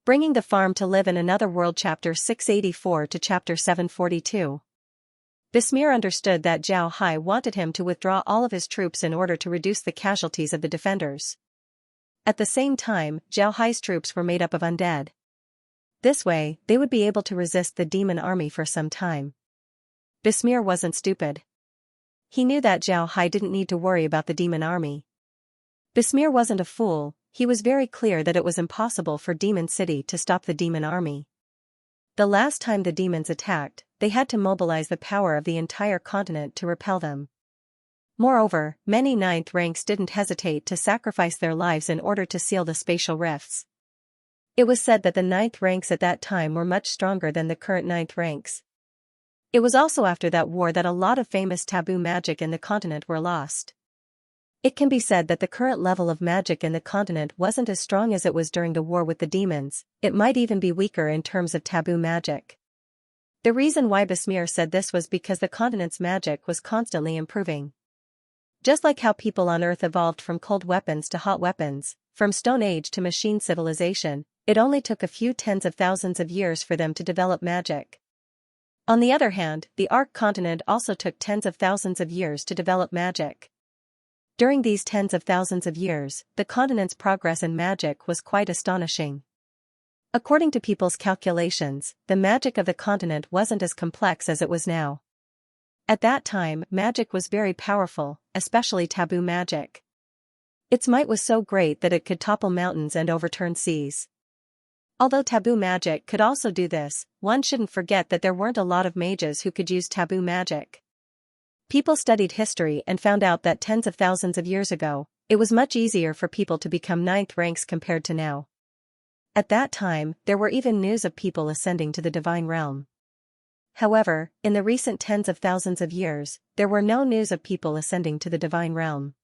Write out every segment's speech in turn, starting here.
Bringing the Farm to Live in Another World Chapter 684 to Chapter 742. Bismir understood that Zhao Hai wanted him to withdraw all of his troops in order to reduce the casualties of the defenders. At the same time, Zhao Hai's troops were made up of undead. This way, they would be able to resist the demon army for some time. Bismir wasn't stupid. He knew that Zhao Hai didn't need to worry about the demon army. Bismir wasn't a fool. He was very clear that it was impossible for Demon City to stop the demon army. The last time the demons attacked, they had to mobilize the power of the entire continent to repel them. Moreover, many ninth ranks didn't hesitate to sacrifice their lives in order to seal the spatial rifts. It was said that the ninth ranks at that time were much stronger than the current ninth ranks. It was also after that war that a lot of famous taboo magic in the continent were lost. It can be said that the current level of magic in the continent wasn't as strong as it was during the war with the demons. It might even be weaker in terms of taboo magic. The reason why Bismir said this was because the continent's magic was constantly improving. Just like how people on Earth evolved from cold weapons to hot weapons, from Stone Age to machine civilization, it only took a few tens of thousands of years for them to develop magic. On the other hand, the Ark continent also took tens of thousands of years to develop magic. During these tens of thousands of years, the continent's progress in magic was quite astonishing. According to people's calculations, the magic of the continent wasn't as complex as it was now. At that time, magic was very powerful, especially taboo magic. Its might was so great that it could topple mountains and overturn seas. Although taboo magic could also do this, one shouldn't forget that there weren't a lot of mages who could use taboo magic. People studied history and found out that tens of thousands of years ago, it was much easier for people to become ninth ranks compared to now. At that time, there were even news of people ascending to the divine realm. However, in the recent tens of thousands of years, there were no news of people ascending to the divine realm.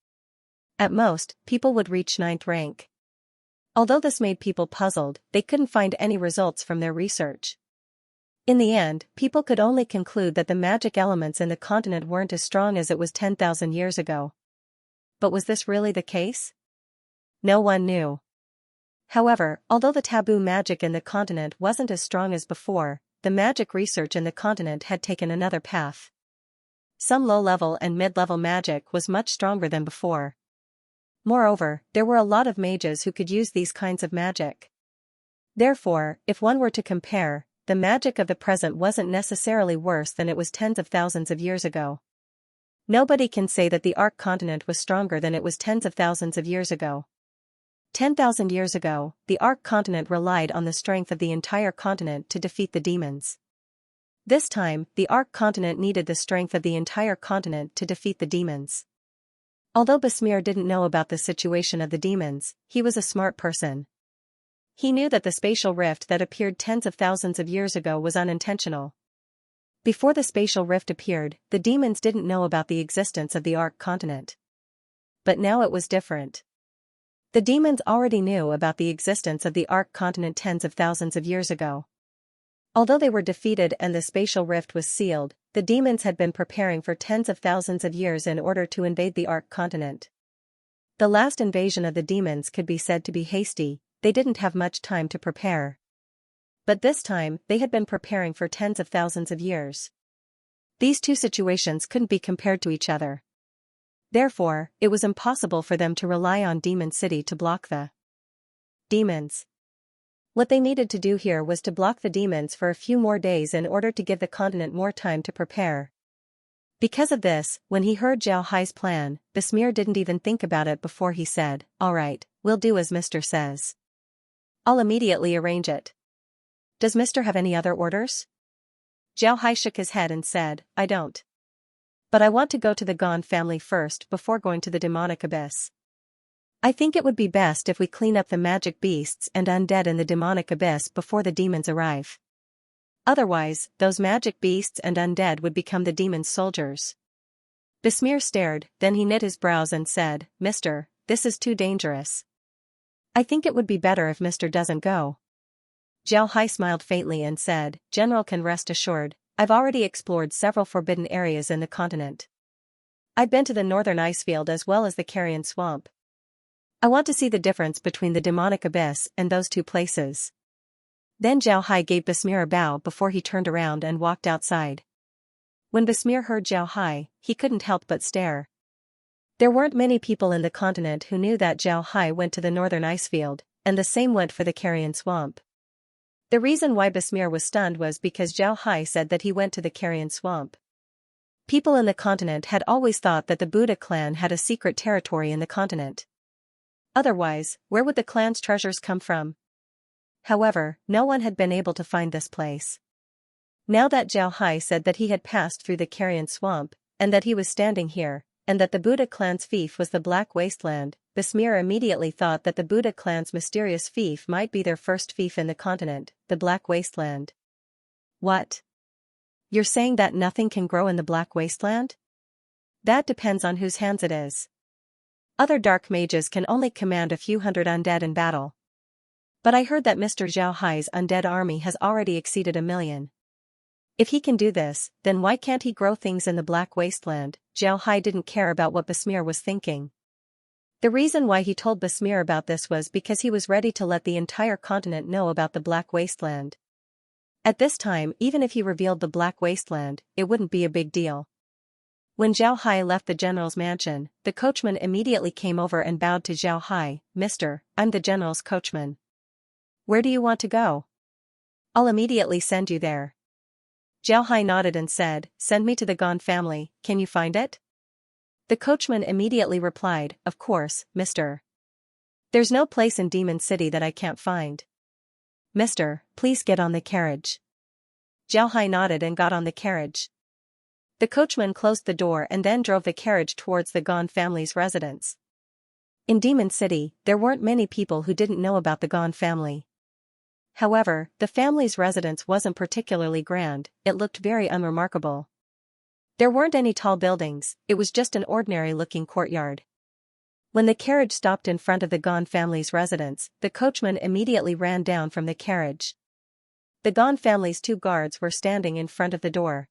At most, people would reach ninth rank. Although this made people puzzled, they couldn't find any results from their research. In the end, people could only conclude that the magic elements in the continent weren't as strong as it was 10,000 years ago. But was this really the case? No one knew. However, although the taboo magic in the continent wasn't as strong as before, the magic research in the continent had taken another path. Some low-level and mid-level magic was much stronger than before. Moreover, there were a lot of mages who could use these kinds of magic. Therefore, if one were to compare, the magic of the present wasn't necessarily worse than it was tens of thousands of years ago. Nobody can say that the Ark continent was stronger than it was tens of thousands of years ago. 10,000 years ago, the Ark continent relied on the strength of the entire continent to defeat the demons. This time, the Ark continent needed the strength of the entire continent to defeat the demons. Although Bismir didn't know about the situation of the demons, he was a smart person. He knew that the spatial rift that appeared tens of thousands of years ago was unintentional. Before the spatial rift appeared, the demons didn't know about the existence of the Ark continent. But now it was different. The demons already knew about the existence of the Ark continent tens of thousands of years ago. Although they were defeated and the spatial rift was sealed, the demons had been preparing for tens of thousands of years in order to invade the Ark continent. The last invasion of the demons could be said to be hasty. They didn't have much time to prepare. But this time, they had been preparing for tens of thousands of years. These two situations couldn't be compared to each other. Therefore, it was impossible for them to rely on Demon City to block the demons. What they needed to do here was to block the demons for a few more days in order to give the continent more time to prepare. Because of this, when he heard Zhao Hai's plan, Bismir didn't even think about it before he said, "All right, we'll do as Mr. says. I'll immediately arrange it. Does Mr. have any other orders?" Zhao Hai shook his head and said, "I don't. But I want to go to the Gon family first before going to the demonic abyss. I think it would be best if we clean up the magic beasts and undead in the demonic abyss before the demons arrive. Otherwise, those magic beasts and undead would become the demons' soldiers." Bismir stared, then he knit his brows and said, "Mister, this is too dangerous. I think it would be better if Mr. doesn't go." Zhao Hai smiled faintly and said, "General can rest assured, I've already explored several forbidden areas in the continent. I've been to the northern icefield as well as the Carrion Swamp. I want to see the difference between the demonic abyss and those two places. Then Zhao Hai gave Basmir a bow before he turned around and walked outside. When Basmir heard Zhao Hai, he couldn't help but stare. There weren't many people in the continent who knew that Zhao Hai went to the northern icefield, and the same went for the carrion swamp. The reason why Basmir was stunned was because Zhao Hai said that he went to the carrion swamp. People in the continent had always thought that the Buddha clan had a secret territory in the continent. Otherwise, where would the clan's treasures come from? However, no one had been able to find this place. Now that Zhao Hai said that he had passed through the carrion swamp, and that he was standing here, and that the Buddha clan's fief was the Black Wasteland, Basmir immediately thought that the Buddha clan's mysterious fief might be their first fief in the continent, the Black Wasteland. What? You're saying that nothing can grow in the Black Wasteland? That depends on whose hands it is. Other dark mages can only command a few hundred undead in battle. But I heard that Mr. Zhao Hai's undead army has already exceeded 1,000,000. If he can do this, then why can't he grow things in the Black Wasteland? Zhao Hai didn't care about what Basmir was thinking. The reason why he told Basmir about this was because he was ready to let the entire continent know about the Black Wasteland. At this time, even if he revealed the Black Wasteland, it wouldn't be a big deal. When Zhao Hai left the general's mansion, the coachman immediately came over and bowed to Zhao Hai. "Mister, I'm the general's coachman. Where do you want to go? I'll immediately send you there." Zhao Hai nodded and said, "Send me to the Gon family, can you find it?" The coachman immediately replied, "Of course, mister. There's no place in Demon City that I can't find. Mister, please get on the carriage." Zhao Hai nodded and got on the carriage. The coachman closed the door and then drove the carriage towards the Gon family's residence. In Demon City, there weren't many people who didn't know about the Gon family. However, the family's residence wasn't particularly grand, it looked very unremarkable. There weren't any tall buildings, it was just an ordinary-looking courtyard. When the carriage stopped in front of the Gon family's residence, the coachman immediately ran down from the carriage. The Gon family's 2 guards were standing in front of the door.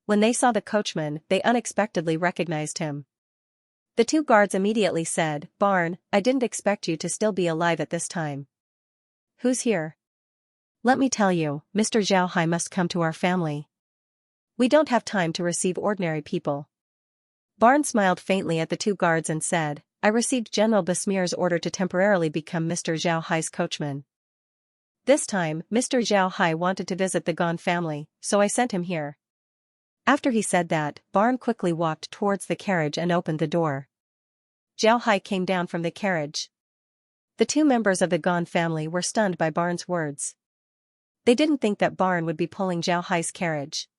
When they saw the coachman, they unexpectedly recognized him. The 2 guards immediately said, "Barn, I didn't expect you to still be alive at this time. Who's here?" "Let me tell you, Mr. Zhao Hai must come to our family. We don't have time to receive ordinary people." Barn smiled faintly at the 2 guards and said, "I received General Basmir's order to temporarily become Mr. Zhao Hai's coachman. This time, Mr. Zhao Hai wanted to visit the Gon family, so I sent him here." After he said that, Barn quickly walked towards the carriage and opened the door. Zhao Hai came down from the carriage. The 2 members of the Gon family were stunned by Barn's words. They didn't think that Barn would be pulling Zhao Hai's carriage.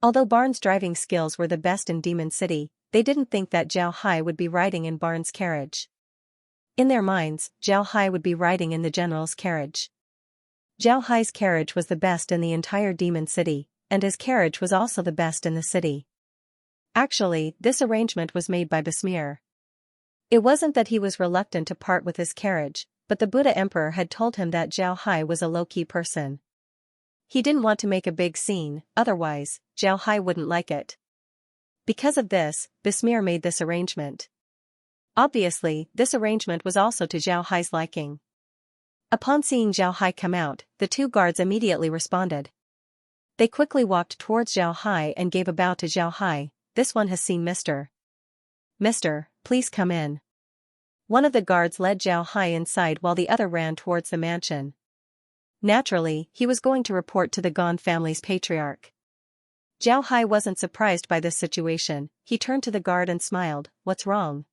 Although Barn's driving skills were the best in Demon City, they didn't think that Zhao Hai would be riding in Barn's carriage. In their minds, Zhao Hai would be riding in the general's carriage. Zhao Hai's carriage was the best in the entire Demon City, and his carriage was also the best in the city. Actually, this arrangement was made by Basmir. It wasn't that he was reluctant to part with his carriage, but the Buddha Emperor had told him that Zhao Hai was a low-key person. He didn't want to make a big scene, otherwise, Zhao Hai wouldn't like it. Because of this, Basmir made this arrangement. Obviously, this arrangement was also to Zhao Hai's liking. Upon seeing Zhao Hai come out, the 2 guards immediately responded. They quickly walked towards Zhao Hai and gave a bow to Zhao Hai. "This one has seen Mr. Mister, please come in." One of the guards led Zhao Hai inside while the other ran towards the mansion. Naturally, he was going to report to the Gon family's patriarch. Zhao Hai wasn't surprised by this situation, he turned to the guard and smiled, "What's wrong?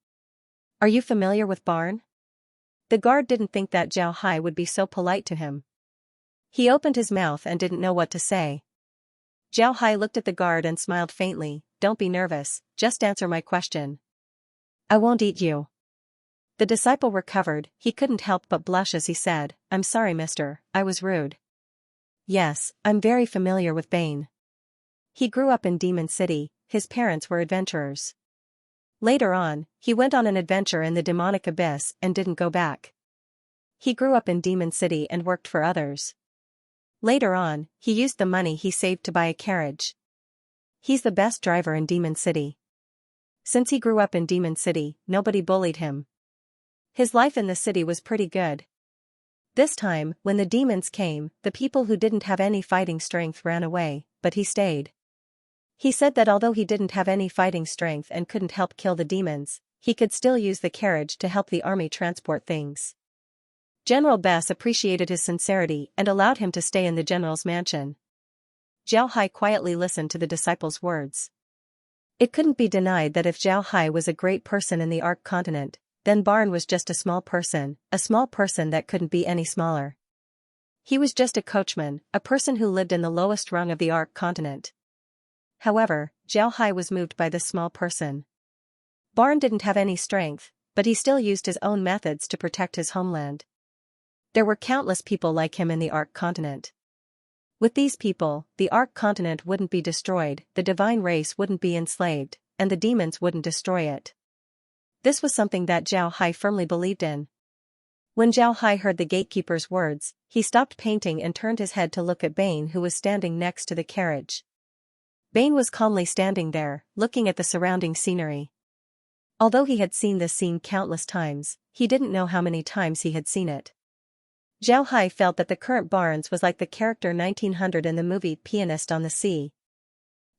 Are you familiar with Barn?" The guard didn't think that Zhao Hai would be so polite to him. He opened his mouth and didn't know what to say. Zhao Hai looked at the guard and smiled faintly, "Don't be nervous, just answer my question." "I won't eat you." The disciple recovered, he couldn't help but blush as he said, "I'm sorry mister, I was rude." "Yes, I'm very familiar with Bane. He grew up in Demon City, his parents were adventurers. Later on, he went on an adventure in the demonic abyss and didn't go back. He grew up in Demon City and worked for others. Later on, he used the money he saved to buy a carriage. He's the best driver in Demon City. Since he grew up in Demon City, nobody bullied him. His life in the city was pretty good. This time, when the demons came, the people who didn't have any fighting strength ran away, but he stayed. He said that although he didn't have any fighting strength and couldn't help kill the demons, he could still use the carriage to help the army transport things. General Bess appreciated his sincerity and allowed him to stay in the general's mansion. Zhao Hai quietly listened to the disciples' words. It couldn't be denied that if Zhao Hai was a great person in the Ark continent, then Barn was just a small person that couldn't be any smaller. He was just a coachman, a person who lived in the lowest rung of the Ark continent. However, Zhao Hai was moved by this small person. Barn didn't have any strength, but he still used his own methods to protect his homeland. There were countless people like him in the Ark continent. With these people, the Ark continent wouldn't be destroyed, the divine race wouldn't be enslaved, and the demons wouldn't destroy it. This was something that Zhao Hai firmly believed in. When Zhao Hai heard the gatekeeper's words, he stopped painting and turned his head to look at Bane, who was standing next to the carriage. Bane was calmly standing there, looking at the surrounding scenery. Although he had seen this scene countless times, he didn't know how many times he had seen it. Zhao Hai felt that the current Barnes was like the character 1900 in the movie Pianist on the Sea.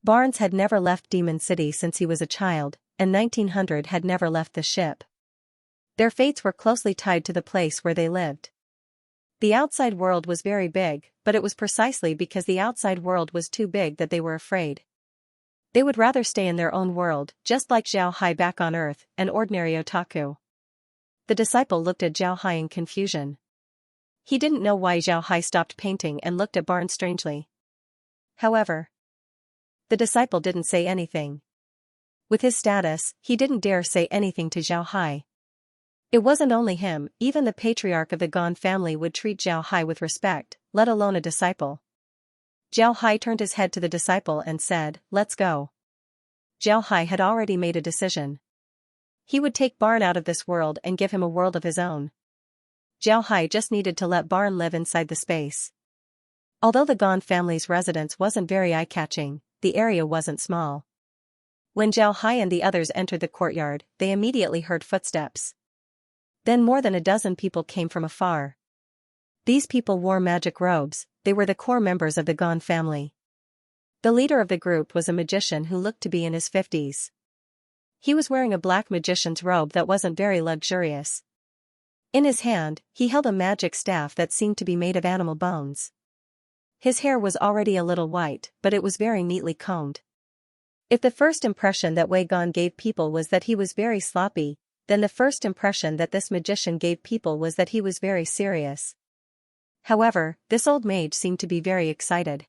Barnes had never left Demon City since he was a child, and 1900 had never left the ship. Their fates were closely tied to the place where they lived. The outside world was very big, but it was precisely because the outside world was too big that they were afraid. They would rather stay in their own world, just like Zhao Hai back on Earth, an ordinary otaku. The disciple looked at Zhao Hai in confusion. He didn't know why Zhao Hai stopped painting and looked at Barnes strangely. However, the disciple didn't say anything. With his status, he didn't dare say anything to Zhao Hai. It wasn't only him, even the patriarch of the Gon family would treat Zhao Hai with respect, let alone a disciple. Zhao Hai turned his head to the disciple and said, "Let's go." Zhao Hai had already made a decision. He would take Barn out of this world and give him a world of his own. Zhao Hai just needed to let Barn live inside the space. Although the Gon family's residence wasn't very eye-catching, the area wasn't small. When Zhao Hai and the others entered the courtyard, they immediately heard footsteps. Then more than a dozen people came from afar. These people wore magic robes, they were the core members of the Gon family. The leader of the group was a magician who looked to be in his 50s. He was wearing a black magician's robe that wasn't very luxurious. In his hand, he held a magic staff that seemed to be made of animal bones. His hair was already a little white, but it was very neatly combed. If the first impression that Wei Gon gave people was that he was very sloppy, then the first impression that this magician gave people was that he was very serious. However, this old mage seemed to be very excited.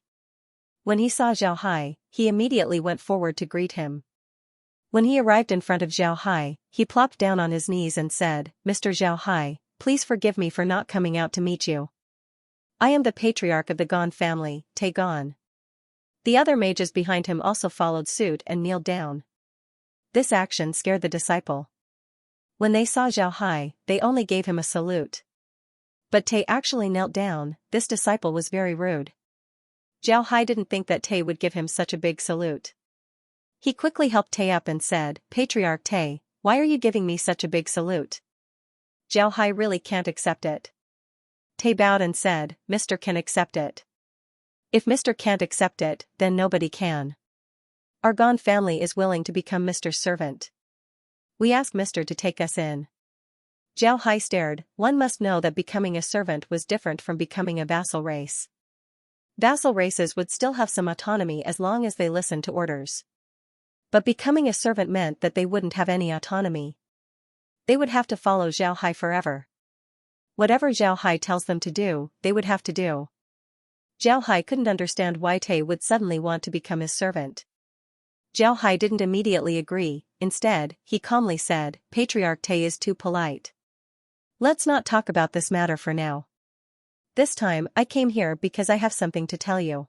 When he saw Zhao Hai, he immediately went forward to greet him. When he arrived in front of Zhao Hai, he plopped down on his knees and said, "Mr. Zhao Hai, please forgive me for not coming out to meet you. I am the patriarch of the Gon family, Tae Gon." The other mages behind him also followed suit and kneeled down. This action scared the disciple. When they saw Zhao Hai, they only gave him a salute. But Tae actually knelt down. This disciple was very rude. Zhao Hai didn't think that Tae would give him such a big salute. He quickly helped Tae up and said, "Patriarch Tae, why are you giving me such a big salute? Zhao Hai really can't accept it." Tae bowed and said, "Mr. can accept it. If Mr. can't accept it, then nobody can. Our Gon family is willing to become Mr's servant. We ask Mr. to take us in." Zhao Hai stared. One must know that becoming a servant was different from becoming a vassal race. Vassal races would still have some autonomy as long as they listened to orders. But becoming a servant meant that they wouldn't have any autonomy. They would have to follow Zhao Hai forever. Whatever Zhao Hai tells them to do, they would have to do. Zhao Hai couldn't understand why Tae would suddenly want to become his servant. Zhao Hai didn't immediately agree. Instead, he calmly said, "Patriarch Tae is too polite. Let's not talk about this matter for now. This time I came here because I have something to tell you.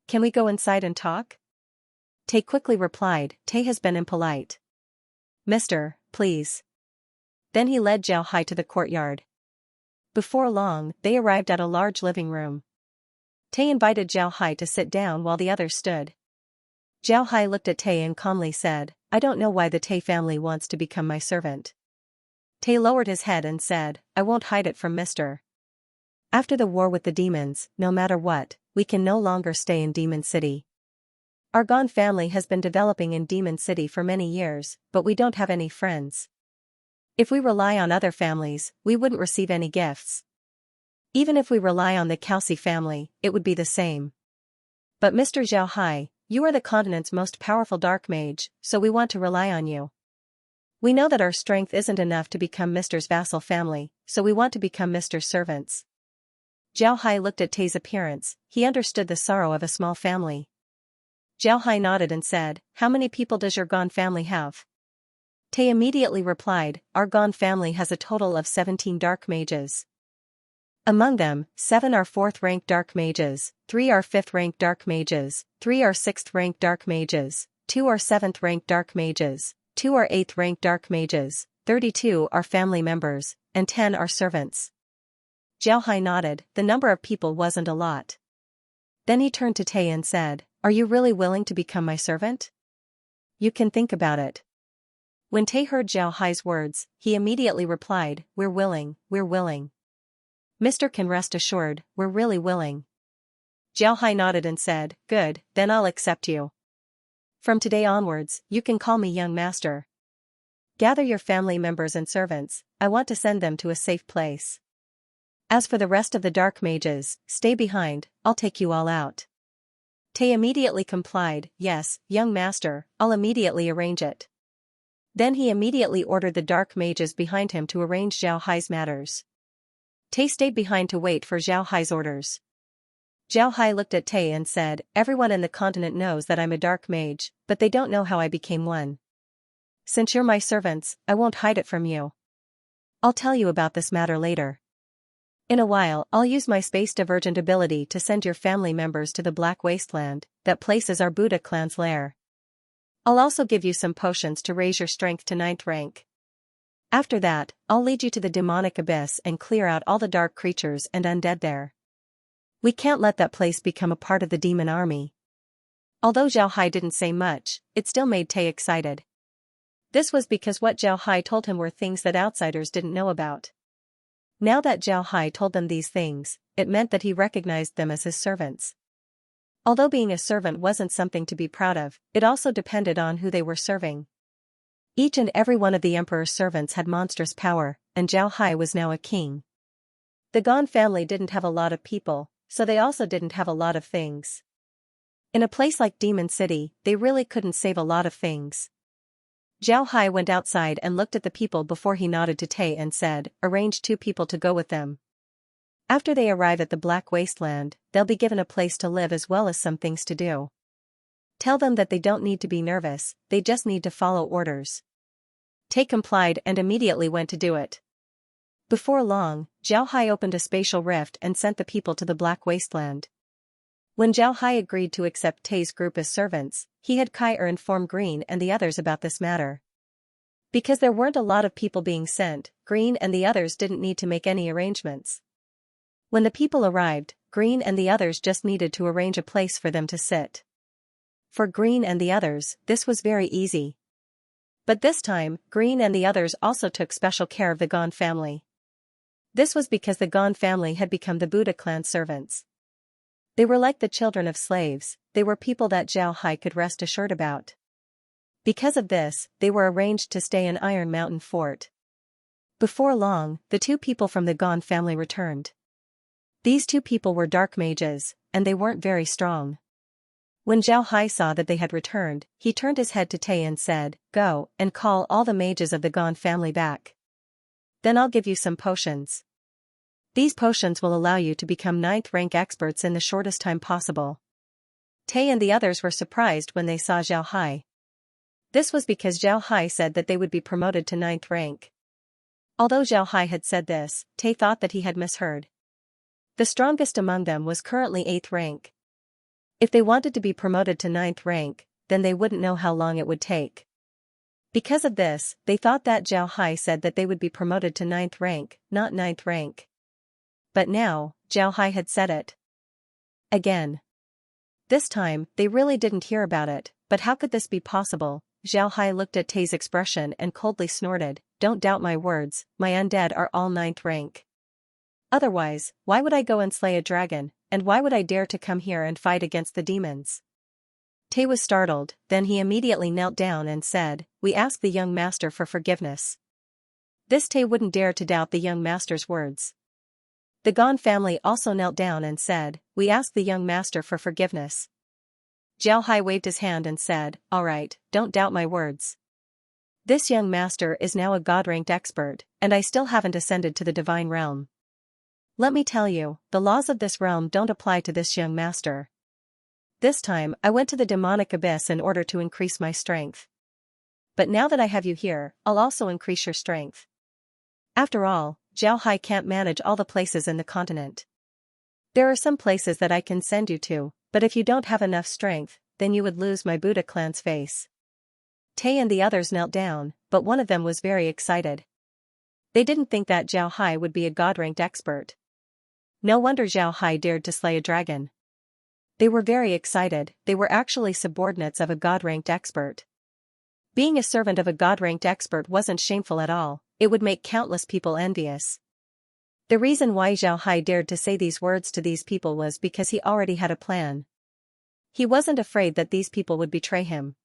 Can we go inside and talk?" Tae quickly replied, "Tae has been impolite. Mister, please." Then he led Zhao Hai to the courtyard. Before long, they arrived at a large living room. Tae invited Zhao Hai to sit down while the others stood. Zhao Hai looked at Tae and calmly said, "I don't know why the Tae family wants to become my servant." Tae lowered his head and said, "I won't hide it from Mr. After the war with the demons, no matter what, we can no longer stay in Demon City. Our Gon family has been developing in Demon City for many years, but we don't have any friends. If we rely on other families, we wouldn't receive any gifts. Even if we rely on the Calci family, it would be the same. But Mr. Zhao Hai, you are the continent's most powerful dark mage, so we want to rely on you. We know that our strength isn't enough to become Mr.'s vassal family, so we want to become Mr.'s servants. Zhao Hai looked at Tay's appearance. He understood the sorrow of a small family. Zhao Hai nodded and said, "How many people does your Gon family have?" Tay immediately replied, "Our Gon family has a total of 17 dark mages. Among them, 7 are 4th-rank dark mages, 3 are 5th-rank dark mages, 3 are 6th-rank dark mages, 2 are 7th-rank dark mages, 2 are 8th-rank dark mages, 32 are family members, and 10 are servants." Zhao Hai nodded. The number of people wasn't a lot. Then he turned to Tay and said, "Are you really willing to become my servant? You can think about it." When Tay heard Zhao Hai's words, he immediately replied, "We're willing, we're willing. Mr. Can rest assured, we're really willing." Zhao Hai nodded and said, "Good, then I'll accept you. From today onwards, you can call me young master. Gather your family members and servants, I want to send them to a safe place. As for the rest of the dark mages, stay behind, I'll take you all out." Tay immediately complied, "Yes, young master, I'll immediately arrange it." Then he immediately ordered the dark mages behind him to arrange Zhao Hai's matters. Tay stayed behind to wait for Zhao Hai's orders. Zhao Hai looked at Tay and said, "Everyone in the continent knows that I'm a dark mage, but they don't know how I became one. Since you're my servants, I won't hide it from you. I'll tell you about this matter later. In a while, I'll use my space divergent ability to send your family members to the Black Wasteland, that place is our Buddha clan's lair. I'll also give you some potions to raise your strength to 9th rank. After that, I'll lead you to the demonic abyss and clear out all the dark creatures and undead there. We can't let that place become a part of the demon army." Although Zhao Hai didn't say much, it still made Tay excited. This was because what Zhao Hai told him were things that outsiders didn't know about. Now that Zhao Hai told them these things, it meant that he recognized them as his servants. Although being a servant wasn't something to be proud of, it also depended on who they were serving. Each and every one of the emperor's servants had monstrous power, and Zhao Hai was now a king. The Gon family didn't have a lot of people, so they also didn't have a lot of things. In a place like Demon City, they really couldn't save a lot of things. Zhao Hai went outside and looked at the people before he nodded to Tay and said, "Arrange 2 people to go with them. After they arrive at the Black Wasteland, they'll be given a place to live as well as some things to do. Tell them that they don't need to be nervous, they just need to follow orders." Tay complied and immediately went to do it. Before long, Zhao Hai opened a spatial rift and sent the people to the Black Wasteland. When Zhao Hai agreed to accept Tay's group as servants, he had Kai inform Green and the others about this matter. Because there weren't a lot of people being sent, Green and the others didn't need to make any arrangements. When the people arrived, Green and the others just needed to arrange a place for them to sit. For Green and the others, this was very easy. But this time, Green and the others also took special care of the Gon family. This was because the Gon family had become the Buddha clan servants. They were like the children of slaves, they were people that Zhao Hai could rest assured about. Because of this, they were arranged to stay in Iron Mountain Fort. Before long, the 2 people from the Gon family returned. These 2 people were dark mages, and they weren't very strong. When Zhao Hai saw that they had returned, he turned his head to Tay and said, "Go, and call all the mages of the Gon family back. Then I'll give you some potions. These potions will allow you to become 9th rank experts in the shortest time possible." Tay and the others were surprised when they saw Zhao Hai. This was because Zhao Hai said that they would be promoted to 9th rank. Although Zhao Hai had said this, Tay thought that he had misheard. The strongest among them was currently 8th rank. If they wanted to be promoted to 9th rank, then they wouldn't know how long it would take. Because of this, they thought that Zhao Hai said that they would be promoted to 9th rank, not 9th rank. But now, Zhao Hai had said it again. This time, they really didn't hear about it, but how could this be possible? Zhao Hai looked at Tay's expression and coldly snorted, "Don't doubt my words, my undead are all 9th rank. Otherwise, why would I go and slay a dragon, and why would I dare to come here and fight against the demons? Tay was startled, then he immediately knelt down and said, "We ask the young master for forgiveness." This Tay wouldn't dare to doubt the young master's words. The Gon family also knelt down and said, "We ask the young master for forgiveness." Zhao Hai waved his hand and said, "All right, don't doubt my words. This young master is now a god-ranked expert, and I still haven't ascended to the divine realm. Let me tell you, the laws of this realm don't apply to this young master. This time, I went to the demonic abyss in order to increase my strength. But now that I have you here, I'll also increase your strength. After all, Zhao Hai can't manage all the places in the continent. There are some places that I can send you to, but if you don't have enough strength, then you would lose my Buddha clan's face." Tay and the others knelt down, but one of them was very excited. They didn't think that Zhao Hai would be a god-ranked expert. No wonder Zhao Hai dared to slay a dragon. They were very excited, they were actually subordinates of a god-ranked expert. Being a servant of a god-ranked expert wasn't shameful at all, it would make countless people envious. The reason why Zhao Hai dared to say these words to these people was because he already had a plan. He wasn't afraid that these people would betray him.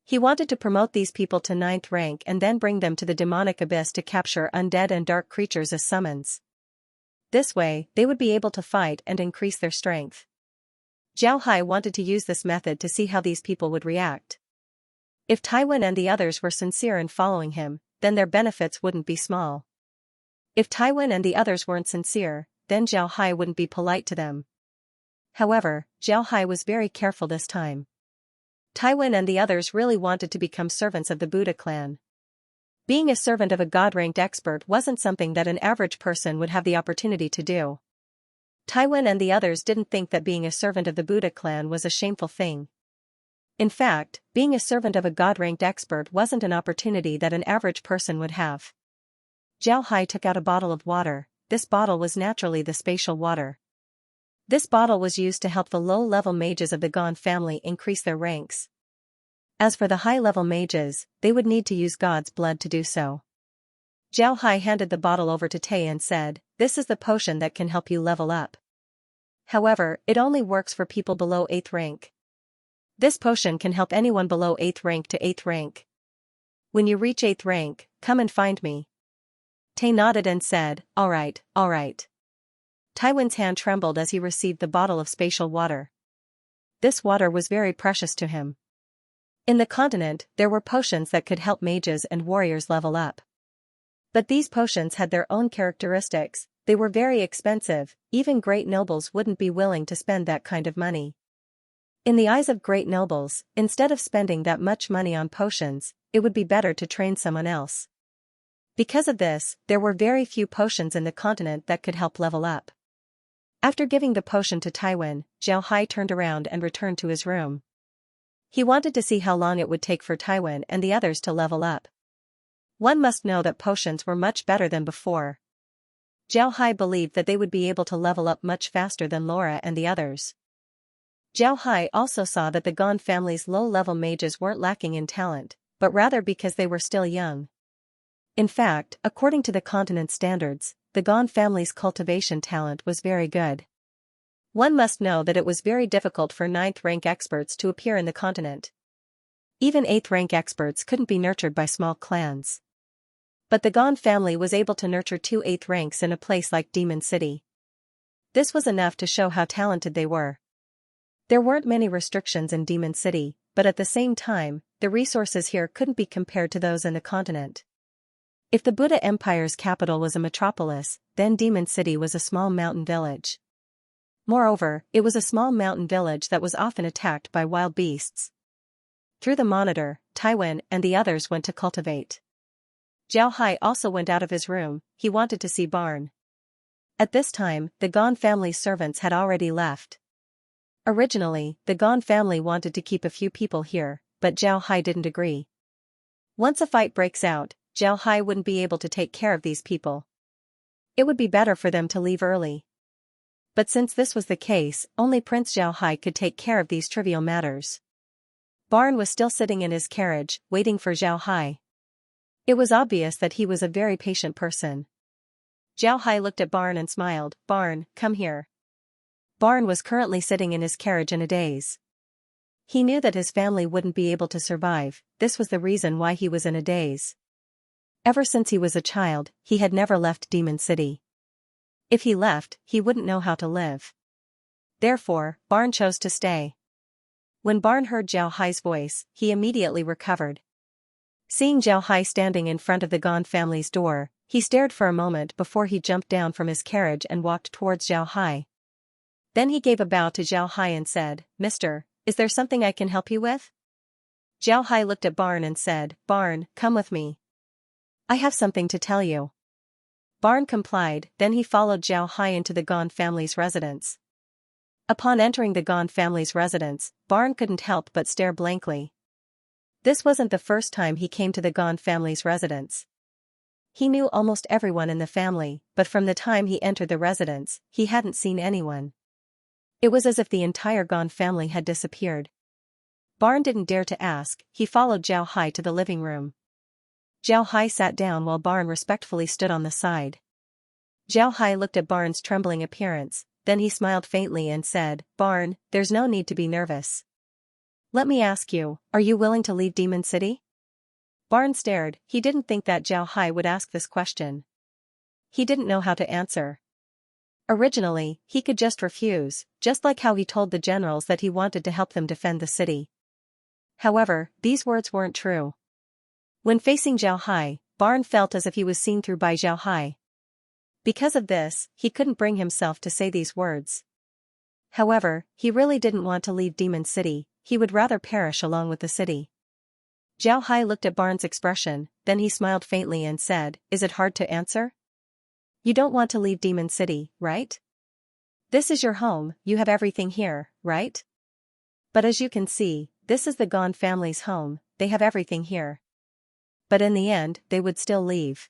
He wanted to promote these people to 9th rank and then bring them to the demonic abyss to capture undead and dark creatures as summons. This way, they would be able to fight and increase their strength. Zhao Hai wanted to use this method to see how these people would react. If Taiwan and the others were sincere in following him, then their benefits wouldn't be small. If Taiwan and the others weren't sincere, then Zhao Hai wouldn't be polite to them. However, Zhao Hai was very careful this time. Taiwan and the others really wanted to become servants of the Buddha clan. Being a servant of a god-ranked expert wasn't something that an average person would have the opportunity to do. Taiwan and the others didn't think that being a servant of the Buddha clan was a shameful thing. In fact, being a servant of a god-ranked expert wasn't an opportunity that an average person would have. Zhao Hai took out a bottle of water. This bottle was naturally the spatial water. This bottle was used to help the low-level mages of the Gon family increase their ranks. As for the high-level mages, they would need to use God's blood to do so. Zhao Hai handed the bottle over to Tay and said, "This is the potion that can help you level up. However, it only works for people below 8th rank. This potion can help anyone below 8th rank to 8th rank. When you reach 8th rank, come and find me." Tay nodded and said, all right. Taiwan's hand trembled as he received the bottle of spatial water. This water was very precious to him. In the continent, there were potions that could help mages and warriors level up. But these potions had their own characteristics, they were very expensive, even great nobles wouldn't be willing to spend that kind of money. In the eyes of great nobles, instead of spending that much money on potions, it would be better to train someone else. Because of this, there were very few potions in the continent that could help level up. After giving the potion to Taiwan, Zhao Hai turned around and returned to his room. He wanted to see how long it would take for Taiwan and the others to level up. One must know that potions were much better than before. Zhao Hai believed that they would be able to level up much faster than Laura and the others. Zhao Hai also saw that the Gon family's low-level mages weren't lacking in talent, but rather because they were still young. In fact, according to the continent's standards, the Gon family's cultivation talent was very good. One must know that it was very difficult for 9th rank experts to appear in the continent. Even 8th rank experts couldn't be nurtured by small clans. But the Gon family was able to nurture 2 8th ranks in a place like Demon City. This was enough to show how talented they were. There weren't many restrictions in Demon City, but at the same time, the resources here couldn't be compared to those in the continent. If the Buddha Empire's capital was a metropolis, then Demon City was a small mountain village. Moreover, it was a small mountain village that was often attacked by wild beasts. Through the monitor, Taiwan and the others went to cultivate. Zhao Hai also went out of his room, he wanted to see Barn. At this time, the Gon family's servants had already left. Originally, the Gon family wanted to keep a few people here, but Zhao Hai didn't agree. Once a fight breaks out, Zhao Hai wouldn't be able to take care of these people. It would be better for them to leave early. But since this was the case, only Prince Zhao Hai could take care of these trivial matters. Barn was still sitting in his carriage, waiting for Zhao Hai. It was obvious that he was a very patient person. Zhao Hai looked at Barn and smiled. Barn, come here. Barn was currently sitting in his carriage in a daze. He knew that his family wouldn't be able to survive, this was the reason why he was in a daze. Ever since he was a child, he had never left Demon City. If he left, he wouldn't know how to live. Therefore, Barn chose to stay. When Barn heard Zhao Hai's voice, he immediately recovered. Seeing Zhao Hai standing in front of the Gone family's door, he stared for a moment before he jumped down from his carriage and walked towards Zhao Hai. Then he gave a bow to Zhao Hai and said, "Mister, is there something I can help you with?" Zhao Hai looked at Barn and said, "Barn, come with me. I have something to tell you." Barn complied, then he followed Zhao Hai into the Gone family's residence. Upon entering the Gone family's residence, Barn couldn't help but stare blankly. This wasn't the first time he came to the Gone family's residence. He knew almost everyone in the family, but from the time he entered the residence, he hadn't seen anyone. It was as if the entire Gone family had disappeared. Barn didn't dare to ask, he followed Zhao Hai to the living room. Zhao Hai sat down while Barn respectfully stood on the side. Zhao Hai looked at Barn's trembling appearance, then he smiled faintly and said, "Barn, there's no need to be nervous. Let me ask you, are you willing to leave Demon City?" Barn stared, he didn't think that Zhao Hai would ask this question. He didn't know how to answer. Originally, he could just refuse, just like how he told the generals that he wanted to help them defend the city. However, these words weren't true. When facing Zhao Hai, Barn felt as if he was seen through by Zhao Hai. Because of this, he couldn't bring himself to say these words. However, he really didn't want to leave Demon City, he would rather perish along with the city. Zhao Hai looked at Barn's expression, then he smiled faintly and said, "Is it hard to answer? You don't want to leave Demon City, right? This is your home, you have everything here, right? But as you can see, this is the Gone family's home, they have everything here. But in the end, they would still leave.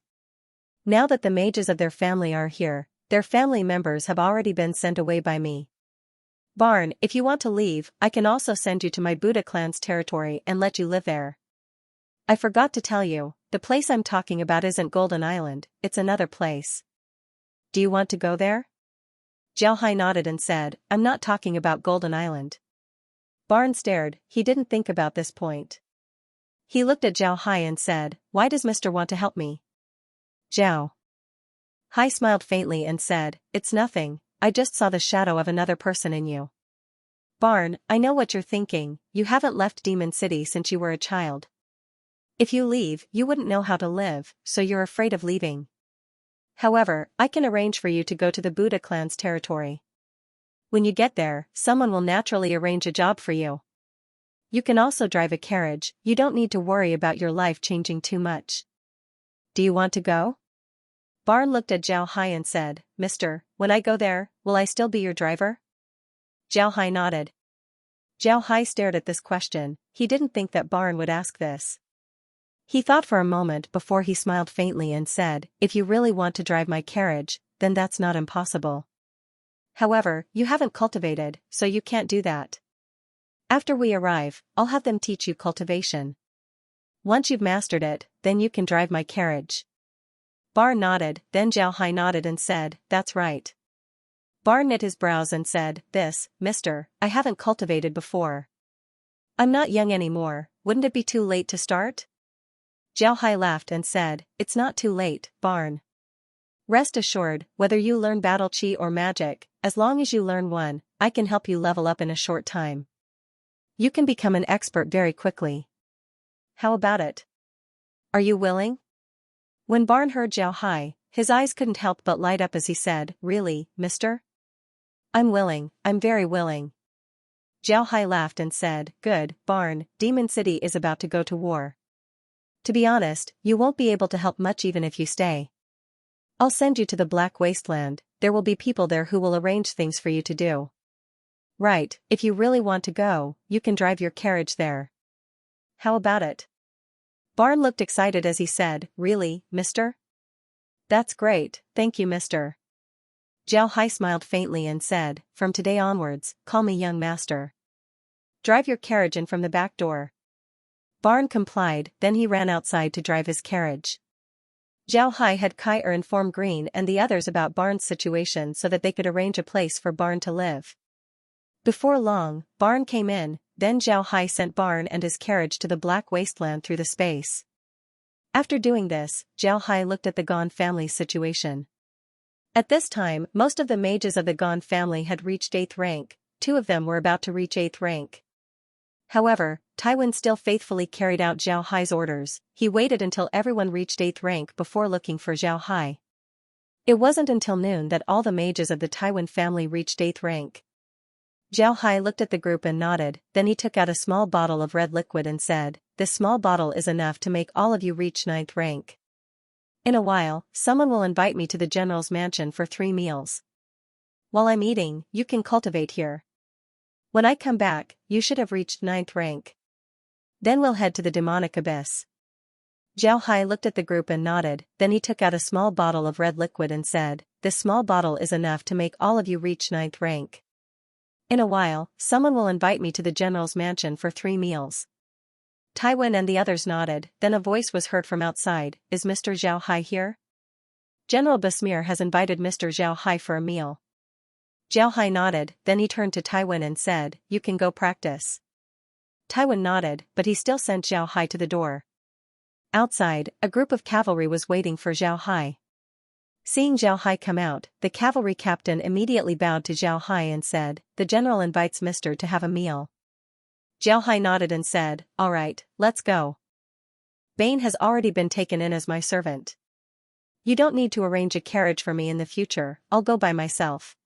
Now that the mages of their family are here, their family members have already been sent away by me. Barn, if you want to leave, I can also send you to my Buddha clan's territory and let you live there. I forgot to tell you, the place I'm talking about isn't Golden Island, it's another place. Do you want to go there?" Zhao Hai nodded and said, "I'm not talking about Golden Island." Barn stared, he didn't think about this point. He looked at Zhao Hai and said, "Why does Mr. want to help me?" Zhao Hai smiled faintly and said, "It's nothing, I just saw the shadow of another person in you." Barn, I know what you're thinking, you haven't left Demon City since you were a child. If you leave, you wouldn't know how to live, so you're afraid of leaving. However, I can arrange for you to go to the Buddha clan's territory. When you get there, someone will naturally arrange a job for you. You can also drive a carriage, you don't need to worry about your life changing too much. Do you want to go? Barn looked at Zhao Hai and said, "Mister, when I go there, will I still be your driver?" Zhao Hai nodded. Zhao Hai stared at this question, he didn't think that Barn would ask this. He thought for a moment before he smiled faintly and said, "If you really want to drive my carriage, then that's not impossible. However, you haven't cultivated, so you can't do that. After we arrive, I'll have them teach you cultivation. Once you've mastered it, then you can drive my carriage." Barn nodded, then Zhao Hai nodded and said, "That's right." Barn knit his brows and said, "Mister, I haven't cultivated before. I'm not young anymore, wouldn't it be too late to start?" Zhao Hai laughed and said, "It's not too late, Barn. Rest assured, whether you learn battle chi or magic, as long as you learn one, I can help you level up in a short time. You can become an expert very quickly. How about it? Are you willing?" When Barn heard Zhao Hai, his eyes couldn't help but light up as he said, "Really, mister? I'm willing, I'm very willing." Zhao Hai laughed and said, "Good, Barn, Demon City is about to go to war. To be honest, you won't be able to help much even if you stay. I'll send you to the Black Wasteland, there will be people there who will arrange things for you to do. Right, if you really want to go, you can drive your carriage there. How about it?" Barn looked excited as he said, "Really, mister? That's great, thank you mister." Zhao Hai smiled faintly and said, "From today onwards, call me young master. Drive your carriage in from the back door." Barn complied, then he ran outside to drive his carriage. Zhao Hai had Kai inform Green and the others about Barn's situation so that they could arrange a place for Barn to live. Before long, Barn came in, then Zhao Hai sent Barn and his carriage to the Black Wasteland through the space. After doing this, Zhao Hai looked at the Gon family's situation. At this time, most of the mages of the Gon family had reached 8th rank, 2 of them were about to reach 8th rank. However, Taiwan still faithfully carried out Zhao Hai's orders. He waited until everyone reached 8th rank before looking for Zhao Hai. It wasn't until noon that all the mages of the Taiwan family reached 8th rank. Zhao Hai looked at the group and nodded, then he took out a small bottle of red liquid and said, "This small bottle is enough to make all of you reach 9th rank. In a while, someone will invite me to the general's mansion for 3 meals. While I'm eating, you can cultivate here. When I come back, you should have reached 9th rank. Then we'll head to the demonic abyss." Zhao Hai looked at the group and nodded, then he took out a small bottle of red liquid and said, "This small bottle is enough to make all of you reach 9th rank. In a while, someone will invite me to the general's mansion for 3 meals." Taiwan and the others nodded, then a voice was heard from outside, "Is Mr. Zhao Hai here? General Besmir has invited Mr. Zhao Hai for a meal." Zhao Hai nodded, then he turned to Taiwan and said, "You can go practice." Taiwan nodded, but he still sent Zhao Hai to the door. Outside, a group of cavalry was waiting for Zhao Hai. Seeing Zhao Hai come out, the cavalry captain immediately bowed to Zhao Hai and said, "The general invites Mr. to have a meal." Zhao Hai nodded and said, "All right, let's go. Bane has already been taken in as my servant. You don't need to arrange a carriage for me in the future, I'll go by myself."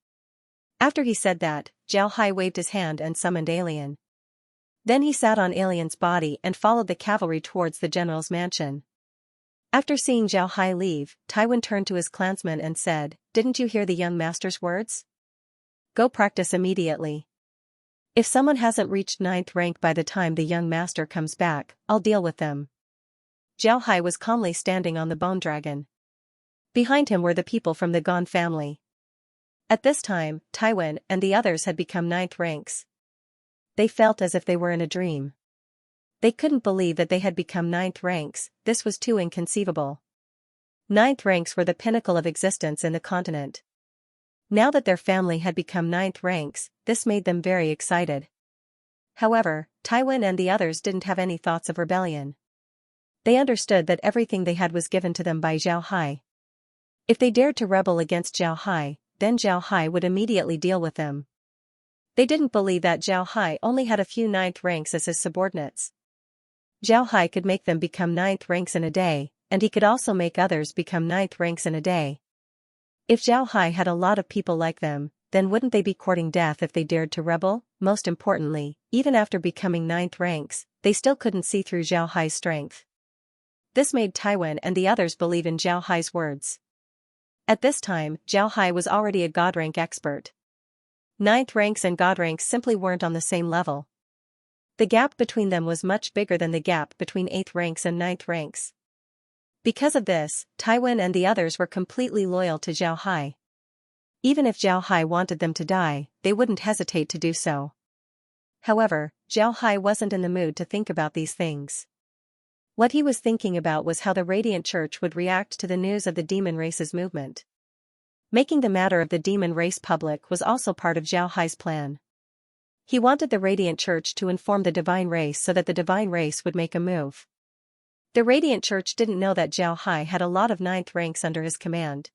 After he said that, Zhao Hai waved his hand and summoned Alien. Then he sat on Alien's body and followed the cavalry towards the general's mansion. After seeing Zhao Hai leave, Taiwan turned to his clansmen and said, "Didn't you hear the young master's words? Go practice immediately. If someone hasn't reached 9th rank by the time the young master comes back, I'll deal with them." Zhao Hai was calmly standing on the bone dragon. Behind him were the people from the Gon family. At this time, Taiwan and the others had become 9th ranks. They felt as if they were in a dream. They couldn't believe that they had become 9th ranks, this was too inconceivable. 9th ranks were the pinnacle of existence in the continent. Now that their family had become 9th ranks, this made them very excited. However, Taiwan and the others didn't have any thoughts of rebellion. They understood that everything they had was given to them by Zhao Hai. If they dared to rebel against Zhao Hai, then Zhao Hai would immediately deal with them. They didn't believe that Zhao Hai only had a few 9th ranks as his subordinates. Zhao Hai could make them become 9th ranks in a day, and he could also make others become 9th ranks in a day. If Zhao Hai had a lot of people like them, then wouldn't they be courting death if they dared to rebel? Most importantly, even after becoming 9th ranks, they still couldn't see through Zhao Hai's strength. This made Taiwan and the others believe in Zhao Hai's words. At this time, Zhao Hai was already a God rank expert. 9th ranks and God ranks simply weren't on the same level. The gap between them was much bigger than the gap between 8th ranks and 9th ranks. Because of this, Taiwan and the others were completely loyal to Zhao Hai. Even if Zhao Hai wanted them to die, they wouldn't hesitate to do so. However, Zhao Hai wasn't in the mood to think about these things. What he was thinking about was how the Radiant Church would react to the news of the demon race's movement. Making the matter of the demon race public was also part of Zhao Hai's plan. He wanted the Radiant Church to inform the divine race so that the divine race would make a move. The Radiant Church didn't know that Zhao Hai had a lot of 9th ranks under his command.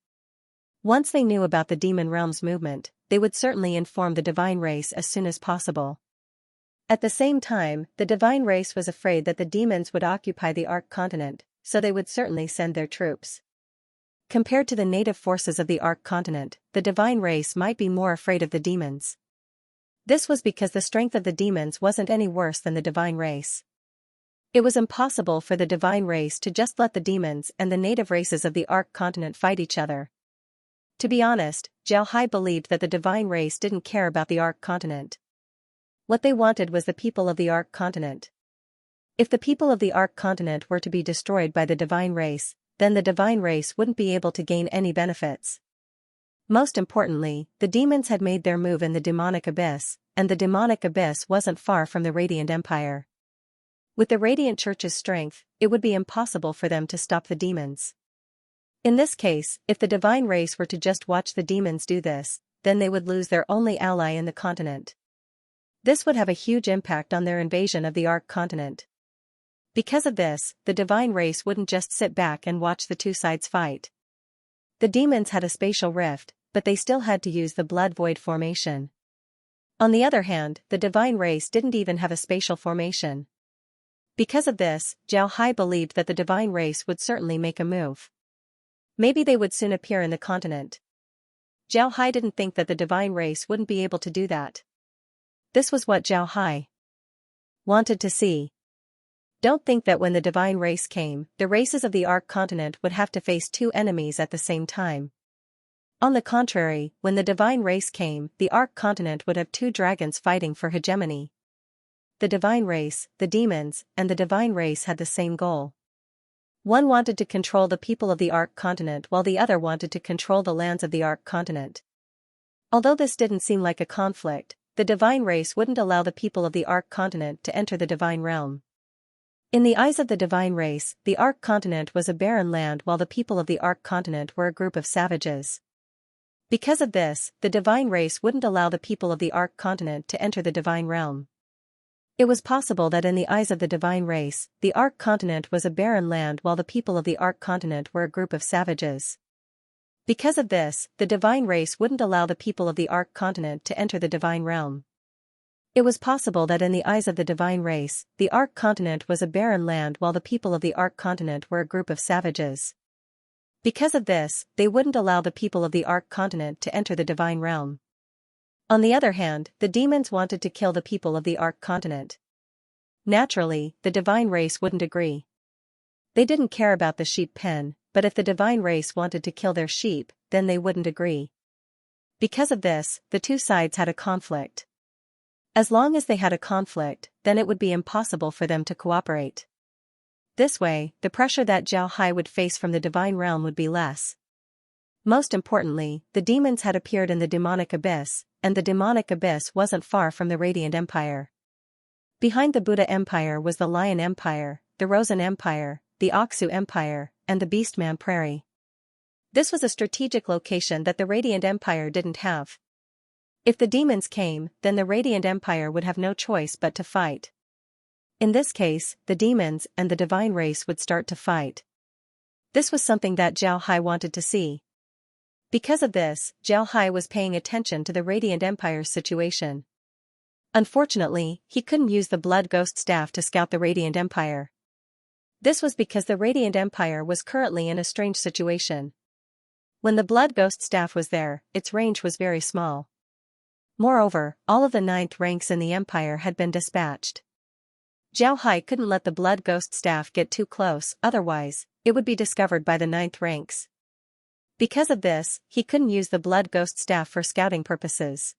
Once they knew about the Demon Realm's movement, they would certainly inform the divine race as soon as possible. At the same time, the divine race was afraid that the demons would occupy the Ark continent, so they would certainly send their troops. Compared to the native forces of the Ark continent, the divine race might be more afraid of the demons. This was because the strength of the demons wasn't any worse than the divine race. It was impossible for the divine race to just let the demons and the native races of the Ark continent fight each other. To be honest, Zhao Hai believed that the divine race didn't care about the Ark continent. What they wanted was the people of the Ark continent. If the people of the Ark continent were to be destroyed by the divine race, then the divine race wouldn't be able to gain any benefits. Most importantly, the demons had made their move in the demonic abyss, and the demonic abyss wasn't far from the Radiant Empire. With the Radiant Church's strength, it would be impossible for them to stop the demons. In this case, if the divine race were to just watch the demons do this, then they would lose their only ally in the continent. This would have a huge impact on their invasion of the Ark continent. Because of this, the divine race wouldn't just sit back and watch the two sides fight. The demons had a spatial rift, but they still had to use the blood void formation. On the other hand, the divine race didn't even have a spatial formation. Because of this, Zhao Hai believed that the divine race would certainly make a move. Maybe they would soon appear in the continent. Zhao Hai didn't think that the divine race wouldn't be able to do that. This was what Zhao Hai wanted to see. Don't think that when the divine race came, the races of the Ark continent would have to face two enemies at the same time. On the contrary, when the divine race came, the Ark continent would have two dragons fighting for hegemony. The divine race, the demons, and the divine race had the same goal. One wanted to control the people of the Ark continent while the other wanted to control the lands of the Ark continent. Although this didn't seem like a conflict, the divine race wouldn't allow the people of the Ark continent to enter the divine realm. In the eyes of the divine race, the Ark continent was a barren land while the people of the Ark continent were a group of savages. Because of this, the divine race wouldn't allow the people of the Ark continent to enter the divine realm. It was possible that in the eyes of the divine race, the Ark continent was a barren land while the people of the Ark continent were a group of savages. Because of this, the divine race wouldn't allow the people of the Ark continent to enter the divine realm. It was possible that in the eyes of the divine race, the Ark continent was a barren land while the people of the Ark continent were a group of savages. Because of this, they wouldn't allow the people of the Ark continent to enter the divine realm. On the other hand, the demons wanted to kill the people of the Ark continent. Naturally, the divine race wouldn't agree. They didn't care about the sheep pen, but if the divine race wanted to kill their sheep, then they wouldn't agree. Because of this, the two sides had a conflict. As long as they had a conflict, then it would be impossible for them to cooperate. This way, the pressure that Zhao Hai would face from the divine realm would be less. Most importantly, the demons had appeared in the demonic abyss, and the demonic abyss wasn't far from the Radiant Empire. Behind the Buddha Empire was the Lion Empire, the Rosen Empire, the Aksu Empire, and the Beastman Prairie. This was a strategic location that the Radiant Empire didn't have. If the demons came, then the Radiant Empire would have no choice but to fight. In this case, the demons and the divine race would start to fight. This was something that Zhao Hai wanted to see. Because of this, Zhao Hai was paying attention to the Radiant Empire's situation. Unfortunately, he couldn't use the Blood Ghost Staff to scout the Radiant Empire. This was because the Radiant Empire was currently in a strange situation. When the Blood Ghost Staff was there, its range was very small. Moreover, all of the 9th ranks in the Empire had been dispatched. Zhao Hai couldn't let the Blood Ghost Staff get too close, otherwise, it would be discovered by the 9th ranks. Because of this, he couldn't use the Blood Ghost Staff for scouting purposes.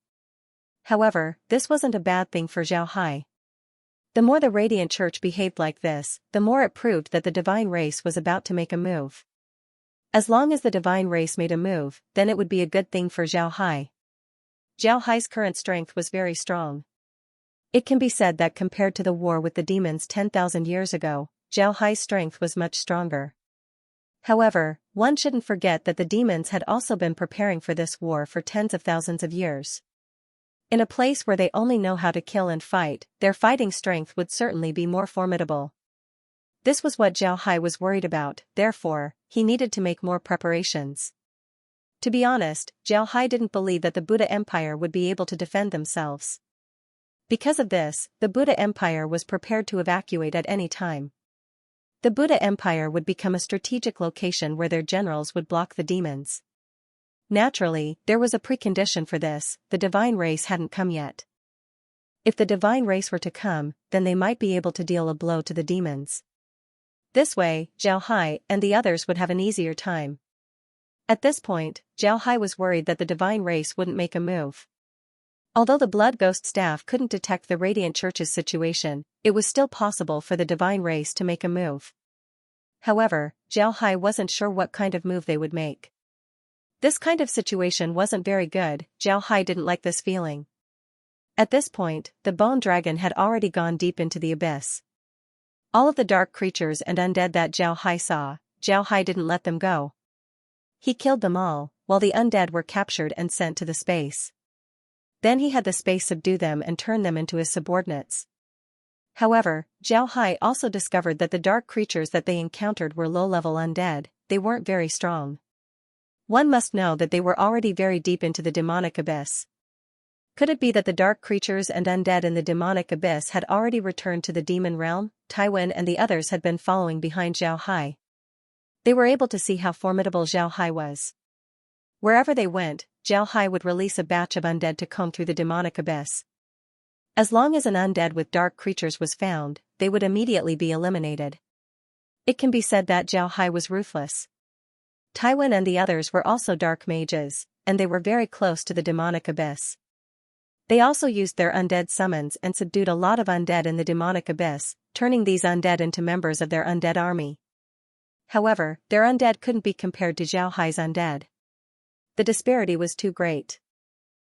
However, this wasn't a bad thing for Zhao Hai. The more the Radiant Church behaved like this, the more it proved that the divine race was about to make a move. As long as the divine race made a move, then it would be a good thing for Zhao Hai. Zhao Hai's current strength was very strong. It can be said that compared to the war with the demons 10,000 years ago, Zhao Hai's strength was much stronger. However, one shouldn't forget that the demons had also been preparing for this war for tens of thousands of years. In a place where they only know how to kill and fight, their fighting strength would certainly be more formidable. This was what Zhao Hai was worried about, therefore, he needed to make more preparations. To be honest, Zhao Hai didn't believe that the Buddha Empire would be able to defend themselves. Because of this, the Buddha Empire was prepared to evacuate at any time. The Buddha Empire would become a strategic location where their generals would block the demons. Naturally, there was a precondition for this: the divine race hadn't come yet. If the divine race were to come, then they might be able to deal a blow to the demons. This way, Zhao Hai and the others would have an easier time. At this point, Zhao Hai was worried that the divine race wouldn't make a move. Although the Blood Ghost Staff couldn't detect the Radiant Church's situation, it was still possible for the divine race to make a move. However, Zhao Hai wasn't sure what kind of move they would make. This kind of situation wasn't very good. Zhao Hai didn't like this feeling. At this point, the Bone Dragon had already gone deep into the abyss. All of the dark creatures and undead that Zhao Hai saw, Zhao Hai didn't let them go. He killed them all, while the undead were captured and sent to the space. Then he had the space subdue them and turn them into his subordinates. However, Zhao Hai also discovered that the dark creatures that they encountered were low-level undead. They weren't very strong. One must know that they were already very deep into the demonic abyss. Could it be that the dark creatures and undead in the demonic abyss had already returned to the demon realm? Taiwan and the others had been following behind Zhao Hai. They were able to see how formidable Zhao Hai was. Wherever they went, Zhao Hai would release a batch of undead to comb through the demonic abyss. As long as an undead with dark creatures was found, they would immediately be eliminated. It can be said that Zhao Hai was ruthless. Taiwan and the others were also dark mages, and they were very close to the demonic abyss. They also used their undead summons and subdued a lot of undead in the demonic abyss, turning these undead into members of their undead army. However, their undead couldn't be compared to Zhao Hai's undead. The disparity was too great.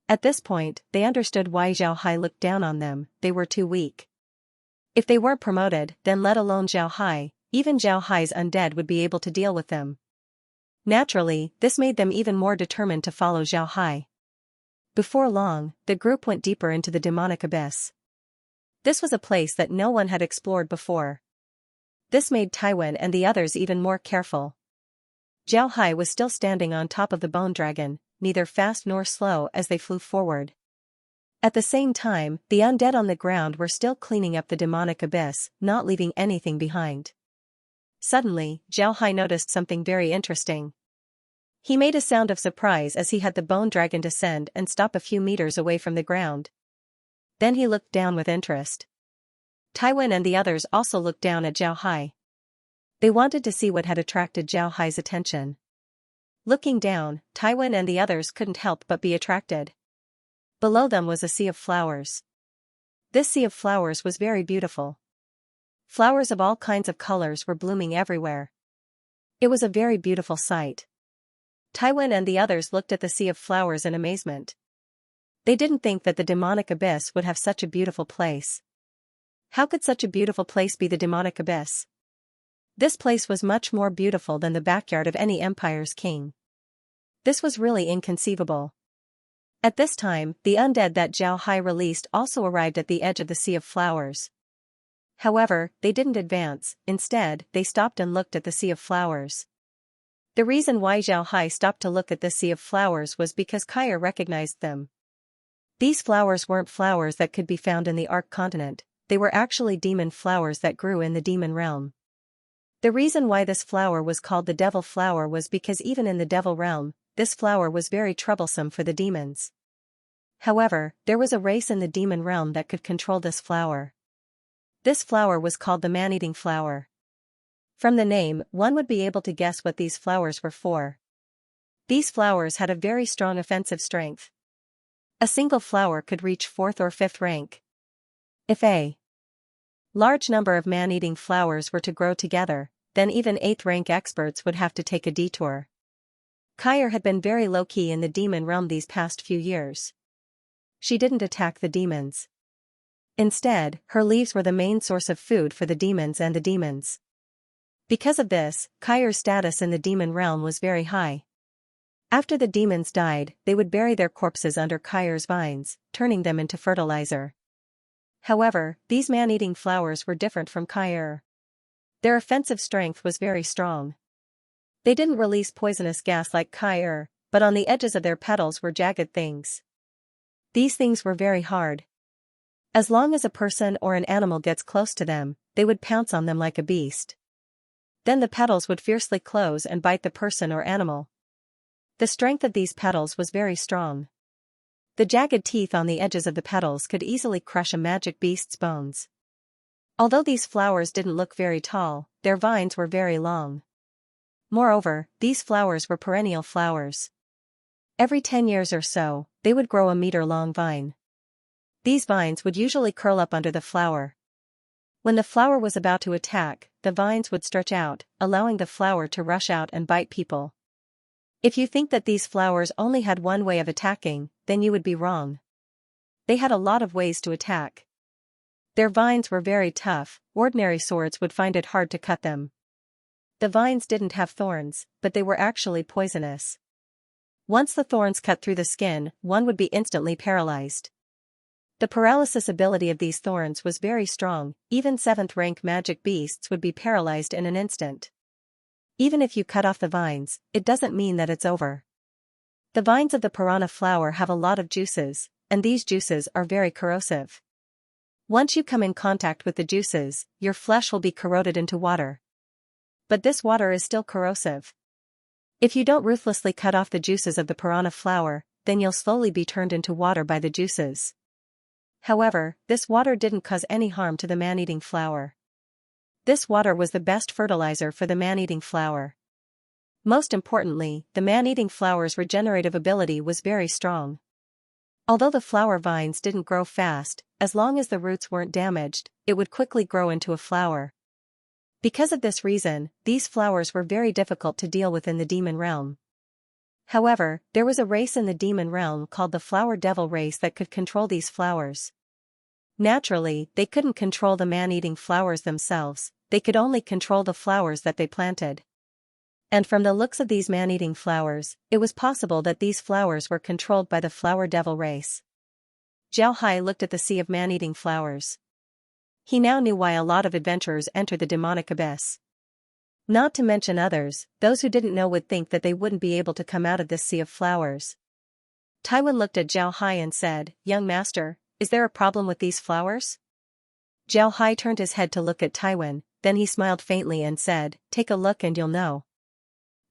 At this point, they understood why Zhao Hai looked down on them. They were too weak. If they weren't promoted, then let alone Zhao Hai, even Zhao Hai's undead would be able to deal with them. Naturally, this made them even more determined to follow Zhao Hai. Before long, the group went deeper into the demonic abyss. This was a place that no one had explored before. This made Taiwan and the others even more careful. Zhao Hai was still standing on top of the bone dragon, neither fast nor slow as they flew forward. At the same time, the undead on the ground were still cleaning up the demonic abyss, not leaving anything behind. Suddenly, Zhao Hai noticed something very interesting. He made a sound of surprise as he had the bone dragon descend and stop a few meters away from the ground. Then he looked down with interest. Taiwan and the others also looked down at Zhao Hai. They wanted to see what had attracted Zhao Hai's attention. Looking down, Taiwan and the others couldn't help but be attracted. Below them was a sea of flowers. This sea of flowers was very beautiful. Flowers of all kinds of colors were blooming everywhere. It was a very beautiful sight. Taiwan and the others looked at the sea of flowers in amazement. They didn't think that the demonic abyss would have such a beautiful place. How could such a beautiful place be the demonic abyss? This place was much more beautiful than the backyard of any empire's king. This was really inconceivable. At this time, the undead that Zhao Hai released also arrived at the edge of the sea of flowers. However, they didn't advance. Instead, they stopped and looked at the sea of flowers. The reason why Zhao Hai stopped to look at the sea of flowers was because Kair recognized them. These flowers weren't flowers that could be found in the Ark continent, they were actually demon flowers that grew in the demon realm. The reason why this flower was called the devil flower was because even in the devil realm, this flower was very troublesome for the demons. However, there was a race in the demon realm that could control this flower. This flower was called the man-eating flower. From the name, one would be able to guess what these flowers were for. These flowers had a very strong offensive strength. A single flower could reach 4th or 5th rank. If a large number of man-eating flowers were to grow together, then even 8th rank experts would have to take a detour. Kair had been very low-key in the demon realm these past few years. She didn't attack the demons. Instead, her leaves were the main source of food for the demons and the demons. Because of this, Kair's status in the demon realm was very high. After the demons died, they would bury their corpses under Kair's vines, turning them into fertilizer. However, these man-eating flowers were different from Kair. Their offensive strength was very strong. They didn't release poisonous gas like Kair, but on the edges of their petals were jagged things. These things were very hard. As long as a person or an animal gets close to them, they would pounce on them like a beast. Then the petals would fiercely close and bite the person or animal. The strength of these petals was very strong. The jagged teeth on the edges of the petals could easily crush a magic beast's bones. Although these flowers didn't look very tall, their vines were very long. Moreover, these flowers were perennial flowers. Every 10 years or so, they would grow a meter-long vine. These vines would usually curl up under the flower. When the flower was about to attack, the vines would stretch out, allowing the flower to rush out and bite people. If you think that these flowers only had one way of attacking, then you would be wrong. They had a lot of ways to attack. Their vines were very tough, ordinary swords would find it hard to cut them. The vines didn't have thorns, but they were actually poisonous. Once the thorns cut through the skin, one would be instantly paralyzed. The paralysis ability of these thorns was very strong, even 7th-rank magic beasts would be paralyzed in an instant. Even if you cut off the vines, it doesn't mean that it's over. The vines of the piranha flower have a lot of juices, and these juices are very corrosive. Once you come in contact with the juices, your flesh will be corroded into water. But this water is still corrosive. If you don't ruthlessly cut off the juices of the piranha flower, then you'll slowly be turned into water by the juices. However, this water didn't cause any harm to the man-eating flower. This water was the best fertilizer for the man-eating flower. Most importantly, the man-eating flower's regenerative ability was very strong. Although the flower vines didn't grow fast, as long as the roots weren't damaged, it would quickly grow into a flower. Because of this reason, these flowers were very difficult to deal with in the demon realm. However, there was a race in the demon realm called the Flower Devil race that could control these flowers. Naturally, they couldn't control the man-eating flowers themselves, they could only control the flowers that they planted. And from the looks of these man-eating flowers, it was possible that these flowers were controlled by the Flower Devil race. Zhao Hai looked at the sea of man-eating flowers. He now knew why a lot of adventurers entered the demonic abyss. Not to mention others, those who didn't know would think that they wouldn't be able to come out of this sea of flowers. Taiwan looked at Zhao Hai and said, "Young master, is there a problem with these flowers?" Zhao Hai turned his head to look at Taiwan, then he smiled faintly and said, "Take a look and you'll know."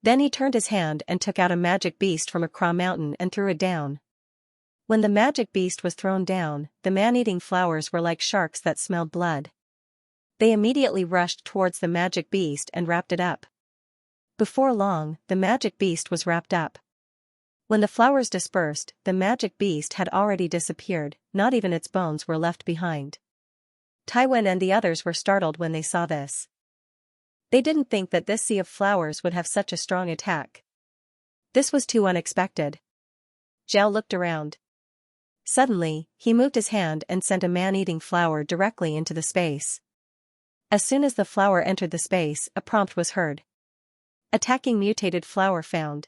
Then he turned his hand and took out a magic beast from a Kra mountain and threw it down. When the magic beast was thrown down, the man-eating flowers were like sharks that smelled blood. They immediately rushed towards the magic beast and wrapped it up. Before long, the magic beast was wrapped up. When the flowers dispersed, the magic beast had already disappeared, not even its bones were left behind. Taiwan and the others were startled when they saw this. They didn't think that this sea of flowers would have such a strong attack. This was too unexpected. Zhao looked around. Suddenly, he moved his hand and sent a man-eating flower directly into the space. As soon as the flower entered the space, a prompt was heard. Attacking mutated flower found.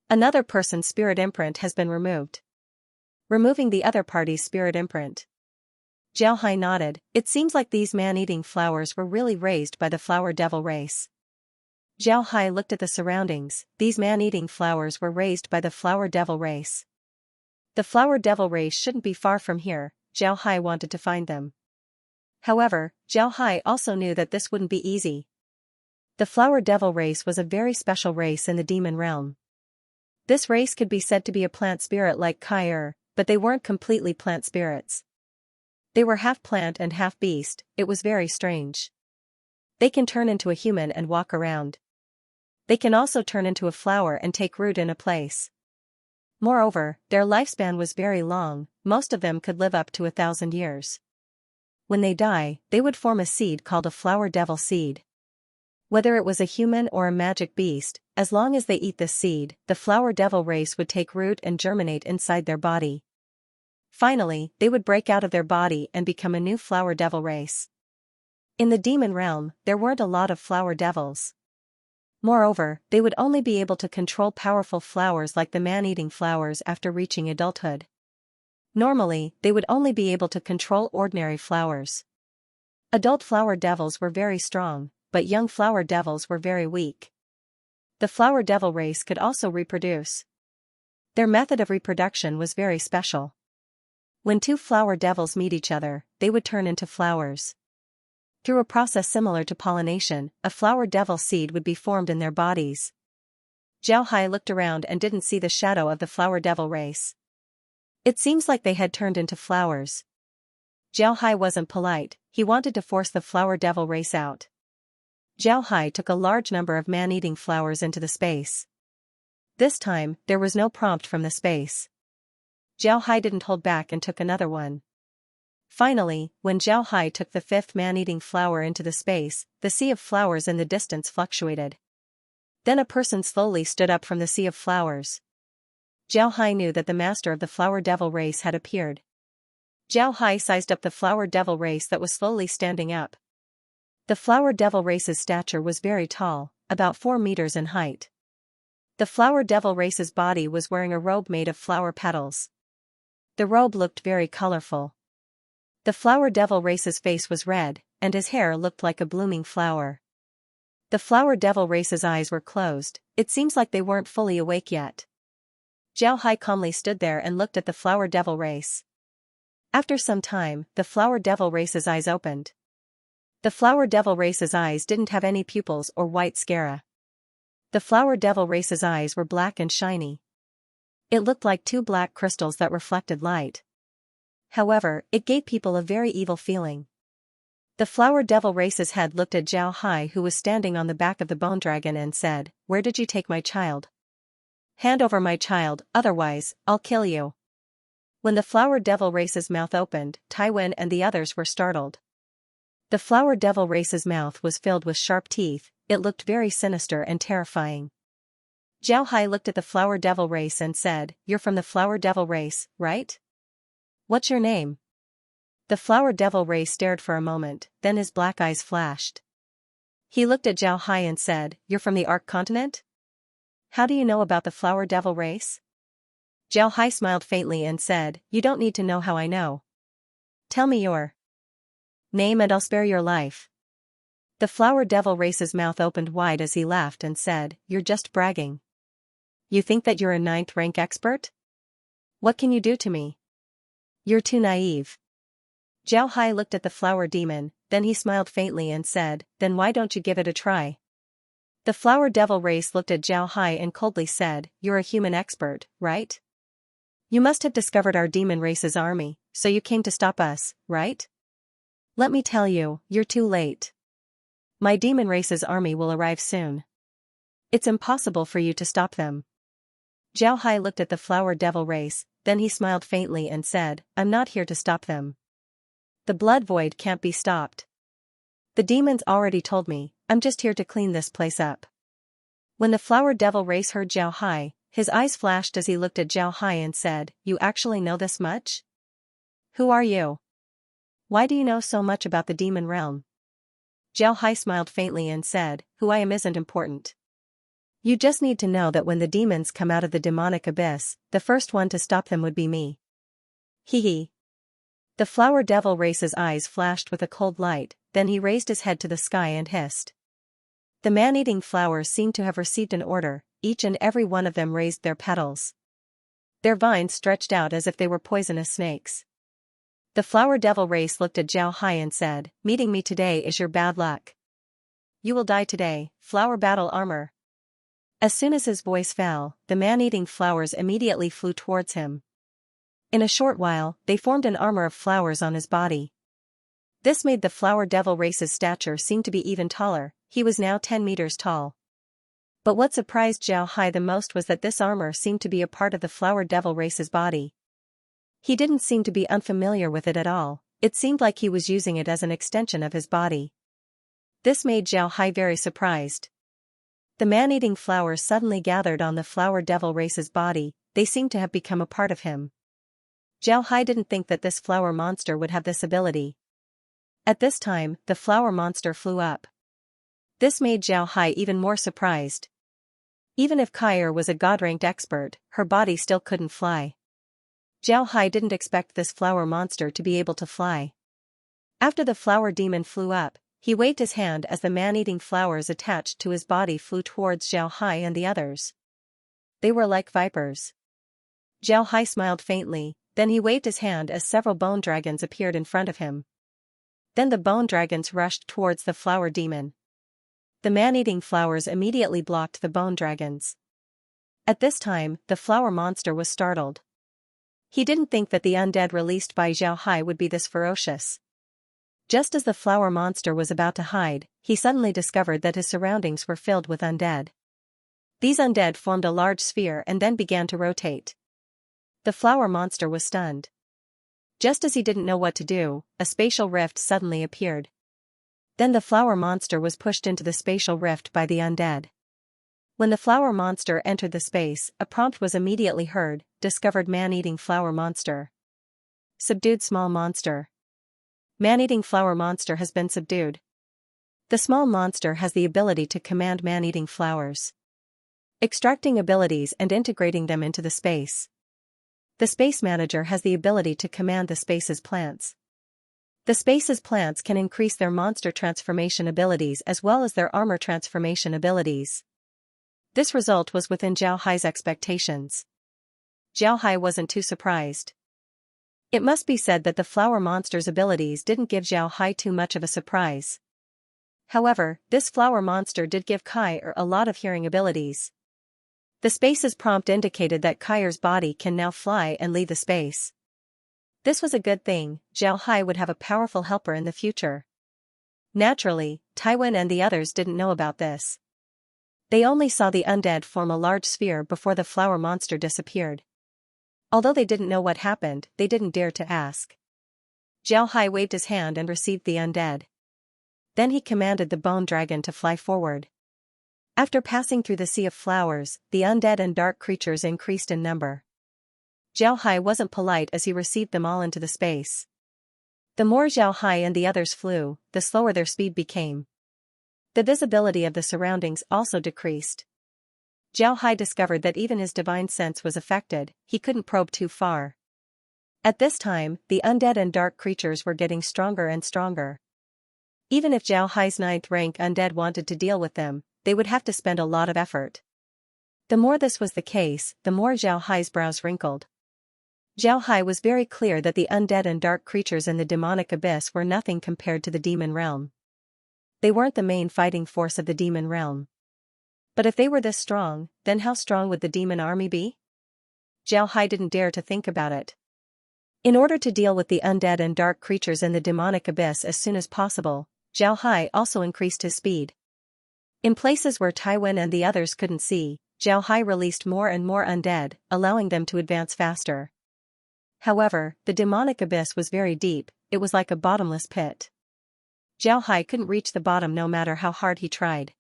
Another person's spirit imprint has been removed. Removing the other party's spirit imprint. Zhao Hai nodded. It seems like these man-eating flowers were really raised by the Flower Devil race. Zhao Hai looked at the surroundings. These man-eating flowers were raised by the Flower Devil race. The Flower Devil race shouldn't be far from here. Zhao Hai wanted to find them. However, Zhao Hai also knew that this wouldn't be easy. The Flower Devil race was a very special race in the demon realm. This race could be said to be a plant spirit like Kai, but they weren't completely plant spirits. They were half plant and half beast. It was very strange. They can turn into a human and walk around. They can also turn into a flower and take root in a place. Moreover, their lifespan was very long, most of them could live up to 1,000 years. When they die, they would form a seed called a Flower Devil seed. Whether it was a human or a magic beast, as long as they eat this seed, the Flower Devil race would take root and germinate inside their body. Finally, they would break out of their body and become a new Flower Devil race. In the demon realm, there weren't a lot of Flower Devils. Moreover, they would only be able to control powerful flowers like the man-eating flowers after reaching adulthood. Normally, they would only be able to control ordinary flowers. Adult Flower Devils were very strong, but young Flower Devils were very weak. The Flower Devil race could also reproduce. Their method of reproduction was very special. When two Flower Devils meet each other, they would turn into flowers. Through a process similar to pollination, a Flower Devil seed would be formed in their bodies. Zhao Hai looked around and didn't see the shadow of the Flower Devil race. It seems like they had turned into flowers. Zhao Hai wasn't polite, he wanted to force the Flower Devil race out. Zhao Hai took a large number of man-eating flowers into the space. This time, there was no prompt from the space. Zhao Hai didn't hold back and took another one. Finally, when Zhao Hai took the 5th man-eating flower into the space, the sea of flowers in the distance fluctuated. Then a person slowly stood up from the sea of flowers. Zhao Hai knew that the master of the Flower Devil race had appeared. Zhao Hai sized up the Flower Devil race that was slowly standing up. The flower devil race's stature was very tall, about 4 meters in height. The flower devil race's body was wearing a robe made of flower petals. The robe looked very colorful. The flower devil race's face was red, and his hair looked like a blooming flower. The flower devil race's eyes were closed. It seems like they weren't fully awake yet. Zhao Hai calmly stood there and looked at the flower devil race. After some time, the flower devil race's eyes opened. The flower devil race's eyes didn't have any pupils or white sclera. The flower devil race's eyes were black and shiny. It looked like 2 black crystals that reflected light. However, it gave people a very evil feeling. The flower devil race's head looked at Zhao Hai, who was standing on the back of the bone dragon, and said, "Where did you take my child? Hand over my child, otherwise, I'll kill you." When the flower devil race's mouth opened, Taiwan and the others were startled. The flower devil race's mouth was filled with sharp teeth. It looked very sinister and terrifying. Zhao Hai looked at the flower devil race and said, "You're from the flower devil race, right? What's your name?" The flower devil race stared for a moment, then his black eyes flashed. He looked at Zhao Hai and said, "You're from the Arc continent? How do you know about the flower devil race?" Zhao Hai smiled faintly and said, "You don't need to know how I know. Tell me your name and I'll spare your life." The flower devil race's mouth opened wide as he laughed and said, "You're just bragging. You think that you're a 9th rank expert? What can you do to me? You're too naive." Zhao Hai looked at the flower demon, then he smiled faintly and said, "Then why don't you give it a try?" The flower devil race looked at Zhao Hai and coldly said, "You're a human expert, right? You must have discovered our demon race's army, so you came to stop us, right? Let me tell you, you're too late. My demon race's army will arrive soon. It's impossible for you to stop them." Zhao Hai looked at the flower devil race, then he smiled faintly and said, "I'm not here to stop them. The blood void can't be stopped. The demons already told me, I'm just here to clean this place up." When the flower devil race heard Zhao Hai, his eyes flashed as he looked at Zhao Hai and said, "You actually know this much? Who are you? Why do you know so much about the demon realm?" Zhao Hai smiled faintly and said, "Who I am isn't important. You just need to know that when the demons come out of the demonic abyss, the first one to stop them would be me." Hee hee. The flower devil race's eyes flashed with a cold light, then he raised his head to the sky and hissed. The man-eating flowers seemed to have received an order, each and every one of them raised their petals. Their vines stretched out as if they were poisonous snakes. The flower devil race looked at Zhao Hai and said, "Meeting me today is your bad luck. You will die today, flower battle armor." As soon as his voice fell, the man-eating flowers immediately flew towards him. In a short while, they formed an armor of flowers on his body. This made the flower devil race's stature seem to be even taller. He was now 10 meters tall. But what surprised Zhao Hai the most was that this armor seemed to be a part of the flower devil race's body. He didn't seem to be unfamiliar with it at all. It seemed like he was using it as an extension of his body. This made Zhao Hai very surprised. The man-eating flowers suddenly gathered on the flower devil race's body. They seemed to have become a part of him. Zhao Hai didn't think that this flower monster would have this ability. At this time, the flower monster flew up. This made Zhao Hai even more surprised. Even if Kair was a god-ranked expert, her body still couldn't fly. Zhao Hai didn't expect this flower monster to be able to fly. After the flower demon flew up, he waved his hand as the man-eating flowers attached to his body flew towards Zhao Hai and the others. They were like vipers. Zhao Hai smiled faintly, then he waved his hand as several bone dragons appeared in front of him. Then the bone dragons rushed towards the flower demon. The man-eating flowers immediately blocked the bone dragons. At this time, the flower monster was startled. He didn't think that the undead released by Zhao Hai would be this ferocious. Just as the flower monster was about to hide, he suddenly discovered that his surroundings were filled with undead. These undead formed a large sphere and then began to rotate. The flower monster was stunned. Just as he didn't know what to do, a spatial rift suddenly appeared. Then the flower monster was pushed into the spatial rift by the undead. When the flower monster entered the space, a prompt was immediately heard: discovered man-eating flower monster. Subdued small monster. Man-eating flower monster has been subdued. The small monster has the ability to command man-eating flowers, extracting abilities and integrating them into the space. The space manager has the ability to command the space's plants. The space's plants can increase their monster transformation abilities as well as their armor transformation abilities. This result was within Zhao Hai's expectations. Zhao Hai wasn't too surprised. It must be said that the flower monster's abilities didn't give Zhao Hai too much of a surprise. However, this flower monster did give Kai a lot of hearing abilities. The space's prompt indicated that Kai's body can now fly and leave the space. This was a good thing. Zhao Hai would have a powerful helper in the future. Naturally, Taiwan and the others didn't know about this. They only saw the undead form a large sphere before the flower monster disappeared. Although they didn't know what happened, they didn't dare to ask. Zhao Hai waved his hand and received the undead. Then he commanded the bone dragon to fly forward. After passing through the sea of flowers, the undead and dark creatures increased in number. Zhao Hai wasn't polite as he received them all into the space. The more Zhao Hai and the others flew, the slower their speed became. The visibility of the surroundings also decreased. Zhao Hai discovered that even his divine sense was affected, he couldn't probe too far. At this time, the undead and dark creatures were getting stronger and stronger. Even if Zhao Hai's 9th rank undead wanted to deal with them, they would have to spend a lot of effort. The more this was the case, the more Zhao Hai's brows wrinkled. Zhao Hai was very clear that the undead and dark creatures in the demonic abyss were nothing compared to the demon realm. They weren't the main fighting force of the demon realm. But if they were this strong, then how strong would the demon army be? Zhao Hai didn't dare to think about it. In order to deal with the undead and dark creatures in the demonic abyss as soon as possible, Zhao Hai also increased his speed. In places where Taiwan and the others couldn't see, Zhao Hai released more and more undead, allowing them to advance faster. However, the demonic abyss was very deep, it was like a bottomless pit. Zhao Hai couldn't reach the bottom no matter how hard he tried.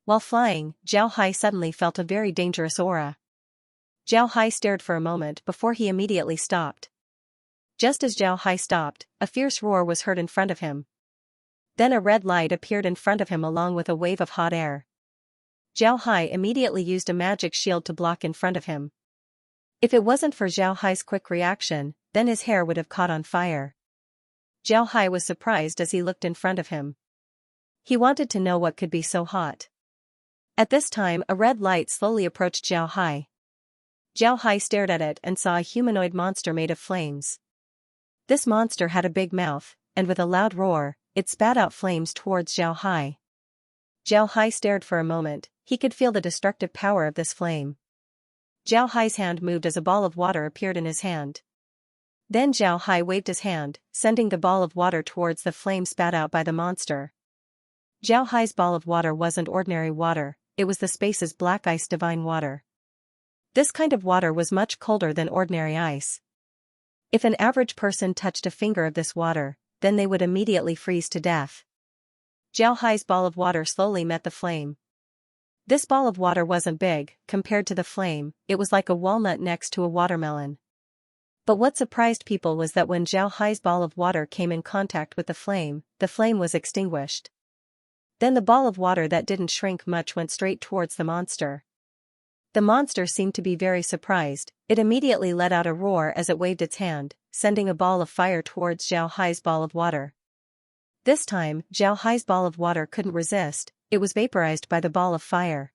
While flying, Zhao Hai suddenly felt a very dangerous aura. Zhao Hai stared for a moment before he immediately stopped. Just as Zhao Hai stopped, a fierce roar was heard in front of him. Then a red light appeared in front of him along with a wave of hot air. Zhao Hai immediately used a magic shield to block in front of him. If it wasn't for Zhao Hai's quick reaction, then his hair would have caught on fire. Zhao Hai was surprised as he looked in front of him. He wanted to know what could be so hot. At this time, a red light slowly approached Zhao Hai. Zhao Hai stared at it and saw a humanoid monster made of flames. This monster had a big mouth, and with a loud roar, it spat out flames towards Zhao Hai. Zhao Hai stared for a moment, he could feel the destructive power of this flame. Zhao Hai's hand moved as a ball of water appeared in his hand. Then Zhao Hai waved his hand, sending the ball of water towards the flame spat out by the monster. Zhao Hai's ball of water wasn't ordinary water, it was the space's black ice divine water. This kind of water was much colder than ordinary ice. If an average person touched a finger of this water, then they would immediately freeze to death. Zhao Hai's ball of water slowly met the flame. This ball of water wasn't big, compared to the flame, it was like a walnut next to a watermelon. But what surprised people was that when Zhao Hai's ball of water came in contact with the flame was extinguished. Then the ball of water that didn't shrink much went straight towards the monster. The monster seemed to be very surprised, it immediately let out a roar as it waved its hand, sending a ball of fire towards Zhao Hai's ball of water. This time, Zhao Hai's ball of water couldn't resist, it was vaporized by the ball of fire.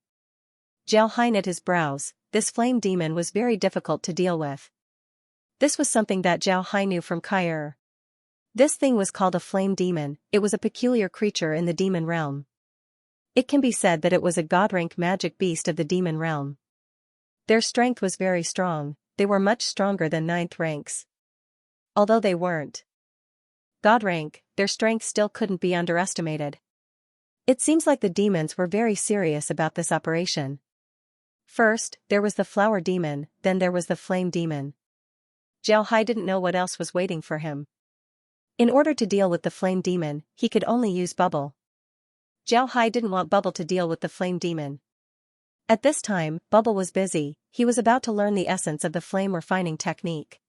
Zhao Hai knit his brows, this flame demon was very difficult to deal with. This was something that Zhao Hai knew from Kai. This thing was called a flame demon, it was a peculiar creature in the demon realm. It can be said that it was a god-rank magic beast of the demon realm. Their strength was very strong, they were much stronger than 9th ranks. Although they weren't god rank, their strength still couldn't be underestimated. It seems like the demons were very serious about this operation. First, there was the flower demon, then there was the flame demon. Zhao Hai didn't know what else was waiting for him. In order to deal with the flame demon, he could only use Bubble. Zhao Hai didn't want Bubble to deal with the flame demon. At this time, Bubble was busy, he was about to learn the essence of the flame refining technique.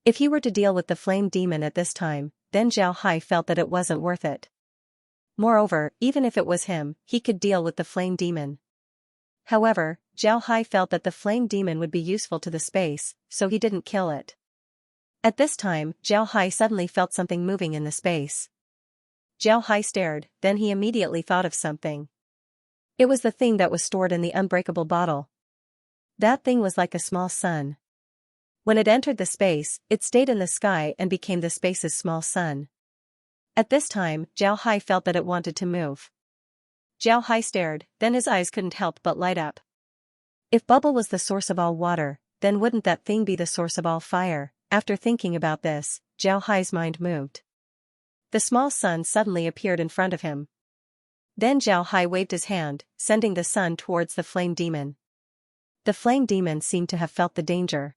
If he were to deal with the flame demon at this time, then Zhao Hai felt that it wasn't worth it. Moreover, even if it was him, he could deal with the flame demon. However, Zhao Hai felt that the flame demon would be useful to the space, so he didn't kill it. At this time, Zhao Hai suddenly felt something moving in the space. Zhao Hai stared, then he immediately thought of something. It was the thing that was stored in the unbreakable bottle. That thing was like a small sun. When it entered the space, it stayed in the sky and became the space's small sun. At this time, Zhao Hai felt that it wanted to move. Zhao Hai stared, then his eyes couldn't help but light up. If bubble was the source of all water, then wouldn't that thing be the source of all fire? After thinking about this, Zhao Hai's mind moved. The small sun suddenly appeared in front of him. Then Zhao Hai waved his hand, sending the sun towards the flame demon. The flame demon seemed to have felt the danger.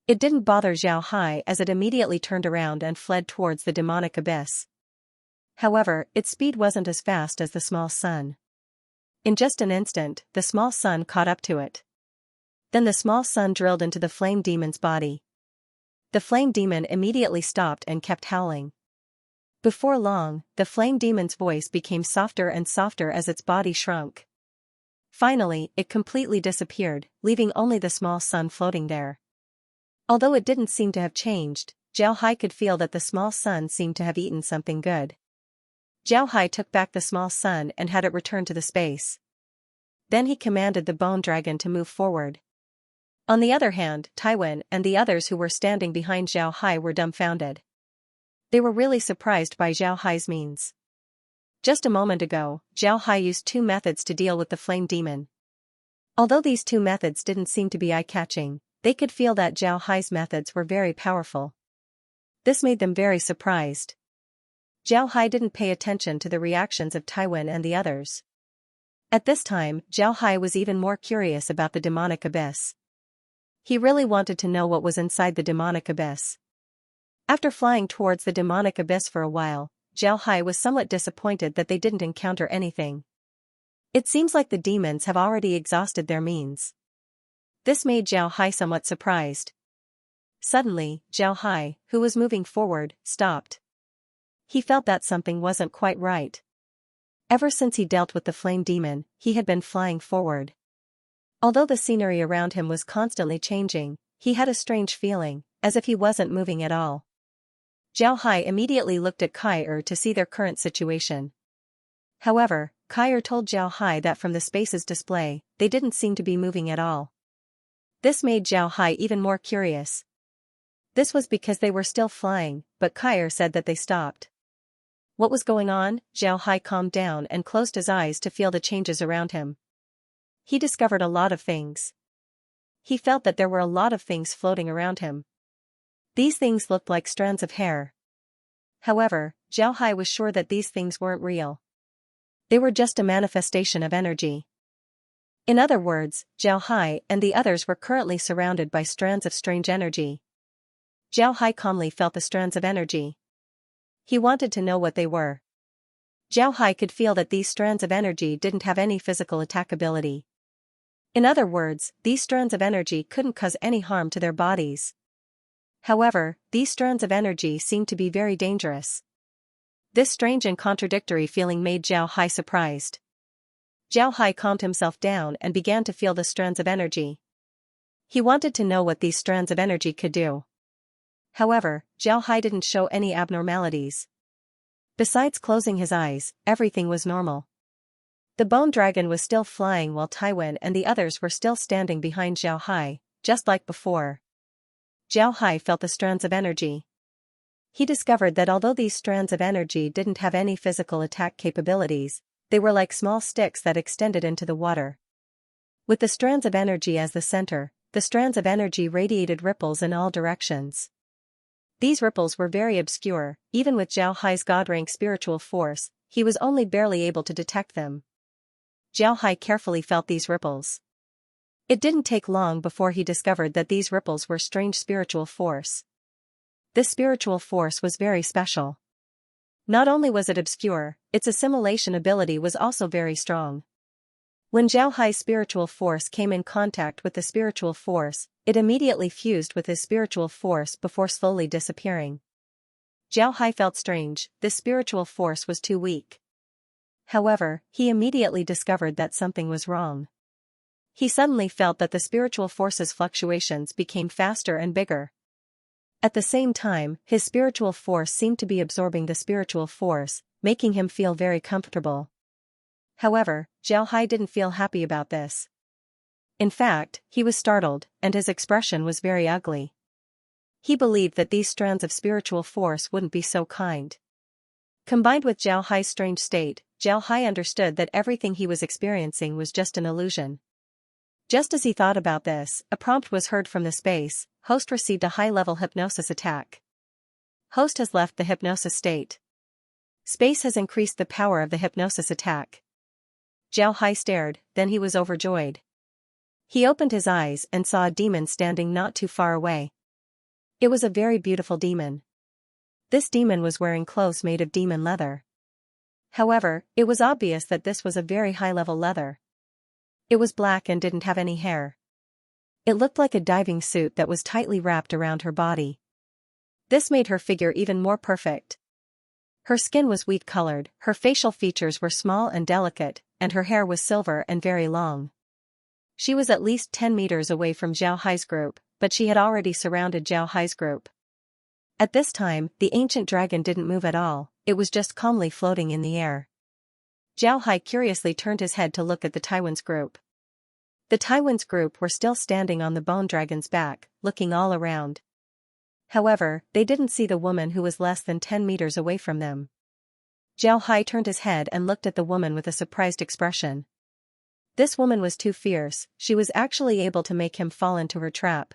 It didn't bother Zhao Hai as it immediately turned around and fled towards the demonic abyss. However, its speed wasn't as fast as the small sun. In just an instant, the small sun caught up to it. Then the small sun drilled into the flame demon's body. The flame demon immediately stopped and kept howling. Before long, the flame demon's voice became softer and softer as its body shrunk. Finally, it completely disappeared, leaving only the small sun floating there. Although it didn't seem to have changed, Zhao Hai could feel that the small sun seemed to have eaten something good. Zhao Hai took back the small sun and had it return to the space. Then he commanded the bone dragon to move forward. On the other hand, Taiwan and the others who were standing behind Zhao Hai were dumbfounded. They were really surprised by Zhao Hai's means. Just a moment ago, Zhao Hai used two methods to deal with the flame demon. Although these two methods didn't seem to be eye-catching, they could feel that Zhao Hai's methods were very powerful. This made them very surprised. Zhao Hai didn't pay attention to the reactions of Taiwan and the others. At this time, Zhao Hai was even more curious about the demonic abyss. He really wanted to know what was inside the demonic abyss. After flying towards the demonic abyss for a while, Zhao Hai was somewhat disappointed that they didn't encounter anything. It seems like the demons have already exhausted their means. This made Zhao Hai somewhat surprised. Suddenly, Zhao Hai, who was moving forward, stopped. He felt that something wasn't quite right. Ever since he dealt with the flame demon, he had been flying forward. Although the scenery around him was constantly changing, he had a strange feeling, as if he wasn't moving at all. Zhao Hai immediately looked at Kai to see their current situation. However, Kai told Zhao Hai that from the space's display, they didn't seem to be moving at all. This made Zhao Hai even more curious. This was because they were still flying, but Kai said that they stopped. What was going on? Zhao Hai calmed down and closed his eyes to feel the changes around him. He discovered a lot of things. He felt that there were a lot of things floating around him. These things looked like strands of hair. However, Zhao Hai was sure that these things weren't real. They were just a manifestation of energy. In other words, Zhao Hai and the others were currently surrounded by strands of strange energy. Zhao Hai calmly felt the strands of energy. He wanted to know what they were. Zhao Hai could feel that these strands of energy didn't have any physical attack ability. In other words, these strands of energy couldn't cause any harm to their bodies. However, these strands of energy seemed to be very dangerous. This strange and contradictory feeling made Zhao Hai surprised. Zhao Hai calmed himself down and began to feel the strands of energy. He wanted to know what these strands of energy could do. However, Zhao Hai didn't show any abnormalities. Besides closing his eyes, everything was normal. The bone dragon was still flying while Taiwan and the others were still standing behind Zhao Hai, just like before. Zhao Hai felt the strands of energy. He discovered that although these strands of energy didn't have any physical attack capabilities, they were like small sticks that extended into the water. With the strands of energy as the center, the strands of energy radiated ripples in all directions. These ripples were very obscure, even with Zhao Hai's God-rank spiritual force, he was only barely able to detect them. Zhao Hai carefully felt these ripples. It didn't take long before he discovered that these ripples were strange spiritual force. This spiritual force was very special. Not only was it obscure, its assimilation ability was also very strong. When Zhao Hai's spiritual force came in contact with the spiritual force, it immediately fused with his spiritual force before slowly disappearing. Zhao Hai felt strange, this spiritual force was too weak. However, he immediately discovered that something was wrong. He suddenly felt that the spiritual force's fluctuations became faster and bigger. At the same time, his spiritual force seemed to be absorbing the spiritual force, making him feel very comfortable. However, Zhao Hai didn't feel happy about this. In fact, he was startled, and his expression was very ugly. He believed that these strands of spiritual force wouldn't be so kind. Combined with Zhao Hai's strange state, Zhao Hai understood that everything he was experiencing was just an illusion. Just as he thought about this, a prompt was heard from the space. Host received a high-level hypnosis attack. Host has left the hypnosis state. Space has increased the power of the hypnosis attack. Zhao Hai stared, then he was overjoyed. He opened his eyes and saw a demon standing not too far away. It was a very beautiful demon. This demon was wearing clothes made of demon leather. However, it was obvious that this was a very high-level leather. It was black and didn't have any hair. It looked like a diving suit that was tightly wrapped around her body. This made her figure even more perfect. Her skin was wheat-colored, her facial features were small and delicate, and her hair was silver and very long. She was at least 10 meters away from Zhao Hai's group, but she had already surrounded Zhao Hai's group. At this time, the ancient dragon didn't move at all, it was just calmly floating in the air. Zhao Hai curiously turned his head to look at the Taiwan's group. The Taiwan's group were still standing on the bone dragon's back, looking all around. However, they didn't see the woman who was less than 10 meters away from them. Zhao Hai turned his head and looked at the woman with a surprised expression. This woman was too fierce, she was actually able to make him fall into her trap.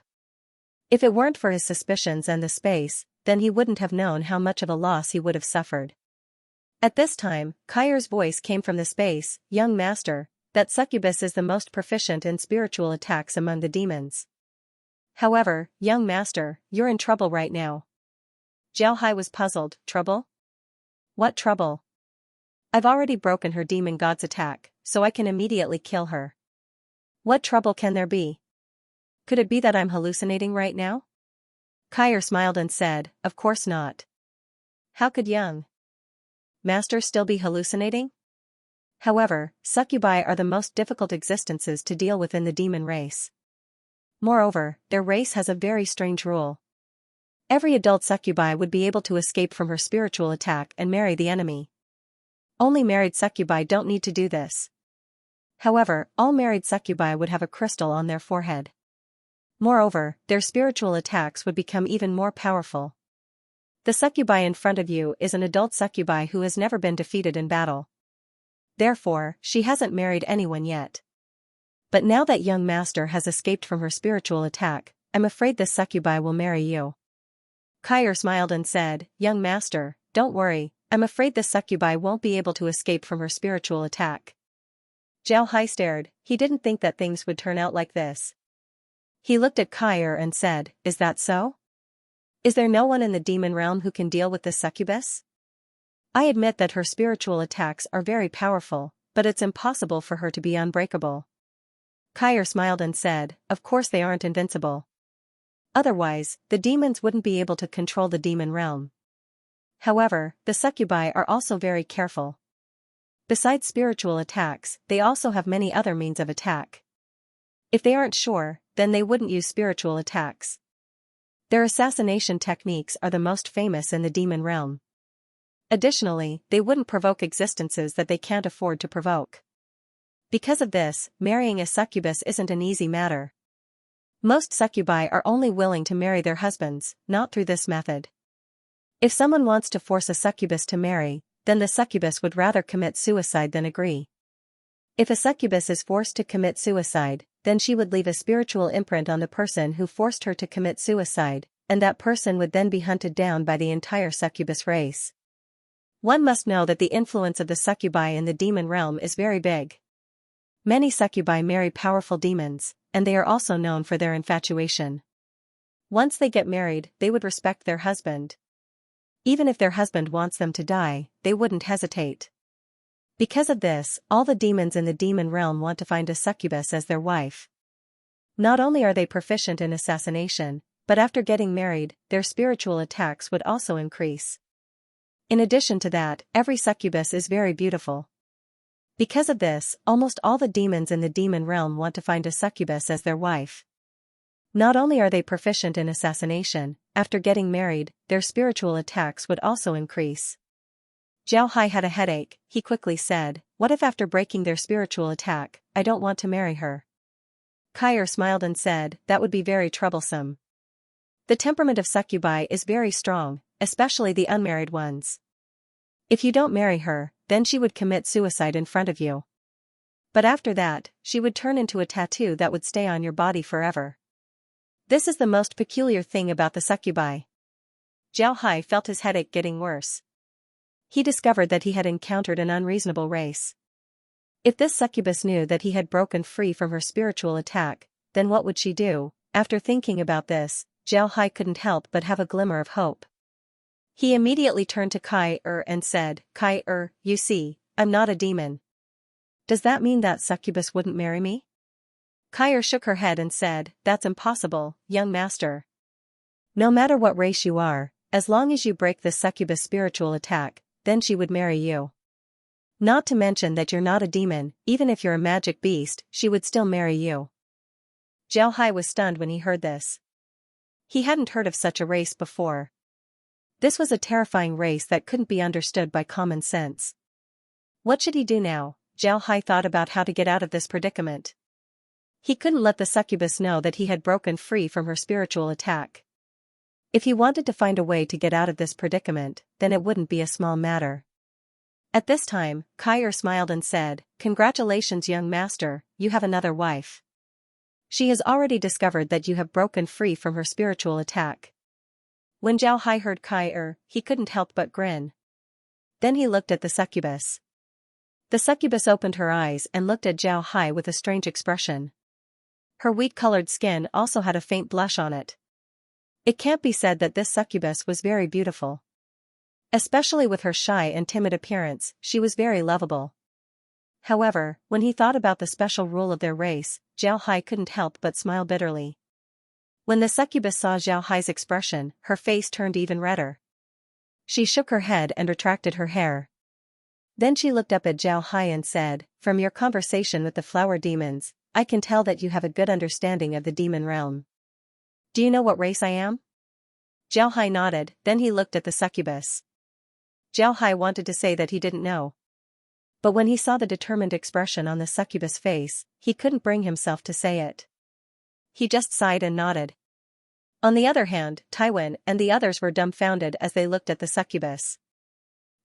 If it weren't for his suspicions and the space, then he wouldn't have known how much of a loss he would have suffered. At this time, Kair's voice came from the space. Young master, that succubus is the most proficient in spiritual attacks among the demons. However, young master, you're in trouble right now. Zhao Hai was puzzled. Trouble? What trouble? I've already broken her demon god's attack, so I can immediately kill her. What trouble can there be? Could it be that I'm hallucinating right now? Kair smiled and said, of course not. How could young master still be hallucinating? However, succubi are the most difficult existences to deal with in the demon race. Moreover, their race has a very strange rule. Every adult succubi would be able to escape from her spiritual attack and marry the enemy. Only married succubi don't need to do this. However, all married succubi would have a crystal on their forehead. Moreover, their spiritual attacks would become even more powerful. The succubi in front of you is an adult succubi who has never been defeated in battle. Therefore, she hasn't married anyone yet. But now that young master has escaped from her spiritual attack, I'm afraid this succubi will marry you. Kair smiled and said, young master, don't worry, I'm afraid this succubi won't be able to escape from her spiritual attack. Zhao Hai stared, he didn't think that things would turn out like this. He looked at Kair and said, is that so? Is there no one in the demon realm who can deal with this succubus? I admit that her spiritual attacks are very powerful, but it's impossible for her to be unbreakable. Kair smiled and said, of course they aren't invincible. Otherwise, the demons wouldn't be able to control the demon realm. However, the succubi are also very careful. Besides spiritual attacks, they also have many other means of attack. If they aren't sure, then they wouldn't use spiritual attacks. Their assassination techniques are the most famous in the demon realm. Additionally, they wouldn't provoke existences that they can't afford to provoke. Because of this, marrying a succubus isn't an easy matter. Most succubi are only willing to marry their husbands, not through this method. If someone wants to force a succubus to marry, then the succubus would rather commit suicide than agree. If a succubus is forced to commit suicide, then she would leave a spiritual imprint on the person who forced her to commit suicide, and that person would then be hunted down by the entire succubus race. One must know that the influence of the succubi in the demon realm is very big. Many succubi marry powerful demons, and they are also known for their infatuation. Once they get married, they would respect their husband. Even if their husband wants them to die, they wouldn't hesitate. Because of this, all the demons in the demon realm want to find a succubus as their wife. Not only are they proficient in assassination, but after getting married, their spiritual attacks would also increase. In addition to that, every succubus is very beautiful. Because of this, almost all the demons in the demon realm want to find a succubus as their wife. Not only are they proficient in assassination, after getting married, their spiritual attacks would also increase. Zhao Hai had a headache. He quickly said, "What if after breaking their spiritual attack, I don't want to marry her?" Kai smiled and said, "That would be very troublesome. The temperament of succubi is very strong, especially the unmarried ones. If you don't marry her, then she would commit suicide in front of you. But after that, she would turn into a tattoo that would stay on your body forever. This is the most peculiar thing about the succubi." Zhao Hai felt his headache getting worse. He discovered that he had encountered an unreasonable race. If this succubus knew that he had broken free from her spiritual attack, then what would she do? After thinking about this, Zhao Hai couldn't help but have a glimmer of hope. He immediately turned to Kai and said, "Kai, you see, I'm not a demon. Does that mean that succubus wouldn't marry me?" Kai shook her head and said, "That's impossible, young master. No matter what race you are, as long as you break the succubus spiritual attack, then she would marry you. Not to mention that you're not a demon, even if you're a magic beast, she would still marry you." Zhao Hai was stunned when he heard this. He hadn't heard of such a race before. This was a terrifying race that couldn't be understood by common sense. What should he do now? Zhao Hai thought about how to get out of this predicament. He couldn't let the succubus know that he had broken free from her spiritual attack. If he wanted to find a way to get out of this predicament, then it wouldn't be a small matter. At this time, Kai smiled and said, "Congratulations, young master, you have another wife. She has already discovered that you have broken free from her spiritual attack." When Zhao Hai heard Kai he couldn't help but grin. Then he looked at the succubus. The succubus opened her eyes and looked at Zhao Hai with a strange expression. Her wheat-colored skin also had a faint blush on it. It can't be said that this succubus was very beautiful. Especially with her shy and timid appearance, she was very lovable. However, when he thought about the special rule of their race, Zhao Hai couldn't help but smile bitterly. When the succubus saw Zhao Hai's expression, her face turned even redder. She shook her head and retracted her hair. Then she looked up at Zhao Hai and said, "From your conversation with the flower demons, I can tell that you have a good understanding of the demon realm. Do you know what race I am?" Zhao Hai nodded, then he looked at the succubus. Zhao Hai wanted to say that he didn't know. But when he saw the determined expression on the succubus' face, he couldn't bring himself to say it. He just sighed and nodded. On the other hand, Taiwan and the others were dumbfounded as they looked at the succubus.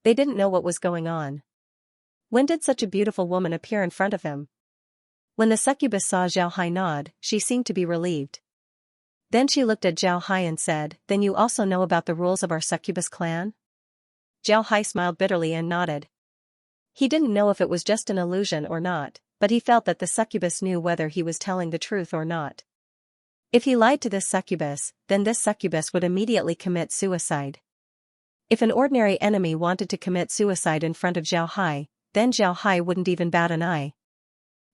They didn't know what was going on. When did such a beautiful woman appear in front of him? When the succubus saw Zhao Hai nod, she seemed to be relieved. Then she looked at Zhao Hai and said, "Then you also know about the rules of our succubus clan?" Zhao Hai smiled bitterly and nodded. He didn't know if it was just an illusion or not, but he felt that the succubus knew whether he was telling the truth or not. If he lied to this succubus, then this succubus would immediately commit suicide. If an ordinary enemy wanted to commit suicide in front of Zhao Hai, then Zhao Hai wouldn't even bat an eye.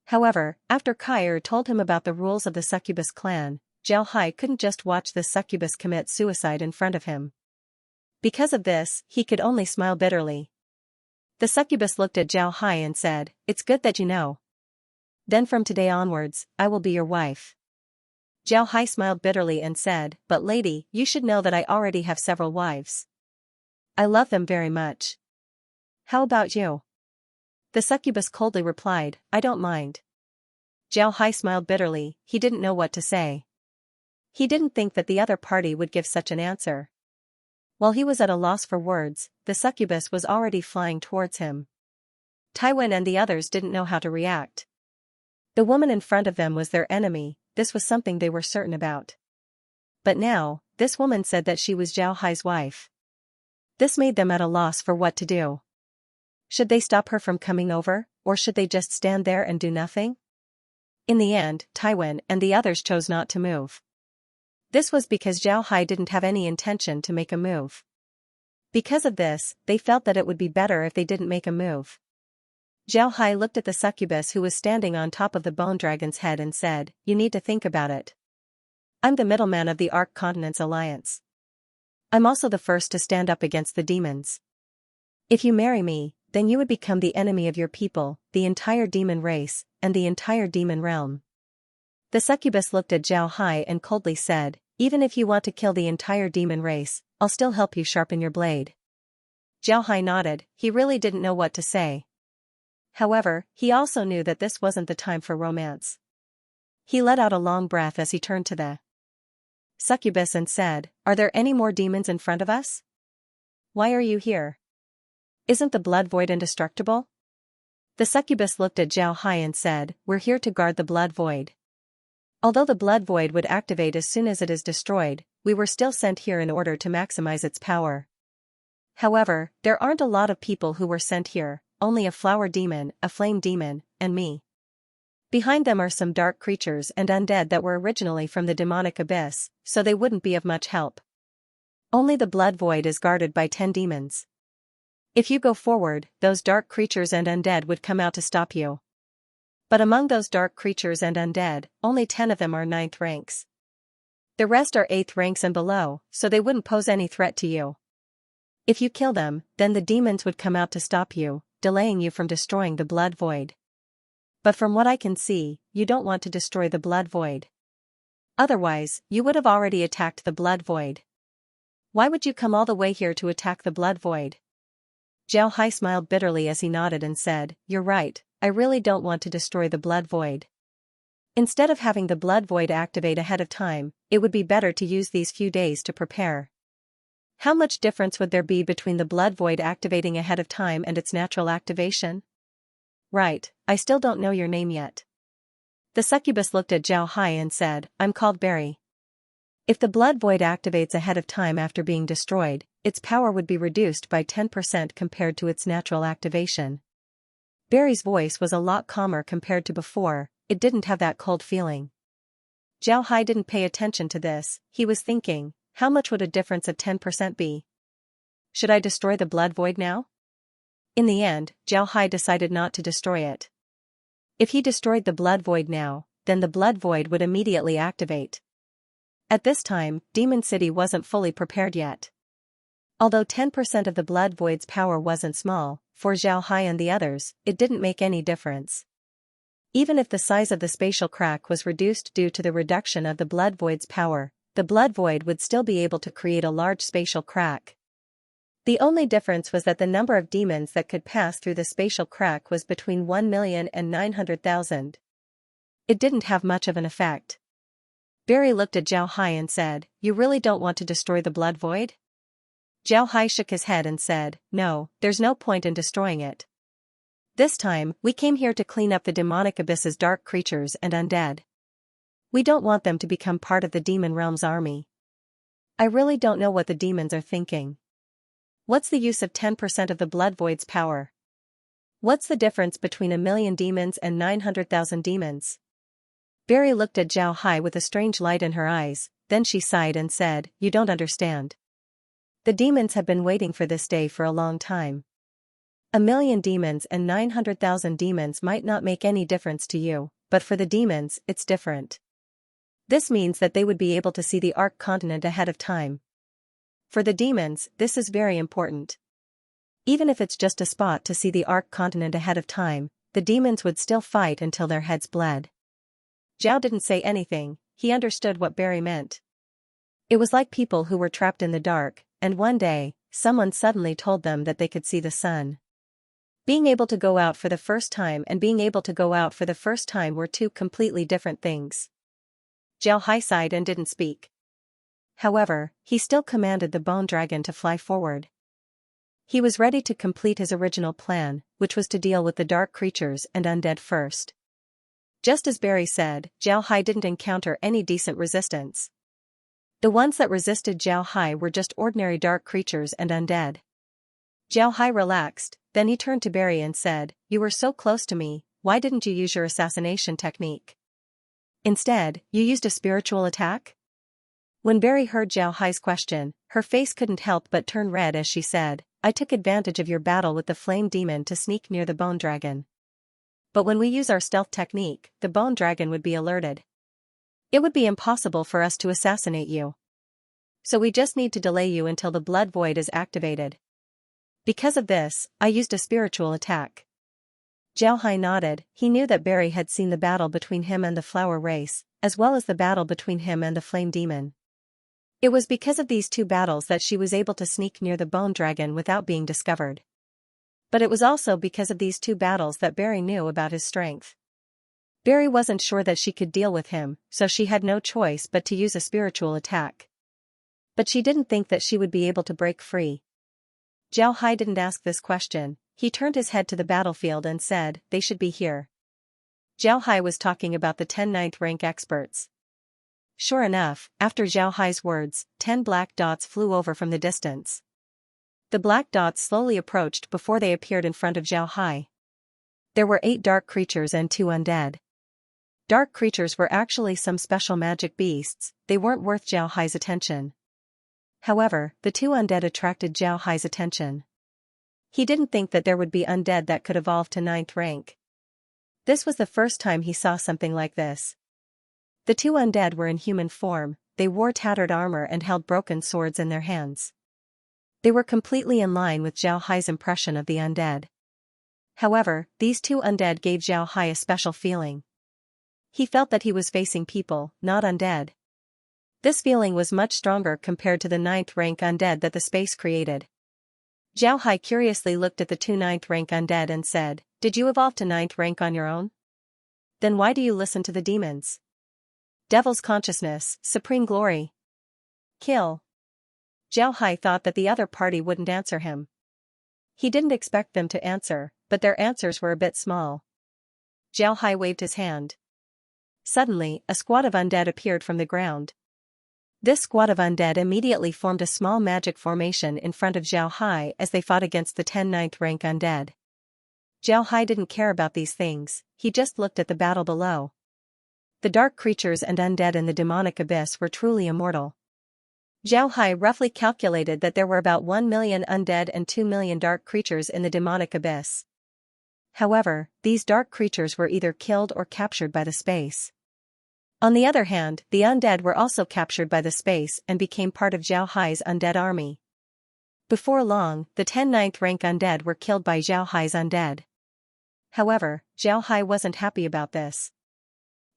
However, after Kai told him about the rules of the succubus clan, Zhao Hai couldn't just watch the succubus commit suicide in front of him. Because of this, he could only smile bitterly. The succubus looked at Zhao Hai and said, "It's good that you know. Then from today onwards, I will be your wife." Zhao Hai smiled bitterly and said, "But lady, you should know that I already have several wives. I love them very much. How about you?" The succubus coldly replied, "I don't mind." Zhao Hai smiled bitterly, he didn't know what to say. He didn't think that the other party would give such an answer. While he was at a loss for words, the succubus was already flying towards him. Taiwan and the others didn't know how to react. The woman in front of them was their enemy, this was something they were certain about. But now, this woman said that she was Zhao Hai's wife. This made them at a loss for what to do. Should they stop her from coming over, or should they just stand there and do nothing? In the end, Taiwan and the others chose not to move. This was because Zhao Hai didn't have any intention to make a move. Because of this, they felt that it would be better if they didn't make a move. Zhao Hai looked at the succubus who was standing on top of the bone dragon's head and said, "You need to think about it. I'm the middleman of the Arc Continents Alliance. I'm also the first to stand up against the demons. If you marry me, then you would become the enemy of your people, the entire demon race, and the entire demon realm. The succubus looked at Zhao Hai and coldly said, even if you want to kill the entire demon race, I'll still help you sharpen your blade. Zhao Hai nodded, he really didn't know what to say. However, he also knew that this wasn't the time for romance. He let out a long breath as he turned to the succubus and said, are there any more demons in front of us? Why are you here? Isn't the blood void indestructible? The succubus looked at Zhao Hai and said, we're here to guard the blood void. Although the blood void would activate as soon as it is destroyed, we were still sent here in order to maximize its power. However, there aren't a lot of people who were sent here, only a flower demon, a flame demon, and me. Behind them are some dark creatures and undead that were originally from the demonic abyss, so they wouldn't be of much help. Only the blood void is guarded by 10 demons. If you go forward, those dark creatures and undead would come out to stop you. But among those dark creatures and undead, only 10 of them are 9th ranks. The rest are 8th ranks and below, so they wouldn't pose any threat to you. If you kill them, then the demons would come out to stop you, delaying you from destroying the blood void. But from what I can see, you don't want to destroy the blood void. Otherwise, you would have already attacked the blood void. Why would you come all the way here to attack the blood void? Zhao Hai smiled bitterly as he nodded and said, you're right, I really don't want to destroy the blood void. Instead of having the blood void activate ahead of time, it would be better to use these few days to prepare. How much difference would there be between the blood void activating ahead of time and its natural activation? Right, I still don't know your name yet. The succubus looked at Zhao Hai and said, I'm called Barry. If the blood void activates ahead of time after being destroyed, its power would be reduced by 10% compared to its natural activation. Barry's voice was a lot calmer compared to before, it didn't have that cold feeling. Zhao Hai didn't pay attention to this, he was thinking, how much would a difference of 10% be? Should I destroy the blood void now? In the end, Zhao Hai decided not to destroy it. If he destroyed the blood void now, then the blood void would immediately activate. At this time, Demon City wasn't fully prepared yet. Although 10% of the blood void's power wasn't small, for Zhao Hai and the others, it didn't make any difference. Even if the size of the spatial crack was reduced due to the reduction of the blood void's power, the blood void would still be able to create a large spatial crack. The only difference was that the number of demons that could pass through the spatial crack was between 1,000,000 and 900,000. It didn't have much of an effect. Barry looked at Zhao Hai and said, you really don't want to destroy the blood void? Zhao Hai shook his head and said, no, there's no point in destroying it. This time, we came here to clean up the demonic abyss's dark creatures and undead. We don't want them to become part of the demon realm's army. I really don't know what the demons are thinking. What's the use of 10% of the blood void's power? What's the difference between 1,000,000 demons and 900,000 demons? Barry looked at Zhao Hai with a strange light in her eyes, then she sighed and said, you don't understand. The demons have been waiting for this day for a long time. 1,000,000 demons and 900,000 demons might not make any difference to you, but for the demons, it's different. This means that they would be able to see the Ark continent ahead of time. For the demons, this is very important. Even if it's just a spot to see the Ark continent ahead of time, the demons would still fight until their heads bled. Zhao didn't say anything, he understood what Barry meant. It was like people who were trapped in the dark, and one day, someone suddenly told them that they could see the sun. Being able to go out for the first time and being able to go out for the first time were two completely different things. Zhao Hai sighed and didn't speak. However, he still commanded the bone dragon to fly forward. He was ready to complete his original plan, which was to deal with the dark creatures and undead first. Just as Barry said, Zhao Hai didn't encounter any decent resistance. The ones that resisted Zhao Hai were just ordinary dark creatures and undead. Zhao Hai relaxed, then he turned to Barry and said, you were so close to me, why didn't you use your assassination technique? Instead, you used a spiritual attack? When Barry heard Zhao Hai's question, her face couldn't help but turn red as she said, I took advantage of your battle with the flame demon to sneak near the bone dragon. But when we use our stealth technique, the bone dragon would be alerted. It would be impossible for us to assassinate you. So we just need to delay you until the blood void is activated. Because of this, I used a spiritual attack. Zhao Hai nodded. He knew that Barry had seen the battle between him and the flower race, as well as the battle between him and the flame demon. It was because of these two battles that she was able to sneak near the bone dragon without being discovered. But it was also because of these two battles that Barry knew about his strength. Barry wasn't sure that she could deal with him, so she had no choice but to use a spiritual attack. But she didn't think that she would be able to break free. Zhao Hai didn't ask this question. He turned his head to the battlefield and said, "They should be here." Zhao Hai was talking about the 10 ninth rank experts. Sure enough, after Zhao Hai's words, 10 black dots flew over from the distance. The black dots slowly approached before they appeared in front of Zhao Hai. There were 8 dark creatures and 2 undead. Dark creatures were actually some special magic beasts. They weren't worth Zhao Hai's attention. However, the 2 undead attracted Zhao Hai's attention. He didn't think that there would be undead that could evolve to 9th rank. This was the first time he saw something like this. The 2 undead were in human form. They wore tattered armor and held broken swords in their hands. They were completely in line with Zhao Hai's impression of the undead. However, these 2 undead gave Zhao Hai a special feeling. He felt that he was facing people, not undead. This feeling was much stronger compared to the 9th rank undead that the space created. Zhao Hai curiously looked at the 2 9th rank undead and said, "Did you evolve to 9th rank on your own? Then why do you listen to the demons? Devil's consciousness, supreme glory. Kill." Zhao Hai thought that the other party wouldn't answer him. He didn't expect them to answer, but their answers were a bit small. Zhao Hai waved his hand. Suddenly, a squad of undead appeared from the ground. This squad of undead immediately formed a small magic formation in front of Zhao Hai as they fought against the 10 ninth rank undead. Zhao Hai didn't care about these things, he just looked at the battle below. The dark creatures and undead in the demonic abyss were truly immortal. Zhao Hai roughly calculated that there were about 1 million undead and 2 million dark creatures in the demonic abyss. However, these dark creatures were either killed or captured by the space. On the other hand, the undead were also captured by the space and became part of Zhao Hai's undead army. Before long, the 10 ninth rank undead were killed by Zhao Hai's undead. However, Zhao Hai wasn't happy about this.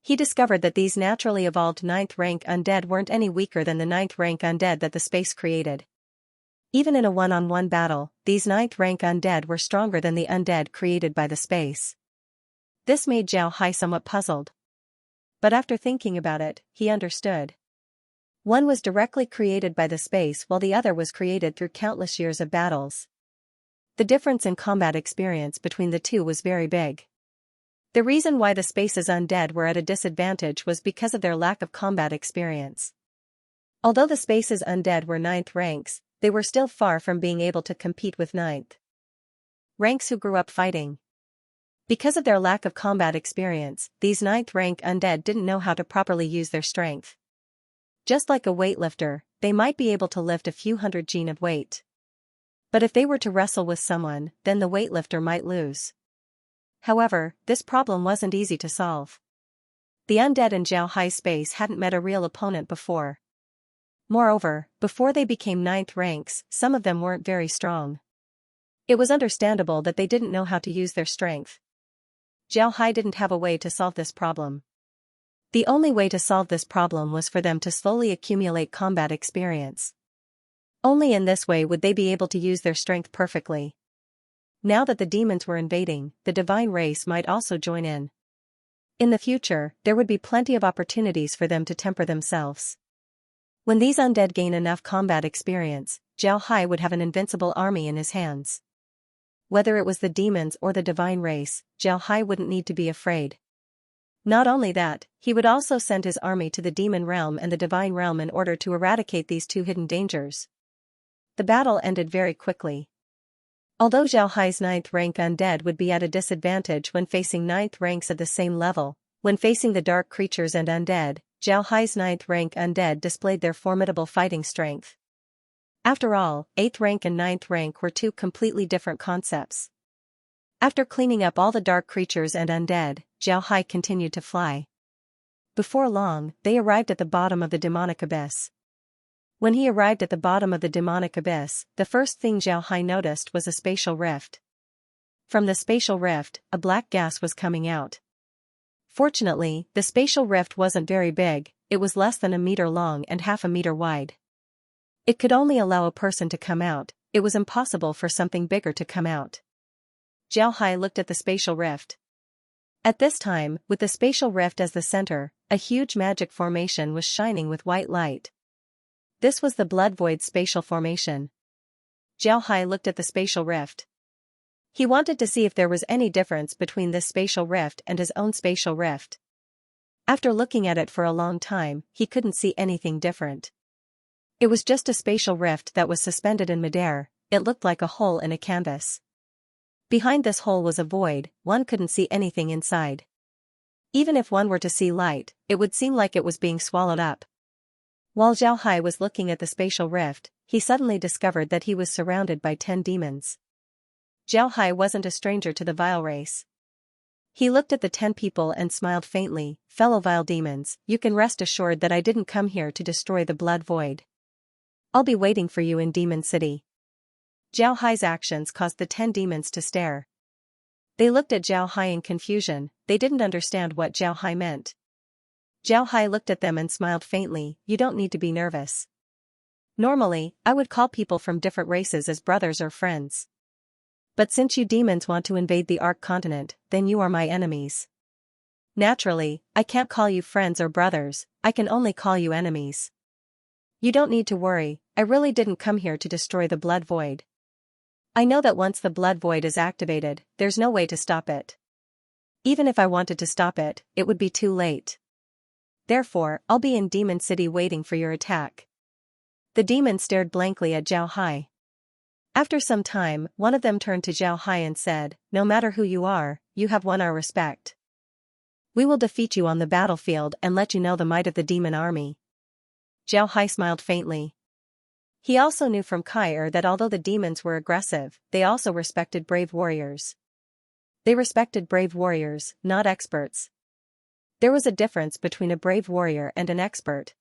He discovered that these naturally evolved 9th rank undead weren't any weaker than the 9th rank undead that the space created. Even in a one-on-one battle, these 9th rank undead were stronger than the undead created by the space. This made Zhao Hai somewhat puzzled. But after thinking about it, he understood. One was directly created by the space while the other was created through countless years of battles. The difference in combat experience between the two was very big. The reason why the space's undead were at a disadvantage was because of their lack of combat experience. Although the space's undead were 9th ranks, they were still far from being able to compete with 9th ranks who grew up fighting. Because of their lack of combat experience, these 9th rank undead didn't know how to properly use their strength. Just like a weightlifter, they might be able to lift a few hundred kg of weight. But if they were to wrestle with someone, then the weightlifter might lose. However, this problem wasn't easy to solve. The undead in Zhao Hai's space hadn't met a real opponent before. Moreover, before they became 9th ranks, some of them weren't very strong. It was understandable that they didn't know how to use their strength. Zhao Hai didn't have a way to solve this problem. The only way to solve this problem was for them to slowly accumulate combat experience. Only in this way would they be able to use their strength perfectly. Now that the demons were invading, the divine race might also join in. In the future, there would be plenty of opportunities for them to temper themselves. When these undead gain enough combat experience, Zhao Hai would have an invincible army in his hands. Whether it was the demons or the divine race, Zhao Hai wouldn't need to be afraid. Not only that, he would also send his army to the demon realm and the divine realm in order to eradicate these two hidden dangers. The battle ended very quickly. Although Zhao Hai's 9th rank undead would be at a disadvantage when facing 9th ranks at the same level, when facing the dark creatures and undead, Zhao Hai's 9th rank undead displayed their formidable fighting strength. After all, 8th rank and 9th rank were two completely different concepts. After cleaning up all the dark creatures and undead, Zhao Hai continued to fly. Before long, they arrived at the bottom of the demonic abyss. When he arrived at the bottom of the demonic abyss, the first thing Zhao Hai noticed was a spatial rift. From the spatial rift, a black gas was coming out. Fortunately, the spatial rift wasn't very big, it was less than a meter long and half a meter wide. It could only allow a person to come out, it was impossible for something bigger to come out. Zhao Hai looked at the spatial rift. At this time, with the spatial rift as the center, a huge magic formation was shining with white light. This was the blood void spatial formation. Zhao Hai looked at the spatial rift. He wanted to see if there was any difference between this spatial rift and his own spatial rift. After looking at it for a long time, he couldn't see anything different. It was just a spatial rift that was suspended in midair, it looked like a hole in a canvas. Behind this hole was a void, one couldn't see anything inside. Even if one were to see light, it would seem like it was being swallowed up. While Zhao Hai was looking at the spatial rift, he suddenly discovered that he was surrounded by 10 demons. Zhao Hai wasn't a stranger to the vile race. He looked at the 10 people and smiled faintly, "Fellow vile demons, you can rest assured that I didn't come here to destroy the blood void. I'll be waiting for you in Demon City." Zhao Hai's actions caused the 10 demons to stare. They looked at Zhao Hai in confusion, they didn't understand what Zhao Hai meant. Zhao Hai looked at them and smiled faintly, "You don't need to be nervous. Normally, I would call people from different races as brothers or friends. But since you demons want to invade the Ark continent, then you are my enemies. Naturally, I can't call you friends or brothers, I can only call you enemies. You don't need to worry, I really didn't come here to destroy the blood void. I know that once the blood void is activated, there's no way to stop it. Even if I wanted to stop it, it would be too late. Therefore, I'll be in Demon City waiting for your attack." The demons stared blankly at Zhao Hai. After some time, one of them turned to Zhao Hai and said, "No matter who you are, you have won our respect. We will defeat you on the battlefield and let you know the might of the demon army." Zhao Hai smiled faintly. He also knew from Kair that although the demons were aggressive, they also respected brave warriors. They respected brave warriors, not experts. There was a difference between a brave warrior and an expert.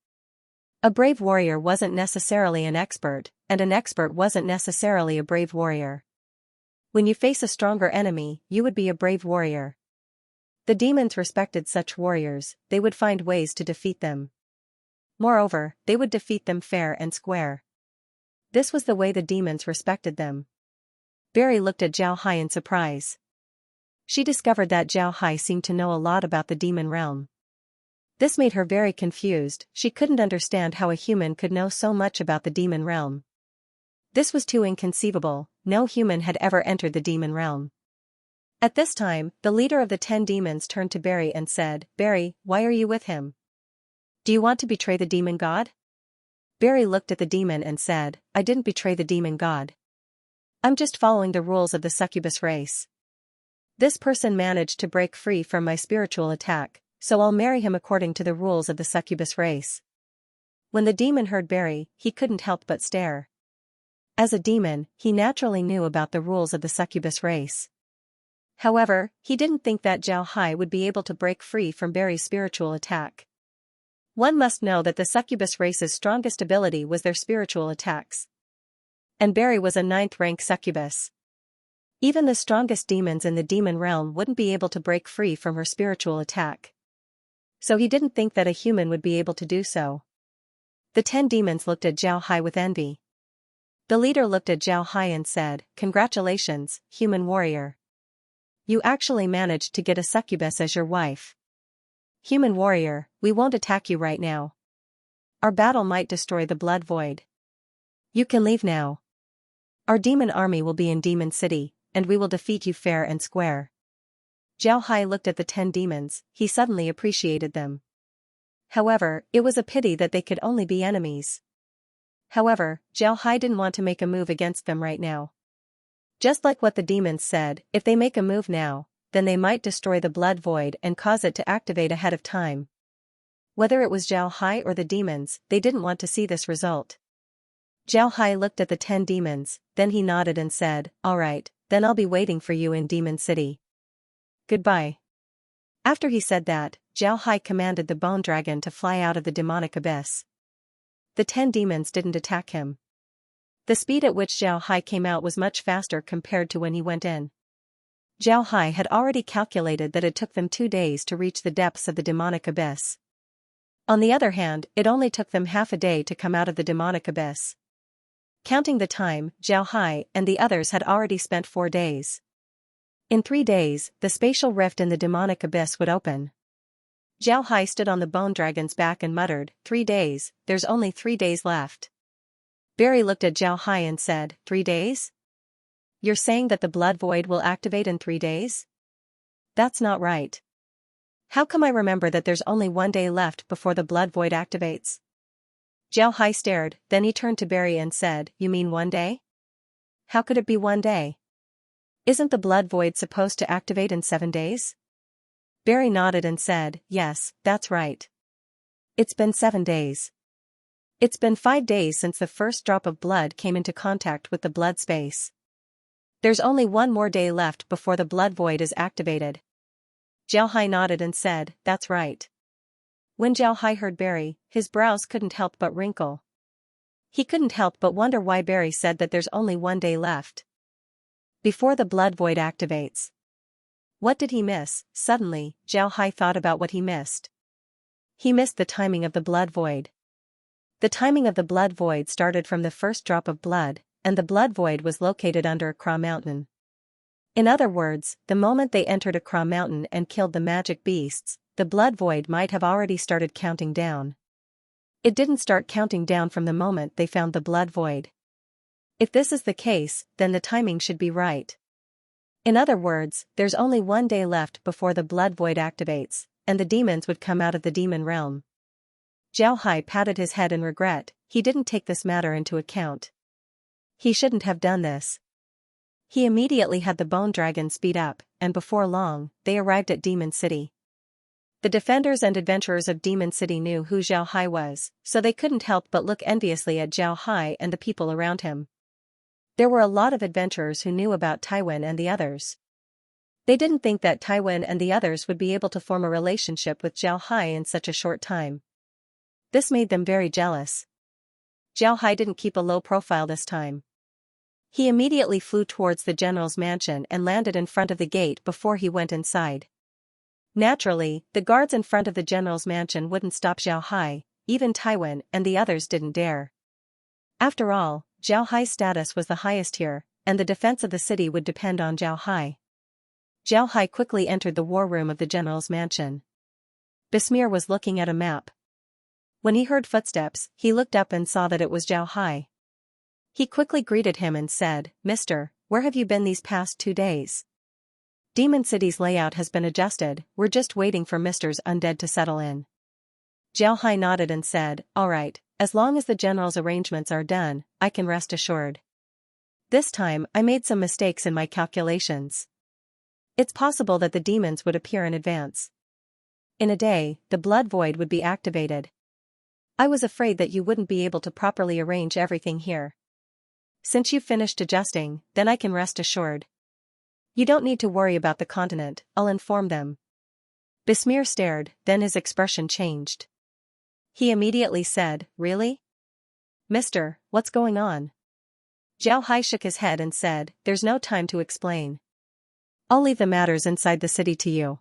A brave warrior wasn't necessarily an expert, and an expert wasn't necessarily a brave warrior. When you face a stronger enemy, you would be a brave warrior. The demons respected such warriors, they would find ways to defeat them. Moreover, they would defeat them fair and square. This was the way the demons respected them. Barry looked at Zhao Hai in surprise. She discovered that Zhao Hai seemed to know a lot about the demon realm. This made her very confused, she couldn't understand how a human could know so much about the demon realm. This was too inconceivable, no human had ever entered the demon realm. At this time, the leader of the 10 demons turned to Barry and said, "Barry, why are you with him? Do you want to betray the demon god?" Barry looked at the demon and said, "I didn't betray the demon god. I'm just following the rules of the succubus race. This person managed to break free from my spiritual attack, so I'll marry him according to the rules of the succubus race." When the demon heard Barry, he couldn't help but stare. As a demon, he naturally knew about the rules of the succubus race. However, he didn't think that Zhao Hai would be able to break free from Barry's spiritual attack. One must know that the succubus race's strongest ability was their spiritual attacks. And Barry was a 9th-rank succubus. Even the strongest demons in the demon realm wouldn't be able to break free from her spiritual attack. So he didn't think that a human would be able to do so. The 10 demons looked at Zhao Hai with envy. The leader looked at Zhao Hai and said, "Congratulations, human warrior. You actually managed to get a succubus as your wife. Human warrior, we won't attack you right now. Our battle might destroy the blood void. You can leave now. Our demon army will be in Demon City, and we will defeat you fair and square." Zhao Hai looked at the 10 demons, he suddenly appreciated them. However, it was a pity that they could only be enemies. However, Zhao Hai didn't want to make a move against them right now. Just like what the demons said, if they make a move now, then they might destroy the blood void and cause it to activate ahead of time. Whether it was Zhao Hai or the demons, they didn't want to see this result. Zhao Hai looked at the 10 demons, then he nodded and said, "All right, then I'll be waiting for you in Demon City. Goodbye." After he said that, Zhao Hai commanded the bone dragon to fly out of the demonic abyss. the 10 demons didn't attack him. The speed at which Zhao Hai came out was much faster compared to when he went in. Zhao Hai had already calculated that it took them 2 days to reach the depths of the demonic abyss. On the other hand, it only took them half a day to come out of the demonic abyss. Counting the time, Zhao Hai and the others had already spent 4 days. In 3 days, the spatial rift in the demonic abyss would open. Zhao Hai stood on the bone dragon's back and muttered, 3 days, there's only 3 days left. Barry looked at Zhao Hai and said, 3 days? You're saying that the blood void will activate in 3 days? That's not right. How come I remember that there's only 1 day left before the blood void activates? Zhao Hai stared, then he turned to Barry and said, you mean 1 day? How could it be 1 day? Isn't the blood void supposed to activate in 7 days? Barry nodded and said, yes, that's right. It's been 7 days. It's been 5 days since the first drop of blood came into contact with the blood space. There's only 1 more day left before the blood void is activated. Zhao Hai nodded and said, that's right. When Zhao Hai heard Barry, his brows couldn't help but wrinkle. He couldn't help but wonder why Barry said that there's only 1 day left before the blood void activates. What did he miss? Suddenly, Zhao Hai thought about what he missed. He missed the timing of the blood void. The timing of the blood void started from the first drop of blood, and the blood void was located under Akra Mountain. In other words, the moment they entered Akra Mountain and killed the magic beasts, the blood void might have already started counting down. It didn't start counting down from the moment they found the blood void. If this is the case, then the timing should be right. In other words, there's only 1 day left before the blood void activates, and the demons would come out of the demon realm. Zhao Hai patted his head in regret. He didn't take this matter into account. He shouldn't have done this. He immediately had the bone dragon speed up, and before long, they arrived at Demon City. The defenders and adventurers of Demon City knew who Zhao Hai was, so they couldn't help but look enviously at Zhao Hai and the people around him. There were a lot of adventurers who knew about Taiwan and the others. They didn't think that Taiwan and the others would be able to form a relationship with Zhao Hai in such a short time. This made them very jealous. Zhao Hai didn't keep a low profile this time. He immediately flew towards the general's mansion and landed in front of the gate before he went inside. Naturally, the guards in front of the general's mansion wouldn't stop Zhao Hai, even Taiwan and the others didn't dare. After all, Zhao Hai's status was the highest here, and the defense of the city would depend on Zhao Hai. Zhao Hai quickly entered the war room of the general's mansion. Besmir was looking at a map. When he heard footsteps, he looked up and saw that it was Zhao Hai. He quickly greeted him and said, Mister, where have you been these past 2 days? Demon City's layout has been adjusted, we're just waiting for Mister's undead to settle in. Zhao Hai nodded and said, all right, as long as the general's arrangements are done, I can rest assured. This time I made some mistakes in my calculations. It's possible that the demons would appear in advance. In a day, the blood void would be activated. I was afraid that you wouldn't be able to properly arrange everything here. Since you've finished adjusting, then I can rest assured. You don't need to worry about the continent, I'll inform them. Besmir stared, then his expression changed. He immediately said, really? Mister, what's going on? Zhao Hai shook his head and said, there's no time to explain. I'll leave the matters inside the city to you.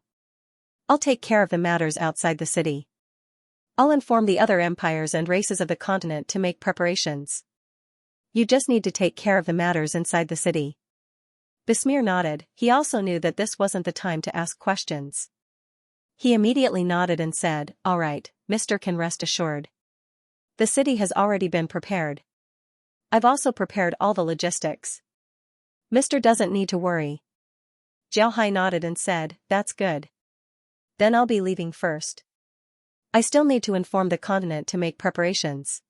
I'll take care of the matters outside the city. I'll inform the other empires and races of the continent to make preparations. You just need to take care of the matters inside the city. Besmir nodded. He also knew that this wasn't the time to ask questions. He immediately nodded and said, all right, Mister can rest assured. The city has already been prepared. I've also prepared all the logistics. Mister doesn't need to worry. Zhao Hai nodded and said, that's good. Then I'll be leaving first. I still need to inform the continent to make preparations.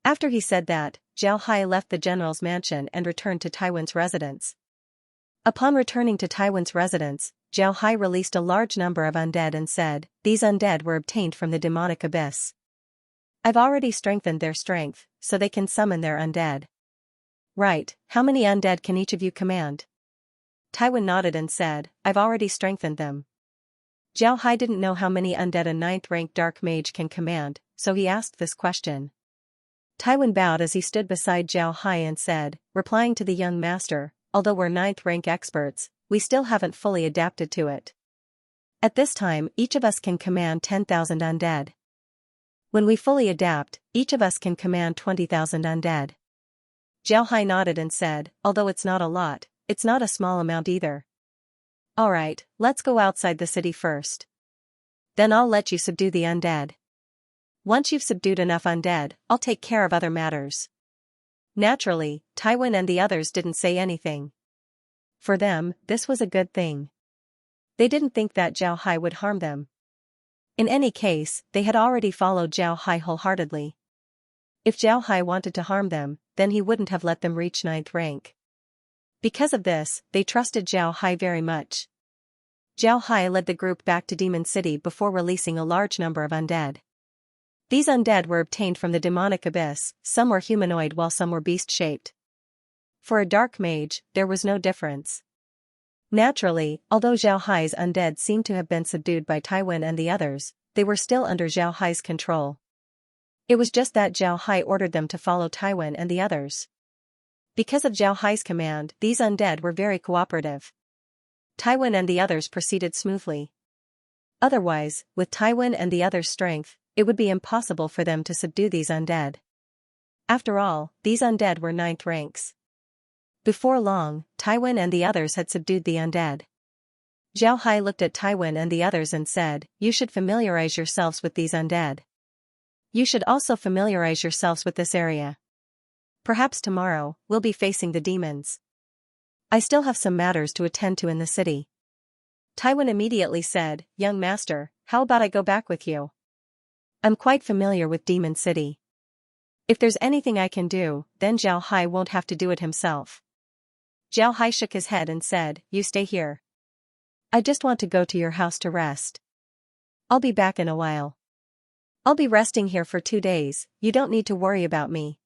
After he said that, Zhao Hai left the general's mansion and returned to Taiwan's residence. Upon returning to Taiwan's residence, Zhao Hai released a large number of undead and said, these undead were obtained from the demonic abyss. I've already strengthened their strength, so they can summon their undead. Right, how many undead can each of you command? Taiwan nodded and said, I've already strengthened them. Zhao Hai didn't know how many undead a 9th rank dark mage can command, so he asked this question. Taiwan bowed as he stood beside Zhao Hai and said, replying to the young master, although we're 9th rank experts, we still haven't fully adapted to it. At this time, each of us can command 10,000 undead. When we fully adapt, each of us can command 20,000 undead. Zhao Hai nodded and said, although it's not a lot, it's not a small amount either. Alright, let's go outside the city first. Then I'll let you subdue the undead. Once you've subdued enough undead, I'll take care of other matters. Naturally, Taiwan and the others didn't say anything. For them, this was a good thing. They didn't think that Zhao Hai would harm them. In any case, they had already followed Zhao Hai wholeheartedly. If Zhao Hai wanted to harm them, then he wouldn't have let them reach 9th rank. Because of this, they trusted Zhao Hai very much. Zhao Hai led the group back to Demon City before releasing a large number of undead. These undead were obtained from the demonic abyss, some were humanoid while some were beast-shaped. For a dark mage, there was no difference. Naturally, although Zhao Hai's undead seemed to have been subdued by Taiwan and the others, they were still under Zhao Hai's control. It was just that Zhao Hai ordered them to follow Taiwan and the others. Because of Zhao Hai's command, these undead were very cooperative. Taiwan and the others proceeded smoothly. Otherwise, with Taiwan and the others' strength, it would be impossible for them to subdue these undead. After all, these undead were 9th ranks. Before long, Taiwan and the others had subdued the undead. Zhao Hai looked at Taiwan and the others and said, you should familiarize yourselves with these undead. You should also familiarize yourselves with this area. Perhaps tomorrow, we'll be facing the demons. I still have some matters to attend to in the city. Taiwan immediately said, young master, how about I go back with you? I'm quite familiar with Demon City. If there's anything I can do, then Zhao Hai won't have to do it himself. Zhao Hai shook his head and said, you stay here. I just want to go to your house to rest. I'll be back in a while. I'll be resting here for 2 days, you don't need to worry about me.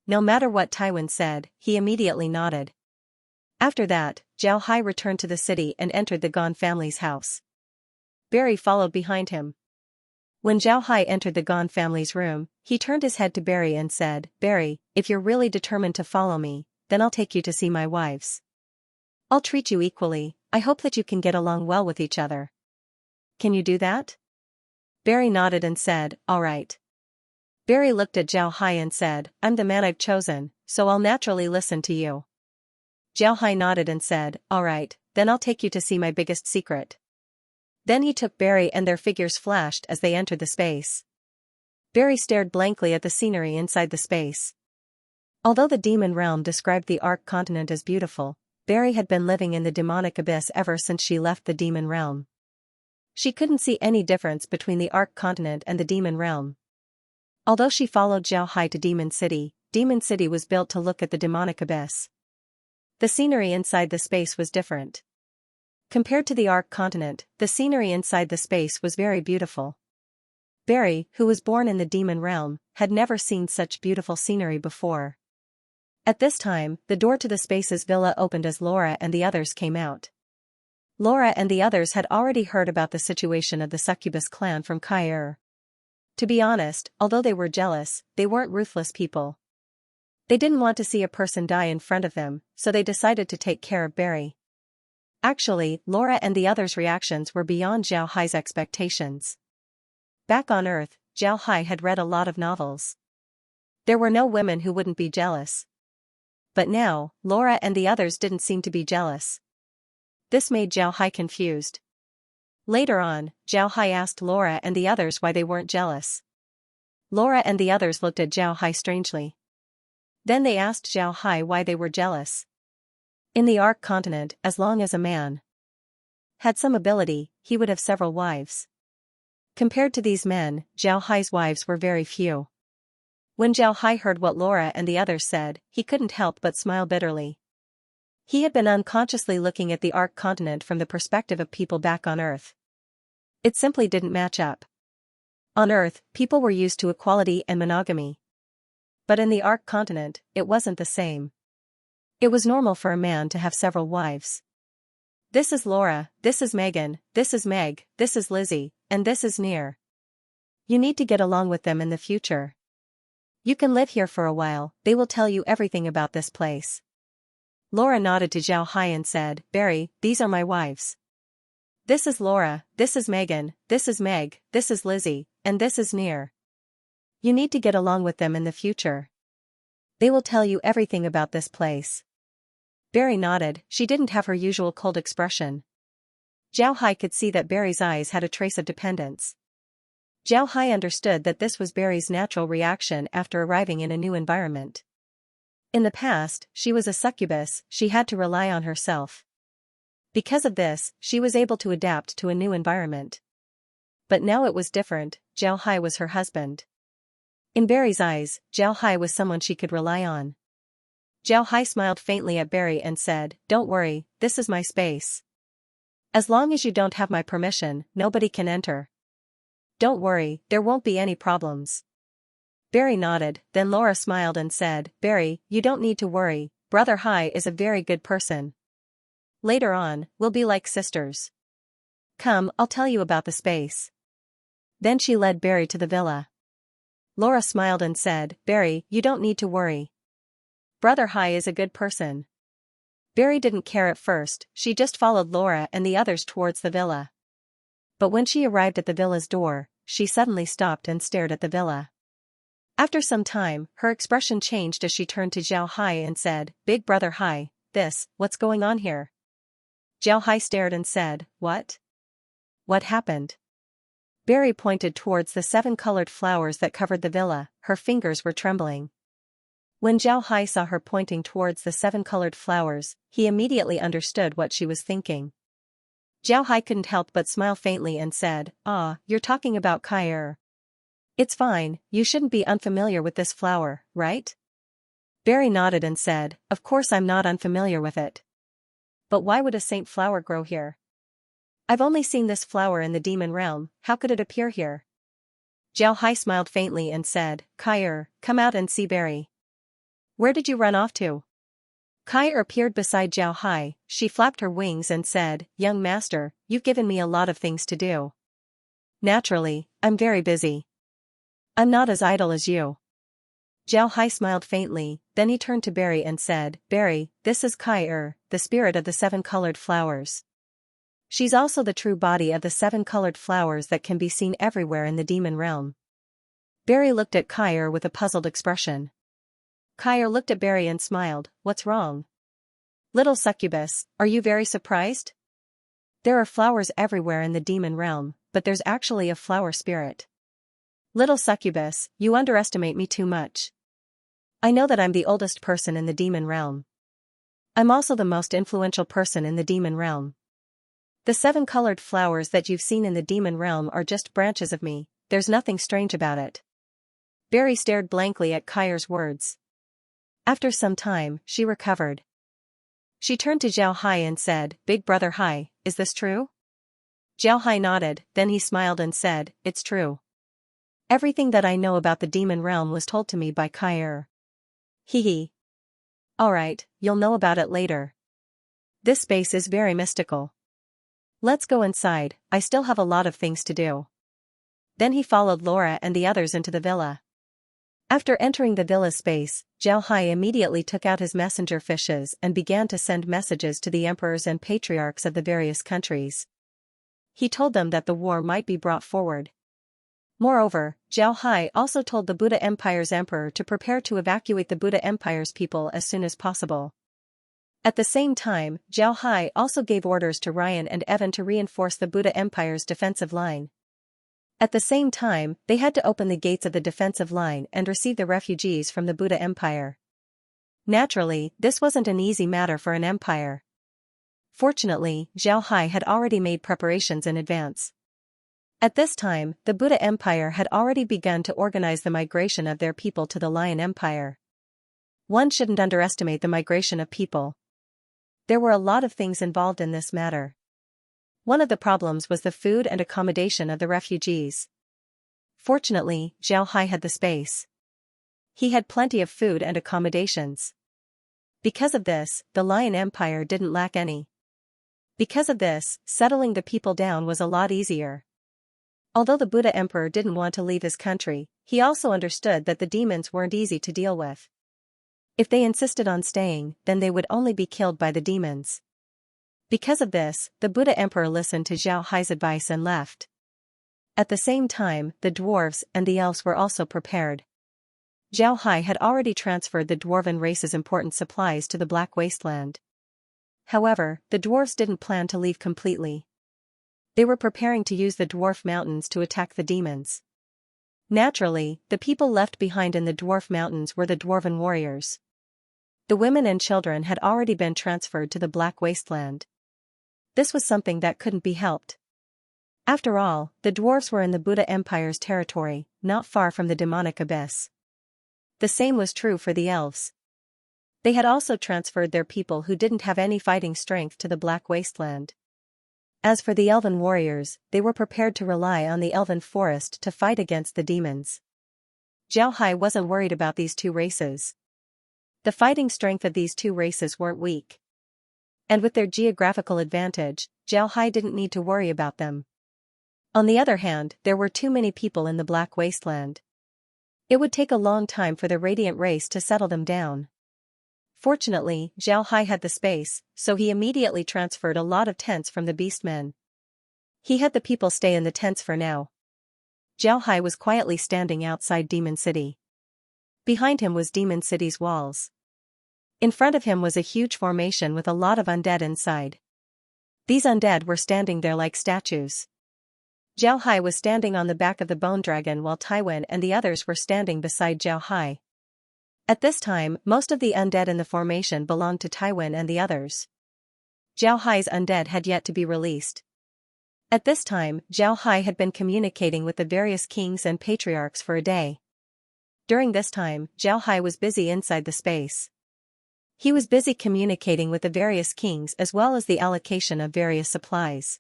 No matter what Taiwan said, he immediately nodded. After that, Zhao Hai returned to the city and entered the Gon family's house. Barry followed behind him. When Zhao Hai entered the Gon family's room, he turned his head to Barry and said, Barry, if you're really determined to follow me, then I'll take you to see my wives. I'll treat you equally, I hope that you can get along well with each other. Can you do that? Barry nodded and said, all right. Barry looked at Zhao Hai and said, I'm the man I've chosen, so I'll naturally listen to you. Zhao Hai nodded and said, all right, then I'll take you to see my biggest secret. Then he took Barry and their figures flashed as they entered the space. Barry stared blankly at the scenery inside the space. Although the demon realm described the Ark continent as beautiful, Barry had been living in the demonic abyss ever since she left the demon realm. She couldn't see any difference between the Ark continent and the demon realm. Although she followed Zhao Hai to Demon City was built to look at the demonic abyss. The scenery inside the space was different. Compared to the Ark continent, the scenery inside the space was very beautiful. Barry, who was born in the demon realm, had never seen such beautiful scenery before. At this time, the door to the space's villa opened as Laura and the others came out. Laura and the others had already heard about the situation of the succubus clan from Kair. To be honest, although they were jealous, they weren't ruthless people. They didn't want to see a person die in front of them, so they decided to take care of Barry. Actually, Laura and the others' reactions were beyond Zhao Hai's expectations. Back on Earth, Zhao Hai had read a lot of novels. There were no women who wouldn't be jealous. But now, Laura and the others didn't seem to be jealous. This made Zhao Hai confused. Later on, Zhao Hai asked Laura and the others why they weren't jealous. Laura and the others looked at Zhao Hai strangely. Then they asked Zhao Hai why they were jealous. In the Ark continent, as long as a man had some ability, he would have several wives. Compared to these men, Zhao Hai's wives were very few. When Zhao Hai heard what Laura and the others said, he couldn't help but smile bitterly. He had been unconsciously looking at the Ark continent from the perspective of people back on Earth. It simply didn't match up. On Earth, people were used to equality and monogamy. But in the Ark continent, it wasn't the same. It was normal for a man to have several wives. This is Laura, this is Megan, this is Meg, this is Lizzie, and this is Near. You need to get along with them in the future. You can live here for a while, they will tell you everything about this place. Laura nodded to Zhao Hai and said, Barry, these are my wives. This is Laura, this is Megan, this is Meg, this is Lizzie, and this is Near. You need to get along with them in the future. They will tell you everything about this place. Barry nodded, she didn't have her usual cold expression. Zhao Hai could see that Barry's eyes had a trace of dependence. Zhao Hai understood that this was Barry's natural reaction after arriving in a new environment. In the past, she was a succubus, she had to rely on herself. Because of this, she was able to adapt to a new environment. But now it was different, Zhao Hai was her husband. In Barry's eyes, Zhao Hai was someone she could rely on. Zhao Hai smiled faintly at Barry and said, Don't worry, this is my space. As long as you don't have my permission, nobody can enter. Don't worry, there won't be any problems. Barry nodded, then Laura smiled and said, Barry, you don't need to worry, Brother Hai is a very good person. Later on, we'll be like sisters. Come, I'll tell you about the space. Then she led Barry to the villa. Laura smiled and said, Barry, you don't need to worry. Brother Hai is a good person. Barry didn't care at first, she just followed Laura and the others towards the villa. But when she arrived at the villa's door, she suddenly stopped and stared at the villa. After some time, her expression changed as she turned to Zhao Hai and said, Big Brother Hai, what's going on here? Zhao Hai stared and said, What? What happened? Barry pointed towards the 7 colored flowers that covered the villa, her fingers were trembling. When Zhao Hai saw her pointing towards the 7 colored flowers, he immediately understood what she was thinking. Zhao Hai couldn't help but smile faintly and said, You're talking about Kai. It's fine, you shouldn't be unfamiliar with this flower, right? Barry nodded and said, Of course I'm not unfamiliar with it. But why would a saint flower grow here? I've only seen this flower in the demon realm, how could it appear here? Zhao Hai smiled faintly and said, Kai, come out and see Barry. Where did you run off to? Kai appeared beside Zhao Hai, she flapped her wings and said, Young master, you've given me a lot of things to do. Naturally, I'm very busy. I'm not as idle as you. Zhao Hai smiled faintly, then he turned to Barry and said, Barry, this is Kai, the spirit of the 7 colored flowers. She's also the true body of the 7 colored flowers that can be seen everywhere in the demon realm. Barry looked at Kai with a puzzled expression. Kai looked at Barry and smiled, What's wrong? Little succubus, are you very surprised? There are flowers everywhere in the demon realm, but there's actually a flower spirit. Little succubus, you underestimate me too much. I know that I'm the oldest person in the demon realm. I'm also the most influential person in the demon realm. The 7 colored flowers that you've seen in the demon realm are just branches of me, there's nothing strange about it. Barry stared blankly at Kai's words. After some time, she recovered. She turned to Zhao Hai and said, Big Brother Hai, is this true? Zhao Hai nodded, then he smiled and said, It's true. Everything that I know about the demon realm was told to me by Kai. Hee hee. Alright, you'll know about it later. This space is very mystical. Let's go inside, I still have a lot of things to do. Then he followed Laura and the others into the villa. After entering the villa space, Zhao Hai immediately took out his messenger fishes and began to send messages to the emperors and patriarchs of the various countries. He told them that the war might be brought forward. Moreover, Zhao Hai also told the Buddha Empire's emperor to prepare to evacuate the Buddha Empire's people as soon as possible. At the same time, Zhao Hai also gave orders to Ryan and Evan to reinforce the Buddha Empire's defensive line. At the same time, they had to open the gates of the defensive line and receive the refugees from the Buddha Empire. Naturally, this wasn't an easy matter for an empire. Fortunately, Zhao Hai had already made preparations in advance. At this time, the Buddha Empire had already begun to organize the migration of their people to the Lion Empire. One shouldn't underestimate the migration of people. There were a lot of things involved in this matter. One of the problems was the food and accommodation of the refugees. Fortunately, Zhao Hai had the space. He had plenty of food and accommodations. Because of this, the Lion Empire didn't lack any. Because of this, settling the people down was a lot easier. Although the Buddha Emperor didn't want to leave his country, he also understood that the demons weren't easy to deal with. If they insisted on staying, then they would only be killed by the demons. Because of this, the Buddha Emperor listened to Zhao Hai's advice and left. At the same time, the dwarves and the elves were also prepared. Zhao Hai had already transferred the dwarven race's important supplies to the Black Wasteland. However, the dwarves didn't plan to leave completely. They were preparing to use the dwarf mountains to attack the demons. Naturally, the people left behind in the dwarf mountains were the dwarven warriors. The women and children had already been transferred to the Black Wasteland. This was something that couldn't be helped. After all, the dwarves were in the Buddha Empire's territory, not far from the demonic abyss. The same was true for the elves. They had also transferred their people who didn't have any fighting strength to the Black Wasteland. As for the elven warriors, they were prepared to rely on the elven forest to fight against the demons. Zhao Hai wasn't worried about these two races. The fighting strength of these two races weren't weak. And with their geographical advantage, Zhao Hai didn't need to worry about them. On the other hand, there were too many people in the Black Wasteland. It would take a long time for the Radiant race to settle them down. Fortunately, Zhao Hai had the space, so he immediately transferred a lot of tents from the beastmen. He had the people stay in the tents for now. Zhao Hai was quietly standing outside Demon City. Behind him was Demon City's walls. In front of him was a huge formation with a lot of undead inside. These undead were standing there like statues. Zhao Hai was standing on the back of the bone dragon while Taiwan and the others were standing beside Zhao Hai. At this time, most of the undead in the formation belonged to Taiwan and the others. Zhao Hai's undead had yet to be released. At this time, Zhao Hai had been communicating with the various kings and patriarchs for a day. During this time, Zhao Hai was busy inside the space. He was busy communicating with the various kings as well as the allocation of various supplies.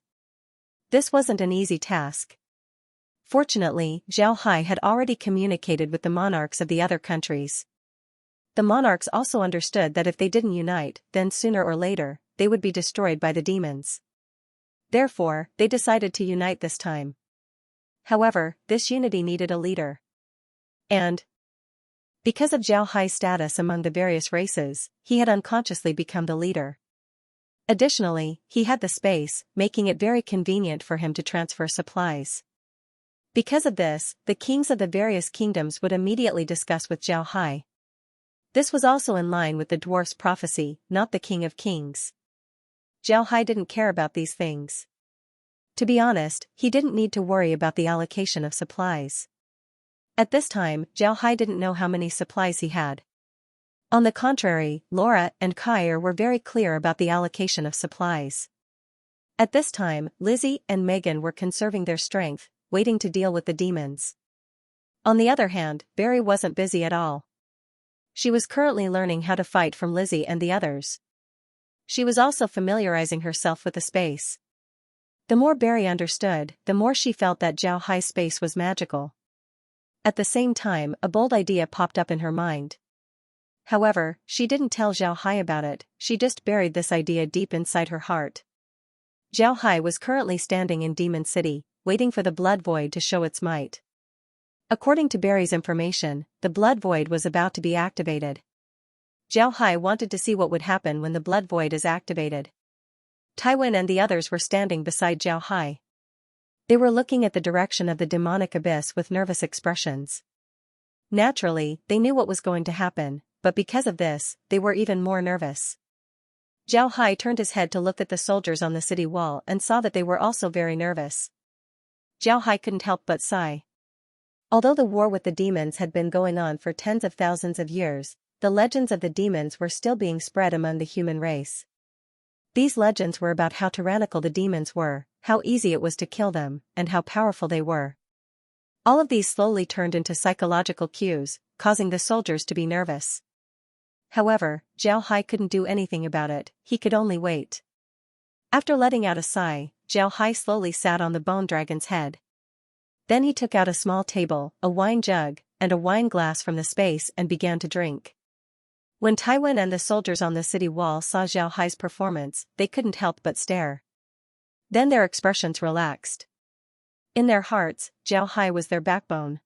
This wasn't an easy task. Fortunately, Zhao Hai had already communicated with the monarchs of the other countries. The monarchs also understood that if they didn't unite, then sooner or later, they would be destroyed by the demons. Therefore, they decided to unite this time. However, this unity needed a leader. And because of Zhao Hai's status among the various races, he had unconsciously become the leader. Additionally, he had the space, making it very convenient for him to transfer supplies. Because of this, the kings of the various kingdoms would immediately discuss with Zhao Hai. This was also in line with the dwarf's prophecy, not the king of kings. Zhao Hai didn't care about these things. To be honest, he didn't need to worry about the allocation of supplies. At this time, Zhao Hai didn't know how many supplies he had. On the contrary, Laura and Kair were very clear about the allocation of supplies. At this time, Lizzie and Megan were conserving their strength, waiting to deal with the demons. On the other hand, Barry wasn't busy at all. She was currently learning how to fight from Lizzie and the others. She was also familiarizing herself with the space. The more Barry understood, the more she felt that Zhao Hai's space was magical. At the same time, a bold idea popped up in her mind. However, she didn't tell Zhao Hai about it, she just buried this idea deep inside her heart. Zhao Hai was currently standing in Demon City, waiting for the Blood Void to show its might. According to Barry's information, the Blood Void was about to be activated. Zhao Hai wanted to see what would happen when the Blood Void is activated. Taiwan and the others were standing beside Zhao Hai. They were looking at the direction of the demonic abyss with nervous expressions. Naturally, they knew what was going to happen, but because of this, they were even more nervous. Zhao Hai turned his head to look at the soldiers on the city wall and saw that they were also very nervous. Zhao Hai couldn't help but sigh. Although the war with the demons had been going on for tens of thousands of years, the legends of the demons were still being spread among the human race. These legends were about how tyrannical the demons were, how easy it was to kill them, and how powerful they were. All of these slowly turned into psychological cues, causing the soldiers to be nervous. However, Zhao Hai couldn't do anything about it, he could only wait. After letting out a sigh, Zhao Hai slowly sat on the bone dragon's head. Then he took out a small table, a wine jug, and a wine glass from the space and began to drink. When Taiwan and the soldiers on the city wall saw Zhao Hai's performance, they couldn't help but stare. Then their expressions relaxed. In their hearts, Zhao Hai was their backbone.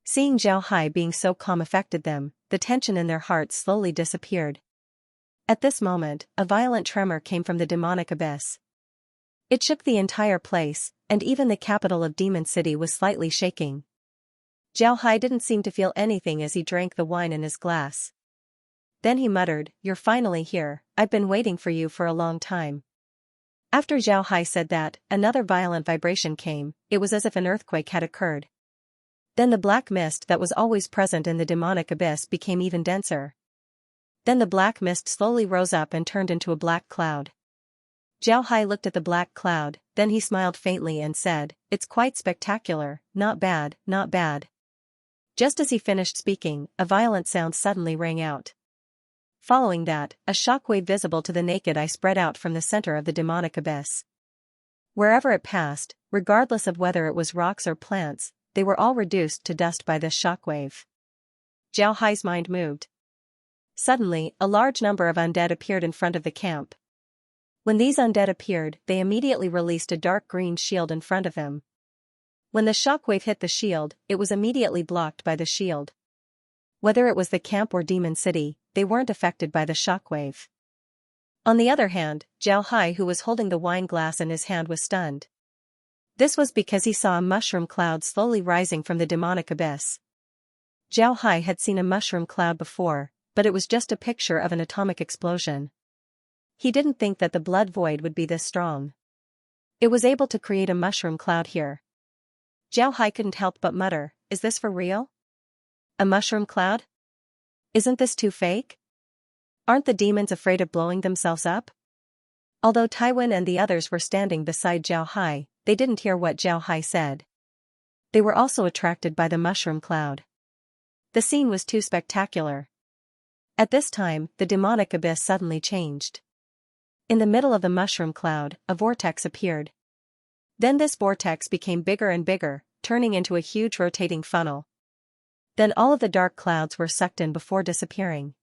Seeing Zhao Hai being so calm affected them, the tension in their hearts slowly disappeared. At this moment, a violent tremor came from the demonic abyss. It shook the entire place, and even the capital of Demon City was slightly shaking. Zhao Hai didn't seem to feel anything as he drank the wine in his glass. Then he muttered, "You're finally here, I've been waiting for you for a long time." After Zhao Hai said that, another violent vibration came. It was as if an earthquake had occurred. Then the black mist that was always present in the demonic abyss became even denser. Then the black mist slowly rose up and turned into a black cloud. Zhao Hai looked at the black cloud, then he smiled faintly and said, "It's quite spectacular, not bad, not bad." Just as he finished speaking, a violent sound suddenly rang out. Following that, a shockwave visible to the naked eye spread out from the center of the demonic abyss. Wherever it passed, regardless of whether it was rocks or plants, they were all reduced to dust by this shockwave. Zhao Hai's mind moved. Suddenly, a large number of undead appeared in front of the camp. When these undead appeared, they immediately released a dark green shield in front of them. When the shockwave hit the shield, it was immediately blocked by the shield. Whether it was the camp or Demon City, they weren't affected by the shockwave. On the other hand, Zhao Hai, who was holding the wine glass in his hand, was stunned. This was because he saw a mushroom cloud slowly rising from the demonic abyss. Zhao Hai had seen a mushroom cloud before, but it was just a picture of an atomic explosion. He didn't think that the blood void would be this strong. It was able to create a mushroom cloud here. Zhao Hai couldn't help but mutter, "Is this for real? A mushroom cloud? Isn't this too fake? Aren't the demons afraid of blowing themselves up?" Although Taiwan and the others were standing beside Zhao Hai, they didn't hear what Zhao Hai said. They were also attracted by the mushroom cloud. The scene was too spectacular. At this time, the demonic abyss suddenly changed. In the middle of the mushroom cloud, a vortex appeared. Then this vortex became bigger and bigger, turning into a huge rotating funnel. Then all of the dark clouds were sucked in before disappearing.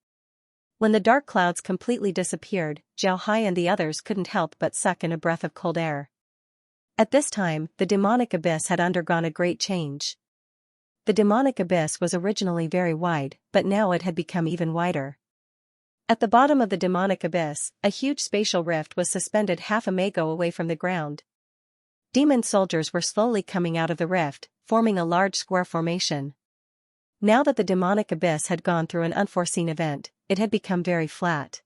When the dark clouds completely disappeared, Zhao Hai and the others couldn't help but suck in a breath of cold air. At this time, the demonic abyss had undergone a great change. The demonic abyss was originally very wide, but now it had become even wider. At the bottom of the demonic abyss, a huge spatial rift was suspended half a mago away from the ground. Demon soldiers were slowly coming out of the rift, forming a large square formation. Now that the demonic abyss had gone through an unforeseen event, it had become very flat.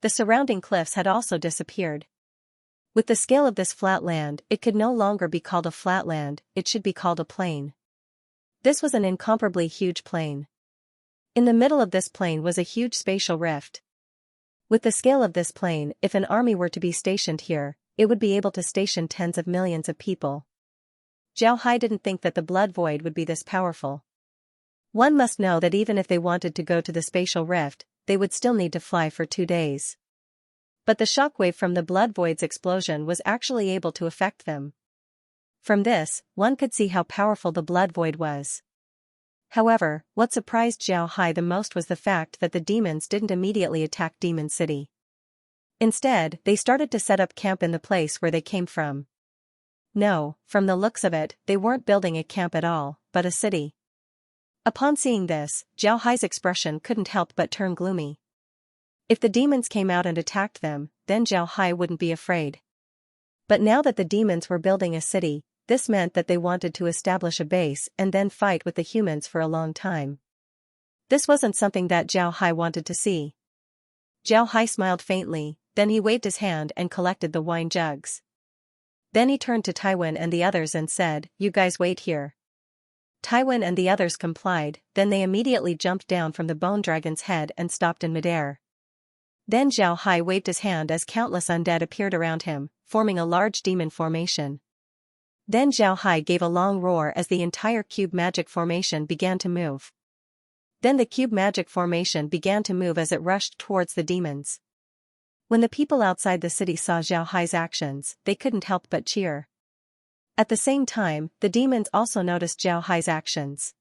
The surrounding cliffs had also disappeared. With the scale of this flat land, it could no longer be called a flat land, it should be called a plain. This was an incomparably huge plain. In the middle of this plain was a huge spatial rift. With the scale of this plain, if an army were to be stationed here, it would be able to station tens of millions of people. Zhao Hai didn't think that the blood void would be this powerful. One must know that even if they wanted to go to the spatial rift, they would still need to fly for 2 days. But the shockwave from the blood void's explosion was actually able to affect them. From this, one could see how powerful the blood void was. However, what surprised Zhao Hai the most was the fact that the demons didn't immediately attack Demon City. Instead, they started to set up camp in the place where they came from. No, from the looks of it, they weren't building a camp at all, but a city. Upon seeing this, Zhao Hai's expression couldn't help but turn gloomy. If the demons came out and attacked them, then Zhao Hai wouldn't be afraid. But now that the demons were building a city, this meant that they wanted to establish a base and then fight with the humans for a long time. This wasn't something that Zhao Hai wanted to see. Zhao Hai smiled faintly, then he waved his hand and collected the wine jugs. Then he turned to Taiwan and the others and said, "You guys wait here." Taiwan and the others complied, then they immediately jumped down from the bone dragon's head and stopped in midair. Then Zhao Hai waved his hand as countless undead appeared around him, forming a large demon formation. Then Zhao Hai gave a long roar as the entire cube magic formation began to move. Then the cube magic formation began to move as it rushed towards the demons. When the people outside the city saw Zhao Hai's actions, they couldn't help but cheer. At the same time, the demons also noticed Zhao Hai's actions.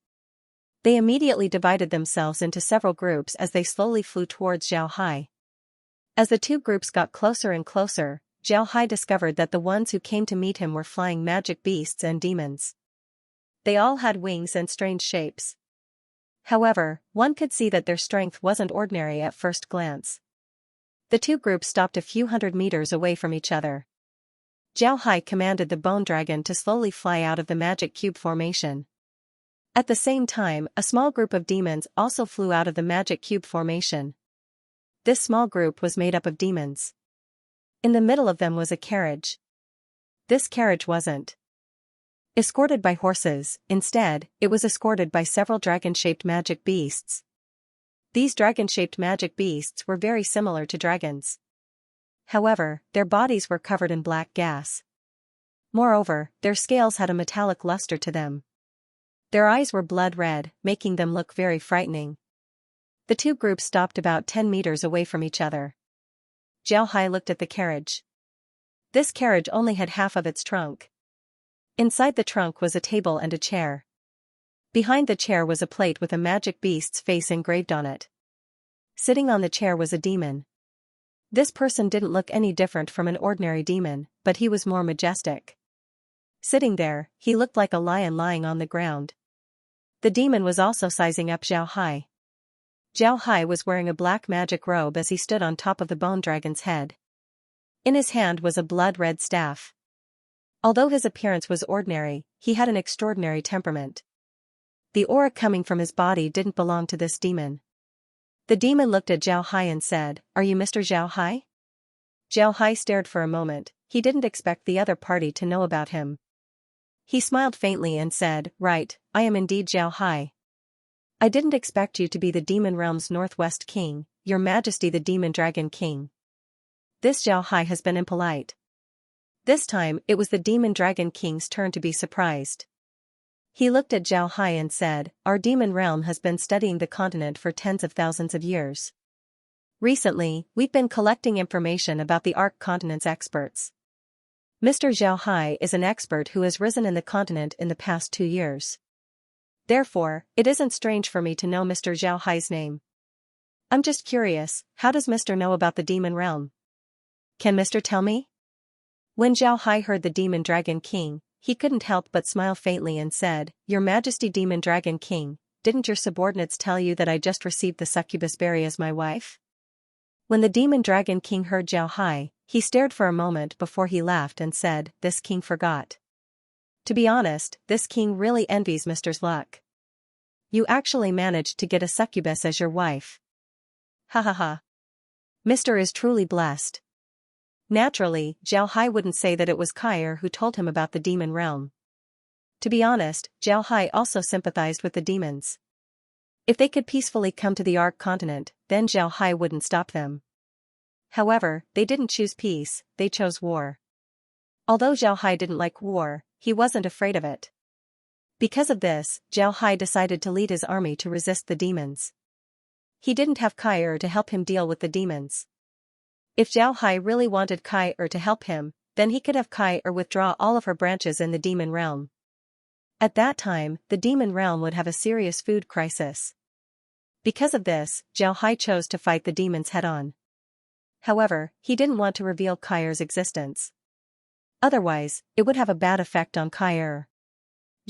They immediately divided themselves into several groups as they slowly flew towards Zhao Hai. As the two groups got closer and closer, Zhao Hai discovered that the ones who came to meet him were flying magic beasts and demons. They all had wings and strange shapes. However, one could see that their strength wasn't ordinary at first glance. The two groups stopped a few hundred meters away from each other. Zhao Hai commanded the bone dragon to slowly fly out of the magic cube formation. At the same time, a small group of demons also flew out of the magic cube formation. This small group was made up of demons. In the middle of them was a carriage. This carriage wasn't escorted by horses, instead, it was escorted by several dragon-shaped magic beasts. These dragon-shaped magic beasts were very similar to dragons. However, their bodies were covered in black gas. Moreover, their scales had a metallic luster to them. Their eyes were blood red, making them look very frightening. The two groups stopped about 10 meters away from each other. Zhao Hai looked at the carriage. This carriage only had half of its trunk. Inside the trunk was a table and a chair. Behind the chair was a plate with a magic beast's face engraved on it. Sitting on the chair was a demon. This person didn't look any different from an ordinary demon, but he was more majestic. Sitting there, he looked like a lion lying on the ground. The demon was also sizing up Zhao Hai. Zhao Hai was wearing a black magic robe as he stood on top of the bone dragon's head. In his hand was a blood-red staff. Although his appearance was ordinary, he had an extraordinary temperament. The aura coming from his body didn't belong to this demon. The demon looked at Zhao Hai and said, "Are you Mr. Zhao Hai?" Zhao Hai stared for a moment, he didn't expect the other party to know about him. He smiled faintly and said, "Right, I am indeed Zhao Hai. I didn't expect you to be the Demon Realm's Northwest King, Your Majesty the Demon Dragon King." This Zhao Hai has been impolite. This time, it was the Demon Dragon King's turn to be surprised. He looked at Zhao Hai and said, "Our demon realm has been studying the continent for tens of thousands of years. Recently, we've been collecting information about the Ark continent's experts. Mr. Zhao Hai is an expert who has risen in the continent in the past 2 years. Therefore, it isn't strange for me to know Mr. Zhao Hai's name. I'm just curious, how does Mr. know about the demon realm? Can Mr. tell me?" When Zhao Hai heard the Demon Dragon King, he couldn't help but smile faintly and said, "Your Majesty Demon Dragon King, didn't your subordinates tell you that I just received the succubus berry as my wife?" When the Demon Dragon King heard Zhao Hai, he stared for a moment before he laughed and said, "This king forgot. To be honest, this king really envies Mr.'s luck. You actually managed to get a succubus as your wife. Ha ha ha. Mr. is truly blessed." Naturally, Zhao Hai wouldn't say that it was Kair who told him about the demon realm. To be honest, Zhao Hai also sympathized with the demons. If they could peacefully come to the Ark continent, then Zhao Hai wouldn't stop them. However, they didn't choose peace, they chose war. Although Zhao Hai didn't like war, he wasn't afraid of it. Because of this, Zhao Hai decided to lead his army to resist the demons. He didn't have Kair to help him deal with the demons. If Zhao Hai really wanted Kair to help him, then he could have Kair withdraw all of her branches in the demon realm. At that time, the demon realm would have a serious food crisis. Because of this, Zhao Hai chose to fight the demons head-on. However, he didn't want to reveal Kair's existence. Otherwise, it would have a bad effect on Kair.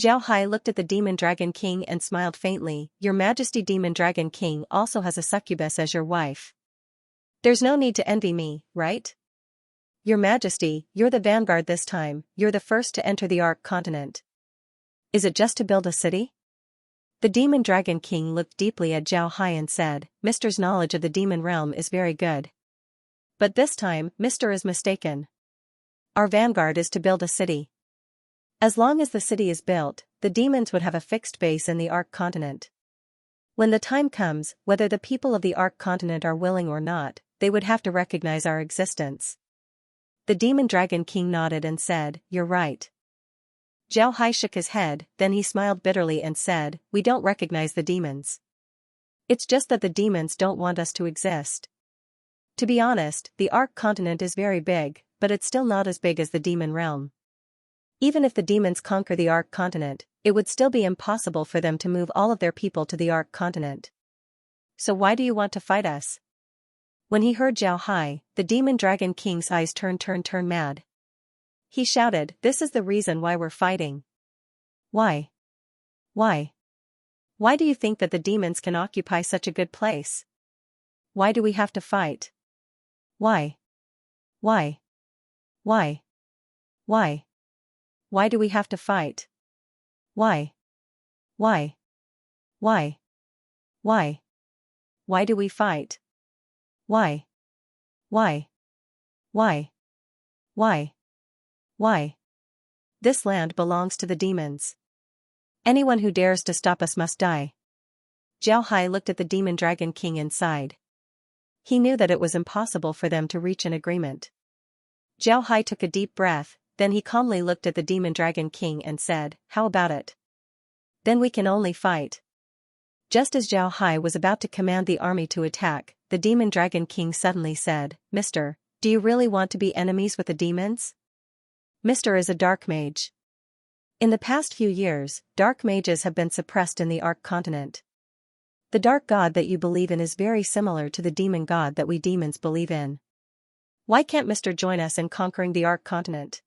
Zhao Hai looked at the Demon Dragon King and smiled faintly, "Your Majesty Demon Dragon King also has a succubus as your wife. There's no need to envy me, right? Your Majesty, you're the vanguard this time, you're the first to enter the Ark continent. Is it just to build a city?" The Demon Dragon King looked deeply at Zhao Hai and said, "Mr.'s knowledge of the demon realm is very good. But this time, Mr. is mistaken. Our vanguard is to build a city. As long as the city is built, the demons would have a fixed base in the Ark continent. When the time comes, whether the people of the Ark continent are willing or not, they would have to recognize our existence." The Demon Dragon King nodded and said, "You're right." Zhao Hai shook his head, then he smiled bitterly and said, "We don't recognize the demons. It's just that the demons don't want us to exist. To be honest, the Ark continent is very big, but it's still not as big as the demon realm. Even if the demons conquer the Ark continent, it would still be impossible for them to move all of their people to the Ark continent. So why do you want to fight us?" When he heard Zhao Hai, the demon dragon king's eyes turned mad. He shouted, "This is the reason why we're fighting." Why? Why? Why do you think that the demons can occupy such a good place? Why do we have to fight? Why? Why? Why? Why? Why do we have to fight? Why? Why? Why? Why? Why do we fight? Why? Why? Why? Why? Why? This land belongs to the demons. Anyone who dares to stop us must die. Zhao Hai looked at the demon dragon king inside. He knew that it was impossible for them to reach an agreement. Zhao Hai took a deep breath, then he calmly looked at the demon dragon king and said, "How about it? Then we can only fight." Just as Zhao Hai was about to command the army to attack, the demon dragon king suddenly said, "Mister, do you really want to be enemies with the demons?" Mister is a dark mage. In the past few years, dark mages have been suppressed in the Ark continent. The dark god that you believe in is very similar to the demon god that we demons believe in. Why can't Mister join us in conquering the Ark continent?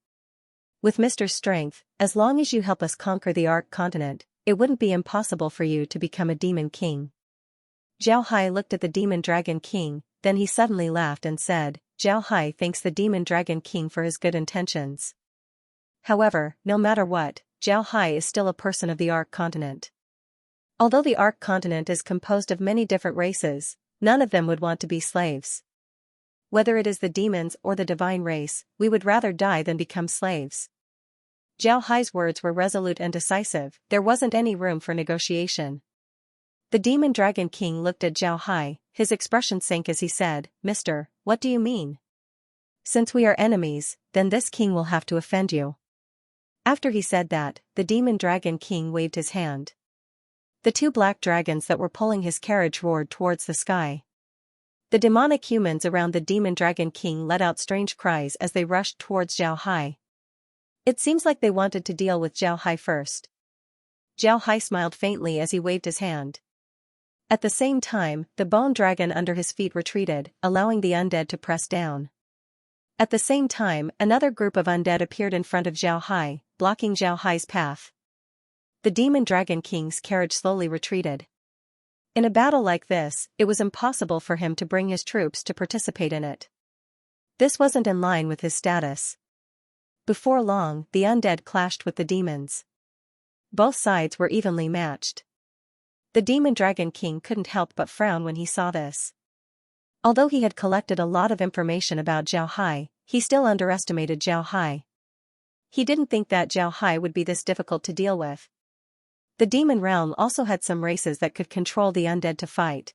With Mister's strength, as long as you help us conquer the Ark continent, it wouldn't be impossible for you to become a demon king. Zhao Hai looked at the demon dragon king, then he suddenly laughed and said, "Zhao Hai thanks the demon dragon king for his good intentions. However, no matter what, Zhao Hai is still a person of the Ark continent. Although the Ark continent is composed of many different races, none of them would want to be slaves. Whether it is the demons or the divine race, we would rather die than become slaves." Zhao Hai's words were resolute and decisive, there wasn't any room for negotiation. The demon dragon king looked at Zhao Hai, his expression sank as he said, "Mister, what do you mean? Since we are enemies, then this king will have to offend you." After he said that, the demon dragon king waved his hand. The two black dragons that were pulling his carriage roared towards the sky. The demonic humans around the demon dragon king let out strange cries as they rushed towards Zhao Hai. It seems like they wanted to deal with Zhao Hai first. Zhao Hai smiled faintly as he waved his hand. At the same time, the bone dragon under his feet retreated, allowing the undead to press down. At the same time, another group of undead appeared in front of Zhao Hai, blocking Zhao Hai's path. The demon dragon king's carriage slowly retreated. In a battle like this, it was impossible for him to bring his troops to participate in it. This wasn't in line with his status. Before long, the undead clashed with the demons. Both sides were evenly matched. The demon dragon king couldn't help but frown when he saw this. Although he had collected a lot of information about Zhao Hai, he still underestimated Zhao Hai. He didn't think that Zhao Hai would be this difficult to deal with. The demon realm also had some races that could control the undead to fight.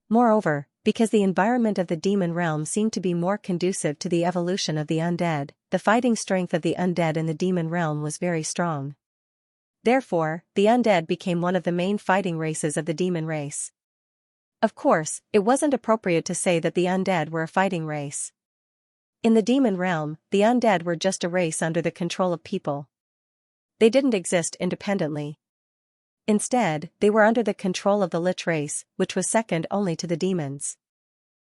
Moreover, because the environment of the demon realm seemed to be more conducive to the evolution of the undead, the fighting strength of the undead in the demon realm was very strong. Therefore, the undead became one of the main fighting races of the demon race. Of course, it wasn't appropriate to say that the undead were a fighting race. In the demon realm, the undead were just a race under the control of people. They didn't exist independently. Instead, they were under the control of the lich race, which was second only to the demons.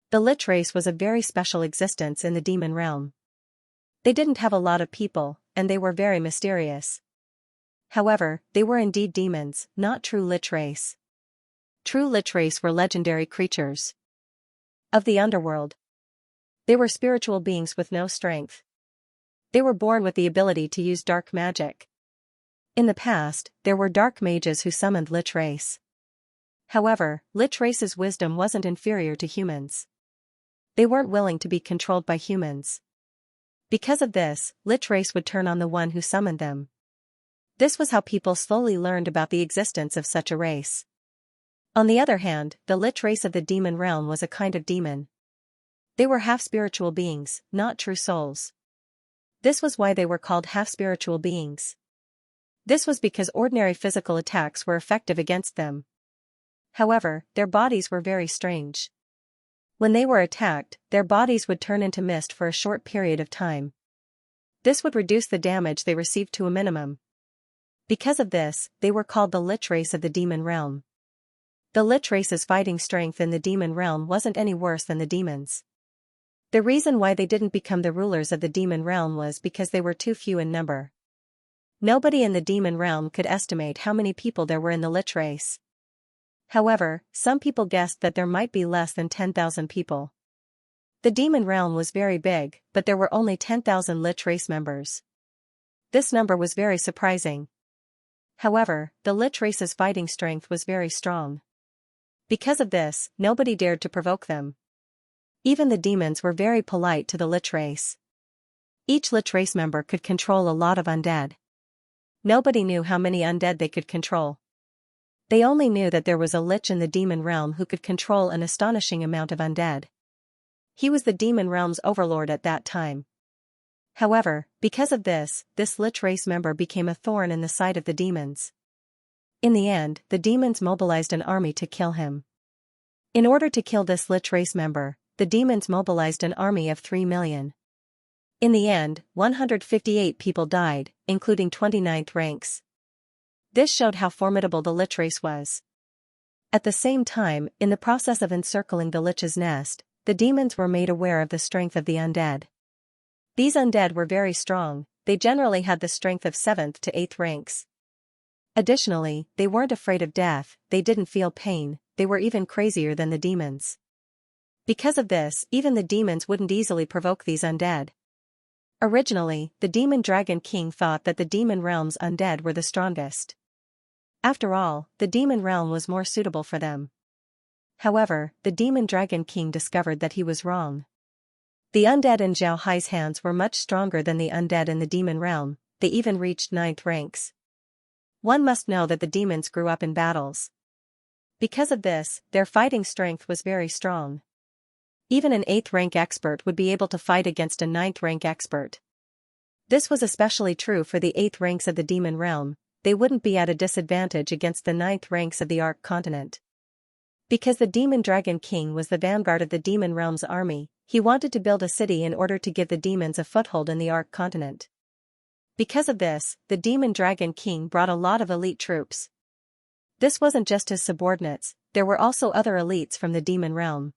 The lich race was a very special existence in the demon realm. They didn't have a lot of people, and they were very mysterious. However, they were indeed demons, not true lich race. True lich race were legendary creatures of the underworld. They were spiritual beings with no strength. They were born with the ability to use dark magic. In the past, there were dark mages who summoned lich race. However, lich race's wisdom wasn't inferior to humans. They weren't willing to be controlled by humans. Because of this, lich race would turn on the one who summoned them. This was how people slowly learned about the existence of such a race. On the other hand, the lich race of the demon realm was a kind of demon. They were half-spiritual beings, not true souls. This was why they were called half-spiritual beings. This was because ordinary physical attacks were effective against them. However, their bodies were very strange. When they were attacked, their bodies would turn into mist for a short period of time. This would reduce the damage they received to a minimum. Because of this, they were called the lich race of the demon realm. The Lich race's fighting strength in the demon realm wasn't any worse than the demons. The reason why they didn't become the rulers of the demon realm was because they were too few in number. Nobody in the demon realm could estimate how many people there were in the Lich race. However, some people guessed that there might be less than 10,000 people. The demon realm was very big, but there were only 10,000 Lich race members. This number was very surprising. However, the Lich race's fighting strength was very strong. Because of this, nobody dared to provoke them. Even the demons were very polite to the Lich race. Each Lich race member could control a lot of undead. Nobody knew how many undead they could control. They only knew that there was a Lich in the demon realm who could control an astonishing amount of undead. He was the demon realm's overlord at that time. However, because of this Lich race member became a thorn in the side of the demons. In the end, the demons mobilized an army to kill him. In order to kill this Lich race member, the demons mobilized an army of 3 million. In the end, 158 people died, including 29th ranks. This showed how formidable the Lich race was. At the same time, in the process of encircling the Lich's nest, the demons were made aware of the strength of the undead. These undead were very strong, they generally had the strength of 7th to 8th ranks. Additionally, they weren't afraid of death, they didn't feel pain, they were even crazier than the demons. Because of this, even the demons wouldn't easily provoke these undead. Originally, the Demon Dragon King thought that the demon realm's undead were the strongest. After all, the demon realm was more suitable for them. However, the Demon Dragon King discovered that he was wrong. The undead in Xiao Hai's hands were much stronger than the undead in the demon realm, they even reached 9th ranks. One must know that the demons grew up in battles. Because of this, their fighting strength was very strong. Even an 8th rank expert would be able to fight against a 9th rank expert. This was especially true for the 8th ranks of the demon realm, they wouldn't be at a disadvantage against the 9th ranks of the Ark continent. Because the Demon Dragon King was the vanguard of the demon realm's army, he wanted to build a city in order to give the demons a foothold in the Ark continent. Because of this, the Demon Dragon King brought a lot of elite troops. This wasn't just his subordinates, there were also other elites from the demon realm.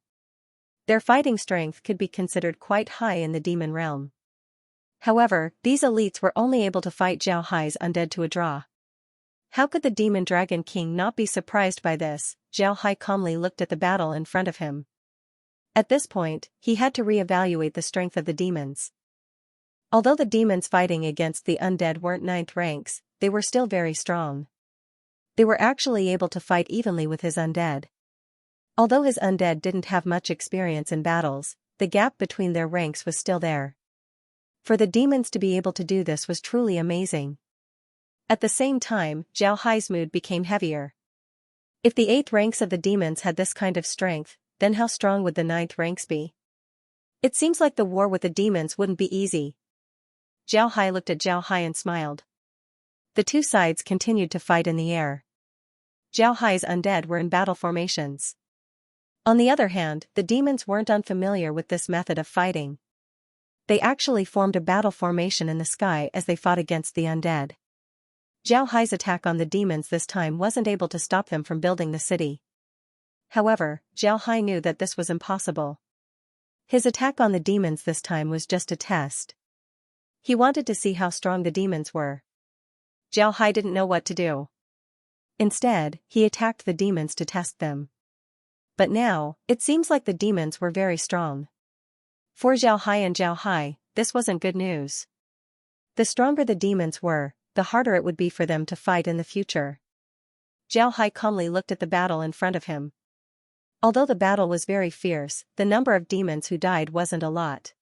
Their fighting strength could be considered quite high in the demon realm. However, these elites were only able to fight Xiao Hai's undead to a draw. How could the Demon Dragon King not be surprised by this? Xiao Hai calmly looked at the battle in front of him. At this point, he had to re-evaluate the strength of the demons. Although the demons fighting against the undead weren't 9th ranks, they were still very strong. They were actually able to fight evenly with his undead. Although his undead didn't have much experience in battles, the gap between their ranks was still there. For the demons to be able to do this was truly amazing. At the same time, Xiao Hai's mood became heavier. If the 8th ranks of the demons had this kind of strength, then how strong would the 9th ranks be? It seems like the war with the demons wouldn't be easy. Xiao Hai looked at Xiao Hai and smiled. The two sides continued to fight in the air. Xiao Hai's undead were in battle formations. On the other hand, the demons weren't unfamiliar with this method of fighting. They actually formed a battle formation in the sky as they fought against the undead. Xiao Hai's attack on the demons this time wasn't able to stop them from building the city. However, Xiao Hai knew that this was impossible. His attack on the demons this time was just a test. He wanted to see how strong the demons were. Xiao Hai didn't know what to do. Instead, he attacked the demons to test them. But now, it seems like the demons were very strong. For Xiao Hai and Xiao Hai, this wasn't good news. The stronger the demons were, the harder it would be for them to fight in the future. Xiao Hai calmly looked at the battle in front of him. Although the battle was very fierce, the number of demons who died wasn't a lot.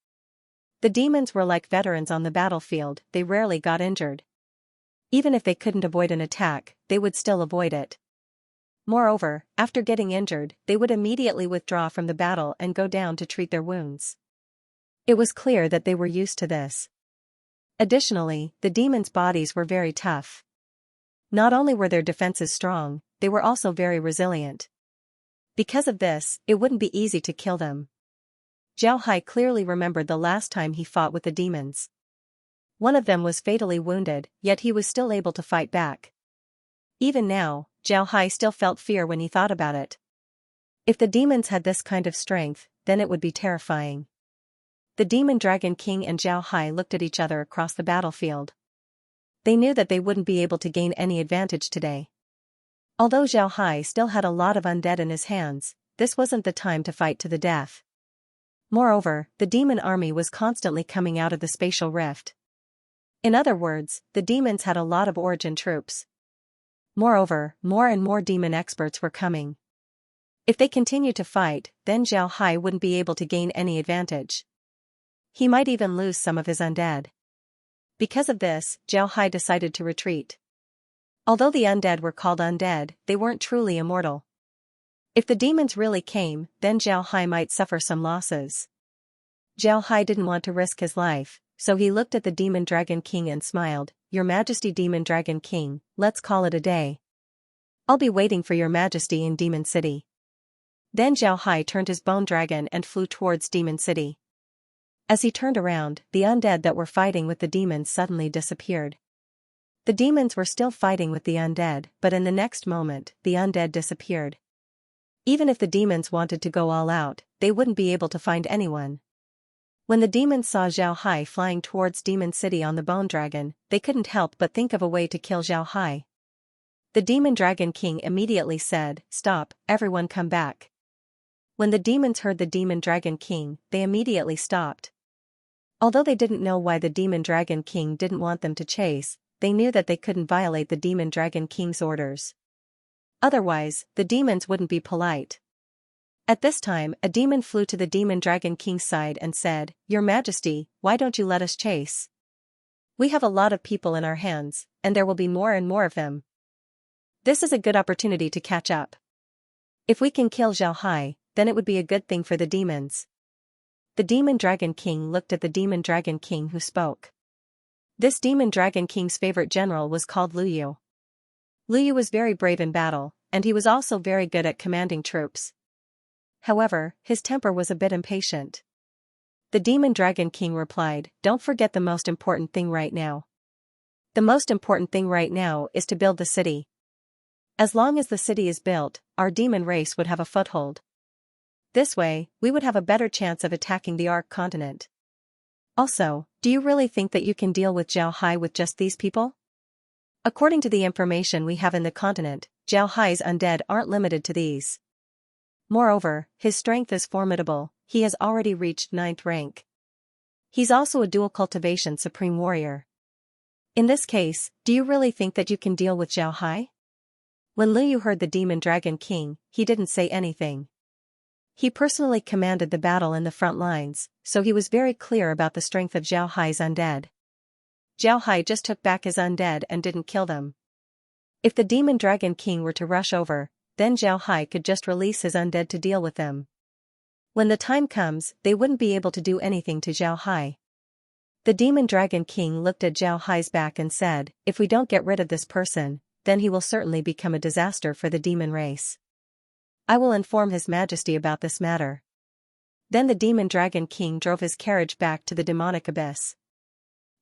The demons were like veterans on the battlefield, they rarely got injured. Even if they couldn't avoid an attack, they would still avoid it. Moreover, after getting injured, they would immediately withdraw from the battle and go down to treat their wounds. It was clear that they were used to this. Additionally, the demons' bodies were very tough. Not only were their defenses strong, they were also very resilient. Because of this, it wouldn't be easy to kill them. Xiao Hai clearly remembered the last time he fought with the demons. One of them was fatally wounded, yet he was still able to fight back. Even now, Zhao Hai still felt fear when he thought about it. If the demons had this kind of strength, then it would be terrifying. The Demon Dragon King and Zhao Hai looked at each other across the battlefield. They knew that they wouldn't be able to gain any advantage today. Although Zhao Hai still had a lot of undead in his hands, this wasn't the time to fight to the death. Moreover, the demon army was constantly coming out of the spatial rift. In other words, the demons had a lot of origin troops. Moreover, more and more demon experts were coming. If they continued to fight, then Zhao Hai wouldn't be able to gain any advantage. He might even lose some of his undead. Because of this, Zhao Hai decided to retreat. Although the undead were called undead, they weren't truly immortal. If the demons really came, then Zhao Hai might suffer some losses. Zhao Hai didn't want to risk his life, so he looked at the Demon Dragon King and smiled. "Your Majesty, Demon Dragon King, let's call it a day. I'll be waiting for your Majesty in Demon City." Then Zhao Hai turned his bone dragon and flew towards Demon City. As he turned around, the undead that were fighting with the demons suddenly disappeared. The demons were still fighting with the undead, but in the next moment, the undead disappeared. Even if the demons wanted to go all out, they wouldn't be able to find anyone. When the demons saw Zhao Hai flying towards Demon City on the bone dragon, they couldn't help but think of a way to kill Zhao Hai. The Demon Dragon King immediately said, "Stop, everyone come back." When the demons heard the Demon Dragon King, they immediately stopped. Although they didn't know why the Demon Dragon King didn't want them to chase, they knew that they couldn't violate the Demon Dragon King's orders. Otherwise, the demons wouldn't be polite. At this time, a demon flew to the Demon Dragon King's side and said, "Your Majesty, why don't you let us chase? We have a lot of people in our hands, and there will be more and more of them. This is a good opportunity to catch up. If we can kill Zhao Hai, then it would be a good thing for the demons." The Demon Dragon King looked at the Demon Dragon King who spoke. This Demon Dragon King's favorite general was called Lu Yu. Lu Yu was very brave in battle, and he was also very good at commanding troops. However, his temper was a bit impatient. The Demon Dragon King replied, "Don't forget the most important thing right now. The most important thing right now is to build the city. As long as the city is built, our demon race would have a foothold. This way, we would have a better chance of attacking the Ark continent. Also, do you really think that you can deal with Zhao Hai with just these people? According to the information we have in the continent, Zhao Hai's undead aren't limited to these. Moreover, his strength is formidable, he has already reached 9th rank. He's also a dual cultivation supreme warrior. In this case, do you really think that you can deal with Zhao Hai?" When Lu Yu heard the Demon Dragon King, he didn't say anything. He personally commanded the battle in the front lines, so he was very clear about the strength of Zhao Hai's undead. Zhao Hai just took back his undead and didn't kill them. If the Demon Dragon King were to rush over, then Zhao Hai could just release his undead to deal with them. When the time comes, they wouldn't be able to do anything to Zhao Hai. The Demon Dragon King looked at Zhao Hai's back and said, "If we don't get rid of this person, then he will certainly become a disaster for the demon race. I will inform His Majesty about this matter." Then the Demon Dragon King drove his carriage back to the demonic abyss.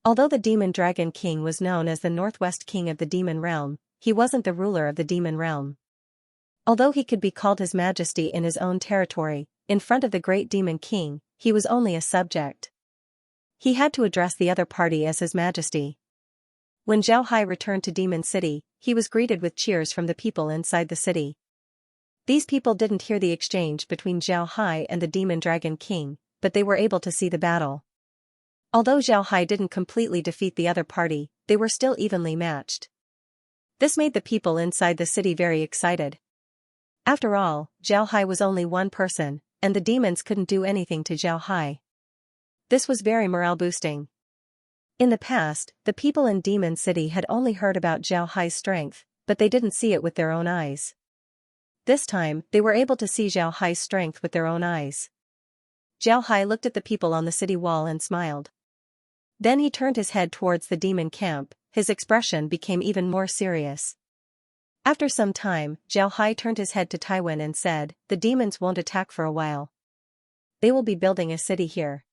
Although the Demon Dragon King was known as the Northwest King of the Demon Realm, he wasn't the ruler of the Demon Realm. Although he could be called His Majesty in his own territory, in front of the Great Demon King, he was only a subject. He had to address the other party as His Majesty. When Zhao Hai returned to Demon City, he was greeted with cheers from the people inside the city. These people didn't hear the exchange between Zhao Hai and the Demon Dragon King, but they were able to see the battle. Although Zhao Hai didn't completely defeat the other party, they were still evenly matched. This made the people inside the city very excited. After all, Zhao Hai was only one person, and the demons couldn't do anything to Zhao Hai. This was very morale-boosting. In the past, the people in Demon City had only heard about Zhao Hai's strength, but they didn't see it with their own eyes. This time, they were able to see Zhao Hai's strength with their own eyes. Zhao Hai looked at the people on the city wall and smiled. Then he turned his head towards the demon camp, his expression became even more serious. After some time, Zhao Hai turned his head to Taiwan and said, "The demons won't attack for a while. They will be building a city here.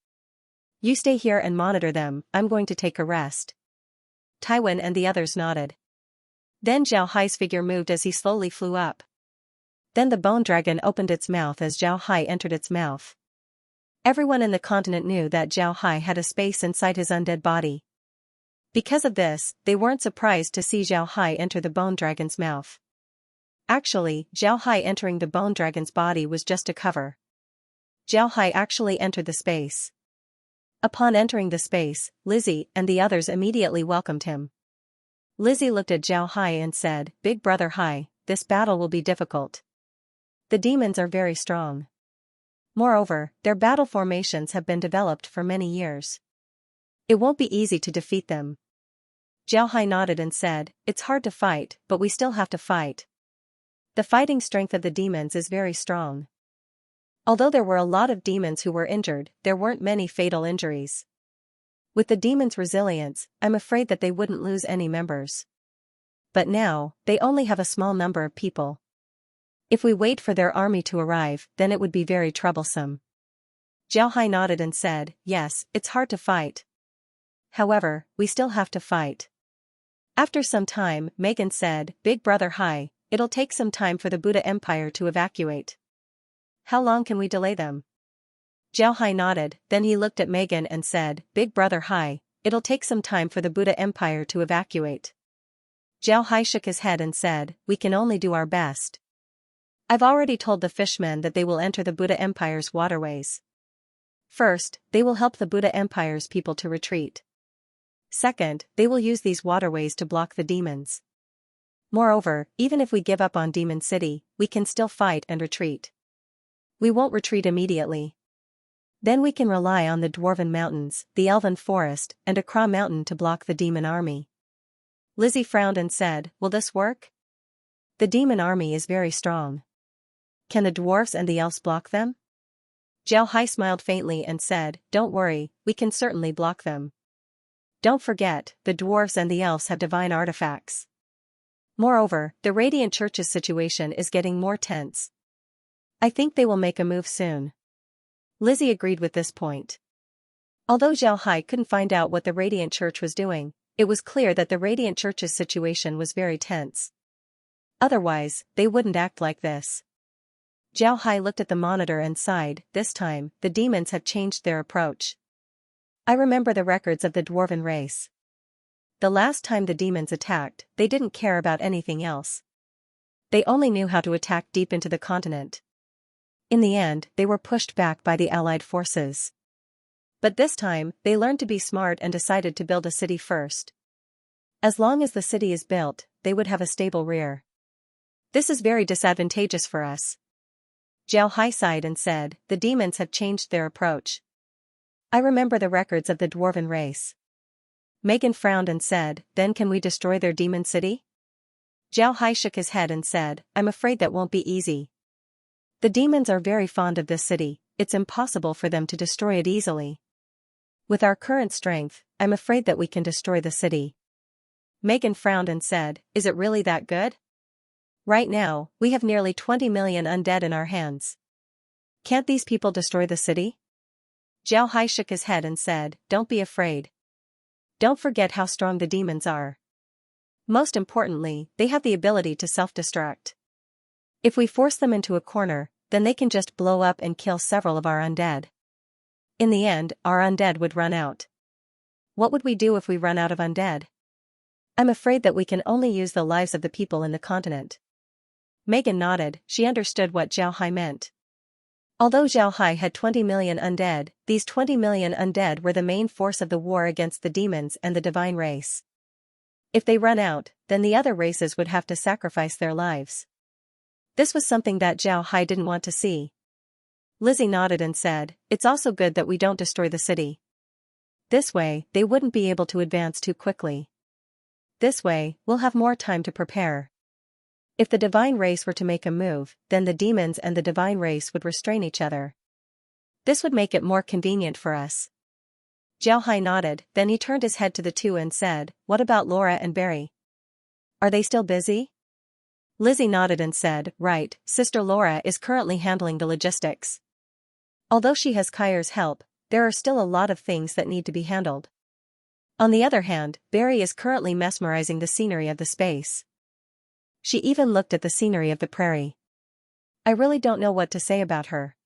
You stay here and monitor them, I'm going to take a rest." Taiwan and the others nodded. Then Zhao Hai's figure moved as he slowly flew up. Then the bone dragon opened its mouth as Zhao Hai entered its mouth. Everyone in the continent knew that Zhao Hai had a space inside his undead body. Because of this, they weren't surprised to see Zhao Hai enter the bone dragon's mouth. Actually, Zhao Hai entering the bone dragon's body was just a cover. Zhao Hai actually entered the space. Upon entering the space, Lizzie and the others immediately welcomed him. Lizzie looked at Zhao Hai and said, "Big brother Hai, this battle will be difficult. The demons are very strong. Moreover, their battle formations have been developed for many years. It won't be easy to defeat them." Zhao Hai nodded and said, "It's hard to fight, but we still have to fight. The fighting strength of the demons is very strong. Although there were a lot of demons who were injured, there weren't many fatal injuries. With the demons' resilience, I'm afraid that they wouldn't lose any members. But now, they only have a small number of people. If we wait for their army to arrive, then it would be very troublesome." Zhao Hai nodded and said, "Yes, it's hard to fight. However, we still have to fight." After some time, Megan said, "Big brother Hai, it'll take some time for the Buddha Empire to evacuate. How long can we delay them?" Zhao Hai nodded, then he looked at Megan and said, "Big brother Hai, it'll take some time for the Buddha Empire to evacuate." Zhao Hai shook his head and said, "We can only do our best. I've already told the fishmen that they will enter the Buddha Empire's waterways. First, they will help the Buddha Empire's people to retreat. Second, they will use these waterways to block the demons. Moreover, even if we give up on Demon City, we can still fight and retreat. We won't retreat immediately. Then we can rely on the Dwarven Mountains, the Elven Forest, and Akra Mountain to block the demon army." Lizzie frowned and said, "Will this work? The demon army is very strong. Can the dwarves and the elves block them?" Zhao Hai smiled faintly and said, "Don't worry, we can certainly block them. Don't forget, the dwarves and the elves have divine artifacts. Moreover, the Radiant Church's situation is getting more tense. I think they will make a move soon." Lizzie agreed with this point. Although Zhao Hai couldn't find out what the Radiant Church was doing, it was clear that the Radiant Church's situation was very tense. Otherwise, they wouldn't act like this. Zhao Hai looked at the monitor and sighed. This time, the demons have changed their approach. I remember the records of the Dwarven race. The last time the demons attacked, they didn't care about anything else. They only knew how to attack deep into the continent. In the end, they were pushed back by the Allied forces. But this time, they learned to be smart and decided to build a city first. As long as the city is built, they would have a stable rear. This is very disadvantageous for us. Zhao Hai sighed and said, "The demons have changed their approach. I remember the records of the Dwarven race." Megan frowned and said, "Then can we destroy their demon city?" Zhao Hai shook his head and said, "I'm afraid that won't be easy. The demons are very fond of this city, it's impossible for them to destroy it easily. With our current strength, I'm afraid that we can destroy the city." Megan frowned and said, "Is it really that good? Right now, we have nearly 20 million undead in our hands. Can't these people destroy the city?" Zhao Hai shook his head and said, "Don't be afraid. Don't forget how strong the demons are. Most importantly, they have the ability to self-destruct. If we force them into a corner, then they can just blow up and kill several of our undead. In the end, our undead would run out. What would we do if we run out of undead? I'm afraid that we can only use the lives of the people in the continent." Megan nodded, she understood what Zhao Hai meant. Although Zhao Hai had 20 million undead, these 20 million undead were the main force of the war against the demons and the divine race. If they run out, then the other races would have to sacrifice their lives. This was something that Zhao Hai didn't want to see. Lizzie nodded and said, "It's also good that we don't destroy the city. This way, they wouldn't be able to advance too quickly. This way, we'll have more time to prepare. If the divine race were to make a move, then the demons and the divine race would restrain each other. This would make it more convenient for us." Zhao Hai nodded, then he turned his head to the two and said, "What about Laura and Barry? Are they still busy?" Lizzie nodded and said, "Right, Sister Laura is currently handling the logistics. Although she has Kyr's help, there are still a lot of things that need to be handled. On the other hand, Barry is currently mesmerizing the scenery of the space. She even looked at the scenery of the prairie. I really don't know what to say about her.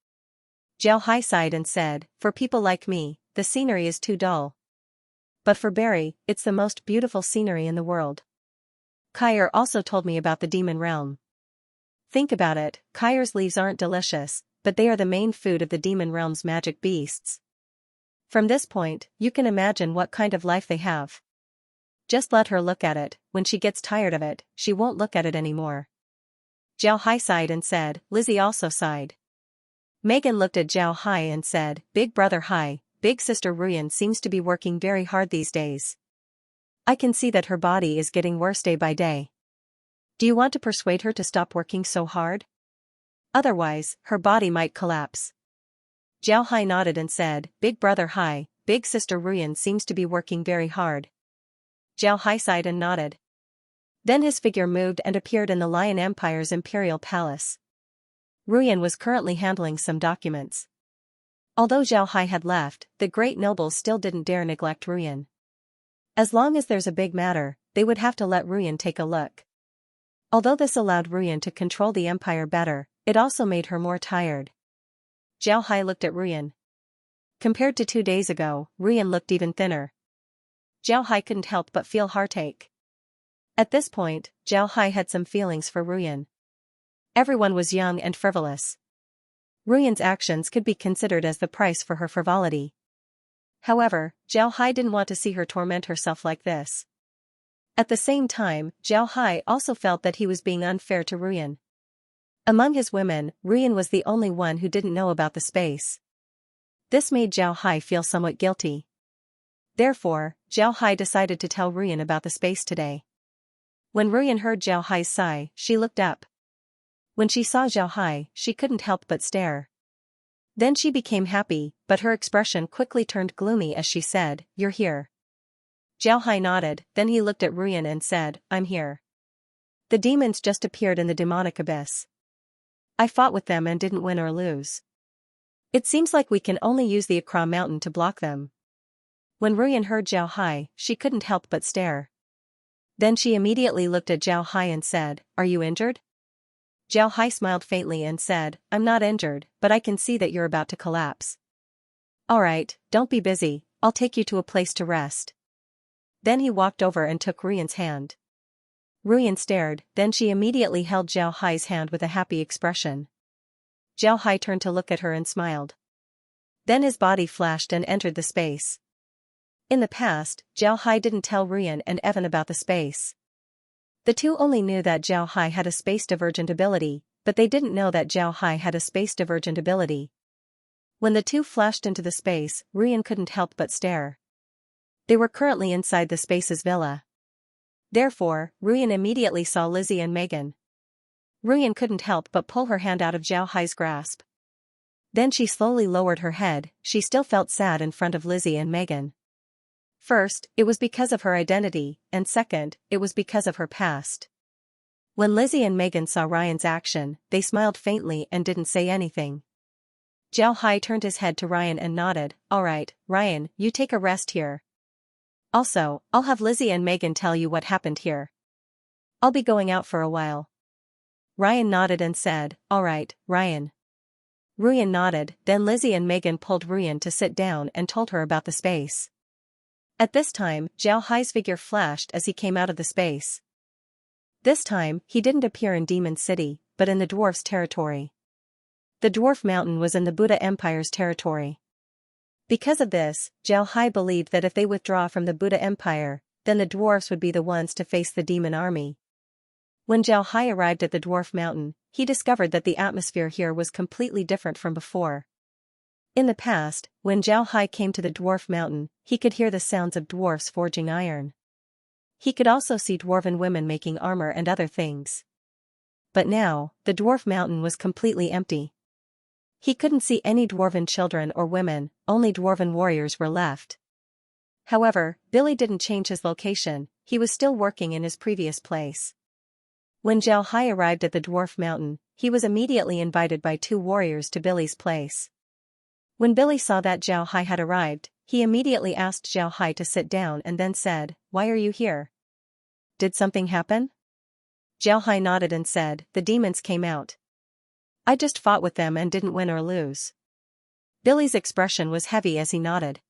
Zhao Hai sighed and said, for people like me, the scenery is too dull. But for Barry, it's the most beautiful scenery in the world. Kyr also told me about the demon realm. Think about it, Kyr's leaves aren't delicious, but they are the main food of the demon realm's magic beasts. From this point, you can imagine what kind of life they have. Just let her look at it, when she gets tired of it, she won't look at it anymore. Zhao Hai sighed and said, Lizzie also sighed. Megan looked at Zhao Hai and said, Big brother Hai, big sister Ruyan seems to be working very hard these days. I can see that her body is getting worse day by day. Do you want to persuade her to stop working so hard? Otherwise, her body might collapse. Zhao Hai nodded and said, Big brother Hai, big sister Ruyan seems to be working very hard. Zhao Hai sighed and nodded. Then his figure moved and appeared in the Lion Empire's imperial palace. Ruyan was currently handling some documents. Although Zhao Hai had left, the great nobles still didn't dare neglect Ruyan. As long as there's a big matter, they would have to let Ruyan take a look. Although this allowed Ruyan to control the empire better, it also made her more tired. Zhao Hai looked at Ruyan. Compared to 2 days ago, Ruyan looked even thinner. Zhao Hai couldn't help but feel heartache. At this point, Zhao Hai had some feelings for Ruyan. Everyone was young and frivolous. Ruyan's actions could be considered as the price for her frivolity. However, Zhao Hai didn't want to see her torment herself like this. At the same time, Zhao Hai also felt that he was being unfair to Ruyan. Among his women, Ruyan was the only one who didn't know about the space. This made Zhao Hai feel somewhat guilty. Therefore, Zhao Hai decided to tell Ruyan about the space today. When Ruyan heard Zhao Hai's sigh, she looked up. When she saw Zhao Hai, she couldn't help but stare. Then she became happy, but her expression quickly turned gloomy as she said, You're here. Zhao Hai nodded, then he looked at Ruyan and said, I'm here. The demons just appeared in the demonic abyss. I fought with them and didn't win or lose. It seems like we can only use the Akra mountain to block them. When Ruyan heard Zhao Hai, she couldn't help but stare. Then she immediately looked at Zhao Hai and said, Are you injured? Zhao Hai smiled faintly and said, I'm not injured, but I can see that you're about to collapse. Alright, don't be busy, I'll take you to a place to rest. Then he walked over and took Ruyan's hand. Ruyan stared, then she immediately held Zhao Hai's hand with a happy expression. Zhao Hai turned to look at her and smiled. Then his body flashed and entered the space. In the past, Zhao Hai didn't tell Ruyan and Evan about the space. The two only knew that Zhao Hai had a space-divergent ability, but they didn't know that Zhao Hai had a space-divergent ability. When the two flashed into the space, Ruyan couldn't help but stare. They were currently inside the space's villa. Therefore, Ruyan immediately saw Lizzie and Megan. Ruyan couldn't help but pull her hand out of Zhao Hai's grasp. Then she slowly lowered her head, she still felt sad in front of Lizzie and Megan. First, it was because of her identity, and second, it was because of her past. When Lizzie and Megan saw Ryan's action, they smiled faintly and didn't say anything. Zhao Hai turned his head to Ryan and nodded, Alright, Ryan, you take a rest here. Also, I'll have Lizzie and Megan tell you what happened here. I'll be going out for a while. Ryan nodded and said, Alright, Ryan. Ruyan nodded, then Lizzie and Megan pulled Ruyan to sit down and told her about the space. At this time, Zhao Hai's figure flashed as he came out of the space. This time, he didn't appear in Demon City, but in the dwarf's territory. The dwarf mountain was in the Buddha Empire's territory. Because of this, Zhao Hai believed that if they withdraw from the Buddha Empire, then the dwarfs would be the ones to face the demon army. When Zhao Hai arrived at the dwarf mountain, he discovered that the atmosphere here was completely different from before. In the past, when Zhao Hai came to the dwarf mountain, he could hear the sounds of dwarfs forging iron. He could also see dwarven women making armor and other things. But now, the dwarf mountain was completely empty. He couldn't see any dwarven children or women, only dwarven warriors were left. However, Billy didn't change his location, he was still working in his previous place. When Zhao Hai arrived at the dwarf mountain, he was immediately invited by 2 warriors to Billy's place. When Billy saw that Zhao Hai had arrived, he immediately asked Zhao Hai to sit down and then said, Why are you here? Did something happen? Jiao Hai nodded and said, the demons came out. I just fought with them and didn't win or lose. Billy's expression was heavy as he nodded.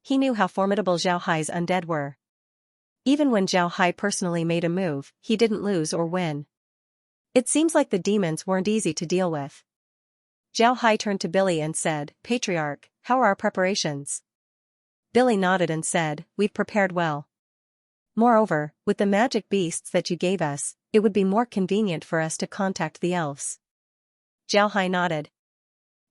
He knew how formidable Jiao Hai's undead were. Even when Jiao Hai personally made a move, he didn't lose or win. It seems like the demons weren't easy to deal with. Jiao Hai turned to Billy and said, Patriarch, how are our preparations? Billy nodded and said, we've prepared well. Moreover, with the magic beasts that you gave us, it would be more convenient for us to contact the elves. Jiao Hai nodded.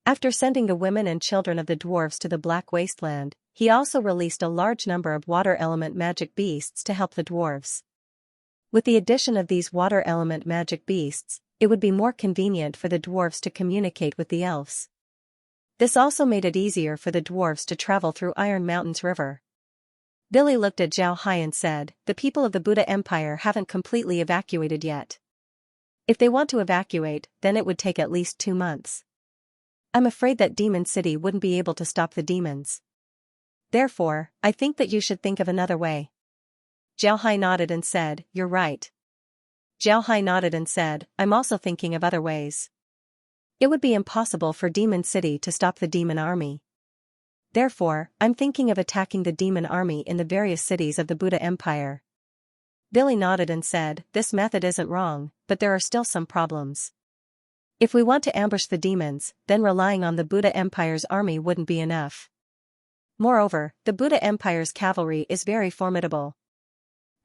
After sending the women and children of the dwarves to the Black Wasteland, he also released a large number of water element magic beasts to help the dwarves. With the addition of these water element magic beasts, it would be more convenient for the dwarves to communicate with the elves. This also made it easier for the dwarves to travel through Iron Mountains River. Billy looked at Jiao Hai and said, the people of the Buddha Empire haven't completely evacuated yet. If they want to evacuate, then it would take at least 2 months. I'm afraid that Demon City wouldn't be able to stop the demons. Therefore, I think that you should think of another way. Jiao Hai nodded and said, you're right. Jiao Hai nodded and said, I'm also thinking of other ways. It would be impossible for Demon City to stop the demon army. Therefore, I'm thinking of attacking the demon army in the various cities of the Buddha Empire. Billy nodded and said, this method isn't wrong, but there are still some problems. If we want to ambush the demons, then relying on the Buddha Empire's army wouldn't be enough. Moreover, the Buddha Empire's cavalry is very formidable.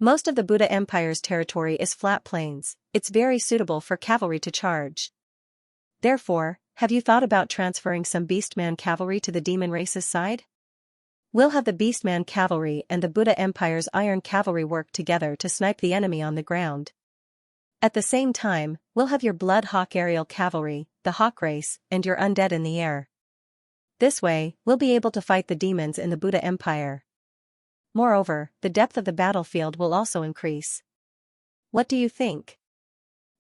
Most of the Buddha Empire's territory is flat plains, it's very suitable for cavalry to charge. Therefore, have you thought about transferring some Beastman cavalry to the demon race's side? We'll have the Beastman cavalry and the Buddha Empire's iron cavalry work together to snipe the enemy on the ground. At the same time, we'll have your Blood Hawk aerial cavalry, the Hawk race, and your undead in the air. This way, we'll be able to fight the demons in the Buddha Empire. Moreover, the depth of the battlefield will also increase. What do you think?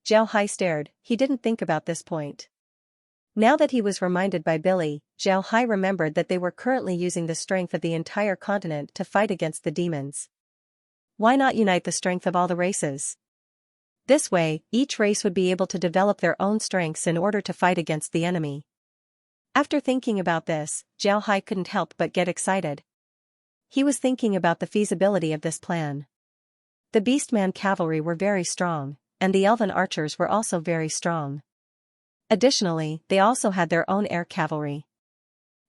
Jiao Hai stared, he didn't think about this point. Now that he was reminded by Billy, Jiao Hai remembered that they were currently using the strength of the entire continent to fight against the demons. Why not unite the strength of all the races? This way, each race would be able to develop their own strengths in order to fight against the enemy. After thinking about this, Jiao Hai couldn't help but get excited. He was thinking about the feasibility of this plan. The Beastman cavalry were very strong, and the elven archers were also very strong. Additionally, they also had their own air cavalry.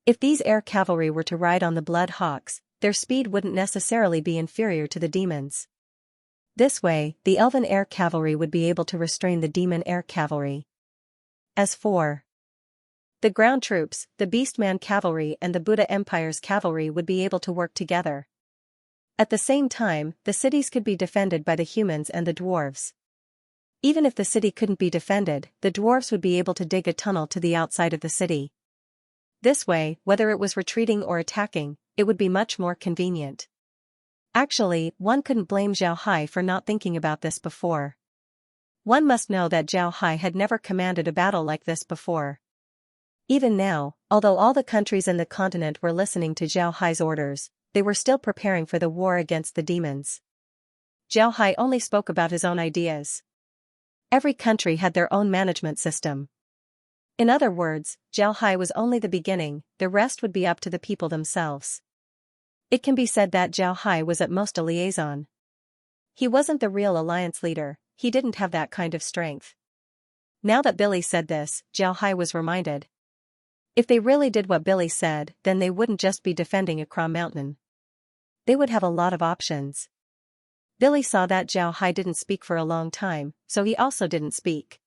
If these air cavalry were to ride on the Blood Hawks, their speed wouldn't necessarily be inferior to the demons. This way, the elven air cavalry would be able to restrain the demon air cavalry. As for the ground troops, the Beastman cavalry and the Buddha Empire's cavalry would be able to work together. At the same time, the cities could be defended by the humans and the dwarves. Even if the city couldn't be defended, the dwarves would be able to dig a tunnel to the outside of the city. This way, whether it was retreating or attacking, it would be much more convenient. Actually, one couldn't blame Jiao Hai for not thinking about this before. One must know that Jiao Hai had never commanded a battle like this before. Even now, although all the countries in the continent were listening to Jiao Hai's orders, they were still preparing for the war against the demons. Jiao Hai only spoke about his own ideas. Every country had their own management system. In other words, Jiao Hai was only the beginning, the rest would be up to the people themselves. It can be said that Jiao Hai was at most a liaison. He wasn't the real alliance leader, he didn't have that kind of strength. Now that Billy said this, Jiao Hai was reminded. If they really did what Billy said, then they wouldn't just be defending Akra Mountain. They would have a lot of options. Billy saw that Jiao Hai didn't speak for a long time, so he also didn't speak.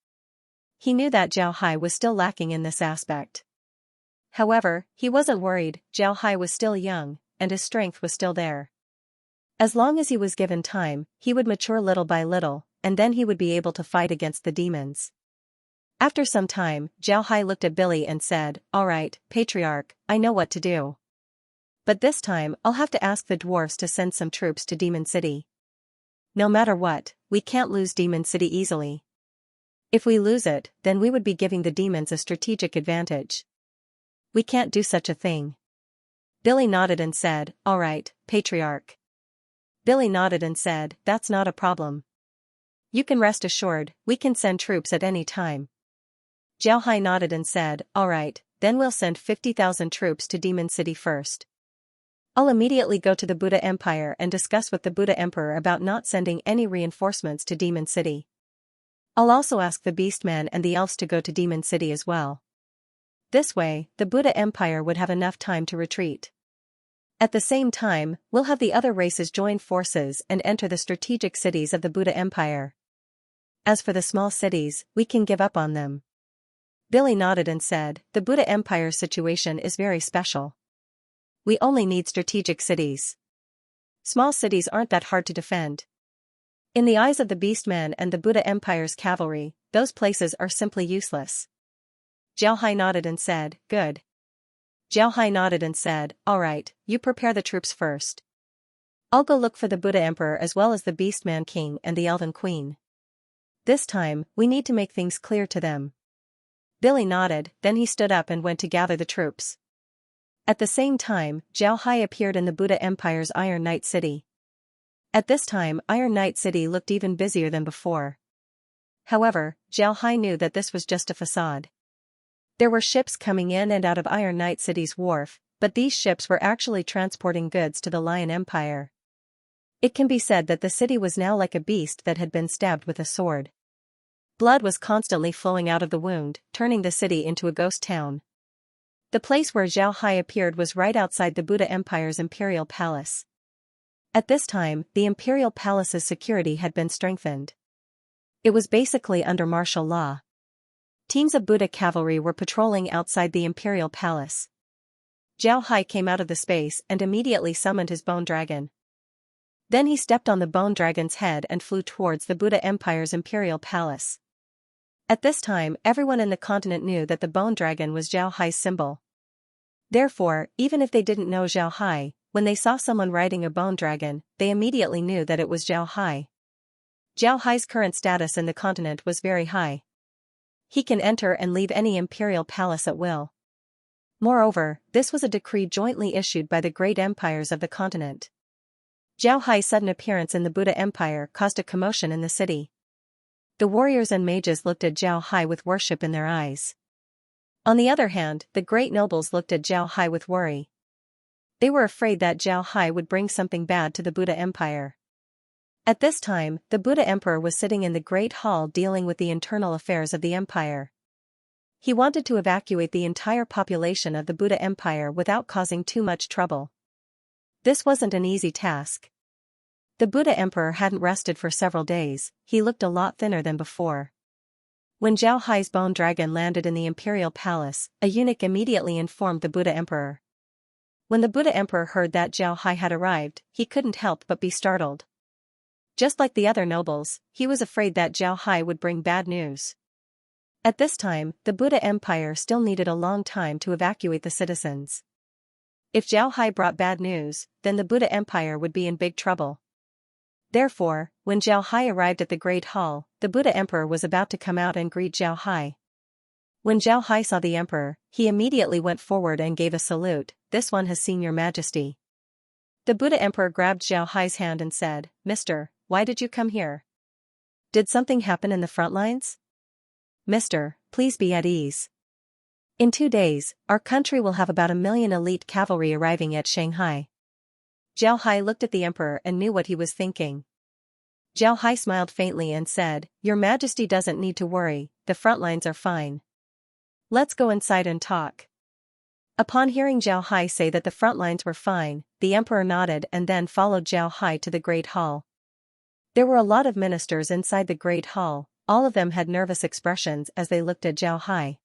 He knew that Jiao Hai was still lacking in this aspect. However, he wasn't worried, Jiao Hai was still young, and his strength was still there. As long as he was given time, he would mature little by little, and then he would be able to fight against the demons. After some time, Jiao Hai looked at Billy and said, "All right, Patriarch, I know what to do. But this time, I'll have to ask the dwarves to send some troops to Demon City. No matter what, we can't lose Demon City easily. If we lose it, then we would be giving the demons a strategic advantage. We can't do such a thing." Billy nodded and said, "All right, Patriarch." Billy nodded and said, "That's not a problem. You can rest assured, we can send troops at any time. Zhao Hai nodded and said, alright, then we'll send 50,000 troops to Demon City first. I'll immediately go to the Buddha Empire and discuss with the Buddha Emperor about not sending any reinforcements to Demon City. I'll also ask the Beastman and the elves to go to Demon City as well. This way, the Buddha Empire would have enough time to retreat. At the same time, we'll have the other races join forces and enter the strategic cities of the Buddha Empire. As for the small cities, we can give up on them. Billy nodded and said, the Buddha Empire's situation is very special. We only need strategic cities. Small cities aren't that hard to defend. In the eyes of the Beastman and the Buddha Empire's cavalry, those places are simply useless. Zhao Hai nodded and said, good. Zhao Hai nodded and said, alright, you prepare the troops first. I'll go look for the Buddha Emperor as well as the Beastman King and the Elven Queen. This time, we need to make things clear to them. Billy nodded, then he stood up and went to gather the troops. At the same time, Zhao Hai appeared in the Buddha Empire's Iron Knight City. At this time, Iron Knight City looked even busier than before. However, Zhao Hai knew that this was just a facade. There were ships coming in and out of Iron Knight City's wharf, but these ships were actually transporting goods to the Lion Empire. It can be said that the city was now like a beast that had been stabbed with a sword. Blood was constantly flowing out of the wound, turning the city into a ghost town. The place where Zhao Hai appeared was right outside the Buddha Empire's Imperial Palace. At this time, the Imperial Palace's security had been strengthened. It was basically under martial law. Teams of Buddha cavalry were patrolling outside the Imperial Palace. Zhao Hai came out of the space and immediately summoned his bone dragon. Then he stepped on the bone dragon's head and flew towards the Buddha Empire's Imperial Palace. At this time, everyone in the continent knew that the bone dragon was Zhao Hai's symbol. Therefore, even if they didn't know Zhao Hai, when they saw someone riding a bone dragon, they immediately knew that it was Zhao Hai. Zhao Hai's current status in the continent was very high. He can enter and leave any imperial palace at will. Moreover, this was a decree jointly issued by the great empires of the continent. Zhao Hai's sudden appearance in the Buddha Empire caused a commotion in the city. The warriors and mages looked at Zhao Hai with worship in their eyes. On the other hand, the great nobles looked at Zhao Hai with worry. They were afraid that Zhao Hai would bring something bad to the Buddha Empire. At this time, the Buddha Emperor was sitting in the Great Hall dealing with the internal affairs of the empire. He wanted to evacuate the entire population of the Buddha Empire without causing too much trouble. This wasn't an easy task. The Buddha Emperor hadn't rested for several days, he looked a lot thinner than before. When Zhao Hai's bone dragon landed in the imperial palace, a eunuch immediately informed the Buddha Emperor. When the Buddha Emperor heard that Zhao Hai had arrived, he couldn't help but be startled. Just like the other nobles, he was afraid that Zhao Hai would bring bad news. At this time, the Buddha Empire still needed a long time to evacuate the citizens. If Zhao Hai brought bad news, then the Buddha Empire would be in big trouble. Therefore, when Zhao Hai arrived at the Great Hall, the Buddha Emperor was about to come out and greet Zhao Hai. When Zhao Hai saw the Emperor, he immediately went forward and gave a salute. "This one has seen your majesty." The Buddha Emperor grabbed Zhao Hai's hand and said, "Mister, why did you come here? Did something happen in the front lines?" "Mister, please be at ease. In 2 days, our country will have about 1 million elite cavalry arriving at Shanghai." Zhao Hai looked at the Emperor and knew what he was thinking. Zhao Hai smiled faintly and said, "Your Majesty doesn't need to worry, the front lines are fine. Let's go inside and talk." Upon hearing Zhao Hai say that the front lines were fine, the Emperor nodded and then followed Zhao Hai to the Great Hall. There were a lot of ministers inside the Great Hall, all of them had nervous expressions as they looked at Zhao Hai.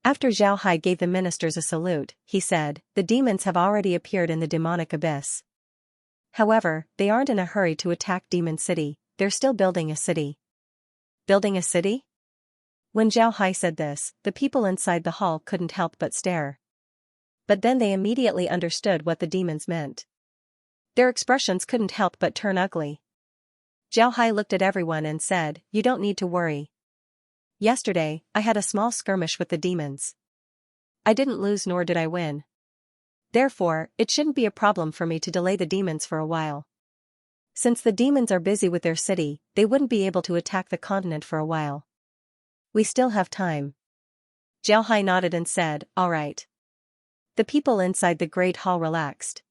After Zhao Hai gave the ministers a salute, he said, "The demons have already appeared in the demonic abyss. However, they aren't in a hurry to attack Demon City, they're still building a city." "Building a city?" When Zhao Hai said this, the people inside the hall couldn't help but stare. But then they immediately understood what the demons meant. Their expressions couldn't help but turn ugly. Zhao Hai looked at everyone and said, "You don't need to worry. Yesterday, I had a small skirmish with the demons. I didn't lose nor did I win. Therefore, it shouldn't be a problem for me to delay the demons for a while. Since the demons are busy with their city, they wouldn't be able to attack the continent for a while. We still have time. Zhao Hai nodded and said, all right. The people inside the great hall relaxed.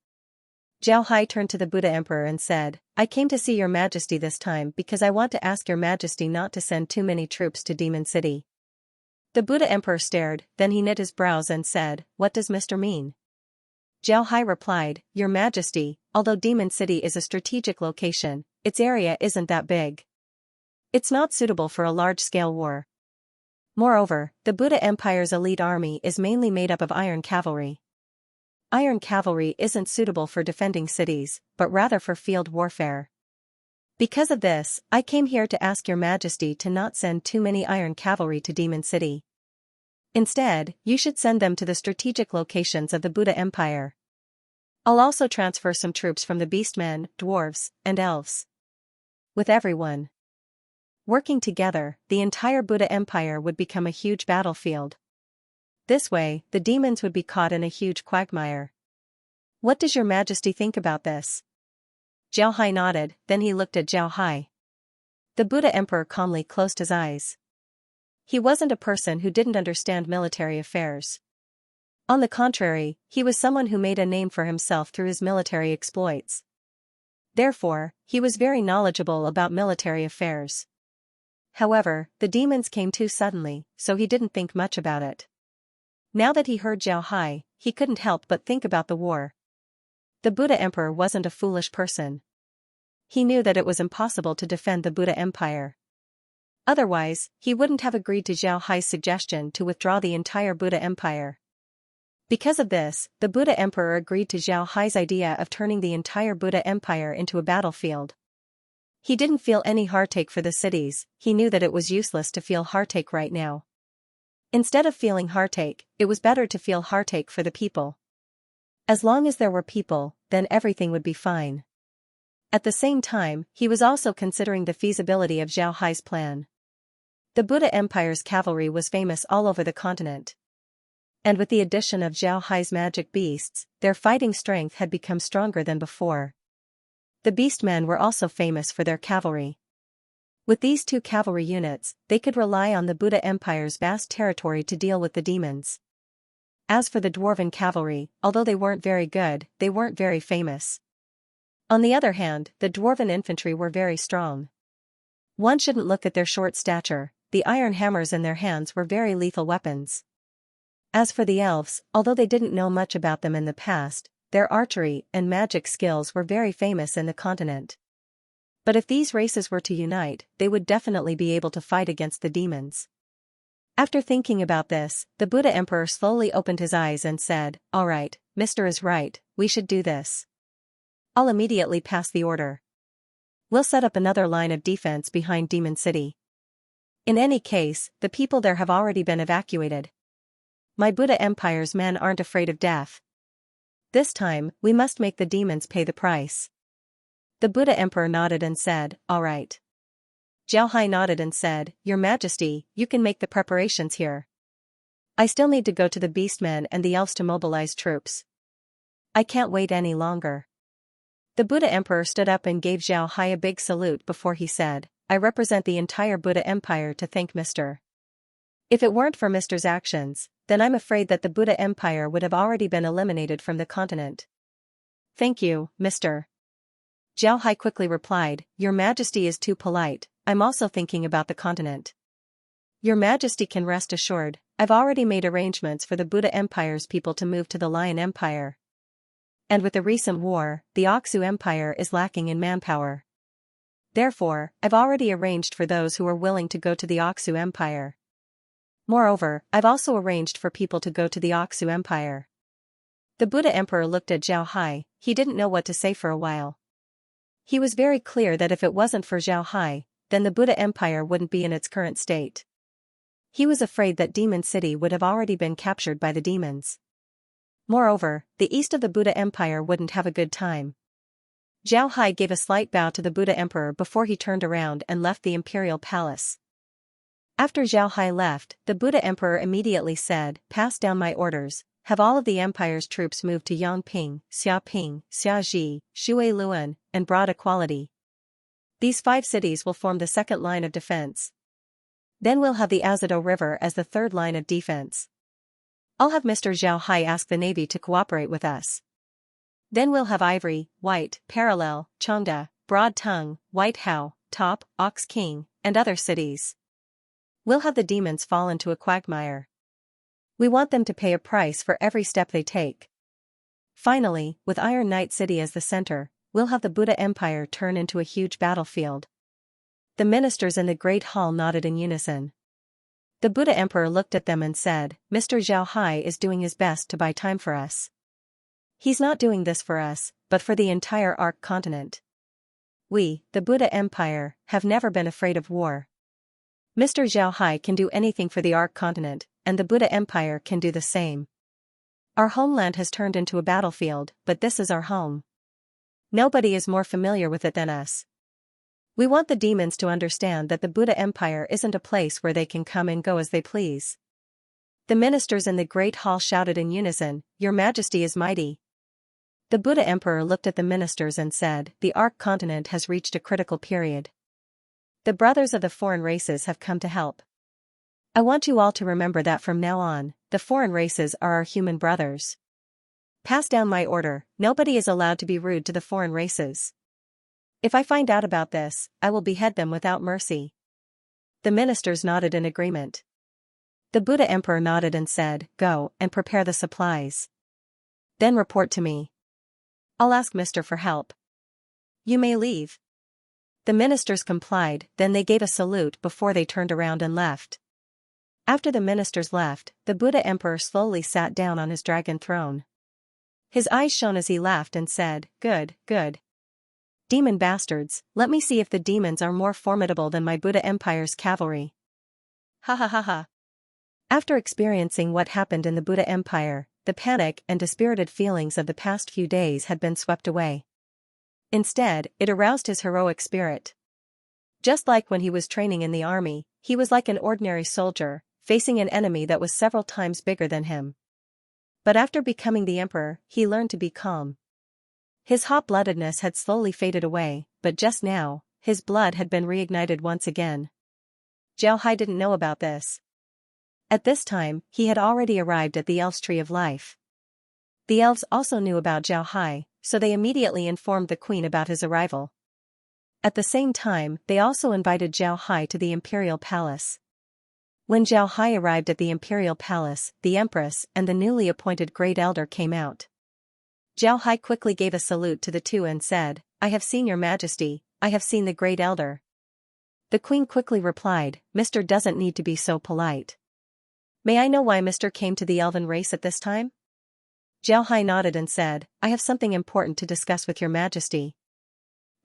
Zhao Hai turned to the Buddha Emperor and said, I came to see your majesty this time because I want to ask your majesty not to send too many troops to Demon City. The Buddha Emperor stared, then he knit his brows and said, what does Mr. mean? Zhao Hai replied, your majesty, although Demon City is a strategic location, its area isn't that big. It's not suitable for a large-scale war. Moreover, the Buddha Empire's elite army is mainly made up of iron cavalry. Iron cavalry isn't suitable for defending cities, but rather for field warfare. Because of this, I came here to ask your majesty to not send too many iron cavalry to Demon City. Instead, you should send them to the strategic locations of the Buddha Empire. I'll also transfer some troops from the beastmen, dwarves, and elves. With everyone working together, the entire Buddha Empire would become a huge battlefield. This way, the demons would be caught in a huge quagmire. What does your majesty think about this? Zhao Hai nodded, then he looked at Zhao Hai. The Buddha Emperor calmly closed his eyes. He wasn't a person who didn't understand military affairs. On the contrary, he was someone who made a name for himself through his military exploits. Therefore, he was very knowledgeable about military affairs. However, the demons came too suddenly, so he didn't think much about it. Now that he heard Zhao Hai, he couldn't help but think about the war. The Buddha Emperor wasn't a foolish person. He knew that it was impossible to defend the Buddha Empire. Otherwise, he wouldn't have agreed to Zhao Hai's suggestion to withdraw the entire Buddha Empire. Because of this, the Buddha Emperor agreed to Zhao Hai's idea of turning the entire Buddha Empire into a battlefield. He didn't feel any heartache for the cities, he knew that it was useless to feel heartache right now. Instead of feeling heartache, it was better to feel heartache for the people. As long as there were people, then everything would be fine. At the same time, he was also considering the feasibility of Zhao Hai's plan. The Buddha Empire's cavalry was famous all over the continent. And with the addition of Zhao Hai's magic beasts, their fighting strength had become stronger than before. The beastmen were also famous for their cavalry. With these two cavalry units, they could rely on the Buddha Empire's vast territory to deal with the demons. As for the dwarven cavalry, although they weren't very good, they weren't very famous. On the other hand, the dwarven infantry were very strong. One shouldn't look at their short stature, the iron hammers in their hands were very lethal weapons. As for the elves, although they didn't know much about them in the past, their archery and magic skills were very famous in the continent. But if these races were to unite, they would definitely be able to fight against the demons. After thinking about this, the Buddha Emperor slowly opened his eyes and said, all right, Mr. is right, we should do this. I'll immediately pass the order. We'll set up another line of defense behind Demon City. In any case, the people there have already been evacuated. My Buddha Empire's men aren't afraid of death. This time, we must make the demons pay the price. The Buddha Emperor nodded and said, all right. Zhao Hai nodded and said, your majesty, you can make the preparations here. I still need to go to the beastmen and the elves to mobilize troops. I can't wait any longer. The Buddha Emperor stood up and gave Zhao Hai a big salute before he said, I represent the entire Buddha Empire to thank Mr. If it weren't for Mr.'s actions, then I'm afraid that the Buddha Empire would have already been eliminated from the continent. Thank you, Mr. Zhao Hai quickly replied, your majesty is too polite, I'm also thinking about the continent. Your majesty can rest assured, I've already made arrangements for the Buddha Empire's people to move to the Lion Empire. And with the recent war, the Oxu Empire is lacking in manpower. Therefore, I've already arranged for those who are willing to go to the Oxu Empire. Moreover, I've also arranged for people to go to the Oxu Empire. The Buddha Emperor looked at Zhao Hai, he didn't know what to say for a while. He was very clear that if it wasn't for Zhao Hai, then the Buddha Empire wouldn't be in its current state. He was afraid that Demon City would have already been captured by the demons. Moreover, the east of the Buddha Empire wouldn't have a good time. Zhao Hai gave a slight bow to the Buddha Emperor before he turned around and left the imperial palace. After Zhao Hai left, the Buddha Emperor immediately said, pass down my orders, have all of the empire's troops move to Yangping, Xiaping, Xiaji, Shuiluan, and Broad Equality, These 5 cities will form the second line of defense. Then we'll have the Azido River as the third line of defense. I'll have Mr. Zhao Hai ask the Navy to cooperate with us. Then we'll have Ivory, White, Parallel, Chongda, Broad Tongue, White Hao, Top, Ox King, and other cities. We'll have the demons fall into a quagmire. We want them to pay a price for every step they take. Finally, with Iron Knight City as the center, we'll have the Buddha Empire turn into a huge battlefield. The ministers in the Great Hall nodded in unison. The Buddha Emperor looked at them and said, Mr. Zhao Hai is doing his best to buy time for us. He's not doing this for us, but for the entire Ark continent. We, the Buddha Empire, have never been afraid of war. Mr. Zhao Hai can do anything for the Ark continent, and the Buddha Empire can do the same. Our homeland has turned into a battlefield, but this is our home. Nobody is more familiar with it than us. We want the demons to understand that the Buddha Empire isn't a place where they can come and go as they please. The ministers in the Great Hall shouted in unison, Your Majesty is mighty. The Buddha Emperor looked at the ministers and said, The Ark continent has reached a critical period. The brothers of the foreign races have come to help. I want you all to remember that from now on, the foreign races are our human brothers. Pass down my order, nobody is allowed to be rude to the foreign races. If I find out about this, I will behead them without mercy. The ministers nodded in agreement. The Buddha Emperor nodded and said, Go and prepare the supplies. Then report to me. I'll ask Mr. for help. You may leave. The ministers complied, then they gave a salute before they turned around and left. After the ministers left, the Buddha Emperor slowly sat down on his dragon throne. His eyes shone as he laughed and said, Good, good. Demon bastards, let me see if the demons are more formidable than my Buddha Empire's cavalry. Ha ha ha ha. After experiencing what happened in the Buddha Empire, the panic and dispirited feelings of the past few days had been swept away. Instead, it aroused his heroic spirit. Just like when he was training in the army, he was like an ordinary soldier, facing an enemy that was several times bigger than him. But after becoming the emperor, he learned to be calm. His hot-bloodedness had slowly faded away, but just now, his blood had been reignited once again. Zhao Hai didn't know about this. At this time, he had already arrived at the Elves' Tree of Life. The elves also knew about Zhao Hai, so they immediately informed the queen about his arrival. At the same time, they also invited Zhao Hai to the imperial palace. When Zhao Hai arrived at the imperial palace, the empress and the newly appointed great elder came out. Zhao Hai quickly gave a salute to the two and said, I have seen your majesty, I have seen the great elder. The queen quickly replied, Mr. doesn't need to be so polite. May I know why Mr. came to the elven race at this time? Zhao Hai nodded and said, I have something important to discuss with your majesty.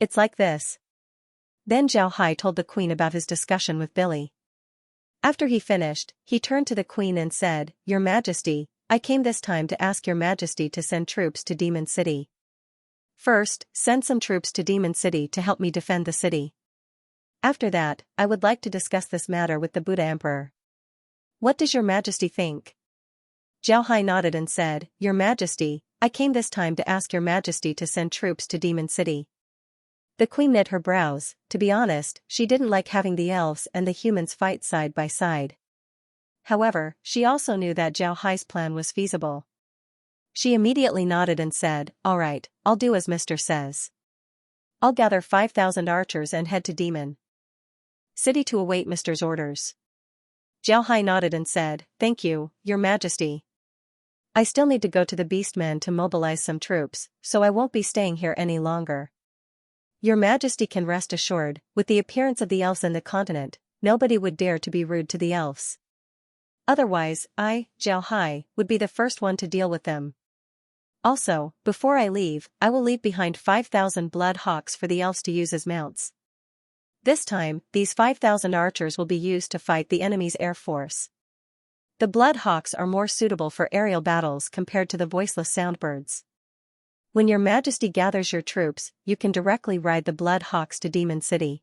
It's like this. Then Zhao Hai told the queen about his discussion with Billy. After he finished, he turned to the queen and said, Your majesty, I came this time to ask your majesty to send troops to Demon City. First, send some troops to Demon City to help me defend the city. After that, I would like to discuss this matter with the Buddha Emperor. What does your majesty think? Zhao Hai nodded and said, Your majesty, I came this time to ask your majesty to send troops to Demon City. The queen knit her brows. To be honest, she didn't like having the elves and the humans fight side by side. However, she also knew that Zhao Hai's plan was feasible. She immediately nodded and said, All right, I'll do as Mr. says. I'll gather 5,000 archers and head to Demon City to await Mr.'s orders. Zhao Hai nodded and said, Thank you, your majesty. I still need to go to the Beastmen to mobilize some troops, so I won't be staying here any longer. Your majesty can rest assured, with the appearance of the elves in the continent, nobody would dare to be rude to the elves. Otherwise, I, Zhao Hai, would be the first one to deal with them. Also, before I leave, I will leave behind 5,000 blood hawks for the elves to use as mounts. This time, these 5,000 archers will be used to fight the enemy's air force. The blood hawks are more suitable for aerial battles compared to the voiceless soundbirds. When your majesty gathers your troops, you can directly ride the blood hawks to Demon City.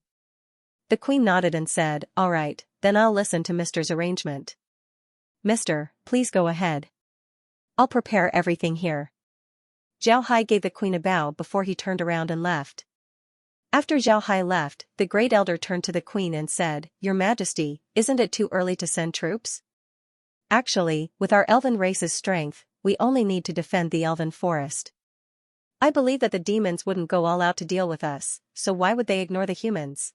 The queen nodded and said, All right, then I'll listen to Mr.'s arrangement. Mister, please go ahead. I'll prepare everything here. Zhao Hai gave the queen a bow before he turned around and left. After Zhao Hai left, the Great Elder turned to the Queen and said, "Your Majesty, isn't it too early to send troops? Actually, with our elven race's strength, we only need to defend the elven forest. I believe that the demons wouldn't go all out to deal with us, so why would they ignore the humans?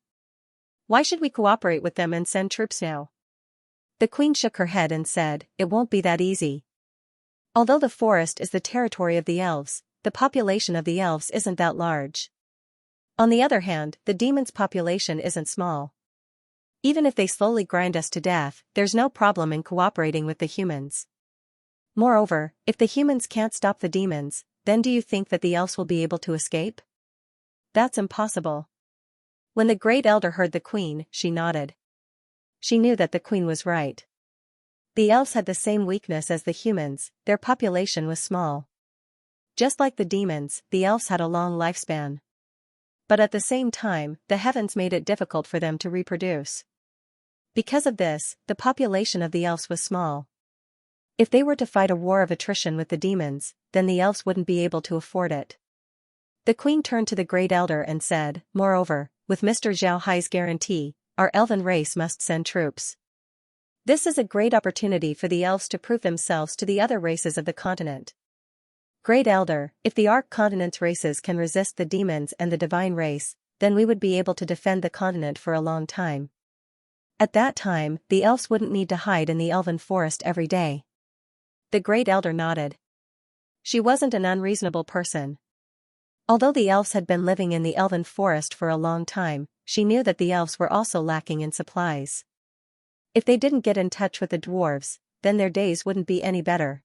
Why should we cooperate with them and send troops now?" The Queen shook her head and said, "It won't be that easy. Although the forest is the territory of the elves, the population of the elves isn't that large. On the other hand, the demons' population isn't small. Even if they slowly grind us to death, there's no problem in cooperating with the humans. Moreover, if the humans can't stop the demons, then do you think that the elves will be able to escape? That's impossible." When the Great Elder heard the Queen, she nodded. She knew that the Queen was right. The elves had the same weakness as the humans, their population was small. Just like the demons, the elves had a long lifespan. But at the same time, the heavens made it difficult for them to reproduce. Because of this, the population of the elves was small. If they were to fight a war of attrition with the demons, then the elves wouldn't be able to afford it. The Queen turned to the Great Elder and said, "Moreover, with Mr. Zhao Hai's guarantee, our elven race must send troops. This is a great opportunity for the elves to prove themselves to the other races of the continent. Great Elder, if the Ark Continent's races can resist the demons and the divine race, then we would be able to defend the continent for a long time. At that time, the elves wouldn't need to hide in the elven forest every day." The Great Elder nodded. She wasn't an unreasonable person. Although the elves had been living in the elven forest for a long time, she knew that the elves were also lacking in supplies. If they didn't get in touch with the dwarves, then their days wouldn't be any better.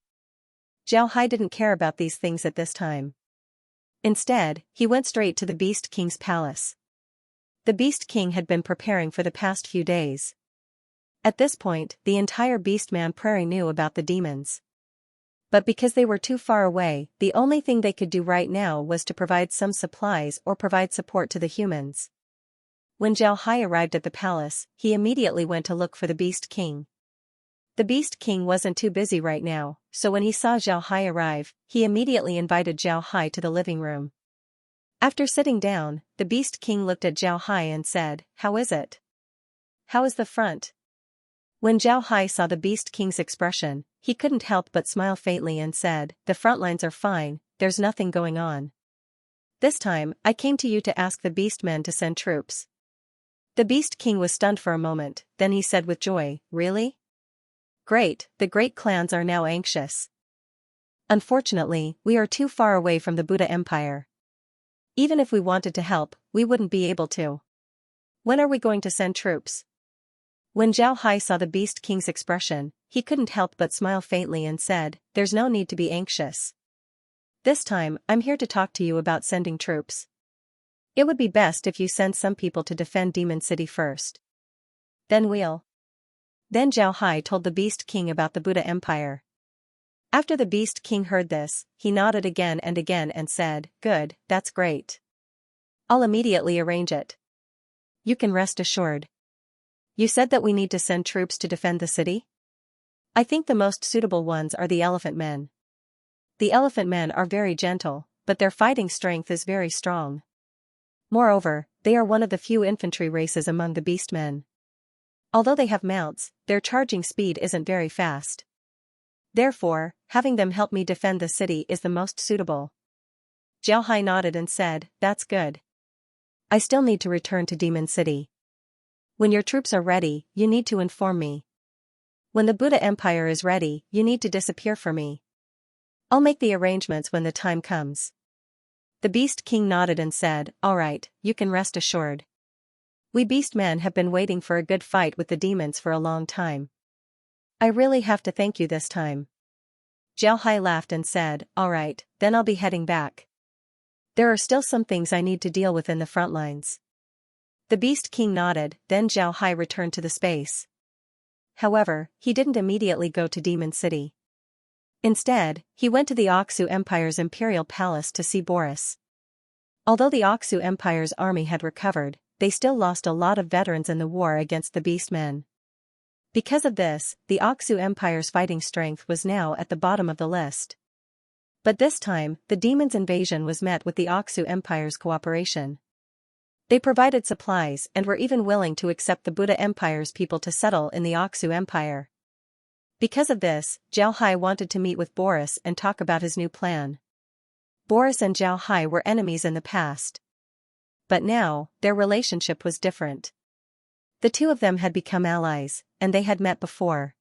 Zhao Hai didn't care about these things at this time. Instead, he went straight to the Beast King's palace. The Beast King had been preparing for the past few days. At this point, the entire Beastman Prairie knew about the demons. But because they were too far away, the only thing they could do right now was to provide some supplies or provide support to the humans. When Zhao Hai arrived at the palace, he immediately went to look for the Beast King. The Beast King wasn't too busy right now, so when he saw Zhao Hai arrive, he immediately invited Zhao Hai to the living room. After sitting down, the Beast King looked at Zhao Hai and said, "How is it? How is the front?" When Zhao Hai saw the Beast King's expression, he couldn't help but smile faintly and said, "The front lines are fine, there's nothing going on. This time, I came to you to ask the Beastmen to send troops." The Beast King was stunned for a moment, then he said with joy, "Really? Great, the great clans are now anxious. Unfortunately, we are too far away from the Buddha Empire. Even if we wanted to help, we wouldn't be able to. When are we going to send troops?" When Zhao Hai saw the Beast King's expression, he couldn't help but smile faintly and said, "There's no need to be anxious. This time, I'm here to talk to you about sending troops. It would be best if you send some people to defend Demon City first. Then Zhao Hai told the Beast King about the Buddha Empire. After the Beast King heard this, he nodded again and said, "Good, that's great. I'll immediately arrange it. You can rest assured. You said that we need to send troops to defend the city? I think the most suitable ones are the Elephant Men. The Elephant Men are very gentle, but their fighting strength is very strong. Moreover, they are one of the few infantry races among the Beastmen. Although they have mounts, their charging speed isn't very fast. Therefore, having them help me defend the city is the most suitable." Zhao Hai nodded and said, "That's good. I still need to return to Demon City. When your troops are ready, you need to inform me. When the Buddha Empire is ready, you need to disappear for me. I'll make the arrangements when the time comes." The Beast King nodded and said, "All right, you can rest assured. We Beastmen have been waiting for a good fight with the demons for a long time. I really have to thank you this time." Zhao Hai laughed and said, "All right, then I'll be heading back. There are still some things I need to deal with in the front lines." The Beast King nodded, then Zhao Hai returned to the space. However, he didn't immediately go to Demon City. Instead, he went to the Oxu Empire's imperial palace to see Boris. Although the Oxu Empire's army had recovered, they still lost a lot of veterans in the war against the Beastmen. Because of this, the Oxu Empire's fighting strength was now at the bottom of the list. But this time, the demons' invasion was met with the Oxu Empire's cooperation. They provided supplies and were even willing to accept the Buddha Empire's people to settle in the Oxu Empire. Because of this, Zhao Hai wanted to meet with Boris and talk about his new plan. Boris and Zhao Hai were enemies in the past. But now, their relationship was different. The two of them had become allies, and they had met before.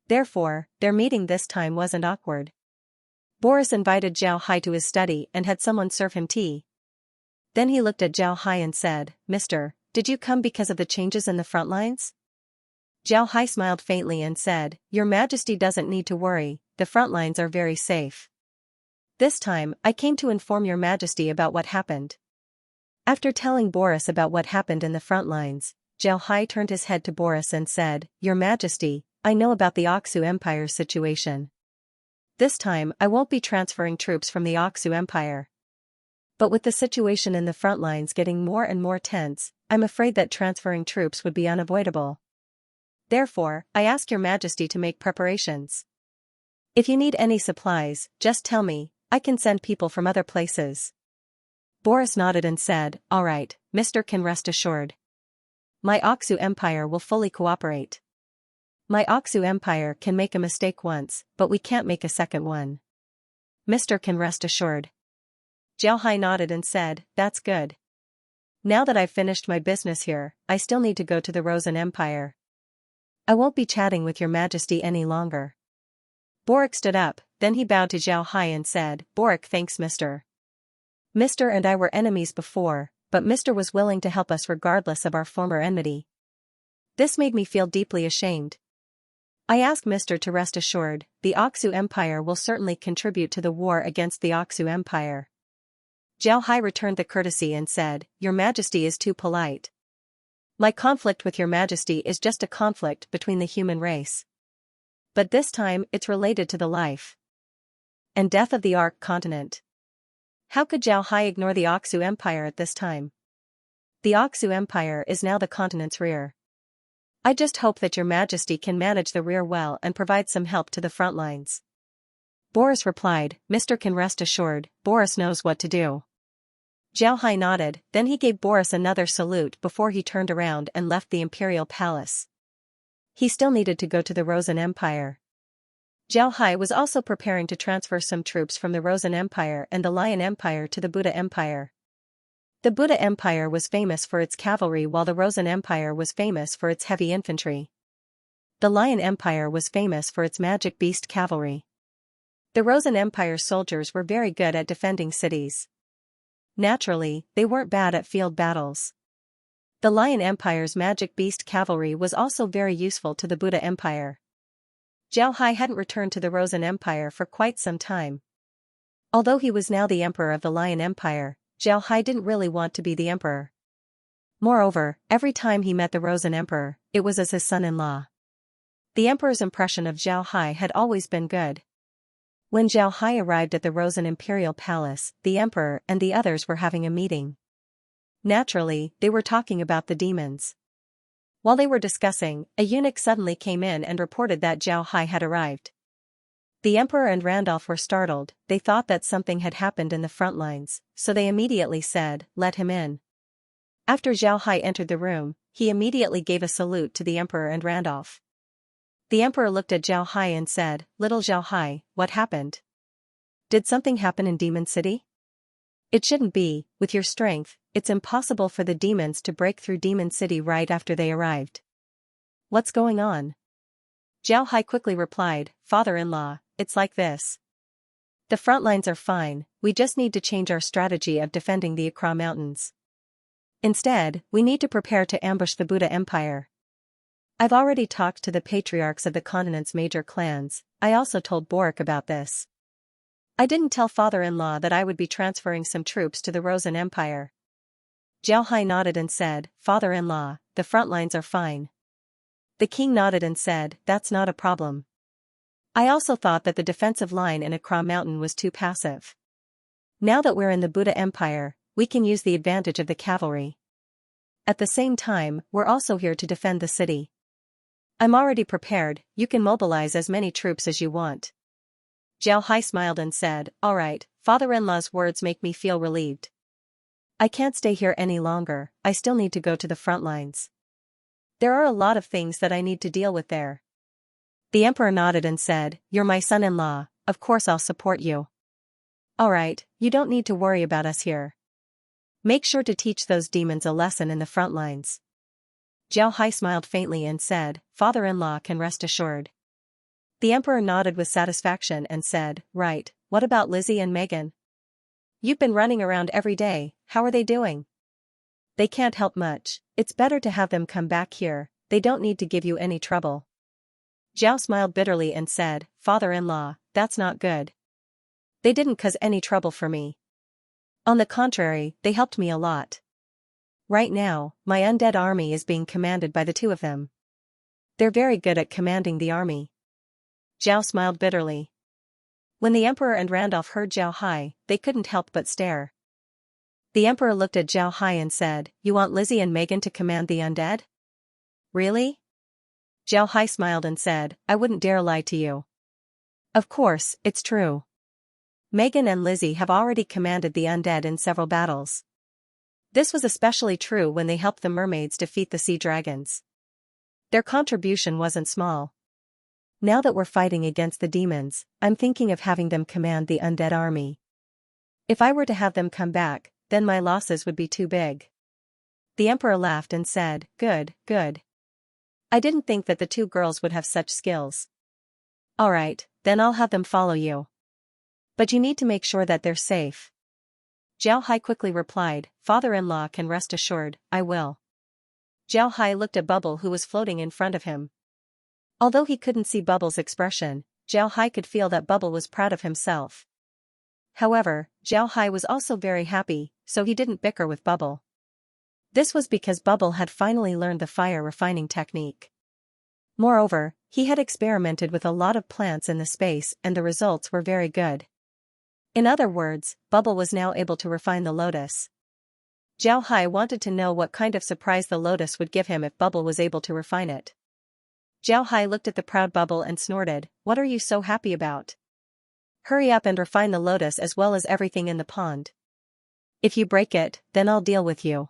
Therefore, their meeting this time wasn't awkward. Boris invited Zhao Hai to his study and had someone serve him tea. Then he looked at Zhao Hai and said, "Mister, did you come because of the changes in the front lines?" Zhao Hai smiled faintly and said, "Your Majesty doesn't need to worry, the front lines are very safe. This time, I came to inform your Majesty about what happened." After telling Boris about what happened in the front lines, Zhao Hai turned his head to Boris and said, "Your Majesty, I know about the Oxu Empire's situation. This time I won't be transferring troops from the Oxu Empire. But with the situation in the front lines getting more and more tense, I'm afraid that transferring troops would be unavoidable. Therefore, I ask your Majesty to make preparations. If you need any supplies, just tell me, I can send people from other places." Boris nodded and said, "All right, Mr. can rest assured. My Oxu Empire will fully cooperate. My Oxu Empire can make a mistake once, but we can't make a second one. Mr. can rest assured." Zhao Hai nodded and said, "That's good. Now that I've finished my business here, I still need to go to the Rosen Empire. I won't be chatting with your Majesty any longer." Boric stood up, then he bowed to Zhao Hai and said, "Boric, thanks Mr. Mr. and I were enemies before, but Mr. was willing to help us regardless of our former enmity. This made me feel deeply ashamed. I ask Mr. to rest assured, the Oxu Empire will certainly contribute to the war against the Oxu Empire." Zhao Hai returned the courtesy and said, "Your Majesty is too polite. My conflict with your Majesty is just a conflict between the human race. But this time it's related to the life and death of the Ark continent." How could Zhao Hai ignore the Oxu Empire at this time? The Oxu Empire is now the continent's rear. I just hope that your Majesty can manage the rear well and provide some help to the front lines. Boris replied, "Mr. can rest assured, Boris knows what to do." Zhao Hai nodded, then he gave Boris another salute before he turned around and left the imperial palace. He still needed to go to the Rosen Empire. Zhao Hai was also preparing to transfer some troops from the Rosen Empire and the Lion Empire to the Buddha Empire. The Buddha Empire was famous for its cavalry while the Rosen Empire was famous for its heavy infantry. The Lion Empire was famous for its magic beast cavalry. The Rosen Empire's soldiers were very good at defending cities. Naturally, they weren't bad at field battles. The Lion Empire's magic beast cavalry was also very useful to the Buddha Empire. Zhao Hai hadn't returned to the Rosen Empire for quite some time. Although he was now the emperor of the Lion Empire, Zhao Hai didn't really want to be the emperor. Moreover, every time he met the Rosen Emperor, it was as his son-in-law. The emperor's impression of Zhao Hai had always been good. When Zhao Hai arrived at the Rosen Imperial Palace, the emperor and the others were having a meeting. Naturally, they were talking about the demons. While they were discussing, a eunuch suddenly came in and reported that Zhao Hai had arrived. The emperor and Randolph were startled, they thought that something had happened in the front lines, so they immediately said, "Let him in." After Zhao Hai entered the room, he immediately gave a salute to the emperor and Randolph. The emperor looked at Zhao Hai and said, "Little Zhao Hai, what happened? Did something happen in Demon City? It shouldn't be, with your strength, it's impossible for the demons to break through Demon City right after they arrived. What's going on?" Zhao Hai quickly replied, "Father-in-law, it's like this. The front lines are fine, we just need to change our strategy of defending the Accra Mountains. Instead, we need to prepare to ambush the Buddha Empire. I've already talked to the patriarchs of the continent's major clans, I also told Boric about this. I didn't tell father-in-law that I would be transferring some troops to the Rosen Empire." Zhao Hai nodded and said, "Father-in-law, the front lines are fine." The king nodded and said, "That's not a problem. I also thought that the defensive line in Accra Mountain was too passive. Now that we're in the Buddha Empire, we can use the advantage of the cavalry. At the same time, we're also here to defend the city. I'm already prepared, you can mobilize as many troops as you want." Zhao Hai smiled and said, "All right, father-in-law's words make me feel relieved. I can't stay here any longer, I still need to go to the front lines. There are a lot of things that I need to deal with there. The emperor nodded and said, "You're my son-in-law, of course I'll support you." "Alright, you don't need to worry about us here. Make sure to teach those demons a lesson in the front lines." Zhao Hai smiled faintly and said, "Father-in-law can rest assured." The emperor nodded with satisfaction and said, "Right, what about Lizzie and Megan? You've been running around every day, how are they doing?" "They can't help much, it's better to have them come back here, they don't need to give you any trouble." Zhao smiled bitterly and said, "Father-in-law, that's not good. They didn't cause any trouble for me. On the contrary, they helped me a lot. Right now, my undead army is being commanded by the two of them. They're very good at commanding the army." Zhao smiled bitterly. When the emperor and Randolph heard Zhao Hai, they couldn't help but stare. The emperor looked at Zhao Hai and said, "You want Lizzie and Megan to command the undead? Really?" Zhao Hai smiled and said, "I wouldn't dare lie to you. Of course, it's true. Megan and Lizzie have already commanded the undead in several battles. This was especially true when they helped the mermaids defeat the sea dragons. Their contribution wasn't small. Now that we're fighting against the demons, I'm thinking of having them command the undead army. If I were to have them come back, then my losses would be too big." The emperor laughed and said, "Good, good. I didn't think that the two girls would have such skills. Alright, then I'll have them follow you. But you need to make sure that they're safe." Zhao Hai quickly replied, "Father-in-law can rest assured, I will." Zhao Hai looked at Bubble who was floating in front of him. Although he couldn't see Bubble's expression, Zhao Hai could feel that Bubble was proud of himself. However, Zhao Hai was also very happy, so he didn't bicker with Bubble. This was because Bubble had finally learned the fire refining technique. Moreover, he had experimented with a lot of plants in the space and the results were very good. In other words, Bubble was now able to refine the lotus. Zhao Hai wanted to know what kind of surprise the lotus would give him if Bubble was able to refine it. Zhao Hai looked at the proud Bubble and snorted, "What are you so happy about? Hurry up and refine the lotus as well as everything in the pond. If you break it, then I'll deal with you."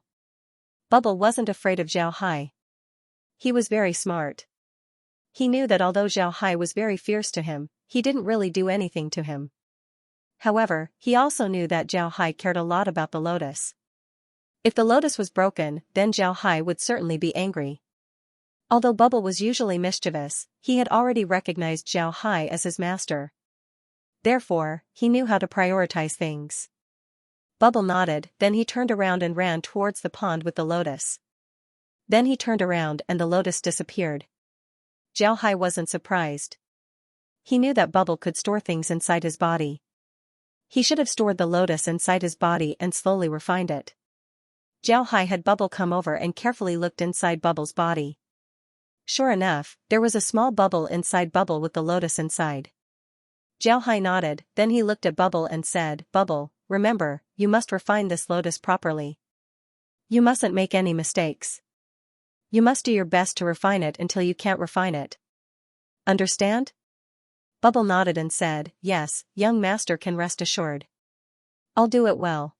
Bubble wasn't afraid of Zhao Hai. He was very smart. He knew that although Zhao Hai was very fierce to him, he didn't really do anything to him. However, he also knew that Zhao Hai cared a lot about the lotus. If the lotus was broken, then Zhao Hai would certainly be angry. Although Bubble was usually mischievous, he had already recognized Zhao Hai as his master. Therefore, he knew how to prioritize things. Bubble nodded, then he turned around and ran towards the pond with the lotus. Then he turned around and the lotus disappeared. Zhao Hai wasn't surprised. He knew that Bubble could store things inside his body. He should have stored the lotus inside his body and slowly refined it. Zhao Hai had Bubble come over and carefully looked inside Bubble's body. Sure enough, there was a small bubble inside Bubble with the lotus inside. Zhao Hai nodded, then he looked at Bubble and said, "Bubble, remember, you must refine this lotus properly. You mustn't make any mistakes. You must do your best to refine it until you can't refine it. Understand?" Bubble nodded and said, "Yes, young master can rest assured. I'll do it well."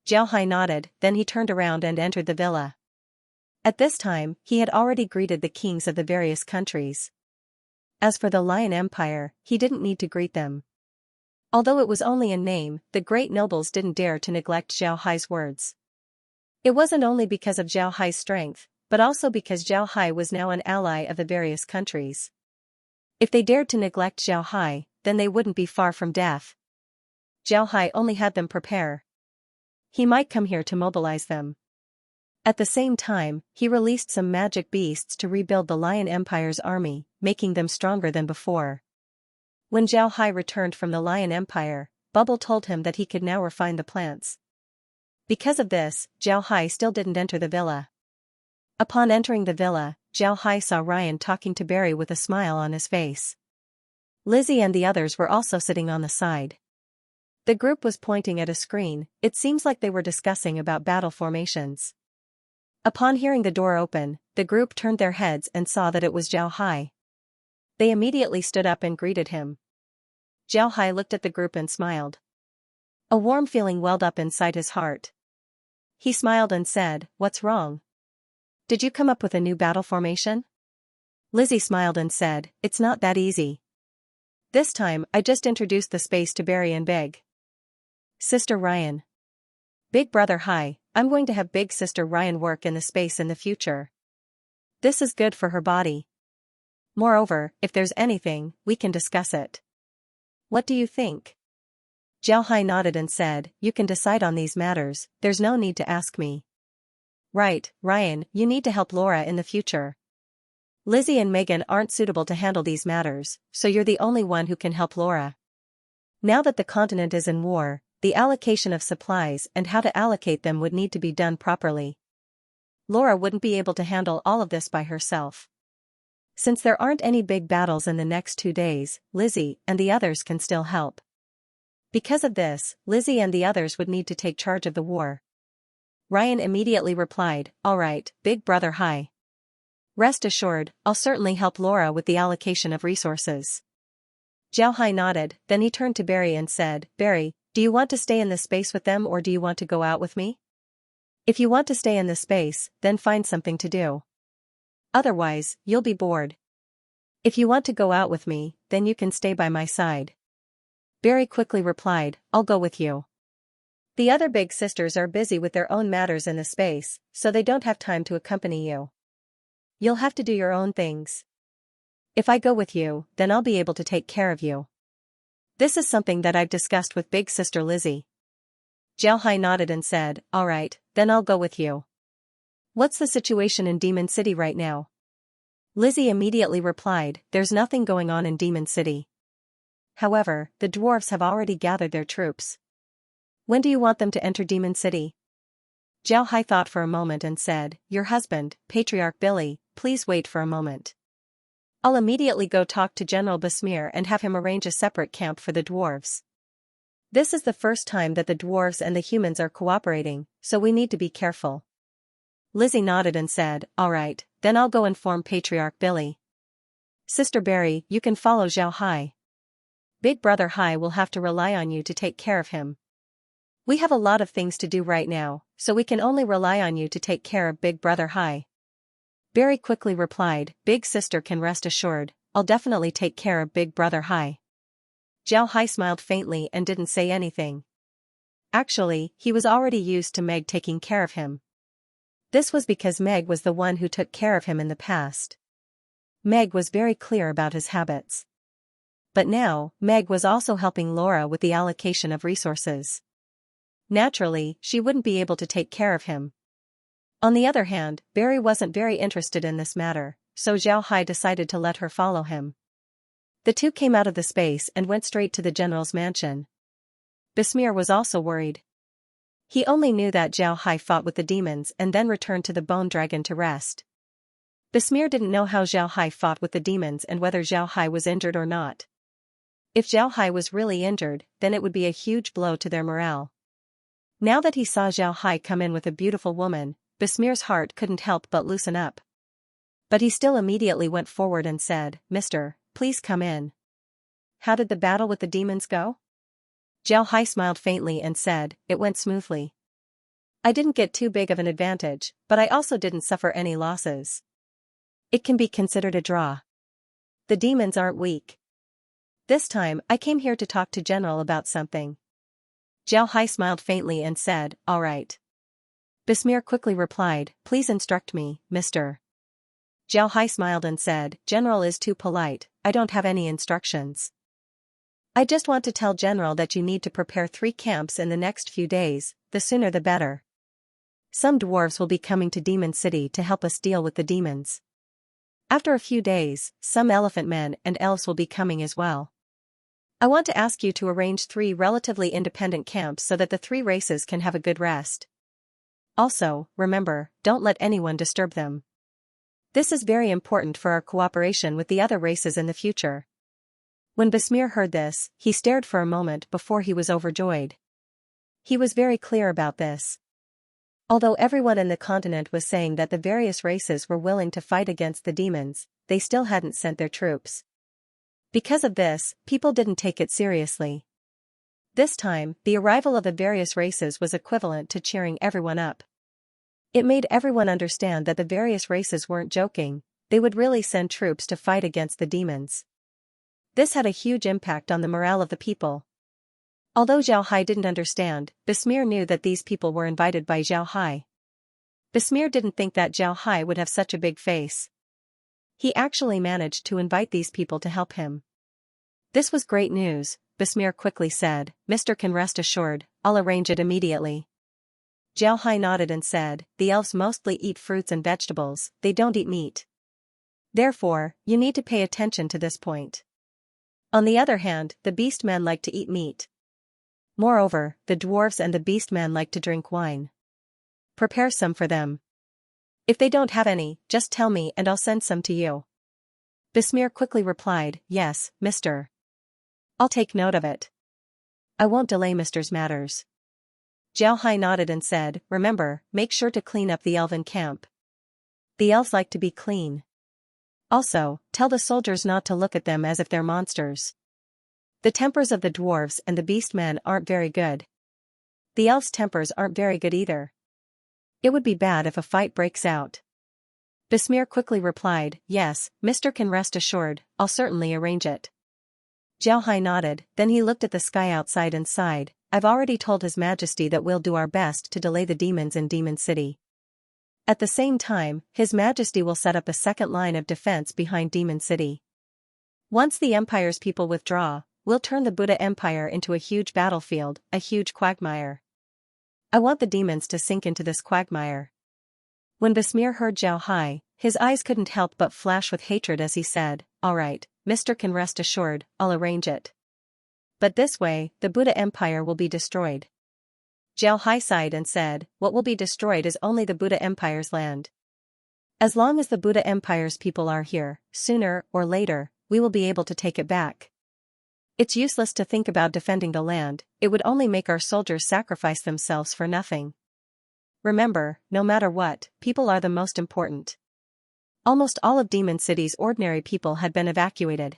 Zhao Hai nodded, then he turned around and entered the villa. At this time, he had already greeted the kings of the various countries. As for the Lion Empire, he didn't need to greet them. Although it was only in name, the great nobles didn't dare to neglect Zhao Hai's words. It wasn't only because of Zhao Hai's strength, but also because Zhao Hai was now an ally of the various countries. If they dared to neglect Zhao Hai, then they wouldn't be far from death. Zhao Hai only had them prepare. He might come here to mobilize them. At the same time, he released some magic beasts to rebuild the Lion Empire's army, making them stronger than before. When Zhao Hai returned from the Lion Empire, Bubble told him that he could now refine the plants. Because of this, Zhao Hai still didn't enter the villa. Upon entering the villa, Zhao Hai saw Ryan talking to Barry with a smile on his face. Lizzie and the others were also sitting on the side. The group was pointing at a screen, it seems like they were discussing about battle formations. Upon hearing the door open, the group turned their heads and saw that it was Zhao Hai. They immediately stood up and greeted him. Zhao Hai looked at the group and smiled. A warm feeling welled up inside his heart. He smiled and said, "What's wrong? Did you come up with a new battle formation?" Lizzie smiled and said, "It's not that easy. This time, I just introduced the space to Barry and Big Sister Ryan. Big Brother Hi, I'm going to have Big Sister Ryan work in the space in the future. This is good for her body. Moreover, if there's anything, we can discuss it. What do you think?" Xiao Hai nodded and said, "You can decide on these matters, there's no need to ask me." "Right, Ryan, you need to help Laura in the future. Lizzie and Megan aren't suitable to handle these matters, so you're the only one who can help Laura. Now that the continent is in war, the allocation of supplies and how to allocate them would need to be done properly. Laura wouldn't be able to handle all of this by herself. Since there aren't any big battles in the next 2 days, Lizzie and the others can still help. Because of this, Lizzie and the others would need to take charge of the war." Ryan immediately replied, "All right, Big Brother Hi. Rest assured, I'll certainly help Laura with the allocation of resources." Xiao Hai nodded, then he turned to Barry and said, "Barry, do you want to stay in the space with them or do you want to go out with me? If you want to stay in the space, then find something to do. Otherwise, you'll be bored. If you want to go out with me, then you can stay by my side." Barry quickly replied, "I'll go with you. The other big sisters are busy with their own matters in the space, so they don't have time to accompany you. You'll have to do your own things. If I go with you, then I'll be able to take care of you. This is something that I've discussed with Big Sister Lizzie." Xiao Hai nodded and said, "All right, then I'll go with you. What's the situation in Demon City right now?" Lizzie immediately replied, "There's nothing going on in Demon City. However, the dwarves have already gathered their troops. When do you want them to enter Demon City?" Xiao Hai thought for a moment and said, "Your husband, Patriarch Billy, please wait for a moment. I'll immediately go talk to General Besmir and have him arrange a separate camp for the dwarves. This is the first time that the dwarves and the humans are cooperating, so we need to be careful." Lizzie nodded and said, "All right, then I'll go inform Patriarch Billy. Sister Barry, you can follow Xiao Hai. Big Brother Hai will have to rely on you to take care of him. We have a lot of things to do right now, so we can only rely on you to take care of Big Brother Hai." Barry quickly replied, "Big Sister can rest assured, I'll definitely take care of Big Brother Hai." Xiao Hai smiled faintly and didn't say anything. Actually, he was already used to Meg taking care of him. This was because Meg was the one who took care of him in the past. Meg was very clear about his habits. But now, Meg was also helping Laura with the allocation of resources. Naturally, she wouldn't be able to take care of him. On the other hand, Barry wasn't very interested in this matter, so Xiao Hai decided to let her follow him. The two came out of the space and went straight to the general's mansion. Besmir was also worried. He only knew that Xiao Hai fought with the demons and then returned to the bone dragon to rest. Besmir didn't know how Xiao Hai fought with the demons and whether Xiao Hai was injured or not. If Xiao Hai was really injured, then it would be a huge blow to their morale. Now that he saw Xiao Hai come in with a beautiful woman, Besmir's heart couldn't help but loosen up. But he still immediately went forward and said, "Mister, please come in. How did the battle with the demons go?" Xiao Hai smiled faintly and said, "It went smoothly. I didn't get too big of an advantage, but I also didn't suffer any losses. It can be considered a draw. The demons aren't weak. This time, I came here to talk to General about something." Xiao Hai smiled faintly and said, "All right." Besmir quickly replied, "Please instruct me, mister." Xiao Hai smiled and said, "General is too polite, I don't have any instructions. I just want to tell General that you need to prepare 3 camps in the next few days, the sooner the better. Some dwarves will be coming to Demon City to help us deal with the demons. After a few days, some elephant men and elves will be coming as well. I want to ask you to arrange 3 relatively independent camps so that the 3 races can have a good rest. Also, remember, don't let anyone disturb them. This is very important for our cooperation with the other races in the future." When Besmir heard this, he stared for a moment before he was overjoyed. He was very clear about this. Although everyone in the continent was saying that the various races were willing to fight against the demons, they still hadn't sent their troops. Because of this, people didn't take it seriously. This time, the arrival of the various races was equivalent to cheering everyone up. It made everyone understand that the various races weren't joking, they would really send troops to fight against the demons. This had a huge impact on the morale of the people. Although Zhao Hai didn't understand, Besmir knew that these people were invited by Zhao Hai. Besmir didn't think that Zhao Hai would have such a big face. He actually managed to invite these people to help him. This was great news, Besmir quickly said. Mr. can rest assured, I'll arrange it immediately. Zhao Hai nodded and said, the elves mostly eat fruits and vegetables, they don't eat meat. Therefore, you need to pay attention to this point. On the other hand, the beastmen like to eat meat. Moreover, the dwarves and the beastmen like to drink wine. Prepare some for them. If they don't have any, just tell me and I'll send some to you. Besmir quickly replied, yes, Mr. I'll take note of it. I won't delay Mr.'s matters. Zhao Hai nodded and said, remember, make sure to clean up the elven camp. The elves like to be clean. Also, tell the soldiers not to look at them as if they're monsters. The tempers of the dwarves and the beastmen aren't very good. The elves' tempers aren't very good either. It would be bad if a fight breaks out. Besmir quickly replied, yes, Mr. can rest assured, I'll certainly arrange it. Zhao Hai nodded, then he looked at the sky outside and sighed, I've already told His Majesty that we'll do our best to delay the demons in Demon City. At the same time, His Majesty will set up a second line of defense behind Demon City. Once the Empire's people withdraw, we'll turn the Buddha Empire into a huge battlefield, a huge quagmire. I want the demons to sink into this quagmire. When Besmir heard Zhao Hai, his eyes couldn't help but flash with hatred as he said, all right, Mr. can rest assured, I'll arrange it. But this way, the Buddha Empire will be destroyed. Zhao Hai sighed and said, what will be destroyed is only the Buddha Empire's land. As long as the Buddha Empire's people are here, sooner or later, we will be able to take it back. It's useless to think about defending the land, it would only make our soldiers sacrifice themselves for nothing. Remember, no matter what, people are the most important. Almost all of Demon City's ordinary people had been evacuated.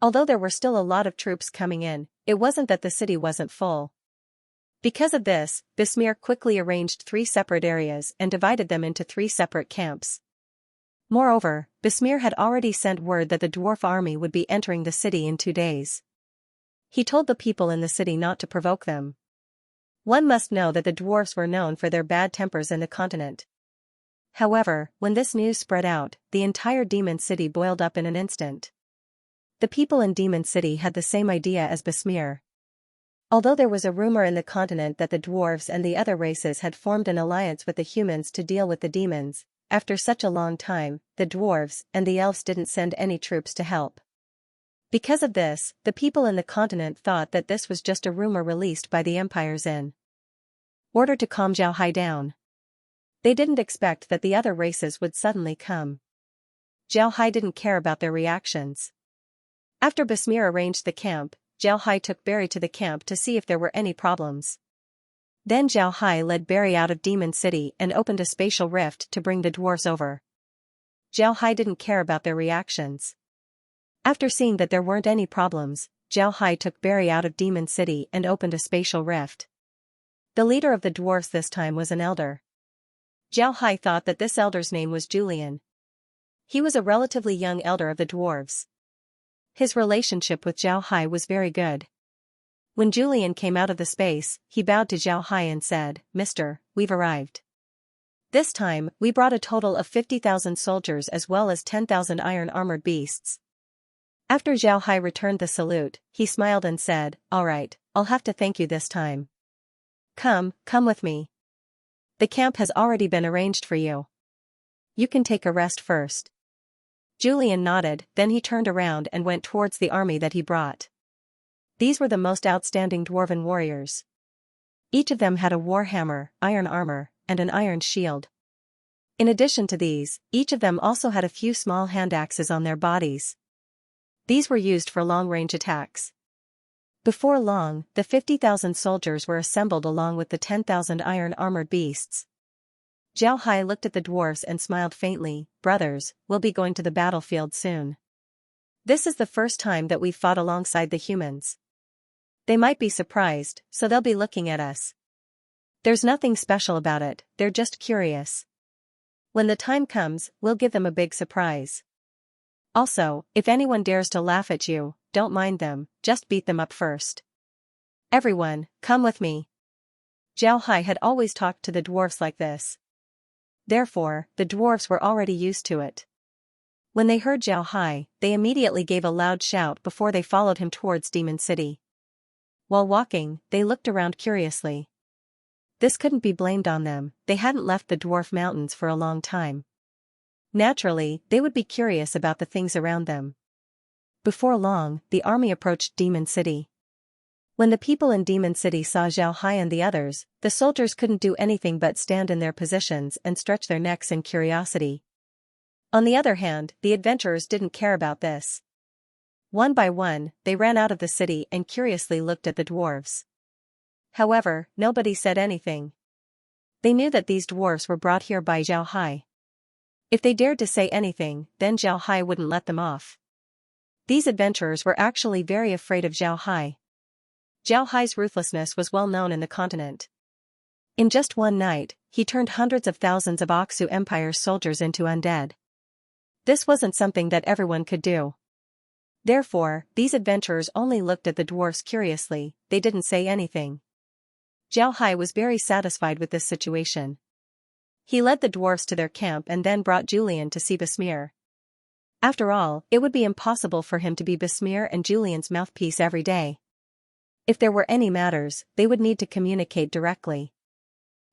Although there were still a lot of troops coming in, it wasn't that the city wasn't full. Because of this, Besmir quickly arranged 3 separate areas and divided them into 3 separate camps. Moreover, Besmir had already sent word that the dwarf army would be entering the city in 2 days. He told the people in the city not to provoke them. One must know that the dwarfs were known for their bad tempers in the continent. However, when this news spread out, the entire Demon City boiled up in an instant. The people in Demon City had the same idea as Besmir. Although there was a rumor in the continent that the dwarves and the other races had formed an alliance with the humans to deal with the demons, after such a long time, the dwarves and the elves didn't send any troops to help. Because of this, the people in the continent thought that this was just a rumor released by the empires in order to calm Zhao Hai down. They didn't expect that the other races would suddenly come. Zhao Hai didn't care about their reactions. After Besmir arranged the camp, Zhao Hai took Barry to the camp to see if there were any problems. Then Zhao Hai led Barry out of Demon City and opened a spatial rift to bring the dwarves over. Zhao Hai didn't care about their reactions. After seeing that there weren't any problems, Zhao Hai took Barry out of Demon City and opened a spatial rift. The leader of the dwarves this time was an elder. Zhao Hai thought that this elder's name was Julian. He was a relatively young elder of the dwarves. His relationship with Zhao Hai was very good. When Julian came out of the space, he bowed to Zhao Hai and said, Mister, we've arrived. This time, we brought a total of 50,000 soldiers as well as 10,000 iron-armored beasts. After Zhao Hai returned the salute, he smiled and said, all right, I'll have to thank you this time. Come with me. The camp has already been arranged for you. You can take a rest first. Julian nodded, then he turned around and went towards the army that he brought. These were the most outstanding dwarven warriors. Each of them had a war hammer, iron armor, and an iron shield. In addition to these, each of them also had a few small hand axes on their bodies. These were used for long-range attacks. Before long, the 50,000 soldiers were assembled along with the 10,000 iron-armored beasts. Zhao Hai looked at the dwarfs and smiled faintly, brothers, we'll be going to the battlefield soon. This is the first time that we've fought alongside the humans. They might be surprised, so they'll be looking at us. There's nothing special about it, they're just curious. When the time comes, we'll give them a big surprise. Also, if anyone dares to laugh at you, don't mind them, just beat them up first. Everyone, come with me. Zhao Hai had always talked to the dwarfs like this. Therefore, the dwarfs were already used to it. When they heard Zhao Hai, they immediately gave a loud shout before they followed him towards Demon City. While walking, they looked around curiously. This couldn't be blamed on them, they hadn't left the dwarf mountains for a long time. Naturally, they would be curious about the things around them. Before long, the army approached Demon City. When the people in Demon City saw Zhao Hai and the others, the soldiers couldn't do anything but stand in their positions and stretch their necks in curiosity. On the other hand, the adventurers didn't care about this. One by one, they ran out of the city and curiously looked at the dwarves. However, nobody said anything. They knew that these dwarves were brought here by Zhao Hai. If they dared to say anything, then Zhao Hai wouldn't let them off. These adventurers were actually very afraid of Zhao Hai. Zhao Hai's ruthlessness was well known in the continent. In just one night, he turned hundreds of thousands of Aksu Empire's soldiers into undead. This wasn't something that everyone could do. Therefore, these adventurers only looked at the dwarfs curiously, they didn't say anything. Zhao Hai was very satisfied with this situation. He led the dwarfs to their camp and then brought Julian to see Besmir. After all, it would be impossible for him to be Besmir and Julian's mouthpiece every day. If there were any matters, they would need to communicate directly.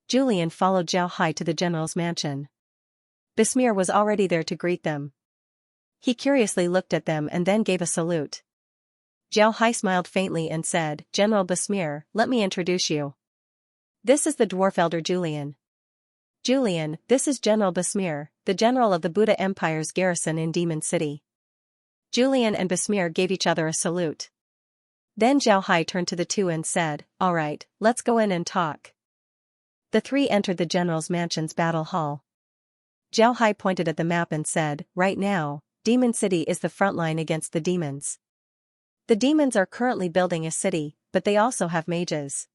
Julian followed Zhao Hai to the general's mansion. Besmir was already there to greet them. He curiously looked at them and then gave a salute. Zhao Hai smiled faintly and said, "General Besmir, let me introduce you. This is the dwarf elder Julian. Julian, this is General Besmir, the general of the Buddha Empire's garrison in Demon City." Julian and Besmir gave each other a salute. Then Zhao Hai turned to the two and said, "All right, let's go in and talk." The three entered the general's mansion's battle hall. Zhao Hai pointed at the map and said, "Right now, Demon City is the front line against the demons. The demons are currently building a city, but they also have mages.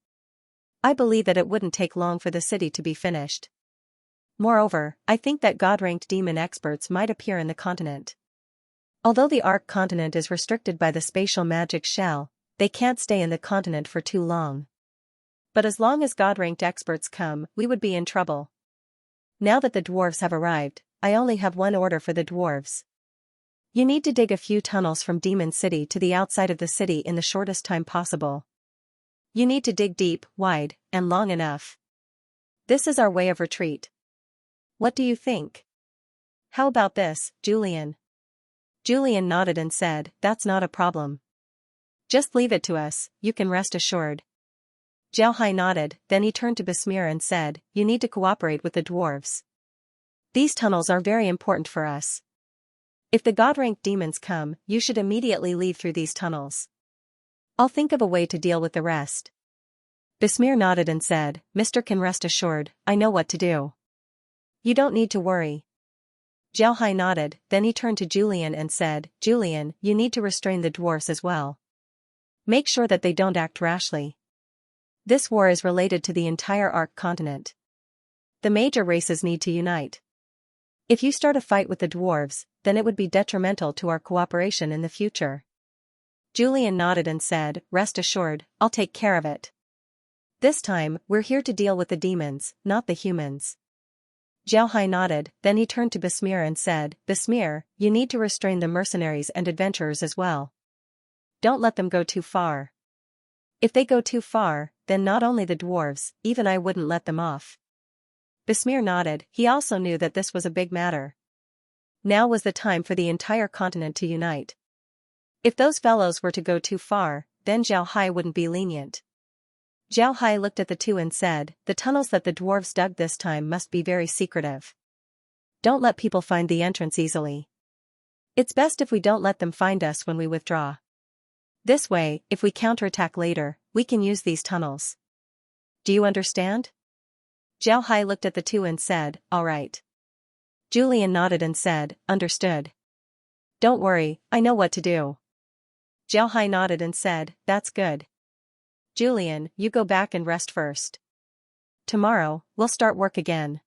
I believe that it wouldn't take long for the city to be finished. Moreover, I think that God-ranked demon experts might appear in the continent. Although the Ark continent is restricted by the spatial magic shell, they can't stay in the continent for too long. But as long as God-ranked experts come, we would be in trouble. Now that the dwarves have arrived, I only have one order for the dwarves. You need to dig a few tunnels from Demon City to the outside of the city in the shortest time possible. You need to dig deep, wide, and long enough. This is our way of retreat. What do you think? How about this, Julian?" Julian nodded and said, "That's not a problem. Just leave it to us, you can rest assured." Zhao Hai nodded, then he turned to Besmir and said, "You need to cooperate with the dwarves. These tunnels are very important for us. If the God-ranked demons come, you should immediately leave through these tunnels. I'll think of a way to deal with the rest." Besmir nodded and said, "Mr. Can rest assured, I know what to do. You don't need to worry." Zhao Hai nodded, then he turned to Julian and said, "Julian, you need to restrain the dwarfs as well. Make sure that they don't act rashly. This war is related to the entire Ark continent. The major races need to unite. If you start a fight with the dwarves, then it would be detrimental to our cooperation in the future." Julian nodded and said, "Rest assured, I'll take care of it. This time, we're here to deal with the demons, not the humans." Zhao Hai nodded, then he turned to Besmir and said, "Besmir, you need to restrain the mercenaries and adventurers as well. Don't let them go too far. If they go too far, then not only the dwarves, even I wouldn't let them off." Besmir nodded, he also knew that this was a big matter. Now was the time for the entire continent to unite. If those fellows were to go too far, then Zhao Hai wouldn't be lenient. Zhao Hai looked at the two and said, "The tunnels that the dwarves dug this time must be very secretive. Don't let people find the entrance easily. It's best if we don't let them find us when we withdraw. This way, if we counterattack later, we can use these tunnels. Do you understand?" Zhao Hai looked at the two and said, "All right." Julian nodded and said, "Understood. Don't worry, I know what to do." Zhao Hai nodded and said, "That's good. Julian, you go back and rest first. tomorrow, we'll start work again.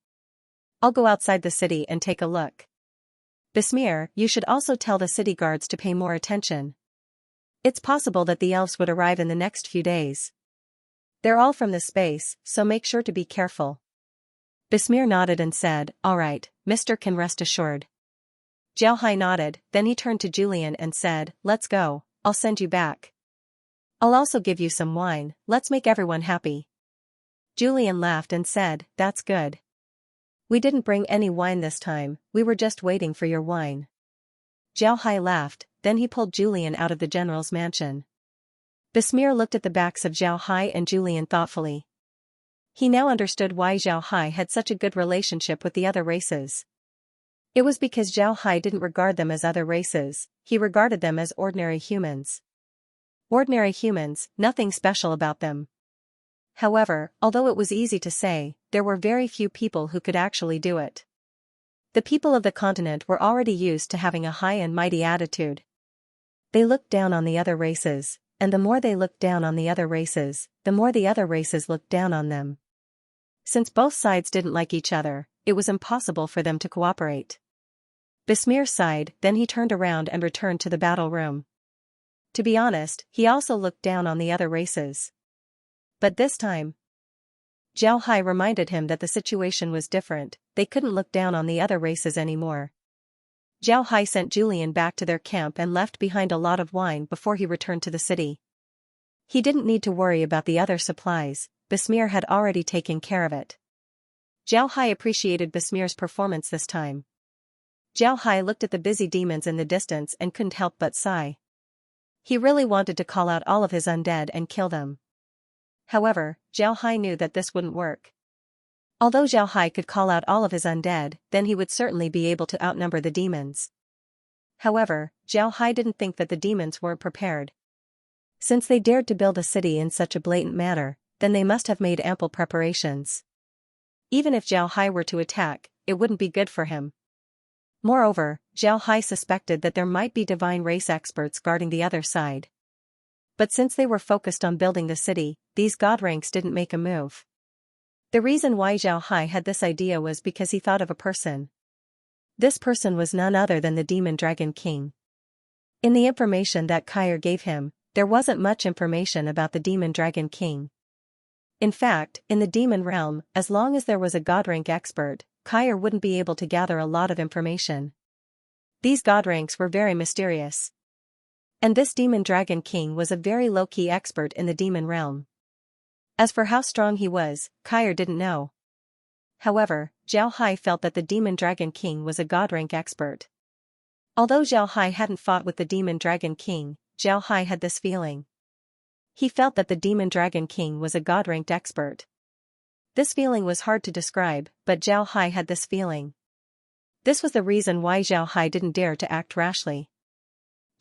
I'll go outside the city and take a look. Besmir, you should also tell the city guards to pay more attention. It's possible that the elves would arrive in the next few days. They're all from this space, so make sure to be careful. Besmir nodded and said, all right, Mr. Can rest assured. Zhao Hai nodded, then he turned to Julian and said, let's go, I'll send you back. I'll also give you some wine, let's make everyone happy. Julian laughed and said, that's good. We didn't bring any wine this time, we were just waiting for your wine. Zhao Hai laughed, then he pulled Julian out of the general's mansion. Besmir looked at the backs of Zhao Hai and Julian thoughtfully. He now understood why Zhao Hai had such a good relationship with the other races. It was because Zhao Hai didn't regard them as other races, he regarded them as ordinary humans. Ordinary humans, nothing special about them. However, although it was easy to say, there were very few people who could actually do it. The people of the continent were already used to having a high and mighty attitude. They looked down on the other races, and the more they looked down on the other races, the more the other races looked down on them. Since both sides didn't like each other, it was impossible for them to cooperate. Besmir sighed, then he turned around and returned to the battle room. To be honest, he also looked down on the other races. But this time, Zhao Hai reminded him that the situation was different, they couldn't look down on the other races anymore. Zhao Hai sent Julian back to their camp and left behind a lot of wine before he returned to the city. He didn't need to worry about the other supplies, Besmir had already taken care of it. Zhao Hai appreciated Besmir's performance this time. Zhao Hai looked at the busy demons in the distance and couldn't help but sigh. He really wanted to call out all of his undead and kill them. However, Zhao Hai knew that this wouldn't work. Although Zhao Hai could call out all of his undead, then he would certainly be able to outnumber the demons. However, Zhao Hai didn't think that the demons weren't prepared. Since they dared to build a city in such a blatant manner, then they must have made ample preparations. Even if Zhao Hai were to attack, it wouldn't be good for him. Moreover, Zhao Hai suspected that there might be divine race experts guarding the other side. But since they were focused on building the city, these god ranks didn't make a move. The reason why Zhao Hai had this idea was because he thought of a person. This person was none other than the Demon Dragon King. In the information that Kair gave him, there wasn't much information about the Demon Dragon King. In fact, in the demon realm, as long as there was a god rank expert, Kair wouldn't be able to gather a lot of information. These god ranks were very mysterious. And this Demon Dragon King was a very low-key expert in the demon realm. As for how strong he was, Kair didn't know. However, Zhao Hai felt that the Demon Dragon King was a god rank expert. Although Zhao Hai hadn't fought with the Demon Dragon King, Zhao Hai had this feeling. He felt that the Demon Dragon King was a god ranked expert. This feeling was hard to describe, but Zhao Hai had this feeling. This was the reason why Zhao Hai didn't dare to act rashly.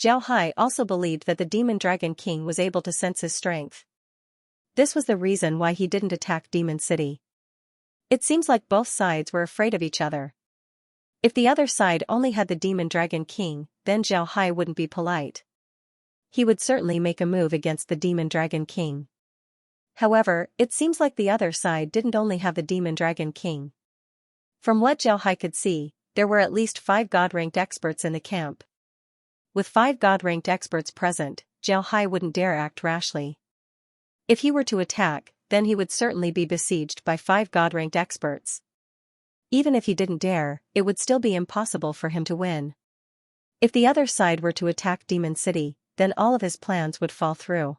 Zhao Hai also believed that the Demon Dragon King was able to sense his strength. This was the reason why he didn't attack Demon City. It seems like both sides were afraid of each other. If the other side only had the Demon Dragon King, then Zhao Hai wouldn't be polite. He would certainly make a move against the Demon Dragon King. However, it seems like the other side didn't only have the Demon Dragon King. From what Zhao Hai could see, there were at least 5 god-ranked experts in the camp. With 5 god-ranked experts present, Zhao Hai wouldn't dare act rashly. If he were to attack, then he would certainly be besieged by 5 god-ranked experts. Even if he didn't dare, it would still be impossible for him to win. If the other side were to attack Demon City, then all of his plans would fall through.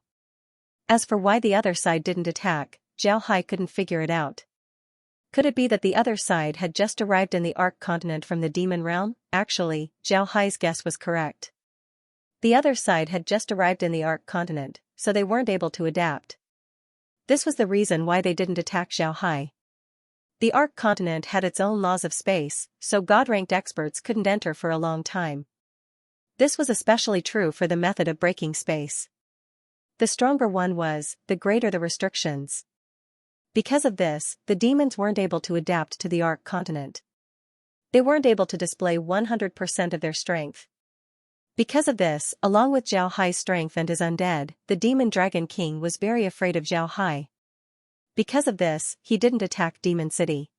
As for why the other side didn't attack, Zhao Hai couldn't figure it out. Could it be that the other side had just arrived in the Ark continent from the demon realm? Actually, Zhao Hai's guess was correct. The other side had just arrived in the Ark continent, so they weren't able to adapt. This was the reason why they didn't attack Zhao Hai. The Ark continent had its own laws of space, so god-ranked experts couldn't enter for a long time. This was especially true for the method of breaking space. The stronger one was, the greater the restrictions. Because of this, the demons weren't able to adapt to the Ark continent. They weren't able to display 100% of their strength. Because of this, along with Zhao Hai's strength and his undead, the Demon Dragon King was very afraid of Zhao Hai. Because of this, he didn't attack Demon City.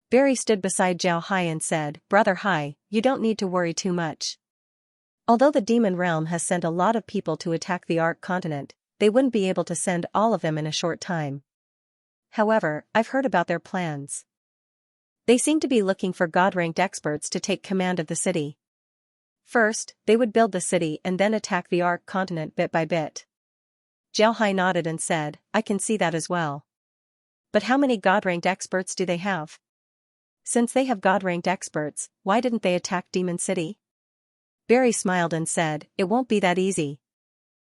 Barry stood beside Zhao Hai and said, "Brother Hai, you don't need to worry too much. Although the Demon Realm has sent a lot of people to attack the Ark Continent, they wouldn't be able to send all of them in a short time. However, I've heard about their plans. They seem to be looking for God-ranked experts to take command of the city. First, they would build the city and then attack the Ark Continent bit by bit." Zhao Hai nodded and said, "I can see that as well. But how many God-ranked experts do they have? Since they have God-ranked experts, why didn't they attack Demon City?" Barry smiled and said, "It won't be that easy.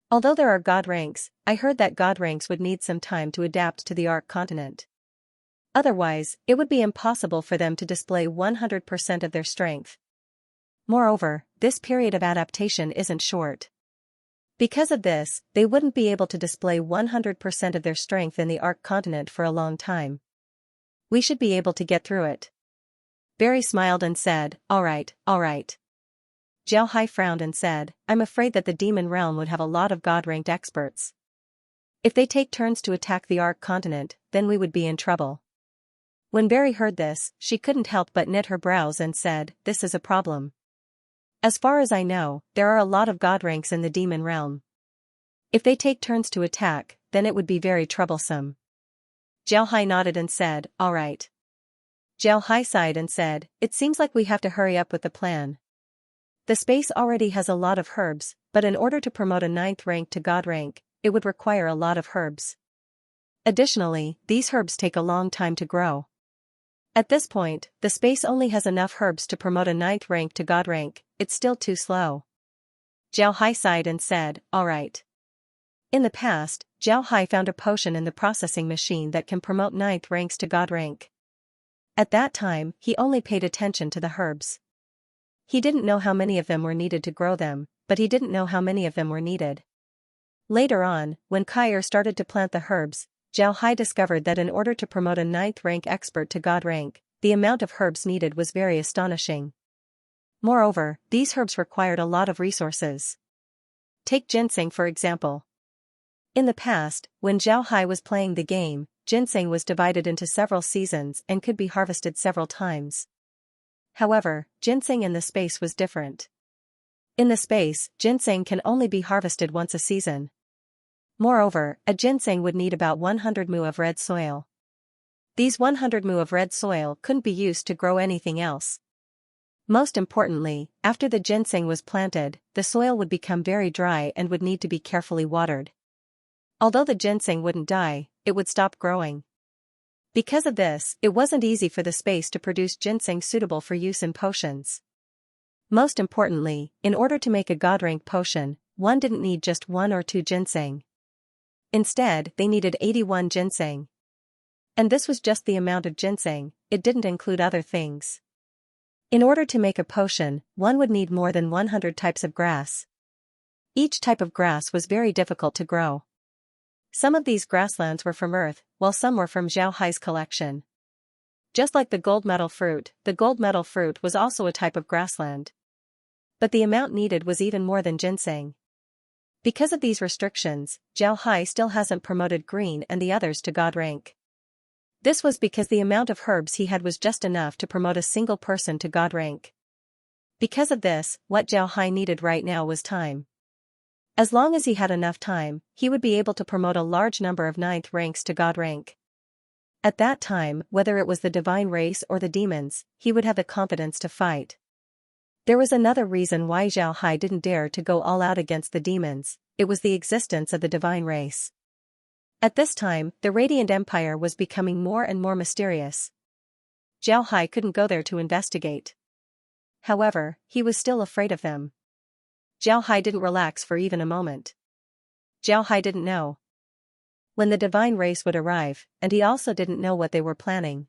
Although there are God ranks, I heard that God ranks would need some time to adapt to the Ark Continent. Otherwise, it would be impossible for them to display 100% of their strength. Moreover, this period of adaptation isn't short. Because of this, they wouldn't be able to display 100% of their strength in the Ark Continent for a long time. We should be able to get through it." Barry smiled and said, All right. Zhao Hai frowned and said, "I'm afraid that the Demon Realm would have a lot of God-ranked experts. If they take turns to attack the Ark Continent, then we would be in trouble." When Barry heard this, she couldn't help but knit her brows and said, "This is a problem. As far as I know, there are a lot of God ranks in the Demon Realm. If they take turns to attack, then it would be very troublesome." Zhao Hai nodded and said, "All right." Zhao Hai sighed and said, "It seems like we have to hurry up with the plan. The space already has a lot of herbs, but in order to promote a 9th rank to God rank, it would require a lot of herbs. Additionally, these herbs take a long time to grow. At this point, the space only has enough herbs to promote a 9th rank to God rank. It's still too slow." Zhao Hai sighed and said, "All right." In the past, Zhao Hai found a potion in the processing machine that can promote 9th ranks to God rank. At that time, he only paid attention to the herbs. He didn't know how many of them were needed to grow them, but he didn't know how many of them were needed. Later on, when Kyer started to plant the herbs, Zhao Hai discovered that in order to promote a 9th rank expert to God rank, the amount of herbs needed was very astonishing. Moreover, these herbs required a lot of resources. Take ginseng for example. In the past, when Zhao Hai was playing the game, ginseng was divided into several seasons and could be harvested several times. However, ginseng in the space was different. In the space, ginseng can only be harvested once a season. Moreover, a ginseng would need about 100 mu of red soil. These 100 mu of red soil couldn't be used to grow anything else. Most importantly, after the ginseng was planted, the soil would become very dry and would need to be carefully watered. Although the ginseng wouldn't die, it would stop growing. Because of this, it wasn't easy for the space to produce ginseng suitable for use in potions. Most importantly, in order to make a God rank potion, one didn't need just 1 or 2 ginseng. Instead, they needed 81 ginseng. And this was just the amount of ginseng, it didn't include other things. In order to make a potion, one would need more than 100 types of grass. Each type of grass was very difficult to grow. Some of these grasslands were from Earth, while some were from Zhao Hai's collection. Just like the gold medal fruit was also a type of grassland. But the amount needed was even more than ginseng. Because of these restrictions, Zhao Hai still hasn't promoted green and the others to God rank. This was because the amount of herbs he had was just enough to promote a single person to God rank. Because of this, what Zhao Hai needed right now was time. As long as he had enough time, he would be able to promote a large number of 9th ranks to God rank. At that time, whether it was the divine race or the demons, he would have the confidence to fight. There was another reason why Zhao Hai didn't dare to go all out against the demons, it was the existence of the divine race. At this time, the Radiant Empire was becoming more and more mysterious. Zhao Hai couldn't go there to investigate. However, he was still afraid of them. Zhao Hai didn't relax for even a moment. Zhao Hai didn't know when the divine race would arrive, and he also didn't know what they were planning.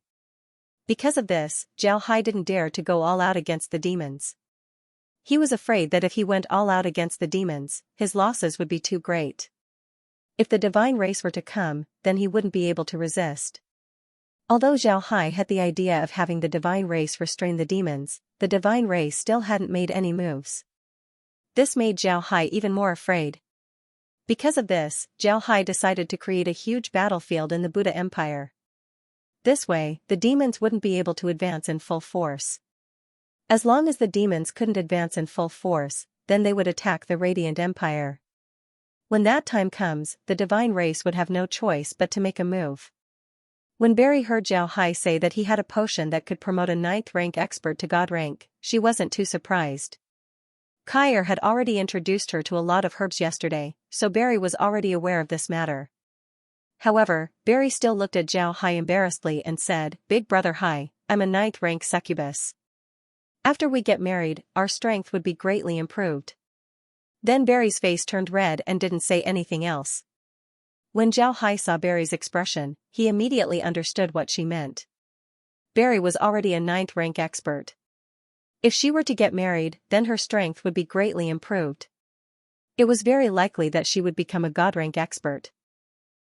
Because of this, Zhao Hai didn't dare to go all out against the demons. He was afraid that if he went all out against the demons, his losses would be too great. If the divine race were to come, then he wouldn't be able to resist. Although Zhao Hai had the idea of having the divine race restrain the demons, the divine race still hadn't made any moves. This made Zhao Hai even more afraid. Because of this, Zhao Hai decided to create a huge battlefield in the Buddha Empire. This way, the demons wouldn't be able to advance in full force. As long as the demons couldn't advance in full force, then they would attack the Radiant Empire. When that time comes, the divine race would have no choice but to make a move. When Barry heard Zhao Hai say that he had a potion that could promote a 9th rank expert to God rank, she wasn't too surprised. Kyer had already introduced her to a lot of herbs yesterday, so Barry was already aware of this matter. However, Barry still looked at Zhao Hai embarrassedly and said, "Big brother Hai, I'm a 9th rank succubus. After we get married, our strength would be greatly improved." Then Barry's face turned red and didn't say anything else. When Zhao Hai saw Barry's expression, he immediately understood what she meant. Barry was already a 9th rank expert. If she were to get married, then her strength would be greatly improved. It was very likely that she would become a God rank expert.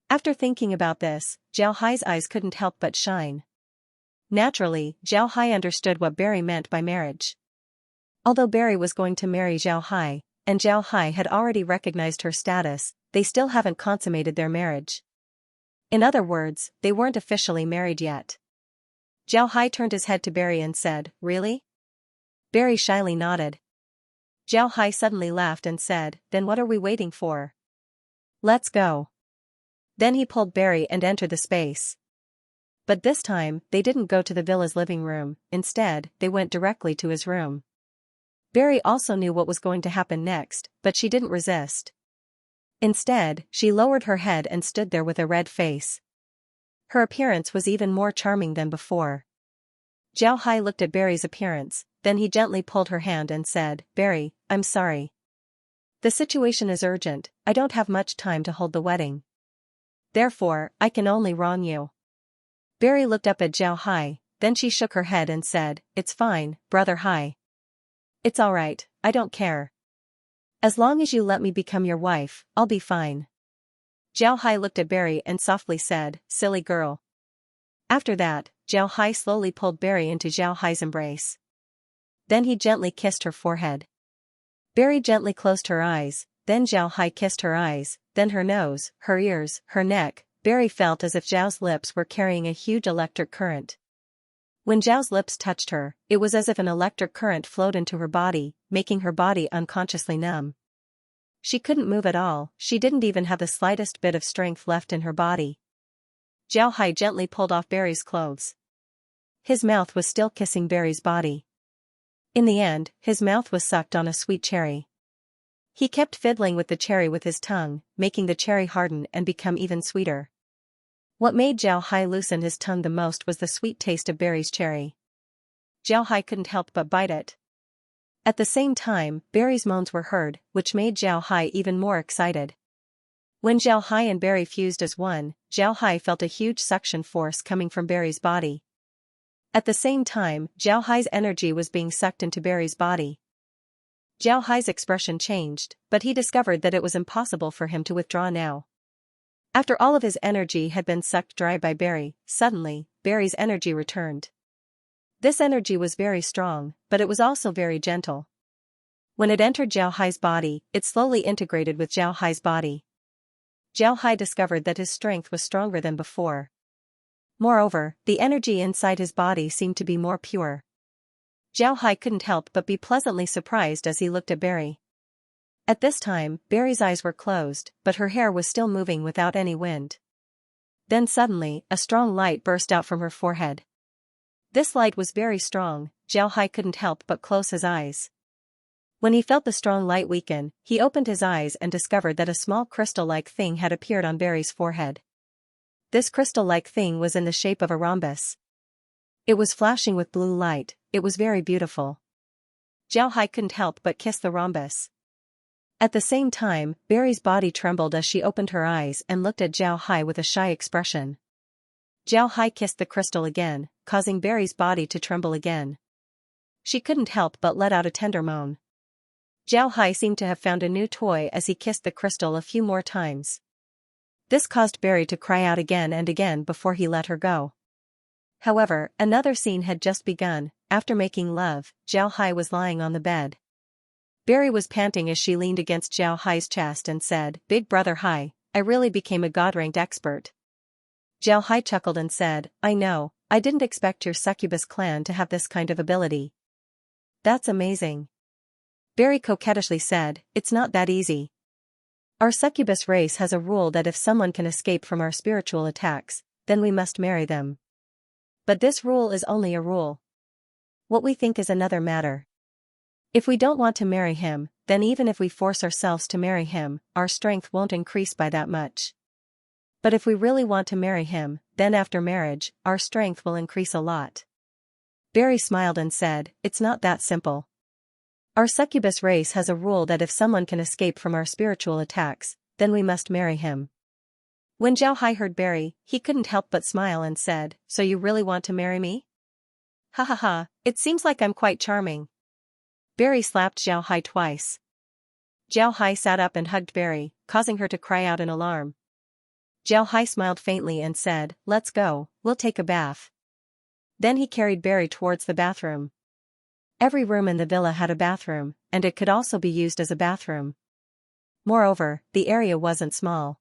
After thinking about this, Zhao Hai's eyes couldn't help but shine. Naturally, Zhao Hai understood what Barry meant by marriage. Although Barry was going to marry Zhao Hai, and Zhao Hai had already recognized her status, they still haven't consummated their marriage. In other words, they weren't officially married yet. Zhao Hai turned his head to Barry and said, "Really?" Barry shyly nodded. Zhao Hai suddenly laughed and said, "Then what are we waiting for? Let's go." Then he pulled Barry and entered the space. But this time, they didn't go to the villa's living room, instead, they went directly to his room. Barry also knew what was going to happen next, but she didn't resist. Instead, she lowered her head and stood there with a red face. Her appearance was even more charming than before. Zhao Hai looked at Barry's appearance, then he gently pulled her hand and said, "Barry, I'm sorry. The situation is urgent, I don't have much time to hold the wedding. Therefore, I can only wrong you." Barry looked up at Zhao Hai, then she shook her head and said, "It's fine, brother Hai. It's alright, I don't care. As long as you let me become your wife, I'll be fine." Zhao Hai looked at Barry and softly said, "Silly girl." After that, Zhao Hai slowly pulled Barry into Zhao Hai's embrace. Then he gently kissed her forehead. Barry gently closed her eyes, then Zhao Hai kissed her eyes, then her nose, her ears, her neck. Barry felt as if Zhao's lips were carrying a huge electric current. When Zhao's lips touched her, it was as if an electric current flowed into her body, making her body unconsciously numb. She couldn't move at all, she didn't even have the slightest bit of strength left in her body. Zhao Hai gently pulled off Barry's clothes. His mouth was still kissing Barry's body. In the end, his mouth was sucked on a sweet cherry. He kept fiddling with the cherry with his tongue, making the cherry harden and become even sweeter. What made Zhao Hai loosen his tongue the most was the sweet taste of Barry's cherry. Zhao Hai couldn't help but bite it. At the same time, Barry's moans were heard, which made Zhao Hai even more excited. When Zhao Hai and Barry fused as one, Zhao Hai felt a huge suction force coming from Barry's body. At the same time, Zhao Hai's energy was being sucked into Barry's body. Zhao Hai's expression changed, but he discovered that it was impossible for him to withdraw now. After all of his energy had been sucked dry by Barry, suddenly, Barry's energy returned. This energy was very strong, but it was also very gentle. When it entered Zhao Hai's body, it slowly integrated with Zhao Hai's body. Zhao Hai discovered that his strength was stronger than before. Moreover, the energy inside his body seemed to be more pure. Zhao Hai couldn't help but be pleasantly surprised as he looked at Barry. At this time, Barry's eyes were closed, but her hair was still moving without any wind. Then suddenly, a strong light burst out from her forehead. This light was very strong, Zhao Hai couldn't help but close his eyes. When he felt the strong light weaken, he opened his eyes and discovered that a small crystal-like thing had appeared on Barry's forehead. This crystal-like thing was in the shape of a rhombus. It was flashing with blue light, it was very beautiful. Zhao Hai couldn't help but kiss the rhombus. At the same time, Barry's body trembled as she opened her eyes and looked at Zhao Hai with a shy expression. Zhao Hai kissed the crystal again, causing Barry's body to tremble again. She couldn't help but let out a tender moan. Zhao Hai seemed to have found a new toy as he kissed the crystal a few more times. This caused Barry to cry out again and again before he let her go. However, another scene had just begun. After making love, Zhao Hai was lying on the bed. Berry was panting as she leaned against Zhao Hai's chest and said, "Big brother Hai, I really became a god-ranked expert." Zhao Hai chuckled and said, "I know, I didn't expect your succubus clan to have this kind of ability." "That's amazing." Berry coquettishly said, "It's not that easy. Our succubus race has a rule that if someone can escape from our spiritual attacks, then we must marry them. But this rule is only a rule. What we think is another matter. If we don't want to marry him, then even if we force ourselves to marry him, our strength won't increase by that much. But if we really want to marry him, then after marriage, our strength will increase a lot." Berry smiled and said, "It's not that simple. Our succubus race has a rule that if someone can escape from our spiritual attacks, then we must marry him." When Zhao Hai heard Berry, he couldn't help but smile and said, "So you really want to marry me?" "Ha ha ha, it seems like I'm quite charming." Berry slapped Zhao Hai twice. Zhao Hai sat up and hugged Berry, causing her to cry out in alarm. Zhao Hai smiled faintly and said, "Let's go, we'll take a bath." Then he carried Berry towards the bathroom. Every room in the villa had a bathroom, and it could also be used as a bathroom. Moreover, the area wasn't small.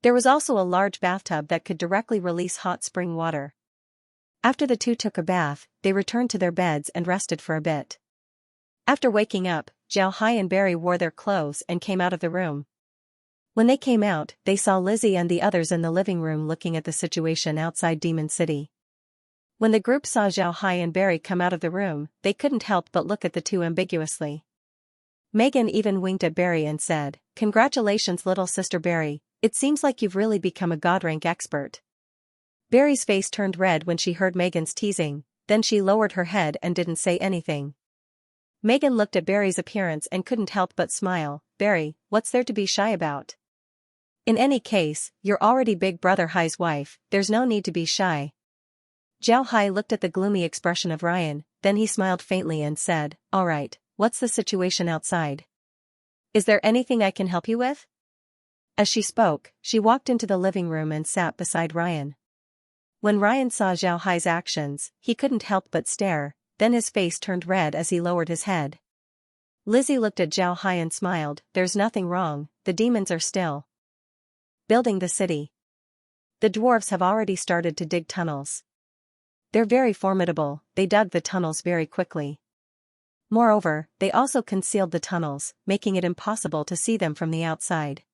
There was also a large bathtub that could directly release hot spring water. After the two took a bath, they returned to their beds and rested for a bit. After waking up, Zhao Hai and Berry wore their clothes and came out of the room. When they came out, they saw Lizzie and the others in the living room looking at the situation outside Demon City. When the group saw Zhao Hai and Berry come out of the room, they couldn't help but look at the two ambiguously. Megan even winked at Berry and said, "Congratulations little sister Berry, it seems like you've really become a god-rank expert." Berry's face turned red when she heard Megan's teasing, then she lowered her head and didn't say anything. Megan looked at Berry's appearance and couldn't help but smile. "Berry, what's there to be shy about? In any case, you're already Big Brother Hai's wife, there's no need to be shy." Zhao Hai looked at the gloomy expression of Ryan, then he smiled faintly and said, "Alright, what's the situation outside? Is there anything I can help you with?" As she spoke, she walked into the living room and sat beside Ryan. When Ryan saw Zhao Hai's actions, he couldn't help but stare, then his face turned red as he lowered his head. Lizzie looked at Zhao Hai and smiled, "There's nothing wrong, the demons are still building the city. The dwarves have already started to dig tunnels. They're very formidable, they dug the tunnels very quickly. Moreover, they also concealed the tunnels, making it impossible to see them from the outside."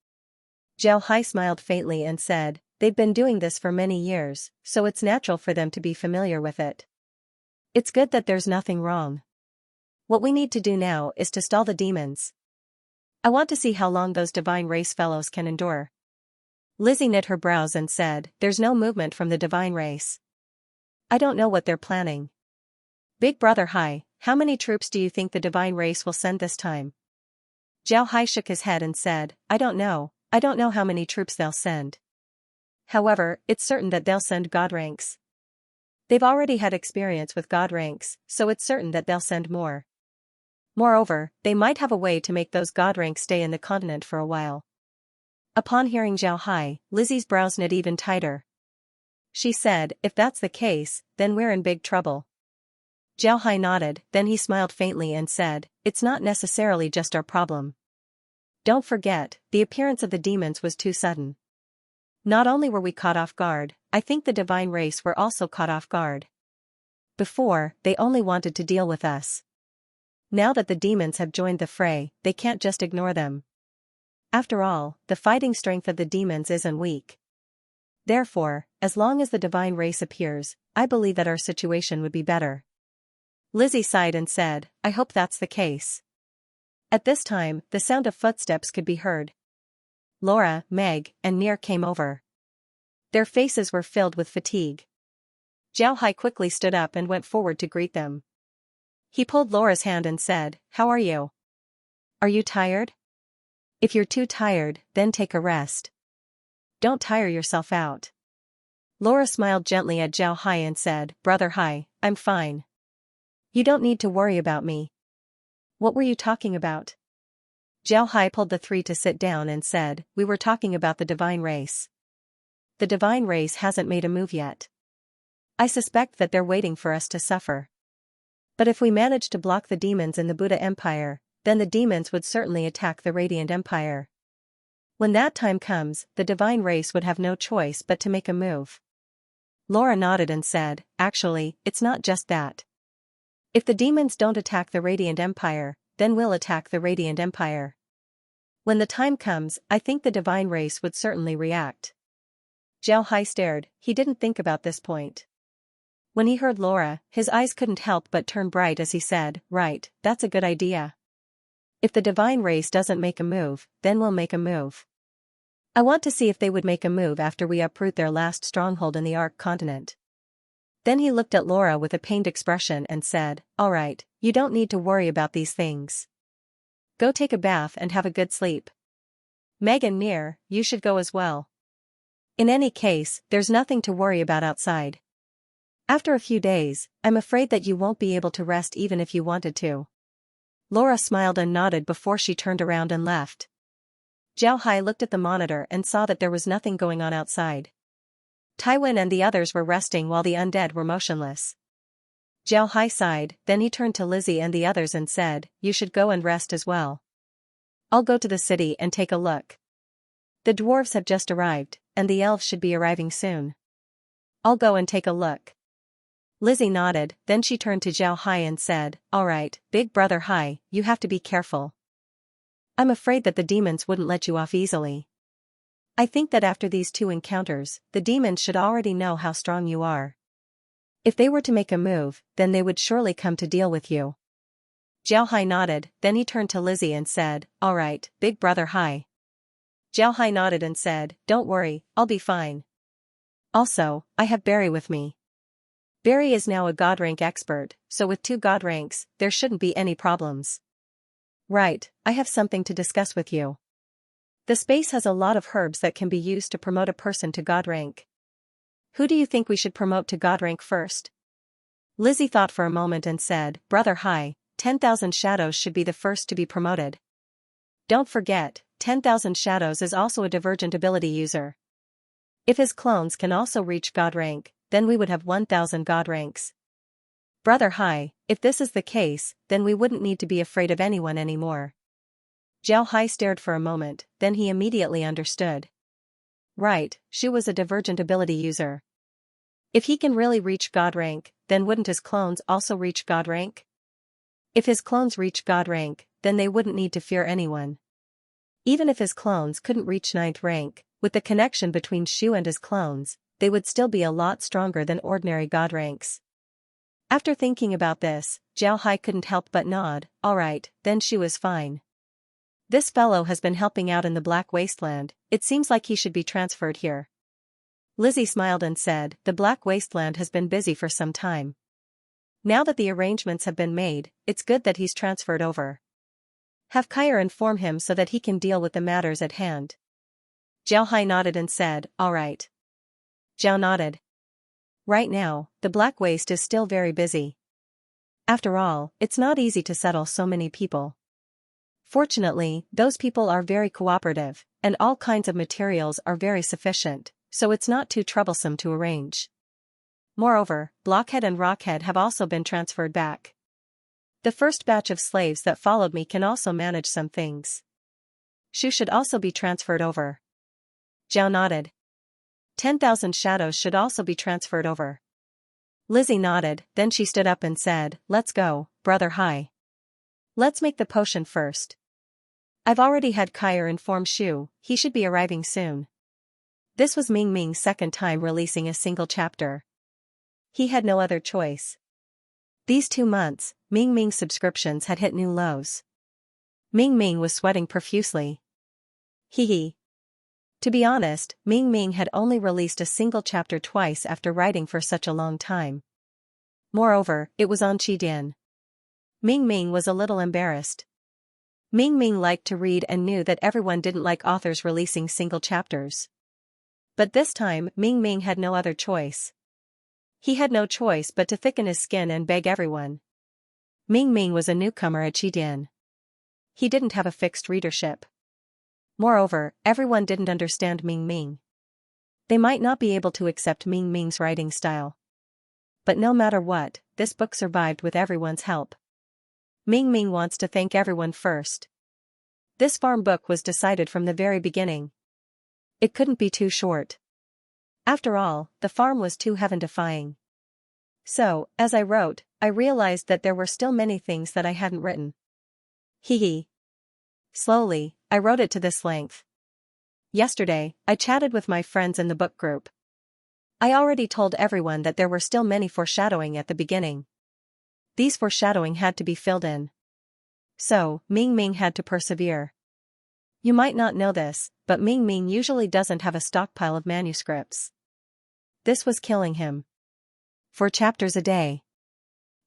Zhao Hai smiled faintly and said, "They've been doing this for many years, so it's natural for them to be familiar with it. It's good that there's nothing wrong. What we need to do now is to stall the demons. I want to see how long those divine race fellows can endure." Lizzie knit her brows and said, "There's no movement from the divine race. I don't know what they're planning. Big Brother Hai, how many troops do you think the divine race will send this time?" Zhao Hai shook his head and said, I don't know how many troops they'll send. However, it's certain that they'll send god ranks. They've already had experience with god ranks, so it's certain that they'll send more. Moreover, they might have a way to make those god ranks stay in the continent for a while." Upon hearing Zhao Hai, Lizzie's brows knit even tighter. She said, "If that's the case, then we're in big trouble." Zhao Hai nodded, then he smiled faintly and said, "It's not necessarily just our problem. Don't forget, the appearance of the demons was too sudden. Not only were we caught off guard, I think the divine race were also caught off guard. Before, they only wanted to deal with us. Now that the demons have joined the fray, they can't just ignore them. After all, the fighting strength of the demons isn't weak. Therefore, as long as the divine race appears, I believe that our situation would be better." Lizzie sighed and said, "I hope that's the case." At this time, the sound of footsteps could be heard. Laura, Meg, and Near came over. Their faces were filled with fatigue. Zhao Hai quickly stood up and went forward to greet them. He pulled Laura's hand and said, "How are you? Are you tired? If you're too tired, then take a rest. Don't tire yourself out." Laura smiled gently at Zhao Hai and said, "Brother Hai, I'm fine. You don't need to worry about me." "What were you talking about?" Zhao Hai pulled the three to sit down and said, "We were talking about the divine race. The divine race hasn't made a move yet. I suspect that they're waiting for us to suffer. But if we manage to block the demons in the Buddha Empire, then the demons would certainly attack the Radiant Empire. When that time comes, the divine race would have no choice but to make a move. Laura nodded and said, actually, it's not just that. If the demons don't attack the Radiant Empire, then we'll attack the Radiant Empire. When the time comes, I think the divine race would certainly react. Zhao Hai stared. He didn't think about this point. When he heard Laura, his eyes couldn't help but turn bright as he said, right, that's a good idea. If the divine race doesn't make a move, then we'll make a move. I want to see if they would make a move after we uproot their last stronghold in the Ark continent. Then he looked at Laura with a pained expression and said, all right, you don't need to worry about these things. Go take a bath and have a good sleep. Meg and Nir, you should go as well. In any case, there's nothing to worry about outside. After a few days, I'm afraid that you won't be able to rest even if you wanted to. Laura smiled and nodded before she turned around and left. Zhao Hai looked at the monitor and saw that there was nothing going on outside. Tywin and the others were resting while the undead were motionless. Zhao Hai sighed, then he turned to Lizzie and the others and said, you should go and rest as well. I'll go to the city and take a look. The dwarves have just arrived, and the elves should be arriving soon. I'll go and take a look. Lizzie nodded, then she turned to Zhao Hai and said, all right, big brother Hai, you have to be careful. I'm afraid that the demons wouldn't let you off easily. I think that after these two encounters, the demons should already know how strong you are. If they were to make a move, then they would surely come to deal with you. Zhao Hai nodded, then he turned to Lizzie and said, all right, big brother Hai. Zhao Hai nodded and said, don't worry, I'll be fine. Also, I have Barry with me. Barry is now a God rank expert, so with 2 God ranks, there shouldn't be any problems. Right, I have something to discuss with you. The space has a lot of herbs that can be used to promote a person to God rank. Who do you think we should promote to God rank first? Lizzie thought for a moment and said, Brother Hai, 10,000 Shadows should be the first to be promoted. Don't forget, 10,000 Shadows is also a divergent ability user. If his clones can also reach God rank, then we would have 1,000 God ranks. Brother Hai, if this is the case, then we wouldn't need to be afraid of anyone anymore. Zhao Hai stared for a moment, then he immediately understood. Right, Shu was a divergent ability user. If he can really reach God rank, then wouldn't his clones also reach God rank? If his clones reach God rank, then they wouldn't need to fear anyone. Even if his clones couldn't reach 9th rank, with the connection between Shu and his clones, they would still be a lot stronger than ordinary God ranks. After thinking about this, Zhao Hai couldn't help but nod, alright, then Shu is fine. This fellow has been helping out in the Black Wasteland, it seems like he should be transferred here. Lizzie smiled and said, the Black Wasteland has been busy for some time. Now that the arrangements have been made, it's good that he's transferred over. Have Kyre inform him so that he can deal with the matters at hand. Zhao Hai nodded and said, alright. Zhao nodded. Right now, the Black Waste is still very busy. After all, it's not easy to settle so many people. Fortunately, those people are very cooperative, and all kinds of materials are very sufficient, so it's not too troublesome to arrange. Moreover, Blockhead and Rockhead have also been transferred back. The first batch of slaves that followed me can also manage some things. Shu should also be transferred over. Zhao nodded. 10,000 shadows should also be transferred over. Lizzie nodded, then she stood up and said, let's go, Brother Hai. Let's make the potion first. I've already had Kyre inform Shu, he should be arriving soon. This was Ming Ming's second time releasing a single chapter. He had no other choice. These 2 months, Ming Ming's subscriptions had hit new lows. Ming Ming was sweating profusely. Hee. To be honest, Ming Ming had only released a single chapter twice after writing for such a long time. Moreover, it was on Qidian. Ming Ming was a little embarrassed. Ming Ming liked to read and knew that everyone didn't like authors releasing single chapters. But this time, Ming Ming had no other choice. He had no choice but to thicken his skin and beg everyone. Ming Ming was a newcomer at Qidian. He didn't have a fixed readership. Moreover, everyone didn't understand Ming Ming. They might not be able to accept Ming Ming's writing style. But no matter what, this book survived with everyone's help. Ming Ming wants to thank everyone first. This farm book was decided from the very beginning. It couldn't be too short. After all, the farm was too heaven-defying. So, as I wrote, I realized that there were still many things that I hadn't written. Hee hee. Slowly, I wrote it to this length. Yesterday, I chatted with my friends in the book group. I already told everyone that there were still many foreshadowing at the beginning. These foreshadowing had to be filled in. So, Ming Ming had to persevere. You might not know this, but Ming Ming usually doesn't have a stockpile of manuscripts. This was killing him. 4 chapters a day.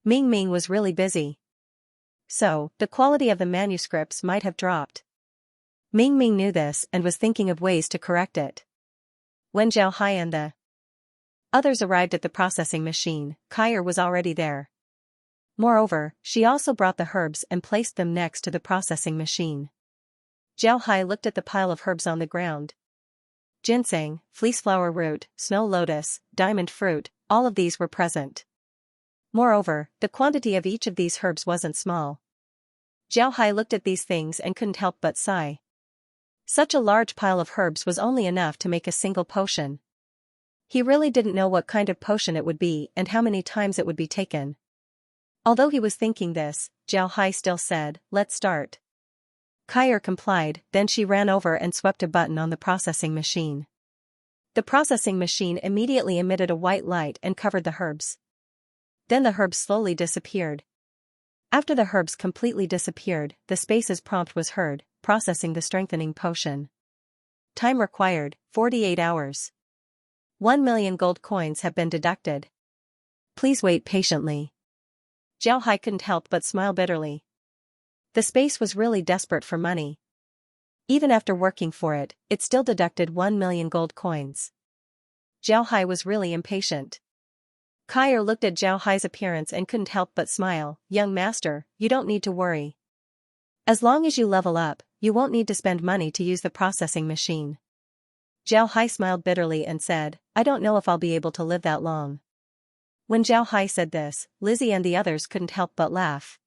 Ming Ming was really busy. So, the quality of the manuscripts might have dropped. Ming Ming knew this and was thinking of ways to correct it. When Zhao Hai and the others arrived at the processing machine, Kyer was already there. Moreover, she also brought the herbs and placed them next to the processing machine. Zhao Hai looked at the pile of herbs on the ground. Ginseng, fleeceflower root, snow lotus, diamond fruit, all of these were present. Moreover, the quantity of each of these herbs wasn't small. Zhao Hai looked at these things and couldn't help but sigh. Such a large pile of herbs was only enough to make a single potion. He really didn't know what kind of potion it would be and how many times it would be taken. Although he was thinking this, Zhao Hai still said, "Let's start." Kyer complied, then she ran over and swept a button on the processing machine. The processing machine immediately emitted a white light and covered the herbs. Then the herbs slowly disappeared. After the herbs completely disappeared, the space's prompt was heard, processing the strengthening potion. Time required, 48 hours. 1 million gold coins have been deducted. Please wait patiently. Zhao Hai couldn't help but smile bitterly. The space was really desperate for money. Even after working for it, it still deducted 1 million gold coins. Zhao Hai was really impatient. Kyer looked at Zhao Hai's appearance and couldn't help but smile. "Young master, you don't need to worry. As long as you level up, you won't need to spend money to use the processing machine." Zhao Hai smiled bitterly and said, "I don't know if I'll be able to live that long." When Zhao Hai said this, Lizzie and the others couldn't help but laugh.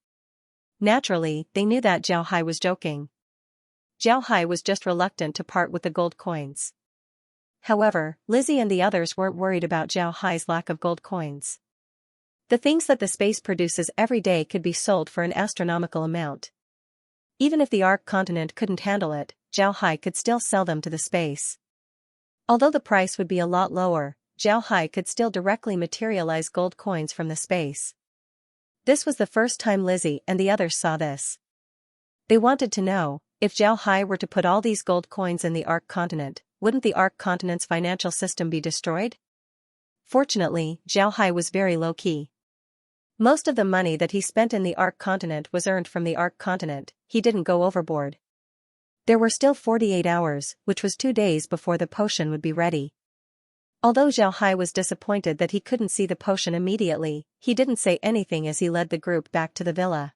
Naturally, they knew that Zhao Hai was joking. Zhao Hai was just reluctant to part with the gold coins. However, Lizzie and the others weren't worried about Zhao Hai's lack of gold coins. The things that the space produces every day could be sold for an astronomical amount. Even if the Ark continent couldn't handle it, Zhao Hai could still sell them to the space. Although the price would be a lot lower, Zhao Hai could still directly materialize gold coins from the space. This was the first time Lizzie and the others saw this. They wanted to know, if Zhao Hai were to put all these gold coins in the Ark continent, wouldn't the Ark continent's financial system be destroyed? Fortunately, Zhao Hai was very low-key. Most of the money that he spent in the Ark continent was earned from the Ark continent. He didn't go overboard. There were still 48 hours, which was 2 days before the potion would be ready. Although Zhao Hai was disappointed that he couldn't see the potion immediately, he didn't say anything as he led the group back to the villa.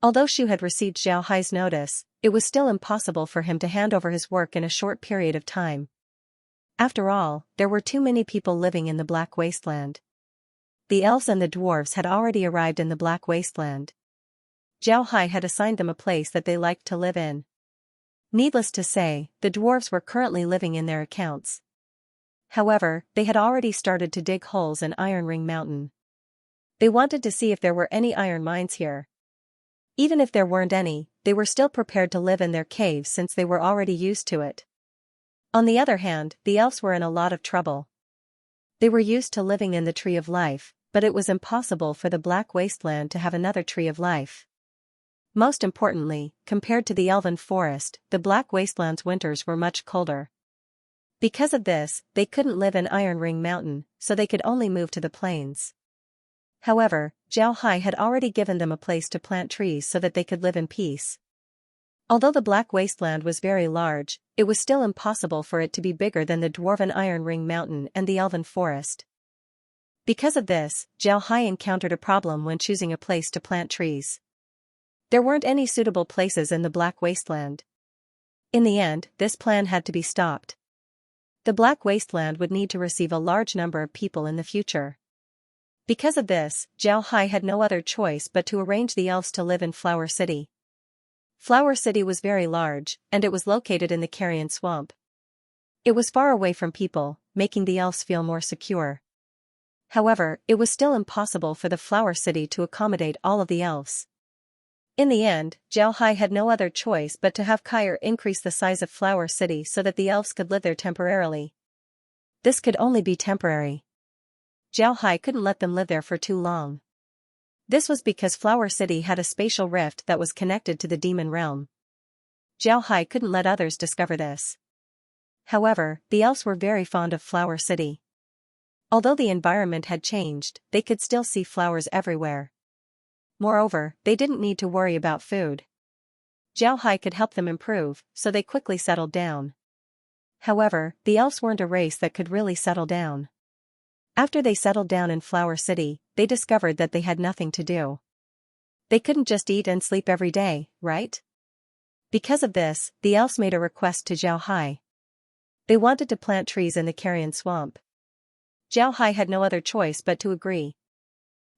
Although Shu had received Zhao Hai's notice, it was still impossible for him to hand over his work in a short period of time. After all, there were too many people living in the Black Wasteland. The elves and the dwarves had already arrived in the Black Wasteland. Zhao Hai had assigned them a place that they liked to live in. Needless to say, the dwarves were currently living in their accounts. However, they had already started to dig holes in Iron Ring Mountain. They wanted to see if there were any iron mines here. Even if there weren't any, they were still prepared to live in their caves since they were already used to it. On the other hand, the elves were in a lot of trouble. They were used to living in the Tree of Life, but it was impossible for the Black Wasteland to have another Tree of Life. Most importantly, compared to the Elven Forest, the Black Wasteland's winters were much colder. Because of this, they couldn't live in Iron Ring Mountain, so they could only move to the plains. However, Zhao Hai had already given them a place to plant trees so that they could live in peace. Although the Black Wasteland was very large, it was still impossible for it to be bigger than the Dwarven Iron Ring Mountain and the Elven Forest. Because of this, Zhao Hai encountered a problem when choosing a place to plant trees. There weren't any suitable places in the Black Wasteland. In the end, this plan had to be stopped. The Black Wasteland would need to receive a large number of people in the future. Because of this, Zhao Hai had no other choice but to arrange the elves to live in Flower City. Flower City was very large, and it was located in the Carrion Swamp. It was far away from people, making the elves feel more secure. However, it was still impossible for the Flower City to accommodate all of the elves. In the end, Zhao Hai had no other choice but to have Kair increase the size of Flower City so that the elves could live there temporarily. This could only be temporary. Zhao Hai couldn't let them live there for too long. This was because Flower City had a spatial rift that was connected to the demon realm. Zhao Hai couldn't let others discover this. However, the elves were very fond of Flower City. Although the environment had changed, they could still see flowers everywhere. Moreover, they didn't need to worry about food. Zhao Hai could help them improve, so they quickly settled down. However, the elves weren't a race that could really settle down. After they settled down in Flower City, they discovered that they had nothing to do. They couldn't just eat and sleep every day, right? Because of this, the elves made a request to Zhao Hai. They wanted to plant trees in the Carrion Swamp. Zhao Hai had no other choice but to agree.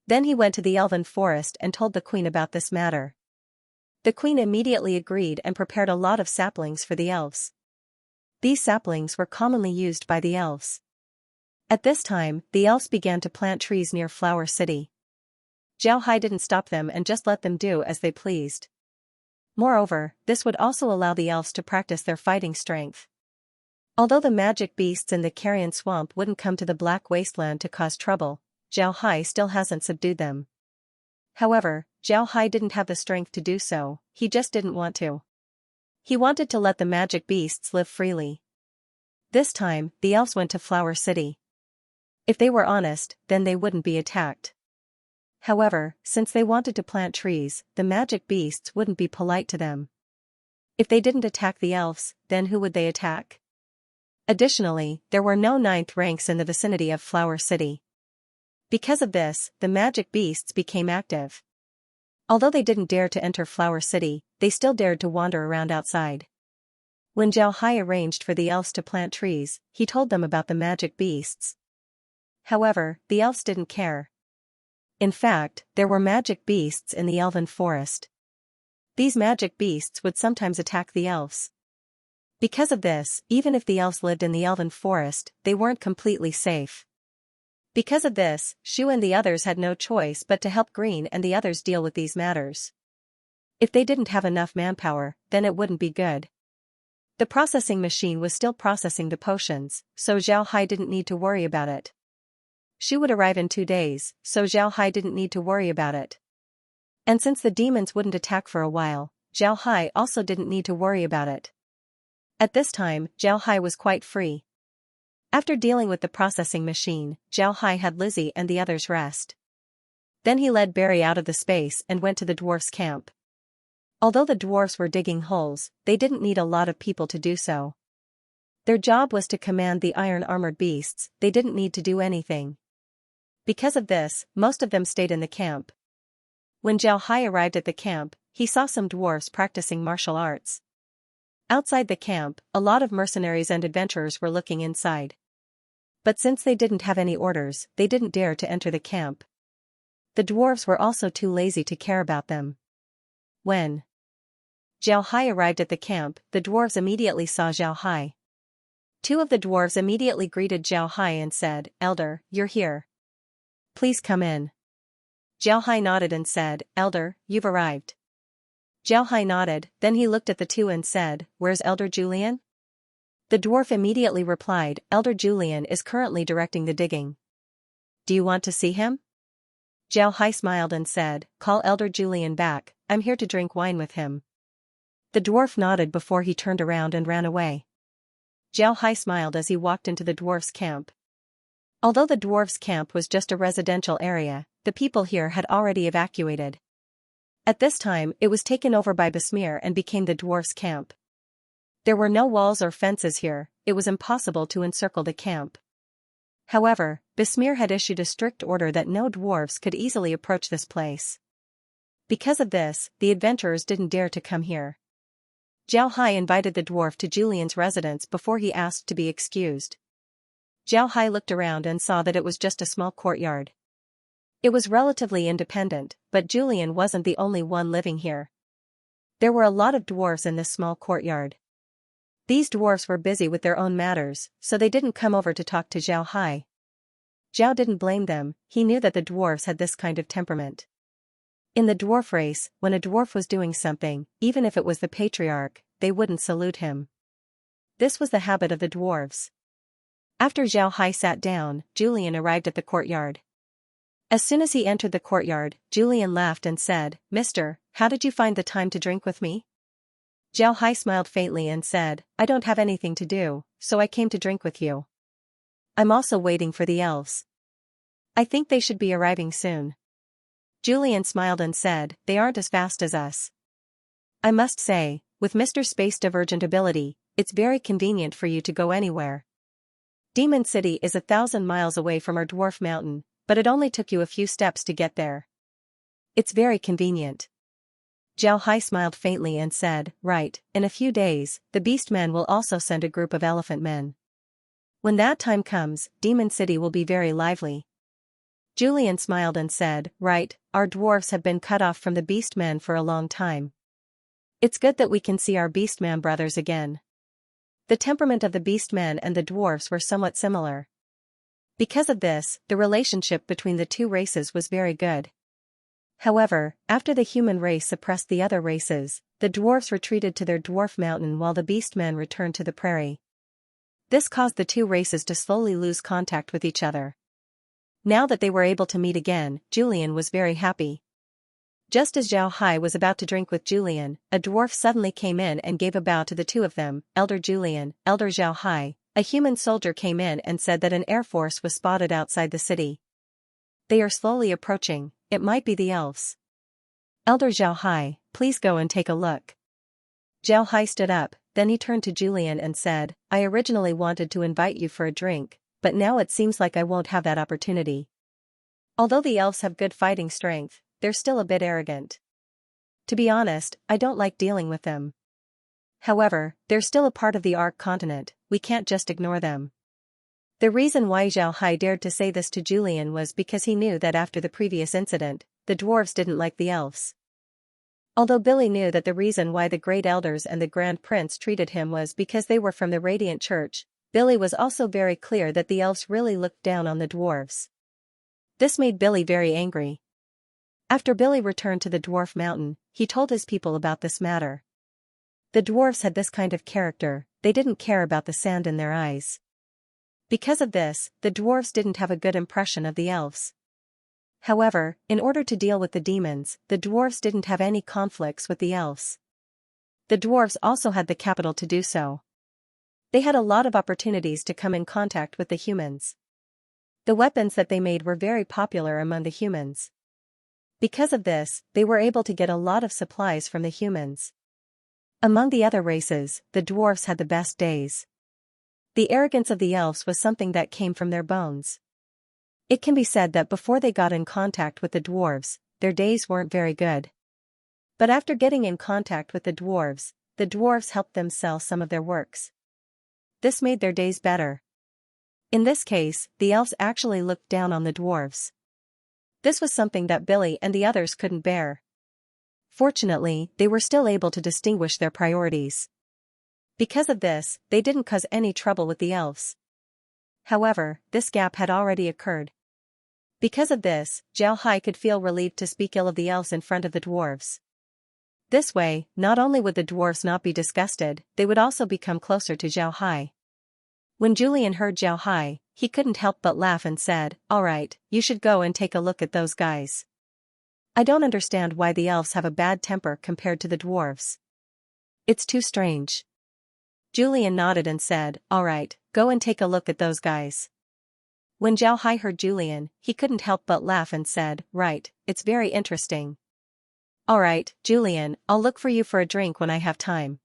Then he went to the elven forest and told the queen about this matter. The queen immediately agreed and prepared a lot of saplings for the elves. These saplings were commonly used by the elves. At this time, the elves began to plant trees near Flower City. Zhao Hai didn't stop them and just let them do as they pleased. Moreover, this would also allow the elves to practice their fighting strength. Although the magic beasts in the Carrion Swamp wouldn't come to the Black Wasteland to cause trouble, Zhao Hai still hasn't subdued them. However, Zhao Hai didn't have the strength to do so, he just didn't want to. He wanted to let the magic beasts live freely. This time, the elves went to Flower City. If they were honest, then they wouldn't be attacked. However, since they wanted to plant trees, the magic beasts wouldn't be polite to them. If they didn't attack the elves, then who would they attack? Additionally, there were no ninth ranks in the vicinity of Flower City. Because of this, the magic beasts became active. Although they didn't dare to enter Flower City, they still dared to wander around outside. When Zhao Hai arranged for the elves to plant trees, he told them about the magic beasts. However, the elves didn't care. In fact, there were magic beasts in the elven forest. These magic beasts would sometimes attack the elves. Because of this, even if the elves lived in the elven forest, they weren't completely safe. Because of this, Shu and the others had no choice but to help Green and the others deal with these matters. If they didn't have enough manpower, then it wouldn't be good. The processing machine was still processing the potions, so Zhao Hai didn't need to worry about it. Shu would arrive in 2 days, so Zhao Hai didn't need to worry about it. And since the demons wouldn't attack for a while, Zhao Hai also didn't need to worry about it. At this time, Zhao Hai was quite free. After dealing with the processing machine, Zhao Hai had Lizzie and the others rest. Then he led Barry out of the space and went to the dwarfs' camp. Although the dwarfs were digging holes, they didn't need a lot of people to do so. Their job was to command the iron-armored beasts, they didn't need to do anything. Because of this, most of them stayed in the camp. When Zhao Hai arrived at the camp, he saw some dwarfs practicing martial arts. Outside the camp, a lot of mercenaries and adventurers were looking inside. But since they didn't have any orders, they didn't dare to enter the camp. The dwarves were also too lazy to care about them. When Zhao Hai arrived at the camp, the dwarves immediately saw Zhao Hai. 2 of the dwarves immediately greeted Zhao Hai and said, "Elder, you're here. Please come in." Zhao Hai nodded and said, "Elder, you've arrived." Zhao Hai nodded, then he looked at the 2 and said, "Where's Elder Julian?" The dwarf immediately replied, "Elder Julian is currently directing the digging. Do you want to see him?" Zhao Hai smiled and said, "Call Elder Julian back, I'm here to drink wine with him." The dwarf nodded before he turned around and ran away. Zhao Hai smiled as he walked into the dwarf's camp. Although the dwarf's camp was just a residential area, the people here had already evacuated. At this time, it was taken over by Besmir and became the dwarf's camp. There were no walls or fences here, it was impossible to encircle the camp. However, Besmir had issued a strict order that no dwarves could easily approach this place. Because of this, the adventurers didn't dare to come here. Zhao Hai invited the dwarf to Julian's residence before he asked to be excused. Zhao Hai looked around and saw that it was just a small courtyard. It was relatively independent, but Julian wasn't the only one living here. There were a lot of dwarves in this small courtyard. These dwarves were busy with their own matters, so they didn't come over to talk to Zhao Hai. Zhao didn't blame them, he knew that the dwarves had this kind of temperament. In the dwarf race, when a dwarf was doing something, even if it was the patriarch, they wouldn't salute him. This was the habit of the dwarves. After Zhao Hai sat down, Julian arrived at the courtyard. As soon as he entered the courtyard, Julian laughed and said, "Mister, how did you find the time to drink with me?" Zhao Hai smiled faintly and said, "I don't have anything to do, so I came to drink with you. I'm also waiting for the elves. I think they should be arriving soon." Julian smiled and said, "They aren't as fast as us. I must say, with Mr. Space Divergent ability, it's very convenient for you to go anywhere. Demon City is 1,000 miles away from our dwarf mountain, but it only took you a few steps to get there. It's very convenient." Zhao Hai smiled faintly and said, "Right, in a few days, the Beastmen will also send a group of elephant men. When that time comes, Demon City will be very lively." Julian smiled and said, "Right, our dwarves have been cut off from the Beastmen for a long time. It's good that we can see our Beastman brothers again." The temperament of the Beastmen and the dwarves were somewhat similar. Because of this, the relationship between the two races was very good. However, after the human race suppressed the other races, the dwarves retreated to their dwarf mountain while the Beastmen returned to the prairie. This caused the two races to slowly lose contact with each other. Now that they were able to meet again, Julian was very happy. Just as Zhao Hai was about to drink with Julian, a dwarf suddenly came in and gave a bow to the two of them. "Elder Julian, Elder Zhao Hai." A human soldier came in and said that an air force was spotted outside the city. "They are slowly approaching, it might be the elves." "Elder Zhao Hai, please go and take a look." Zhao Hai stood up, then he turned to Julian and said, "I originally wanted to invite you for a drink, but now it seems like I won't have that opportunity. Although the elves have good fighting strength, they're still a bit arrogant. To be honest, I don't like dealing with them. However, they're still a part of the Ark continent, we can't just ignore them." The reason why Zhao Hai dared to say this to Julian was because he knew that after the previous incident, the dwarves didn't like the elves. Although Billy knew that the reason why the Great Elders and the Grand Prince treated him was because they were from the Radiant Church, Billy was also very clear that the elves really looked down on the dwarves. This made Billy very angry. After Billy returned to the dwarf mountain, he told his people about this matter. The dwarves had this kind of character, they didn't care about the sand in their eyes. Because of this, the dwarves didn't have a good impression of the elves. However, in order to deal with the demons, the dwarves didn't have any conflicts with the elves. The dwarves also had the capital to do so. They had a lot of opportunities to come in contact with the humans. The weapons that they made were very popular among the humans. Because of this, they were able to get a lot of supplies from the humans. Among the other races, the dwarves had the best days. The arrogance of the elves was something that came from their bones. It can be said that before they got in contact with the dwarves, their days weren't very good. But after getting in contact with the dwarves helped them sell some of their works. This made their days better. In this case, the elves actually looked down on the dwarves. This was something that Billy and the others couldn't bear. Fortunately, they were still able to distinguish their priorities. Because of this, they didn't cause any trouble with the elves. However, this gap had already occurred. Because of this, Zhao Hai could feel relieved to speak ill of the elves in front of the dwarves. This way, not only would the dwarves not be disgusted, they would also become closer to Zhao Hai. When Julian heard Zhao Hai, he couldn't help but laugh and said, "Alright, you should go and take a look at those guys. I don't understand why the elves have a bad temper compared to the dwarves. It's too strange." Julian nodded and said, "Alright, go and take a look at those guys." When Zhao Hai heard Julian, he couldn't help but laugh and said, "Right, it's very interesting. Alright, Julian, I'll look for you for a drink when I have time.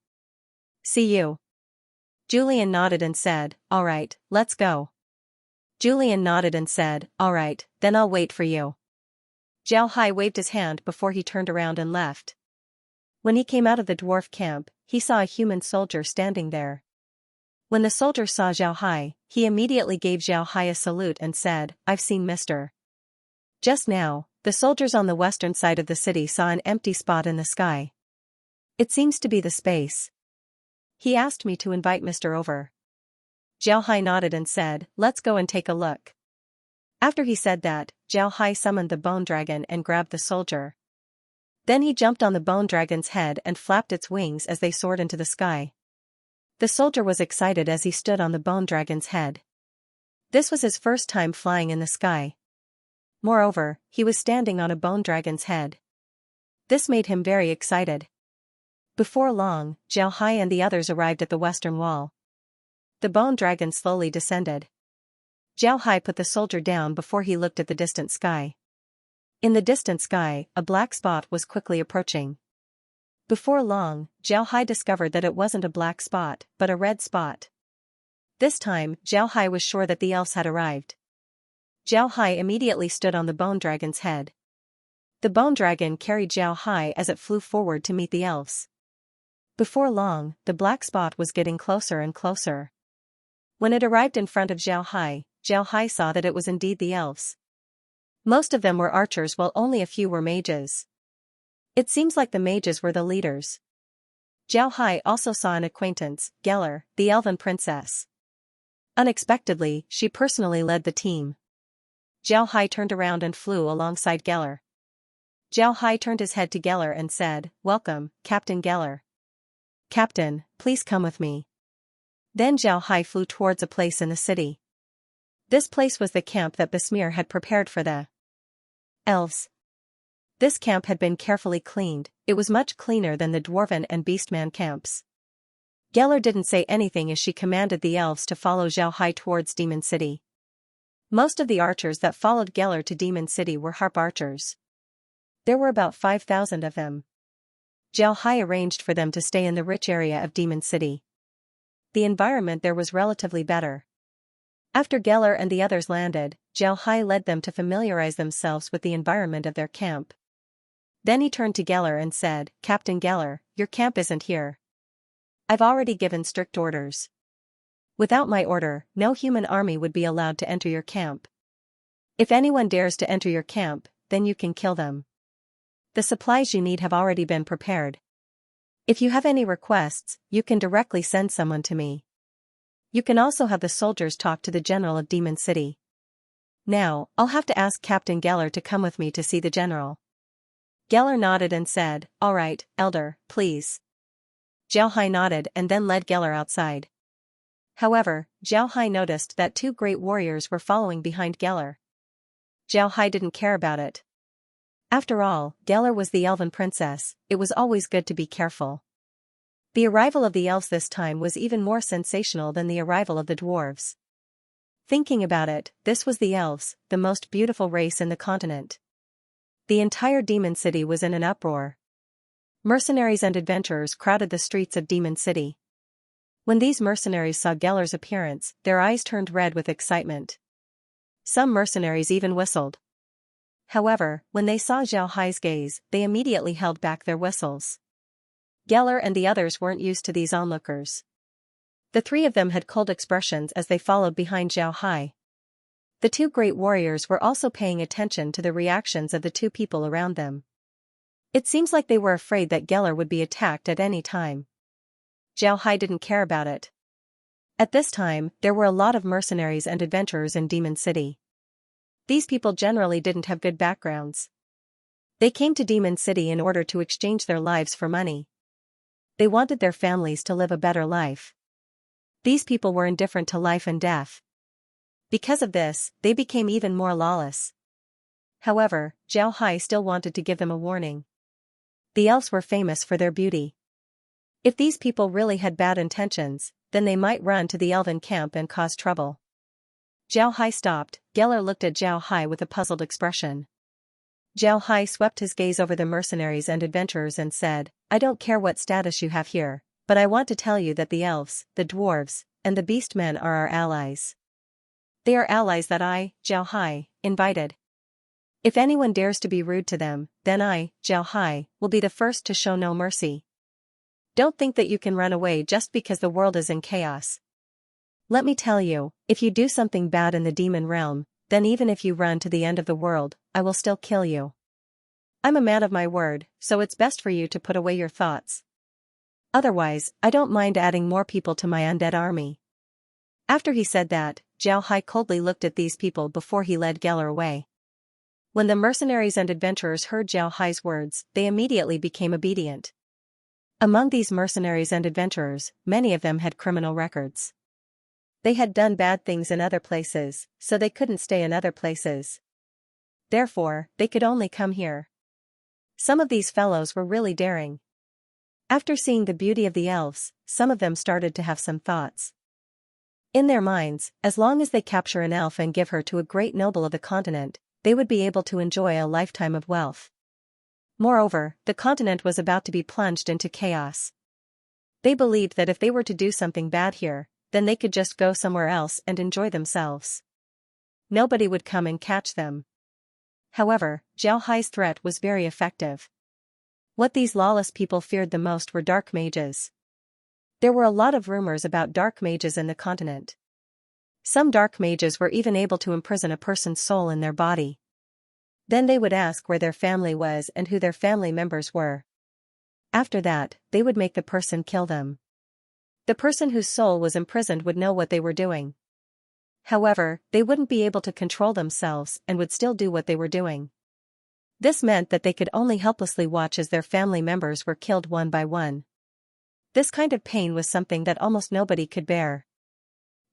See you." Julian nodded and said, "Alright, let's go." Julian nodded and said, "Alright, then I'll wait for you." Zhao Hai waved his hand before he turned around and left. When he came out of the dwarf camp, he saw a human soldier standing there. When the soldier saw Zhao Hai, he immediately gave Zhao Hai a salute and said, "I've seen Mr. Just now, the soldiers on the western side of the city saw an empty spot in the sky. It seems to be the space. He asked me to invite Mr. over. Zhao Hai nodded and said, let's go and take a look. After he said that, Zhao Hai summoned the bone dragon and grabbed the soldier. Then he jumped on the bone dragon's head and flapped its wings as they soared into the sky. The soldier was excited as he stood on the bone dragon's head. This was his first time flying in the sky. Moreover, he was standing on a bone dragon's head. This made him very excited. Before long, Zhao Hai and the others arrived at the western wall. The bone dragon slowly descended. Zhao Hai put the soldier down before he looked at the distant sky. In the distant sky, a black spot was quickly approaching. Before long, Zhao Hai discovered that it wasn't a black spot, but a red spot. This time, Zhao Hai was sure that the elves had arrived. Zhao Hai immediately stood on the bone dragon's head. The bone dragon carried Zhao Hai as it flew forward to meet the elves. Before long, the black spot was getting closer and closer. When it arrived in front of Zhao Hai saw that it was indeed the elves. Most of them were archers while only a few were mages. It seems like the mages were the leaders. Zhao Hai also saw an acquaintance, Geller, the elven princess. Unexpectedly, she personally led the team. Zhao Hai turned around and flew alongside Geller. Zhao Hai turned his head to Geller and said, "Welcome, Captain Geller." "Captain, please come with me." Then Zhao Hai flew towards a place in the city. This place was the camp that Besmir had prepared for the elves. This camp had been carefully cleaned. It was much cleaner than the Dwarven and Beastman camps. Geller didn't say anything as she commanded the elves to follow Zhao Hai towards Demon City. Most of the archers that followed Geller to Demon City were harp archers. There were about 5,000 of them. Zhao Hai arranged for them to stay in the rich area of Demon City. The environment there was relatively better. After Geller and the others landed, Zhao Hai led them to familiarize themselves with the environment of their camp. Then he turned to Geller and said, "Captain Geller, your camp isn't here. I've already given strict orders. Without my order, no human army would be allowed to enter your camp. If anyone dares to enter your camp, then you can kill them. The supplies you need have already been prepared. If you have any requests, you can directly send someone to me. You can also have the soldiers talk to the general of Demon City. Now, I'll have to ask Captain Geller to come with me to see the general." Geller nodded and said, "All right, Elder, please." Zhao Hai nodded and then led Geller outside. However, Zhao Hai noticed that two great warriors were following behind Geller. Zhao Hai didn't care about it. After all, Geller was the elven princess. It was always good to be careful. The arrival of the elves this time was even more sensational than the arrival of the dwarves. Thinking about it, this was the elves, the most beautiful race in the continent. The entire Demon City was in an uproar. Mercenaries and adventurers crowded the streets of Demon City. When these mercenaries saw Geller's appearance, their eyes turned red with excitement. Some mercenaries even whistled. However, when they saw Zhao Hai's gaze, they immediately held back their whistles. Geller and the others weren't used to these onlookers. The three of them had cold expressions as they followed behind Zhao Hai. The two great warriors were also paying attention to the reactions of the two people around them. It seems like they were afraid that Geller would be attacked at any time. Zhao Hai didn't care about it. At this time, there were a lot of mercenaries and adventurers in Demon City. These people generally didn't have good backgrounds. They came to Demon City in order to exchange their lives for money. They wanted their families to live a better life. These people were indifferent to life and death. Because of this, they became even more lawless. However, Zhao Hai still wanted to give them a warning. The elves were famous for their beauty. If these people really had bad intentions, then they might run to the elven camp and cause trouble. Zhao Hai stopped. Geller looked at Zhao Hai with a puzzled expression. Zhao Hai swept his gaze over the mercenaries and adventurers and said, "I don't care what status you have here, but I want to tell you that the elves, the dwarves, and the beastmen are our allies. They are allies that I, Zhao Hai, invited. If anyone dares to be rude to them, then I, Zhao Hai, will be the first to show no mercy. Don't think that you can run away just because the world is in chaos. Let me tell you, if you do something bad in the demon realm, then even if you run to the end of the world, I will still kill you. I'm a man of my word, so it's best for you to put away your thoughts. Otherwise, I don't mind adding more people to my undead army." After he said that, Zhao Hai coldly looked at these people before he led Geller away. When the mercenaries and adventurers heard Zhao Hai's words, they immediately became obedient. Among these mercenaries and adventurers, many of them had criminal records. They had done bad things in other places, so they couldn't stay in other places. Therefore, they could only come here. Some of these fellows were really daring. After seeing the beauty of the elves, some of them started to have some thoughts. In their minds, as long as they capture an elf and give her to a great noble of the continent, they would be able to enjoy a lifetime of wealth. Moreover, the continent was about to be plunged into chaos. They believed that if they were to do something bad here, then they could just go somewhere else and enjoy themselves. Nobody would come and catch them. However, Zhao Hai's threat was very effective. What these lawless people feared the most were dark mages. There were a lot of rumors about dark mages in the continent. Some dark mages were even able to imprison a person's soul in their body. Then they would ask where their family was and who their family members were. After that, they would make the person kill them. The person whose soul was imprisoned would know what they were doing. However, they wouldn't be able to control themselves and would still do what they were doing. This meant that they could only helplessly watch as their family members were killed one by one. This kind of pain was something that almost nobody could bear.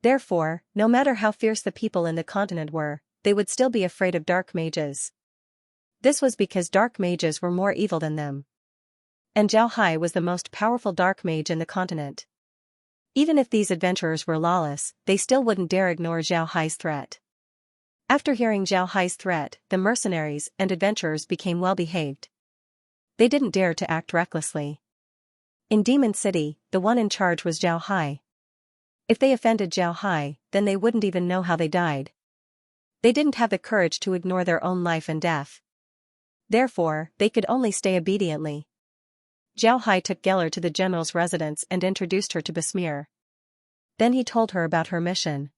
Therefore, no matter how fierce the people in the continent were, they would still be afraid of dark mages. This was because dark mages were more evil than them. And Zhao Hai was the most powerful dark mage in the continent. Even if these adventurers were lawless, they still wouldn't dare ignore Zhao Hai's threat. After hearing Zhao Hai's threat, the mercenaries and adventurers became well-behaved. They didn't dare to act recklessly. In Demon City, the one in charge was Zhao Hai. If they offended Zhao Hai, then they wouldn't even know how they died. They didn't have the courage to ignore their own life and death. Therefore, they could only stay obediently. Zhao Hai took Geller to the general's residence and introduced her to Besmir. Then he told her about her mission.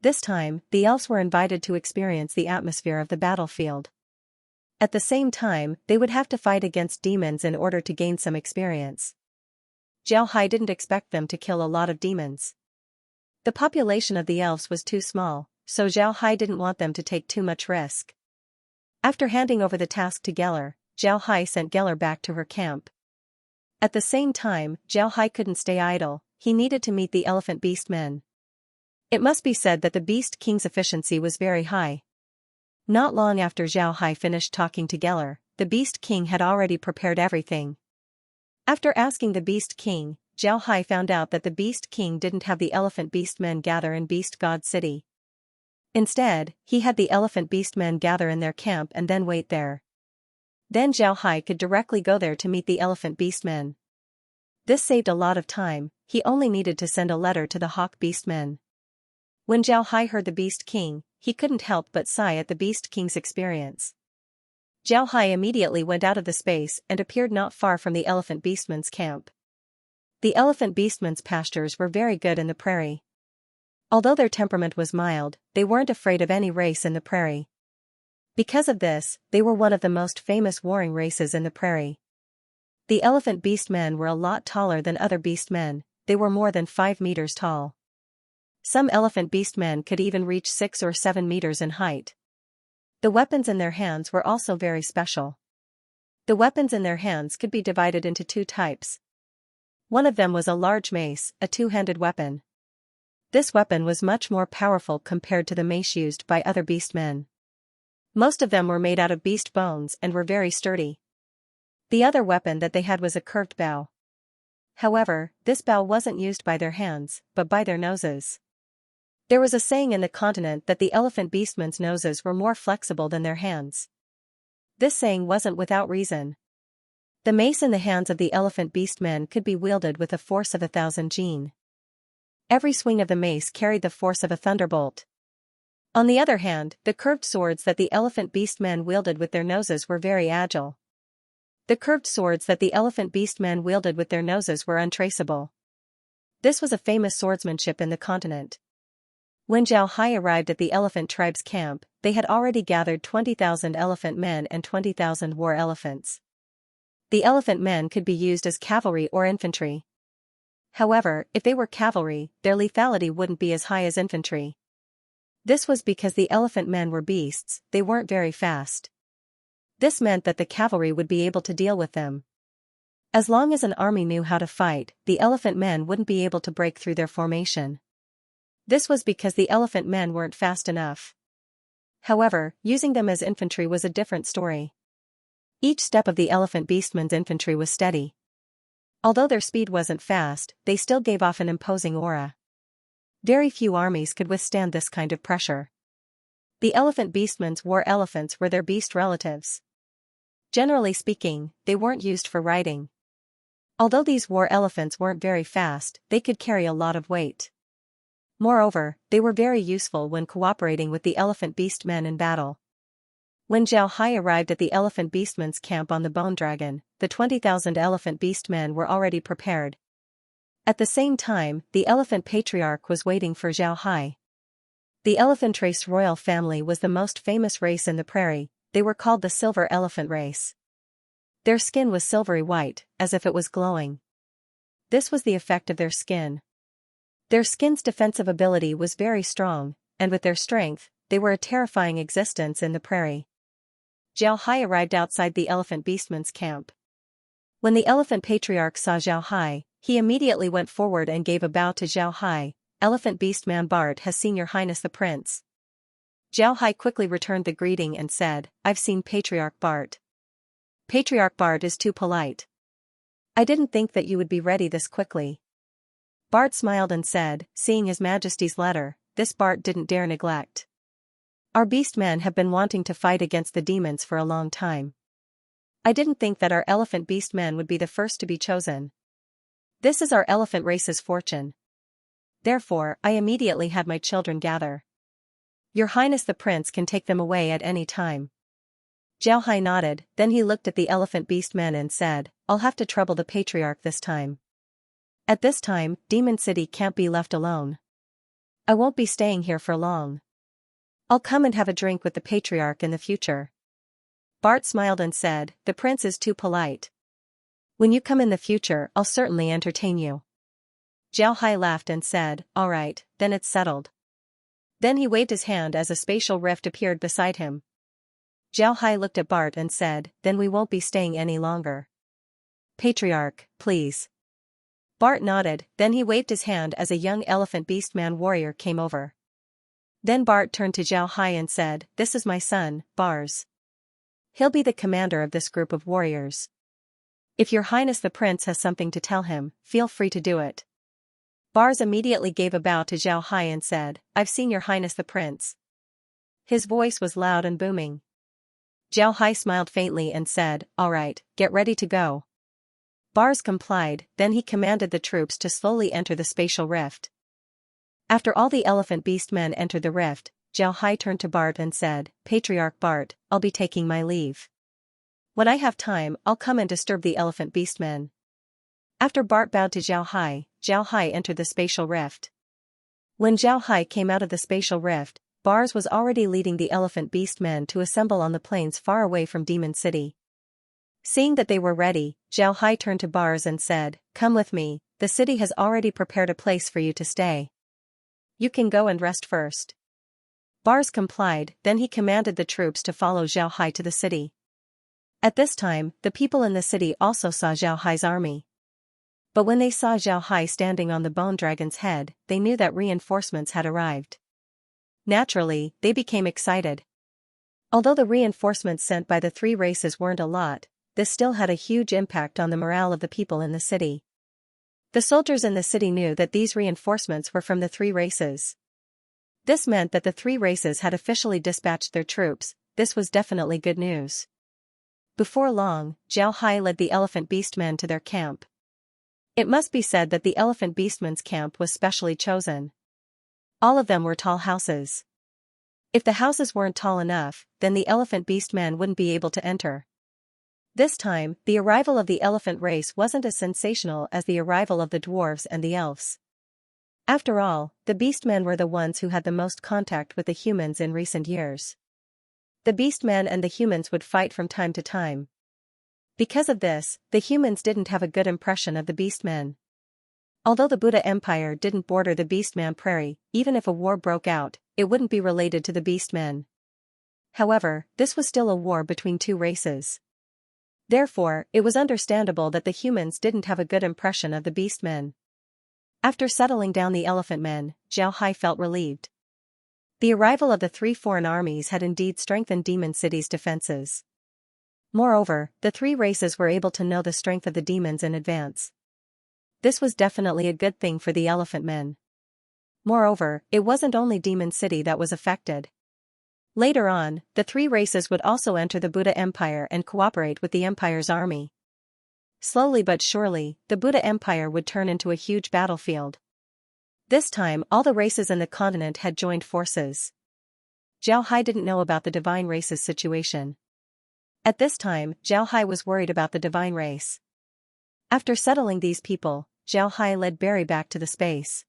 This time, the elves were invited to experience the atmosphere of the battlefield. At the same time, they would have to fight against demons in order to gain some experience. Zhao Hai didn't expect them to kill a lot of demons. The population of the elves was too small, so Zhao Hai didn't want them to take too much risk. After handing over the task to Geller, Zhao Hai sent Geller back to her camp. At the same time, Zhao Hai couldn't stay idle, he needed to meet the elephant beast men. It must be said that the Beast King's efficiency was very high. Not long after Zhao Hai finished talking to Geller, the Beast King had already prepared everything. After asking the Beast King, Zhao Hai found out that the Beast King didn't have the elephant beast men gather in Beast God City. Instead, he had the elephant beast men gather in their camp and then wait there. Then Zhao Hai could directly go there to meet the elephant beastmen. This saved a lot of time, he only needed to send a letter to the hawk beastmen. When Zhao Hai heard the Beast King, he couldn't help but sigh at the Beast King's experience. Zhao Hai immediately went out of the space and appeared not far from the elephant beastmen's camp. The elephant beastmen's pastures were very good in the prairie. Although their temperament was mild, they weren't afraid of any race in the prairie. Because of this, they were one of the most famous warring races in the prairie. The elephant beastmen were a lot taller than other beastmen, they were more than 5 meters tall. Some elephant beastmen could even reach 6 or 7 meters in height. The weapons in their hands were also very special. The weapons in their hands could be divided into 2 types. One of them was a large mace, a 2-handed weapon. This weapon was much more powerful compared to the mace used by other beastmen. Most of them were made out of beast bones and were very sturdy. The other weapon that they had was a curved bow. However, this bow wasn't used by their hands, but by their noses. There was a saying in the continent that the elephant beastmen's noses were more flexible than their hands. This saying wasn't without reason. The mace in the hands of the elephant beastmen could be wielded with a force of 1,000 jin. Every swing of the mace carried the force of a thunderbolt. On the other hand, the curved swords that the elephant beastmen wielded with their noses were very agile. The curved swords that the elephant beastmen wielded with their noses were untraceable. This was a famous swordsmanship in the continent. When Zhao Hai arrived at the elephant tribe's camp, they had already gathered 20,000 elephant men and 20,000 war elephants. The elephant men could be used as cavalry or infantry. However, if they were cavalry, their lethality wouldn't be as high as infantry. This was because the elephant men were beasts, they weren't very fast. This meant that the cavalry would be able to deal with them. As long as an army knew how to fight, the elephant men wouldn't be able to break through their formation. This was because the elephant men weren't fast enough. However, using them as infantry was a different story. Each step of the elephant beastmen's infantry was steady. Although their speed wasn't fast, they still gave off an imposing aura. Very few armies could withstand this kind of pressure. The elephant beastmen's war elephants were their beast relatives. Generally speaking, they weren't used for riding. Although these war elephants weren't very fast, they could carry a lot of weight. Moreover, they were very useful when cooperating with the elephant beastmen in battle. When Zhao Hai arrived at the elephant beastmen's camp on the bone dragon, the 20,000 elephant beastmen were already prepared. At the same time, the elephant patriarch was waiting for Zhao Hai. The elephant race royal family was the most famous race in the prairie. They were called the silver elephant race. Their skin was silvery white, as if it was glowing. This was the effect of their skin. Their skin's defensive ability was very strong, and with their strength, they were a terrifying existence in the prairie. Zhao Hai arrived outside the elephant beastman's camp. When the elephant patriarch saw Zhao Hai, he immediately went forward and gave a bow to Zhao Hai. Elephant beastman Bart has seen your highness the prince. Zhao Hai quickly returned the greeting and said, I've seen Patriarch Bart. Patriarch Bart is too polite. I didn't think that you would be ready this quickly. Bart smiled and said, seeing His Majesty's letter, this Bart didn't dare neglect. Our beastmen have been wanting to fight against the demons for a long time. I didn't think that our elephant beastmen would be the first to be chosen. This is our elephant race's fortune. Therefore, I immediately had my children gather. Your Highness the Prince can take them away at any time. Zhao Hai nodded, then he looked at the elephant beastmen and said, I'll have to trouble the patriarch this time. At this time, Demon City can't be left alone. I won't be staying here for long. I'll come and have a drink with the patriarch in the future. Bart smiled and said, the prince is too polite. When you come in the future, I'll certainly entertain you. Zhao Hai laughed and said, all right, then it's settled. Then he waved his hand as a spatial rift appeared beside him. Zhao Hai looked at Bart and said, then we won't be staying any longer. Patriarch, please. Bart nodded, then he waved his hand as a young elephant beastman warrior came over. Then Bart turned to Zhao Hai and said, this is my son, Bars. He'll be the commander of this group of warriors. If your highness the prince has something to tell him, feel free to do it. Bars immediately gave a bow to Zhao Hai and said, I've seen your highness the prince. His voice was loud and booming. Zhao Hai smiled faintly and said, all right, get ready to go. Bars complied, then he commanded the troops to slowly enter the spatial rift. After all the elephant beastmen entered the rift, Zhao Hai turned to Bart and said, Patriarch Bart, I'll be taking my leave. When I have time, I'll come and disturb the elephant beastmen. After Bart bowed to Zhao Hai entered the spatial rift. When Zhao Hai came out of the spatial rift, Bars was already leading the elephant beastmen to assemble on the plains far away from Demon City. Seeing that they were ready, Zhao Hai turned to Bars and said, come with me, the city has already prepared a place for you to stay. You can go and rest first. Bars complied, then he commanded the troops to follow Zhao Hai to the city. At this time, the people in the city also saw Zhao Hai's army. But when they saw Zhao Hai standing on the bone dragon's head, they knew that reinforcements had arrived. Naturally, they became excited. Although the reinforcements sent by the three races weren't a lot, this still had a huge impact on the morale of the people in the city. The soldiers in the city knew that these reinforcements were from the three races. This meant that the three races had officially dispatched their troops. This was definitely good news. Before long, Zhao Hai led the elephant beastmen to their camp. It must be said that the elephant beastmen's camp was specially chosen. All of them were tall houses. If the houses weren't tall enough, then the elephant beastmen wouldn't be able to enter. This time, the arrival of the elephant race wasn't as sensational as the arrival of the dwarves and the elves. After all, the beastmen were the ones who had the most contact with the humans in recent years. The beastmen and the humans would fight from time to time. Because of this, the humans didn't have a good impression of the beastmen. Although the Buddha Empire didn't border the beastman prairie, even if a war broke out, it wouldn't be related to the beastmen. However, this was still a war between two races. Therefore, it was understandable that the humans didn't have a good impression of the beastmen. After settling down the elephant men, Zhao Hai felt relieved. The arrival of the three foreign armies had indeed strengthened Demon City's defenses. Moreover, the three races were able to know the strength of the demons in advance. This was definitely a good thing for the elephant men. Moreover, it wasn't only Demon City that was affected. Later on, the three races would also enter the Buddha Empire and cooperate with the Empire's army. Slowly but surely, the Buddha Empire would turn into a huge battlefield. This time, all the races in the continent had joined forces. Zhao Hai didn't know about the divine race's situation. At this time, Zhao Hai was worried about the divine race. After settling these people, Zhao Hai led Barry back to the space.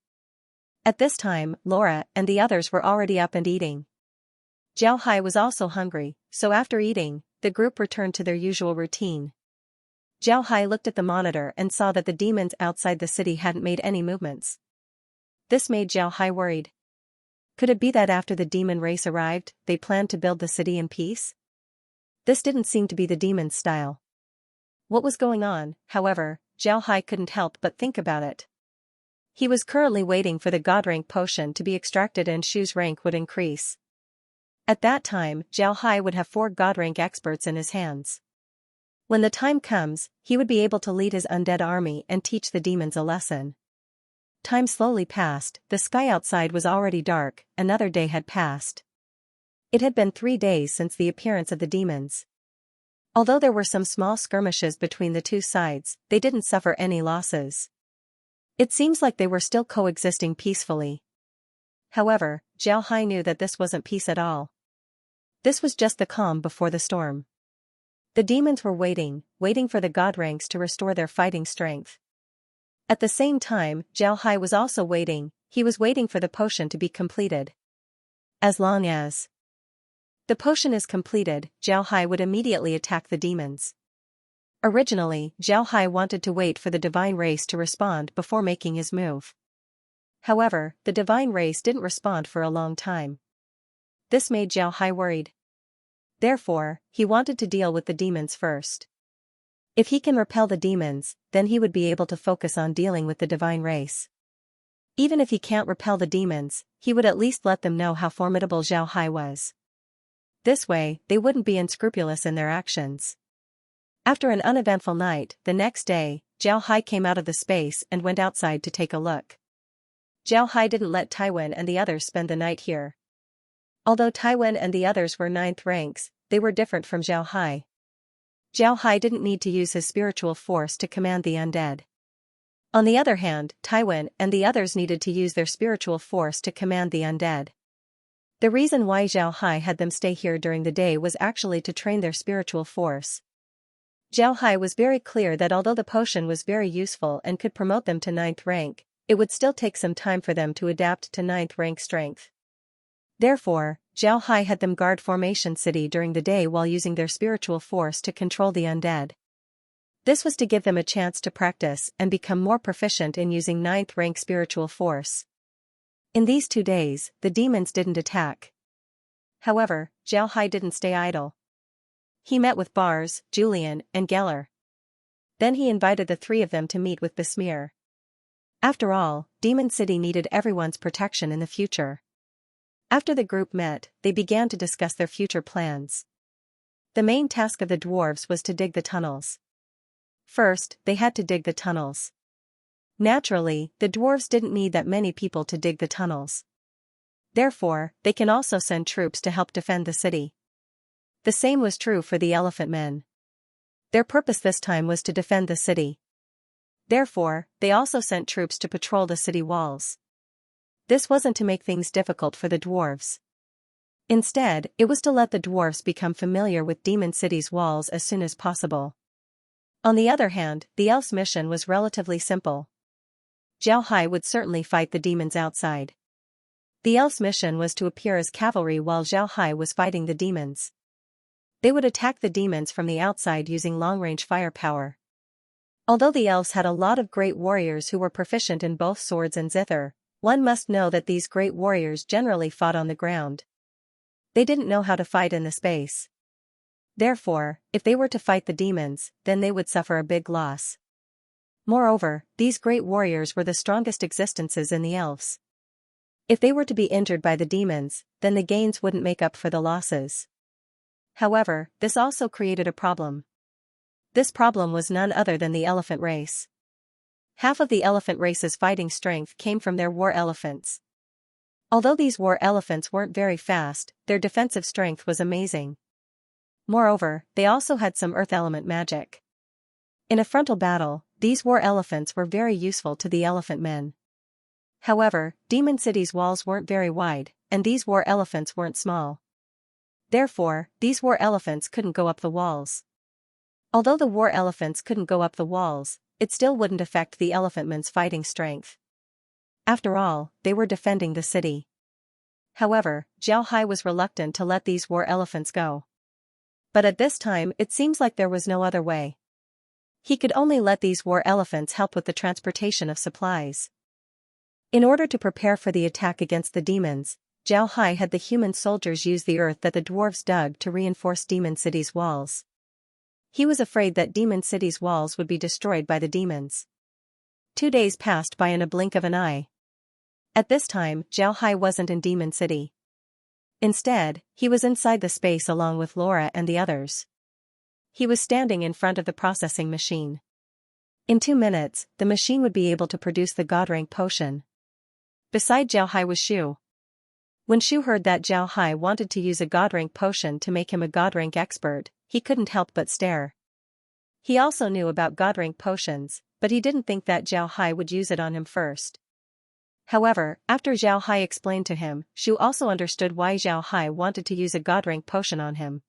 At this time, Laura and the others were already up and eating. Zhao Hai was also hungry, so after eating, the group returned to their usual routine. Zhao Hai looked at the monitor and saw that the demons outside the city hadn't made any movements. This made Zhao Hai worried. Could it be that after the demon race arrived, they planned to build the city in peace? This didn't seem to be the demon's style. What was going on, however, Zhao Hai couldn't help but think about it. He was currently waiting for the God rank potion to be extracted and Shu's rank would increase. At that time, Zhao Hai would have 4 God rank experts in his hands. When the time comes, he would be able to lead his undead army and teach the demons a lesson. Time slowly passed, the sky outside was already dark, another day had passed. It had been 3 days since the appearance of the demons. Although there were some small skirmishes between the two sides, they didn't suffer any losses. It seems like they were still coexisting peacefully. However, Zhao Hai knew that this wasn't peace at all. This was just the calm before the storm. The demons were waiting for the God ranks to restore their fighting strength. At the same time, Zhao Hai was also waiting, he was waiting for the potion to be completed. As long as the potion is completed, Zhao Hai would immediately attack the demons. Originally, Zhao Hai wanted to wait for the divine race to respond before making his move. However, the divine race didn't respond for a long time. This made Zhao Hai worried. Therefore, he wanted to deal with the demons first. If he can repel the demons, then he would be able to focus on dealing with the divine race. Even if he can't repel the demons, he would at least let them know how formidable Zhao Hai was. This way, they wouldn't be unscrupulous in their actions. After an uneventful night, the next day, Zhao Hai came out of the space and went outside to take a look. Zhao Hai didn't let Taiwan and the others spend the night here. Although Taiwan and the others were 9th ranks, they were different from Zhao Hai. Zhao Hai didn't need to use his spiritual force to command the undead. On the other hand, Taiwan and the others needed to use their spiritual force to command the undead. The reason why Zhao Hai had them stay here during the day was actually to train their spiritual force. Zhao Hai was very clear that although the potion was very useful and could promote them to 9th rank, it would still take some time for them to adapt to 9th rank strength. Therefore, Zhao Hai had them guard Formation City during the day while using their spiritual force to control the undead. This was to give them a chance to practice and become more proficient in using 9th rank spiritual force. In these 2 days, the demons didn't attack. However, Zhao Hai didn't stay idle. He met with Bars, Julian, and Geller. Then he invited the 3 of them to meet with Besmir. After all, Demon City needed everyone's protection in the future. After the group met, they began to discuss their future plans. The main task of the dwarves was to dig the tunnels. First, they had to dig the tunnels. Naturally, the dwarves didn't need that many people to dig the tunnels. Therefore, they can also send troops to help defend the city. The same was true for the elephant men. Their purpose this time was to defend the city. Therefore, they also sent troops to patrol the city walls. This wasn't to make things difficult for the dwarves. Instead, it was to let the dwarves become familiar with Demon City's walls as soon as possible. On the other hand, the elves' mission was relatively simple. Zhao Hai would certainly fight the demons outside. The elves' mission was to appear as cavalry while Zhao Hai was fighting the demons. They would attack the demons from the outside using long-range firepower. Although the elves had a lot of great warriors who were proficient in both swords and zither, one must know that these great warriors generally fought on the ground. They didn't know how to fight in the space. Therefore, if they were to fight the demons, then they would suffer a big loss. Moreover, these great warriors were the strongest existences in the elves. If they were to be injured by the demons, then the gains wouldn't make up for the losses. However, this also created a problem. This problem was none other than the elephant race. Half of the elephant race's fighting strength came from their war elephants. Although these war elephants weren't very fast, their defensive strength was amazing. Moreover, they also had some earth element magic. In a frontal battle, these war elephants were very useful to the elephant men. However, Demon City's walls weren't very wide, and these war elephants weren't small. Therefore, these war elephants couldn't go up the walls. Although the war elephants couldn't go up the walls, it still wouldn't affect the elephantmen's fighting strength. After all, they were defending the city. However, Zhao Hai was reluctant to let these war elephants go. But at this time it seems like there was no other way. He could only let these war elephants help with the transportation of supplies. In order to prepare for the attack against the demons, Zhao Hai had the human soldiers use the earth that the dwarves dug to reinforce Demon City's walls. He was afraid that Demon City's walls would be destroyed by the demons. 2 days passed by in a blink of an eye. At this time, Zhao Hai wasn't in Demon City. Instead, he was inside the space along with Laura and the others. He was standing in front of the processing machine. In 2 minutes, the machine would be able to produce the God rank potion. Beside Zhao Hai was Shu. When Shu heard that Zhao Hai wanted to use a God rank potion to make him a God rank expert, he couldn't help but stare. He also knew about God rank potions, but he didn't think that Zhao Hai would use it on him first. However, after Zhao Hai explained to him, Shu also understood why Zhao Hai wanted to use a God rank potion on him.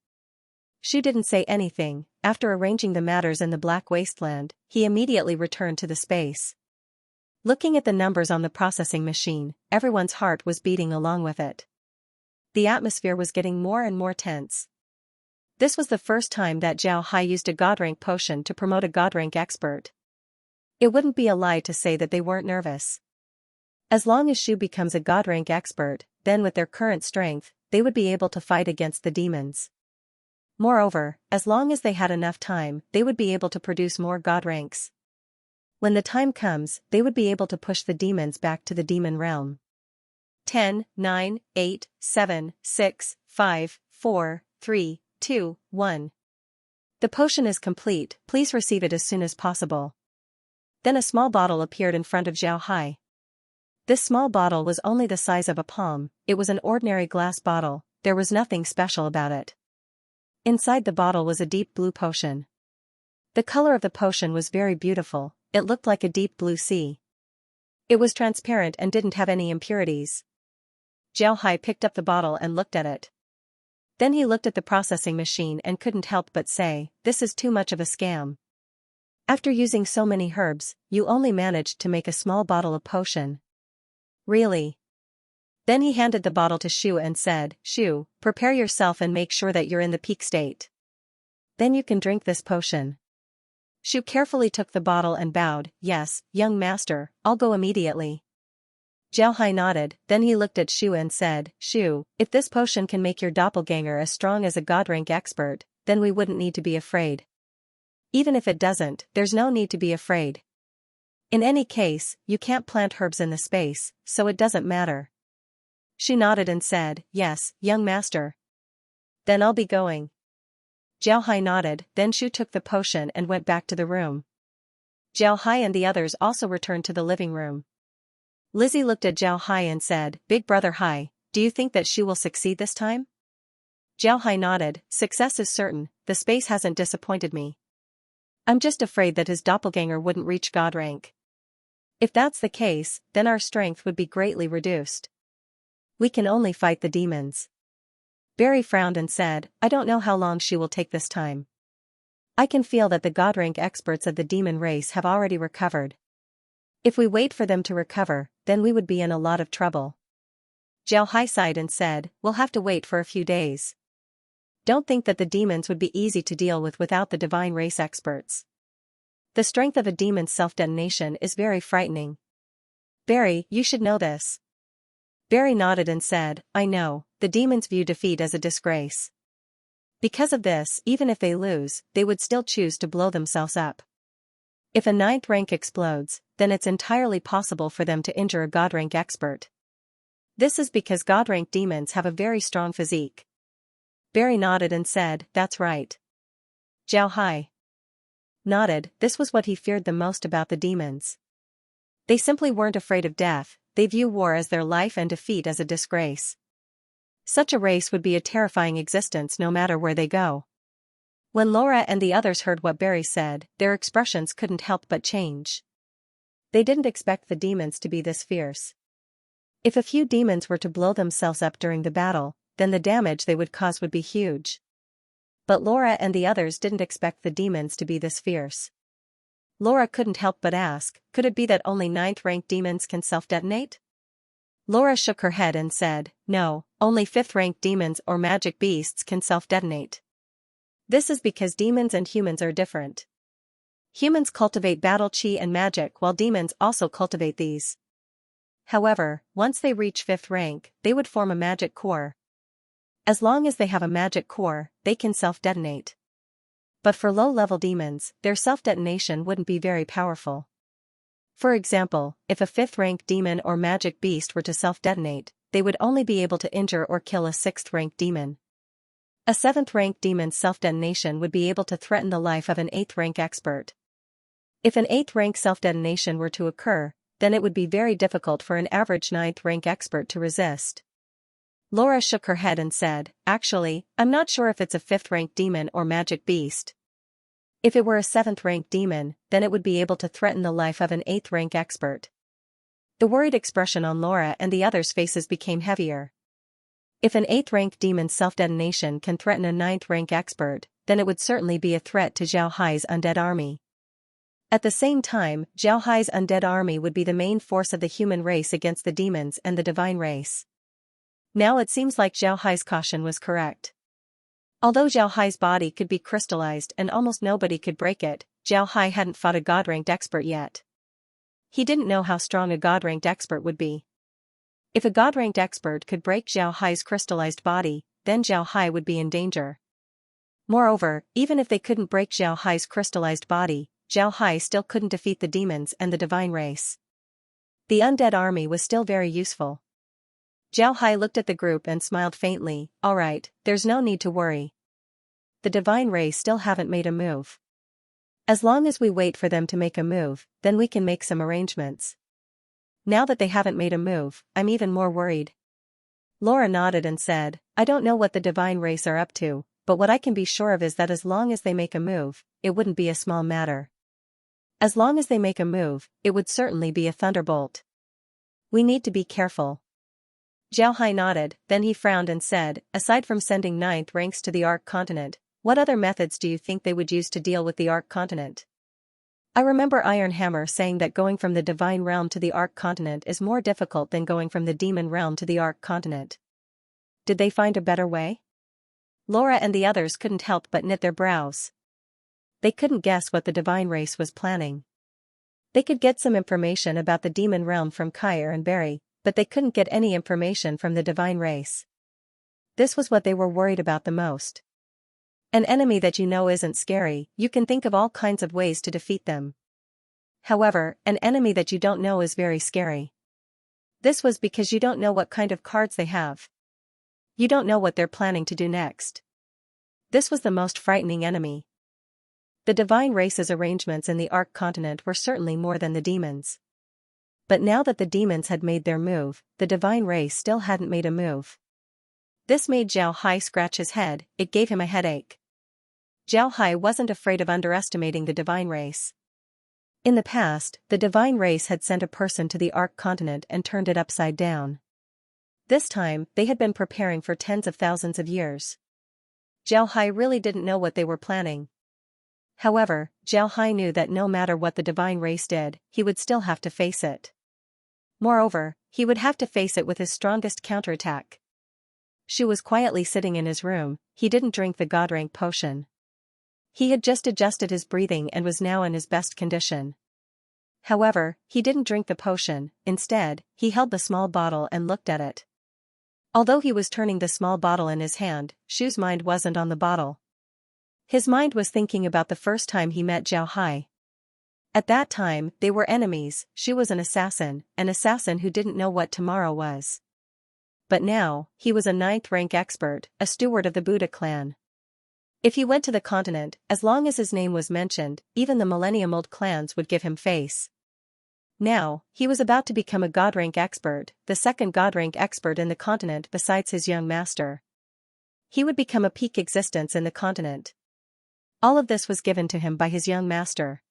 Shu didn't say anything. After arranging the matters in the Black Wasteland, he immediately returned to the space. Looking at the numbers on the processing machine, everyone's heart was beating along with it. The atmosphere was getting more and more tense. This was the first time that Zhao Hai used a God rank potion to promote a God rank expert. It wouldn't be a lie to say that they weren't nervous. As long as Shu becomes a God rank expert, then with their current strength, they would be able to fight against the demons. Moreover, as long as they had enough time, they would be able to produce more God ranks. When the time comes, they would be able to push the demons back to the demon realm. 10, 9, 8, 7, 6, 5, 4, 3, 2, 1. The potion is complete, please receive it as soon as possible. Then a small bottle appeared in front of Zhao Hai. This small bottle was only the size of a palm, it was an ordinary glass bottle, there was nothing special about it. Inside the bottle was a deep blue potion. The color of the potion was very beautiful, it looked like a deep blue sea. It was transparent and didn't have any impurities. Zhao Hai picked up the bottle and looked at it. Then he looked at the processing machine and couldn't help but say, this is too much of a scam. After using so many herbs, you only managed to make a small bottle of potion. Really? Then he handed the bottle to Shu and said, Shu, prepare yourself and make sure that you're in the peak state. Then you can drink this potion. Shu carefully took the bottle and bowed, yes, young master, I'll go immediately. Zhao Hai nodded, then he looked at Shu and said, Shu, if this potion can make your doppelganger as strong as a God rank expert, then we wouldn't need to be afraid. Even if it doesn't, there's no need to be afraid. In any case, you can't plant herbs in the space, so it doesn't matter. Shu nodded and said, yes, young master. Then I'll be going. Zhao Hai nodded, then Shu took the potion and went back to the room. Zhao Hai and the others also returned to the living room. Lizzie looked at Zhao Hai and said, Big brother Hai, do you think that Shu will succeed this time? Zhao Hai nodded, success is certain, the space hasn't disappointed me. I'm just afraid that his doppelganger wouldn't reach God rank. If that's the case, then our strength would be greatly reduced. We can only fight the demons. Barry frowned and said, I don't know how long she will take this time. I can feel that the God rank experts of the demon race have already recovered. If we wait for them to recover, then we would be in a lot of trouble. Zhao Hai sighed and said, we'll have to wait for a few days. Don't think that the demons would be easy to deal with without the divine race experts. The strength of a demon's self-detonation is very frightening. Barry, you should know this. Barry nodded and said, I know, the demons view defeat as a disgrace. Because of this, even if they lose, they would still choose to blow themselves up. If a 9th rank explodes, then it's entirely possible for them to injure a God rank expert. This is because God rank demons have a very strong physique. Barry nodded and said, that's right. Zhao Hai nodded. This was what he feared the most about the demons. They simply weren't afraid of death, they view war as their life and defeat as a disgrace. Such a race would be a terrifying existence no matter where they go. When Laura and the others heard what Barry said, their expressions couldn't help but change. They didn't expect the demons to be this fierce. If a few demons were to blow themselves up during the battle, then the damage they would cause would be huge. But Laura and the others didn't expect the demons to be this fierce. Laura couldn't help but ask, could it be that only 9th rank demons can self-detonate? Laura shook her head and said, no, only 5th rank demons or magic beasts can self-detonate. This is because demons and humans are different. Humans cultivate battle chi and magic while demons also cultivate these. However, once they reach 5th rank, they would form a magic core. As long as they have a magic core, they can self-detonate. But for low-level demons, their self-detonation wouldn't be very powerful. For example, if a 5th rank demon or magic beast were to self-detonate, they would only be able to injure or kill a 6th rank demon. A 7th rank demon's self-detonation would be able to threaten the life of an 8th rank expert. If an 8th rank self-detonation were to occur, then it would be very difficult for an average 9th rank expert to resist. Laura shook her head and said, actually, I'm not sure if it's a 5th rank demon or magic beast. If it were a 7th rank demon, then it would be able to threaten the life of an 8th rank expert. The worried expression on Laura and the others' faces became heavier. If an 8th rank demon's self-detonation can threaten a 9th rank expert, then it would certainly be a threat to Zhao Hai's undead army. At the same time, Zhao Hai's undead army would be the main force of the human race against the demons and the divine race. Now it seems like Zhao Hai's caution was correct. Although Zhao Hai's body could be crystallized and almost nobody could break it, Zhao Hai hadn't fought a God-ranked expert yet. He didn't know how strong a God-ranked expert would be. If a God-ranked expert could break Zhao Hai's crystallized body, then Zhao Hai would be in danger. Moreover, even if they couldn't break Zhao Hai's crystallized body, Zhao Hai still couldn't defeat the demons and the divine race. The undead army was still very useful. Zhao Hai looked at the group and smiled faintly, alright, there's no need to worry. The divine race still haven't made a move. As long as we wait for them to make a move, then we can make some arrangements. Now that they haven't made a move, I'm even more worried. Laura nodded and said, I don't know what the divine race are up to, but what I can be sure of is that as long as they make a move, it wouldn't be a small matter. As long as they make a move, it would certainly be a thunderbolt. We need to be careful. Zhao Hai nodded, then he frowned and said, aside from sending 9th ranks to the Ark continent, what other methods do you think they would use to deal with the Ark continent? I remember Iron Hammer saying that going from the divine realm to the Ark continent is more difficult than going from the demon realm to the Ark continent. Did they find a better way? Laura and the others couldn't help but knit their brows. They couldn't guess what the divine race was planning. They could get some information about the demon realm from Kyer and Barry, but they couldn't get any information from the divine race. This was what they were worried about the most. An enemy that you know isn't scary, you can think of all kinds of ways to defeat them. However, an enemy that you don't know is very scary. This was because you don't know what kind of cards they have. You don't know what they're planning to do next. This was the most frightening enemy. The divine race's arrangements in the Ark continent were certainly more than the demons. But now that the demons had made their move, the divine race still hadn't made a move. This made Zhao Hai scratch his head, it gave him a headache. Zhao Hai wasn't afraid of underestimating the divine race. In the past, the divine race had sent a person to the Ark continent and turned it upside down. This time, they had been preparing for tens of thousands of years. Zhao Hai really didn't know what they were planning. However, Zhao Hai knew that no matter what the divine race did, he would still have to face it. Moreover, he would have to face it with his strongest counterattack. Shu was quietly sitting in his room. He didn't drink the god rank potion. He had just adjusted his breathing and was now in his best condition. However, he didn't drink the potion. Instead, he held the small bottle and looked at it. Although he was turning the small bottle in his hand, Shu's mind wasn't on the bottle. His mind was thinking about the first time he met Zhao Hai. At that time, they were enemies. Shu was an assassin who didn't know what tomorrow was. But now, he was a 9th rank expert, a steward of the Buddha clan. If he went to the continent, as long as his name was mentioned, even the millennium-old clans would give him face. Now, he was about to become a god rank expert, the 2nd god rank expert in the continent besides his young master. He would become a peak existence in the continent. All of this was given to him by his young master.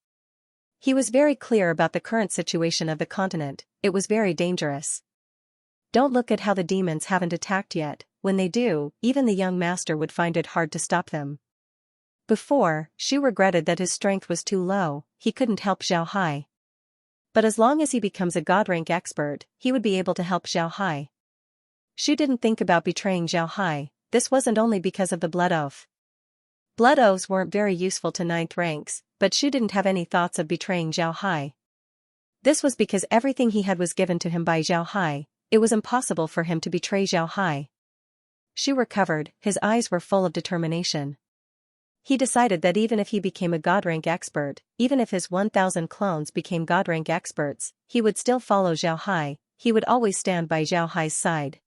He was very clear about the current situation of the continent. It was very dangerous. Don't look at how the demons haven't attacked yet. When they do, even the young master would find it hard to stop them. Before, Shu regretted that his strength was too low. He couldn't help Zhao Hai. But as long as he becomes a god rank expert, he would be able to help Zhao Hai. Shu didn't think about betraying Zhao Hai. This wasn't only because of the blood oath. Blood oaths weren't very useful to 9th ranks, but Shu didn't have any thoughts of betraying Zhao Hai. This was because everything he had was given to him by Zhao Hai. It was impossible for him to betray Zhao Hai. Shu recovered. His eyes were full of determination. He decided that even if he became a god rank expert, even if his 1,000 clones became god rank experts, he would still follow Zhao Hai. He would always stand by Zhao Hai's side.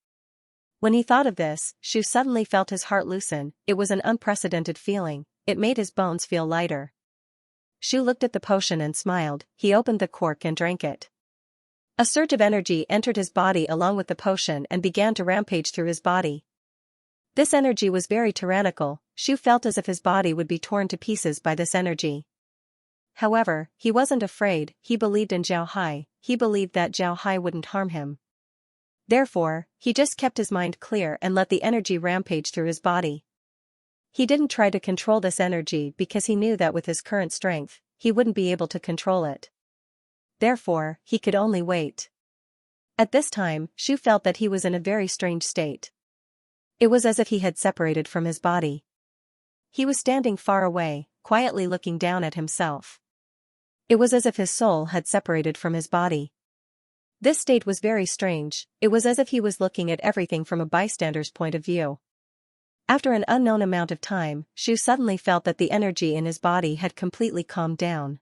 When he thought of this, Shu suddenly felt his heart loosen. It was an unprecedented feeling. It made his bones feel lighter. Shu looked at the potion and smiled. He opened the cork and drank it. A surge of energy entered his body along with the potion and began to rampage through his body. This energy was very tyrannical. Shu felt as if his body would be torn to pieces by this energy. However, he wasn't afraid. He believed in Zhao Hai. He believed that Zhao Hai wouldn't harm him. Therefore, he just kept his mind clear and let the energy rampage through his body. He didn't try to control this energy because he knew that with his current strength, he wouldn't be able to control it. Therefore, he could only wait. At this time, Shu felt that he was in a very strange state. It was as if he had separated from his body. He was standing far away, quietly looking down at himself. It was as if his soul had separated from his body. This state was very strange. It was as if he was looking at everything from a bystander's point of view. After an unknown amount of time, Shu suddenly felt that the energy in his body had completely calmed down.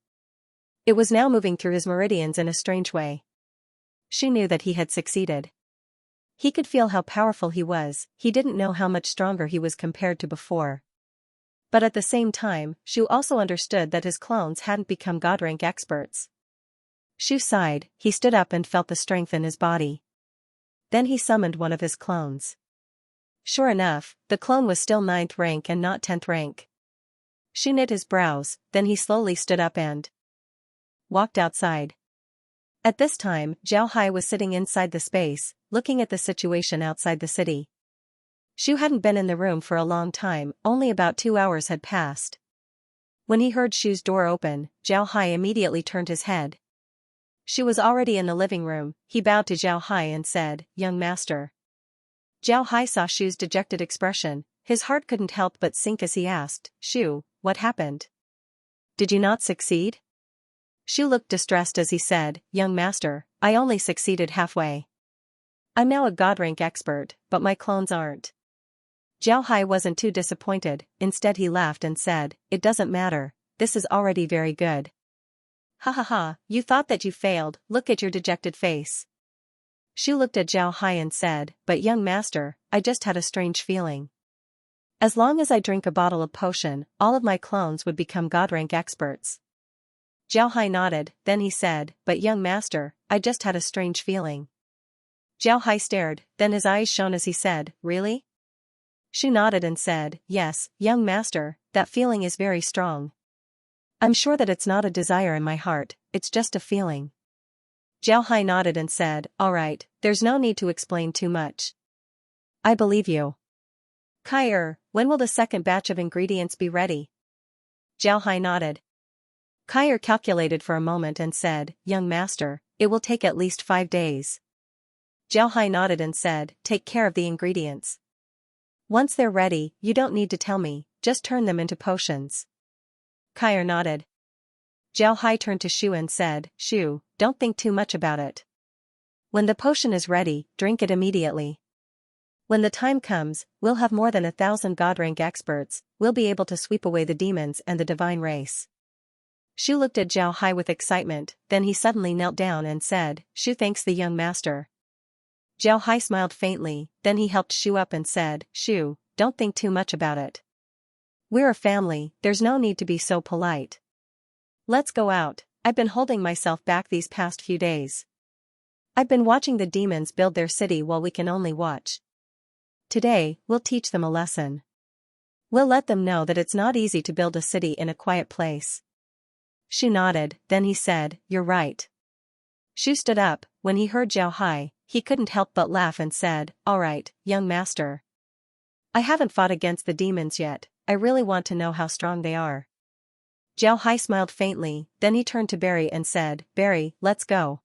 It was now moving through his meridians in a strange way. Shu knew that he had succeeded. He could feel how powerful he was. He didn't know how much stronger he was compared to before. But at the same time, Shu also understood that his clones hadn't become god rank experts. Shu sighed. He stood up and felt the strength in his body. Then he summoned one of his clones. Sure enough, the clone was still 9th rank and not 10th rank. Shu knit his brows, then he slowly stood up and walked outside. At this time, Zhao Hai was sitting inside the space, looking at the situation outside the city. Shu hadn't been in the room for a long time. Only about 2 hours had passed. When he heard Shu's door open, Zhao Hai immediately turned his head. Shu was already in the living room. He bowed to Zhao Hai and said, "Young master." Zhao Hai saw Shu's dejected expression. His heart couldn't help but sink as he asked, "Shu, what happened? Did you not succeed?" Shu looked distressed as he said, "Young master, I only succeeded halfway. I'm now a god rank expert, but my clones aren't." Zhao Hai wasn't too disappointed. Instead he laughed and said, "It doesn't matter. This is already very good." "Ha ha ha, you thought that you failed. Look at your dejected face." Shu looked at Zhao Hai and said, "But young master, I just had a strange feeling. As long as I drink a bottle of potion, all of my clones would become god rank experts." Zhao Hai nodded, then he said, "But young master, I just had a strange feeling." Zhao Hai stared, then his eyes shone as he said, "Really?" Shu nodded and said, "Yes, young master, that feeling is very strong. I'm sure that it's not a desire in my heart, it's just a feeling." Zhao Hai nodded and said, "All right, there's no need to explain too much. I believe you. Kai, when will the second batch of ingredients be ready?" Zhao Hai nodded. Kaier calculated for a moment and said, young master, it will take at least 5 days. Zhao Hai nodded and said, take care of the ingredients. Once they're ready, you don't need to tell me, just turn them into potions. Kaier nodded. Zhao Hai turned to Shu and said, Shu, don't think too much about it. When the potion is ready, drink it immediately. When the time comes, we'll have more than 1,000 god-rank experts, we'll be able to sweep away the demons and the divine race. Shu looked at Zhao Hai with excitement, then he suddenly knelt down and said, Shu thanks the young master. Zhao Hai smiled faintly, then he helped Shu up and said, Shu, don't think too much about it. We're a family, there's no need to be so polite. Let's go out, I've been holding myself back these past few days. I've been watching the demons build their city while we can only watch. Today, we'll teach them a lesson. We'll let them know that it's not easy to build a city in a quiet place. Shu nodded, then he said, you're right. Shu stood up. When he heard Zhao Hai, he couldn't help but laugh and said, all right, young master. I haven't fought against the demons yet, I really want to know how strong they are. Zhao Hai smiled faintly, then he turned to Barry and said, Barry, let's go.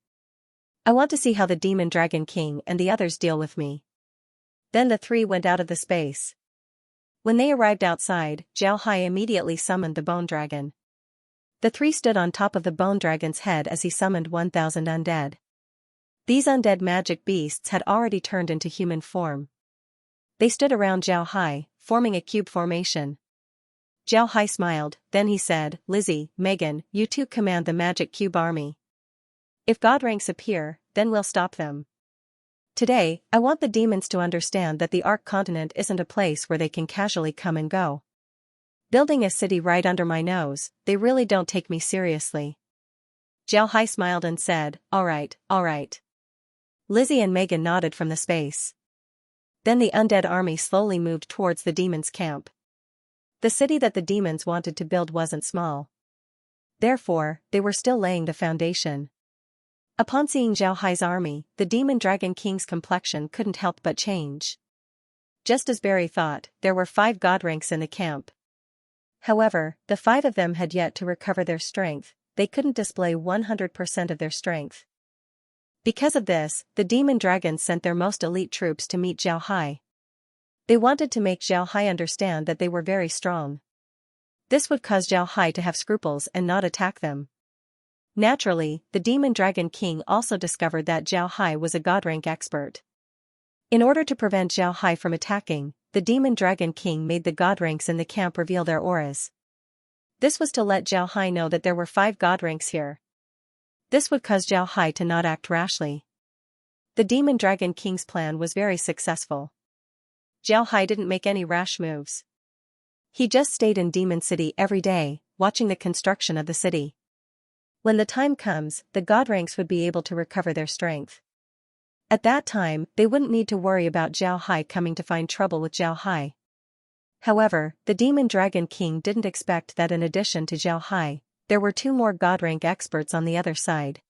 I want to see how the Demon Dragon King and the others deal with me. Then the three went out of the space. When they arrived outside, Zhao Hai immediately summoned the Bone Dragon. The three stood on top of the Bone Dragon's head as he summoned 1,000 undead. These undead magic beasts had already turned into human form. They stood around Zhao Hai, forming a cube formation. Zhao Hai smiled, then he said, Lizzie, Megan, you two command the magic cube army. If god ranks appear, then we'll stop them. Today, I want the demons to understand that the Ark Continent isn't a place where they can casually come and go. Building a city right under my nose, they really don't take me seriously. Zhao Hai smiled and said, all right, all right. Lizzie and Megan nodded from the space. Then the undead army slowly moved towards the demons' camp. The city that the demons wanted to build wasn't small. Therefore, they were still laying the foundation. Upon seeing Zhao Hai's army, the Demon Dragon King's complexion couldn't help but change. Just as Barry thought, there were 5 god ranks in the camp. However, the 5 of them had yet to recover their strength, they couldn't display 100% of their strength. Because of this, the Demon Dragons sent their most elite troops to meet Zhao Hai. They wanted to make Zhao Hai understand that they were very strong. This would cause Zhao Hai to have scruples and not attack them. Naturally, the Demon Dragon King also discovered that Zhao Hai was a god rank expert. In order to prevent Zhao Hai from attacking, the Demon Dragon King made the god ranks in the camp reveal their auras. This was to let Zhao Hai know that there were 5 god ranks here. This would cause Zhao Hai to not act rashly. The Demon Dragon King's plan was very successful. Zhao Hai didn't make any rash moves. He just stayed in Demon City every day, watching the construction of the city. When the time comes, the god ranks would be able to recover their strength. At that time, they wouldn't need to worry about Zhao Hai coming to find trouble with Zhao Hai. However, the Demon Dragon King didn't expect that in addition to Zhao Hai, there were 2 more god rank experts on the other side.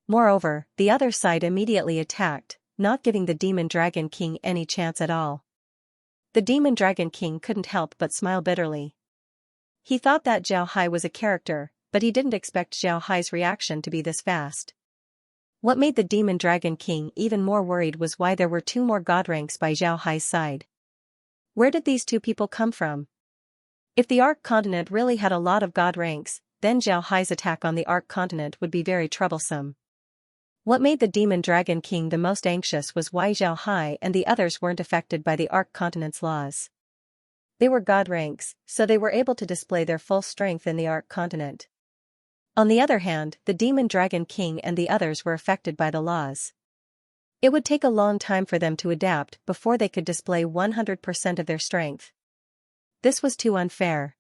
Moreover, the other side immediately attacked, not giving the Demon Dragon King any chance at all. The Demon Dragon King couldn't help but smile bitterly. He thought that Zhao Hai was a character, but he didn't expect Zhao Hai's reaction to be this fast. What made the Demon Dragon King even more worried was why there were 2 more god ranks by Zhao Hai's side. Where did these 2 people come from? If the Ark Continent really had a lot of god ranks, then Zhao Hai's attack on the Ark Continent would be very troublesome. What made the Demon Dragon King the most anxious was why Zhao Hai and the others weren't affected by the Ark Continent's laws. They were god ranks, so they were able to display their full strength in the Ark Continent. On the other hand, the Demon Dragon King and the others were affected by the laws. It would take a long time for them to adapt before they could display 100% of their strength. This was too unfair.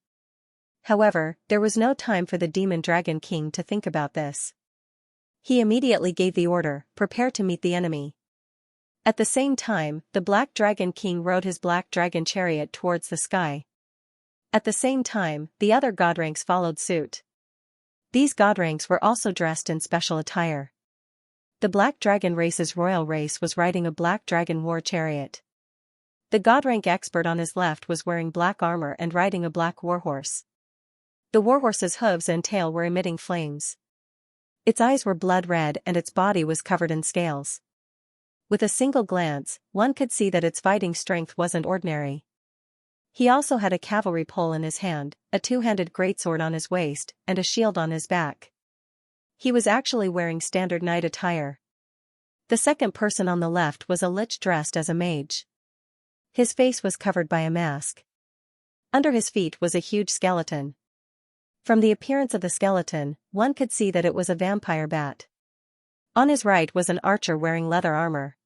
However, there was no time for the Demon Dragon King to think about this. He immediately gave the order, prepare to meet the enemy. At the same time, the Black Dragon King rode his Black Dragon chariot towards the sky. At the same time, the other god ranks followed suit. These god ranks were also dressed in special attire. The Black Dragon race's royal race was riding a Black Dragon war chariot. The god rank expert on his left was wearing black armor and riding a black warhorse. The warhorse's hooves and tail were emitting flames. Its eyes were blood red and its body was covered in scales. With a single glance, one could see that its fighting strength wasn't ordinary. He also had a cavalry pole in his hand, a two-handed greatsword on his waist, and a shield on his back. He was actually wearing standard knight attire. The second person on the left was a lich dressed as a mage. His face was covered by a mask. Under his feet was a huge skeleton. From the appearance of the skeleton, one could see that it was a vampire bat. On his right was an archer wearing leather armor.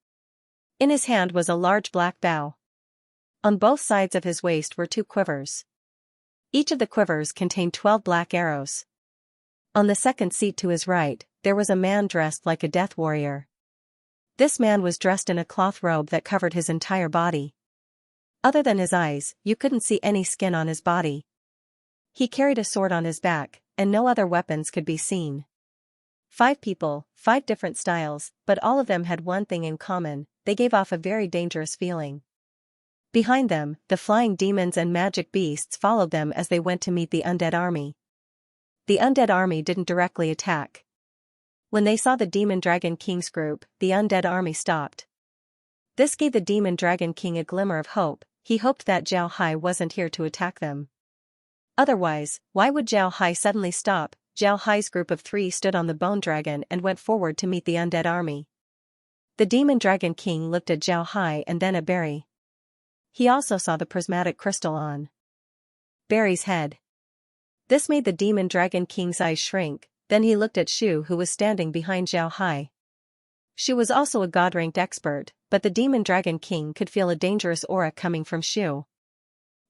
In his hand was a large black bow. On both sides of his waist were 2 quivers. Each of the quivers contained 12 black arrows. On the second seat to his right, there was a man dressed like a death warrior. This man was dressed in a cloth robe that covered his entire body. Other than his eyes, you couldn't see any skin on his body. He carried a sword on his back, and no other weapons could be seen. 5 people, 5 different styles, but all of them had one thing in common: they gave off a very dangerous feeling. Behind them, the flying demons and magic beasts followed them as they went to meet the undead army. The undead army didn't directly attack. When they saw the Demon Dragon King's group, the undead army stopped. This gave the Demon Dragon King a glimmer of hope. He hoped that Zhao Hai wasn't here to attack them. Otherwise, why would Zhao Hai suddenly stop? Zhao Hai's group of 3 stood on the bone dragon and went forward to meet the undead army. The Demon Dragon King looked at Zhao Hai and then at Barry. He also saw the prismatic crystal on Barry's head. This made the Demon Dragon King's eyes shrink. Then he looked at Shu, who was standing behind Zhao Hai. Shu was also a god-ranked expert, but the Demon Dragon King could feel a dangerous aura coming from Shu.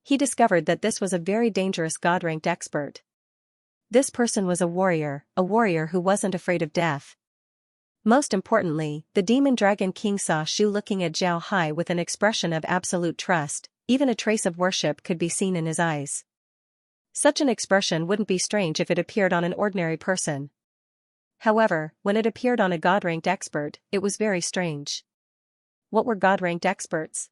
He discovered that this was a very dangerous god-ranked expert. This person was a warrior who wasn't afraid of death. Most importantly, the Demon Dragon King saw Shu looking at Zhao Hai with an expression of absolute trust. Even a trace of worship could be seen in his eyes. Such an expression wouldn't be strange if it appeared on an ordinary person. However, when it appeared on a god-ranked expert, it was very strange. What were god-ranked experts?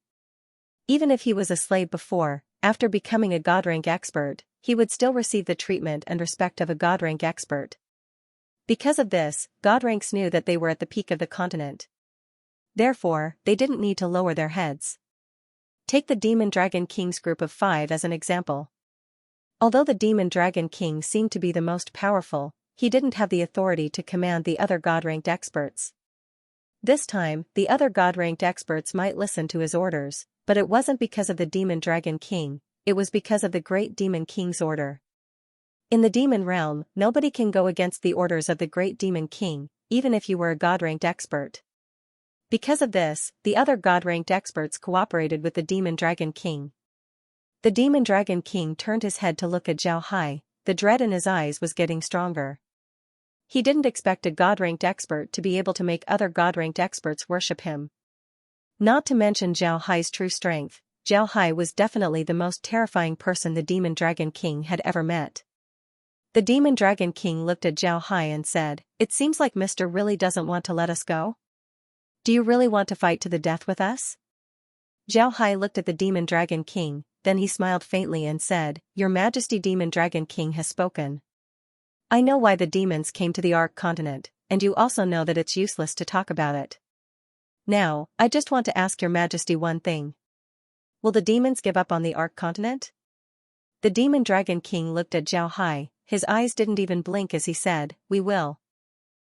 Even if he was a slave before, after becoming a god-rank expert, he would still receive the treatment and respect of a god-rank expert. Because of this, god ranks knew that they were at the peak of the continent. Therefore, they didn't need to lower their heads. Take the Demon Dragon King's group of 5 as an example. Although the Demon Dragon King seemed to be the most powerful, he didn't have the authority to command the other god-ranked experts. This time, the other god-ranked experts might listen to his orders, but it wasn't because of the Demon Dragon King, it was because of the Great Demon King's order. In the demon realm, nobody can go against the orders of the Great Demon King, even if you were a god-ranked expert. Because of this, the other god-ranked experts cooperated with the Demon Dragon King. The Demon Dragon King turned his head to look at Zhao Hai. The dread in his eyes was getting stronger. He didn't expect a god-ranked expert to be able to make other god-ranked experts worship him. Not to mention Zhao Hai's true strength, Zhao Hai was definitely the most terrifying person the Demon Dragon King had ever met. The Demon Dragon King looked at Zhao Hai and said, "It seems like Mr. really doesn't want to let us go? Do you really want to fight to the death with us?" Zhao Hai looked at the Demon Dragon King, then he smiled faintly and said, "Your Majesty, Demon Dragon King has spoken. I know why the demons came to the Ark Continent, and you also know that it's useless to talk about it. Now, I just want to ask your Majesty one thing. Will the demons give up on the Ark Continent?" The Demon Dragon King looked at Zhao Hai, his eyes didn't even blink as he said, "We will."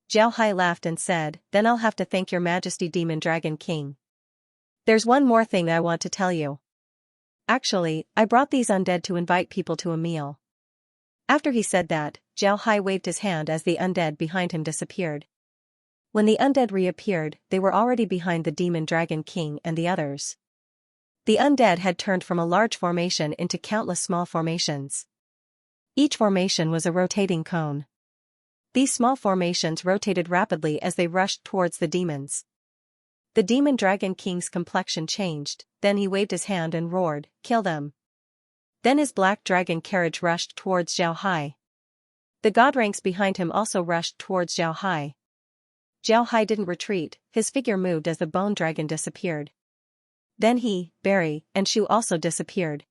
Zhao Hai laughed and said, "Then I'll have to thank your Majesty, Demon Dragon King. There's one more thing I want to tell you. Actually, I brought these undead to invite people to a meal." After he said that, Zhao Hai waved his hand as the undead behind him disappeared. When the undead reappeared, they were already behind the Demon Dragon King and the others. The undead had turned from a large formation into countless small formations. Each formation was a rotating cone. These small formations rotated rapidly as they rushed towards the demons. The Demon Dragon King's complexion changed, then he waved his hand and roared, "Kill them." Then his black dragon carriage rushed towards Zhao Hai. The god ranks behind him also rushed towards Zhao Hai. Zhao Hai didn't retreat, his figure moved as the bone dragon disappeared. Then he, Barry, and Shu also disappeared.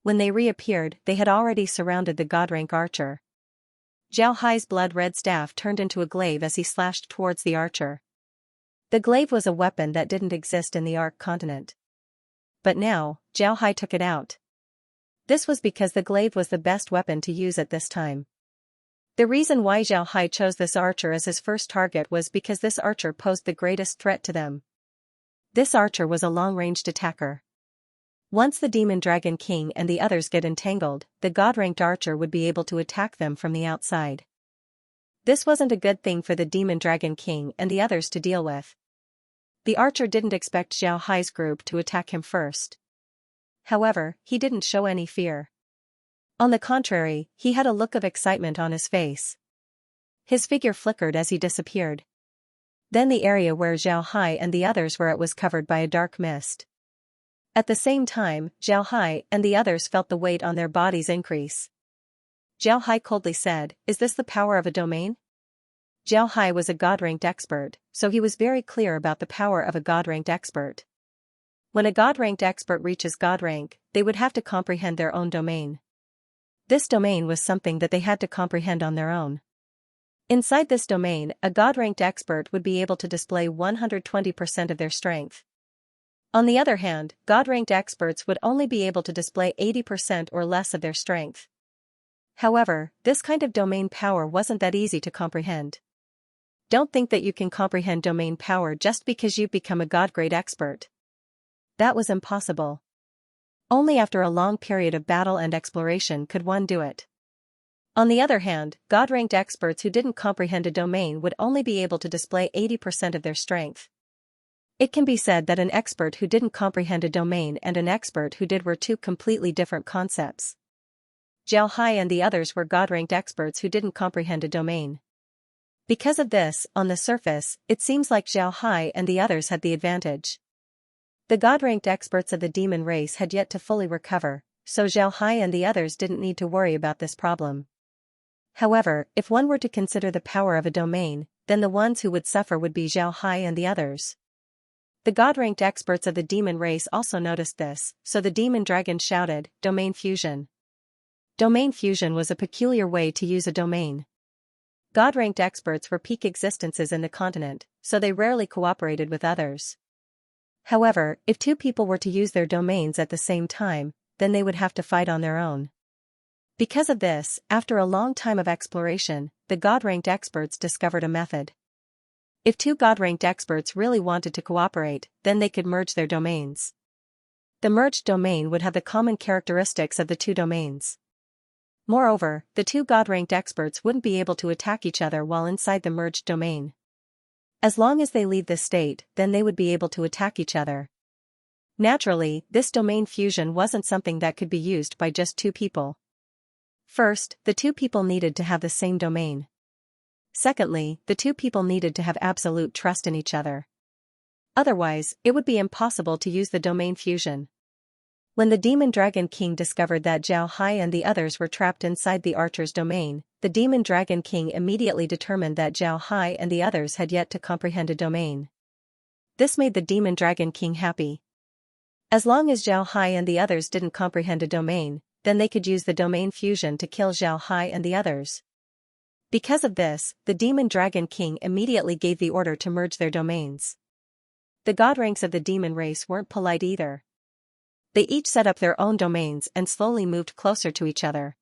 When they reappeared, they had already surrounded the god-rank archer. Zhao Hai's blood-red staff turned into a glaive as he slashed towards the archer. The glaive was a weapon that didn't exist in the Ark continent. But now, Zhao Hai took it out. This was because the glaive was the best weapon to use at this time. The reason why Zhao Hai chose this archer as his first target was because this archer posed the greatest threat to them. This archer was a long-ranged attacker. Once the Demon Dragon King and the others get entangled, the god-ranked archer would be able to attack them from the outside. This wasn't a good thing for the Demon Dragon King and the others to deal with. The archer didn't expect Zhao Hai's group to attack him first. However, he didn't show any fear. On the contrary, he had a look of excitement on his face. His figure flickered as he disappeared. Then the area where Zhao Hai and the others were at was covered by a dark mist. At the same time, Zhao Hai and the others felt the weight on their bodies increase. Zhao Hai coldly said, "Is this the power of a domain?" Zhao Hai was a god-ranked expert, so he was very clear about the power of a god-ranked expert. When a god-ranked expert reaches god rank, they would have to comprehend their own domain. This domain was something that they had to comprehend on their own. Inside this domain, a god-ranked expert would be able to display 120% of their strength. On the other hand, god-ranked experts would only be able to display 80% or less of their strength. However, this kind of domain power wasn't that easy to comprehend. Don't think that you can comprehend domain power just because you've become a god-grade expert. That was impossible. Only after a long period of battle and exploration could one do it. On the other hand, god-ranked experts who didn't comprehend a domain would only be able to display 80% of their strength. It can be said that an expert who didn't comprehend a domain and an expert who did were two completely different concepts. Zhao Hai and the others were god-ranked experts who didn't comprehend a domain. Because of this, on the surface, it seems like Zhao Hai and the others had the advantage. The god-ranked experts of the demon race had yet to fully recover, so Zhao Hai and the others didn't need to worry about this problem. However, if one were to consider the power of a domain, then the ones who would suffer would be Zhao Hai and the others. The god-ranked experts of the demon race also noticed this, so the demon dragon shouted, "Domain fusion." Domain fusion was a peculiar way to use a domain. God-ranked experts were peak existences in the continent, so they rarely cooperated with others. However, if two people were to use their domains at the same time, then they would have to fight on their own. Because of this, after a long time of exploration, the god-ranked experts discovered a method. If two god-ranked experts really wanted to cooperate, then they could merge their domains. The merged domain would have the common characteristics of the two domains. Moreover, the two god-ranked experts wouldn't be able to attack each other while inside the merged domain. As long as they leave this state, then they would be able to attack each other. Naturally, this domain fusion wasn't something that could be used by just two people. First, the two people needed to have the same domain. Secondly, the two people needed to have absolute trust in each other. Otherwise, it would be impossible to use the domain fusion. When the Demon Dragon King discovered that Zhao Hai and the others were trapped inside the archer's domain, the Demon Dragon King immediately determined that Zhao Hai and the others had yet to comprehend a domain. This made the Demon Dragon King happy. As long as Zhao Hai and the others didn't comprehend a domain, then they could use the domain fusion to kill Zhao Hai and the others. Because of this, the Demon Dragon King immediately gave the order to merge their domains. The god ranks of the demon race weren't polite either. They each set up their own domains and slowly moved closer to each other.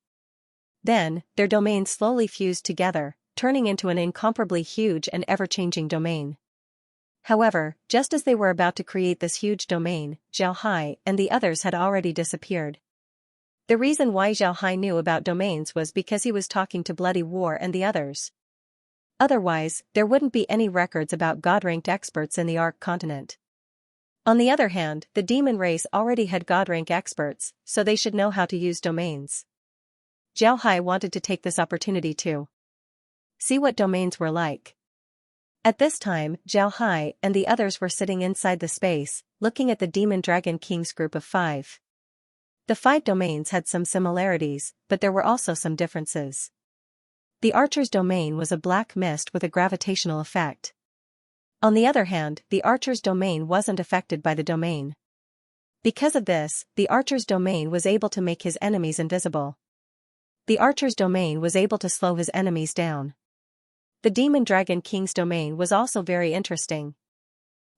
Then, their domains slowly fused together, turning into an incomparably huge and ever-changing domain. However, just as they were about to create this huge domain, Zhao Hai and the others had already disappeared. The reason why Zhao Hai knew about domains was because he was talking to Bloody War and the others. Otherwise, there wouldn't be any records about god-ranked experts in the Ark continent. On the other hand, the demon race already had god-rank experts, so they should know how to use domains. Zhao Hai wanted to take this opportunity to see what domains were like. At this time, Zhao Hai and the others were sitting inside the space, looking at the Demon Dragon King's group of 5. The 5 domains had some similarities, but there were also some differences. The archer's domain was a black mist with a gravitational effect. On the other hand, the archer's domain wasn't affected by the domain. Because of this, the archer's domain was able to make his enemies invisible. The archer's domain was able to slow his enemies down. The demon dragon king's domain was also very interesting.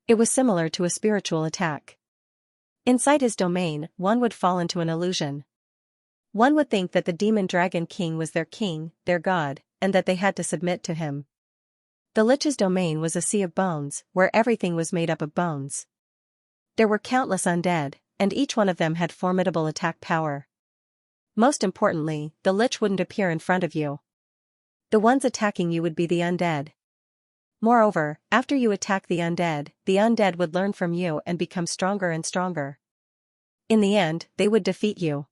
It was similar to a spiritual attack. Inside his domain, one would fall into an illusion. One would think that the demon dragon king was their king, their god, and that they had to submit to him. The lich's domain was a sea of bones, where everything was made up of bones. There were countless undead, and each one of them had formidable attack power. Most importantly, the lich wouldn't appear in front of you. The ones attacking you would be the undead. Moreover, after you attack the undead would learn from you and become stronger and stronger. In the end, they would defeat you.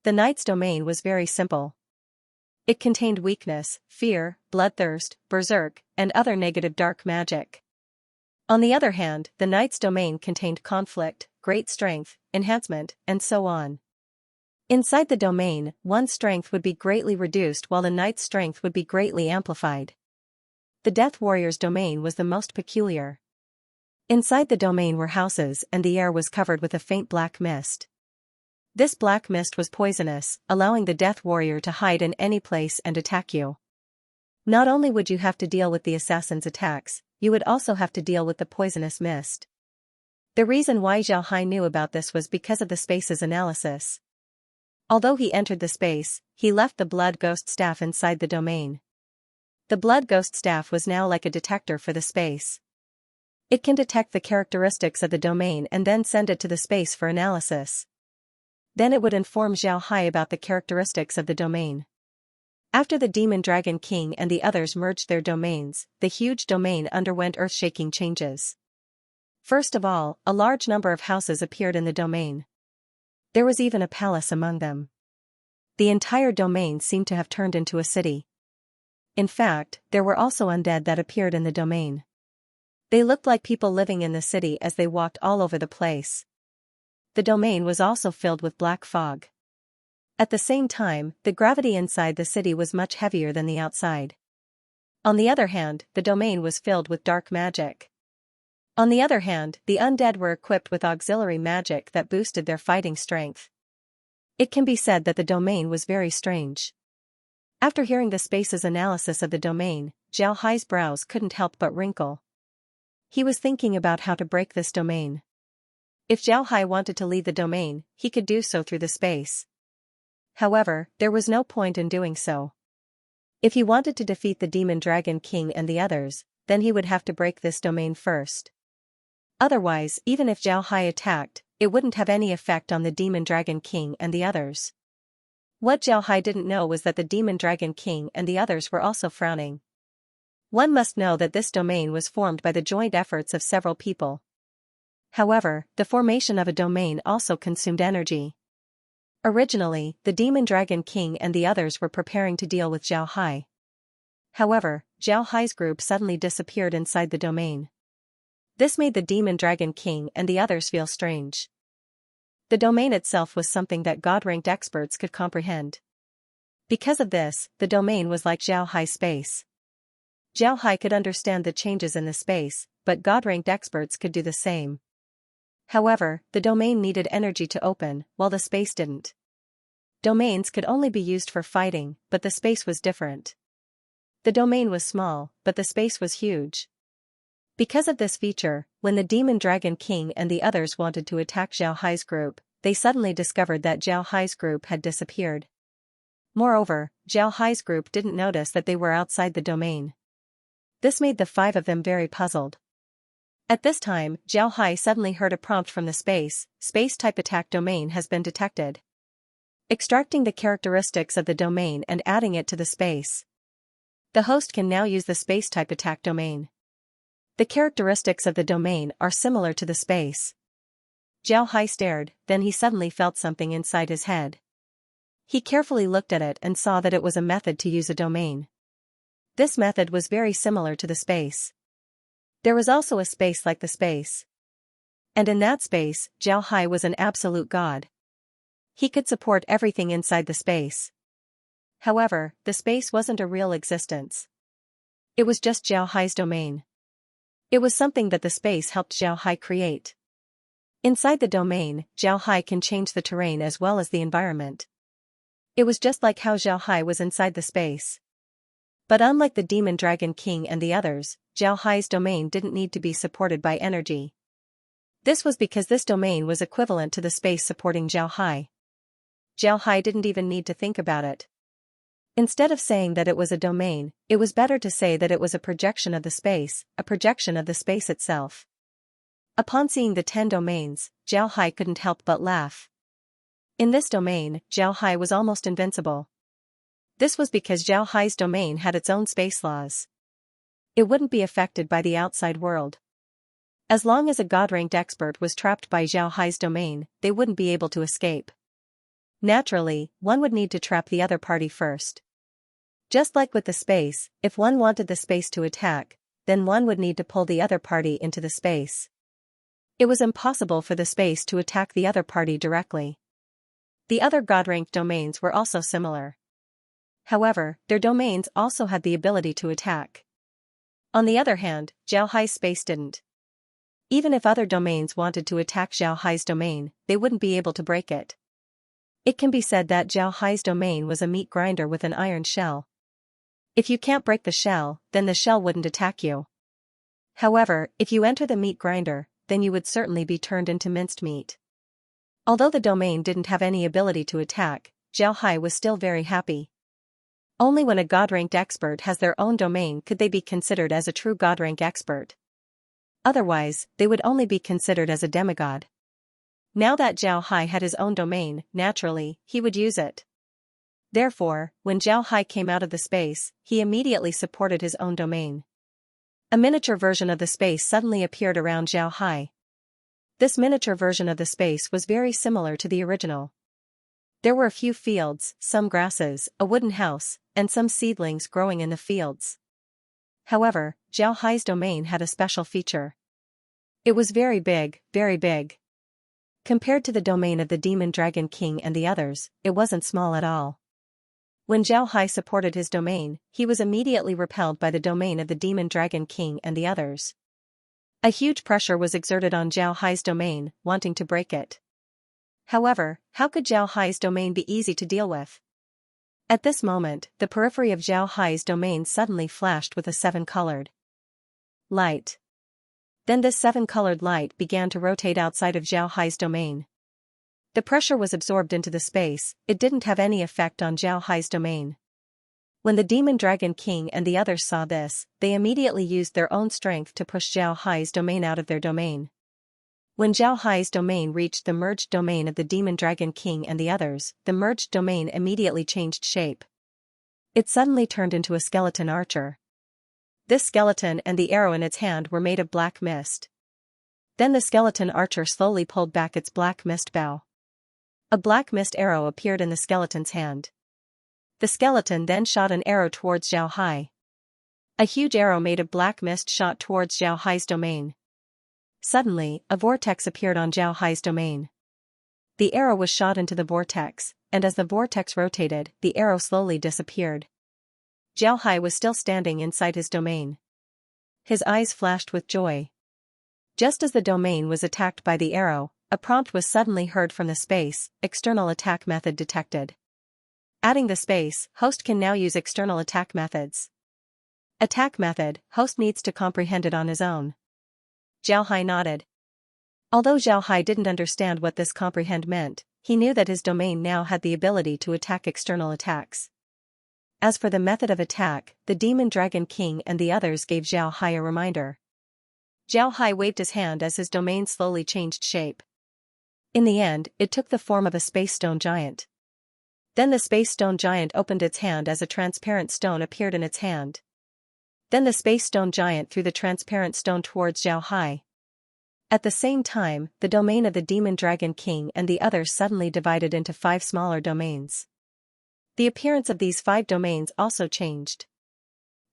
The knight's domain was very simple. It contained weakness, fear, bloodthirst, berserk, and other negative dark magic. On the other hand, the knight's domain contained conflict, great strength, enhancement, and so on. Inside the domain, one's strength would be greatly reduced while the knight's strength would be greatly amplified. The Death Warrior's domain was the most peculiar. Inside the domain were houses and the air was covered with a faint black mist. This black mist was poisonous, allowing the Death Warrior to hide in any place and attack you. Not only would you have to deal with the assassin's attacks, you would also have to deal with the poisonous mist. The reason why Zhao Hai knew about this was because of the space's analysis. Although he entered the space, he left the blood ghost staff inside the domain. The blood ghost staff was now like a detector for the space. It can detect the characteristics of the domain and then send it to the space for analysis. Then it would inform Zhao Hai about the characteristics of the domain. After the Demon Dragon King and the others merged their domains, the huge domain underwent earth-shaking changes. First of all, a large number of houses appeared in the domain. There was even a palace among them. The entire domain seemed to have turned into a city. In fact, there were also undead that appeared in the domain. They looked like people living in the city as they walked all over the place. The domain was also filled with black fog. At the same time, the gravity inside the city was much heavier than the outside. On the other hand, the domain was filled with dark magic. On the other hand, the undead were equipped with auxiliary magic that boosted their fighting strength. It can be said that the domain was very strange. After hearing the space's analysis of the domain, Zhao Hai's brows couldn't help but wrinkle. He was thinking about how to break this domain. If Zhao Hai wanted to leave the domain, he could do so through the space. However, there was no point in doing so. If he wanted to defeat the Demon Dragon King and the others, then he would have to break this domain first. Otherwise, even if Zhao Hai attacked, it wouldn't have any effect on the Demon Dragon King and the others. What Zhao Hai didn't know was that the Demon Dragon King and the others were also frowning. One must know that this domain was formed by the joint efforts of several people. However, the formation of a domain also consumed energy. Originally, the Demon Dragon King and the others were preparing to deal with Zhao Hai. However, Zhao Hai's group suddenly disappeared inside the domain. This made the Demon Dragon King and the others feel strange. The domain itself was something that God-ranked experts could comprehend. Because of this, the domain was like Zhao Hai's space. Zhao Hai could understand the changes in the space, but God-ranked experts could do the same. However, the domain needed energy to open, while the space didn't. Domains could only be used for fighting, but the space was different. The domain was small, but the space was huge. Because of this feature, when the Demon Dragon King and the others wanted to attack Zhao Hai's group, they suddenly discovered that Zhao Hai's group had disappeared. Moreover, Zhao Hai's group didn't notice that they were outside the domain. This made the five of them very puzzled. At this time, Zhao Hai suddenly heard a prompt from the space-type attack domain has been detected. Extracting the characteristics of the domain and adding it to the space. The host can now use the space-type attack domain. The characteristics of the domain are similar to the space. Zhao Hai stared, then he suddenly felt something inside his head. He carefully looked at it and saw that it was a method to use a domain. This method was very similar to the space. There was also a space like the space. And in that space, Zhao Hai was an absolute god. He could support everything inside the space. However, the space wasn't a real existence. It was just Zhao Hai's domain. It was something that the space helped Zhao Hai create. Inside the domain, Zhao Hai can change the terrain as well as the environment. It was just like how Zhao Hai was inside the space. But unlike the Demon Dragon King and the others, Zhao Hai's domain didn't need to be supported by energy. This was because this domain was equivalent to the space supporting Zhao Hai. Zhao Hai didn't even need to think about it. Instead of saying that it was a domain, it was better to say that it was a projection of the space, a projection of the space itself. Upon seeing the 10 domains, Zhao Hai couldn't help but laugh. In this domain, Zhao Hai was almost invincible. This was because Zhao Hai's domain had its own space laws. It wouldn't be affected by the outside world. As long as a God-ranked expert was trapped by Zhao Hai's domain, they wouldn't be able to escape. Naturally, one would need to trap the other party first. Just like with the space, if one wanted the space to attack, then one would need to pull the other party into the space. It was impossible for the space to attack the other party directly. The other God-ranked domains were also similar. However, their domains also had the ability to attack. On the other hand, Zhao Hai's space didn't. Even if other domains wanted to attack Zhao Hai's domain, they wouldn't be able to break it. It can be said that Zhao Hai's domain was a meat grinder with an iron shell. If you can't break the shell, then the shell wouldn't attack you. However, if you enter the meat grinder, then you would certainly be turned into minced meat. Although the domain didn't have any ability to attack, Zhao Hai was still very happy. Only when a God-ranked expert has their own domain could they be considered as a true God-rank expert. Otherwise, they would only be considered as a demigod. Now that Zhao Hai had his own domain, naturally, he would use it. Therefore, when Zhao Hai came out of the space, he immediately supported his own domain. A miniature version of the space suddenly appeared around Zhao Hai. This miniature version of the space was very similar to the original. There were a few fields, some grasses, a wooden house, and some seedlings growing in the fields. However, Zhao Hai's domain had a special feature. It was very big, very big. Compared to the domain of the Demon Dragon King and the others, it wasn't small at all. When Zhao Hai supported his domain, he was immediately repelled by the domain of the Demon Dragon King and the others. A huge pressure was exerted on Zhao Hai's domain, wanting to break it. However, how could Zhao Hai's domain be easy to deal with? At this moment, the periphery of Zhao Hai's domain suddenly flashed with a 7-colored light. Then this 7-colored light began to rotate outside of Zhao Hai's domain. The pressure was absorbed into the space, it didn't have any effect on Zhao Hai's domain. When the Demon Dragon King and the others saw this, they immediately used their own strength to push Zhao Hai's domain out of their domain. When Zhao Hai's domain reached the merged domain of the Demon Dragon King and the others, the merged domain immediately changed shape. It suddenly turned into a skeleton archer. This skeleton and the arrow in its hand were made of black mist. Then the skeleton archer slowly pulled back its black mist bow. A black mist arrow appeared in the skeleton's hand. The skeleton then shot an arrow towards Zhao Hai. A huge arrow made of black mist shot towards Zhao Hai's domain. Suddenly, a vortex appeared on Zhao Hai's domain. The arrow was shot into the vortex, and as the vortex rotated, the arrow slowly disappeared. Zhao Hai was still standing inside his domain. His eyes flashed with joy. Just as the domain was attacked by the arrow, a prompt was suddenly heard from the space, external attack method detected. Adding the space, host can now use external attack methods. Attack method, host needs to comprehend it on his own. Zhao Hai nodded. Although Zhao Hai didn't understand what this comprehend meant, he knew that his domain now had the ability to attack external attacks. As for the method of attack, the Demon Dragon King and the others gave Zhao Hai a reminder. Zhao Hai waved his hand as his domain slowly changed shape. In the end, it took the form of a space stone giant. Then the space stone giant opened its hand as a transparent stone appeared in its hand. Then the space stone giant threw the transparent stone towards Zhao Hai. At the same time, the domain of the Demon Dragon King and the others suddenly divided into 5 smaller domains. The appearance of these 5 domains also changed.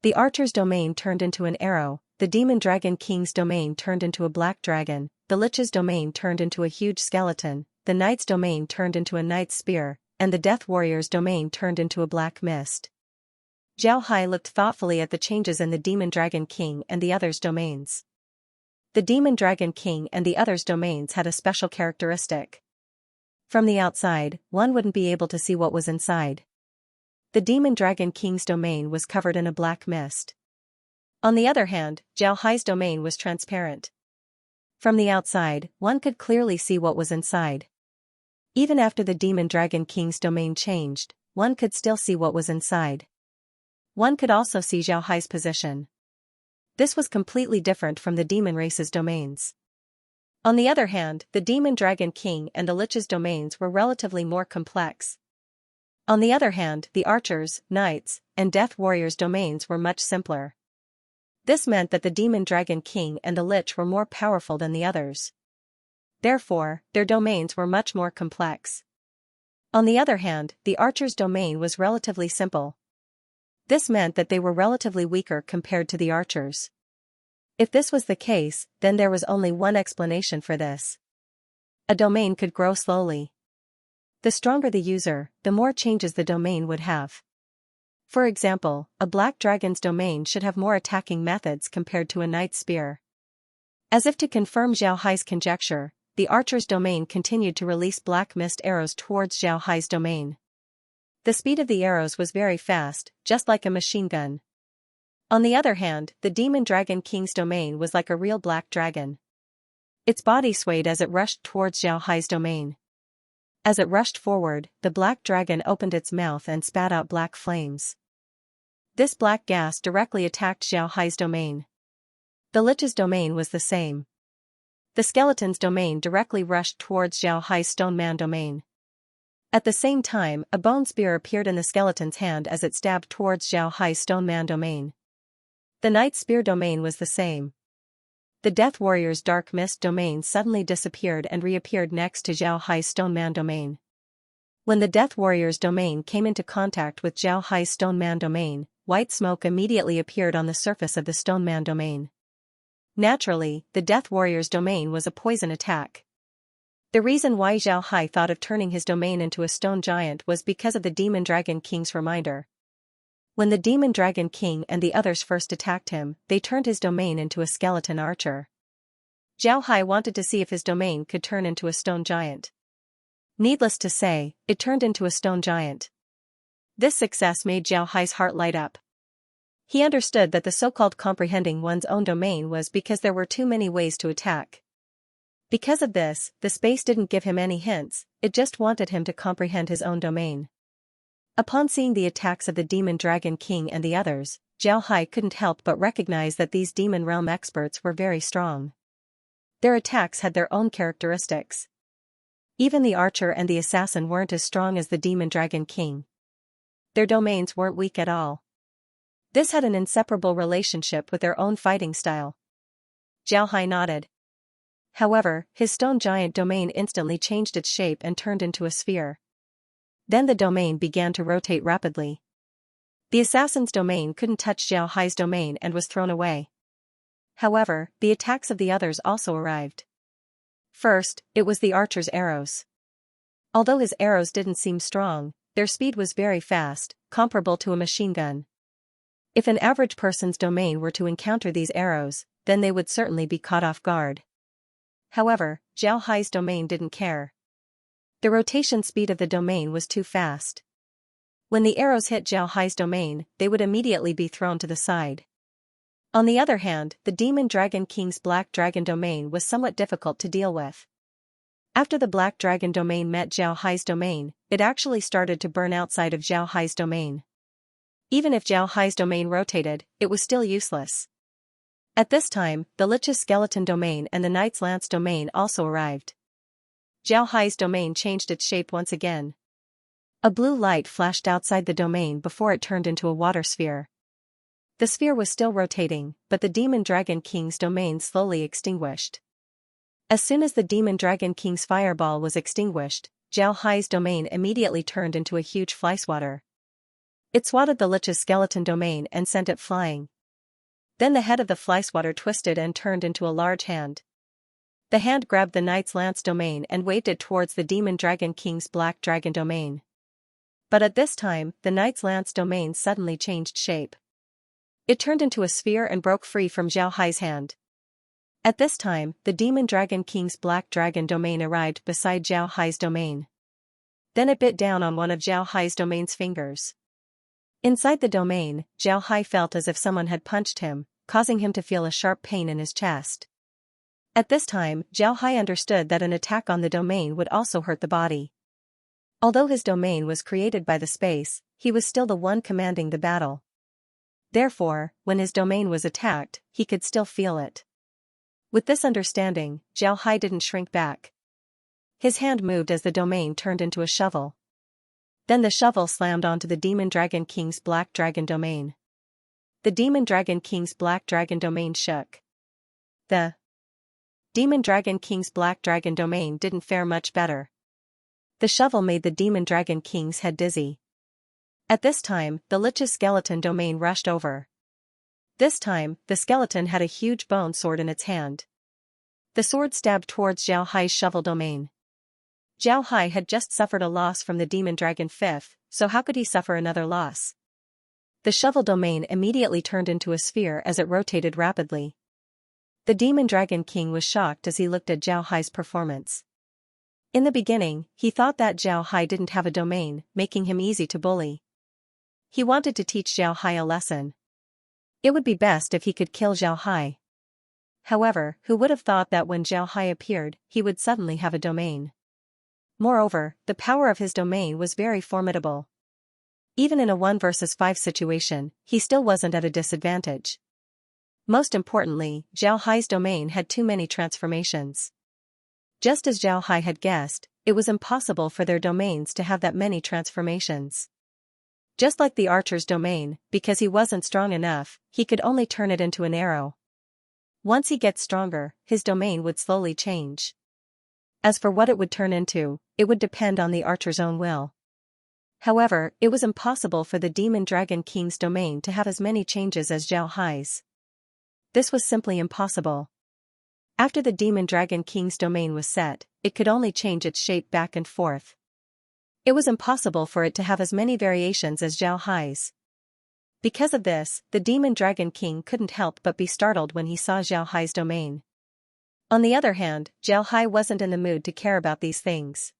The archer's domain turned into an arrow, the Demon Dragon King's domain turned into a black dragon, the lich's domain turned into a huge skeleton, the knight's domain turned into a knight's spear, and the death warrior's domain turned into a black mist. Zhao Hai looked thoughtfully at the changes in the Demon Dragon King and the others' domains. The Demon Dragon King and the others' domains had a special characteristic. From the outside, one wouldn't be able to see what was inside. The Demon Dragon King's domain was covered in a black mist. On the other hand, Zhao Hai's domain was transparent. From the outside, one could clearly see what was inside. Even after the Demon Dragon King's domain changed, one could still see what was inside. One could also see Zhao Hai's position. This was completely different from the demon race's domains. On the other hand, the Demon Dragon King and the Lich's domains were relatively more complex. On the other hand, the Archers, Knights, and Death Warriors' domains were much simpler. This meant that the Demon Dragon King and the Lich were more powerful than the others. Therefore, their domains were much more complex. On the other hand, the Archer's domain was relatively simple. This meant that they were relatively weaker compared to the Archers. If this was the case, then there was only one explanation for this. A domain could grow slowly. The stronger the user, the more changes the domain would have. For example, a black dragon's domain should have more attacking methods compared to a knight's spear. As if to confirm Zhao Hai's conjecture, the Archer's domain continued to release black mist arrows towards Zhao Hai's domain. The speed of the arrows was very fast, just like a machine gun. On the other hand, the Demon Dragon King's domain was like a real black dragon. Its body swayed as it rushed towards Zhao Hai's domain. As it rushed forward, the black dragon opened its mouth and spat out black flames. This black gas directly attacked Zhao Hai's domain. The Lich's domain was the same. The skeleton's domain directly rushed towards Zhao Hai's Stone Man domain. At the same time, a bone spear appeared in the skeleton's hand as it stabbed towards Zhao Hai's Stone Man domain. The Knight's spear domain was the same. The Death Warrior's Dark Mist domain suddenly disappeared and reappeared next to Zhao Hai's Stone Man domain. When the Death Warrior's domain came into contact with Zhao Hai's Stone Man domain, white smoke immediately appeared on the surface of the Stone Man domain. Naturally, the Death Warrior's domain was a poison attack. The reason why Zhao Hai thought of turning his domain into a stone giant was because of the Demon Dragon King's reminder. When the Demon Dragon King and the others first attacked him, they turned his domain into a skeleton archer. Zhao Hai wanted to see if his domain could turn into a stone giant. Needless to say, it turned into a stone giant. This success made Zhao Hai's heart light up. He understood that the so-called comprehending one's own domain was because there were too many ways to attack. Because of this, the space didn't give him any hints, it just wanted him to comprehend his own domain. Upon seeing the attacks of the Demon Dragon King and the others, Zhao Hai couldn't help but recognize that these Demon Realm experts were very strong. Their attacks had their own characteristics. Even the Archer and the Assassin weren't as strong as the Demon Dragon King. Their domains weren't weak at all. This had an inseparable relationship with their own fighting style. Zhao Hai nodded. However, his stone giant domain instantly changed its shape and turned into a sphere. Then the domain began to rotate rapidly. The assassin's domain couldn't touch Zhao Hai's domain and was thrown away. However, the attacks of the others also arrived. First, it was the archer's arrows. Although his arrows didn't seem strong, their speed was very fast, comparable to a machine gun. If an average person's domain were to encounter these arrows, then they would certainly be caught off guard. However, Zhao Hai's domain didn't care. The rotation speed of the domain was too fast. When the arrows hit Zhao Hai's domain, they would immediately be thrown to the side. On the other hand, the Demon Dragon King's Black Dragon domain was somewhat difficult to deal with. After the Black Dragon domain met Zhao Hai's domain, it actually started to burn outside of Zhao Hai's domain. Even if Zhao Hai's domain rotated, it was still useless. At this time, the Lich's skeleton domain and the Knight's lance domain also arrived. Zhao Hai's domain changed its shape once again. A blue light flashed outside the domain before it turned into a water sphere. The sphere was still rotating, but the Demon Dragon King's domain slowly extinguished. As soon as the Demon Dragon King's fireball was extinguished, Zhao Hai's domain immediately turned into a huge fly swatter. It swatted the Lich's skeleton domain and sent it flying. Then the head of the fly swatter twisted and turned into a large hand. The hand grabbed the Knight's lance domain and waved it towards the Demon Dragon King's Black Dragon domain. But at this time, the Knight's lance domain suddenly changed shape. It turned into a sphere and broke free from Zhao Hai's hand. At this time, the Demon Dragon King's Black Dragon domain arrived beside Zhao Hai's domain. Then it bit down on one of Zhao Hai's domain's fingers. Inside the domain, Zhao Hai felt as if someone had punched him, causing him to feel a sharp pain in his chest. At this time, Zhao Hai understood that an attack on the domain would also hurt the body. Although his domain was created by the space, he was still the one commanding the battle. Therefore, when his domain was attacked, he could still feel it. With this understanding, Zhao Hai didn't shrink back. His hand moved as the domain turned into a shovel. Then the shovel slammed onto the Demon Dragon King's Black Dragon domain. The Demon Dragon King's Black Dragon domain shook. The Demon Dragon King's Black Dragon domain didn't fare much better. The shovel made the Demon Dragon King's head dizzy. At this time, the Lich's skeleton domain rushed over. This time, the skeleton had a huge bone sword in its hand. The sword stabbed towards Zhao Hai's shovel domain. Zhao Hai had just suffered a loss from the Demon Dragon Fifth, so how could he suffer another loss? The shovel domain immediately turned into a sphere as it rotated rapidly. The Demon Dragon King was shocked as he looked at Zhao Hai's performance. In the beginning, he thought that Zhao Hai didn't have a domain, making him easy to bully. He wanted to teach Zhao Hai a lesson. It would be best if he could kill Zhao Hai. However, who would have thought that when Zhao Hai appeared, he would suddenly have a domain? Moreover, the power of his domain was very formidable. Even in a 1 versus 5 situation, he still wasn't at a disadvantage. Most importantly, Zhao Hai's domain had too many transformations. Just as Zhao Hai had guessed, it was impossible for their domains to have that many transformations. Just like the archer's domain, because he wasn't strong enough, he could only turn it into an arrow. Once he gets stronger, his domain would slowly change. As for what it would turn into, it would depend on the archer's own will. However, it was impossible for the Demon Dragon King's domain to have as many changes as Zhao Hai's. This was simply impossible. After the Demon Dragon King's domain was set, it could only change its shape back and forth. It was impossible for it to have as many variations as Zhao Hai's. Because of this, the Demon Dragon King couldn't help but be startled when he saw Zhao Hai's domain. On the other hand, Zhao Hai wasn't in the mood to care about these things.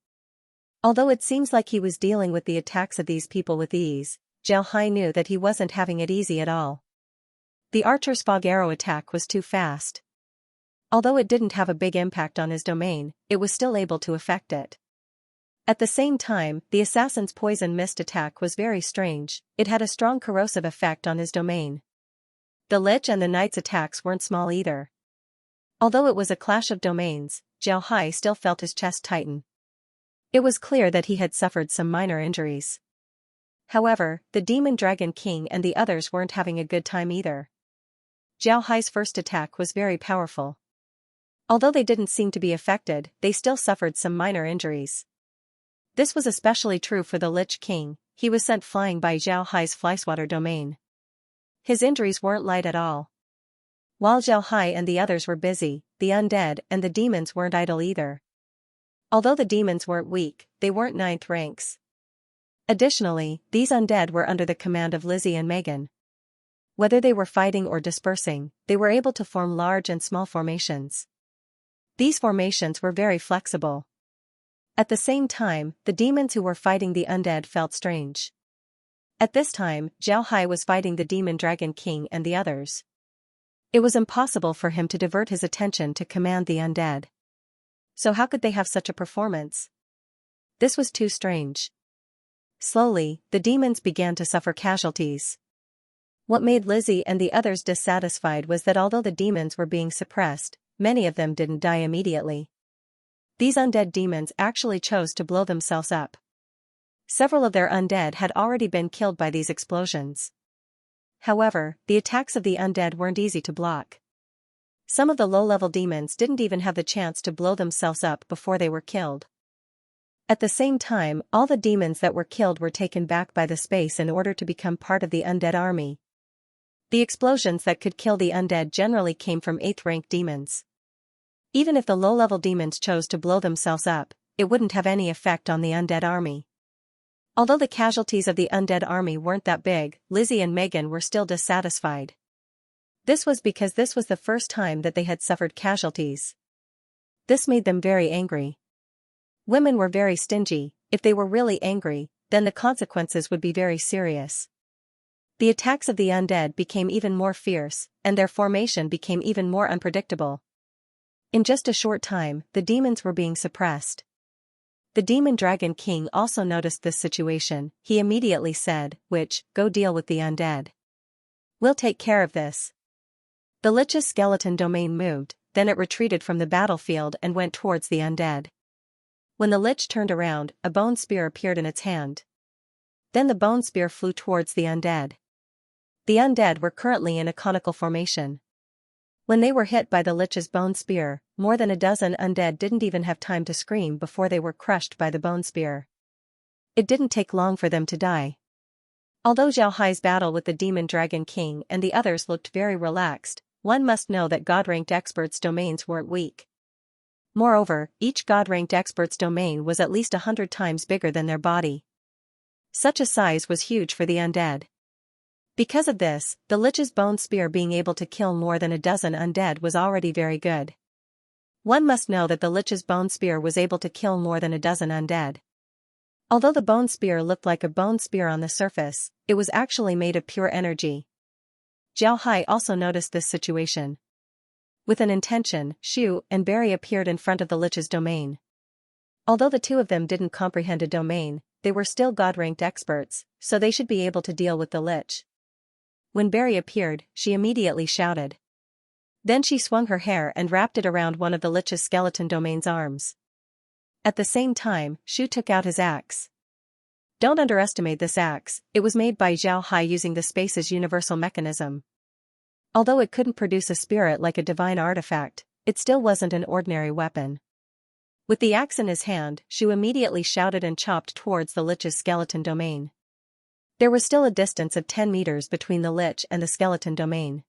Although it seems like he was dealing with the attacks of these people with ease, Zhao Hai knew that he wasn't having it easy at all. The archer's fog arrow attack was too fast. Although it didn't have a big impact on his domain, it was still able to affect it. At the same time, the assassin's poison mist attack was very strange, it had a strong corrosive effect on his domain. The Lich and the Knight's attacks weren't small either. Although it was a clash of domains, Zhao Hai still felt his chest tighten. It was clear that he had suffered some minor injuries. However, the Demon Dragon King and the others weren't having a good time either. Zhao Hai's first attack was very powerful. Although they didn't seem to be affected, they still suffered some minor injuries. This was especially true for the Lich King. He was sent flying by Zhao Hai's Flyswatter domain. His injuries weren't light at all. While Zhao Hai and the others were busy, the undead and the demons weren't idle either. Although the demons weren't weak, they weren't 9th ranks. Additionally, these undead were under the command of Lizzie and Megan. Whether they were fighting or dispersing, they were able to form large and small formations. These formations were very flexible. At the same time, the demons who were fighting the undead felt strange. At this time, Zhao Hai was fighting the Demon Dragon King and the others. It was impossible for him to divert his attention to command the undead. So how could they have such a performance? This was too strange. Slowly, the demons began to suffer casualties. What made Lizzie and the others dissatisfied was that although the demons were being suppressed, many of them didn't die immediately. These undead demons actually chose to blow themselves up. Several of their undead had already been killed by these explosions. However, the attacks of the undead weren't easy to block. Some of the low-level demons didn't even have the chance to blow themselves up before they were killed. At the same time, all the demons that were killed were taken back by the space in order to become part of the undead army. The explosions that could kill the undead generally came from 8th rank demons. Even if the low-level demons chose to blow themselves up, it wouldn't have any effect on the undead army. Although the casualties of the undead army weren't that big, Lizzie and Megan were still dissatisfied. This was because this was the first time that they had suffered casualties. This made them very angry. Women were very stingy. If they were really angry, then the consequences would be very serious. The attacks of the undead became even more fierce, and their formation became even more unpredictable. In just a short time, the demons were being suppressed. The demon dragon king also noticed this situation. He immediately said, go deal with the undead. We'll take care of this. The lich's skeleton domain moved, then it retreated from the battlefield and went towards the undead. When the lich turned around, a bone spear appeared in its hand. Then the bone spear flew towards the undead. The undead were currently in a conical formation. When they were hit by the lich's bone spear, more than a dozen undead didn't even have time to scream before they were crushed by the bone spear. It didn't take long for them to die. Although Zhao Hai's battle with the demon dragon king and the others looked very relaxed, one must know that God-ranked experts' domains weren't weak. Moreover, each God-ranked expert's domain was at least 100 times bigger than their body. Such a size was huge for the undead. Because of this, the lich's bone spear being able to kill more than a dozen undead was already very good. One must know that the lich's bone spear was able to kill more than a dozen undead. Although the bone spear looked like a bone spear on the surface, it was actually made of pure energy. Zhao Hai also noticed this situation. With an intention, Xu and Barry appeared in front of the lich's domain. Although the two of them didn't comprehend a domain, they were still God-ranked experts, so they should be able to deal with the lich. When Barry appeared, she immediately shouted. Then she swung her hair and wrapped it around one of the lich's skeleton domain's arms. At the same time, Xu took out his axe. Don't underestimate this axe, it was made by Zhao Hai using the space's universal mechanism. Although it couldn't produce a spirit like a divine artifact, it still wasn't an ordinary weapon. With the axe in his hand, Xu immediately shouted and chopped towards the lich's skeleton domain. There was still a distance of 10 meters between the lich and the skeleton domain.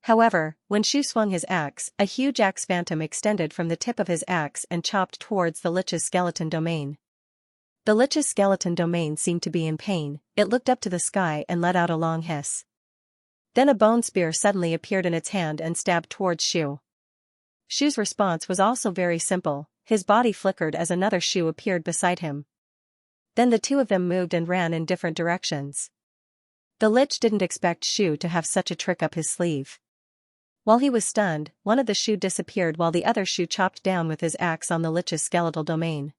However, when Xu swung his axe, a huge axe phantom extended from the tip of his axe and chopped towards the lich's skeleton domain. The lich's skeleton domain seemed to be in pain, it looked up to the sky and let out a long hiss. Then a bone spear suddenly appeared in its hand and stabbed towards Xu. Xu's response was also very simple, his body flickered as another Xu appeared beside him. Then the two of them moved and ran in different directions. The lich didn't expect Xu to have such a trick up his sleeve. While he was stunned, one of the Xu disappeared while the other Xu chopped down with his axe on the lich's skeletal domain.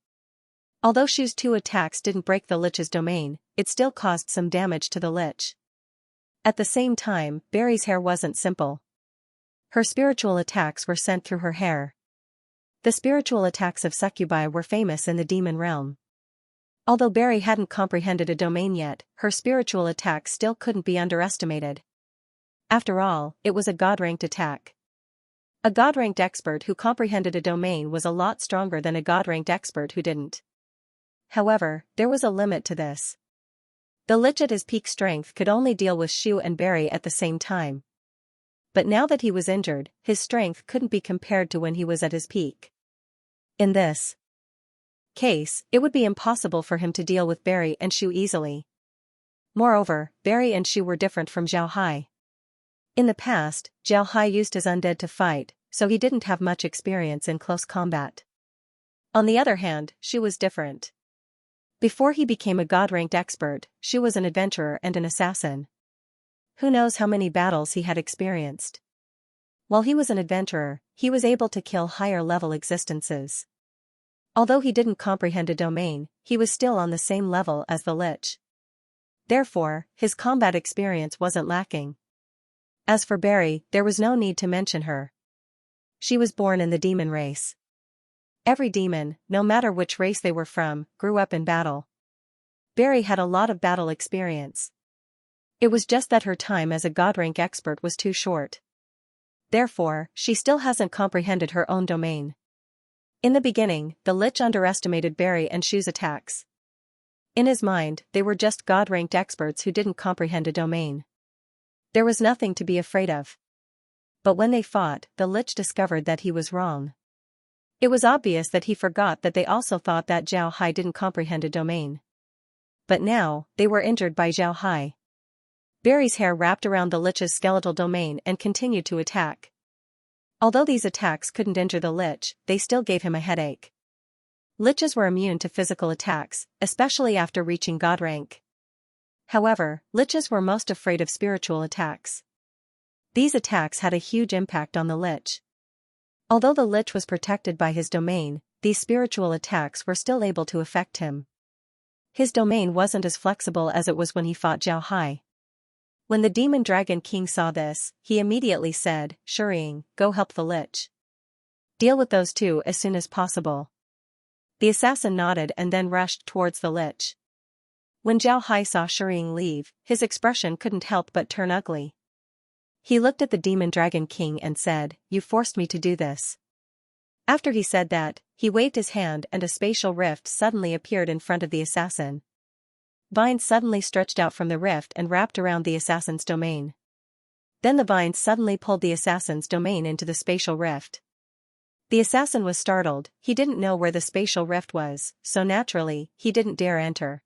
Although Xu's two attacks didn't break the lich's domain, it still caused some damage to the lich. At the same time, Barry's hair wasn't simple. Her spiritual attacks were sent through her hair. The spiritual attacks of succubi were famous in the demon realm. Although Barry hadn't comprehended a domain yet, her spiritual attacks still couldn't be underestimated. After all, it was a God-ranked attack. A God-ranked expert who comprehended a domain was a lot stronger than a God-ranked expert who didn't. However, there was a limit to this. The lich at his peak strength could only deal with Xu and Barry at the same time. But now that he was injured, his strength couldn't be compared to when he was at his peak. In this case, it would be impossible for him to deal with Barry and Xu easily. Moreover, Barry and Xu were different from Zhao Hai. In the past, Zhao Hai used his undead to fight, so he didn't have much experience in close combat. On the other hand, Xu was different. Before he became a God-ranked expert, Xu was an adventurer and an assassin. Who knows how many battles he had experienced. While he was an adventurer, he was able to kill higher-level existences. Although he didn't comprehend a domain, he was still on the same level as the lich. Therefore, his combat experience wasn't lacking. As for Barry, there was no need to mention her. She was born in the demon race. Every demon, no matter which race they were from, grew up in battle. Barry had a lot of battle experience. It was just that her time as a God-rank expert was too short. Therefore, she still hasn't comprehended her own domain. In the beginning, the lich underestimated Barry and Xu's attacks. In his mind, they were just God-ranked experts who didn't comprehend a domain. There was nothing to be afraid of. But when they fought, the lich discovered that he was wrong. It was obvious that he forgot that they also thought that Zhao Hai didn't comprehend a domain. But now, they were injured by Zhao Hai. Barry's hair wrapped around the Lich's skeletal domain and continued to attack. Although these attacks couldn't injure the Lich, they still gave him a headache. Liches were immune to physical attacks, especially after reaching god rank. However, Liches were most afraid of spiritual attacks. These attacks had a huge impact on the Lich. Although the Lich was protected by his domain, these spiritual attacks were still able to affect him. His domain wasn't as flexible as it was when he fought Zhao Hai. When the Demon Dragon King saw this, he immediately said, "Shuying, go help the Lich. Deal with those two as soon as possible." The assassin nodded and then rushed towards the Lich. When Zhao Hai saw Shuying leave, his expression couldn't help but turn ugly. He looked at the Demon Dragon King and said, "You forced me to do this." After he said that, he waved his hand and a spatial rift suddenly appeared in front of the assassin. Vines suddenly stretched out from the rift and wrapped around the assassin's domain. Then the vines suddenly pulled the assassin's domain into the spatial rift. The assassin was startled, he didn't know where the spatial rift was, so naturally, he didn't dare enter.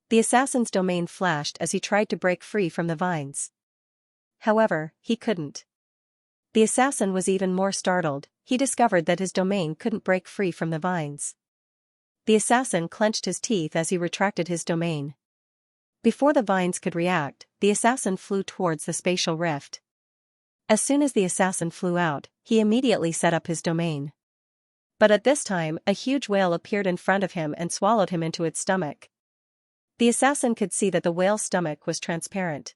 The assassin's domain flashed as he tried to break free from the vines. However, he couldn't. The assassin was even more startled, he discovered that his domain couldn't break free from the vines. The assassin clenched his teeth as he retracted his domain. Before the vines could react, the assassin flew towards the spatial rift. As soon as the assassin flew out, he immediately set up his domain. But at this time, a huge whale appeared in front of him and swallowed him into its stomach. The assassin could see that the whale's stomach was transparent.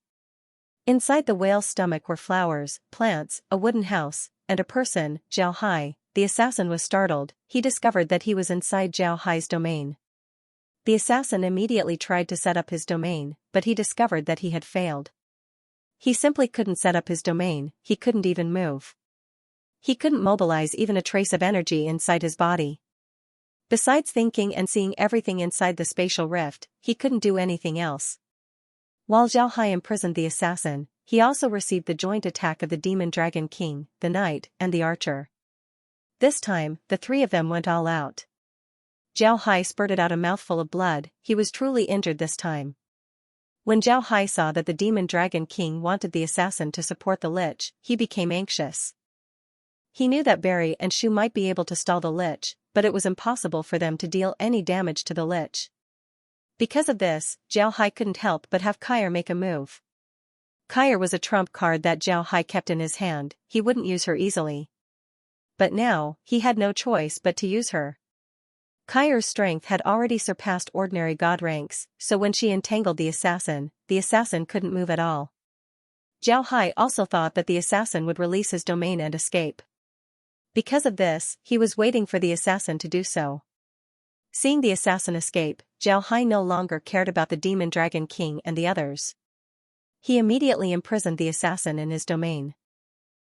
Inside the whale's stomach were flowers, plants, a wooden house, and a person, Zhao Hai. The assassin was startled, he discovered that he was inside Zhao Hai's domain. The assassin immediately tried to set up his domain, but he discovered that he had failed. He simply couldn't set up his domain, he couldn't even move. He couldn't mobilize even a trace of energy inside his body. Besides thinking and seeing everything inside the spatial rift, he couldn't do anything else. While Zhao Hai imprisoned the assassin, he also received the joint attack of the Demon Dragon King, the Knight, and the Archer. This time, the three of them went all out. Zhao Hai spurted out a mouthful of blood, he was truly injured this time. When Zhao Hai saw that the Demon Dragon King wanted the assassin to support the Lich, he became anxious. He knew that Barry and Shu might be able to stall the Lich, but it was impossible for them to deal any damage to the Lich. Because of this, Zhao Hai couldn't help but have Kair make a move. Kair was a trump card that Zhao Hai kept in his hand, he wouldn't use her easily. But now, he had no choice but to use her. Kair's strength had already surpassed ordinary god ranks, so when she entangled the assassin couldn't move at all. Zhao Hai also thought that the assassin would release his domain and escape. Because of this, he was waiting for the assassin to do so. Seeing the assassin escape, Zhao Hai no longer cared about the Demon Dragon King and the others. He immediately imprisoned the assassin in his domain.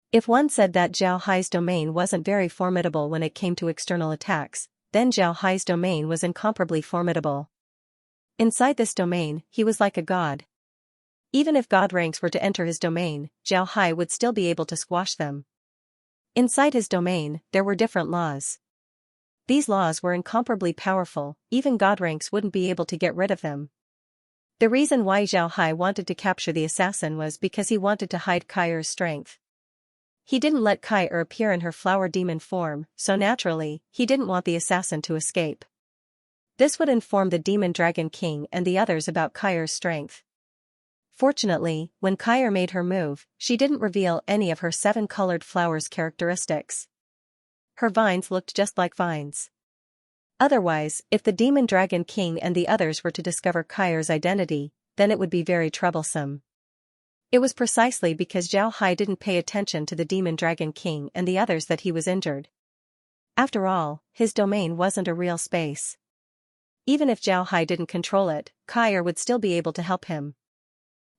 If one said that Zhao Hai's domain wasn't very formidable when it came to external attacks, then Zhao Hai's domain was incomparably formidable. Inside this domain, he was like a god. Even if god ranks were to enter his domain, Zhao Hai would still be able to squash them. Inside his domain, there were different laws. These laws were incomparably powerful, even god ranks wouldn't be able to get rid of them. The reason why Zhao Hai wanted to capture the assassin was because he wanted to hide Kair's strength. He didn't let Kair appear in her flower demon form, so naturally, he didn't want the assassin to escape. This would inform the Demon Dragon King and the others about Kair's strength. Fortunately, when Kair made her move, she didn't reveal any of her 7 colored flowers' characteristics. Her vines looked just like vines. Otherwise, if the Demon Dragon King and the others were to discover Kair's identity, then it would be very troublesome. It was precisely because Zhao Hai didn't pay attention to the Demon Dragon King and the others that he was injured. After all, his domain wasn't a real space. Even if Zhao Hai didn't control it, Kair would still be able to help him.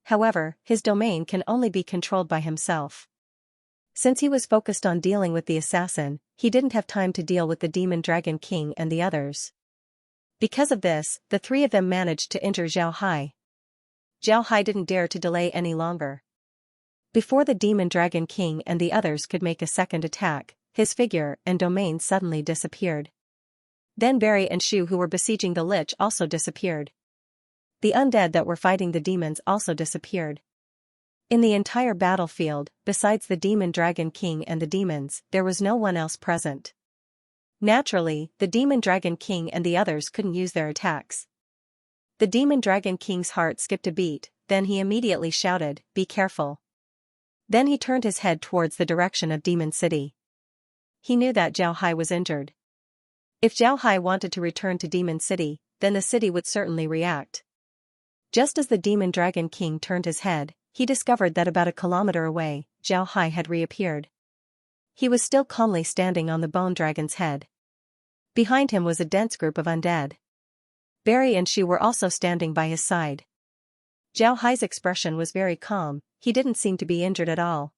However, his domain can only be controlled by himself. Since he was focused on dealing with the assassin, he didn't have time to deal with the Demon Dragon King and the others. Because of this, the three of them managed to injure Zhao Hai. Zhao Hai didn't dare to delay any longer. Before the Demon Dragon King and the others could make a second attack, his figure and domain suddenly disappeared. Then Barry and Shu who were besieging the Lich also disappeared. The undead that were fighting the demons also disappeared. In the entire battlefield, besides the demon dragon king and the demons, there was no one else present. Naturally, the demon dragon king and the others couldn't use their attacks. The demon dragon king's heart skipped a beat, then he immediately shouted, "Be careful." Then he turned his head towards the direction of Demon City. He knew that Zhao Hai was injured. If Zhao Hai wanted to return to Demon City, then the city would certainly react. Just as the demon dragon king turned his head, he discovered that about a kilometer away, Zhao Hai had reappeared. He was still calmly standing on the bone dragon's head. Behind him was a dense group of undead. Barry and Shu were also standing by his side. Zhao Hai's expression was very calm, he didn't seem to be injured at all.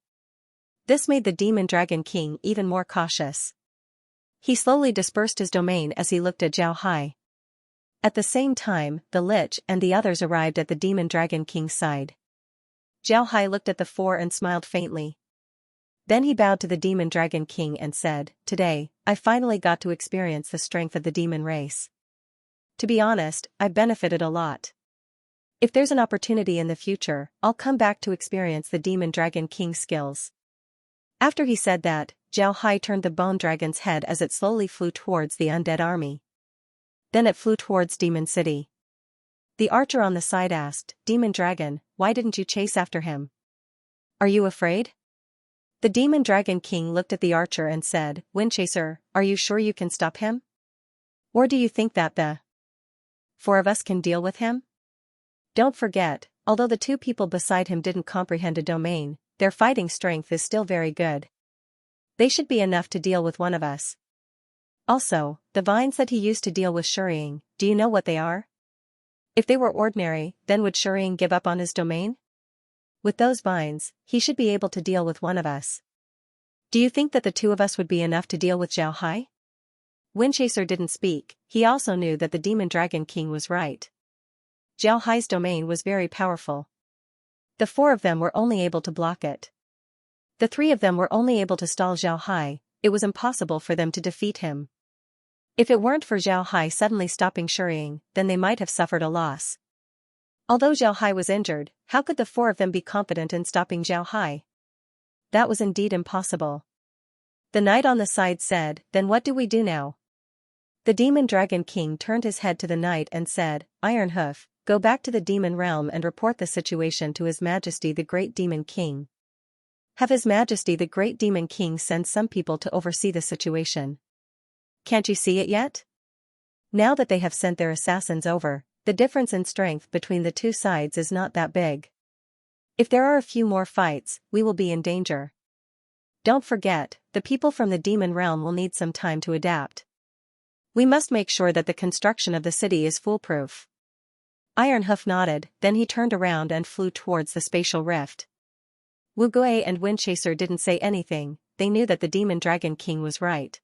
This made the demon dragon king even more cautious. He slowly dispersed his domain as he looked at Zhao Hai. At the same time, the Lich and the others arrived at the demon dragon king's side. Zhao Hai looked at the four and smiled faintly. Then he bowed to the demon dragon king and said, "Today, I finally got to experience the strength of the demon race. To be honest, I benefited a lot. If there's an opportunity in the future, I'll come back to experience the demon dragon king's skills." After he said that, Zhao Hai turned the bone dragon's head as it slowly flew towards the undead army. Then it flew towards Demon City. The archer on the side asked, "Demon dragon, why didn't you chase after him? Are you afraid?" The demon dragon king looked at the archer and said, "Windchaser, are you sure you can stop him? Or do you think that the four of us can deal with him? Don't forget, although the two people beside him didn't comprehend a domain, their fighting strength is still very good. They should be enough to deal with one of us. Also, the vines that he used to deal with Shuriying, do you know what they are? If they were ordinary, then would Shuriying give up on his domain? With those vines, he should be able to deal with one of us. Do you think that the two of us would be enough to deal with Zhao Hai?" Windchaser didn't speak, he also knew that the demon dragon king was right. Zhao Hai's domain was very powerful. The four of them were only able to block it. The three of them were only able to stall Zhao Hai, it was impossible for them to defeat him. If it weren't for Zhao Hai suddenly stopping Shuriying, then they might have suffered a loss. Although Zhao Hai was injured, how could the four of them be confident in stopping Zhao Hai? That was indeed impossible. The knight on the side said, "Then what do we do now?" The demon dragon king turned his head to the knight and said, "Ironhoof, go back to the demon realm and report the situation to His Majesty the Great Demon King. Have His Majesty the Great Demon King send some people to oversee the situation. Can't you see it yet? Now that they have sent their assassins over, the difference in strength between the two sides is not that big. If there are a few more fights, we will be in danger. Don't forget, the people from the demon realm will need some time to adapt. We must make sure that the construction of the city is foolproof." Ironhoof nodded, then he turned around and flew towards the spatial rift. Wu Gui and Windchaser didn't say anything, they knew that the demon dragon king was right.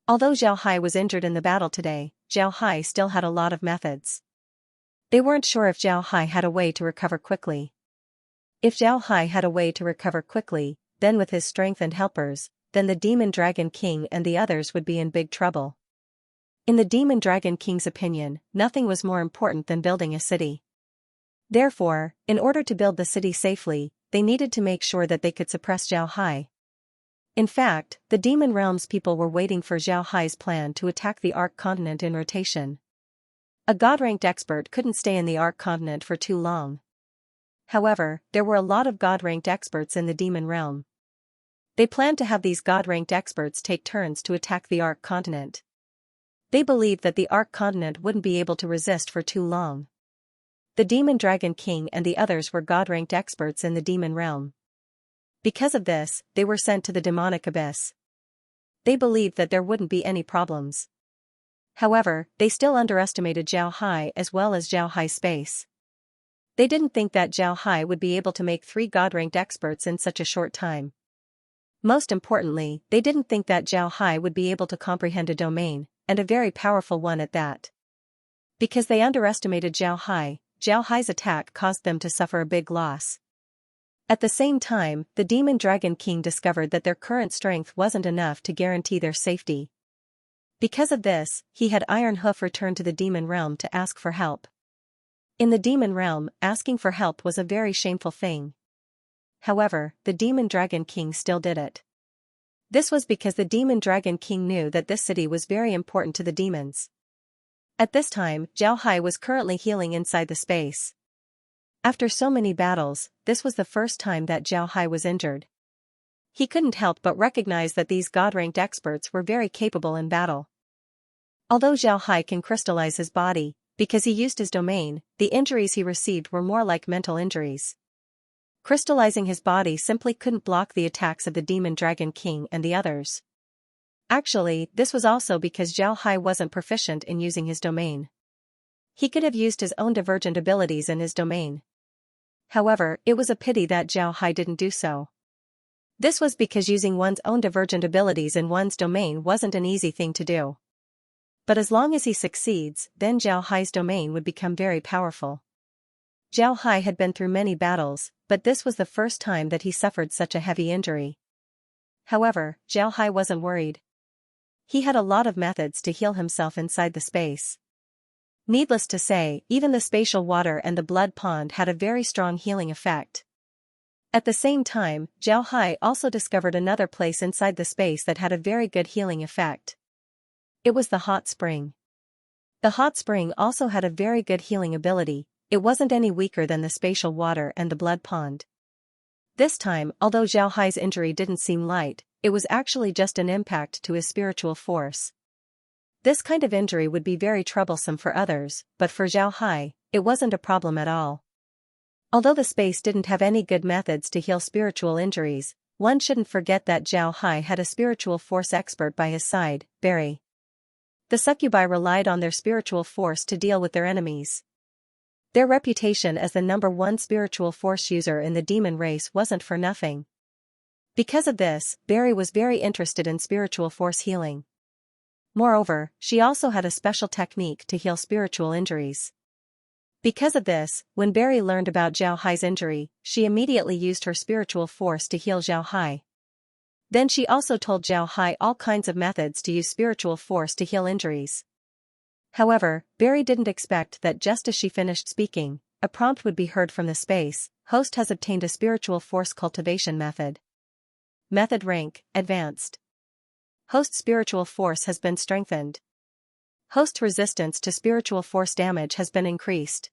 Although Zhao Hai was injured in the battle today, Zhao Hai still had a lot of methods. They weren't sure if Zhao Hai had a way to recover quickly. If Zhao Hai had a way to recover quickly, then with his strength and helpers, then the demon dragon king and the others would be in big trouble. In the demon dragon king's opinion, nothing was more important than building a city. Therefore, in order to build the city safely, they needed to make sure that they could suppress Zhao Hai. In fact, the demon realm's people were waiting for Zhao Hai's plan to attack the Ark continent in rotation. A god-ranked expert couldn't stay in the Ark continent for too long. However, there were a lot of god-ranked experts in the demon realm. They planned to have these god-ranked experts take turns to attack the Ark continent. They believed that the Ark continent wouldn't be able to resist for too long. The demon dragon king and the others were god-ranked experts in the demon realm. Because of this, they were sent to the demonic abyss. They believed that there wouldn't be any problems. However, they still underestimated Zhao Hai as well as Zhao Hai's space. They didn't think that Zhao Hai would be able to make 3 god-ranked experts in such a short time. Most importantly, they didn't think that Zhao Hai would be able to comprehend a domain, and a very powerful one at that. Because they underestimated Zhao Hai's attack caused them to suffer a big loss. At the same time, the Demon Dragon King discovered that their current strength wasn't enough to guarantee their safety. Because of this, he had Ironhoof return to the Demon Realm to ask for help. In the Demon Realm, asking for help was a very shameful thing. However, the Demon Dragon King still did it. This was because the Demon Dragon King knew that this city was very important to the demons. At this time, Zhao Hai was currently healing inside the space. After so many battles, this was the first time that Zhao Hai was injured. He couldn't help but recognize that these god-ranked experts were very capable in battle. Although Zhao Hai can crystallize his body, because he used his domain, the injuries he received were more like mental injuries. Crystallizing his body simply couldn't block the attacks of the Demon Dragon King and the others. Actually, this was also because Zhao Hai wasn't proficient in using his domain. He could have used his own divergent abilities in his domain. However, it was a pity that Zhao Hai didn't do so. This was because using one's own divergent abilities in one's domain wasn't an easy thing to do. But as long as he succeeds, then Zhao Hai's domain would become very powerful. Zhao Hai had been through many battles, but this was the first time that he suffered such a heavy injury. However, Zhao Hai wasn't worried. He had a lot of methods to heal himself inside the space. Needless to say, even the spatial water and the blood pond had a very strong healing effect. At the same time, Zhao Hai also discovered another place inside the space that had a very good healing effect. It was the hot spring. The hot spring also had a very good healing ability. It wasn't any weaker than the spatial water and the blood pond. This time, although Zhao Hai's injury didn't seem light, it was actually just an impact to his spiritual force. This kind of injury would be very troublesome for others, but for Zhao Hai, it wasn't a problem at all. Although the space didn't have any good methods to heal spiritual injuries, one shouldn't forget that Zhao Hai had a spiritual force expert by his side, Barry. The succubi relied on their spiritual force to deal with their enemies. Their reputation as the #1 spiritual force user in the demon race wasn't for nothing. Because of this, Barry was very interested in spiritual force healing. Moreover, she also had a special technique to heal spiritual injuries. Because of this, when Barry learned about Zhao Hai's injury, she immediately used her spiritual force to heal Zhao Hai. Then she also told Zhao Hai all kinds of methods to use spiritual force to heal injuries. However, Barry didn't expect that just as she finished speaking, a prompt would be heard from the space. Host has obtained a spiritual force cultivation method. Method rank, Advanced. Host spiritual force has been strengthened. Host resistance to spiritual force damage has been increased.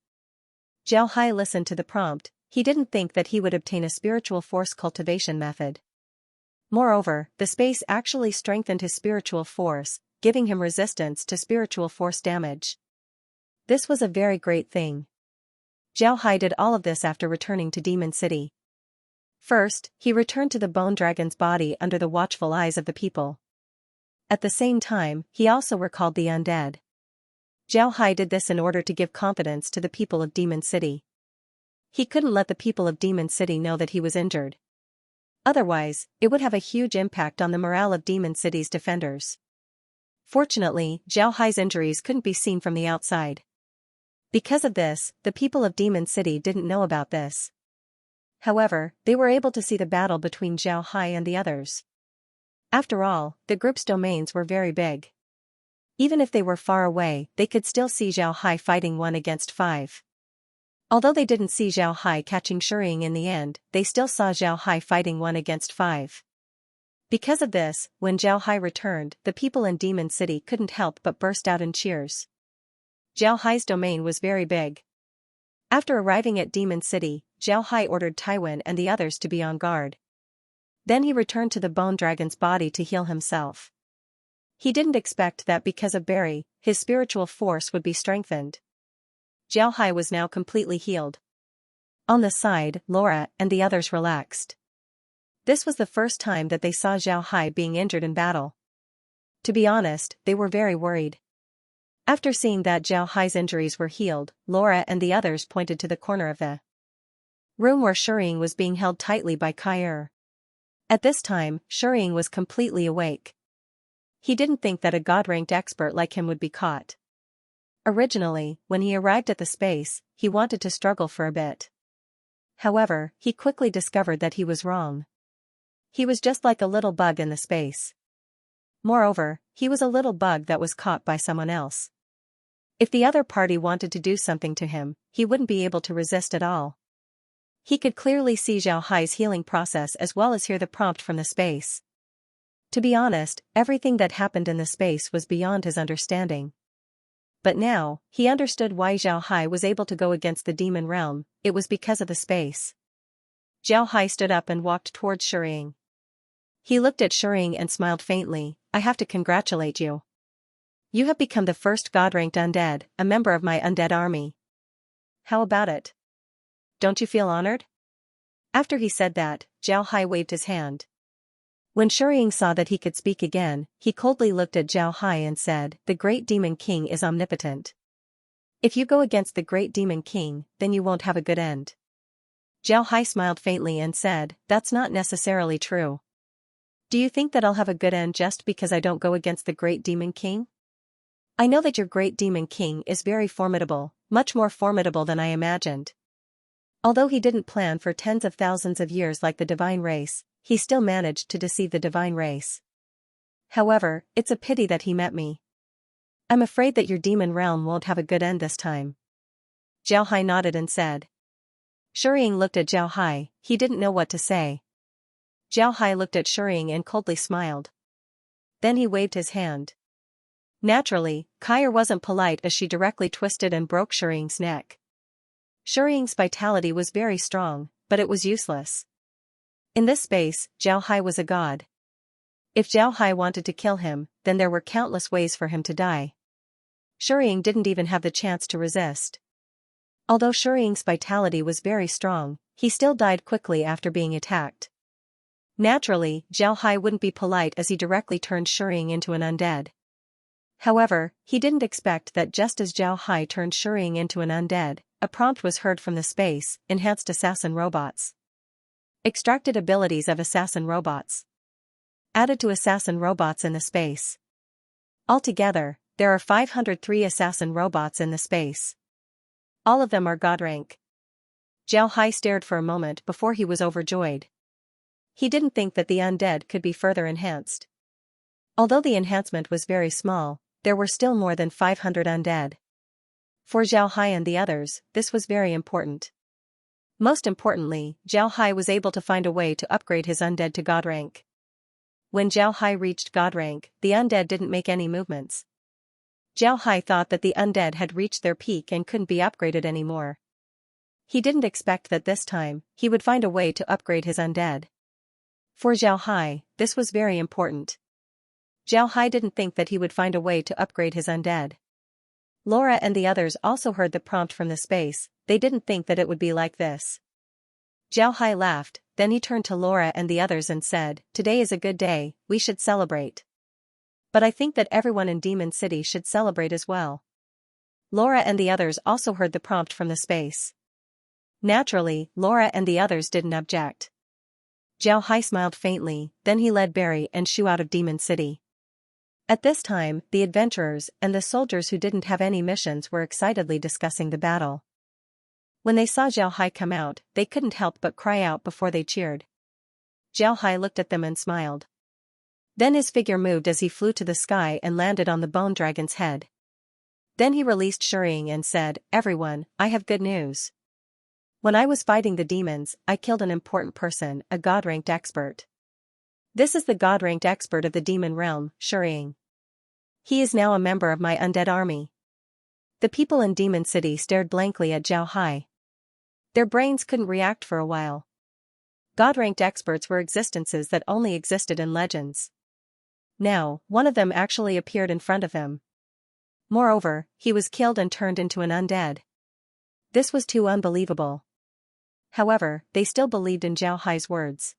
Zhao Hai listened to the prompt. He didn't think that he would obtain a spiritual force cultivation method. Moreover, the space actually strengthened his spiritual force, giving him resistance to spiritual force damage. This was a very great thing. Zhao Hai did all of this after returning to Demon City. First, he returned to the bone dragon's body under the watchful eyes of the people. At the same time, he also recalled the undead. Zhao Hai did this in order to give confidence to the people of Demon City. He couldn't let the people of Demon City know that he was injured. Otherwise, it would have a huge impact on the morale of Demon City's defenders. Fortunately, Zhao Hai's injuries couldn't be seen from the outside. Because of this, the people of Demon City didn't know about this. However, they were able to see the battle between Zhao Hai and the others. After all, the group's domains were very big. Even if they were far away, they could still see Zhao Hai fighting 1 against 5. Although they didn't see Zhao Hai catching Shuying in the end, they still saw Zhao Hai fighting 1 against 5. Because of this, when Zhao Hai returned, the people in Demon City couldn't help but burst out in cheers. Zhao Hai's domain was very big. After arriving at Demon City, Zhao Hai ordered Taiwan and the others to be on guard. Then he returned to the bone dragon's body to heal himself. He didn't expect that because of Barry, his spiritual force would be strengthened. Zhao Hai was now completely healed. On the side, Laura and the others relaxed. This was the first time that they saw Zhao Hai being injured in battle. To be honest, they were very worried. After seeing that Zhao Hai's injuries were healed, Laura and the others pointed to the corner of the room where Shuying was being held tightly by Kair. At this time, Shuying was completely awake. He didn't think that a god-ranked expert like him would be caught. Originally, when he arrived at the space, he wanted to struggle for a bit. However, he quickly discovered that he was wrong. He was just like a little bug in the space. Moreover, he was a little bug that was caught by someone else. If the other party wanted to do something to him, he wouldn't be able to resist at all. He could clearly see Zhao Hai's healing process as well as hear the prompt from the space. To be honest, everything that happened in the space was beyond his understanding. But now, he understood why Zhao Hai was able to go against the demon realm. It was because of the space. Zhao Hai stood up and walked towards Shuying. He looked at Shuying and smiled faintly. I have to congratulate you. You have become the first God-ranked undead, a member of my undead army. How about it? Don't you feel honored? After he said that, Zhao Hai waved his hand. When Shuying saw that he could speak again, he coldly looked at Zhao Hai and said, the Great Demon King is omnipotent. If you go against the Great Demon King, then you won't have a good end. Zhao Hai smiled faintly and said, that's not necessarily true. Do you think that I'll have a good end just because I don't go against the Great Demon King? I know that your Great Demon King is very formidable, much more formidable than I imagined. Although he didn't plan for tens of thousands of years like the divine race, he still managed to deceive the divine race. However, it's a pity that he met me. I'm afraid that your demon realm won't have a good end this time. Zhao Hai nodded and said. Shuying looked at Zhao Hai, he didn't know what to say. Zhao Hai looked at Shuying and coldly smiled. Then he waved his hand. Naturally, Kair wasn't polite as she directly twisted and broke Shuying's neck. Shuying's vitality was very strong, but it was useless. In this space, Zhao Hai was a god. If Zhao Hai wanted to kill him, then there were countless ways for him to die. Shuying didn't even have the chance to resist. Although Shuying's vitality was very strong, he still died quickly after being attacked. Naturally, Zhao Hai wouldn't be polite as he directly turned Shuying into an undead. However, he didn't expect that just as Zhao Hai turned Shuying into an undead, a prompt was heard from the space, enhanced assassin robots. Extracted abilities of assassin robots. Added to assassin robots in the space. Altogether, there are 503 assassin robots in the space. All of them are god rank. Zhao Hai stared for a moment before he was overjoyed. He didn't think that the undead could be further enhanced. Although the enhancement was very small, there were still more than 500 undead. For Zhao Hai and the others, this was very important. Most importantly, Zhao Hai was able to find a way to upgrade his undead to god rank. When Zhao Hai reached god rank, the undead didn't make any movements. Zhao Hai thought that the undead had reached their peak and couldn't be upgraded anymore. He didn't expect that this time, he would find a way to upgrade his undead. For Zhao Hai, this was very important. Zhao Hai didn't think that he would find a way to upgrade his undead. Laura and the others also heard the prompt from the space, they didn't think that it would be like this. Zhao Hai laughed, then he turned to Laura and the others and said, today is a good day, we should celebrate. But I think that everyone in Demon City should celebrate as well. Laura and the others also heard the prompt from the space. Naturally, Laura and the others didn't object. Zhao Hai smiled faintly, then he led Barry and Shu out of Demon City. At this time, the adventurers and the soldiers who didn't have any missions were excitedly discussing the battle. When they saw Zhao Hai come out, they couldn't help but cry out before they cheered. Zhao Hai looked at them and smiled. Then his figure moved as he flew to the sky and landed on the bone dragon's head. Then he released Shuying and said, everyone, I have good news. When I was fighting the demons, I killed an important person, a god-ranked expert. This is the god-ranked expert of the demon realm, Shuying. He is now a member of my undead army. The people in Demon City stared blankly at Zhao Hai. Their brains couldn't react for a while. God-ranked experts were existences that only existed in legends. Now, one of them actually appeared in front of him. Moreover, he was killed and turned into an undead. This was too unbelievable. However, they still believed in Zhao Hai's words.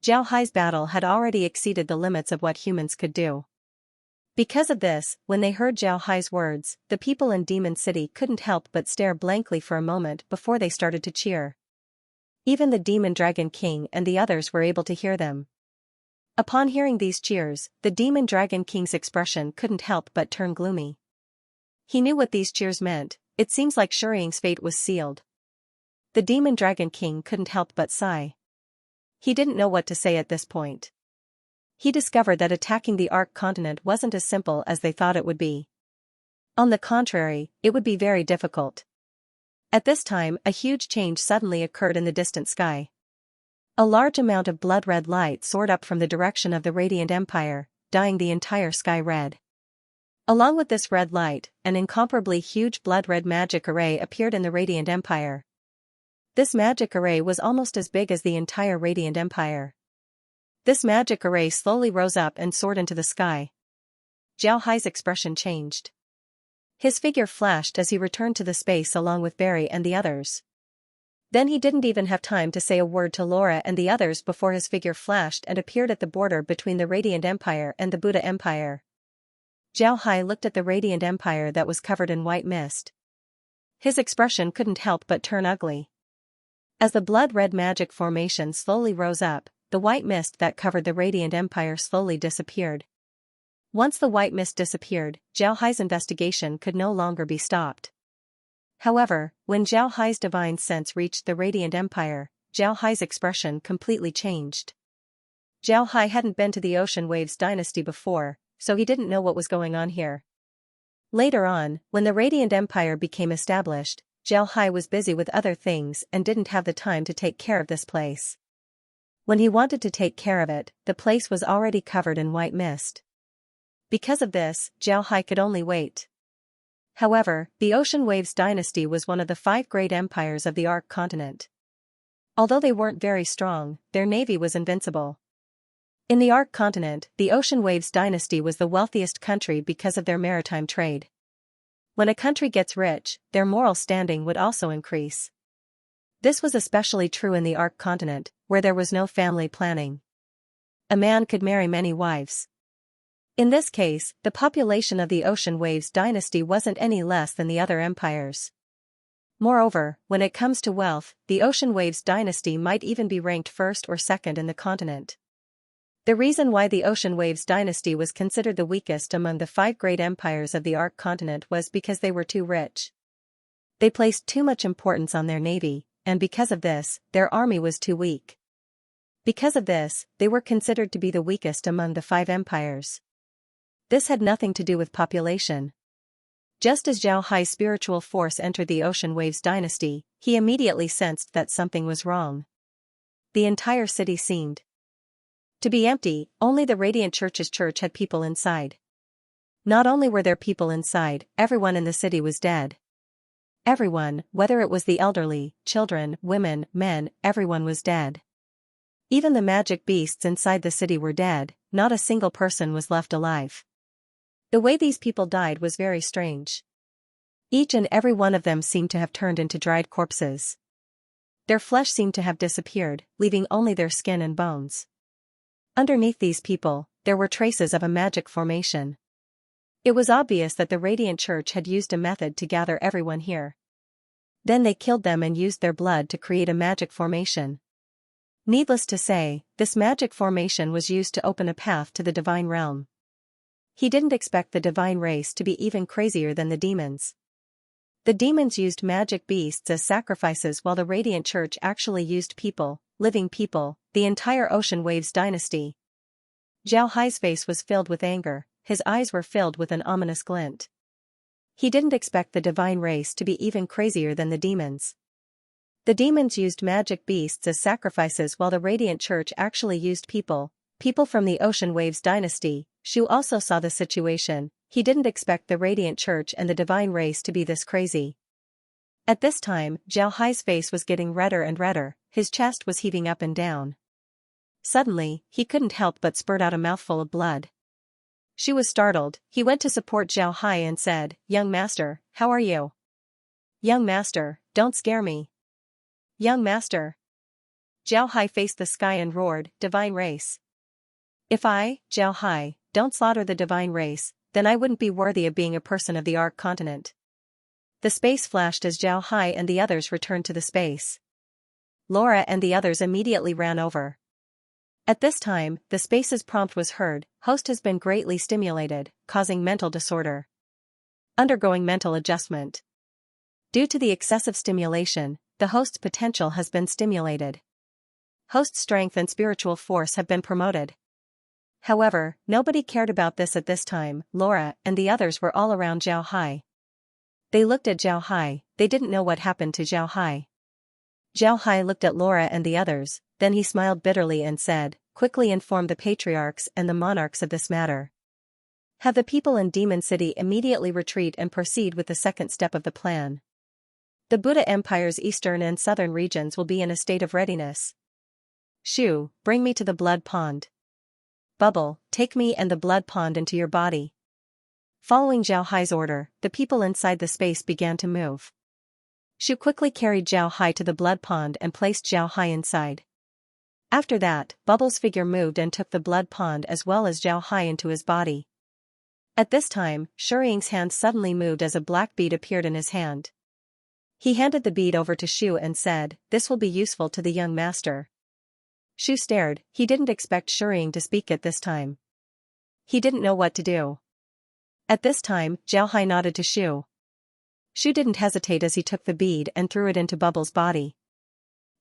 Zhao Hai's battle had already exceeded the limits of what humans could do. Because of this, when they heard Zhao Hai's words, the people in Demon City couldn't help but stare blankly for a moment before they started to cheer. Even the Demon Dragon King and the others were able to hear them. Upon hearing these cheers, the Demon Dragon King's expression couldn't help but turn gloomy. He knew what these cheers meant, it seems like Shuying's fate was sealed. The Demon Dragon King couldn't help but sigh. He didn't know what to say at this point. He discovered that attacking the Ark continent wasn't as simple as they thought it would be. On the contrary, it would be very difficult. At this time, a huge change suddenly occurred in the distant sky. A large amount of blood-red light soared up from the direction of the Radiant Empire, dyeing the entire sky red. Along with this red light, an incomparably huge blood-red magic array appeared in the Radiant Empire. This magic array was almost as big as the entire Radiant Empire. This magic array slowly rose up and soared into the sky. Zhao Hai's expression changed. His figure flashed as he returned to the space along with Barry and the others. Then he didn't even have time to say a word to Laura and the others before his figure flashed and appeared at the border between the Radiant Empire and the Buddha Empire. Zhao Hai looked at the Radiant Empire that was covered in white mist. His expression couldn't help but turn ugly. As the blood-red magic formation slowly rose up, the white mist that covered the Radiant Empire slowly disappeared. Once the white mist disappeared, Zhao Hai's investigation could no longer be stopped. However, when Zhao Hai's divine sense reached the Radiant Empire, Zhao Hai's expression completely changed. Zhao Hai hadn't been to the Ocean Waves dynasty before, so he didn't know what was going on here. Later on, when the Radiant Empire became established, Zhao Hai was busy with other things and didn't have the time to take care of this place. When he wanted to take care of it, the place was already covered in white mist. Because of this, Zhao Hai could only wait. However, the Ocean Waves dynasty was one of the 5 great empires of the Ark continent. Although they weren't very strong, their navy was invincible. In the Ark continent, the Ocean Waves dynasty was the wealthiest country because of their maritime trade. When a country gets rich, their moral standing would also increase. This was especially true in the Ark continent, where there was no family planning. A man could marry many wives. In this case, the population of the Ocean Waves dynasty wasn't any less than the other empires. Moreover, when it comes to wealth, the Ocean Waves dynasty might even be ranked first or second in the continent. The reason why the Ocean Waves dynasty was considered the weakest among the 5 great empires of the Ark continent was because they were too rich. They placed too much importance on their navy, and because of this, their army was too weak. Because of this, they were considered to be the weakest among the 5 empires. This had nothing to do with population. Just as Zhao Hai's spiritual force entered the Ocean Waves dynasty, he immediately sensed that something was wrong. The entire city seemed to be empty, only the Radiant Church's church had people inside. Not only were there people inside, everyone in the city was dead. Everyone, whether it was the elderly, children, women, men, everyone was dead. Even the magic beasts inside the city were dead, not a single person was left alive. The way these people died was very strange. Each and every one of them seemed to have turned into dried corpses. Their flesh seemed to have disappeared, leaving only their skin and bones. Underneath these people, there were traces of a magic formation. It was obvious that the Radiant Church had used a method to gather everyone here. Then they killed them and used their blood to create a magic formation. Needless to say, this magic formation was used to open a path to the divine realm. He didn't expect the divine race to be even crazier than the demons. The demons used magic beasts as sacrifices while the Radiant Church actually used people, living people, the entire Ocean Waves dynasty. Zhao Hai's face was filled with anger, his eyes were filled with an ominous glint. He didn't expect the divine race to be even crazier than the demons. The demons used magic beasts as sacrifices while the Radiant Church actually used people from the Ocean Waves dynasty. Shu also saw the situation. He didn't expect the Radiant Church and the divine race to be this crazy. At this time, Zhao Hai's face was getting redder and redder, his chest was heaving up and down. Suddenly, he couldn't help but spurt out a mouthful of blood. Shu was startled. He went to support Zhao Hai and said, "Young master, how are you?" "Young master, don't scare me." "Young master." Zhao Hai faced the sky and roared, "Divine race. If I, Zhao Hai, don't slaughter the divine race, then I wouldn't be worthy of being a person of the Ark continent." The space flashed as Zhao Hai and the others returned to the space. Laura and the others immediately ran over. At this time, the space's prompt was heard, "Host has been greatly stimulated, causing mental disorder. Undergoing mental adjustment. Due to the excessive stimulation, the host's potential has been stimulated. Host's strength and spiritual force have been promoted." However, nobody cared about this at this time. Laura and the others were all around Zhao Hai. They looked at Zhao Hai, they didn't know what happened to Zhao Hai. Zhao Hai looked at Laura and the others, then he smiled bitterly and said, quickly inform the patriarchs and the monarchs of this matter. Have the people in Demon City immediately retreat and proceed with the second step of the plan. The Buddha Empire's eastern and southern regions will be in a state of readiness. Shu, bring me to the blood pond. Bubble, take me and the blood pond into your body. Following Zhao Hai's order, the people inside the space began to move. Shu quickly carried Zhao Hai to the blood pond and placed Zhao Hai inside. After that, Bubble's figure moved and took the blood pond as well as Zhao Hai into his body. At this time, Shuriying's hand suddenly moved as a black bead appeared in his hand. He handed the bead over to Shu and said, this will be useful to the young master. Shu stared, he didn't expect Shuriying to speak at this time. He didn't know what to do. At this time, Zhao Hai nodded to Shu. Shu didn't hesitate as he took the bead and threw it into Bubble's body.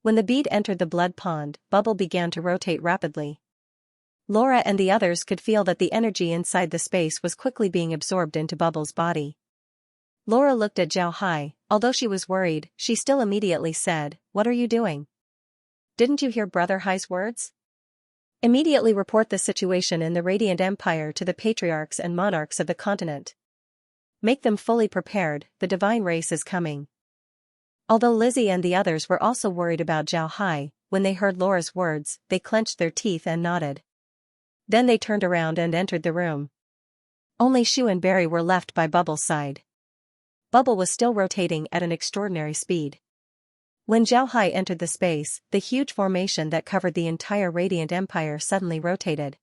When the bead entered the blood pond, Bubble began to rotate rapidly. Laura and the others could feel that the energy inside the space was quickly being absorbed into Bubble's body. Laura looked at Zhao Hai, although she was worried, she still immediately said, what are you doing? Didn't you hear Brother Hai's words? Immediately report the situation in the Radiant Empire to the patriarchs and monarchs of the continent. Make them fully prepared, the divine race is coming. Although Lizzie and the others were also worried about Zhao Hai, when they heard Laura's words, they clenched their teeth and nodded. Then they turned around and entered the room. Only Shu and Barry were left by Bubble's side. Bubble was still rotating at an extraordinary speed. When Zhao Hai entered the space, the huge formation that covered the entire Radiant Empire suddenly rotated.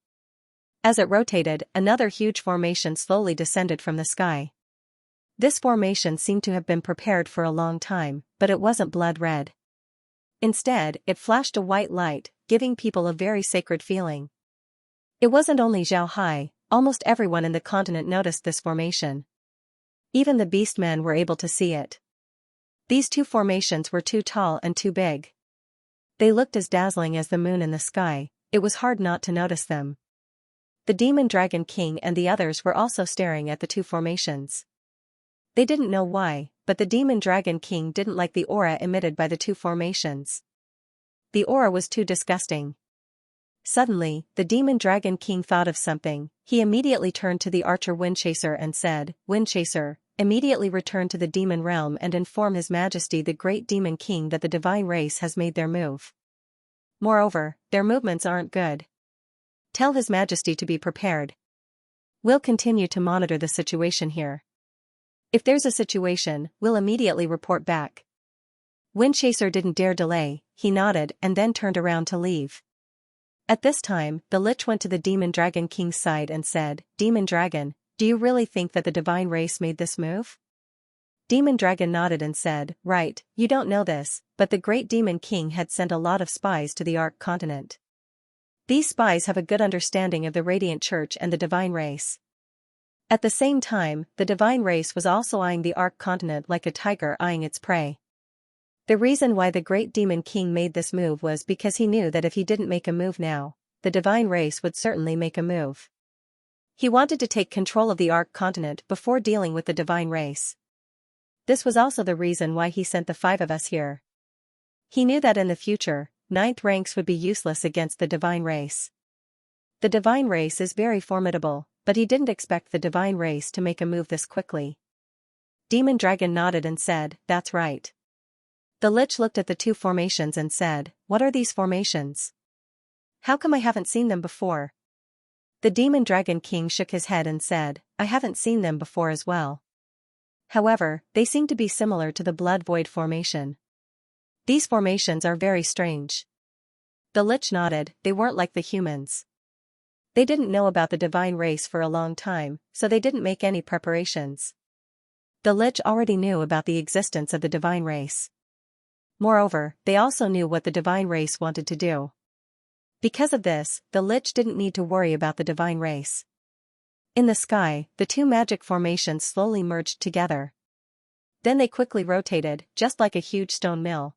As it rotated, another huge formation slowly descended from the sky. This formation seemed to have been prepared for a long time, but it wasn't blood red. Instead, it flashed a white light, giving people a very sacred feeling. It wasn't only Zhao Hai, almost everyone in the continent noticed this formation. Even the beastmen were able to see it. These two formations were too tall and too big. They looked as dazzling as the moon in the sky, it was hard not to notice them. The Demon Dragon King and the others were also staring at the two formations. They didn't know why, but the Demon Dragon King didn't like the aura emitted by the two formations. The aura was too disgusting. Suddenly, the Demon Dragon King thought of something. He immediately turned to the archer Windchaser and said, Windchaser, immediately return to the demon realm and inform His Majesty the Great Demon King that the divine race has made their move. Moreover, their movements aren't good. Tell His Majesty to be prepared. We'll continue to monitor the situation here. If there's a situation, we'll immediately report back. Windchaser didn't dare delay, he nodded and then turned around to leave. At this time, the Lich went to the Demon Dragon King's side and said, Demon Dragon, do you really think that the divine race made this move? Demon Dragon nodded and said, right, you don't know this, but the Great Demon King had sent a lot of spies to the Ark continent. These spies have a good understanding of the Radiant Church and the divine race. At the same time, the divine race was also eyeing the Ark continent like a tiger eyeing its prey. The reason why the Great Demon King made this move was because he knew that if he didn't make a move now, the divine race would certainly make a move. He wanted to take control of the Ark continent before dealing with the divine race. This was also the reason why he sent the 5 of us here. He knew that in the future, 9th ranks would be useless against the divine race. The divine race is very formidable, but he didn't expect the divine race to make a move this quickly. Demon Dragon nodded and said, that's right. The Lich looked at the two formations and said, what are these formations? How come I haven't seen them before? The Demon Dragon King shook his head and said, I haven't seen them before as well. However, they seem to be similar to the Blood Void formation. These formations are very strange. The Lich nodded, they weren't like the humans. They didn't know about the divine race for a long time, so they didn't make any preparations. The Lich already knew about the existence of the divine race. Moreover, they also knew what the divine race wanted to do. Because of this, the Lich didn't need to worry about the divine race. In the sky, the two magic formations slowly merged together. Then they quickly rotated, just like a huge stone mill.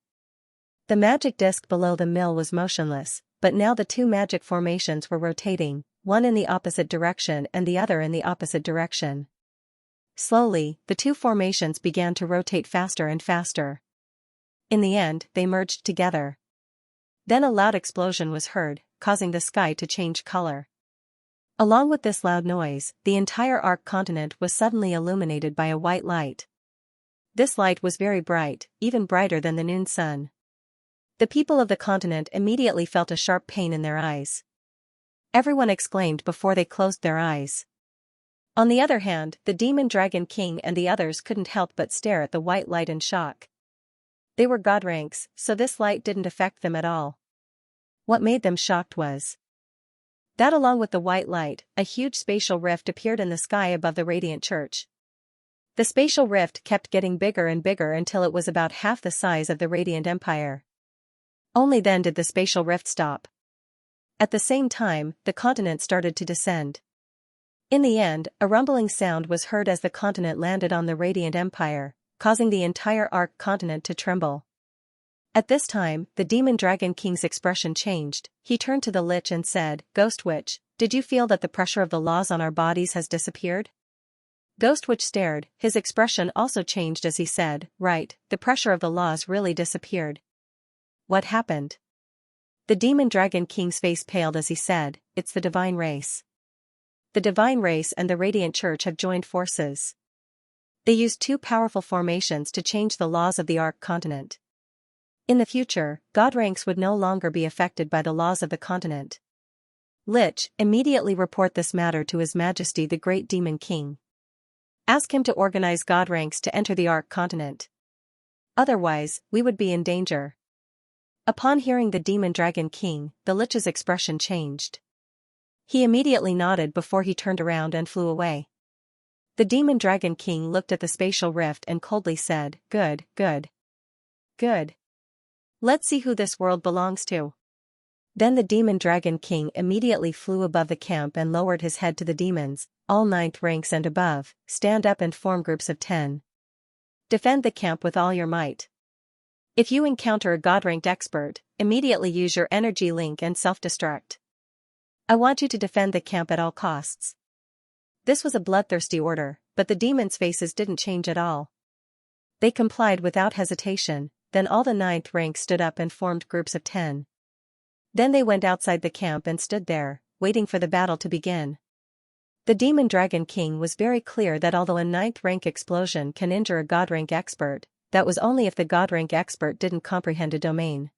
The magic disc below the mill was motionless, but now the two magic formations were rotating, one in the opposite direction and the other in the opposite direction. Slowly, the two formations began to rotate faster and faster. In the end, they merged together. Then a loud explosion was heard, causing the sky to change color. Along with this loud noise, the entire Arc continent was suddenly illuminated by a white light. This light was very bright, even brighter than the noon sun. The people of the continent immediately felt a sharp pain in their eyes. Everyone exclaimed before they closed their eyes. On the other hand, the Demon Dragon King and the others couldn't help but stare at the white light in shock. They were god ranks, so this light didn't affect them at all. What made them shocked was that along with the white light, a huge spatial rift appeared in the sky above the radiant church. The spatial rift kept getting bigger and bigger until it was about half the size of the radiant empire. Only then did the spatial rift stop. At the same time, the continent started to descend. In the end, a rumbling sound was heard as the continent landed on the radiant empire, causing the entire Arc continent to tremble. At this time, the Demon Dragon King's expression changed. He turned to the Lich and said, "Ghost Witch, did you feel that the pressure of the laws on our bodies has disappeared?" Ghost Witch stared. His expression also changed as he said, "Right, the pressure of the laws really disappeared." What happened? The Demon Dragon King's face paled as he said, "It's the divine race. The divine race and the Radiant Church have joined forces. They used two powerful formations to change the laws of the Arc continent. In the future, god ranks would no longer be affected by the laws of the continent. Lich, immediately report this matter to His Majesty the Great Demon King. Ask him to organize god ranks to enter the Arc continent. Otherwise, we would be in danger." Upon hearing the Demon Dragon King, the Lich's expression changed. He immediately nodded before he turned around and flew away. The Demon Dragon King looked at the spatial rift and coldly said, "Good, good. Good. Let's see who this world belongs to." Then the Demon Dragon King immediately flew above the camp and lowered his head to the demons, all 9th ranks and above, "Stand up and form groups of 10. Defend the camp with all your might. If you encounter a god-ranked expert, immediately use your energy link and self-destruct. I want you to defend the camp at all costs." This was a bloodthirsty order, but the demons' faces didn't change at all. They complied without hesitation. Then all the 9th rank stood up and formed groups of 10. Then they went outside the camp and stood there, waiting for the battle to begin. The Demon Dragon King was very clear that although a 9th rank explosion can injure a god rank expert, that was only if the god rank expert didn't comprehend a domain.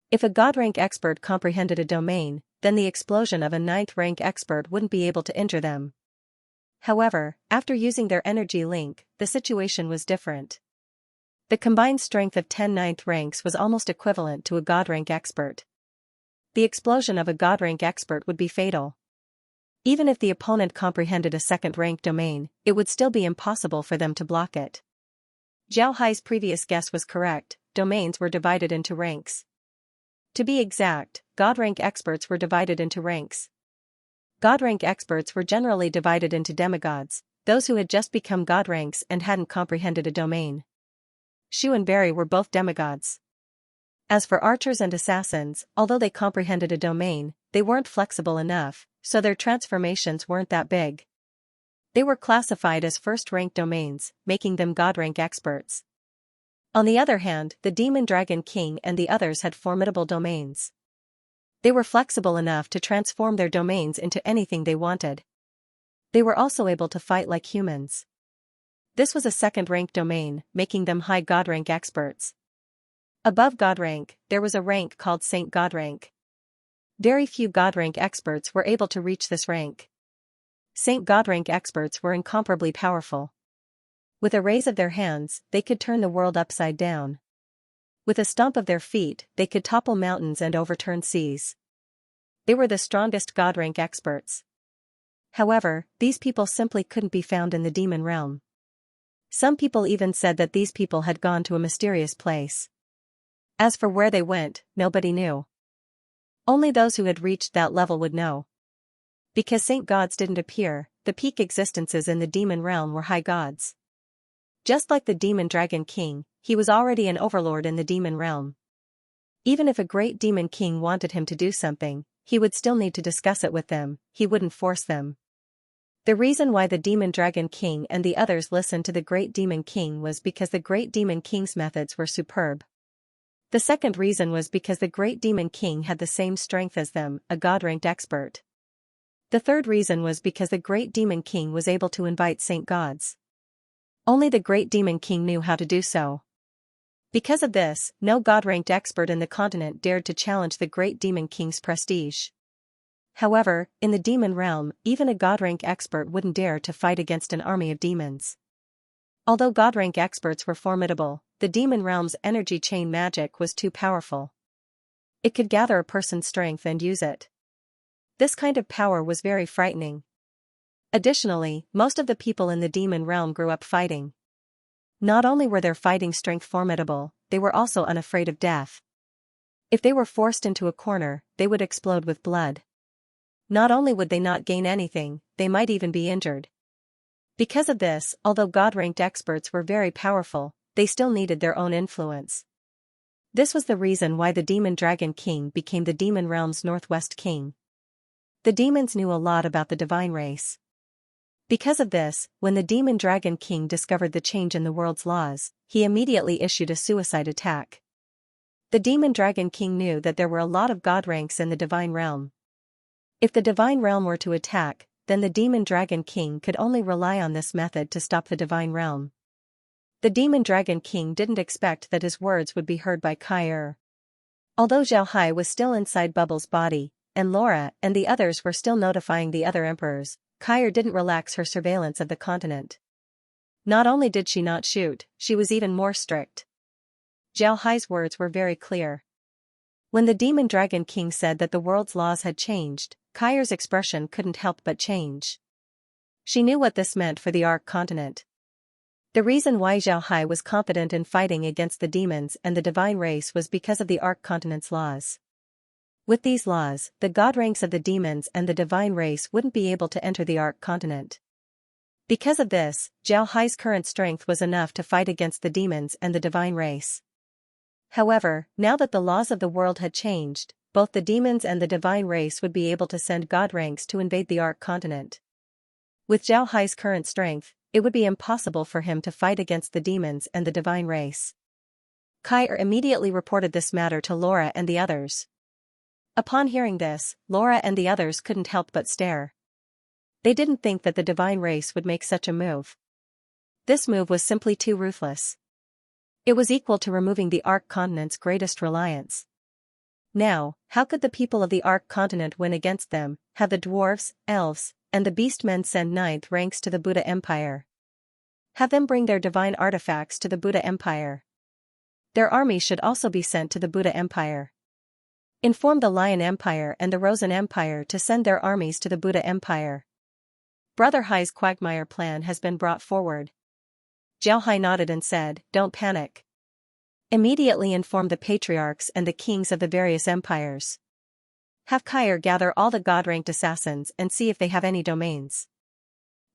If a god rank expert comprehended a domain, then the explosion of a 9th rank expert wouldn't be able to injure them. However, after using their energy link, the situation was different. The combined strength of 10 9th ranks was almost equivalent to a god rank expert. The explosion of a god rank expert would be fatal. Even if the opponent comprehended a 2nd rank domain, it would still be impossible for them to block it. Zhao Hai's previous guess was correct. Domains were divided into ranks. To be exact, god rank experts were divided into ranks. God rank experts were generally divided into demigods, those who had just become god ranks and hadn't comprehended a domain. Shu and Barry were both demigods. As for archers and assassins, although they comprehended a domain, they weren't flexible enough, so their transformations weren't that big. They were classified as first-rank domains, making them god-rank experts. On the other hand, the Demon Dragon King and the others had formidable domains. They were flexible enough to transform their domains into anything they wanted. They were also able to fight like humans. This was a 2nd rank domain, making them high god rank experts. Above god rank, there was a rank called Saint God rank. Very few god rank experts were able to reach this rank. Saint God rank experts were incomparably powerful. With a raise of their hands, they could turn the world upside down. With a stomp of their feet, they could topple mountains and overturn seas. They were the strongest god rank experts. However, these people simply couldn't be found in the demon realm. Some people even said that these people had gone to a mysterious place. As for where they went, nobody knew. Only those who had reached that level would know. Because saint gods didn't appear, the peak existences in the demon realm were high gods. Just like the Demon Dragon King, he was already an overlord in the demon realm. Even if a great demon king wanted him to do something, he would still need to discuss it with them, he wouldn't force them. The reason why the Demon Dragon King and the others listened to the Great Demon King was because the Great Demon King's methods were superb. The second reason was because the Great Demon King had the same strength as them, a god-ranked expert. The third reason was because the Great Demon King was able to invite saint gods. Only the Great Demon King knew how to do so. Because of this, no god-ranked expert in the continent dared to challenge the Great Demon King's prestige. However, in the demon realm, even a god-rank expert wouldn't dare to fight against an army of demons. Although god-rank experts were formidable, the demon realm's energy chain magic was too powerful. It could gather a person's strength and use it. This kind of power was very frightening. Additionally, most of the people in the demon realm grew up fighting. Not only were their fighting strength formidable, they were also unafraid of death. If they were forced into a corner, they would explode with blood. Not only would they not gain anything, they might even be injured. Because of this, although god-ranked experts were very powerful, they still needed their own influence. This was the reason why the Demon Dragon King became the demon realm's Northwest King. The demons knew a lot about the divine race. Because of this, when the Demon Dragon King discovered the change in the world's laws, he immediately issued a suicide attack. The Demon Dragon King knew that there were a lot of god ranks in the divine realm. If the divine realm were to attack, then the Demon Dragon King could only rely on this method to stop the divine realm. The Demon Dragon King didn't expect that his words would be heard by Kai. Although Zhao Hai was still inside Bubble's body, and Laura and the others were still notifying the other emperors, Kai didn't relax her surveillance of the continent. Not only did she not shoot, she was even more strict. Zhao Hai's words were very clear. When the Demon Dragon King said that the world's laws had changed, Kai's expression couldn't help but change. She knew what this meant for the Ark continent. The reason why Zhao Hai was confident in fighting against the demons and the divine race was because of the Ark continent's laws. With these laws, the god ranks of the demons and the divine race wouldn't be able to enter the Ark continent. Because of this, Zhao Hai's current strength was enough to fight against the demons and the divine race. However, now that the laws of the world had changed, both the demons and the divine race would be able to send god ranks to invade the Ark continent. With Zhao Hai's current strength, it would be impossible for him to fight against the demons and the divine race. Kai immediately reported this matter to Laura and the others. Upon hearing this, Laura and the others couldn't help but stare. They didn't think that the divine race would make such a move. This move was simply too ruthless. It was equal to removing the Ark continent's greatest reliance. Now, how could the people of the Ark continent win against them, have the dwarves, elves, and the beastmen send ninth ranks to the Buddha Empire? Have them bring their divine artifacts to the Buddha Empire. Their army should also be sent to the Buddha Empire. Inform the Lion Empire and the Rosen Empire to send their armies to the Buddha Empire. Brother Hai's quagmire plan has been brought forward. Zhao Hai nodded and said, "Don't panic. Immediately inform the patriarchs and the kings of the various empires. Have Kai gather all the god-ranked assassins and see if they have any domains.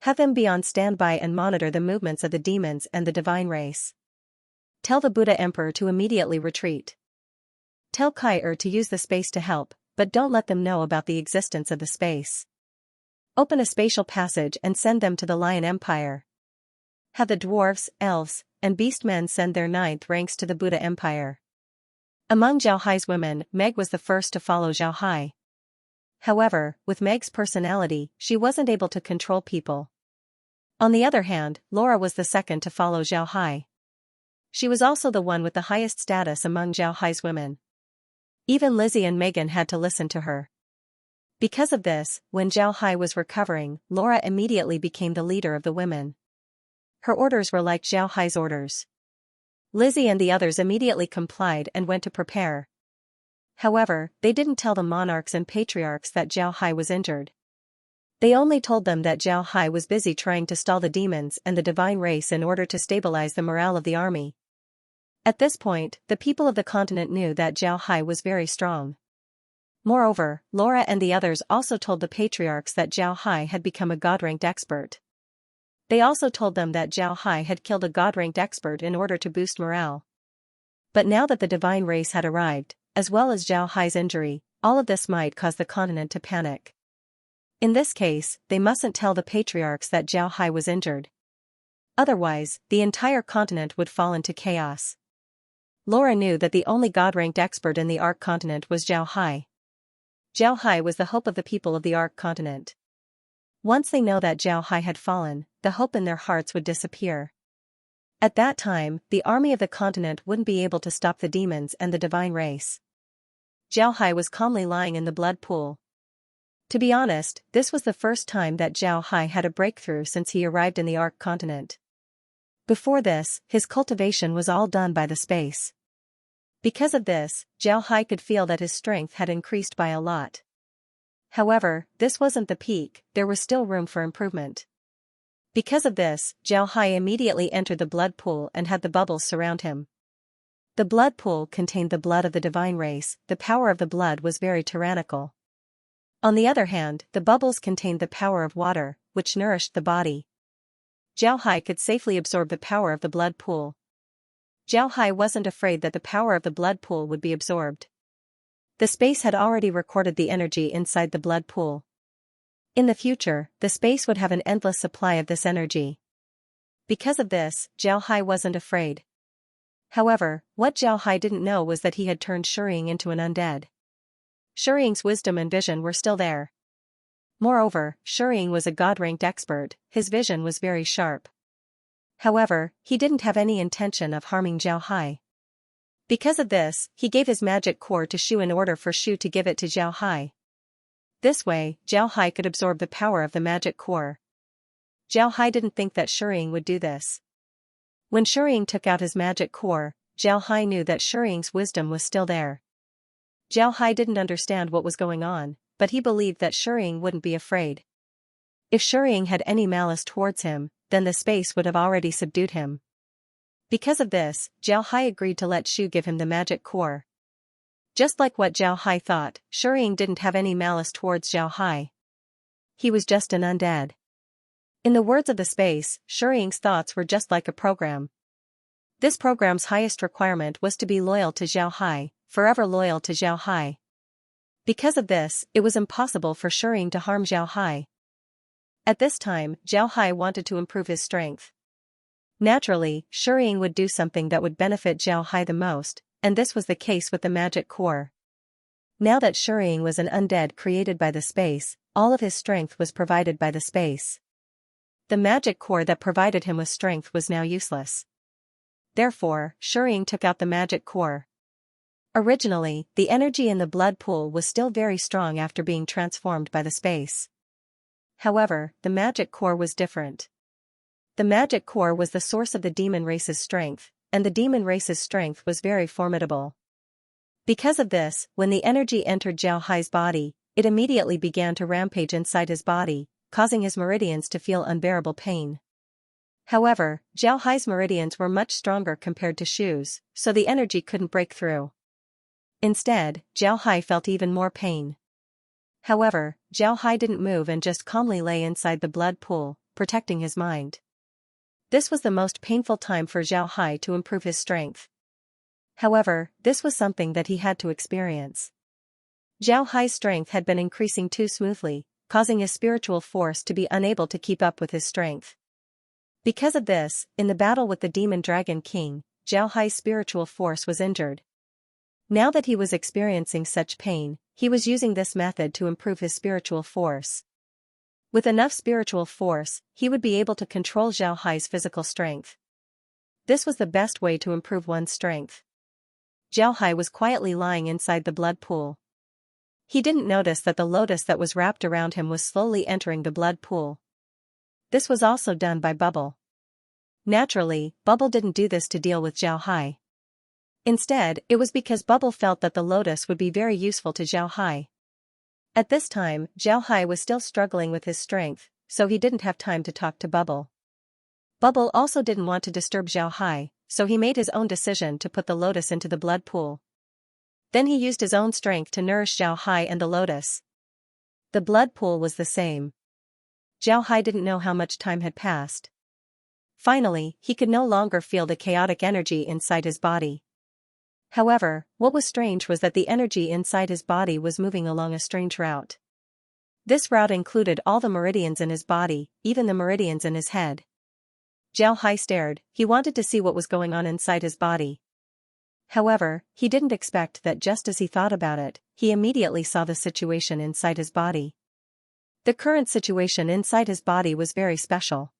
Have them be on standby and monitor the movements of the demons and the divine race. Tell the Buddha Emperor to immediately retreat. Tell Kai to use the space to help, but don't let them know about the existence of the space. Open a spatial passage and send them to the Lion Empire. Have the dwarves, elves, and beastmen send their ninth ranks to the Buddha Empire." Among Zhao Hai's women, Meg was the first to follow Zhao Hai. However, with Meg's personality, she wasn't able to control people. On the other hand, Laura was the second to follow Zhao Hai. She was also the one with the highest status among Zhao Hai's women. Even Lizzie and Megan had to listen to her. Because of this, when Zhao Hai was recovering, Laura immediately became the leader of the women. Her orders were like Zhao Hai's orders. Lizzie and the others immediately complied and went to prepare. However, they didn't tell the monarchs and patriarchs that Zhao Hai was injured. They only told them that Zhao Hai was busy trying to stall the demons and the divine race in order to stabilize the morale of the army. At this point, the people of the continent knew that Zhao Hai was very strong. Moreover, Laura and the others also told the patriarchs that Zhao Hai had become a god-ranked expert. They also told them that Zhao Hai had killed a god-ranked expert in order to boost morale. But now that the divine race had arrived, as well as Zhao Hai's injury, all of this might cause the continent to panic. In this case, they mustn't tell the patriarchs that Zhao Hai was injured. Otherwise, the entire continent would fall into chaos. Laura knew that the only God-ranked expert in the Ark continent was Zhao Hai. Zhao Hai was the hope of the people of the Ark continent. Once they know that Zhao Hai had fallen, the hope in their hearts would disappear. At that time, the army of the continent wouldn't be able to stop the demons and the divine race. Zhao Hai was calmly lying in the blood pool. To be honest, this was the first time that Zhao Hai had a breakthrough since he arrived in the Ark continent. Before this, his cultivation was all done by the space. Because of this, Zhao Hai could feel that his strength had increased by a lot. However, this wasn't the peak, there was still room for improvement. Because of this, Zhao Hai immediately entered the blood pool and had the bubbles surround him. The blood pool contained the blood of the divine race, the power of the blood was very tyrannical. On the other hand, the bubbles contained the power of water, which nourished the body. Zhao Hai could safely absorb the power of the blood pool. Zhao Hai wasn't afraid that the power of the blood pool would be absorbed. The space had already recorded the energy inside the blood pool. In the future, the space would have an endless supply of this energy. Because of this, Zhao Hai wasn't afraid. However, what Zhao Hai didn't know was that he had turned Shuying into an undead. Shuying's wisdom and vision were still there. Moreover, Shuying was a God-ranked expert, his vision was very sharp. However, he didn't have any intention of harming Zhao Hai. Because of this, he gave his magic core to Shu in order for Shu to give it to Zhao Hai. This way, Zhao Hai could absorb the power of the magic core. Zhao Hai didn't think that Shuying would do this. When Shuying took out his magic core, Zhao Hai knew that Shuying's wisdom was still there. Zhao Hai didn't understand what was going on, but he believed that Shuying wouldn't be afraid. If Shuying had any malice towards him, then the space would have already subdued him. Because of this, Zhao Hai agreed to let Shu give him the magic core. Just like what Zhao Hai thought, Shuying didn't have any malice towards Zhao Hai. He was just an undead. In the words of the space, Shuying's thoughts were just like a program. This program's highest requirement was to be loyal to Zhao Hai, forever loyal to Zhao Hai. Because of this, it was impossible for Shuying to harm Zhao Hai. At this time, Zhao Hai wanted to improve his strength. Naturally, Shuying would do something that would benefit Zhao Hai the most, and this was the case with the magic core. Now that Shuying was an undead created by the space, all of his strength was provided by the space. The magic core that provided him with strength was now useless. Therefore, Shuying took out the magic core. Originally, the energy in the blood pool was still very strong after being transformed by the space. However, the magic core was different. The magic core was the source of the demon race's strength, and the demon race's strength was very formidable. Because of this, when the energy entered Zhao Hai's body, it immediately began to rampage inside his body, causing his meridians to feel unbearable pain. However, Zhao Hai's meridians were much stronger compared to Shu's, so the energy couldn't break through. Instead, Zhao Hai felt even more pain. However, Zhao Hai didn't move and just calmly lay inside the blood pool, protecting his mind. This was the most painful time for Zhao Hai to improve his strength. However, this was something that he had to experience. Zhao Hai's strength had been increasing too smoothly, causing his spiritual force to be unable to keep up with his strength. Because of this, in the battle with the Demon Dragon King, Zhao Hai's spiritual force was injured. Now that he was experiencing such pain, he was using this method to improve his spiritual force. With enough spiritual force, he would be able to control Zhao Hai's physical strength. This was the best way to improve one's strength. Zhao Hai was quietly lying inside the blood pool. He didn't notice that the lotus that was wrapped around him was slowly entering the blood pool. This was also done by Bubble. Naturally, Bubble didn't do this to deal with Zhao Hai. Instead, it was because Bubble felt that the lotus would be very useful to Zhao Hai. At this time, Zhao Hai was still struggling with his strength, so he didn't have time to talk to Bubble. Bubble also didn't want to disturb Zhao Hai, so he made his own decision to put the lotus into the blood pool. Then he used his own strength to nourish Zhao Hai and the lotus. The blood pool was the same. Zhao Hai didn't know how much time had passed. Finally, he could no longer feel the chaotic energy inside his body. However, what was strange was that the energy inside his body was moving along a strange route. This route included all the meridians in his body, even the meridians in his head. Zhao Hai stared. He wanted to see what was going on inside his body. However, he didn't expect that just as he thought about it, he immediately saw the situation inside his body. The current situation inside his body was very special.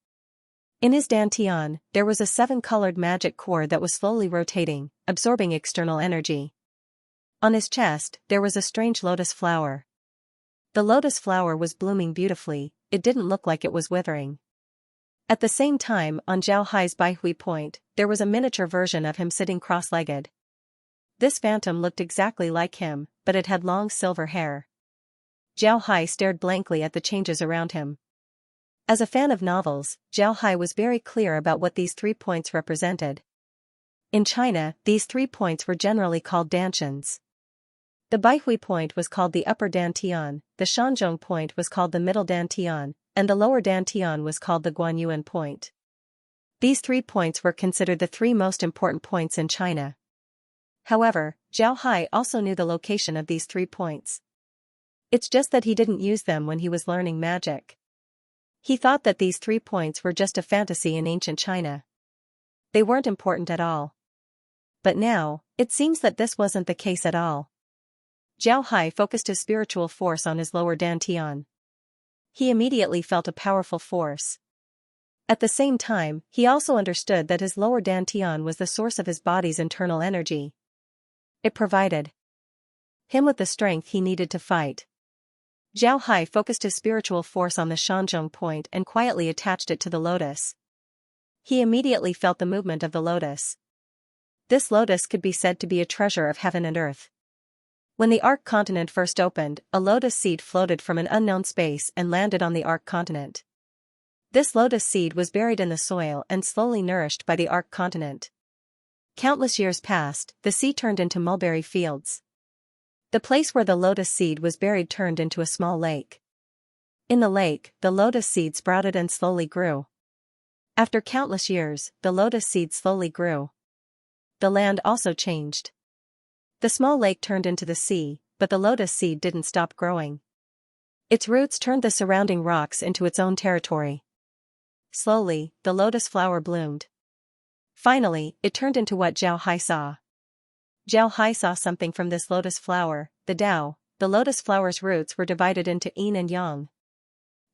In his dantian, there was a 7-colored magic core that was slowly rotating, absorbing external energy. On his chest, there was a strange lotus flower. The lotus flower was blooming beautifully, it didn't look like it was withering. At the same time, on Zhao Hai's Baihui point, there was a miniature version of him sitting cross-legged. This phantom looked exactly like him, but it had long silver hair. Zhao Hai stared blankly at the changes around him. As a fan of novels, Zhao Hai was very clear about what these 3 points represented. In China, these 3 points were generally called dantians. The Baihui point was called the upper dantian, the Shanzhong point was called the middle dantian, and the lower dantian was called the Guanyuan point. These 3 points were considered the 3 most important points in China. However, Zhao Hai also knew the location of these 3 points. It's just that he didn't use them when he was learning magic. He thought that these 3 points were just a fantasy in ancient China. They weren't important at all. But now, it seems that this wasn't the case at all. Zhao Hai focused his spiritual force on his lower dantian. He immediately felt a powerful force. At the same time, he also understood that his lower dantian was the source of his body's internal energy. It provided him with the strength he needed to fight. Zhao Hai focused his spiritual force on the Shanzhong point and quietly attached it to the lotus. He immediately felt the movement of the lotus. This lotus could be said to be a treasure of heaven and earth. When the Ark continent first opened, a lotus seed floated from an unknown space and landed on the Ark continent. This lotus seed was buried in the soil and slowly nourished by the Ark continent. Countless years passed, the sea turned into mulberry fields. The place where the lotus seed was buried turned into a small lake. In the lake, the lotus seed sprouted and slowly grew. After countless years, the lotus seed slowly grew. The land also changed. The small lake turned into the sea, but the lotus seed didn't stop growing. Its roots turned the surrounding rocks into its own territory. Slowly, the lotus flower bloomed. Finally, it turned into what Zhao Hai saw. Zhao Hai saw something from this lotus flower, the Tao. The lotus flower's roots were divided into yin and yang.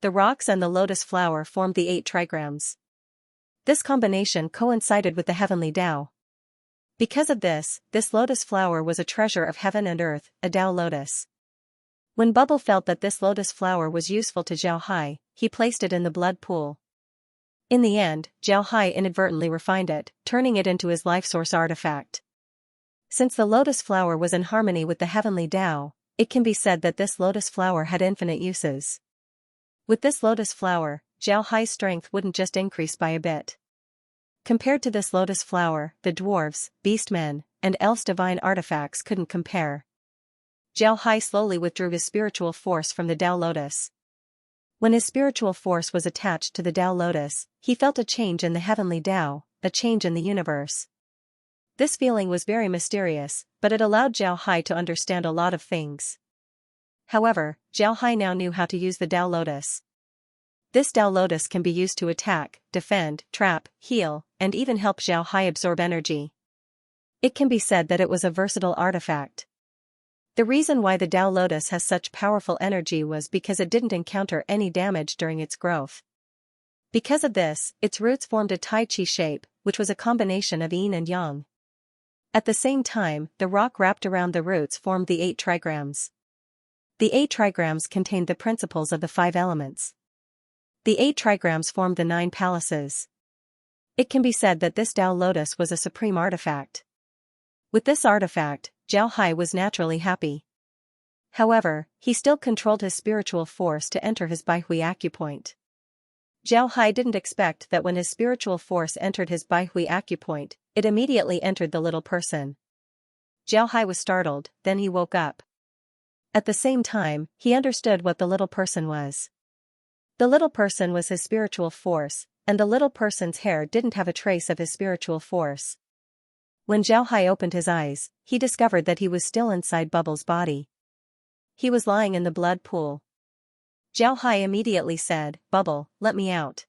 The rocks and the lotus flower formed the 8 trigrams. This combination coincided with the heavenly Tao. Because of this, this lotus flower was a treasure of heaven and earth, a Tao lotus. When Bubble felt that this lotus flower was useful to Zhao Hai, he placed it in the blood pool. In the end, Zhao Hai inadvertently refined it, turning it into his life source artifact. Since the lotus flower was in harmony with the heavenly Tao, it can be said that this lotus flower had infinite uses. With this lotus flower, Zhao Hai's strength wouldn't just increase by a bit. Compared to this lotus flower, the dwarves, beastmen, and elves' divine artifacts couldn't compare. Zhao Hai slowly withdrew his spiritual force from the Tao lotus. When his spiritual force was attached to the Tao lotus, he felt a change in the heavenly Tao, a change in the universe. This feeling was very mysterious, but it allowed Zhao Hai to understand a lot of things. However, Zhao Hai now knew how to use the Tao lotus. This Tao lotus can be used to attack, defend, trap, heal, and even help Zhao Hai absorb energy. It can be said that it was a versatile artifact. The reason why the Tao lotus has such powerful energy was because it didn't encounter any damage during its growth. Because of this, its roots formed a Tai Chi shape, which was a combination of yin and yang. At the same time, the rock wrapped around the roots formed the 8 trigrams. The 8 trigrams contained the principles of the 5 elements. The 8 trigrams formed the 9 palaces. It can be said that this Tao lotus was a supreme artifact. With this artifact, Zhao Hai was naturally happy. However, he still controlled his spiritual force to enter his Baihui acupoint. Zhao Hai didn't expect that when his spiritual force entered his Baihui acupoint, it immediately entered the little person. Zhao Hai was startled, then he woke up. At the same time, he understood what the little person was. The little person was his spiritual force, and the little person's hair didn't have a trace of his spiritual force. When Zhao Hai opened his eyes, he discovered that he was still inside Bubble's body. He was lying in the blood pool. Zhao Hai immediately said, "Bubble, let me out."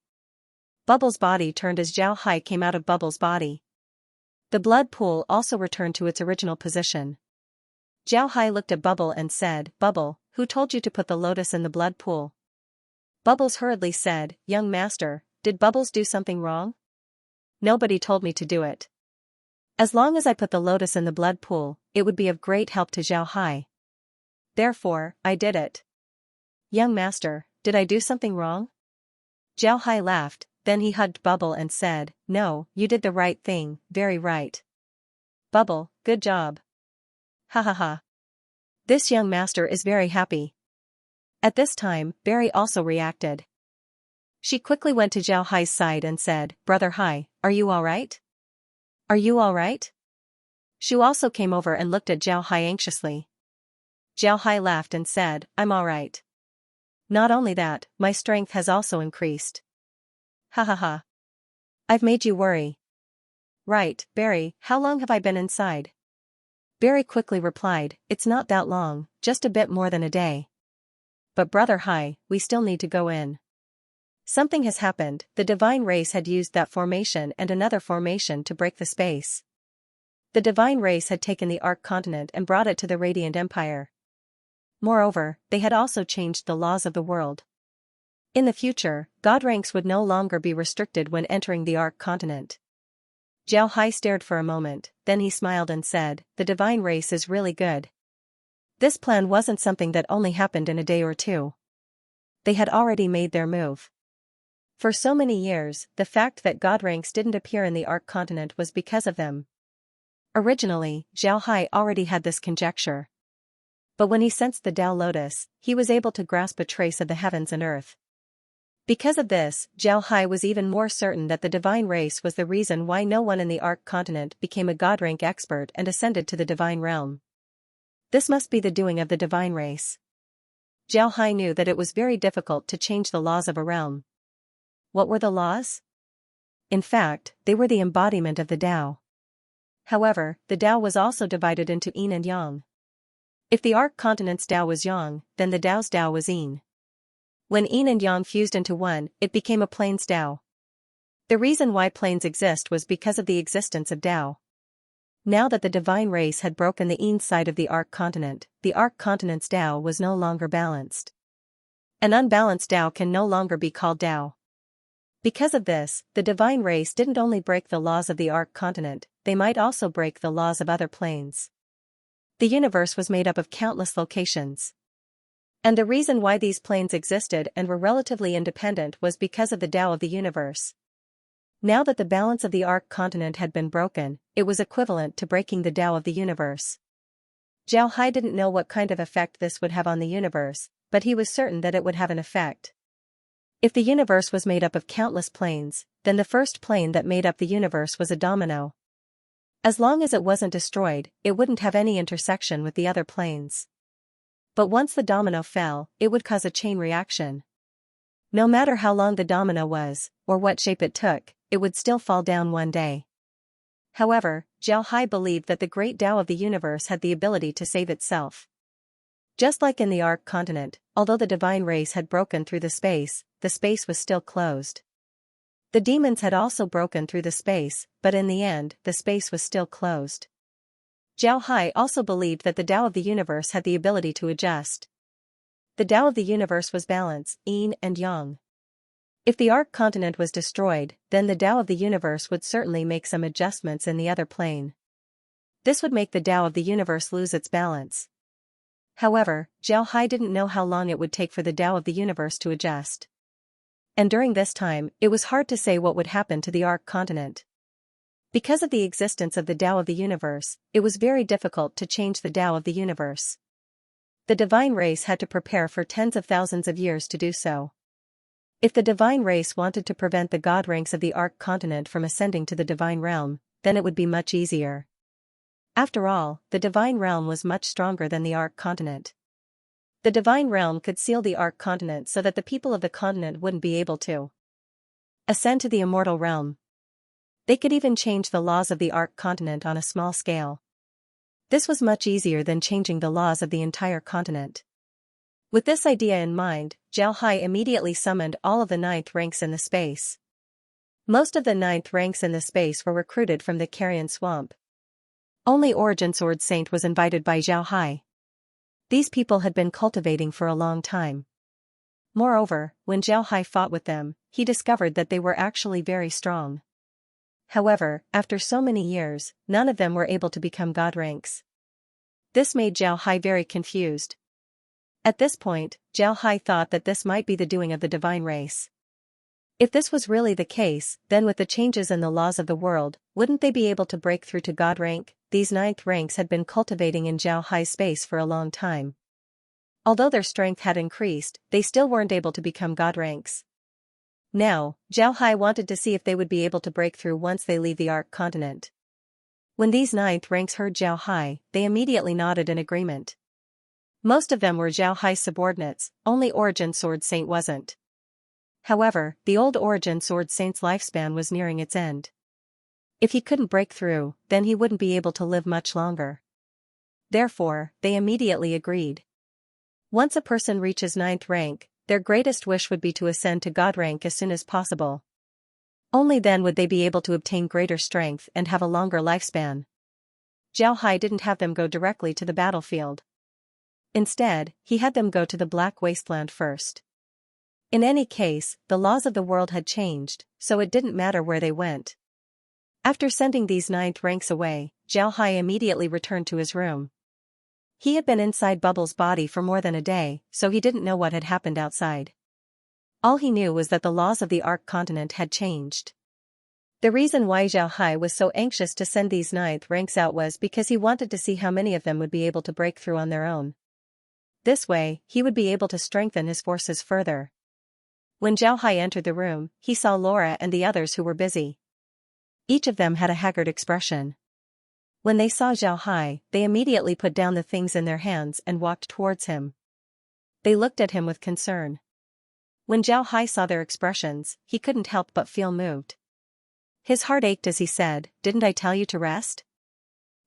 Bubble's body turned as Zhao Hai came out of Bubble's body. The blood pool also returned to its original position. Zhao Hai looked at Bubble and said, "Bubble, who told you to put the lotus in the blood pool?" Bubbles hurriedly said, "Young master, did Bubbles do something wrong? Nobody told me to do it. As long as I put the lotus in the blood pool, it would be of great help to Zhao Hai. Therefore, I did it." "Young master, did I do something wrong?" Zhao Hai laughed, then he hugged Bubble and said, "No, you did the right thing, very right. Bubble, good job. Ha ha ha. This young master is very happy." At this time, Berry also reacted. She quickly went to Zhao Hai's side and said, "Brother Hai, are you alright? Are you alright?" Shu also came over and looked at Zhao Hai anxiously. Zhao Hai laughed and said, "I'm alright. Not only that, my strength has also increased. Ha ha ha. I've made you worry." "Right, Berry, how long have I been inside?" Berry quickly replied, "It's not that long, just a bit more than a day." "But Brother Hai, we still need to go in. Something has happened." The divine race had used that formation and another formation to break the space. The divine race had taken the Arc continent and brought it to the Radiant Empire. Moreover, they had also changed the laws of the world. In the future, god ranks would no longer be restricted when entering the Arc continent. Zhao Hai stared for a moment, then he smiled and said, "The divine race is really good." This plan wasn't something that only happened in a day or two. They had already made their move. For so many years, the fact that god ranks didn't appear in the Arc continent was because of them. Originally, Zhao Hai already had this conjecture. But when he sensed the Tao Lotus, he was able to grasp a trace of the heavens and earth. Because of this, Zhao Hai was even more certain that the divine race was the reason why no one in the Arc continent became a god rank expert and ascended to the divine realm. This must be the doing of the divine race. Zhao Hai knew that it was very difficult to change the laws of a realm. What were the laws? In fact, they were the embodiment of the Tao. However, the Tao was also divided into Yin and Yang. If the Arc continent's Tao was Yang, then the Tao's Tao was Yin. When Yin and Yang fused into one, it became a plains Tao. The reason why plains exist was because of the existence of Tao. Now that the divine race had broken the Yin side of the Arc continent's Tao was no longer balanced. An unbalanced Tao can no longer be called Tao. Because of this, the divine race didn't only break the laws of the Arc continent, they might also break the laws of other planes. The universe was made up of countless locations. And the reason why these planes existed and were relatively independent was because of the Tao of the universe. Now that the balance of the Arc continent had been broken, it was equivalent to breaking the Tao of the universe. Zhao Hai didn't know what kind of effect this would have on the universe, but he was certain that it would have an effect. If the universe was made up of countless planes, then the first plane that made up the universe was a domino. As long as it wasn't destroyed, it wouldn't have any intersection with the other planes. But once the domino fell, it would cause a chain reaction. No matter how long the domino was, or what shape it took, it would still fall down one day. However, Zhao Hai believed that the great Tao of the universe had the ability to save itself. Just like in the Arc continent, although the divine race had broken through the space was still closed. The demons had also broken through the space, but in the end, the space was still closed. Zhao Hai also believed that the Tao of the universe had the ability to adjust. The Tao of the universe was balance, Yin and Yang. If the Arc continent was destroyed, then the Tao of the universe would certainly make some adjustments in the other plane. This would make the Tao of the universe lose its balance. However, Zhao Hai didn't know how long it would take for the Tao of the universe to adjust. And during this time, it was hard to say what would happen to the Arc continent. Because of the existence of the Tao of the universe, it was very difficult to change the Tao of the universe. The divine race had to prepare for tens of thousands of years to do so. If the divine race wanted to prevent the god ranks of the Arc continent from ascending to the divine realm, then it would be much easier. After all, the divine realm was much stronger than the Arc continent. The divine realm could seal the Arc continent so that the people of the continent wouldn't be able to ascend to the immortal realm. They could even change the laws of the Arc continent on a small scale. This was much easier than changing the laws of the entire continent. With this idea in mind, Zhao Hai immediately summoned all of the ninth ranks in the space. Most of the ninth ranks in the space were recruited from the Carrion Swamp. Only Origin Sword Saint was invited by Zhao Hai. These people had been cultivating for a long time. Moreover, when Zhao Hai fought with them, he discovered that they were actually very strong. However, after so many years, none of them were able to become god ranks. This made Zhao Hai very confused. At this point, Zhao Hai thought that this might be the doing of the divine race. If this was really the case, then with the changes in the laws of the world, wouldn't they be able to break through to god rank? These ninth ranks had been cultivating in Zhao Hai's space for a long time. Although their strength had increased, they still weren't able to become god ranks. Now, Zhao Hai wanted to see if they would be able to break through once they leave the Ark continent. When these ninth ranks heard Zhao Hai, they immediately nodded in agreement. Most of them were Zhao Hai's subordinates, only Origin Sword Saint wasn't. However, the old Origin Sword Saint's lifespan was nearing its end. If he couldn't break through, then he wouldn't be able to live much longer. Therefore, they immediately agreed. Once a person reaches ninth rank, their greatest wish would be to ascend to god rank as soon as possible. Only then would they be able to obtain greater strength and have a longer lifespan. Zhao Hai didn't have them go directly to the battlefield. Instead, he had them go to the Black Wasteland first. In any case, the laws of the world had changed, so it didn't matter where they went. After sending these ninth ranks away, Zhao Hai immediately returned to his room. He had been inside Bubble's body for more than a day, so he didn't know what had happened outside. All he knew was that the laws of the Ark continent had changed. The reason why Zhao Hai was so anxious to send these ninth ranks out was because he wanted to see how many of them would be able to break through on their own. This way, he would be able to strengthen his forces further. When Zhao Hai entered the room, he saw Laura and the others who were busy. Each of them had a haggard expression. When they saw Zhao Hai, they immediately put down the things in their hands and walked towards him. They looked at him with concern. When Zhao Hai saw their expressions, he couldn't help but feel moved. His heart ached as he said, "Didn't I tell you to rest?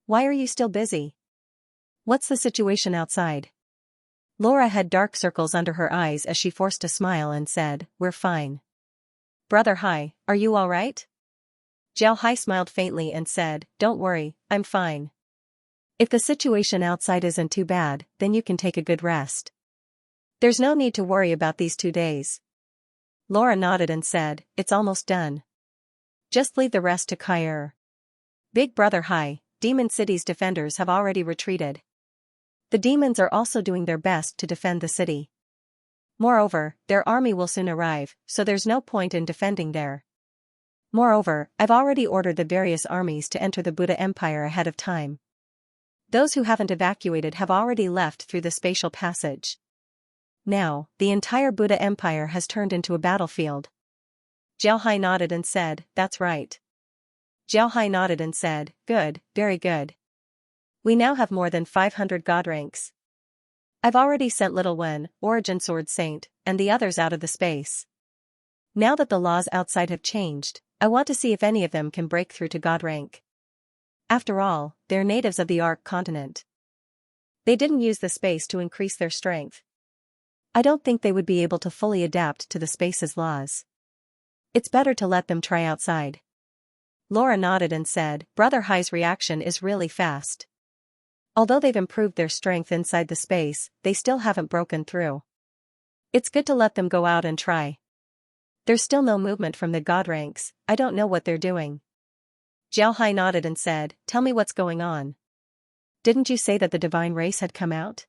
Why are you still busy? What's the situation outside?" Laura had dark circles under her eyes as she forced a smile and said, "We're fine." "Brother Hai, are you all right?" Zhao Hai smiled faintly and said, "Don't worry, I'm fine. If the situation outside isn't too bad, then you can take a good rest. There's no need to worry about these 2 days." Laura nodded and said, "It's almost done. Just leave the rest to Kai. Big Brother Hai, Demon City's defenders have already retreated. The demons are also doing their best to defend the city. Moreover, their army will soon arrive, so there's no point in defending there. Moreover, I've already ordered the various armies to enter the Buddha Empire ahead of time. Those who haven't evacuated have already left through the spatial passage. Now, the entire Buddha Empire has turned into a battlefield." Zhao Hai nodded and said, "That's right." Zhao Hai nodded and said, "Good, very good. We now have more than 500 god ranks. I've already sent Little Wen, Origin Sword Saint, and the others out of the space. Now that the laws outside have changed, I want to see if any of them can break through to god rank. After all, they're natives of the Ark continent. They didn't use the space to increase their strength. I don't think they would be able to fully adapt to the space's laws. It's better to let them try outside." Laura nodded and said, "Brother Hai's reaction is really fast. Although they've improved their strength inside the space, they still haven't broken through. It's good to let them go out and try. There's still no movement from the god ranks, I don't know what they're doing." Zhao Hai nodded and said, "Tell me what's going on. Didn't you say that the divine race had come out?"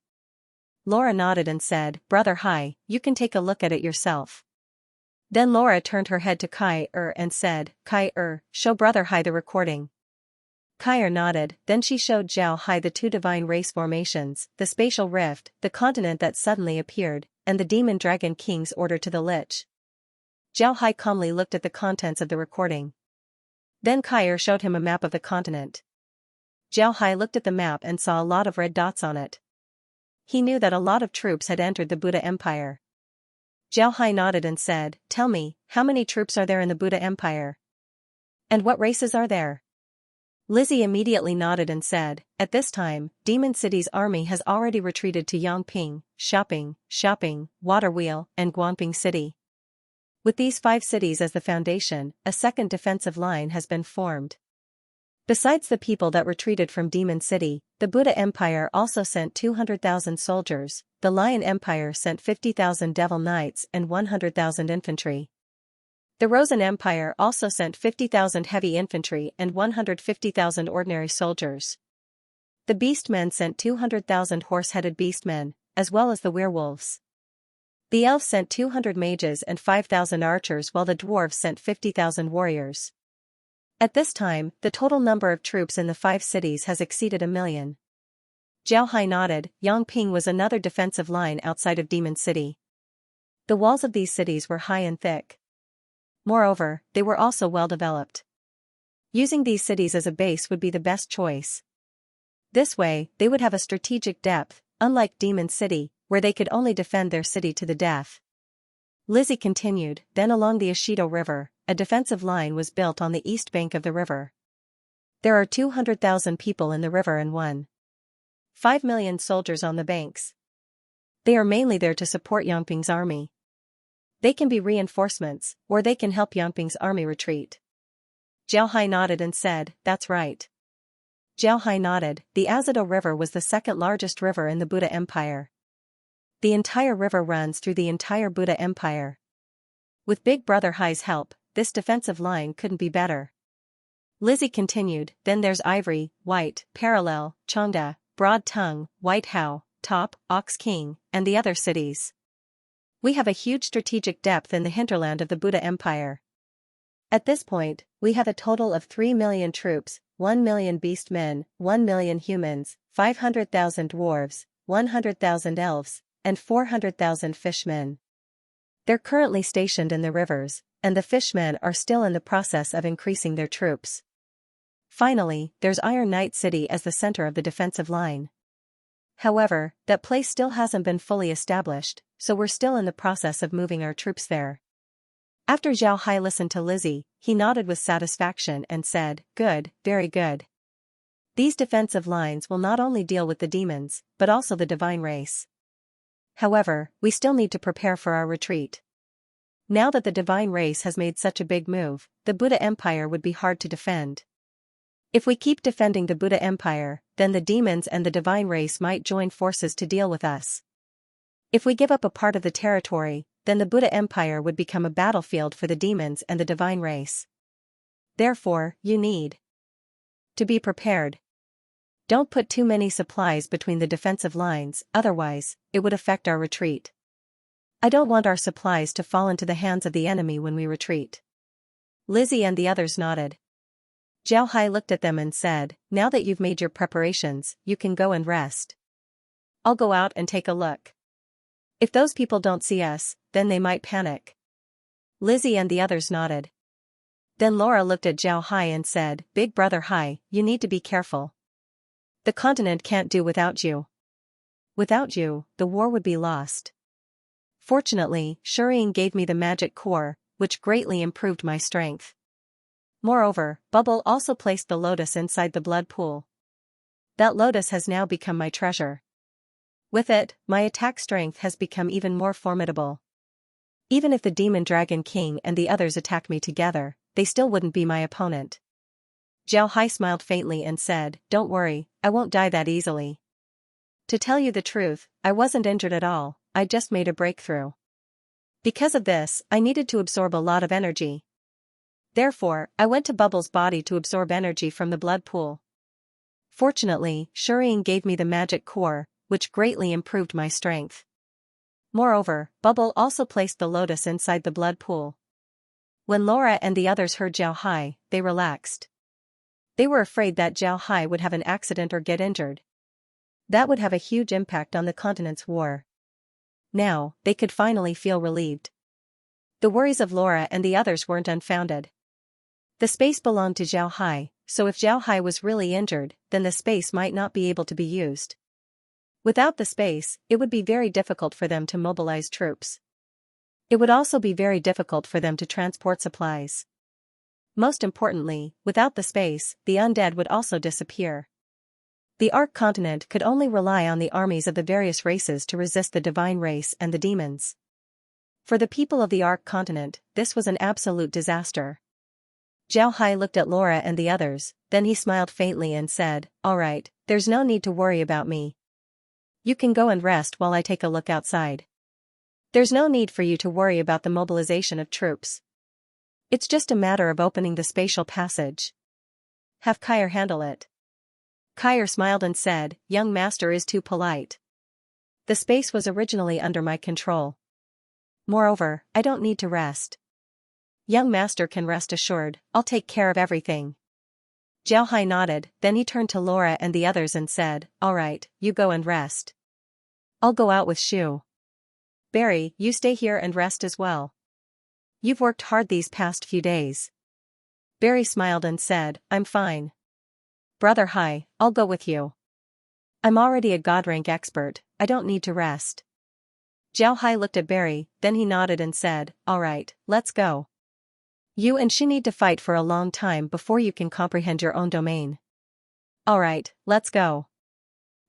Laura nodded and said, "Brother Hai, you can take a look at it yourself." Then Laura turned her head to Kai and said, "Kai, show Brother Hai the recording." Kai nodded, then she showed Zhao Hai the 2 divine race formations, the spatial rift, the continent that suddenly appeared, and the demon dragon king's order to the Lich. Zhao Hai calmly looked at the contents of the recording. Then Kai showed him a map of the continent. Zhao Hai looked at the map and saw a lot of red dots on it. He knew that a lot of troops had entered the Buddha Empire. Zhao Hai nodded and said, "Tell me, how many troops are there in the Buddha Empire? And what races are there?" Lizzie immediately nodded and said, at this time, Demon City's army has already retreated to Yangping, Shopping, Waterwheel, and Guanping City. With these 5 cities as the foundation, a second defensive line has been formed. Besides the people that retreated from Demon City, the Buddha Empire also sent 200,000 soldiers, the Lion Empire sent 50,000 Devil Knights and 100,000 infantry. The Rosen Empire also sent 50,000 heavy infantry and 150,000 ordinary soldiers. The Beastmen sent 200,000 horse-headed beastmen, as well as the werewolves. The elves sent 200 mages and 5,000 archers while the dwarves sent 50,000 warriors. At this time, the total number of troops in the 5 cities has exceeded 1,000,000. Zhao Hai nodded. Yangping was another defensive line outside of Demon City. The walls of these cities were high and thick. Moreover, they were also well developed. Using these cities as a base would be the best choice. This way, they would have a strategic depth, unlike Demon City, where they could only defend their city to the death. Lizzie continued, then along the Ashido River, a defensive line was built on the east bank of the river. There are 200,000 people in the river and 1.5 million soldiers on the banks. They are mainly there to support Yangping's army. They can be reinforcements, or they can help Yangping's army retreat. Zhao Hai nodded and said, that's right. Zhao Hai nodded. The Azido River was the second largest river in the Buddha Empire. The entire river runs through the entire Buddha Empire. With Big Brother Hai's help, this defensive line couldn't be better. Lizzie continued, then there's Ivory, White, Parallel, Chongda, Broad Tongue, White Hao, Top, Ox King, and the other cities. We have a huge strategic depth in the hinterland of the Buddha Empire. At this point, we have a total of 3 million troops, 1 million beastmen, 1 million humans, 500,000 dwarves, 100,000 elves, and 400,000 fishmen. They're currently stationed in the rivers, and the fishmen are still in the process of increasing their troops. Finally, there's Iron Knight City as the center of the defensive line. However, that place still hasn't been fully established, so we're still in the process of moving our troops there. After Zhao Hai listened to Lizzie, he nodded with satisfaction and said, good, very good. These defensive lines will not only deal with the demons, but also the divine race. However, we still need to prepare for our retreat. Now that the divine race has made such a big move, the Buddha Empire would be hard to defend. If we keep defending the Buddha Empire, then the demons and the divine race might join forces to deal with us. If we give up a part of the territory, then the Buddha Empire would become a battlefield for the demons and the divine race. Therefore, you need to be prepared. Don't put too many supplies between the defensive lines, otherwise, it would affect our retreat. I don't want our supplies to fall into the hands of the enemy when we retreat. Lizzie and the others nodded. Zhao Hai looked at them and said, now that you've made your preparations, you can go and rest. I'll go out and take a look. If those people don't see us, then they might panic. Lizzie and the others nodded. Then Laura looked at Zhao Hai and said, Big Brother Hai, you need to be careful. The continent can't do without you. Without you, the war would be lost. Fortunately, Shurien gave me the magic core, which greatly improved my strength. Moreover, Bubble also placed the lotus inside the blood pool. That lotus has now become my treasure. With it, my attack strength has become even more formidable. Even if the Demon Dragon King and the others attack me together, they still wouldn't be my opponent. Zhao Hai smiled faintly and said, don't worry, I won't die that easily. To tell you the truth, I wasn't injured at all, I just made a breakthrough. Because of this, I needed to absorb a lot of energy. Therefore, I went to Bubble's body to absorb energy from the blood pool. Fortunately, Shurien gave me the magic core, which greatly improved my strength. Moreover, Bubble also placed the lotus inside the blood pool. When Laura and the others heard Zhao Hai, they relaxed. They were afraid that Zhao Hai would have an accident or get injured. That would have a huge impact on the continent's war. Now, they could finally feel relieved. The worries of Laura and the others weren't unfounded. The space belonged to Zhao Hai, so if Zhao Hai was really injured, then the space might not be able to be used. Without the space, it would be very difficult for them to mobilize troops. It would also be very difficult for them to transport supplies. Most importantly, without the space, the undead would also disappear. The Ark continent could only rely on the armies of the various races to resist the divine race and the demons. For the people of the Ark continent, this was an absolute disaster. Zhao Hai looked at Laura and the others, then he smiled faintly and said, "All right, there's no need to worry about me. You can go and rest while I take a look outside. There's no need for you to worry about the mobilization of troops. It's just a matter of opening the spatial passage. Have Kair handle it." Kair smiled and said, "Young master is too polite. The space was originally under my control. Moreover, I don't need to rest. Young master can rest assured, I'll take care of everything." Zhao Hai nodded, then he turned to Laura and the others and said, "All right, you go and rest. I'll go out with Shu. Barry, you stay here and rest as well. You've worked hard these past few days." Barry smiled and said, "I'm fine. Brother Hai, I'll go with you. I'm already a god rank expert, I don't need to rest." Zhao Hai looked at Barry, then he nodded and said, "All right, let's go. You and she need to fight for a long time before you can comprehend your own domain. All right, let's go."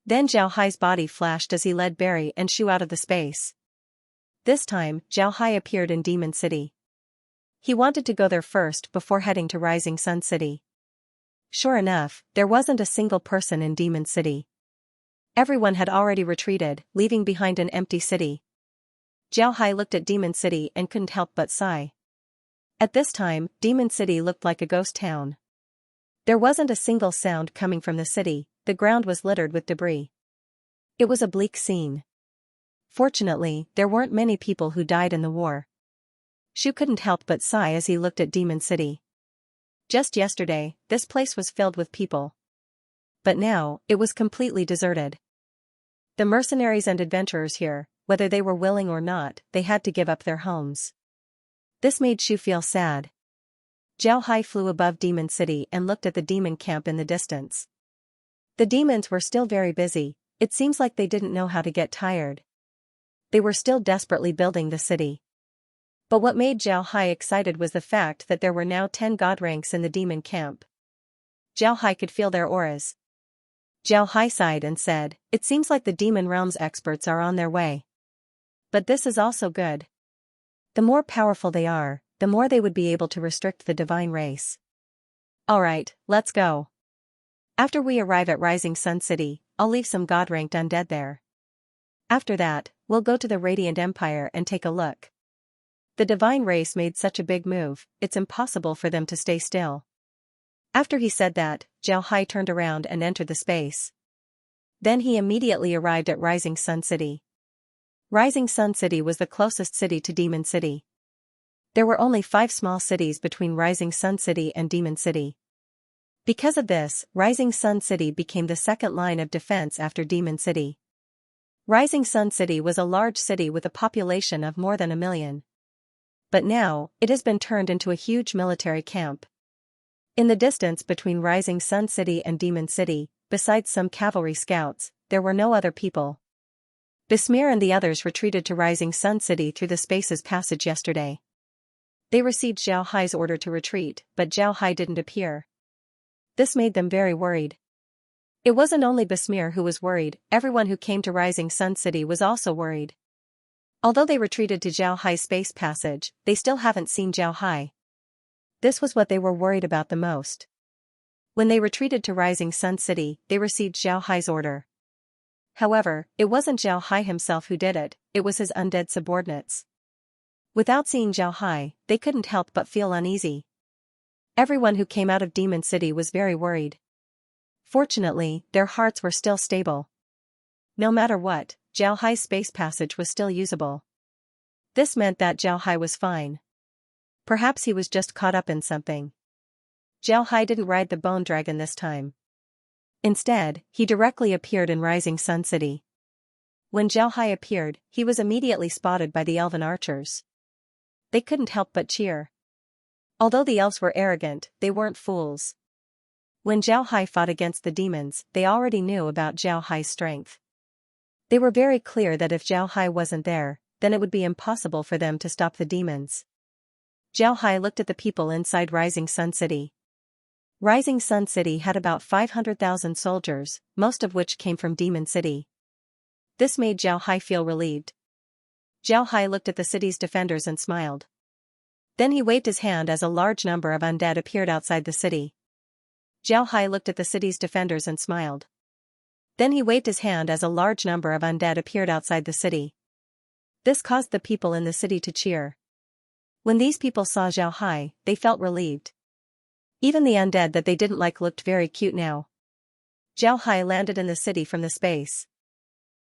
Then Zhao Hai's body flashed as he led Barry and Shu out of the space. This time, Zhao Hai appeared in Demon City. He wanted to go there first before heading to Rising Sun City. Sure enough, there wasn't a single person in Demon City. Everyone had already retreated, leaving behind an empty city. Zhao Hai looked at Demon City and couldn't help but sigh. At this time, Demon City looked like a ghost town. There wasn't a single sound coming from the city, the ground was littered with debris. It was a bleak scene. Fortunately, there weren't many people who died in the war. Shu couldn't help but sigh as he looked at Demon City. Just yesterday, this place was filled with people. But now, it was completely deserted. The mercenaries and adventurers here, whether they were willing or not, they had to give up their homes. This made Shu feel sad. Zhao Hai flew above Demon City and looked at the demon camp in the distance. The demons were still very busy, it seems like they didn't know how to get tired. They were still desperately building the city. But what made Zhao Hai excited was the fact that there were now 10 god ranks in the demon camp. Zhao Hai could feel their auras. Zhao Hai sighed and said, "It seems like the demon realm's experts are on their way. But this is also good. The more powerful they are, the more they would be able to restrict the divine race. All right, let's go. After we arrive at Rising Sun City, I'll leave some god-ranked undead there. After that, we'll go to the Radiant Empire and take a look. The divine race made such a big move, it's impossible for them to stay still." After he said that, Zhao Hai turned around and entered the space. Then he immediately arrived at Rising Sun City. Rising Sun City was the closest city to Demon City. There were only 5 small cities between Rising Sun City and Demon City. Because of this, Rising Sun City became the second line of defense after Demon City. Rising Sun City was a large city with a population of more than 1 million. But now, it has been turned into a huge military camp. In the distance between Rising Sun City and Demon City, besides some cavalry scouts, there were no other people. Bismir and the others retreated to Rising Sun City through the Spaces Passage yesterday. They received Zhao Hai's order to retreat, but Zhao Hai didn't appear. This made them very worried. It wasn't only Bismir who was worried, everyone who came to Rising Sun City was also worried. Although they retreated to Zhao Hai's space passage, they still haven't seen Zhao Hai. This was what they were worried about the most. When they retreated to Rising Sun City, they received Zhao Hai's order. However, it wasn't Zhao Hai himself who did it, it was his undead subordinates. Without seeing Zhao Hai, they couldn't help but feel uneasy. Everyone who came out of Demon City was very worried. Fortunately, their hearts were still stable. No matter what, Zhao Hai's space passage was still usable. This meant that Zhao Hai was fine. Perhaps he was just caught up in something. Zhao Hai didn't ride the bone dragon this time. Instead, he directly appeared in Rising Sun City. When Zhao Hai appeared, he was immediately spotted by the elven archers. They couldn't help but cheer. Although the elves were arrogant, they weren't fools. When Zhao Hai fought against the demons, they already knew about Zhao Hai's strength. They were very clear that if Zhao Hai wasn't there, then it would be impossible for them to stop the demons. Zhao Hai looked at the people inside Rising Sun City. Rising Sun City had about 500,000 soldiers, most of which came from Demon City. This made Zhao Hai feel relieved. Zhao Hai looked at the city's defenders and smiled. Then he waved his hand as a large number of undead appeared outside the city. Zhao Hai looked at the city's defenders and smiled. Then he waved his hand as a large number of undead appeared outside the city. This caused the people in the city to cheer. When these people saw Zhao Hai, they felt relieved. Even the undead that they didn't like looked very cute now. Zhao Hai landed in the city from the space.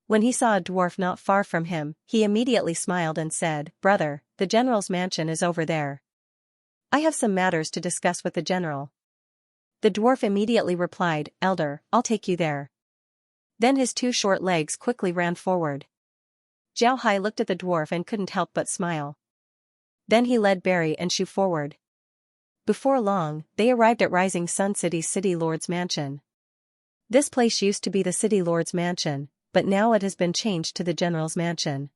When he saw a dwarf not far from him, he immediately smiled and said, "Brother, the general's mansion is over there. I have some matters to discuss with the general." The dwarf immediately replied, "Elder, I'll take you there." Then his two short legs quickly ran forward. Zhao Hai looked at the dwarf and couldn't help but smile. Then he led Barry and Shu forward. Before long, they arrived at Rising Sun City's City Lord's mansion. This place used to be the City Lord's mansion, but now it has been changed to the General's mansion.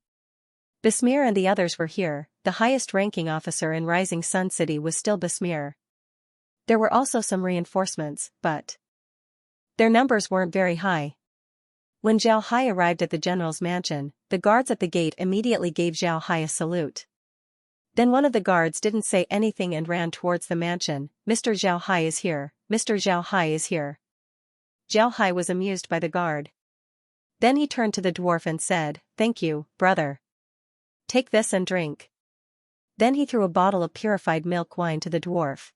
Besmir and the others were here. The highest ranking officer in Rising Sun City was still Besmir. There were also some reinforcements, but their numbers weren't very high. When Zhao Hai arrived at the General's mansion, the guards at the gate immediately gave Zhao Hai a salute. Then one of the guards didn't say anything and ran towards the mansion. "Mr. Zhao Hai is here, Mr. Zhao Hai is here." Zhao Hai was amused by the guard. Then he turned to the dwarf and said, "Thank you, brother. Take this and drink." Then he threw a bottle of purified milk wine to the dwarf.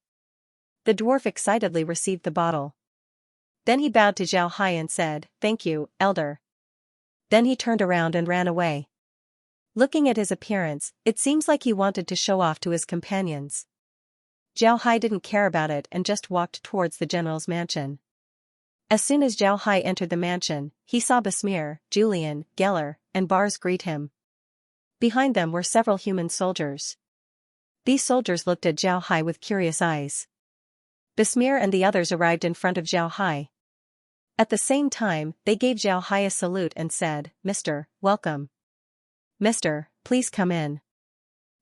The dwarf excitedly received the bottle. Then he bowed to Zhao Hai and said, "Thank you, elder." Then he turned around and ran away. Looking at his appearance, it seems like he wanted to show off to his companions. Zhao Hai didn't care about it and just walked towards the general's mansion. As soon as Zhao Hai entered the mansion, he saw Besmir, Julian, Geller, and Bars greet him. Behind them were several human soldiers. These soldiers looked at Zhao Hai with curious eyes. Besmir and the others arrived in front of Zhao Hai. At the same time, they gave Zhao Hai a salute and said, "Mr. Welcome. Mister, please come in."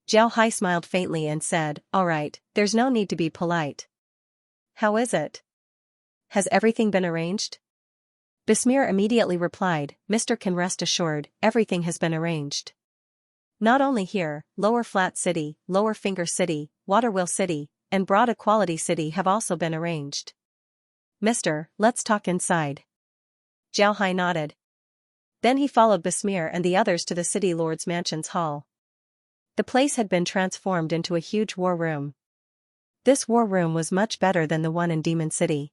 Zhao Hai smiled faintly and said, "All right, there's no need to be polite. How is it? Has everything been arranged?" Besmir immediately replied, "Mister can rest assured, everything has been arranged. Not only here, Lower Flat City, Lower Finger City, Waterwheel City, and Broad Equality City have also been arranged. Mister, let's talk inside." Zhao Hai nodded. Then he followed Besmir and the others to the City Lord's mansion's hall. The place had been transformed into a huge war room. This war room was much better than the one in Demon City.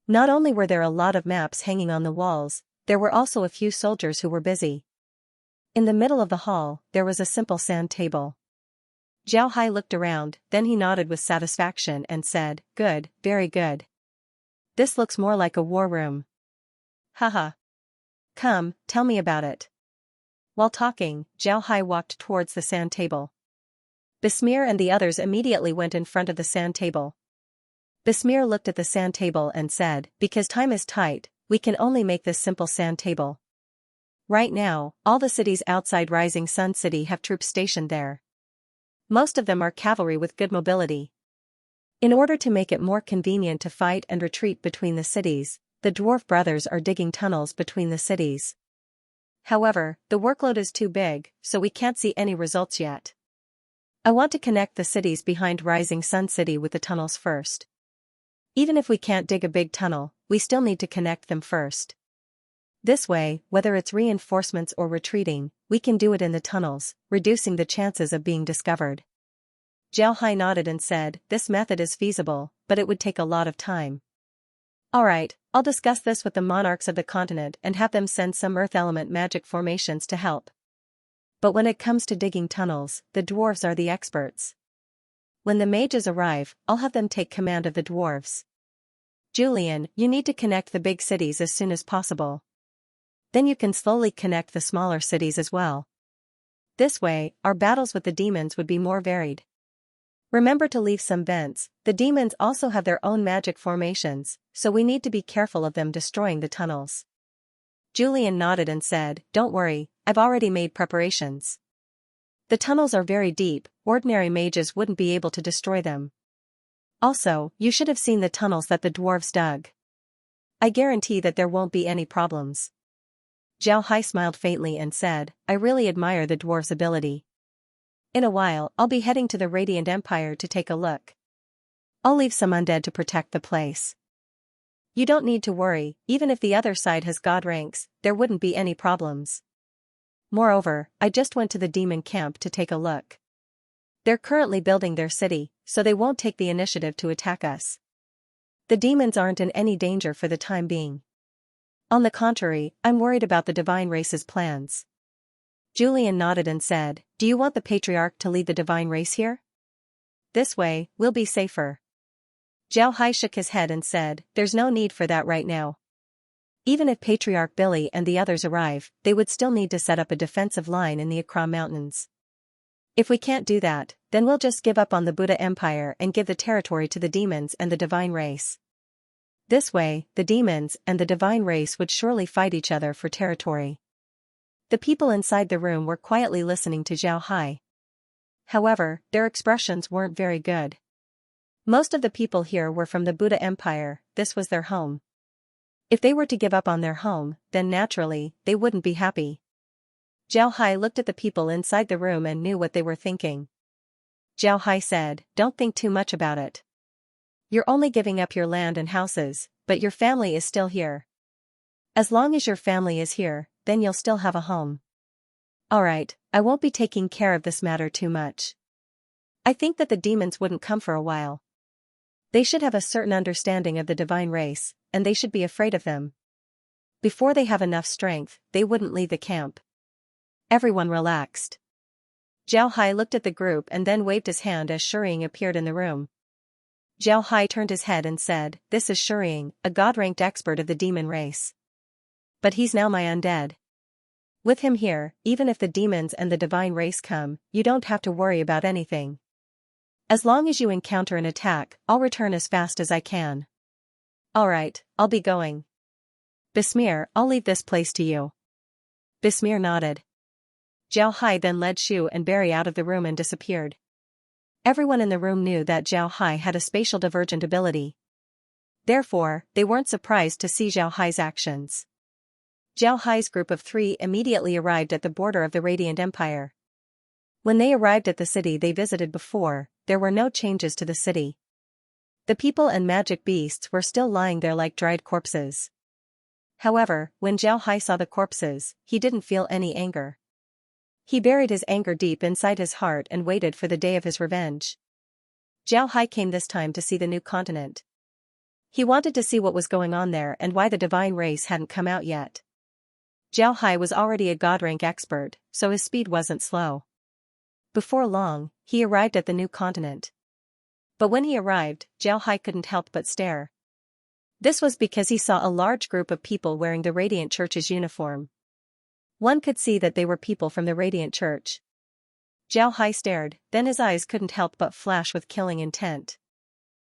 Not only were there a lot of maps hanging on the walls, there were also a few soldiers who were busy. In the middle of the hall, there was a simple sand table. Zhao Hai looked around, then he nodded with satisfaction and said, "Good, very good. This looks more like a war room. Haha. Come, tell me about it." While talking, Zhao Hai walked towards the sand table. Besmir and the others immediately went in front of the sand table. Besmir looked at the sand table and said, "Because time is tight, we can only make this simple sand table. Right now, all the cities outside Rising Sun City have troops stationed there. Most of them are cavalry with good mobility. In order to make it more convenient to fight and retreat between the cities, the dwarf brothers are digging tunnels between the cities. However, the workload is too big, so we can't see any results yet. I want to connect the cities behind Rising Sun City with the tunnels first. Even if we can't dig a big tunnel, we still need to connect them first. This way, whether it's reinforcements or retreating, we can do it in the tunnels, reducing the chances of being discovered." Zhao Hai nodded and said, "This method is feasible, but it would take a lot of time. Alright, I'll discuss this with the monarchs of the continent and have them send some earth element magic formations to help. But when it comes to digging tunnels, the dwarves are the experts. When the mages arrive, I'll have them take command of the dwarves. Julian, you need to connect the big cities as soon as possible. Then you can slowly connect the smaller cities as well. This way, our battles with the demons would be more varied. Remember to leave some vents. The demons also have their own magic formations, so we need to be careful of them destroying the tunnels." Julian nodded and said, "Don't worry, I've already made preparations. The tunnels are very deep, ordinary mages wouldn't be able to destroy them. Also, you should have seen the tunnels that the dwarves dug. I guarantee that there won't be any problems. Zhao Hai smiled faintly and said, I really admire the dwarves' ability. In a while, I'll be heading to the Radiant Empire to take a look. I'll leave some undead to protect the place. You don't need to worry, even if the other side has god ranks, there wouldn't be any problems. Moreover, I just went to the demon camp to take a look. They're currently building their city, so they won't take the initiative to attack us. The demons aren't in any danger for the time being. On the contrary, I'm worried about the divine race's plans. Julian nodded and said, Do you want the patriarch to lead the divine race here? This way, we'll be safer. Zhao Hai shook his head and said, There's no need for that right now. Even if Patriarch Billy and the others arrive, they would still need to set up a defensive line in the Akra Mountains. If we can't do that, then we'll just give up on the Buddha Empire and give the territory to the demons and the divine race. This way, the demons and the divine race would surely fight each other for territory. The people inside the room were quietly listening to Zhao Hai. However, their expressions weren't very good. Most of the people here were from the Buddha Empire, this was their home. If they were to give up on their home, then naturally, they wouldn't be happy. Zhao Hai looked at the people inside the room and knew what they were thinking. Zhao Hai said, Don't think too much about it. You're only giving up your land and houses, but your family is still here. As long as your family is here, then you'll still have a home. Alright, I won't be taking care of this matter too much. I think that the demons wouldn't come for a while. They should have a certain understanding of the divine race, and they should be afraid of them. Before they have enough strength, they wouldn't leave the camp. Everyone relaxed. Zhao Hai looked at the group and then waved his hand as Shuriying appeared in the room. Zhao Hai turned his head and said, This is Shuriying, a god-ranked expert of the demon race. But he's now my undead. With him here, even if the demons and the divine race come, you don't have to worry about anything. As long as you encounter an attack, I'll return as fast as I can. Alright, I'll be going. Bismir, I'll leave this place to you. Bismir nodded. Zhao Hai then led Shu and Barry out of the room and disappeared. Everyone in the room knew that Zhao Hai had a spatial divergent ability. Therefore, they weren't surprised to see Zhao Hai's actions. Zhao Hai's group of 3 immediately arrived at the border of the Radiant Empire. When they arrived at the city they visited before, there were no changes to the city. The people and magic beasts were still lying there like dried corpses. However, when Zhao Hai saw the corpses, he didn't feel any anger. He buried his anger deep inside his heart and waited for the day of his revenge. Zhao Hai came this time to see the new continent. He wanted to see what was going on there and why the divine race hadn't come out yet. Zhao Hai was already a god rank expert, so his speed wasn't slow. Before long, he arrived at the new continent. But when he arrived, Zhao Hai couldn't help but stare. This was because he saw a large group of people wearing the Radiant Church's uniform. One could see that they were people from the Radiant Church. Zhao Hai stared, then his eyes couldn't help but flash with killing intent.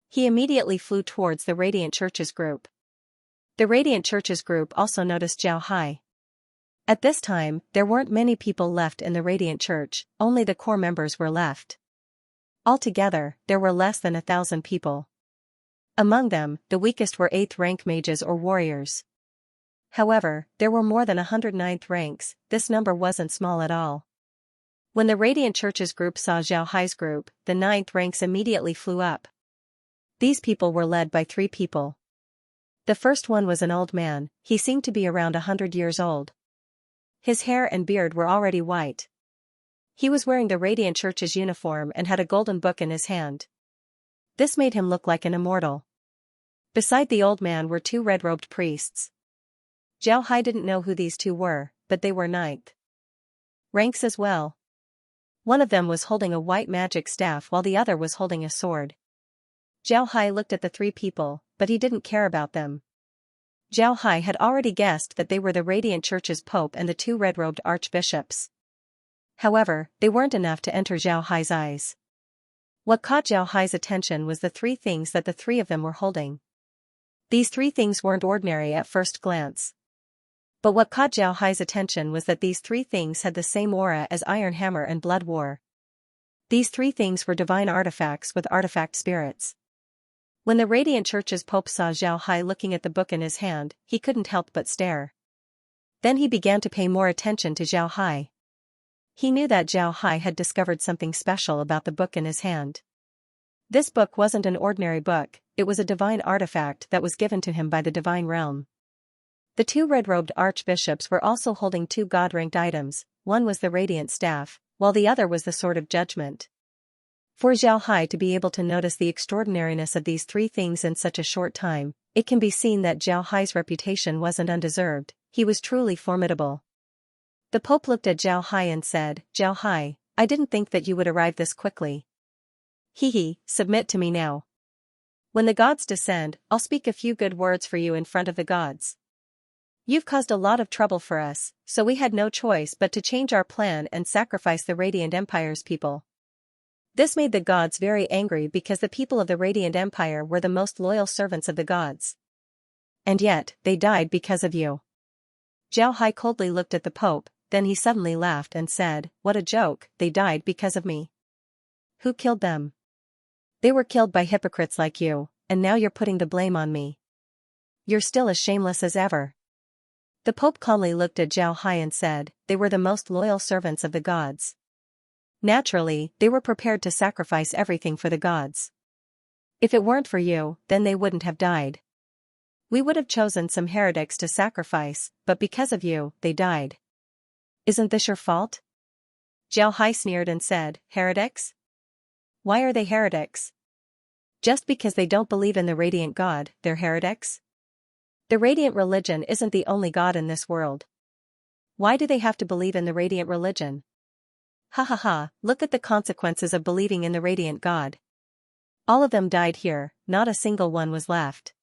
He immediately flew towards the Radiant Church's group. The Radiant Church's group also noticed Zhao Hai. At this time, there weren't many people left in the Radiant Church, only the core members were left. Altogether, there were less than 1,000 people. Among them, the weakest were 8th rank mages or warriors. However, there were more than 109th ranks, this number wasn't small at all. When the Radiant Church's group saw Zhao Hai's group, the 9th ranks immediately flew up. These people were led by 3 people. The first one was an old man, he seemed to be around 100 years old. His hair and beard were already white. He was wearing the Radiant Church's uniform and had a golden book in his hand. This made him look like an immortal. Beside the old man were 2 red-robed priests. Zhao Hai didn't know who these 2 were, but they were 9th ranks as well. One of them was holding a white magic staff while the other was holding a sword. Zhao Hai looked at the 3 people, but he didn't care about them. Zhao Hai had already guessed that they were the Radiant Church's Pope and the 2 red-robed archbishops. However, they weren't enough to enter Zhao Hai's eyes. What caught Zhao Hai's attention was the 3 things that the 3 of them were holding. These 3 things weren't ordinary at first glance. But what caught Zhao Hai's attention was that these three things had the same aura as Iron Hammer and Blood War. These three things were divine artifacts with artifact spirits. When the Radiant Church's Pope saw Zhao Hai looking at the book in his hand, he couldn't help but stare. Then he began to pay more attention to Zhao Hai. He knew that Zhao Hai had discovered something special about the book in his hand. This book wasn't an ordinary book, it was a divine artifact that was given to him by the divine realm. The two red-robed archbishops were also holding two god-ranked items, one was the Radiant Staff, while the other was the Sword of Judgment. For Zhao Hai to be able to notice the extraordinariness of these three things in such a short time, it can be seen that Zhao Hai's reputation wasn't undeserved, he was truly formidable. The Pope looked at Zhao Hai and said, "Zhao Hai, I didn't think that you would arrive this quickly. Submit to me now. When the gods descend, I'll speak a few good words for you in front of the gods. You've caused a lot of trouble for us, so we had no choice but to change our plan and sacrifice the Radiant Empire's people. This made the gods very angry because the people of the Radiant Empire were the most loyal servants of the gods. And yet, they died because of you." Zhao Hai coldly looked at the Pope, then he suddenly laughed and said, "What a joke, they died because of me. Who killed them? They were killed by hypocrites like you, and now you're putting the blame on me. You're still as shameless as ever." The Pope calmly looked at Zhao Hai and said, "They were the most loyal servants of the gods. Naturally, they were prepared to sacrifice everything for the gods. If it weren't for you, then they wouldn't have died. We would have chosen some heretics to sacrifice, but because of you, they died. Isn't this your fault?" Zhao Hai sneered and said, "Heretics? Why are they heretics? Just because they don't believe in the Radiant God, they're heretics? The Radiant religion isn't the only God in this world. Why do they have to believe in the Radiant religion? Ha ha ha, look at the consequences of believing in the Radiant God. All of them died here, not a single one was left.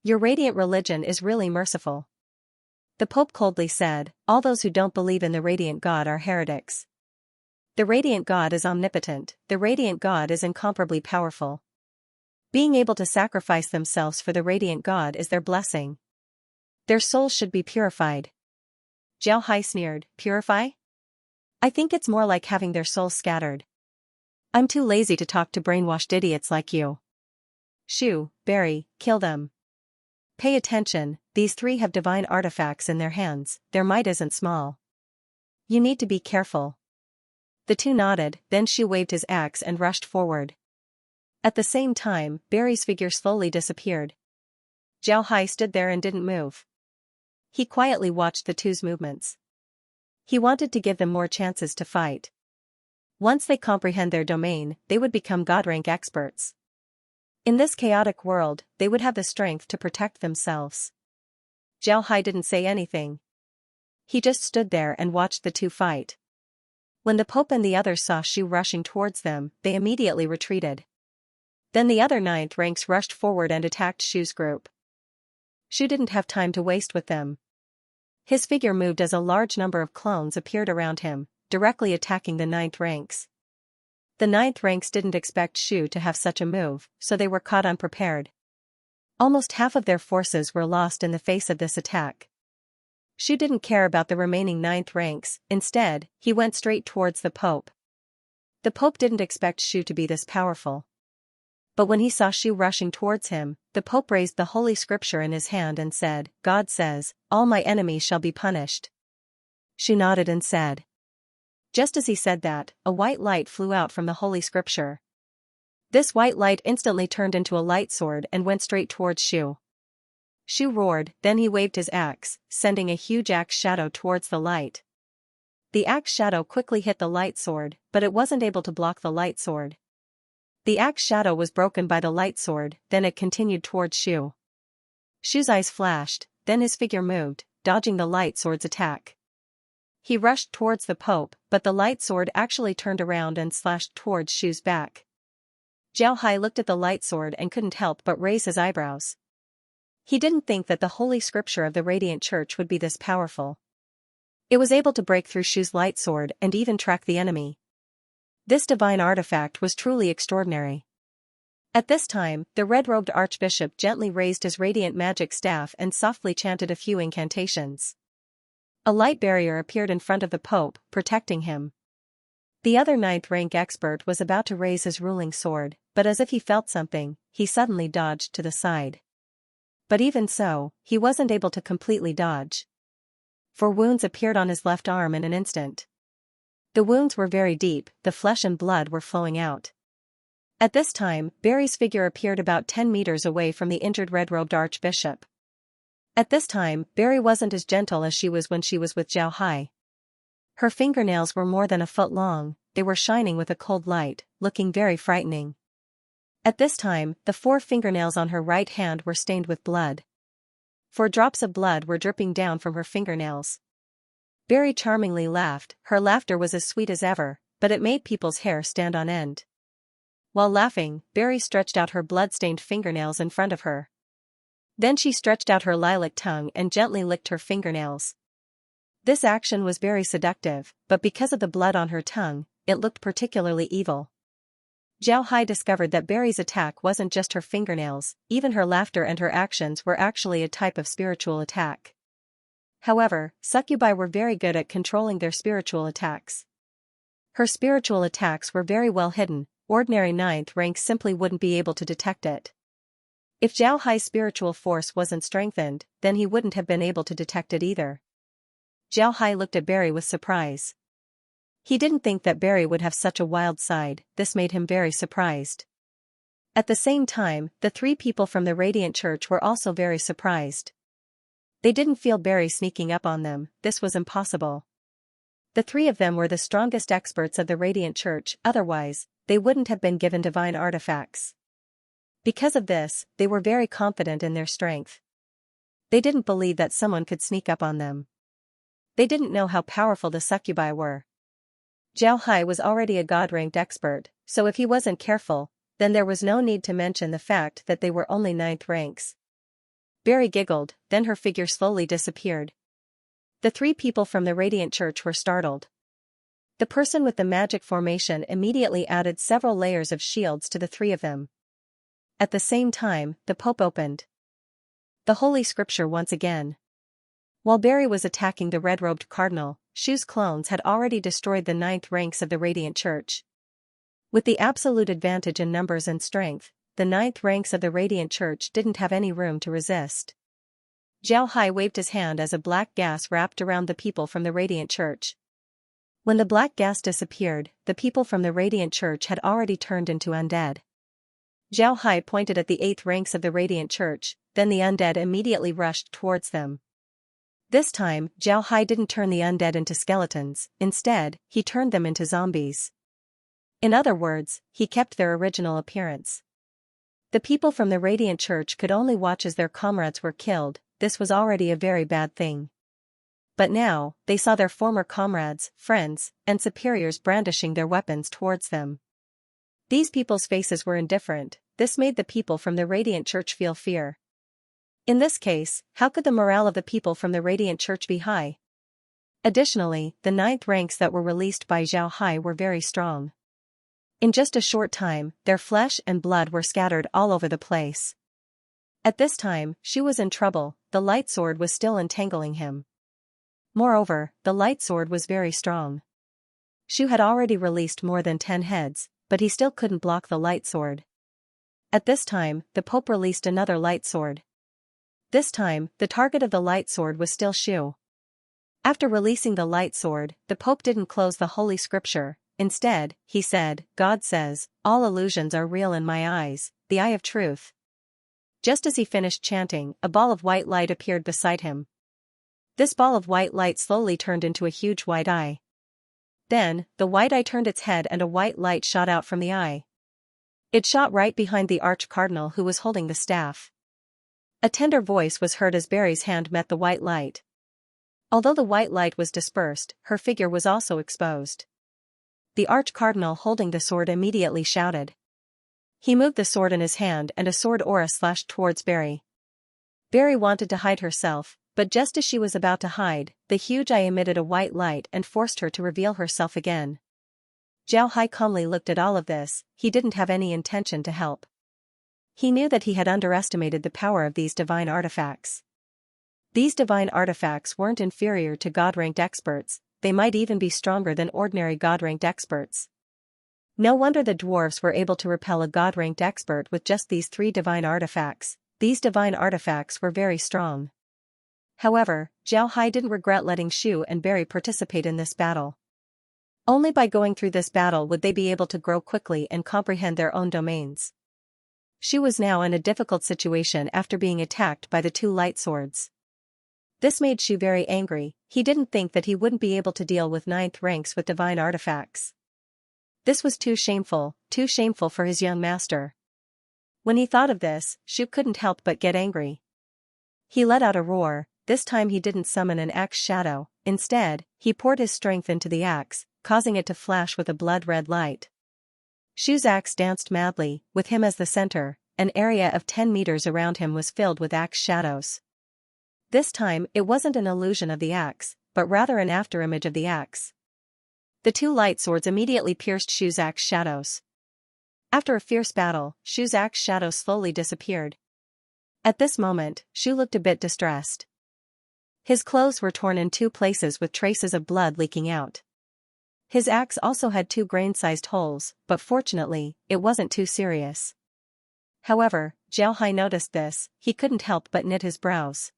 Your Radiant religion is really merciful." The Pope coldly said, "All those who don't believe in the Radiant God are heretics. The Radiant God is omnipotent, the Radiant God is incomparably powerful. Being able to sacrifice themselves for the Radiant God is their blessing. Their souls should be purified." Zhao Hai sneered, "Purify? I think it's more like having their souls scattered. I'm too lazy to talk to brainwashed idiots like you. Shoo, Barry, kill them. Pay attention, these three have divine artifacts in their hands, their might isn't small. You need to be careful." The two nodded, then Shu waved his axe and rushed forward. At the same time, Barry's figure slowly disappeared. Zhao Hai stood there and didn't move. He quietly watched the two's movements. He wanted to give them more chances to fight. Once they comprehend their domain, they would become God-rank experts. In this chaotic world, they would have the strength to protect themselves. Zhao Hai didn't say anything. He just stood there and watched the two fight. When the Pope and the others saw Shu rushing towards them, they immediately retreated. Then the other ninth ranks rushed forward and attacked Shu's group. Shu didn't have time to waste with them. His figure moved as a large number of clones appeared around him, directly attacking the ninth ranks. The ninth ranks didn't expect Shu to have such a move, so they were caught unprepared. Almost half of their forces were lost in the face of this attack. Shu didn't care about the remaining ninth ranks, instead, he went straight towards the Pope. The Pope didn't expect Shu to be this powerful. But when he saw Shu rushing towards him, the Pope raised the Holy Scripture in his hand and said, "God says, all my enemies shall be punished." Shu nodded and said. Just as he said that, a white light flew out from the Holy Scripture. This white light instantly turned into a light sword and went straight towards Shu. Shu roared, then he waved his axe, sending a huge axe shadow towards the light. The axe shadow quickly hit the light sword, but it wasn't able to block the light sword. The axe shadow was broken by the light sword, then it continued towards Shu. Shu's eyes flashed, then his figure moved, dodging the light sword's attack. He rushed towards the Pope, but the light sword actually turned around and slashed towards Shu's back. Zhao Hai looked at the light sword and couldn't help but raise his eyebrows. He didn't think that the Holy Scripture of the Radiant Church would be this powerful. It was able to break through Shu's light sword and even track the enemy. This divine artifact was truly extraordinary. At this time, the red-robed archbishop gently raised his radiant magic staff and softly chanted a few incantations. A light barrier appeared in front of the Pope, protecting him. The other ninth-rank expert was about to raise his ruling sword, but as if he felt something, he suddenly dodged to the side. But even so, he wasn't able to completely dodge. For wounds appeared on his left arm in an instant. The wounds were very deep, the flesh and blood were flowing out. At this time, Barry's figure appeared about 10 meters away from the injured red-robed archbishop. At this time, Barry wasn't as gentle as she was when she was with Zhao Hai. Her fingernails were more than a foot long, they were shining with a cold light, looking very frightening. At this time, the 4 fingernails on her right hand were stained with blood. 4 drops of blood were dripping down from her fingernails. Barry charmingly laughed, her laughter was as sweet as ever, but it made people's hair stand on end. While laughing, Barry stretched out her blood-stained fingernails in front of her. Then she stretched out her lilac tongue and gently licked her fingernails. This action was very seductive, but because of the blood on her tongue, it looked particularly evil. Zhao Hai discovered that Barry's attack wasn't just her fingernails, even her laughter and her actions were actually a type of spiritual attack. However, succubi were very good at controlling their spiritual attacks. Her spiritual attacks were very well hidden, ordinary ninth rank simply wouldn't be able to detect it. If Zhao Hai's spiritual force wasn't strengthened, then he wouldn't have been able to detect it either. Zhao Hai looked at Barry with surprise. He didn't think that Barry would have such a wild side, this made him very surprised. At the same time, the 3 people from the Radiant Church were also very surprised. They didn't feel Barry sneaking up on them, this was impossible. The 3 of them were the strongest experts of the Radiant Church, otherwise, they wouldn't have been given divine artifacts. Because of this, they were very confident in their strength. They didn't believe that someone could sneak up on them. They didn't know how powerful the succubi were. Zhao Hai was already a god-ranked expert, so if he wasn't careful, then there was no need to mention the fact that they were only 9th ranks. Barry giggled, then her figure slowly disappeared. The 3 people from the Radiant Church were startled. The person with the magic formation immediately added several layers of shields to the 3 of them. At the same time, the Pope opened the Holy Scripture once again. While Barry was attacking the red-robed cardinal, Shu's clones had already destroyed the 9th ranks of the Radiant Church. With the absolute advantage in numbers and strength, the 9th ranks of the Radiant Church didn't have any room to resist. Zhao Hai waved his hand as a black gas wrapped around the people from the Radiant Church. When the black gas disappeared, the people from the Radiant Church had already turned into undead. Zhao Hai pointed at the 8th ranks of the Radiant Church, then the undead immediately rushed towards them. This time, Zhao Hai didn't turn the undead into skeletons, instead, he turned them into zombies. In other words, he kept their original appearance. The people from the Radiant Church could only watch as their comrades were killed, this was already a very bad thing. But now, they saw their former comrades, friends, and superiors brandishing their weapons towards them. These people's faces were indifferent, this made the people from the Radiant Church feel fear. In this case, how could the morale of the people from the Radiant Church be high? Additionally, the 9th ranks that were released by Zhao Hai were very strong. In just a short time, their flesh and blood were scattered all over the place. At this time, Shu was in trouble, the light sword was still entangling him. Moreover, the light sword was very strong. Shu had already released more than 10 heads, but he still couldn't block the light sword. At this time, the Pope released another light sword. This time, the target of the light sword was still Shu. After releasing the light sword, the Pope didn't close the Holy Scripture, instead, he said, God says, all illusions are real in my eyes, the eye of truth. Just as he finished chanting, a ball of white light appeared beside him. This ball of white light slowly turned into a huge white eye. Then, the white eye turned its head and a white light shot out from the eye. It shot right behind the arch-cardinal who was holding the staff. A tender voice was heard as Barry's hand met the white light. Although the white light was dispersed, her figure was also exposed. The arch-cardinal holding the sword immediately shouted. He moved the sword in his hand and a sword aura slashed towards Barry. Barry wanted to hide herself, but just as she was about to hide, the huge eye emitted a white light and forced her to reveal herself again. Zhao Hai calmly looked at all of this, he didn't have any intention to help. He knew that he had underestimated the power of these divine artifacts. These divine artifacts weren't inferior to God-ranked experts, they might even be stronger than ordinary God-ranked experts. No wonder the dwarves were able to repel a God-ranked expert with just these 3 divine artifacts. These divine artifacts were very strong. However, Zhao Hai didn't regret letting Shu and Barry participate in this battle. Only by going through this battle would they be able to grow quickly and comprehend their own domains. Shu was now in a difficult situation after being attacked by the 2 light swords. This made Shu very angry. He didn't think that he wouldn't be able to deal with 9th ranks with divine artifacts. This was too shameful for his young master. When he thought of this, Shu couldn't help but get angry. He let out a roar. This time he didn't summon an axe shadow, instead, he poured his strength into the axe, causing it to flash with a blood-red light. Shu's axe danced madly, with him as the center. An area of 10 meters around him was filled with axe shadows. This time, it wasn't an illusion of the axe, but rather an afterimage of the axe. The 2 light swords immediately pierced Shu's axe shadows. After a fierce battle, Shu's axe shadow slowly disappeared. At this moment, Shu looked a bit distressed. His clothes were torn in 2 places with traces of blood leaking out. His axe also had 2 grain-sized holes, but fortunately, it wasn't too serious. However, Zhao Hai noticed this. He couldn't help but knit his brows.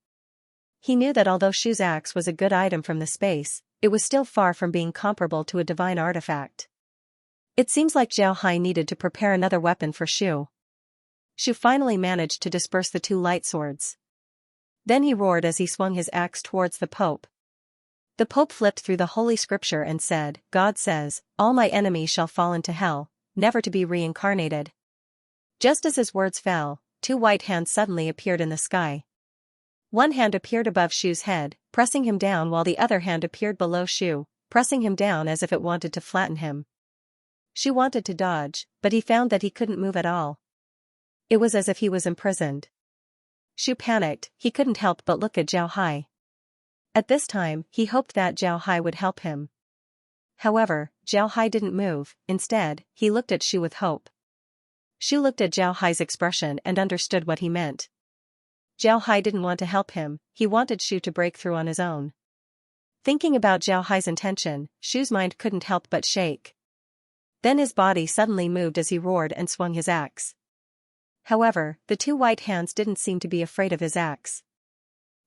He knew that although Shu's axe was a good item from the space, it was still far from being comparable to a divine artifact. It seems like Zhao Hai needed to prepare another weapon for Shu. Shu finally managed to disperse the 2 light swords. Then he roared as he swung his axe towards the Pope. The Pope flipped through the Holy Scripture and said, "God says, all my enemies shall fall into hell, never to be reincarnated." Just as his words fell, 2 white hands suddenly appeared in the sky. One hand appeared above Shu's head, pressing him down, while the other hand appeared below Shu, pressing him down as if it wanted to flatten him. Shu wanted to dodge, but he found that he couldn't move at all. It was as if he was imprisoned. Shu panicked. He couldn't help but look at Zhao Hai. At this time, he hoped that Zhao Hai would help him. However, Zhao Hai didn't move. Instead, he looked at Shu with hope. Shu looked at Zhao Hai's expression and understood what he meant. Zhao Hai didn't want to help him, he wanted Shu to break through on his own. Thinking about Zhao Hai's intention, Shu's mind couldn't help but shake. Then his body suddenly moved as he roared and swung his axe. However, the 2 white hands didn't seem to be afraid of his axe.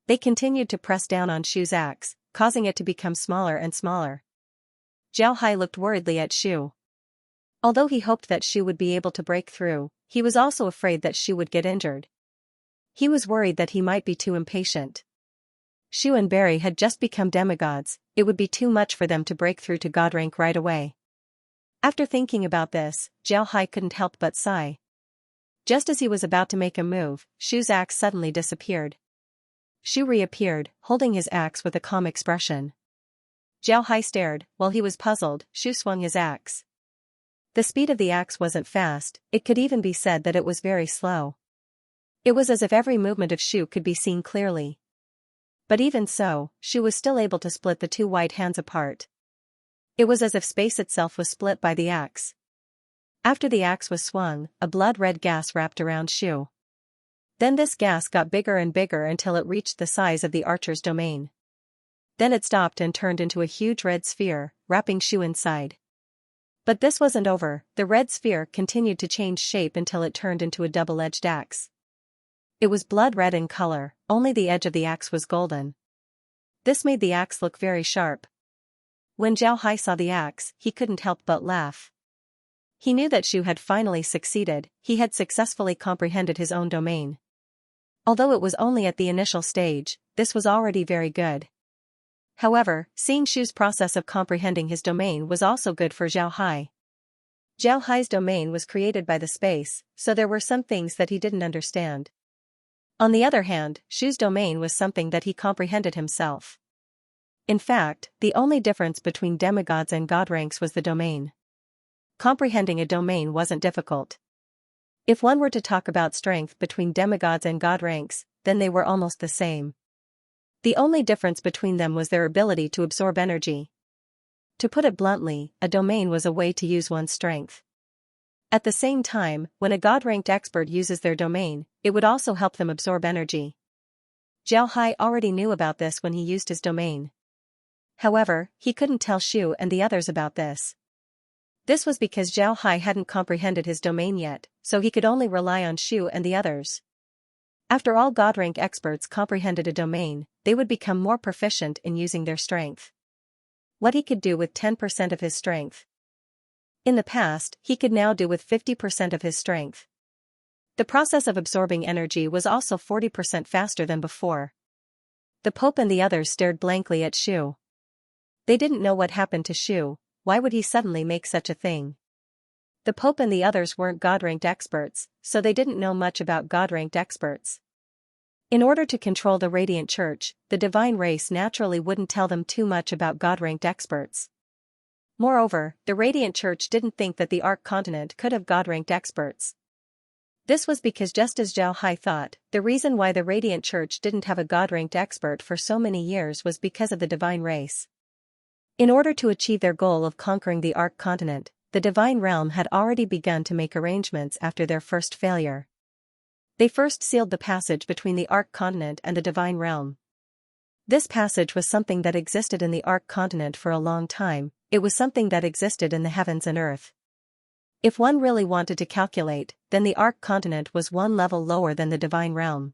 They continued to press down on Shu's axe, causing it to become smaller and smaller. Zhao Hai looked worriedly at Shu. Although he hoped that Shu would be able to break through, he was also afraid that Shu would get injured. He was worried that he might be too impatient. Shu and Barry had just become demigods, it would be too much for them to break through to God rank right away. After thinking about this, Zhao Hai couldn't help but sigh. Just as he was about to make a move, Shu's axe suddenly disappeared. Shu reappeared, holding his axe with a calm expression. Zhao Hai stared. While he was puzzled, Shu swung his axe. The speed of the axe wasn't fast, it could even be said that it was very slow. It was as if every movement of Shu could be seen clearly. But even so, Shu was still able to split the 2 white hands apart. It was as if space itself was split by the axe. After the axe was swung, a blood-red gas wrapped around Shu. Then this gas got bigger and bigger until it reached the size of the archer's domain. Then it stopped and turned into a huge red sphere, wrapping Shu inside. But this wasn't over, the red sphere continued to change shape until it turned into a double-edged axe. It was blood-red in color, only the edge of the axe was golden. This made the axe look very sharp. When Zhao Hai saw the axe, he couldn't help but laugh. He knew that Shu had finally succeeded, he had successfully comprehended his own domain. Although it was only at the initial stage, this was already very good. However, seeing Shu's process of comprehending his domain was also good for Zhao Hai. Zhao Hai's domain was created by the space, so there were some things that he didn't understand. On the other hand, Shu's domain was something that he comprehended himself. In fact, the only difference between demigods and god ranks was the domain. Comprehending a domain wasn't difficult. If one were to talk about strength between demigods and god ranks, then they were almost the same. The only difference between them was their ability to absorb energy. To put it bluntly, a domain was a way to use one's strength. At the same time, when a god-ranked expert uses their domain, it would also help them absorb energy. Zhao Hai already knew about this when he used his domain. However, he couldn't tell Shu and the others about this. This was because Zhao Hai hadn't comprehended his domain yet, so he could only rely on Shu and the others. After all God-rank experts comprehended a domain, they would become more proficient in using their strength. What he could do with 10% of his strength. In the past, he could now do with 50% of his strength. The process of absorbing energy was also 40% faster than before. The Pope and the others stared blankly at Shu. They didn't know what happened to Shu. Why would he suddenly make such a thing? The Pope and the others weren't God-ranked experts, so they didn't know much about God-ranked experts. In order to control the Radiant Church, the divine race naturally wouldn't tell them too much about God-ranked experts. Moreover, the Radiant Church didn't think that the Ark continent could have God-ranked experts. This was because, just as Zhao Hai thought, the reason why the Radiant Church didn't have a God-ranked expert for so many years was because of the divine race. In order to achieve their goal of conquering the Ark continent, the divine realm had already begun to make arrangements after their first failure. They first sealed the passage between the Ark continent and the divine realm. This passage was something that existed in the Ark continent for a long time. It was something that existed in the heavens and earth. If one really wanted to calculate, then the Ark continent was one level lower than the divine realm.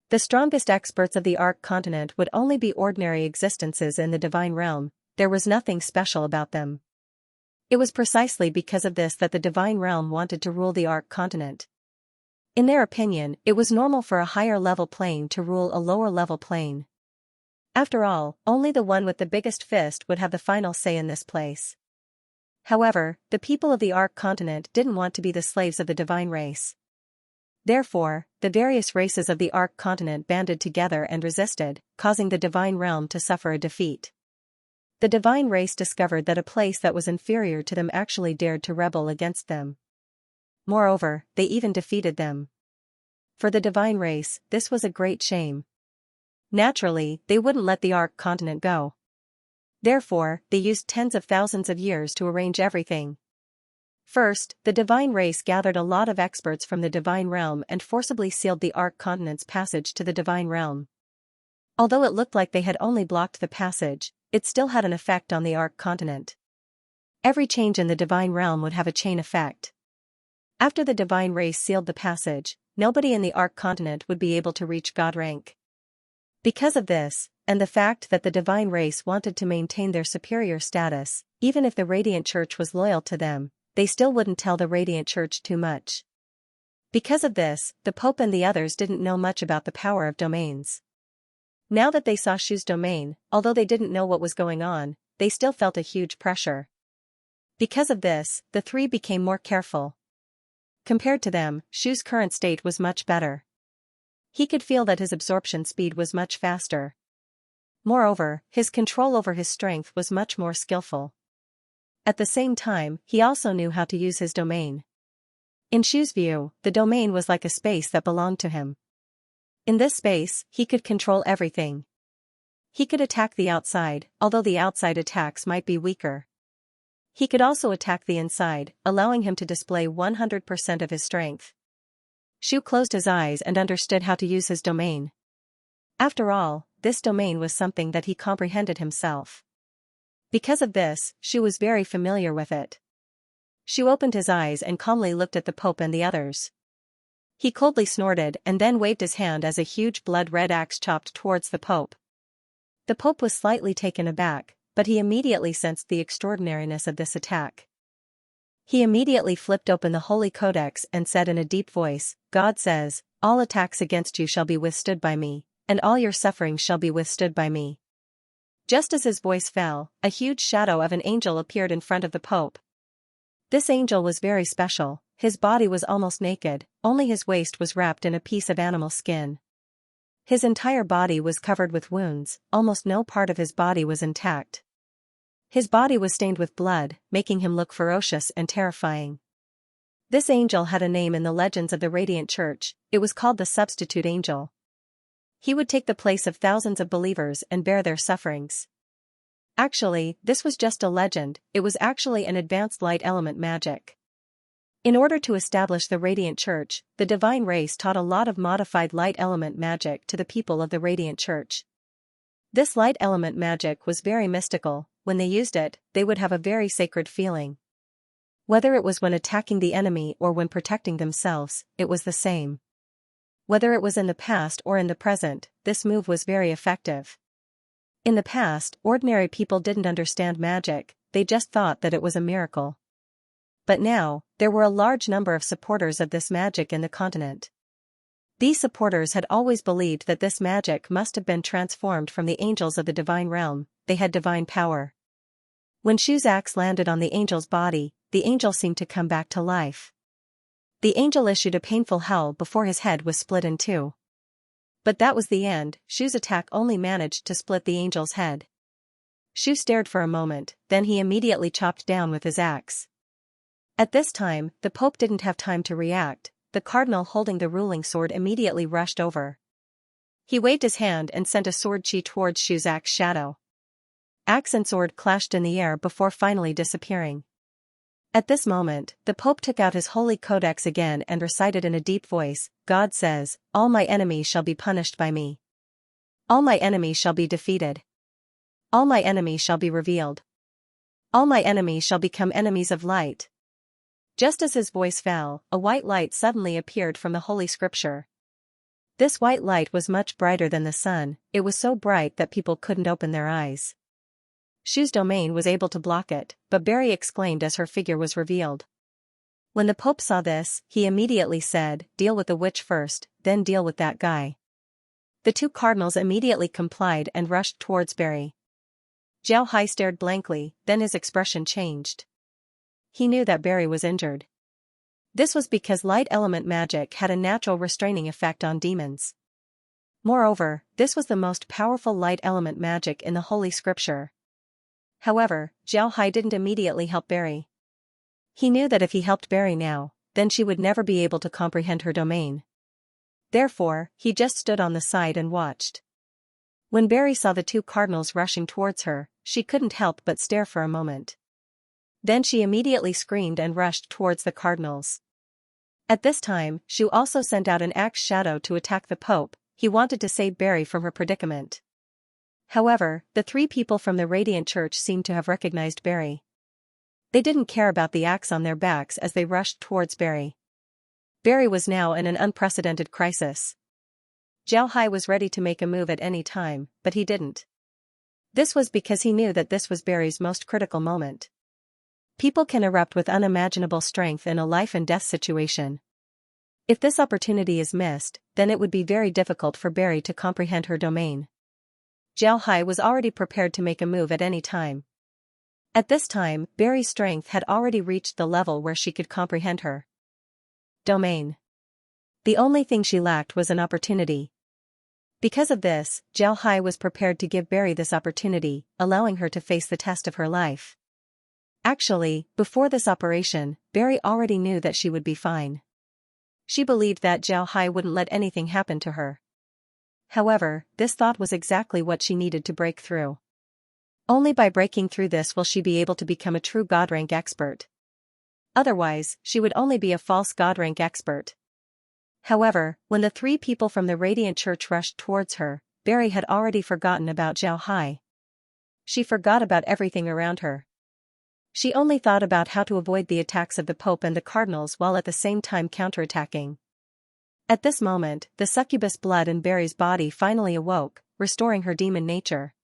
The strongest experts of the Ark continent would only be ordinary existences in the divine realm. There was nothing special about them. It was precisely because of this that the divine realm wanted to rule the Ark continent. In their opinion, it was normal for a higher-level plane to rule a lower-level plane. After all, only the one with the biggest fist would have the final say in this place. However, the people of the Ark continent didn't want to be the slaves of the divine race. Therefore, the various races of the Ark continent banded together and resisted, causing the divine realm to suffer a defeat. The divine race discovered that a place that was inferior to them actually dared to rebel against them. Moreover, they even defeated them. For the divine race, this was a great shame. Naturally, they wouldn't let the Ark continent go. Therefore, they used tens of thousands of years to arrange everything. First, the divine race gathered a lot of experts from the divine realm and forcibly sealed the Ark continent's passage to the divine realm. Although it looked like they had only blocked the passage, it still had an effect on the Ark continent. Every change in the divine realm would have a chain effect. After the divine race sealed the passage, nobody in the Ark continent would be able to reach God rank. Because of this, and the fact that the divine race wanted to maintain their superior status, even if the Radiant Church was loyal to them, they still wouldn't tell the Radiant Church too much. Because of this, the Pope and the others didn't know much about the power of domains. Now that they saw Shu's domain, although they didn't know what was going on, they still felt a huge pressure. Because of this, the three became more careful. Compared to them, Shu's current state was much better. He could feel that his absorption speed was much faster. Moreover, his control over his strength was much more skillful. At the same time, he also knew how to use his domain. In Shu's view, the domain was like a space that belonged to him. In this space, he could control everything. He could attack the outside, although the outside attacks might be weaker. He could also attack the inside, allowing him to display 100% of his strength. Shu closed his eyes and understood how to use his domain. After all, this domain was something that he comprehended himself. Because of this, Shu was very familiar with it. Shu opened his eyes and calmly looked at the Pope and the others. He coldly snorted and then waved his hand as a huge blood-red axe chopped towards the Pope. The Pope was slightly taken aback, but he immediately sensed the extraordinariness of this attack. He immediately flipped open the Holy Codex and said in a deep voice, "God says, all attacks against you shall be withstood by me, and all your sufferings shall be withstood by me." Just as his voice fell, a huge shadow of an angel appeared in front of the Pope. This angel was very special. His body was almost naked, only his waist was wrapped in a piece of animal skin. His entire body was covered with wounds, almost no part of his body was intact. His body was stained with blood, making him look ferocious and terrifying. This angel had a name in the legends of the Radiant Church. It was called the Substitute Angel. He would take the place of thousands of believers and bear their sufferings. Actually, this was just a legend. It was actually an advanced light element magic. In order to establish the Radiant Church, the divine race taught a lot of modified light element magic to the people of the Radiant Church. This light element magic was very mystical. When they used it, they would have a very sacred feeling. Whether it was when attacking the enemy or when protecting themselves, it was the same. Whether it was in the past or in the present, this move was very effective. In the past, ordinary people didn't understand magic, they just thought that it was a miracle. But now, there were a large number of supporters of this magic in the continent. These supporters had always believed that this magic must have been transformed from the angels of the divine realm. They had divine power. When Xiu's axe landed on the angel's body, the angel seemed to come back to life. The angel issued a painful howl before his head was split in two. But that was the end. Xiu's attack only managed to split the angel's head. Xiu stared for a moment, then he immediately chopped down with his axe. At this time, the Pope didn't have time to react. The cardinal holding the ruling sword immediately rushed over. He waved his hand and sent a sword chi towards Xiu's axe shadow. Axe and sword clashed in the air before finally disappearing. At this moment, the Pope took out his holy codex again and recited in a deep voice, "God says, all my enemies shall be punished by me. All my enemies shall be defeated. All my enemies shall be revealed. All my enemies shall become enemies of light." Just as his voice fell, a white light suddenly appeared from the Holy Scripture. This white light was much brighter than the sun. It was so bright that people couldn't open their eyes. Xiu's domain was able to block it, but Barry exclaimed as her figure was revealed. When the Pope saw this, he immediately said, "Deal with the witch first, then deal with that guy." The two cardinals immediately complied and rushed towards Barry. Zhao Hai stared blankly, then his expression changed. He knew that Barry was injured. This was because light element magic had a natural restraining effect on demons. Moreover, this was the most powerful light element magic in the Holy Scripture. However, Zhao Hai didn't immediately help Barry. He knew that if he helped Barry now, then she would never be able to comprehend her domain. Therefore, he just stood on the side and watched. When Barry saw the two cardinals rushing towards her, she couldn't help but stare for a moment. Then she immediately screamed and rushed towards the cardinals. At this time, Xiu also sent out an axe shadow to attack the Pope. He wanted to save Barry from her predicament. However, the three people from the Radiant Church seemed to have recognized Barry. They didn't care about the axe on their backs as they rushed towards Barry. Barry was now in an unprecedented crisis. Zhao Hai was ready to make a move at any time, but he didn't. This was because he knew that this was Barry's most critical moment. People can erupt with unimaginable strength in a life-and-death situation. If this opportunity is missed, then it would be very difficult for Barry to comprehend her domain. Zhao Hai was already prepared to make a move at any time. At this time, Barry's strength had already reached the level where she could comprehend her domain. The only thing she lacked was an opportunity. Because of this, Zhao Hai was prepared to give Barry this opportunity, allowing her to face the test of her life. Actually, before this operation, Barry already knew that she would be fine. She believed that Zhao Hai wouldn't let anything happen to her. However, this thought was exactly what she needed to break through. Only by breaking through this will she be able to become a true God rank expert. Otherwise, she would only be a false God rank expert. However, when the three people from the Radiant Church rushed towards her, Barry had already forgotten about Zhao Hai. She forgot about everything around her. She only thought about how to avoid the attacks of the Pope and the cardinals while at the same time counterattacking. At this moment, the succubus blood in Barry's body finally awoke, restoring her demon nature.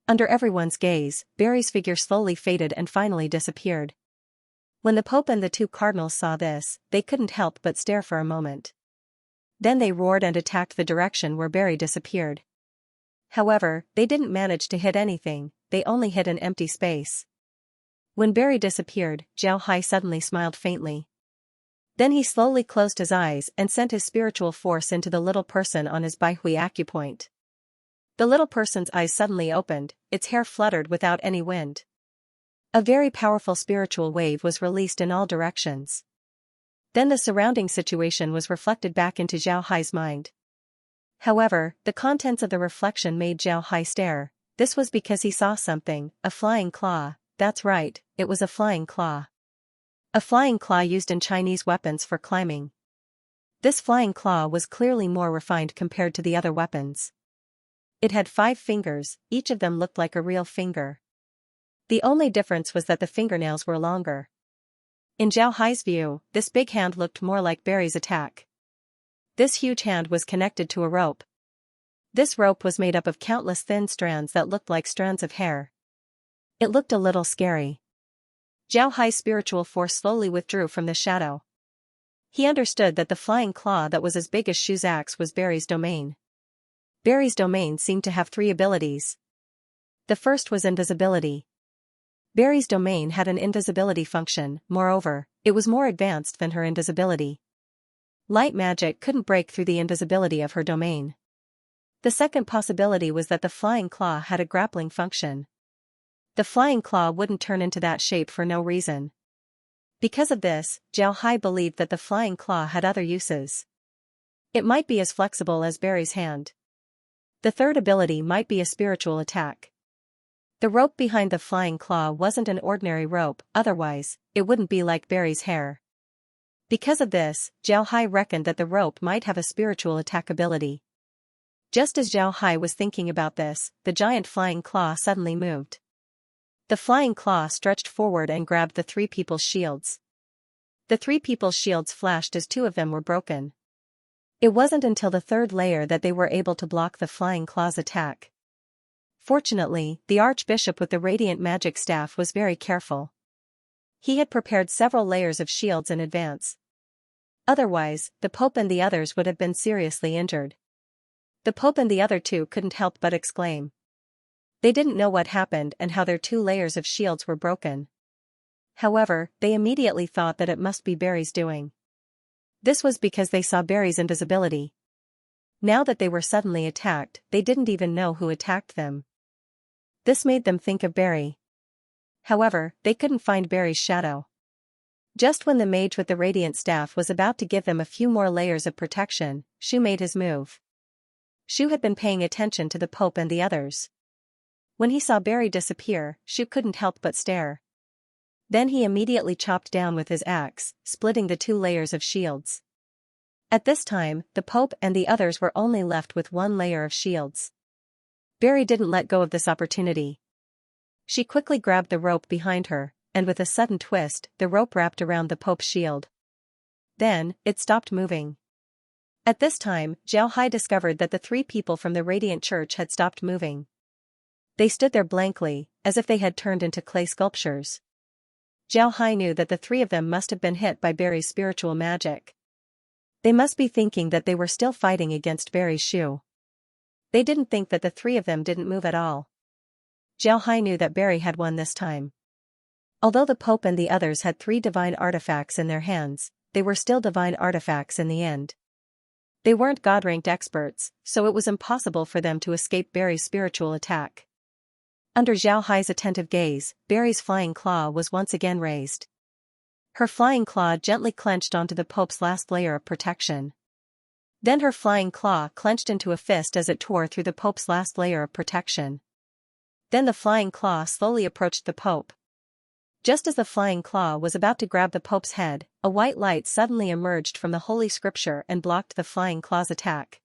Under everyone's gaze, Barry's figure slowly faded and finally disappeared. When the Pope and the two cardinals saw this, they couldn't help but stare for a moment. Then they roared and attacked the direction where Barry disappeared. However, they didn't manage to hit anything, they only hit an empty space. When Barry disappeared, Zhao Hai suddenly smiled faintly. Then he slowly closed his eyes and sent his spiritual force into the little person on his Baihui acupoint. The little person's eyes suddenly opened, its hair fluttered without any wind. A very powerful spiritual wave was released in all directions. Then the surrounding situation was reflected back into Zhao Hai's mind. However, the contents of the reflection made Zhao Hai stare. This was because he saw something, a flying claw. That's right, it was a flying claw. A flying claw used in Chinese weapons for climbing. This flying claw was clearly more refined compared to the other weapons. It had 5 fingers, each of them looked like a real finger. The only difference was that the fingernails were longer. In Zhao Hai's view, this big hand looked more like Barry's attack. This huge hand was connected to a rope. This rope was made up of countless thin strands that looked like strands of hair. It looked a little scary. Zhao Hai's spiritual force slowly withdrew from the shadow. He understood that the flying claw that was as big as Shu's axe was Barry's domain. Barry's domain seemed to have 3 abilities. The first was invisibility. Barry's domain had an invisibility function, moreover, it was more advanced than her invisibility. Light magic couldn't break through the invisibility of her domain. The second possibility was that the flying claw had a grappling function. The flying claw wouldn't turn into that shape for no reason. Because of this, Zhao Hai believed that the flying claw had other uses. It might be as flexible as Barry's hand. The third ability might be a spiritual attack. The rope behind the flying claw wasn't an ordinary rope, otherwise, it wouldn't be like Barry's hair. Because of this, Zhao Hai reckoned that the rope might have a spiritual attack ability. Just as Zhao Hai was thinking about this, the giant flying claw suddenly moved. The flying claw stretched forward and grabbed the 3 people's shields. The 3 people's shields flashed as 2 of them were broken. It wasn't until the 3rd layer that they were able to block the flying claw's attack. Fortunately, the archbishop with the radiant magic staff was very careful. He had prepared several layers of shields in advance. Otherwise, the pope and the others would have been seriously injured. The pope and the other 2 couldn't help but exclaim. They didn't know what happened and how their 2 layers of shields were broken. However, they immediately thought that it must be Barry's doing. This was because they saw Barry's invisibility. Now that they were suddenly attacked, they didn't even know who attacked them. This made them think of Barry. However, they couldn't find Barry's shadow. Just when the mage with the radiant staff was about to give them a few more layers of protection, Shu made his move. Shu had been paying attention to the pope and the others. When he saw Barry disappear, Shu couldn't help but stare. Then he immediately chopped down with his axe, splitting the 2 layers of shields. At this time, the pope and the others were only left with 1 layer of shields. Barry didn't let go of this opportunity. She quickly grabbed the rope behind her, and with a sudden twist, the rope wrapped around the pope's shield. Then, it stopped moving. At this time, Zhao Hai discovered that the 3 people from the Radiant Church had stopped moving. They stood there blankly, as if they had turned into clay sculptures. Zhao Hai knew that the 3 of them must have been hit by Barry's spiritual magic. They must be thinking that they were still fighting against Barry's Shu. They didn't think that the 3 of them didn't move at all. Zhao Hai knew that Barry had won this time. Although the Pope and the others had 3 divine artifacts in their hands, they were still divine artifacts in the end. They weren't God-ranked experts, so it was impossible for them to escape Barry's spiritual attack. Under Zhao Hai's attentive gaze, Barry's flying claw was once again raised. Her flying claw gently clenched onto the Pope's last layer of protection. Then her flying claw clenched into a fist as it tore through the Pope's last layer of protection. Then the flying claw slowly approached the Pope. Just as the flying claw was about to grab the Pope's head, a white light suddenly emerged from the Holy Scripture and blocked the flying claw's attack.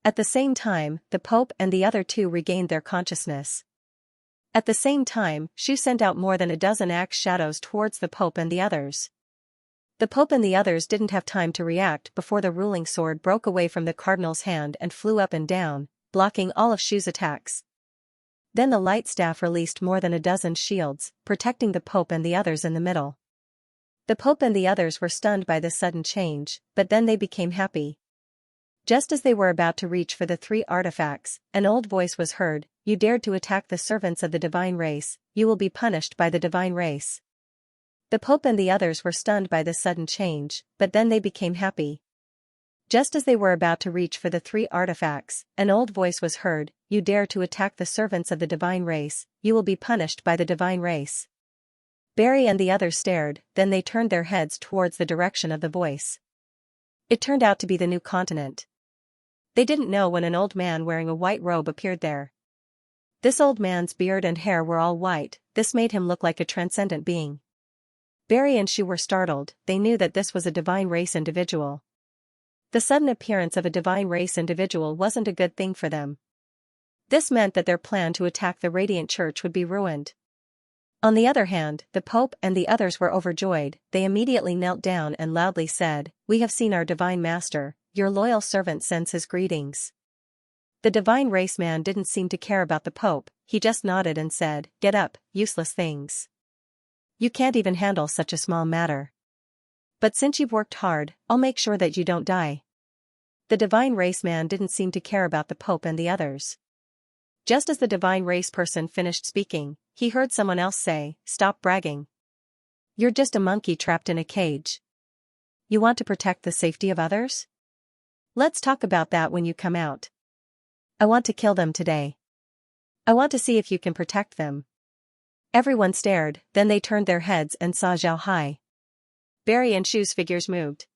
At the same time, the Pope and the other 2 regained their consciousness. At the same time, Shu sent out more than a dozen axe shadows towards the Pope and the others. The Pope and the others didn't have time to react before the ruling sword broke away from the cardinal's hand and flew up and down, blocking all of Shu's attacks. Then the light staff released more than a dozen shields, protecting the Pope and the others in the middle. The Pope and the others were stunned by this sudden change, but then they became happy. Just as they were about to reach for the 3 artifacts, an old voice was heard, "You dared to attack the servants of the divine race, you will be punished by the divine race." The Pope and the others were stunned by this sudden change, but then they became happy. Just as they were about to reach for the 3 artifacts, an old voice was heard, "You dare to attack the servants of the divine race, you will be punished by the divine race." Barry and the others stared, then they turned their heads towards the direction of the voice. It turned out to be the new continent. They didn't know when an old man wearing a white robe appeared there. This old man's beard and hair were all white, this made him look like a transcendent being. Barry and Shu were startled. They knew that this was a divine race individual. The sudden appearance of a divine race individual wasn't a good thing for them. This meant that their plan to attack the Radiant Church would be ruined. On the other hand, the Pope and the others were overjoyed. They immediately knelt down and loudly said, "We have seen our divine master. Your loyal servant sends his greetings." The divine race man didn't seem to care about the Pope. He just nodded and said, "Get up, useless things. You can't even handle such a small matter. But since you've worked hard, I'll make sure that you don't die." The divine race man didn't seem to care about the Pope and the others. Just as the divine race person finished speaking, he heard someone else say, "Stop bragging. You're just a monkey trapped in a cage. You want to protect the safety of others? Let's talk about that when you come out. I want to kill them today. I want to see if you can protect them." Everyone stared, then they turned their heads and saw Zhao Hai. Barry and Shu's figures moved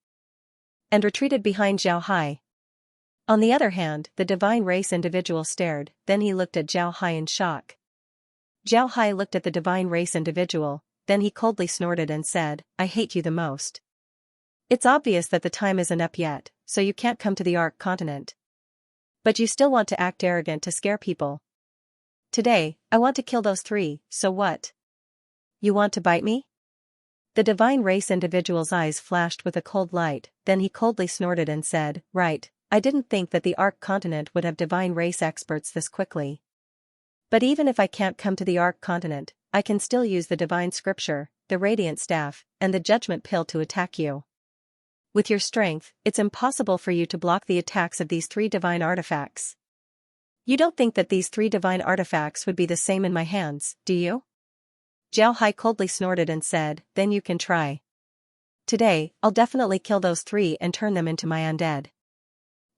and retreated behind Zhao Hai. On the other hand, the divine race individual stared, then he looked at Zhao Hai in shock. Zhao Hai looked at the divine race individual, then he coldly snorted and said, "I hate you the most. It's obvious that the time isn't up yet, so you can't come to the Ark continent. But you still want to act arrogant to scare people. Today, I want to kill those three, so what? You want to bite me?" The divine race individual's eyes flashed with a cold light, then he coldly snorted and said, "Right, I didn't think that the Ark continent would have divine race experts this quickly. But even if I can't come to the Ark continent, I can still use the divine scripture, the radiant staff, and the judgment pill to attack you. With your strength, it's impossible for you to block the attacks of these three divine artifacts. You don't think that these three divine artifacts would be the same in my hands, do you?" Zhao Hai coldly snorted and said, "Then you can try. Today, I'll definitely kill those three and turn them into my undead.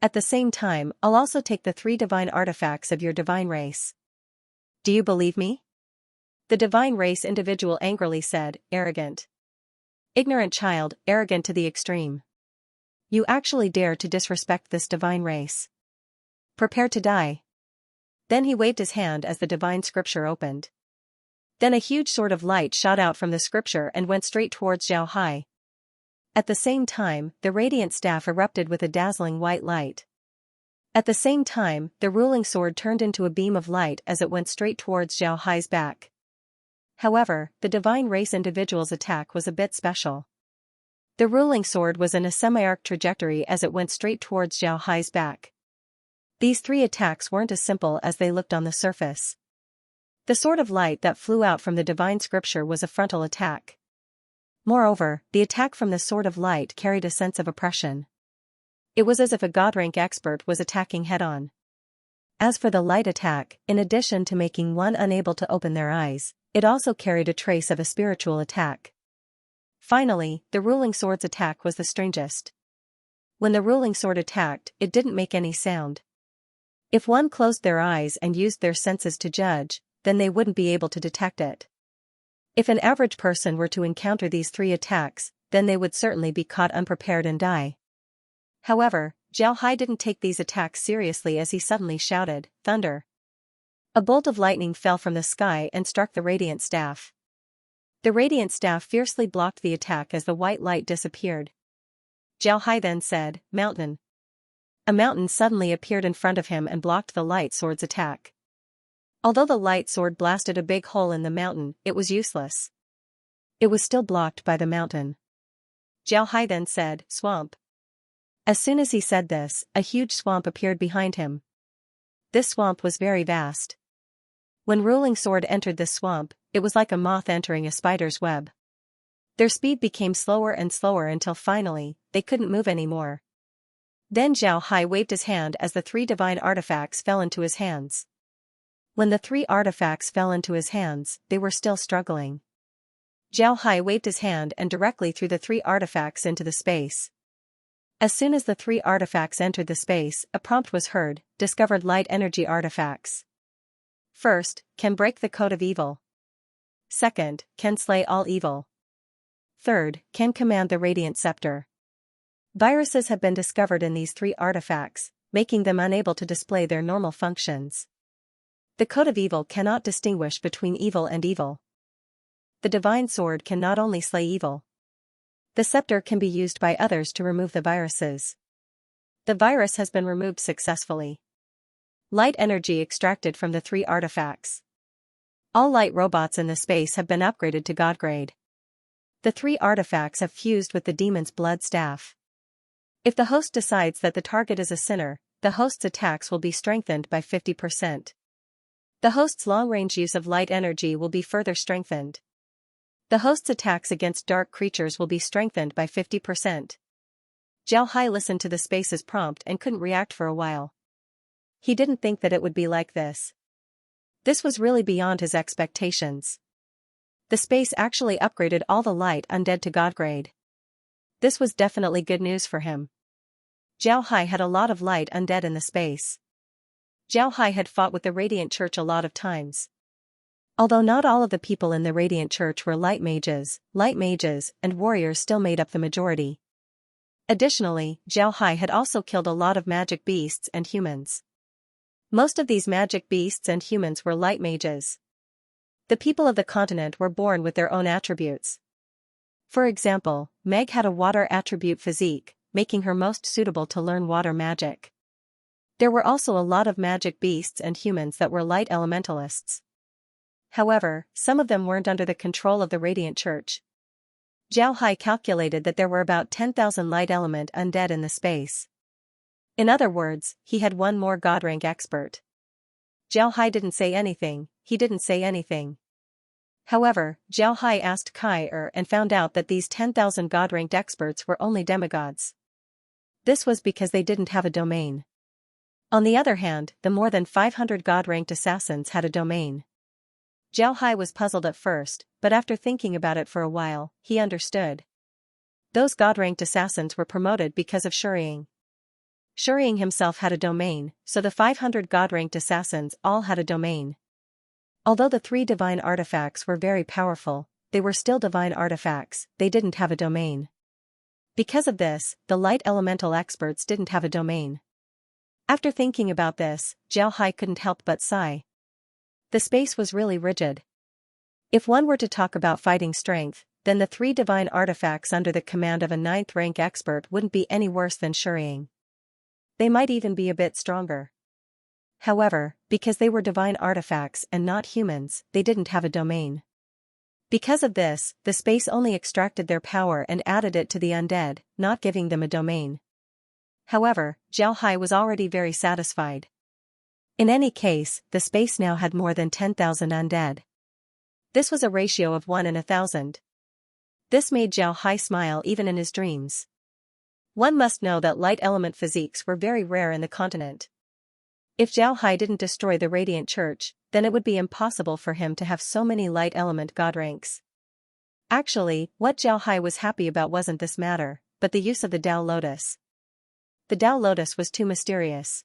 At the same time, I'll also take the three divine artifacts of your divine race. Do you believe me?" The divine race individual angrily said, "Arrogant. Ignorant child, arrogant to the extreme. You actually dare to disrespect this divine race. Prepare to die." Then he waved his hand as the divine scripture opened. Then a huge sword of light shot out from the scripture and went straight towards Zhao Hai. At the same time, the radiant staff erupted with a dazzling white light. At the same time, the ruling sword turned into a beam of light as it went straight towards Zhao Hai's back. However, the divine race individual's attack was a bit special. The ruling sword was in a semi-arc trajectory as it went straight towards Zhao Hai's back. These three attacks weren't as simple as they looked on the surface. The sword of light that flew out from the divine scripture was a frontal attack. Moreover, the attack from the sword of light carried a sense of oppression. It was as if a god-rank expert was attacking head-on. As for the light attack, in addition to making one unable to open their eyes, it also carried a trace of a spiritual attack. Finally, the ruling sword's attack was the strangest. When the ruling sword attacked, it didn't make any sound. If one closed their eyes and used their senses to judge, then they wouldn't be able to detect it. If an average person were to encounter these three attacks, then they would certainly be caught unprepared and die. However, Zhao Hai didn't take these attacks seriously as he suddenly shouted, "Thunder!" A bolt of lightning fell from the sky and struck the radiant staff. The radiant staff fiercely blocked the attack as the white light disappeared. Zhao Hai then said, "Mountain." A mountain suddenly appeared in front of him and blocked the light sword's attack. Although the light sword blasted a big hole in the mountain, it was useless. It was still blocked by the mountain. Zhao Hai then said, "Swamp." As soon as he said this, a huge swamp appeared behind him. This swamp was very vast. When ruling sword entered this swamp, it was like a moth entering a spider's web. Their speed became slower and slower until finally, they couldn't move anymore. Then Zhao Hai waved his hand as the three divine artifacts fell into his hands. When the three artifacts fell into his hands, they were still struggling. Zhao Hai waved his hand and directly threw the three artifacts into the space. As soon as the three artifacts entered the space, a prompt was heard, "Discovered light energy artifacts. First, can break the code of evil. Second, can slay all evil. Third, can command the radiant scepter." Viruses have been discovered in these three artifacts, making them unable to display their normal functions. The code of evil cannot distinguish between evil and evil. The divine sword can not only slay evil. The scepter can be used by others to remove the viruses. The virus has been removed successfully. Light energy extracted from the 3 artifacts. All light robots in the space have been upgraded to God grade. The 3 artifacts have fused with the demon's blood staff. If the host decides that the target is a sinner, the host's attacks will be strengthened by 50%. The host's long-range use of light energy will be further strengthened. The host's attacks against dark creatures will be strengthened by 50%. Zhao Hai listened to the space's prompt and couldn't react for a while. He didn't think that it would be like this. This was really beyond his expectations. The space actually upgraded all the light undead to God grade. This was definitely good news for him. Zhao Hai had a lot of light undead in the space. Zhao Hai had fought with the Radiant Church a lot of times. Although not all of the people in the Radiant Church were light mages and warriors still made up the majority. Additionally, Zhao Hai had also killed a lot of magic beasts and humans. Most of these magic beasts and humans were light mages. The people of the continent were born with their own attributes. For example, Meg had a water attribute physique, making her most suitable to learn water magic. There were also a lot of magic beasts and humans that were light elementalists. However, some of them weren't under the control of the Radiant Church. Zhao Hai calculated that there were about 10,000 light element undead in the space. In other words, he had one more God rank expert. Zhao Hai didn't say anything. However, Zhao Hai asked Kai and found out that these 10,000 God-ranked experts were only demigods. This was because they didn't have a domain. On the other hand, the more than 500 God-ranked assassins had a domain. Zhao Hai was puzzled at first, but after thinking about it for a while, he understood. Those God-ranked assassins were promoted because of Shuriying. Shuriying himself had a domain, so the 500 God-ranked assassins all had a domain. Although the 3 divine artifacts were very powerful, they were still divine artifacts, they didn't have a domain. Because of this, the light elemental experts didn't have a domain. After thinking about this, Zhao Hai couldn't help but sigh. The space was really rigid. If one were to talk about fighting strength, then the 3 divine artifacts under the command of a 9th rank expert wouldn't be any worse than Shuriying. They might even be a bit stronger. However, because they were divine artifacts and not humans, they didn't have a domain. Because of this, the space only extracted their power and added it to the undead, not giving them a domain. However, Zhao Hai was already very satisfied. In any case, the space now had more than 10,000 undead. This was a ratio of 1 in 1,000. This made Zhao Hai smile even in his dreams. One must know that light element physiques were very rare in the continent. If Zhao Hai didn't destroy the Radiant Church, then it would be impossible for him to have so many light element god ranks. Actually, what Zhao Hai was happy about wasn't this matter, but the use of the Tao Lotus. The Tao Lotus was too mysterious.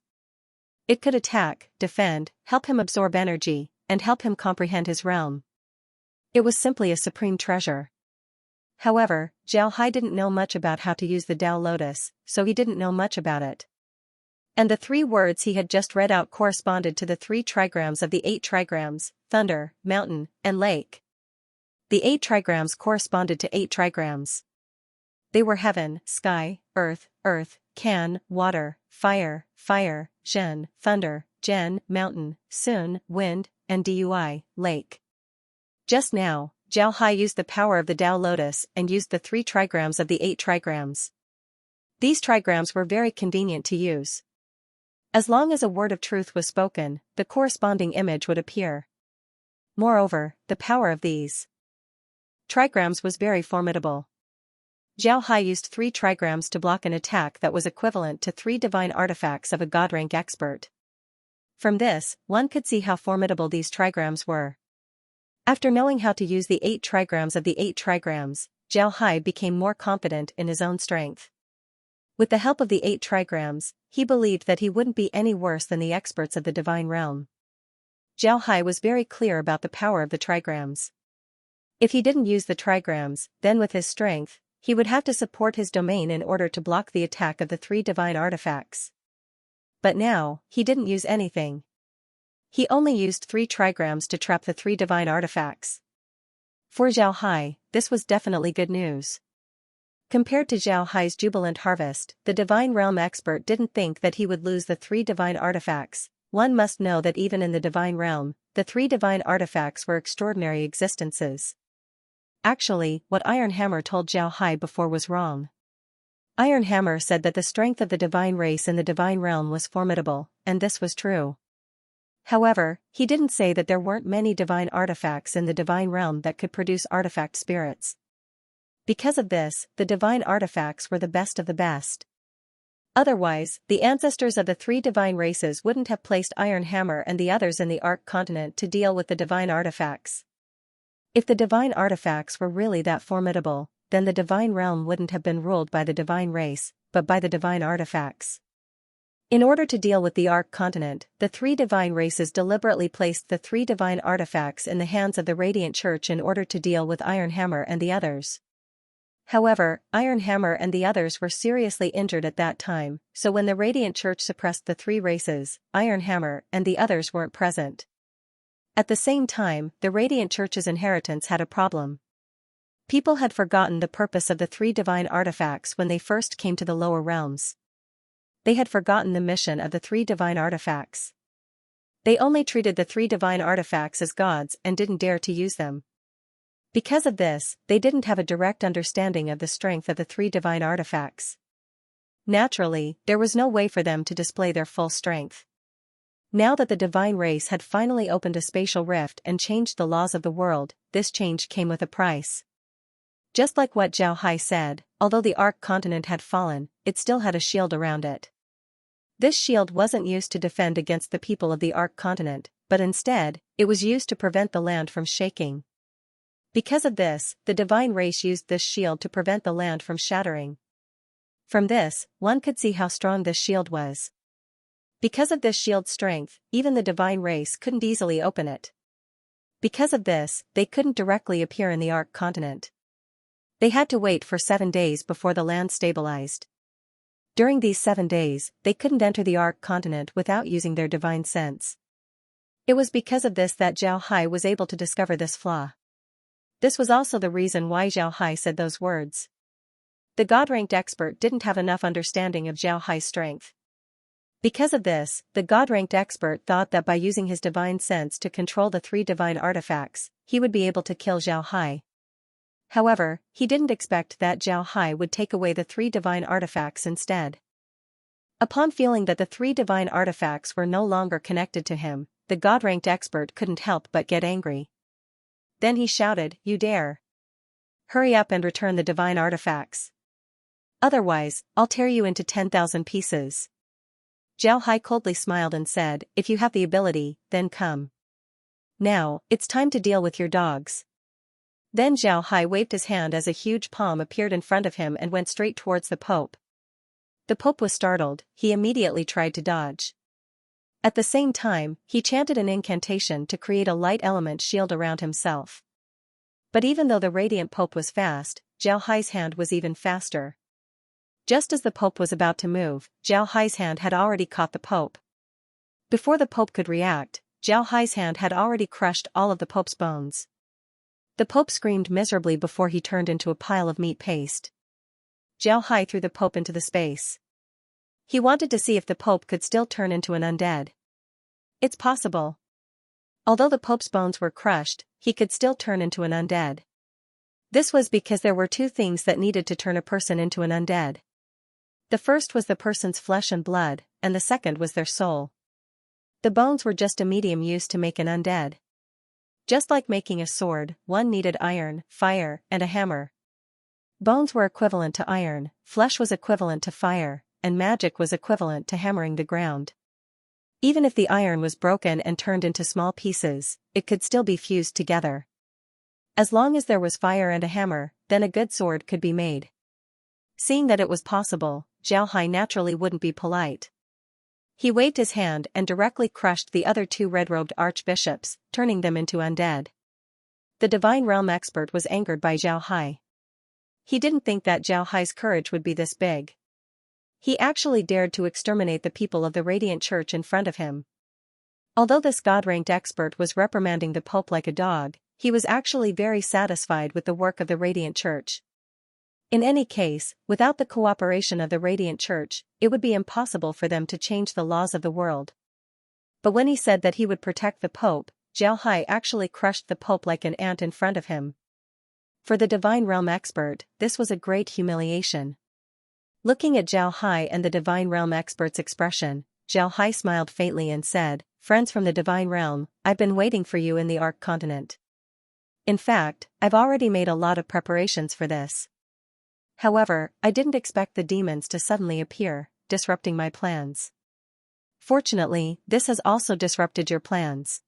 It could attack, defend, help him absorb energy, and help him comprehend his realm. It was simply a supreme treasure. However, Zhao Hai didn't know much about how to use the Tao Lotus, so he didn't know much about it. And the 3 words he had just read out corresponded to the 3 trigrams of the 8 trigrams: thunder, mountain, and lake. The 8 trigrams corresponded to 8 trigrams. They were heaven, sky, earth, can, water, fire, Zhen, thunder, Gen, mountain, Sun, wind, and Dui, lake. Just now, Zhao Hai used the power of the Tao Lotus and used the 3 trigrams of the 8 trigrams. These trigrams were very convenient to use. As long as a word of truth was spoken, the corresponding image would appear. Moreover, the power of these trigrams was very formidable. Zhao Hai used 3 trigrams to block an attack that was equivalent to 3 divine artifacts of a god rank expert. From this, one could see how formidable these trigrams were. After knowing how to use the 8 trigrams of the 8 trigrams, Zhao Hai became more confident in his own strength. With the help of the 8 trigrams, he believed that he wouldn't be any worse than the experts of the divine realm. Zhao Hai was very clear about the power of the trigrams. If he didn't use the trigrams, then with his strength, he would have to support his domain in order to block the attack of the 3 divine artifacts. But now, he didn't use anything. He only used 3 trigrams to trap the 3 divine artifacts. For Zhao Hai, this was definitely good news. Compared to Zhao Hai's jubilant harvest, the Divine Realm expert didn't think that he would lose the 3 divine artifacts. One must know that even in the Divine Realm, the 3 divine artifacts were extraordinary existences. Actually, what Iron Hammer told Zhao Hai before was wrong. Iron Hammer said that the strength of the divine race in the Divine Realm was formidable, and this was true. However, he didn't say that there weren't many divine artifacts in the Divine Realm that could produce artifact spirits. Because of this, the divine artifacts were the best of the best. Otherwise, the ancestors of the 3 divine races wouldn't have placed Iron Hammer and the others in the Ark continent to deal with the divine artifacts. If the divine artifacts were really that formidable, then the Divine Realm wouldn't have been ruled by the divine race, but by the divine artifacts. In order to deal with the Ark continent, the 3 divine races deliberately placed the 3 divine artifacts in the hands of the Radiant Church in order to deal with Iron Hammer and the others. However, Iron Hammer and the others were seriously injured at that time, so when the Radiant Church suppressed the 3 races, Iron Hammer and the others weren't present. At the same time, the Radiant Church's inheritance had a problem. People had forgotten the purpose of the 3 divine artifacts when they first came to the lower realms. They had forgotten the mission of the 3 divine artifacts. They only treated the 3 divine artifacts as gods and didn't dare to use them. Because of this, they didn't have a direct understanding of the strength of the 3 divine artifacts. Naturally, there was no way for them to display their full strength. Now that the divine race had finally opened a spatial rift and changed the laws of the world, this change came with a price. Just like what Zhao Hai said, although the Ark continent had fallen, it still had a shield around it. This shield wasn't used to defend against the people of the Ark continent, but instead, it was used to prevent the land from shaking. Because of this, the divine race used this shield to prevent the land from shattering. From this, one could see how strong this shield was. Because of this shield's strength, even the divine race couldn't easily open it. Because of this, they couldn't directly appear in the Ark continent. They had to wait for 7 days before the land stabilized. During these 7 days, they couldn't enter the Ark continent without using their divine sense. It was because of this that Zhao Hai was able to discover this flaw. This was also the reason why Zhao Hai said those words. The God-ranked expert didn't have enough understanding of Zhao Hai's strength. Because of this, the God-ranked expert thought that by using his divine sense to control the 3 divine artifacts, he would be able to kill Zhao Hai. However, he didn't expect that Zhao Hai would take away the 3 divine artifacts instead. Upon feeling that the 3 divine artifacts were no longer connected to him, the God-ranked expert couldn't help but get angry. Then he shouted, "You dare! Hurry up and return the divine artifacts. Otherwise, I'll tear you into 10,000 pieces." Zhao Hai coldly smiled and said, "If you have the ability, then come. Now, it's time to deal with your dogs." Then Zhao Hai waved his hand as a huge palm appeared in front of him and went straight towards the Pope. The Pope was startled, he immediately tried to dodge. At the same time, he chanted an incantation to create a light element shield around himself. But even though the radiant Pope was fast, Zhao Hai's hand was even faster. Just as the Pope was about to move, Zhao Hai's hand had already caught the Pope. Before the Pope could react, Zhao Hai's hand had already crushed all of the Pope's bones. The Pope screamed miserably before he turned into a pile of meat paste. Zhao Hai threw the Pope into the space. He wanted to see if the Pope could still turn into an undead. It's possible. Although the Pope's bones were crushed, he could still turn into an undead. This was because there were 2 things that needed to turn a person into an undead. The first was the person's flesh and blood, and the second was their soul. The bones were just a medium used to make an undead. Just like making a sword, one needed iron, fire, and a hammer. Bones were equivalent to iron, flesh was equivalent to fire, and magic was equivalent to hammering the ground. Even if the iron was broken and turned into small pieces, it could still be fused together. As long as there was fire and a hammer, then a good sword could be made. Seeing that it was possible, Zhao Hai naturally wouldn't be polite. He waved his hand and directly crushed the other 2 red-robed archbishops, turning them into undead. The Divine Realm expert was angered by Zhao Hai. He didn't think that Zhao Hai's courage would be this big. He actually dared to exterminate the people of the Radiant Church in front of him. Although this God-ranked expert was reprimanding the Pope like a dog, he was actually very satisfied with the work of the Radiant Church. In any case, without the cooperation of the Radiant Church, it would be impossible for them to change the laws of the world. But when he said that he would protect the Pope, Zhao Hai actually crushed the Pope like an ant in front of him. For the Divine Realm expert, this was a great humiliation. Looking at Zhao Hai and the Divine Realm expert's expression, Zhao Hai smiled faintly and said, "Friends from the Divine Realm, I've been waiting for you in the Ark Continent. In fact, I've already made a lot of preparations for this. However, I didn't expect the demons to suddenly appear, disrupting my plans. Fortunately, this has also disrupted your plans.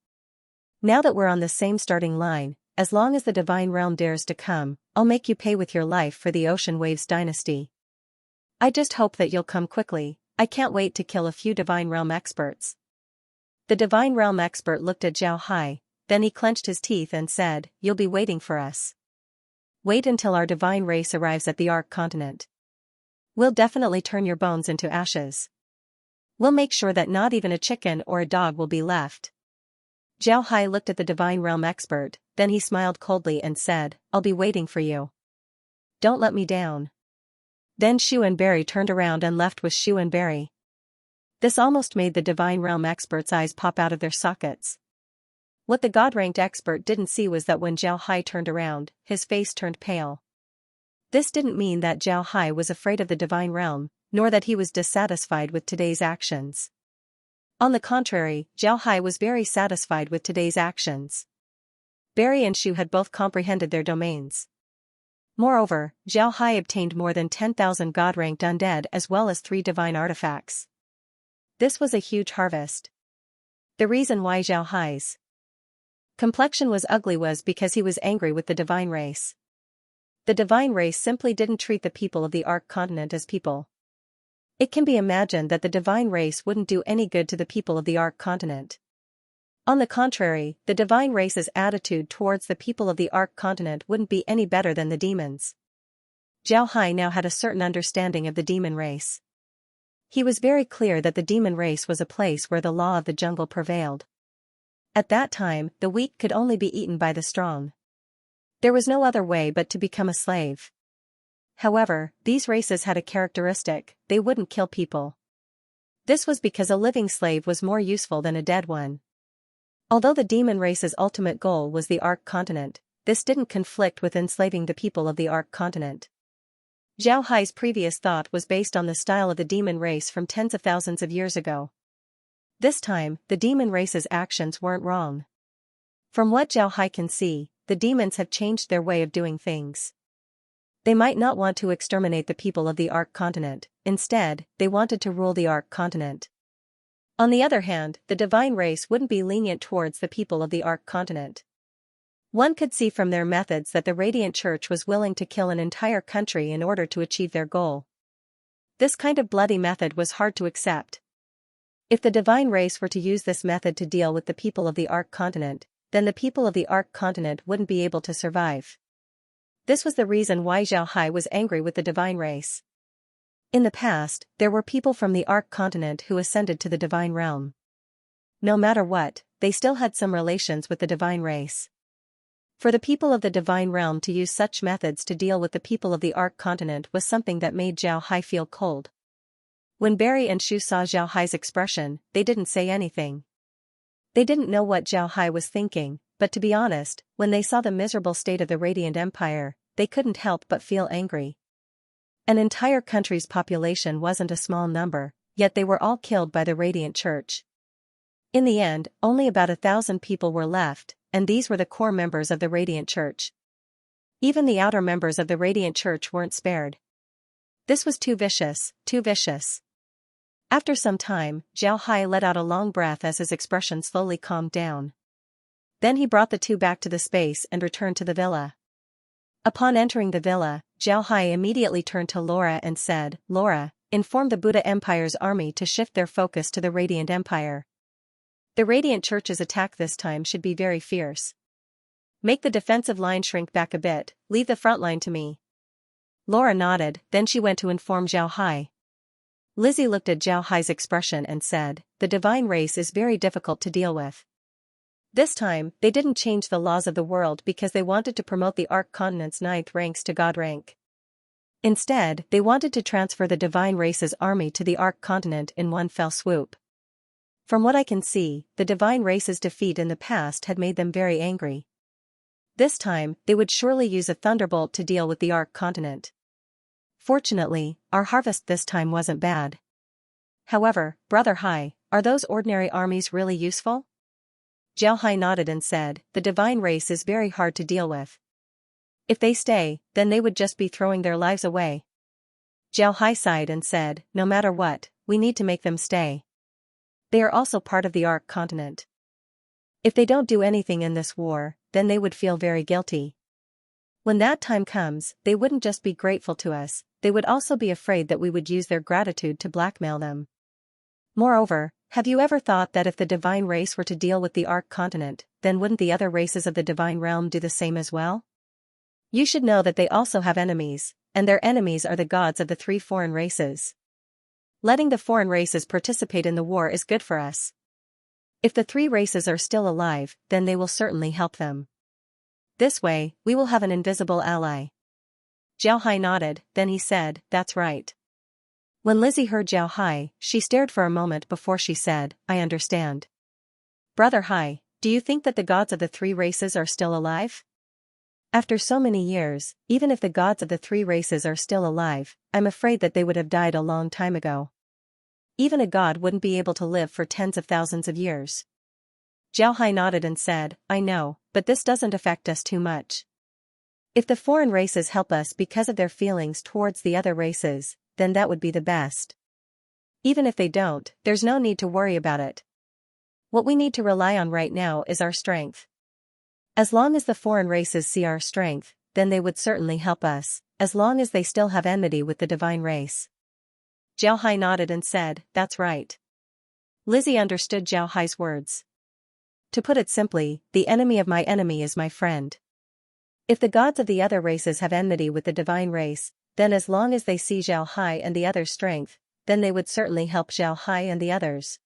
Now that we're on the same starting line, as long as the Divine Realm dares to come, I'll make you pay with your life for the Ocean Waves dynasty. I just hope that you'll come quickly. I can't wait to kill a few Divine Realm experts." The Divine Realm expert looked at Zhao Hai, then he clenched his teeth and said, "You'll be waiting for us. Wait until our divine race arrives at the Ark Continent. We'll definitely turn your bones into ashes. We'll make sure that not even a chicken or a dog will be left." Zhao Hai looked at the Divine Realm expert, then he smiled coldly and said, "I'll be waiting for you. Don't let me down." Then Shu and Barry turned around and left with Shu and Barry. This almost made the Divine Realm expert's eyes pop out of their sockets. What the God-ranked expert didn't see was that when Zhao Hai turned around, his face turned pale. This didn't mean that Zhao Hai was afraid of the Divine Realm, nor that he was dissatisfied with today's actions. On the contrary, Zhao Hai was very satisfied with today's actions. Barry and Shu had both comprehended their domains. Moreover, Zhao Hai obtained more than 10,000 God-ranked undead as well as 3 divine artifacts. This was a huge harvest. The reason why Zhao Hai's complexion was ugly was because he was angry with the divine race. The divine race simply didn't treat the people of the Ark Continent as people. It can be imagined that the divine race wouldn't do any good to the people of the Ark Continent. On the contrary, the divine race's attitude towards the people of the Ark Continent wouldn't be any better than the demons. Zhao Hai now had a certain understanding of the demon race. He was very clear that the demon race was a place where the law of the jungle prevailed. At that time, the weak could only be eaten by the strong. There was no other way but to become a slave. However, these races had a characteristic: they wouldn't kill people. This was because a living slave was more useful than a dead one. Although the demon race's ultimate goal was the Ark Continent, this didn't conflict with enslaving the people of the Ark Continent. Zhao Hai's previous thought was based on the style of the demon race from tens of thousands of years ago. This time, the demon race's actions weren't wrong. From what Zhao Hai can see, the demons have changed their way of doing things. They might not want to exterminate the people of the Ark Continent, instead, they wanted to rule the Ark Continent. On the other hand, the divine race wouldn't be lenient towards the people of the Ark Continent. One could see from their methods that the Radiant Church was willing to kill an entire country in order to achieve their goal. This kind of bloody method was hard to accept. If the divine race were to use this method to deal with the people of the Ark Continent, then the people of the Ark Continent wouldn't be able to survive. This was the reason why Zhao Hai was angry with the divine race. In the past, there were people from the Ark Continent who ascended to the divine realm. No matter what, they still had some relations with the divine race. For the people of the divine realm to use such methods to deal with the people of the Ark Continent was something that made Zhao Hai feel cold. When Barry and Shu saw Zhao Hai's expression, they didn't say anything. They didn't know what Zhao Hai was thinking, but to be honest, when they saw the miserable state of the Radiant Empire, they couldn't help but feel angry. An entire country's population wasn't a small number, yet they were all killed by the Radiant Church. In the end, only about 1,000 people were left, and these were the core members of the Radiant Church. Even the outer members of the Radiant Church weren't spared. This was too vicious, too vicious. After some time, Zhao Hai let out a long breath as his expression slowly calmed down. Then he brought the two back to the space and returned to the villa. Upon entering the villa, Zhao Hai immediately turned to Laura and said, "Laura, inform the Buddha Empire's army to shift their focus to the Radiant Empire. The Radiant Church's attack this time should be very fierce. Make the defensive line shrink back a bit, leave the front line to me." Laura nodded, then she went to inform Zhao Hai. Lizzie looked at Zhao Hai's expression and said, "The divine race is very difficult to deal with. This time, they didn't change the laws of the world because they wanted to promote the Ark continent's ninth ranks to God rank. Instead, they wanted to transfer the divine race's army to the Ark continent in one fell swoop. From what I can see, the divine race's defeat in the past had made them very angry. This time, they would surely use a thunderbolt to deal with the Ark continent. Fortunately, our harvest this time wasn't bad. However, Brother Hai, are those ordinary armies really useful? Zhao Hai nodded and said, the divine race is very hard to deal with. If they stay, then they would just be throwing their lives away. Zhao Hai sighed and said, no matter what, we need to make them stay. They are also part of the Ark continent. If they don't do anything in this war, then they would feel very guilty. When that time comes, they wouldn't just be grateful to us, they would also be afraid that we would use their gratitude to blackmail them. Moreover, have you ever thought that if the divine race were to deal with the Ark continent, then wouldn't the other races of the divine realm do the same as well? You should know that they also have enemies, and their enemies are the gods of the three foreign races. Letting the foreign races participate in the war is good for us. If the three races are still alive, then they will certainly help them. This way, we will have an invisible ally. Zhao Hai nodded, then he said, that's right. When Lizzie heard Zhao Hai, she stared for a moment before she said, I understand. Brother Hai, do you think that the gods of the three races are still alive? After so many years, even if the gods of the three races are still alive, I'm afraid that they would have died a long time ago. Even a god wouldn't be able to live for tens of thousands of years. Zhao Hai nodded and said, I know, but this doesn't affect us too much. If the foreign races help us because of their feelings towards the other races, then that would be the best. Even if they don't, there's no need to worry about it. What we need to rely on right now is our strength. As long as the foreign races see our strength, then they would certainly help us, as long as they still have enmity with the divine race. Zhao Hai nodded and said, that's right. Lizzie understood Zhao Hai's words. To put it simply, the enemy of my enemy is my friend. If the gods of the other races have enmity with the divine race, then as long as they see Zhao Hai and the others' strength, then they would certainly help Zhao Hai and the others.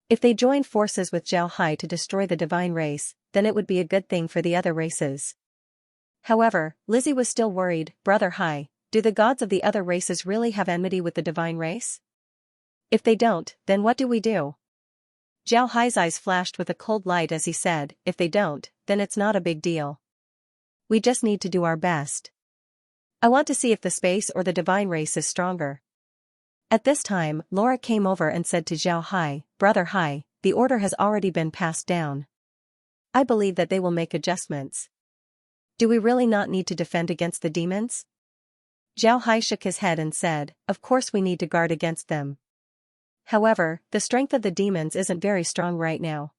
If they join forces with Zhao Hai to destroy the divine race, then it would be a good thing for the other races. However, Lizzie was still worried, Brother Hai, do the gods of the other races really have enmity with the divine race? If they don't, then what do we do? Zhao Hai's eyes flashed with a cold light as he said, if they don't, then it's not a big deal. We just need to do our best. I want to see if the space or the divine race is stronger. At this time, Laura came over and said to Zhao Hai, Brother Hai, the order has already been passed down. I believe that they will make adjustments. Do we really not need to defend against the demons? Zhao Hai shook his head and said, of course we need to guard against them. However, the strength of the demons isn't very strong right now.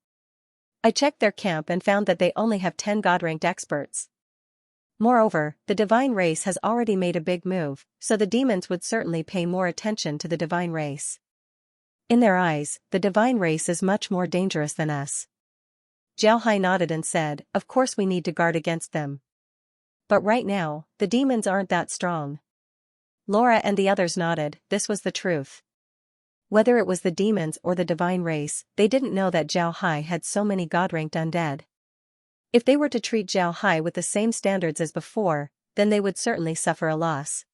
I checked their camp and found that they only have 10 God-ranked experts. Moreover, the divine race has already made a big move, so the demons would certainly pay more attention to the divine race. In their eyes, the divine race is much more dangerous than us. Zhao Hai nodded and said, of course we need to guard against them. But right now, the demons aren't that strong. Laura and the others nodded, this was the truth. Whether it was the demons or the divine race, they didn't know that Zhao Hai had so many God-ranked undead. If they were to treat Zhao Hai with the same standards as before, then they would certainly suffer a loss.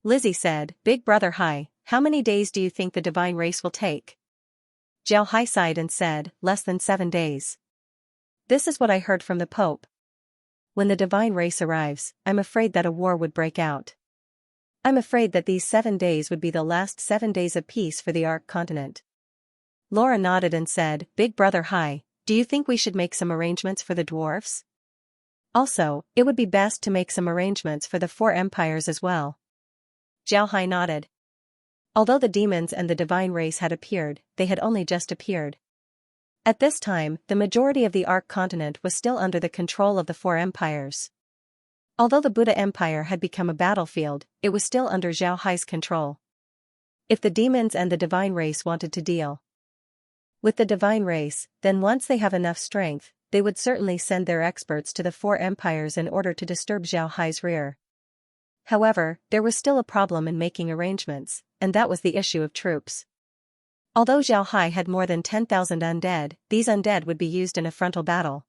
Lizzie said, Big Brother Hai, how many days do you think the divine race will take? Zhao Hai sighed and said, less than 7 days. This is what I heard from the Pope. When the divine race arrives, I'm afraid that a war would break out. I'm afraid that these 7 days would be the last 7 days of peace for the Ark continent. Laura nodded and said, Big Brother Hai, do you think we should make some arrangements for the dwarfs? Also, it would be best to make some arrangements for the 4 empires as well. Zhao Hai nodded. Although the demons and the divine race had appeared, they had only just appeared. At this time, the majority of the Ark continent was still under the control of the 4 empires. Although the Buddha Empire had become a battlefield, it was still under Zhao Hai's control. If the demons and the divine race wanted to deal with the divine race, then once they have enough strength, they would certainly send their experts to the 4 empires in order to disturb Zhao Hai's rear. However, there was still a problem in making arrangements, and that was the issue of troops. Although Zhao Hai had more than 10,000 undead, these undead would be used in a frontal battle.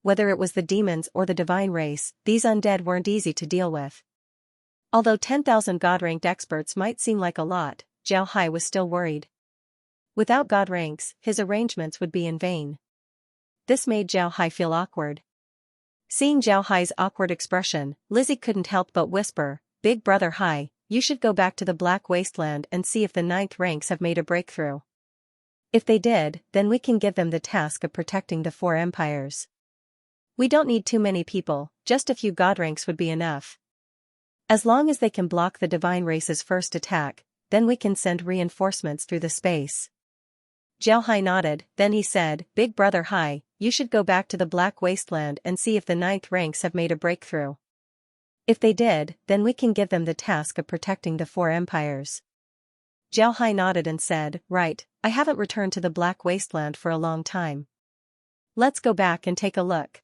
Whether it was the demons or the divine race, these undead weren't easy to deal with. Although 10,000 god-ranked experts might seem like a lot, Zhao Hai was still worried. Without god ranks, his arrangements would be in vain. This made Zhao Hai feel awkward. Seeing Zhao Hai's awkward expression, Lizzie couldn't help but whisper, "Big brother Hai, you should go back to the Black Wasteland and see if the 9th ranks have made a breakthrough. If they did, then we can give them the task of protecting the 4 empires. We don't need too many people, just a few god ranks would be enough. As long as they can block the divine race's first attack, then we can send reinforcements through the space." Zhao Hai nodded, then he said, "Big brother Hai, you should go back to the Black Wasteland and see if the 9th ranks have made a breakthrough. If they did, then we can give them the task of protecting the 4 empires." Zhao Hai nodded and said, "Right, I haven't returned to the Black Wasteland for a long time. Let's go back and take a look."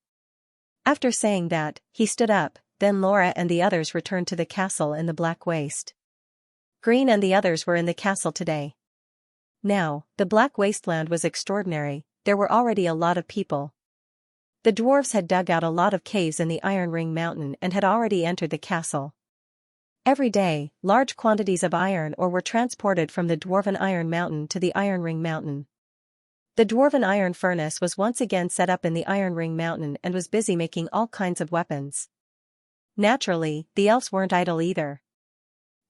After saying that, he stood up, then Laura and the others returned to the castle in the Black Waste. Green and the others were in the castle today. Now, the Black Wasteland was extraordinary, there were already a lot of people. The dwarves had dug out a lot of caves in the Iron Ring Mountain and had already entered the castle. Every day, large quantities of iron ore were transported from the Dwarven Iron Mountain to the Iron Ring Mountain. The Dwarven Iron Furnace was once again set up in the Iron Ring Mountain and was busy making all kinds of weapons. Naturally, the elves weren't idle either.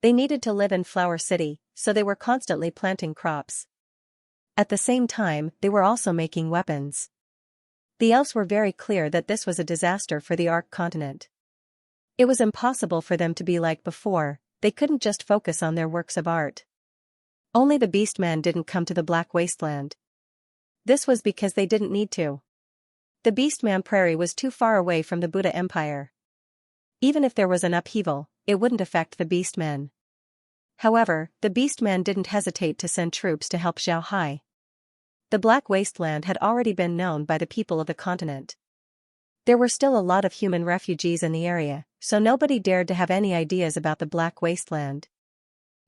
They needed to live in Flower City, so they were constantly planting crops. At the same time, they were also making weapons. The elves were very clear that this was a disaster for the Ark continent. It was impossible for them to be like before, they couldn't just focus on their works of art. Only the Beastmen didn't come to the Black Wasteland. This was because they didn't need to. The Beastman Prairie was too far away from the Buddha Empire. Even if there was an upheaval, it wouldn't affect the Beastmen. However, the Beastmen didn't hesitate to send troops to help Zhao Hai. The Black Wasteland had already been known by the people of the continent. There were still a lot of human refugees in the area, so nobody dared to have any ideas about the Black Wasteland.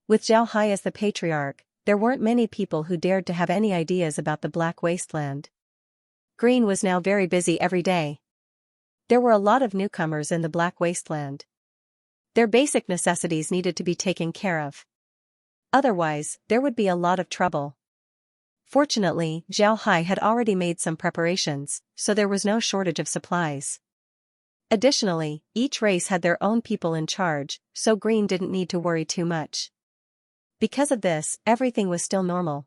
With Zhao Hai as the patriarch, there weren't many people who dared to have any ideas about the Black Wasteland. Green was now very busy every day. There were a lot of newcomers in the Black Wasteland. Their basic necessities needed to be taken care of. Otherwise, there would be a lot of trouble. Fortunately, Zhao Hai had already made some preparations, so there was no shortage of supplies. Additionally, each race had their own people in charge, so Green didn't need to worry too much. Because of this, everything was still normal.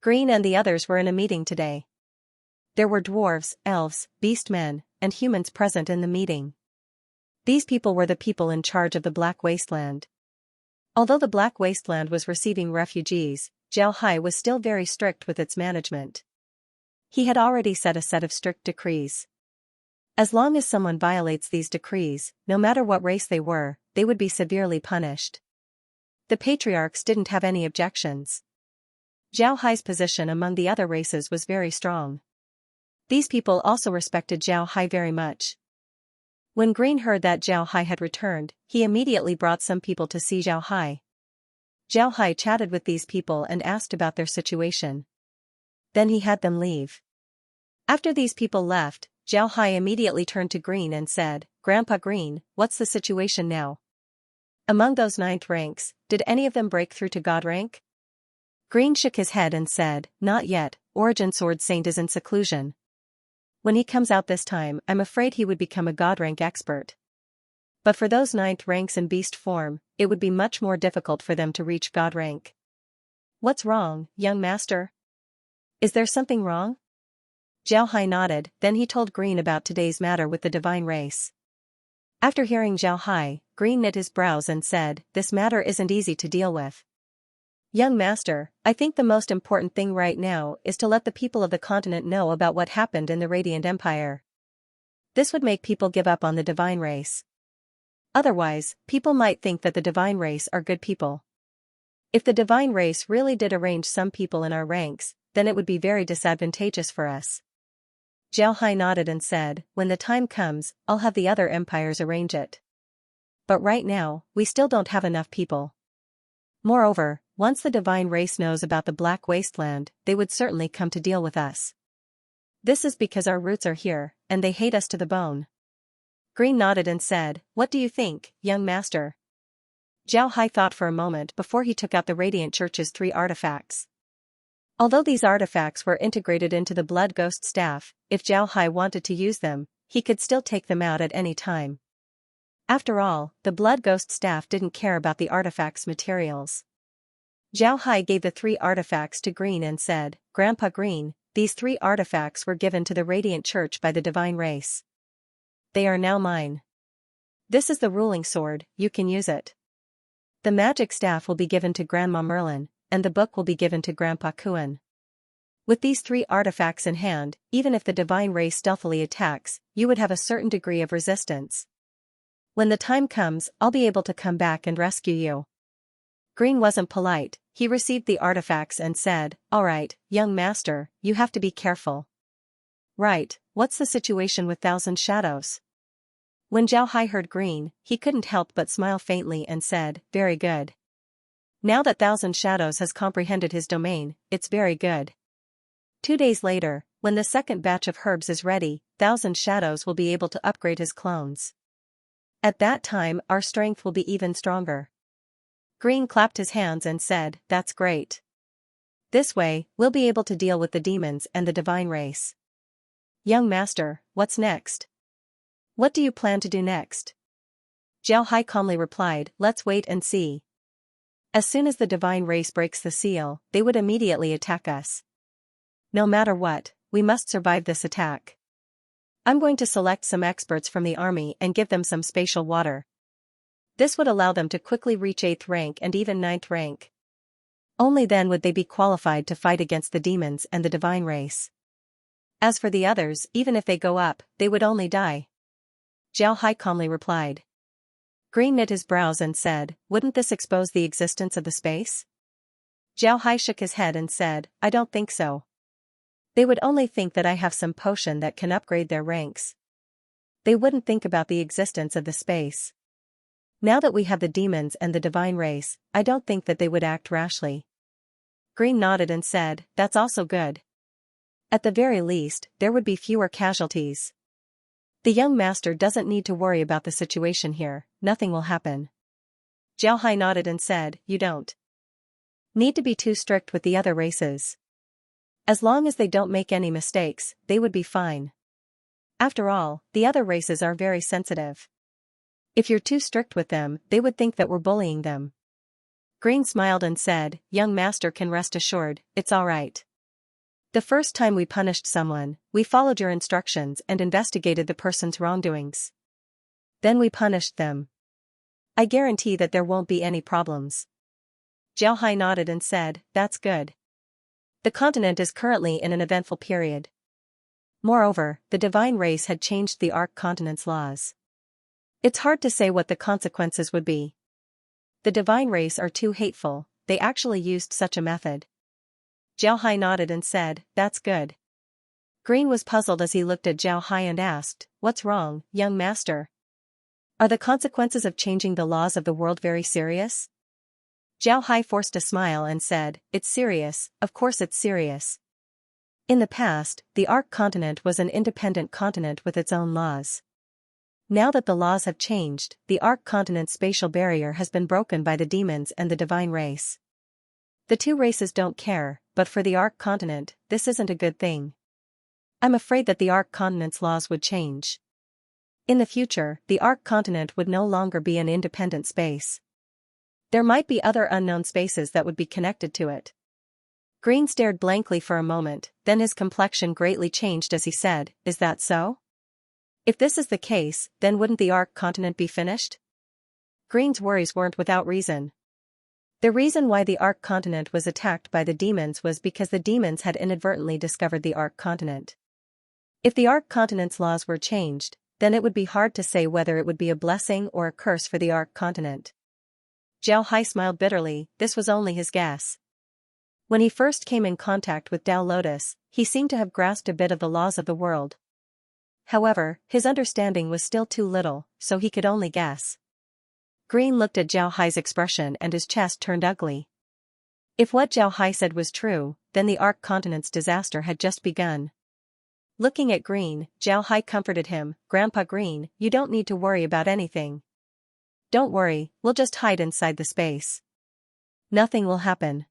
Green and the others were in a meeting today. There were dwarves, elves, beastmen, and humans present in the meeting. These people were the people in charge of the Black Wasteland. Although the Black Wasteland was receiving refugees, Zhao Hai was still very strict with its management. He had already set a set of strict decrees. As long as someone violates these decrees, no matter what race they were, they would be severely punished. The patriarchs didn't have any objections. Zhao Hai's position among the other races was very strong. These people also respected Zhao Hai very much. When Green heard that Zhao Hai had returned, he immediately brought some people to see Zhao Hai. Zhao Hai chatted with these people and asked about their situation. Then he had them leave. After these people left, Zhao Hai immediately turned to Green and said, "Grandpa Green, what's the situation now? Among those 9th ranks, did any of them break through to God rank?" Green shook his head and said, "Not yet, Origin Sword Saint is in seclusion. When he comes out this time, I'm afraid he would become a God rank expert. But for those 9th ranks in beast form, it would be much more difficult for them to reach God rank." "What's wrong, young master? Is there something wrong?" Zhao Hai nodded, then he told Green about today's matter with the divine race. After hearing Zhao Hai, Green knit his brows and said, "This matter isn't easy to deal with. Young master, I think the most important thing right now is to let the people of the continent know about what happened in the Radiant Empire. This would make people give up on the divine race. Otherwise, people might think that the divine race are good people. If the divine race really did arrange some people in our ranks, then it would be very disadvantageous for us." Zhao Hai nodded and said, "When the time comes, I'll have the other empires arrange it. But right now, we still don't have enough people. Moreover, once the divine race knows about the Black Wasteland, they would certainly come to deal with us. This is because our roots are here, and they hate us to the bone. Green nodded and said, "What do you think, young master?" Zhao Hai thought for a moment before he took out the Radiant Church's 3 artifacts. Although these artifacts were integrated into the Blood Ghost Staff, if Zhao Hai wanted to use them, he could still take them out at any time. After all, the Blood Ghost Staff didn't care about the artifacts' materials. Zhao Hai gave the 3 artifacts to Green and said, "Grandpa Green, these 3 artifacts were given to the Radiant Church by the divine race. They are now mine. This is the ruling sword, you can use it. The magic staff will be given to Grandma Merlin, and the book will be given to Grandpa Kuan. With these 3 artifacts in hand, even if the divine race stealthily attacks, you would have a certain degree of resistance. When the time comes, I'll be able to come back and rescue you." Green wasn't polite. He received the artifacts and said, "All right, young master, you have to be careful." "Right, what's the situation with Thousand Shadows?" When Zhao Hai heard Green, he couldn't help but smile faintly and said, "Very good. Now that Thousand Shadows has comprehended his domain, it's very good. 2 days later, when the second batch of herbs is ready, Thousand Shadows will be able to upgrade his clones. At that time, our strength will be even stronger." Green clapped his hands and said, "That's great. This way, we'll be able to deal with the demons and the divine race." "Young master, what's next? What do you plan to do next?" Zhao Hai calmly replied, "Let's wait and see. As soon as the divine race breaks the seal, they would immediately attack us. No matter what, we must survive this attack. I'm going to select some experts from the army and give them some spatial water. This would allow them to quickly reach 8th rank and even 9th rank. Only then would they be qualified to fight against the demons and the divine race. As for the others, even if they go up, they would only die." Zhao Hai calmly replied. Green knit his brows and said, "Wouldn't this expose the existence of the space?" Zhao Hai shook his head and said, "I don't think so. They would only think that I have some potion that can upgrade their ranks. They wouldn't think about the existence of the space. Now that we have the demons and the divine race, I don't think that they would act rashly." Green nodded and said, "That's also good. At the very least, there would be fewer casualties. The young master doesn't need to worry about the situation here, nothing will happen." Zhao Hai nodded and said, "You don't need to be too strict with the other races. As long as they don't make any mistakes, they would be fine. After all, the other races are very sensitive. If you're too strict with them, they would think that we're bullying them." Green smiled and said, "Young master can rest assured, it's all right. The first time we punished someone, we followed your instructions and investigated the person's wrongdoings. Then we punished them. I guarantee that there won't be any problems." Zhao Hai nodded and said, "That's good. The continent is currently in an eventful period. Moreover, the divine race had changed the Ark continent's laws. It's hard to say what the consequences would be. The divine race are too hateful, they actually used such a method." Zhao Hai nodded and said, "That's good." Green was puzzled as he looked at Zhao Hai and asked, "What's wrong, young master? Are the consequences of changing the laws of the world very serious?" Zhao Hai forced a smile and said, "It's serious, of course it's serious. In the past, the Ark continent was an independent continent with its own laws. Now that the laws have changed, the Ark continent's spatial barrier has been broken by the demons and the divine race. The two races don't care, but for the Ark continent, this isn't a good thing. I'm afraid that the Ark continent's laws would change. In the future, the Ark continent would no longer be an independent space. There might be other unknown spaces that would be connected to it." Green stared blankly for a moment, then his complexion greatly changed as he said, "Is that so? If this is the case, then wouldn't the Ark continent be finished?" Green's worries weren't without reason. The reason why the Ark continent was attacked by the demons was because the demons had inadvertently discovered the Ark continent. If the Ark continent's laws were changed, then it would be hard to say whether it would be a blessing or a curse for the Ark continent. Zhao Hai smiled bitterly, this was only his guess. When he first came in contact with Tao Lotus, he seemed to have grasped a bit of the laws of the world. However, his understanding was still too little, so he could only guess. Green looked at Zhao Hai's expression and his chest turned ugly. If what Zhao Hai said was true, then the Ark Continent's disaster had just begun. Looking at Green, Zhao Hai comforted him, "Grandpa Green, you don't need to worry about anything. Don't worry, we'll just hide inside the space. Nothing will happen."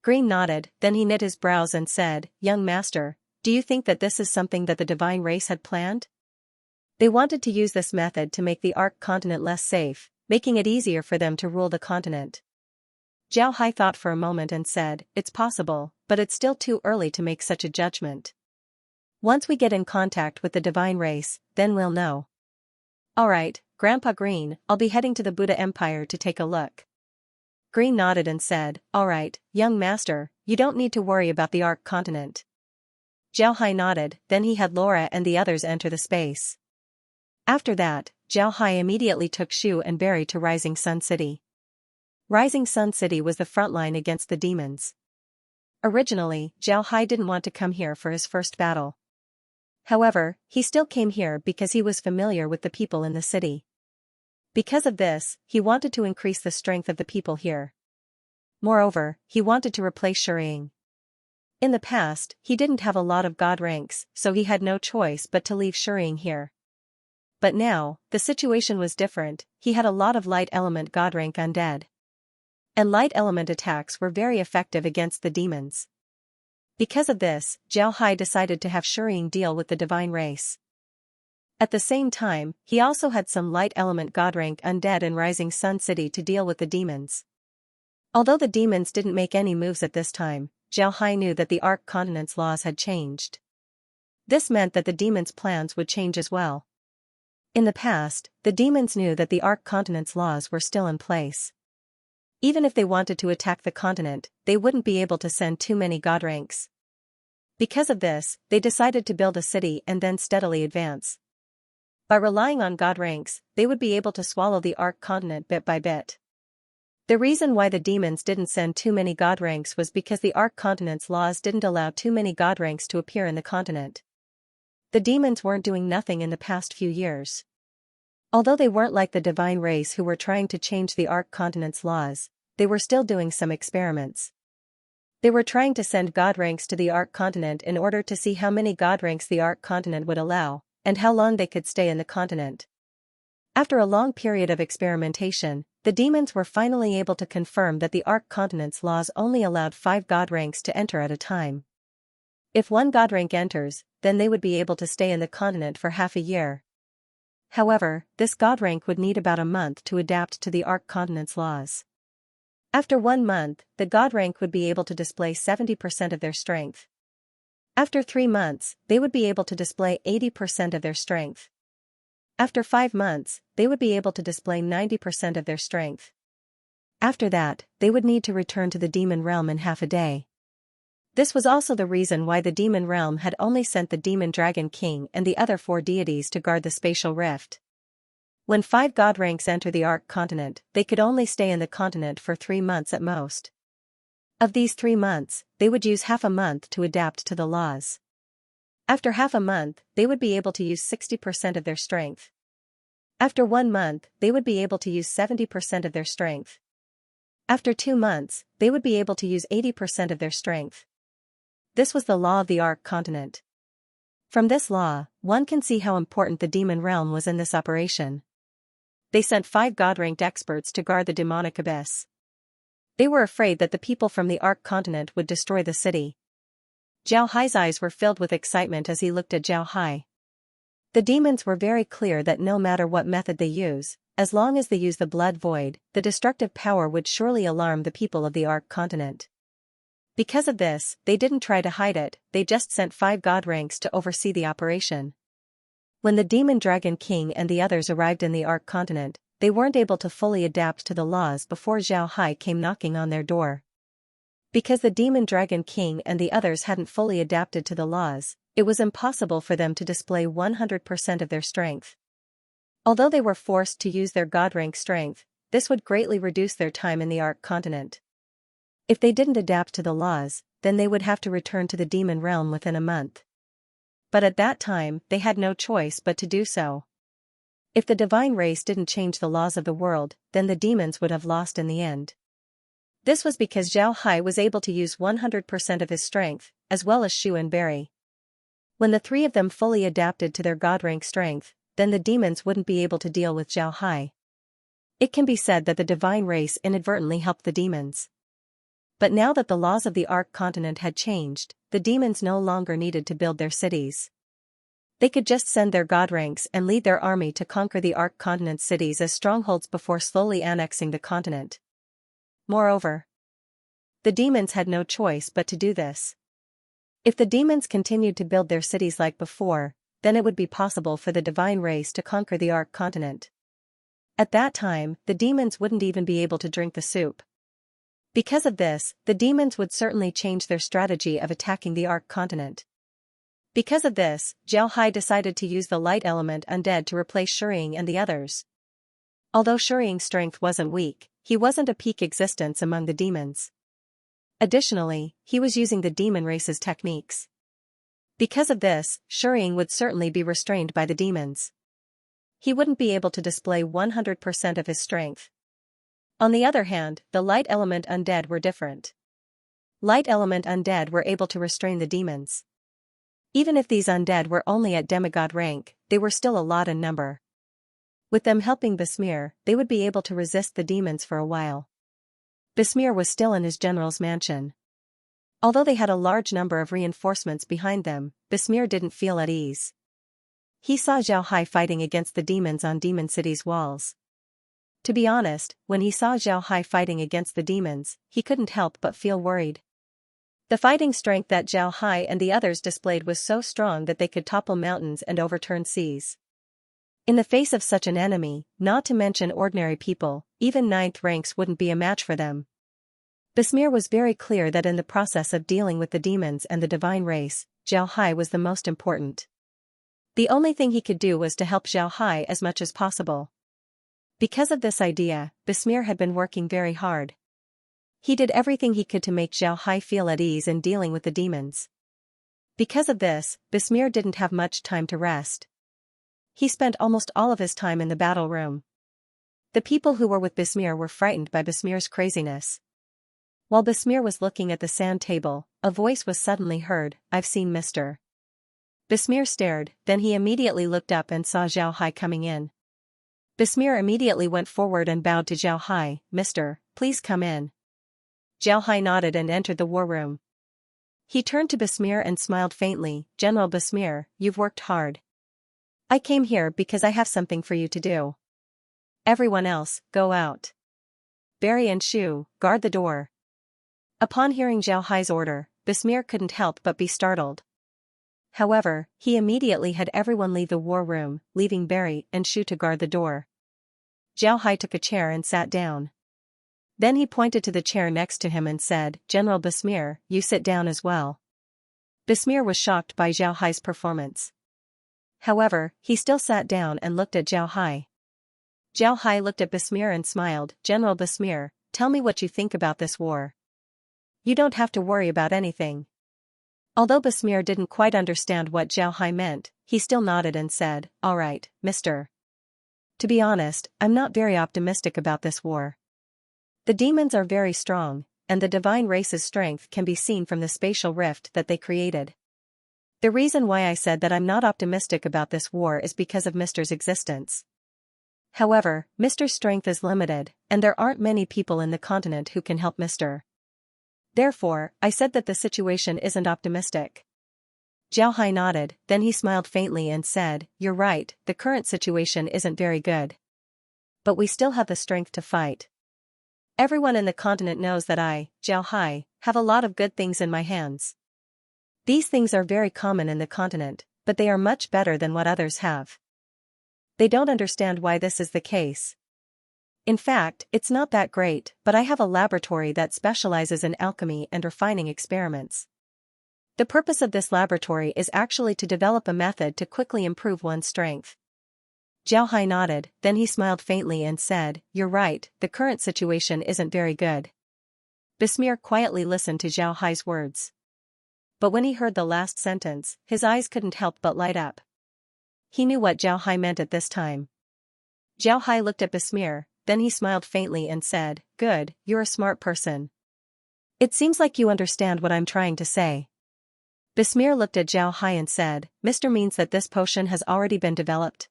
Green nodded, then he knit his brows and said, "Young master, do you think that this is something that the divine race had planned? They wanted to use this method to make the Ark Continent less safe, making it easier for them to rule the continent." Zhao Hai thought for a moment and said, "It's possible, but it's still too early to make such a judgment. Once we get in contact with the divine race, then we'll know." "Alright, Grandpa Green, I'll be heading to the Buddha Empire to take a look." Green nodded and said, "Alright, young master, you don't need to worry about the Ark Continent." Zhao Hai nodded, then he had Laura and the others enter the space. After that, Zhao Hai immediately took Shu and Barry to Rising Sun City. Rising Sun City was the front line against the demons. Originally, Zhao Hai didn't want to come here for his first battle. However, he still came here because he was familiar with the people in the city. Because of this, he wanted to increase the strength of the people here. Moreover, he wanted to replace Shuriying. In the past, he didn't have a lot of god ranks, so he had no choice but to leave Shuriying here. But now, the situation was different. He had a lot of light element god rank undead. And light element attacks were very effective against the demons. Because of this, Zhao Hai decided to have Shuriying deal with the divine race. At the same time, he also had some light element god rank undead in Rising Sun City to deal with the demons. Although the demons didn't make any moves at this time, Zhao Hai knew that the Ark Continent's laws had changed. This meant that the demons' plans would change as well. In the past, the demons knew that the Ark Continent's laws were still in place. Even if they wanted to attack the continent, they wouldn't be able to send too many god ranks. Because of this, they decided to build a city and then steadily advance. By relying on god ranks, they would be able to swallow the Ark Continent bit by bit. The reason why the demons didn't send too many god ranks was because the Ark Continent's laws didn't allow too many god ranks to appear in the continent. The demons weren't doing nothing in the past few years. Although they weren't like the divine race who were trying to change the Ark Continent's laws, they were still doing some experiments. They were trying to send god ranks to the Ark Continent in order to see how many god ranks the Ark Continent would allow, and how long they could stay in the continent. After a long period of experimentation, the demons were finally able to confirm that the Ark Continent's laws only allowed 5 god ranks to enter at a time. If 1 god rank enters, then they would be able to stay in the continent for half a year. However, this god rank would need about a month to adapt to the Ark Continent's laws. After 1 month, the god rank would be able to display 70% of their strength. After 3 months, they would be able to display 80% of their strength. After 5 months, they would be able to display 90% of their strength. After that, they would need to return to the demon realm in half a day. This was also the reason why the demon realm had only sent the demon dragon king and the other 4 deities to guard the spatial rift. When 5 god ranks enter the Ark Continent, they could only stay in the continent for 3 months at most. Of these 3 months, they would use half a month to adapt to the laws. After half a month, they would be able to use 60% of their strength. After 1 month, they would be able to use 70% of their strength. After 2 months, they would be able to use 80% of their strength. This was the law of the Ark Continent. From this law, one can see how important the demon realm was in this operation. They sent 5 god-ranked experts to guard the demonic abyss. They were afraid that the people from the Ark Continent would destroy the city. Zhao Hai's eyes were filled with excitement as he looked at Zhao Hai. The demons were very clear that no matter what method they use, as long as they use the blood void, the destructive power would surely alarm the people of the Ark Continent. Because of this, they didn't try to hide it, they just sent 5 god ranks to oversee the operation. When the Demon Dragon King and the others arrived in the Ark Continent, they weren't able to fully adapt to the laws before Zhao Hai came knocking on their door. Because the Demon Dragon King and the others hadn't fully adapted to the laws, it was impossible for them to display 100% of their strength. Although they were forced to use their god rank strength, this would greatly reduce their time in the Ark Continent. If they didn't adapt to the laws, then they would have to return to the demon realm within a month. But at that time, they had no choice but to do so. If the divine race didn't change the laws of the world, then the demons would have lost in the end. This was because Zhao Hai was able to use 100% of his strength, as well as Shu and Barry. When the three of them fully adapted to their god rank strength, then the demons wouldn't be able to deal with Zhao Hai. It can be said that the divine race inadvertently helped the demons. But now that the laws of the Ark continent had changed, the demons no longer needed to build their cities. They could just send their god ranks and lead their army to conquer the Ark continent's cities as strongholds before slowly annexing the continent. Moreover, the demons had no choice but to do this. If the demons continued to build their cities like before, then it would be possible for the divine race to conquer the Ark continent. At that time, the demons wouldn't even be able to drink the soup. Because of this, the demons would certainly change their strategy of attacking the Ark continent. Because of this, Zhao Hai decided to use the light element undead to replace Shuying and the others. Although Shuying's strength wasn't weak, he wasn't a peak existence among the demons. Additionally, he was using the demon race's techniques. Because of this, Shuying would certainly be restrained by the demons. He wouldn't be able to display 100% of his strength. On the other hand, the light element undead were different. Light element undead were able to restrain the demons. Even if these undead were only at demigod rank, they were still a lot in number. With them helping Besmir, they would be able to resist the demons for a while. Besmir was still in his general's mansion. Although they had a large number of reinforcements behind them, Besmir didn't feel at ease. He saw Zhao Hai fighting against the demons on Demon City's walls. To be honest, when he saw Zhao Hai fighting against the demons, he couldn't help but feel worried. The fighting strength that Zhao Hai and the others displayed was so strong that they could topple mountains and overturn seas. In the face of such an enemy, not to mention ordinary people, even 9th ranks wouldn't be a match for them. Besmir was very clear that in the process of dealing with the demons and the divine race, Zhao Hai was the most important. The only thing he could do was to help Zhao Hai as much as possible. Because of this idea, Besmir had been working very hard. He did everything he could to make Zhao Hai feel at ease in dealing with the demons. Because of this, Besmir didn't have much time to rest. He spent almost all of his time in the battle room. The people who were with Besmir were frightened by Besmir's craziness. While Besmir was looking at the sand table, a voice was suddenly heard, "I've seen Mr." Besmir stared, then he immediately looked up and saw Zhao Hai coming in. Besmir immediately went forward and bowed to Zhao Hai, "Mr., please come in." Zhao Hai nodded and entered the war room. He turned to Besmir and smiled faintly, "General Besmir, you've worked hard. I came here because I have something for you to do. Everyone else, go out. Barry and Shu, guard the door." Upon hearing Zhao Hai's order, Besmir couldn't help but be startled. However, he immediately had everyone leave the war room, leaving Barry and Shu to guard the door. Zhao Hai took a chair and sat down. Then he pointed to the chair next to him and said, "General Besmir, you sit down as well." Besmir was shocked by Zhao Hai's performance. However, he still sat down and looked at Zhao Hai. Zhao Hai looked at Besmir and smiled, "General Besmir, tell me what you think about this war. You don't have to worry about anything." Although Besmir didn't quite understand what Zhao Hai meant, he still nodded and said, "All right, Mr. To be honest, I'm not very optimistic about this war. The demons are very strong, and the divine race's strength can be seen from the spatial rift that they created. The reason why I said that I'm not optimistic about this war is because of Mr.'s existence. However, Mr.'s strength is limited, and there aren't many people in the continent who can help Mr. Therefore, I said that the situation isn't optimistic." Zhao Hai nodded, then he smiled faintly and said, "You're right, the current situation isn't very good. But we still have the strength to fight. Everyone in the continent knows that I, Zhao Hai, have a lot of good things in my hands. These things are very common in the continent, but they are much better than what others have. They don't understand why this is the case. In fact, it's not that great, but I have a laboratory that specializes in alchemy and refining experiments. The purpose of this laboratory is actually to develop a method to quickly improve one's strength." Zhao Hai nodded, then he smiled faintly and said, "You're right, the current situation isn't very good." Besmir quietly listened to Zhao Hai's words. But when he heard the last sentence, his eyes couldn't help but light up. He knew what Zhao Hai meant at this time. Zhao Hai looked at Besmir, then he smiled faintly and said, "Good, you're a smart person. It seems like you understand what I'm trying to say." Besmir looked at Zhao Hai and said, "Mr. means that this potion has already been developed?"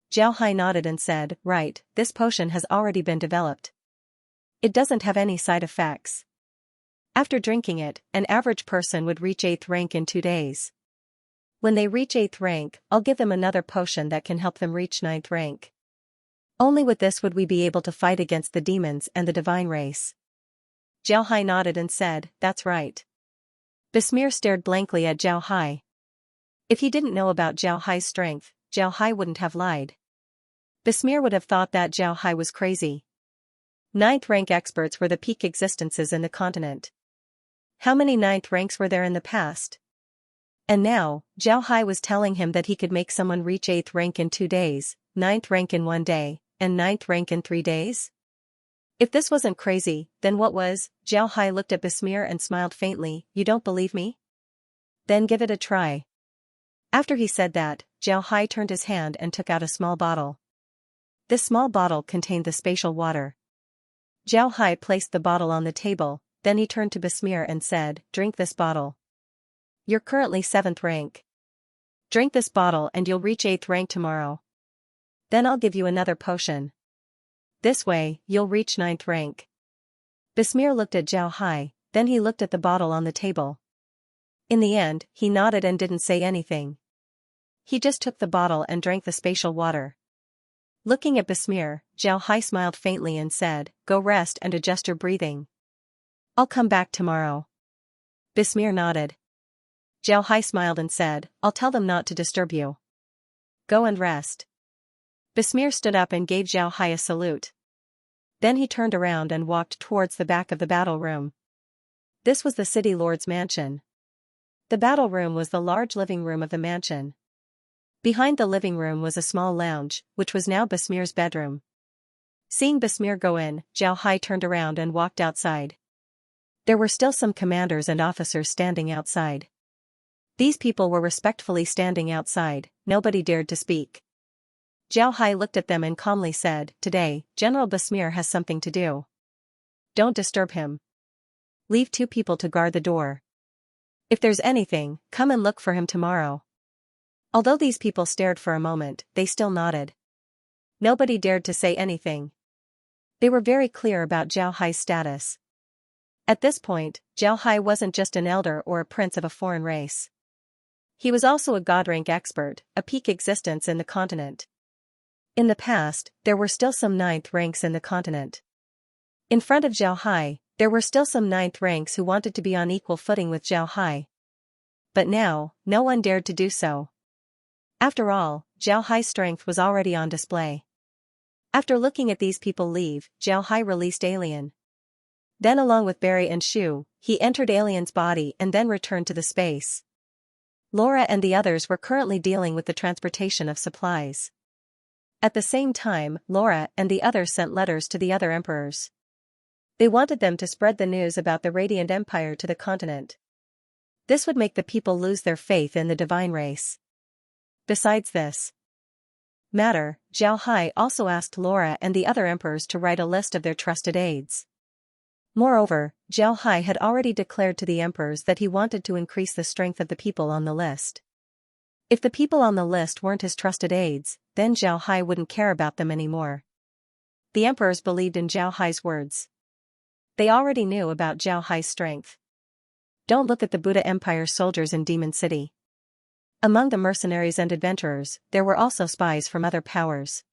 Zhao Hai nodded and said, "Right, this potion has already been developed. It doesn't have any side effects. After drinking it, an average person would reach 8th rank in 2 days. When they reach 8th rank, I'll give them another potion that can help them reach 9th rank. Only with this would we be able to fight against the demons and the divine race." Zhao Hai nodded and said, "That's right." Besmir stared blankly at Zhao Hai. If he didn't know about Zhao Hai's strength, Zhao Hai wouldn't have lied. Besmir would have thought that Zhao Hai was crazy. 9th rank experts were the peak existences in the continent. How many 9th ranks were there in the past? And now, Zhao Hai was telling him that he could make someone reach 8th rank in 2 days, 9th rank in 1 day, and 9th rank in 3 days? If this wasn't crazy, then what was? Zhao Hai looked at Besmir and smiled faintly. "You don't believe me? Then give it a try." After he said that, Zhao Hai turned his hand and took out a small bottle. This small bottle contained the spatial water. Zhao Hai placed the bottle on the table, then he turned to Besmir and said, "Drink this bottle. You're currently 7th rank. Drink this bottle and you'll reach 8th rank tomorrow. Then I'll give you another potion. This way, you'll reach 9th rank." Besmir looked at Zhao Hai, then he looked at the bottle on the table. In the end, he nodded and didn't say anything. He just took the bottle and drank the spatial water. Looking at Besmir, Zhao Hai smiled faintly and said, "Go rest and adjust your breathing. I'll come back tomorrow." Besmir nodded. Zhao Hai smiled and said, "I'll tell them not to disturb you. Go and rest." Besmir stood up and gave Zhao Hai a salute. Then he turned around and walked towards the back of the battle room. This was the city lord's mansion. The battle room was the large living room of the mansion. Behind the living room was a small lounge, which was now Besmir's bedroom. Seeing Besmir go in, Zhao Hai turned around and walked outside. There were still some commanders and officers standing outside. These people were respectfully standing outside, nobody dared to speak. Zhao Hai looked at them and calmly said, "Today, General Besmir has something to do. Don't disturb him. Leave 2 people to guard the door. If there's anything, come and look for him tomorrow." Although these people stared for a moment, they still nodded. Nobody dared to say anything. They were very clear about Zhao Hai's status. At this point, Zhao Hai wasn't just an elder or a prince of a foreign race. He was also a god-rank expert, a peak existence in the continent. In the past, there were still some 9th ranks in the continent. In front of Zhao Hai, there were still some 9th ranks who wanted to be on equal footing with Zhao Hai. But now, no one dared to do so. After all, Zhao Hai's strength was already on display. After looking at these people leave, Zhao Hai released Alien. Then along with Barry and Shu, he entered Alien's body and then returned to the space. Laura and the others were currently dealing with the transportation of supplies. At the same time, Laura and the others sent letters to the other emperors. They wanted them to spread the news about the Radiant Empire to the continent. This would make the people lose their faith in the divine race. Besides this matter, Zhao Hai also asked Laura and the other emperors to write a list of their trusted aides. Moreover, Zhao Hai had already declared to the emperors that he wanted to increase the strength of the people on the list. If the people on the list weren't his trusted aides, then Zhao Hai wouldn't care about them anymore. The emperors believed in Zhao Hai's words. They already knew about Zhao Hai's strength. Don't look at the Buddha Empire soldiers in Demon City. Among the mercenaries and adventurers, there were also spies from other powers.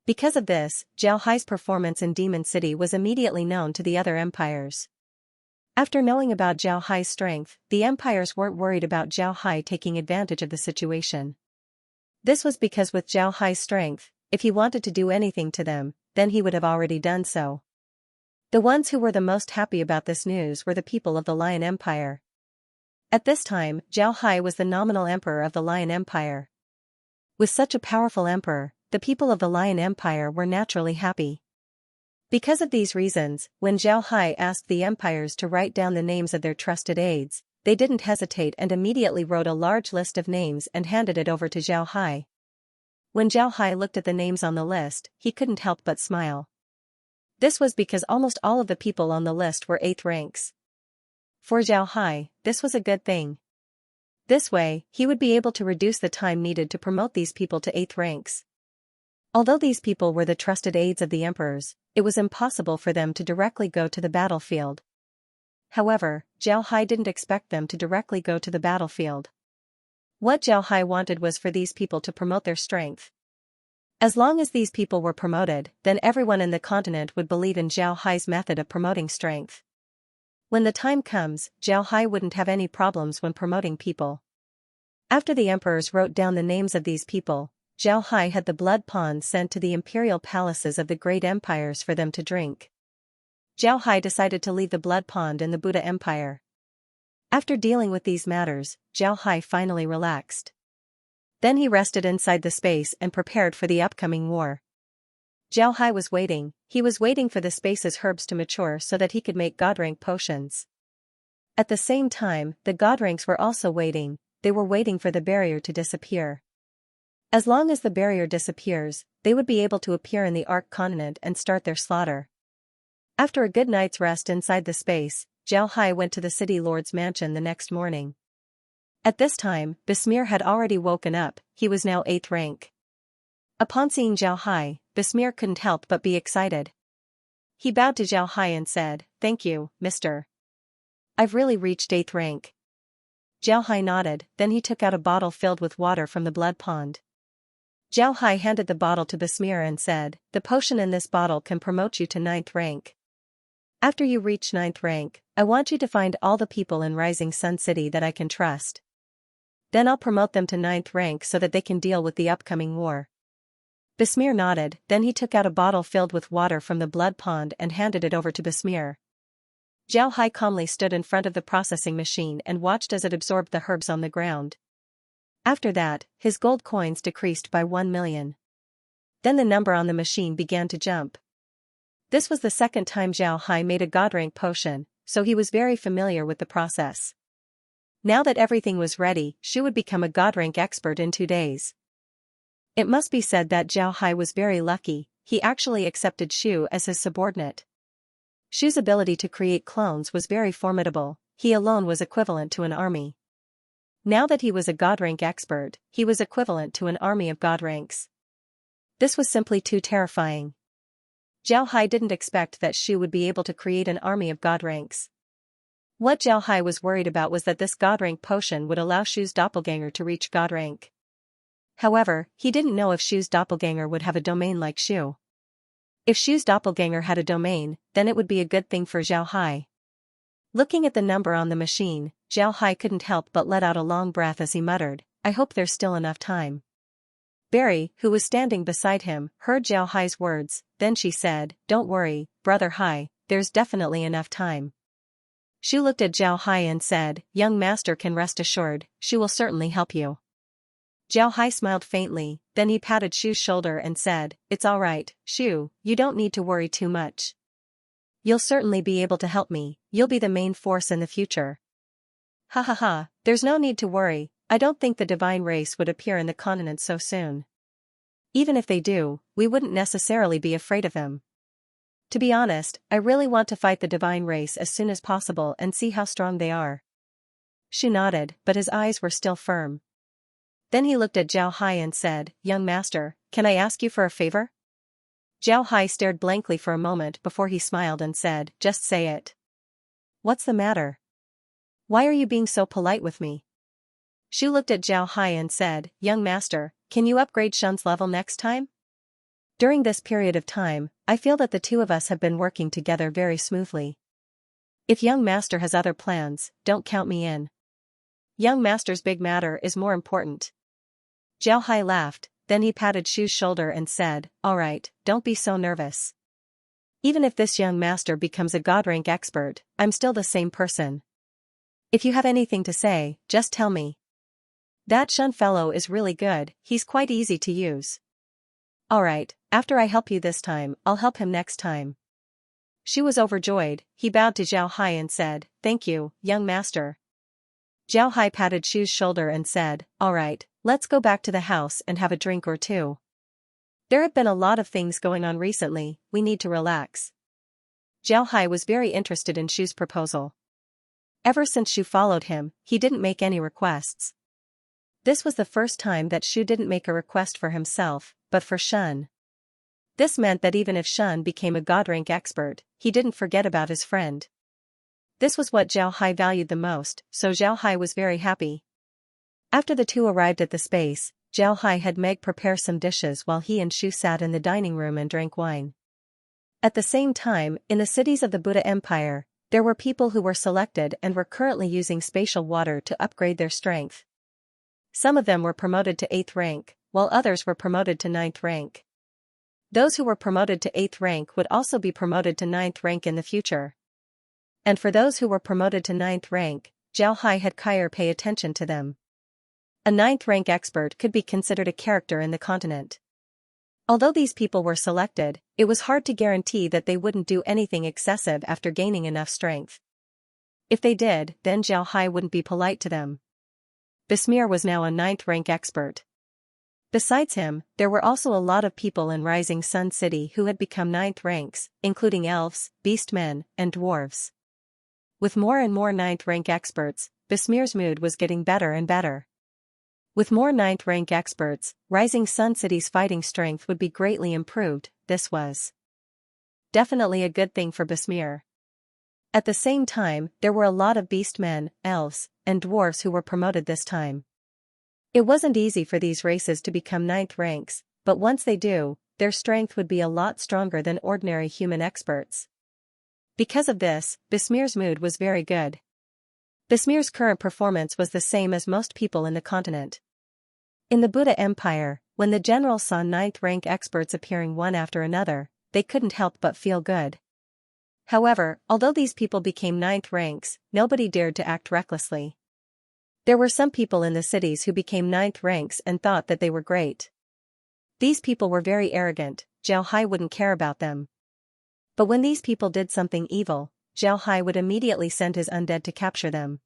Because of this, Zhao Hai's performance in Demon City was immediately known to the other empires. After knowing about Zhao Hai's strength, the empires weren't worried about Zhao Hai taking advantage of the situation. This was because with Zhao Hai's strength, if he wanted to do anything to them, then he would have already done so. The ones who were the most happy about this news were the people of the Lion Empire. At this time, Zhao Hai was the nominal emperor of the Lion Empire. With such a powerful emperor, the people of the Lion Empire were naturally happy. Because of these reasons, when Zhao Hai asked the empires to write down the names of their trusted aides, they didn't hesitate and immediately wrote a large list of names and handed it over to Zhao Hai. When Zhao Hai looked at the names on the list, he couldn't help but smile. This was because almost all of the people on the list were 8th ranks. For Zhao Hai, this was a good thing. This way, he would be able to reduce the time needed to promote these people to 8th ranks. Although these people were the trusted aides of the emperors, it was impossible for them to directly go to the battlefield. However, Zhao Hai didn't expect them to directly go to the battlefield. What Zhao Hai wanted was for these people to promote their strength. As long as these people were promoted, then everyone in the continent would believe in Zhao Hai's method of promoting strength. When the time comes, Zhao Hai wouldn't have any problems when promoting people. After the emperors wrote down the names of these people, Zhao Hai had the blood ponds sent to the imperial palaces of the great empires for them to drink. Zhao Hai decided to leave the blood pond in the Buddha Empire. After dealing with these matters, Zhao Hai finally relaxed. Then he rested inside the space and prepared for the upcoming war. Zhao Hai was waiting. He was waiting for the space's herbs to mature so that he could make god rank potions. At the same time, the god ranks were also waiting. They were waiting for the barrier to disappear. As long as the barrier disappears, they would be able to appear in the Arc continent and start their slaughter. After a good night's rest inside the space, Zhao Hai went to the city lord's mansion the next morning. At this time, Besmir had already woken up. He was now 8th rank. Upon seeing Zhao Hai, Besmir couldn't help but be excited. He bowed to Zhao Hai and said, "Thank you, mister. I've really reached 8th rank." Zhao Hai nodded, then he took out a bottle filled with water from the blood pond. Zhao Hai handed the bottle to Besmir and said, "The potion in this bottle can promote you to 9th rank. After you reach 9th rank, I want you to find all the people in Rising Sun City that I can trust. Then I'll promote them to 9th rank so that they can deal with the upcoming war." Besmir nodded, then he took out a bottle filled with water from the blood pond and handed it over to Besmir. Zhao Hai calmly stood in front of the processing machine and watched as it absorbed the herbs on the ground. After that, his gold coins decreased by 1 million. Then the number on the machine began to jump. This was the second time Zhao Hai made a god rank potion, so he was very familiar with the process. Now that everything was ready, Shu would become a god rank expert in 2 days. It must be said that Zhao Hai was very lucky. He actually accepted Shu as his subordinate. Shu's ability to create clones was very formidable. He alone was equivalent to an army. Now that he was a god rank expert, he was equivalent to an army of god ranks. This was simply too terrifying. Zhao Hai didn't expect that Shu would be able to create an army of god ranks. What Zhao Hai was worried about was that this god rank potion would allow Shu's doppelganger to reach god rank. However, he didn't know if Shu's doppelganger would have a domain like Shu. If Shu's doppelganger had a domain, then it would be a good thing for Zhao Hai. Looking at the number on the machine, Zhao Hai couldn't help but let out a long breath as he muttered, "I hope there's still enough time." Barry, who was standing beside him, heard Zhao Hai's words, then she said, "Don't worry, Brother Hai, there's definitely enough time." Shu looked at Zhao Hai and said, "Young master can rest assured, Shu will certainly help you." Zhao Hai smiled faintly, then he patted Shu's shoulder and said, "It's all right, Shu, you don't need to worry too much. You'll certainly be able to help me, you'll be the main force in the future." "Ha ha ha, there's no need to worry. I don't think the divine race would appear in the continent so soon. Even if they do, we wouldn't necessarily be afraid of them. To be honest, I really want to fight the divine race as soon as possible and see how strong they are." Shu nodded, but his eyes were still firm. Then he looked at Zhao Hai and said, "Young master, can I ask you for a favor?" Zhao Hai stared blankly for a moment before he smiled and said, "Just say it." "What's the matter? Why are you being so polite with me?" Shu looked at Zhao Hai and said, "Young master, can you upgrade Shun's level next time? During this period of time, I feel that the two of us have been working together very smoothly. If young master has other plans, don't count me in. Young master's big matter is more important." Zhao Hai laughed, then he patted Shu's shoulder and said, "All right, don't be so nervous. Even if this young master becomes a god rank expert, I'm still the same person. If you have anything to say, just tell me. That Shun fellow is really good, he's quite easy to use. All right, after I help you this time, I'll help him next time." Shu was overjoyed. He bowed to Zhao Hai and said, "Thank you, young master." Zhao Hai patted Shu's shoulder and said, "All right, let's go back to the house and have a drink or two." There have been a lot of things going on recently, we need to relax. Zhao Hai was very interested in Shu's proposal. Ever since Shu followed him, he didn't make any requests. This was the first time that Shu didn't make a request for himself, but for Shun. This meant that even if Shun became a god rank expert, he didn't forget about his friend. This was what Zhao Hai valued the most, so Zhao Hai was very happy. After the two arrived at the space, Zhao Hai had Meg prepare some dishes while he and Shu sat in the dining room and drank wine. At the same time, in the cities of the Buddha Empire, there were people who were selected and were currently using spatial water to upgrade their strength. Some of them were promoted to 8th rank, while others were promoted to 9th rank. Those who were promoted to 8th rank would also be promoted to 9th rank in the future. And for those who were promoted to 9th rank, Zhao Hai had Kyer pay attention to them. A 9th rank expert could be considered a character in the continent. Although these people were selected, it was hard to guarantee that they wouldn't do anything excessive after gaining enough strength. If they did, then Zhao Hai wouldn't be polite to them. Besmir was now a 9th rank expert. Besides him, there were also a lot of people in Rising Sun City who had become 9th ranks, including elves, beastmen, and dwarves. With more and more 9th rank experts, Besmir's mood was getting better and better. With more 9th rank experts, Rising Sun City's fighting strength would be greatly improved. This was definitely a good thing for Besmir. At the same time, there were a lot of beastmen, elves, and dwarves who were promoted this time. It wasn't easy for these races to become 9th ranks, but once they do, their strength would be a lot stronger than ordinary human experts. Because of this, Besmir's mood was very good. Besmir's current performance was the same as most people in the continent. In the Buddha Empire, when the general saw 9th rank experts appearing one after another, they couldn't help but feel good. However, although these people became 9th ranks, nobody dared to act recklessly. There were some people in the cities who became 9th ranks and thought that they were great. These people were very arrogant, Zhao Hai wouldn't care about them. But when these people did something evil, Zhao Hai would immediately send his undead to capture them.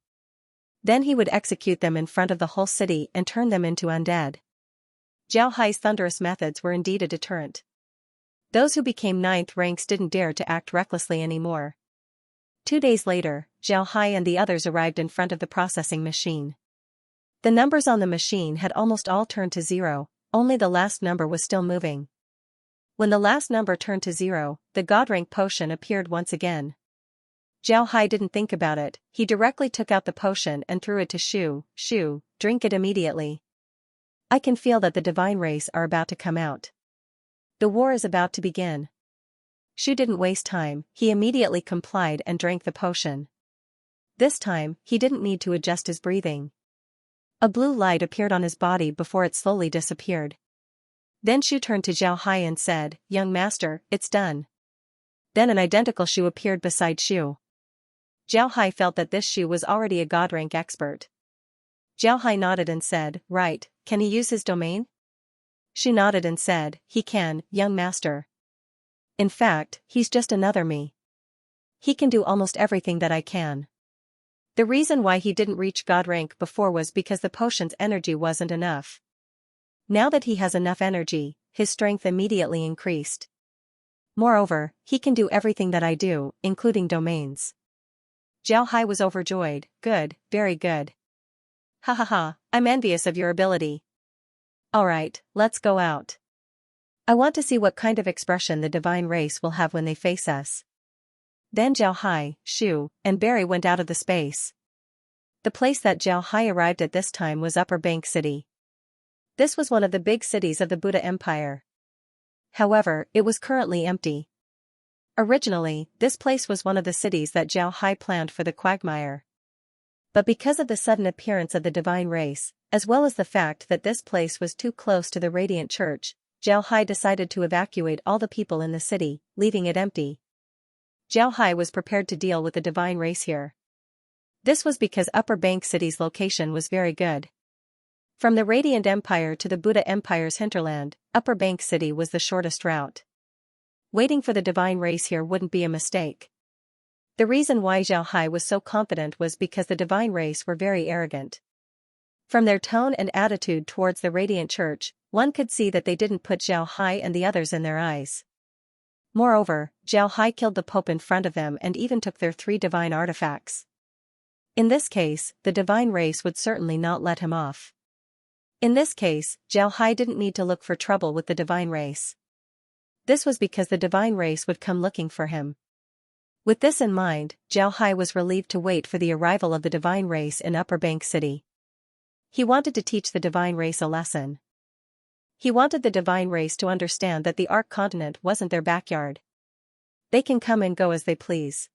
Then he would execute them in front of the whole city and turn them into undead. Zhao Hai's thunderous methods were indeed a deterrent. Those who became 9th ranks didn't dare to act recklessly anymore. 2 days later, Zhao Hai and the others arrived in front of the processing machine. The numbers on the machine had almost all turned to 0, only the last number was still moving. When the last number turned to 0, the god rank potion appeared once again. Zhao Hai didn't think about it, he directly took out the potion and threw it to Shu. Shu, drink it immediately. I can feel that the divine race are about to come out. The war is about to begin. Shu didn't waste time, he immediately complied and drank the potion. This time, he didn't need to adjust his breathing. A blue light appeared on his body before it slowly disappeared. Then Shu turned to Zhao Hai and said, "Young master, it's done." Then an identical Shu appeared beside Shu. Zhao Hai felt that this Shu was already a god rank expert. Zhao Hai nodded and said, "Right, can he use his domain?" Shu nodded and said, "He can, young master. In fact, he's just another me. He can do almost everything that I can." The reason why he didn't reach god rank before was because the potion's energy wasn't enough. Now that he has enough energy, his strength immediately increased. Moreover, he can do everything that I do, including domains. Zhao Hai was overjoyed. Good, very good. Ha ha ha, I'm envious of your ability. Alright, let's go out. I want to see what kind of expression the divine race will have when they face us. Then Zhao Hai, Shu, and Barry went out of the space. The place that Zhao Hai arrived at this time was Upper Bank City. This was one of the big cities of the Buddha Empire. However, it was currently empty. Originally, this place was one of the cities that Zhao Hai planned for the quagmire. But because of the sudden appearance of the divine race, as well as the fact that this place was too close to the Radiant Church, Zhao Hai decided to evacuate all the people in the city, leaving it empty. Zhao Hai was prepared to deal with the divine race here. This was because Upper Bank City's location was very good. From the Radiant Empire to the Buddha Empire's hinterland, Upper Bank City was the shortest route. Waiting for the divine race here wouldn't be a mistake. The reason why Zhao Hai was so confident was because the divine race were very arrogant. From their tone and attitude towards the Radiant Church, one could see that they didn't put Zhao Hai and the others in their eyes. Moreover, Zhao Hai killed the Pope in front of them and even took their 3 divine artifacts. In this case, the divine race would certainly not let him off. In this case, Zhao Hai didn't need to look for trouble with the divine race. This was because the divine race would come looking for him. With this in mind, Zhao Hai was relieved to wait for the arrival of the divine race in Upper Bank City. He wanted to teach the divine race a lesson. He wanted the divine race to understand that the Ark Continent wasn't their backyard. They can come and go as they please.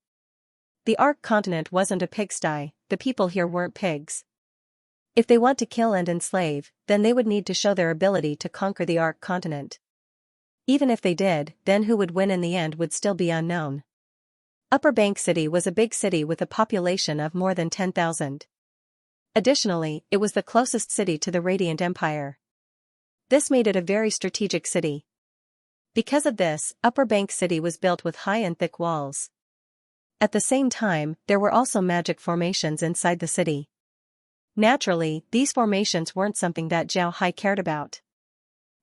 The Ark Continent wasn't a pigsty, the people here weren't pigs. If they want to kill and enslave, then they would need to show their ability to conquer the Ark Continent. Even if they did, then who would win in the end would still be unknown. Upper Bank City was a big city with a population of more than 10,000. Additionally, it was the closest city to the Radiant Empire. This made it a very strategic city. Because of this, Upper Bank City was built with high and thick walls. At the same time, there were also magic formations inside the city. Naturally, these formations weren't something that Zhao Hai cared about.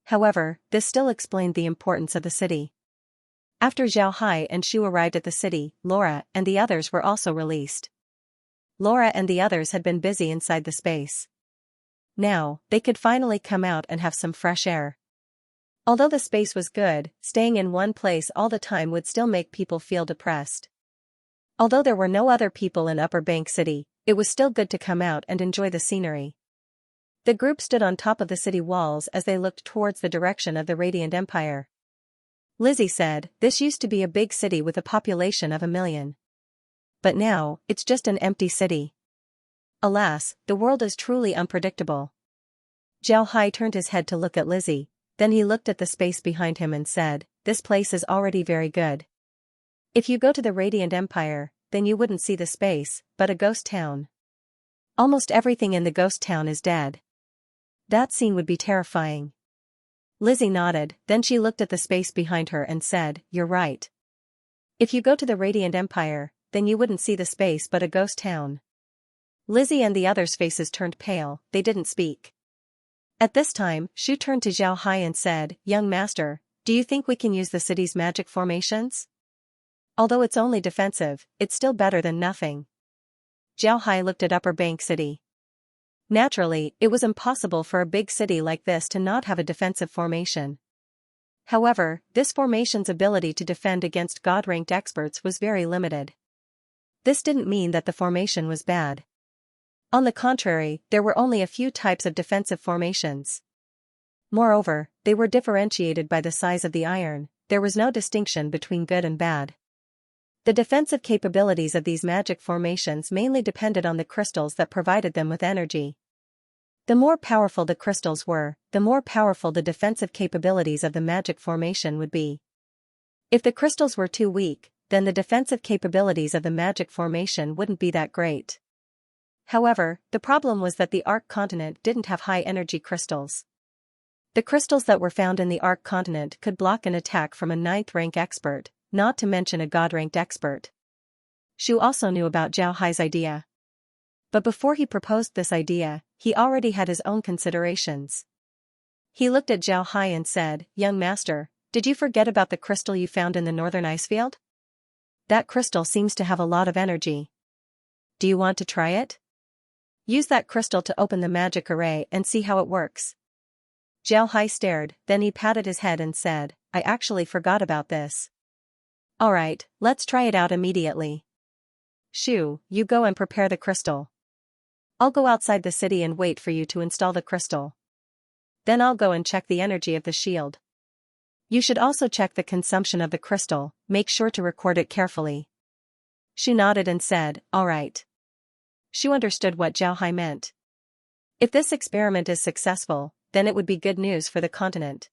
However, this still explained the importance of the city. After Zhao Hai and Shu arrived at the city, Laura and the others were also released. Laura and the others had been busy inside the space. Now, they could finally come out and have some fresh air. Although the space was good, staying in one place all the time would still make people feel depressed. Although there were no other people in Upper Bank City, it was still good to come out and enjoy the scenery. The group stood on top of the city walls as they looked towards the direction of the Radiant Empire. Lizzie said, "This used to be a big city with a population of 1 million. But now, it's just an empty city. Alas, the world is truly unpredictable." Zhao Hai turned his head to look at Lizzie, then he looked at the space behind him and said, "This place is already very good. If you go to the Radiant Empire, then you wouldn't see the space, but a ghost town. Almost everything in the ghost town is dead. That scene would be terrifying." Lizzie nodded, then she looked at the space behind her and said, "You're right. If you go to the Radiant Empire, then you wouldn't see the space but a ghost town." Lizzie and the others' faces turned pale, they didn't speak. At this time, Shu turned to Zhao Hai and said, "Young master, do you think we can use the city's magic formations? Although it's only defensive, it's still better than nothing." Zhao Hai looked at Upper Bank City. Naturally, it was impossible for a big city like this to not have a defensive formation. However, this formation's ability to defend against God-ranked experts was very limited. This didn't mean that the formation was bad. On the contrary, there were only a few types of defensive formations. Moreover, they were differentiated by the size of the iron, there was no distinction between good and bad. The defensive capabilities of these magic formations mainly depended on the crystals that provided them with energy. The more powerful the crystals were, the more powerful the defensive capabilities of the magic formation would be. If the crystals were too weak, then the defensive capabilities of the magic formation wouldn't be that great. However, the problem was that the Ark Continent didn't have high-energy crystals. The crystals that were found in the Ark Continent could block an attack from a 9th-rank expert, not to mention a God-ranked expert. Shu also knew about Zhao Hai's idea. But before he proposed this idea, he already had his own considerations. He looked at Zhao Hai and said, "Young master, did you forget about the crystal you found in the northern ice field? That crystal seems to have a lot of energy. Do you want to try it? Use that crystal to open the magic array and see how it works." Zhao Hai stared, then he patted his head and said, "I actually forgot about this. Alright, let's try it out immediately. Shu, you go and prepare the crystal. I'll go outside the city and wait for you to install the crystal. Then I'll go and check the energy of the shield. You should also check the consumption of the crystal, make sure to record it carefully." Shu nodded and said, "Alright." Shu understood what Zhao Hai meant. If this experiment is successful, then it would be good news for the continent.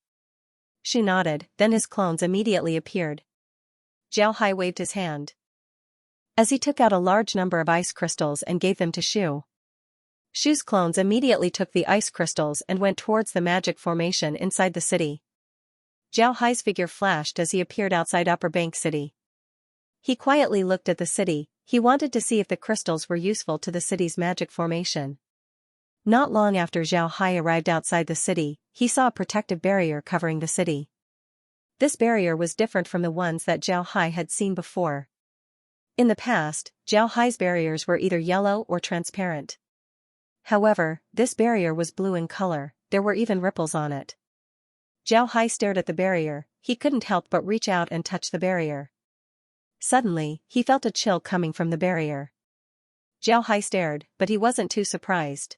Shu nodded, then his clones immediately appeared. Zhao Hai waved his hand as he took out a large number of ice crystals and gave them to Shu. Shu's clones immediately took the ice crystals and went towards the magic formation inside the city. Zhao Hai's figure flashed as he appeared outside Upper Bank City. He quietly looked at the city, he wanted to see if the crystals were useful to the city's magic formation. Not long after Zhao Hai arrived outside the city, he saw a protective barrier covering the city. This barrier was different from the ones that Zhao Hai had seen before. In the past, Zhao Hai's barriers were either yellow or transparent. However, this barrier was blue in color, there were even ripples on it. Zhao Hai stared at the barrier, he couldn't help but reach out and touch the barrier. Suddenly, he felt a chill coming from the barrier. Zhao Hai stared, but he wasn't too surprised.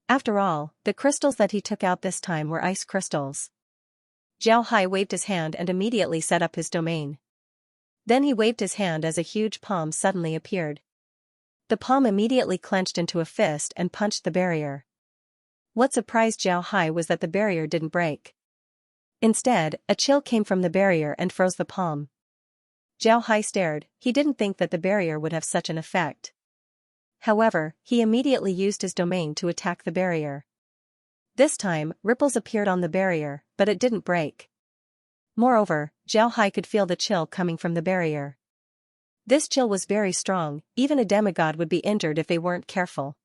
After all, the crystals that he took out this time were ice crystals. Zhao Hai waved his hand and immediately set up his domain. Then he waved his hand as a huge palm suddenly appeared. The palm immediately clenched into a fist and punched the barrier. What surprised Zhao Hai was that the barrier didn't break. Instead, a chill came from the barrier and froze the palm. Zhao Hai stared, he didn't think that the barrier would have such an effect. However, he immediately used his domain to attack the barrier. This time, ripples appeared on the barrier, but it didn't break. Moreover, Zhao Hai could feel the chill coming from the barrier. This chill was very strong, even a demigod would be injured if they weren't careful.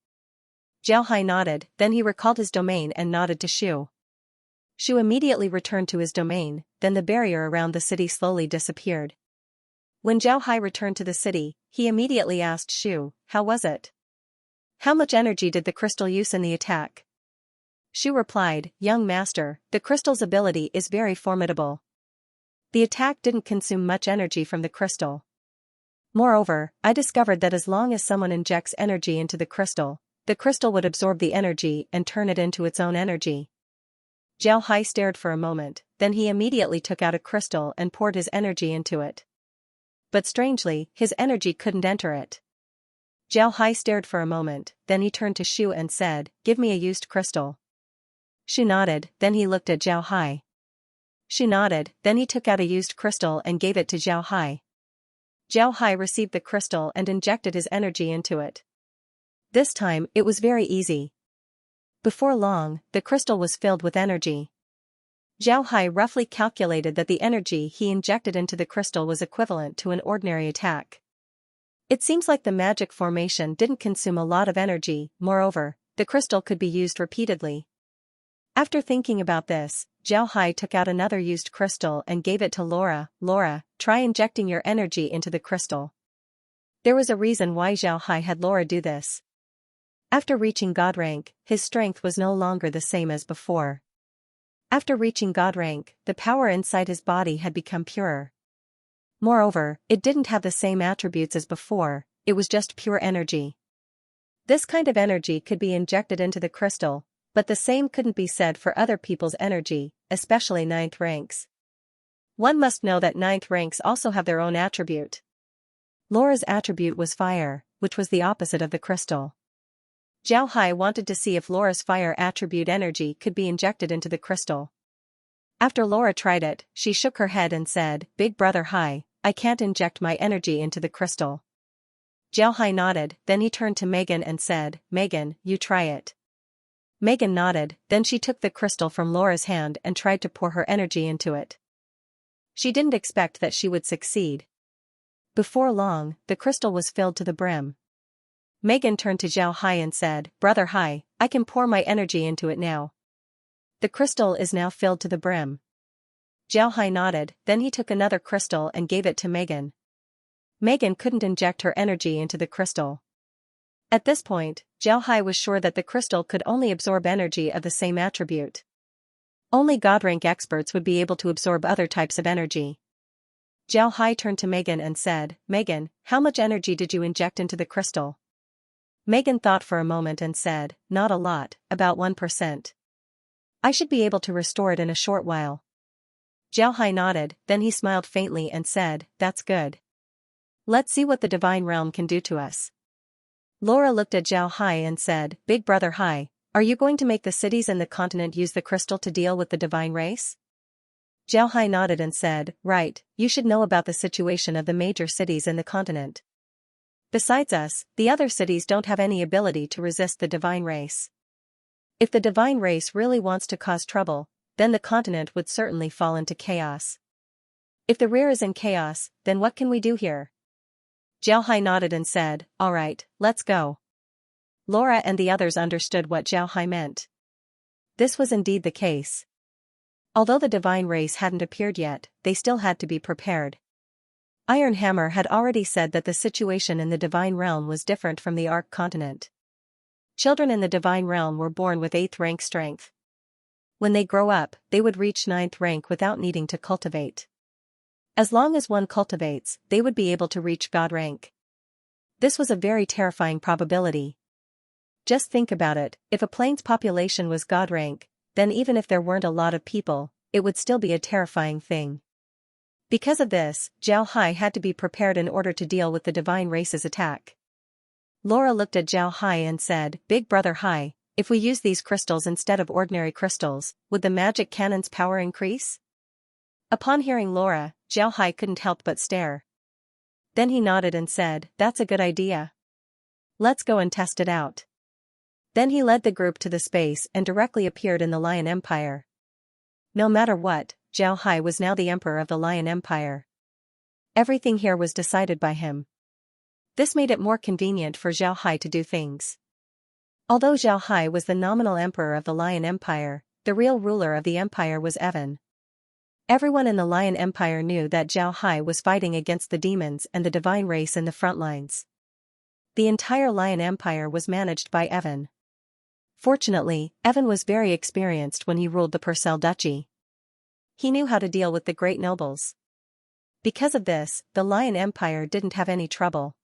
Zhao Hai nodded, then he recalled his domain and nodded to Shu. Shu immediately returned to his domain, then the barrier around the city slowly disappeared. When Zhao Hai returned to the city, he immediately asked Shu, "How was it? How much energy did the crystal use in the attack?" Shu replied, "Young master, the crystal's ability is very formidable. The attack didn't consume much energy from the crystal. Moreover, I discovered that as long as someone injects energy into the crystal would absorb the energy and turn it into its own energy." Zhao Hai stared for a moment, then he immediately took out a crystal and poured his energy into it. But strangely, his energy couldn't enter it. Zhao Hai stared for a moment, then he turned to Shu and said, "Give me a used crystal." Shu nodded, then he looked at Zhao Hai. Shu nodded, then he took out a used crystal and gave it to Zhao Hai. Zhao Hai received the crystal and injected his energy into it. This time, it was very easy. Before long, the crystal was filled with energy. Zhao Hai roughly calculated that the energy he injected into the crystal was equivalent to an ordinary attack. It seems like the magic formation didn't consume a lot of energy, moreover, the crystal could be used repeatedly. After thinking about this, Zhao Hai took out another used crystal and gave it to Laura. "Laura, try injecting your energy into the crystal." There was a reason why Zhao Hai had Laura do this. After reaching God rank, his strength was no longer the same as before. After reaching God rank, the power inside his body had become purer. Moreover, it didn't have the same attributes as before, it was just pure energy. This kind of energy could be injected into the crystal, but the same couldn't be said for other people's energy, especially 9th ranks. One must know that 9th ranks also have their own attribute. Laura's attribute was fire, which was the opposite of the crystal. Zhao Hai wanted to see if Laura's fire attribute energy could be injected into the crystal. After Laura tried it, she shook her head and said, "Big brother Hai, I can't inject my energy into the crystal." Zhao Hai nodded, then he turned to Megan and said, "Megan, you try it." Megan nodded, then she took the crystal from Laura's hand and tried to pour her energy into it. She didn't expect that she would succeed. Before long, the crystal was filled to the brim. Megan turned to Zhao Hai and said, "Brother Hai, I can pour my energy into it now." The crystal is now filled to the brim. Zhao Hai nodded, then he took another crystal and gave it to Megan. Megan couldn't inject her energy into the crystal. At this point, Zhao Hai was sure that the crystal could only absorb energy of the same attribute. Only God rank experts would be able to absorb other types of energy. Zhao Hai turned to Megan and said, "Megan, how much energy did you inject into the crystal?" Megan thought for a moment and said, "Not a lot, about 1%. I should be able to restore it in a short while." Zhao Hai nodded, then he smiled faintly and said, "That's good. Let's see what the divine realm can do to us." Laura looked at Zhao Hai and said, "Big brother Hai, are you going to make the cities in the continent use the crystal to deal with the divine race?" Zhao Hai nodded and said, "Right, you should know about the situation of the major cities in the continent. Besides us, the other cities don't have any ability to resist the divine race. If the divine race really wants to cause trouble, then the continent would certainly fall into chaos. If the rear is in chaos, then what can we do here?" Zhao Hai nodded and said, "All right, let's go." Laura and the others understood what Zhao Hai meant. This was indeed the case. Although the divine race hadn't appeared yet, they still had to be prepared. Iron Hammer had already said that the situation in the divine realm was different from the Ark continent. Children in the divine realm were born with 8th rank strength. When they grow up, they would reach 9th rank without needing to cultivate. As long as one cultivates, they would be able to reach God rank. This was a very terrifying probability. Just think about it, if a plane's population was God rank, then even if there weren't a lot of people, it would still be a terrifying thing. Because of this, Zhao Hai had to be prepared in order to deal with the divine race's attack. Laura looked at Zhao Hai and said, "Big brother Hai, if we use these crystals instead of ordinary crystals, would the magic cannon's power increase?" Upon hearing Laura, Zhao Hai couldn't help but stare. Then he nodded and said, "That's a good idea. Let's go and test it out." Then he led the group to the space and directly appeared in the Lion Empire. No matter what, Zhao Hai was now the emperor of the Lion Empire. Everything here was decided by him. This made it more convenient for Zhao Hai to do things. Although Zhao Hai was the nominal emperor of the Lion Empire, the real ruler of the empire was Evan. Everyone in the Lion Empire knew that Zhao Hai was fighting against the demons and the divine race in the front lines. The entire Lion Empire was managed by Evan. Fortunately, Evan was very experienced when he ruled the Purcell Duchy. He knew how to deal with the great nobles. Because of this, the Lion Empire didn't have any trouble.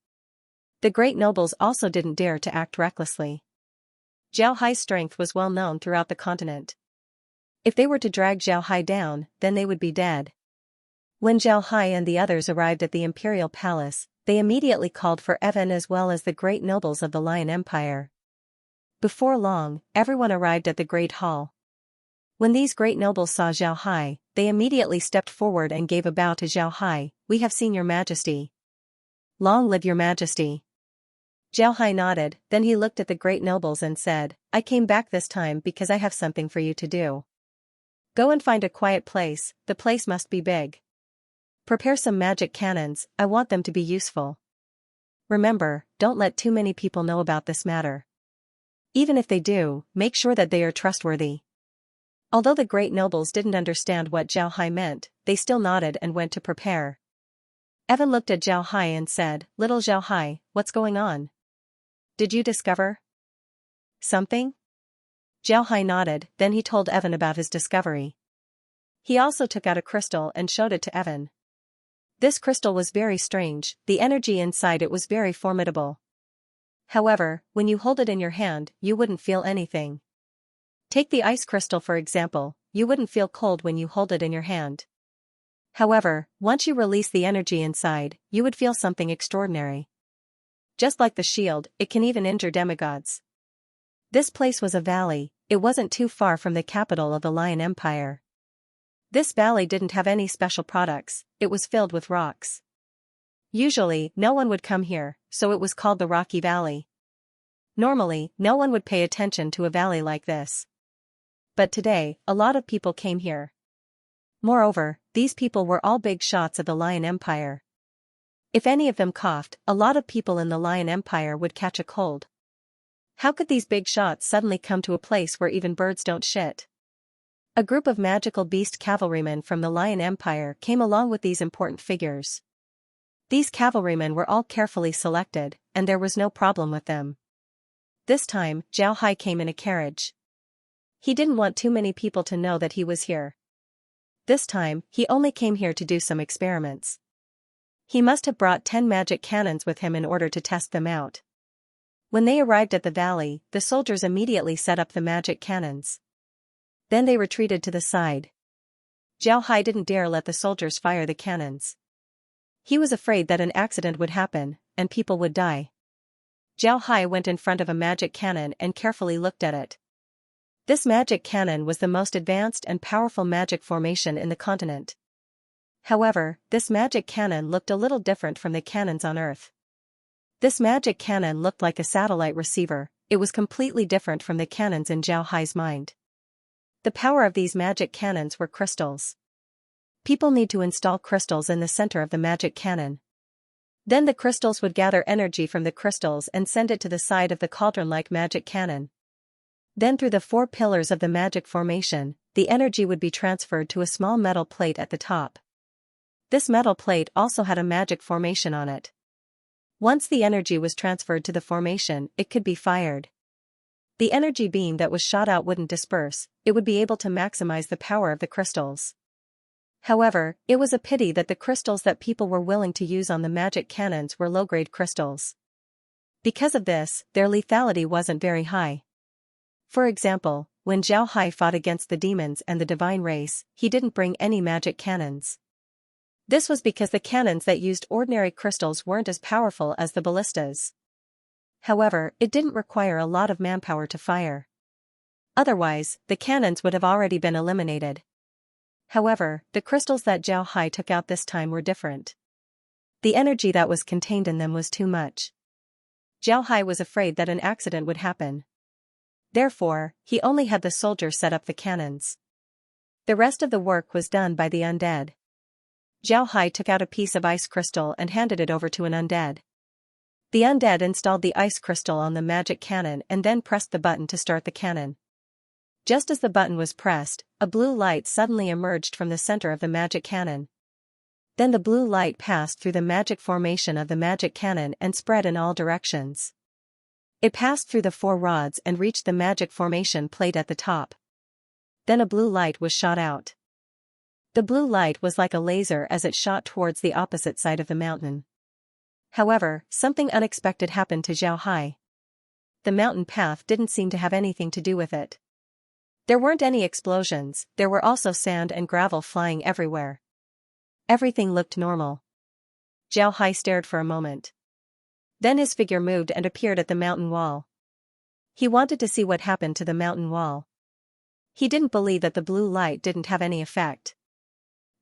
The great nobles also didn't dare to act recklessly. Zhao Hai's strength was well known throughout the continent. If they were to drag Zhao Hai down, then they would be dead. When Zhao Hai and the others arrived at the imperial palace, they immediately called for Evan as well as the great nobles of the Lion Empire. Before long, everyone arrived at the Great Hall. When these great nobles saw Zhao Hai, they immediately stepped forward and gave a bow to Zhao Hai. "We have seen your majesty. Long live your majesty." Zhao Hai nodded, then he looked at the great nobles and said, "I came back this time because I have something for you to do. Go and find a quiet place, the place must be big. Prepare some magic cannons, I want them to be useful. Remember, don't let too many people know about this matter. Even if they do, make sure that they are trustworthy." Although the great nobles didn't understand what Zhao Hai meant, they still nodded and went to prepare. Evan looked at Zhao Hai and said, "Little Zhao Hai, what's going on? Did you discover something?" Zhao Hai nodded, then he told Evan about his discovery. He also took out a crystal and showed it to Evan. This crystal was very strange, the energy inside it was very formidable. However, when you hold it in your hand, you wouldn't feel anything. Take the ice crystal for example, you wouldn't feel cold when you hold it in your hand. However, once you release the energy inside, you would feel something extraordinary. Just like the shield, it can even injure demigods. This place was a valley, it wasn't too far from the capital of the Lion Empire. This valley didn't have any special products, it was filled with rocks. Usually, no one would come here, so it was called the Rocky Valley. Normally, no one would pay attention to a valley like this. But today, a lot of people came here. Moreover, these people were all big shots of the Lion Empire. If any of them coughed, a lot of people in the Lion Empire would catch a cold. How could these big shots suddenly come to a place where even birds don't shit? A group of magical beast cavalrymen from the Lion Empire came along with these important figures. These cavalrymen were all carefully selected, and there was no problem with them. This time, Zhao Hai came in a carriage. He didn't want too many people to know that he was here. This time, he only came here to do some experiments. He must have brought 10 magic cannons with him in order to test them out. When they arrived at the valley, the soldiers immediately set up the magic cannons. Then they retreated to the side. Zhao Hai didn't dare let the soldiers fire the cannons. He was afraid that an accident would happen, and people would die. Zhao Hai went in front of a magic cannon and carefully looked at it. This magic cannon was the most advanced and powerful magic formation in the continent. However, this magic cannon looked a little different from the cannons on Earth. This magic cannon looked like a satellite receiver, it was completely different from the cannons in Zhao Hai's mind. The power of these magic cannons were crystals. People need to install crystals in the center of the magic cannon. Then the crystals would gather energy from the crystals and send it to the side of the cauldron-like magic cannon. Then through the 4 pillars of the magic formation, the energy would be transferred to a small metal plate at the top. This metal plate also had a magic formation on it. Once the energy was transferred to the formation, it could be fired. The energy beam that was shot out wouldn't disperse, it would be able to maximize the power of the crystals. However, it was a pity that the crystals that people were willing to use on the magic cannons were low-grade crystals. Because of this, their lethality wasn't very high. For example, when Zhao Hai fought against the demons and the divine race, he didn't bring any magic cannons. This was because the cannons that used ordinary crystals weren't as powerful as the ballistas. However, it didn't require a lot of manpower to fire. Otherwise, the cannons would have already been eliminated. However, the crystals that Zhao Hai took out this time were different. The energy that was contained in them was too much. Zhao Hai was afraid that an accident would happen. Therefore, he only had the soldiers set up the cannons. The rest of the work was done by the undead. Zhao Hai took out a piece of ice crystal and handed it over to an undead. The undead installed the ice crystal on the magic cannon and then pressed the button to start the cannon. Just as the button was pressed, a blue light suddenly emerged from the center of the magic cannon. Then the blue light passed through the magic formation of the magic cannon and spread in all directions. It passed through the 4 rods and reached the magic formation plate at the top. Then a blue light was shot out. The blue light was like a laser as it shot towards the opposite side of the mountain. However, something unexpected happened to Zhao Hai. The mountain path didn't seem to have anything to do with it. There weren't any explosions, there were also sand and gravel flying everywhere. Everything looked normal. Zhao Hai stared for a moment. Then his figure moved and appeared at the mountain wall. He wanted to see what happened to the mountain wall. He didn't believe that the blue light didn't have any effect.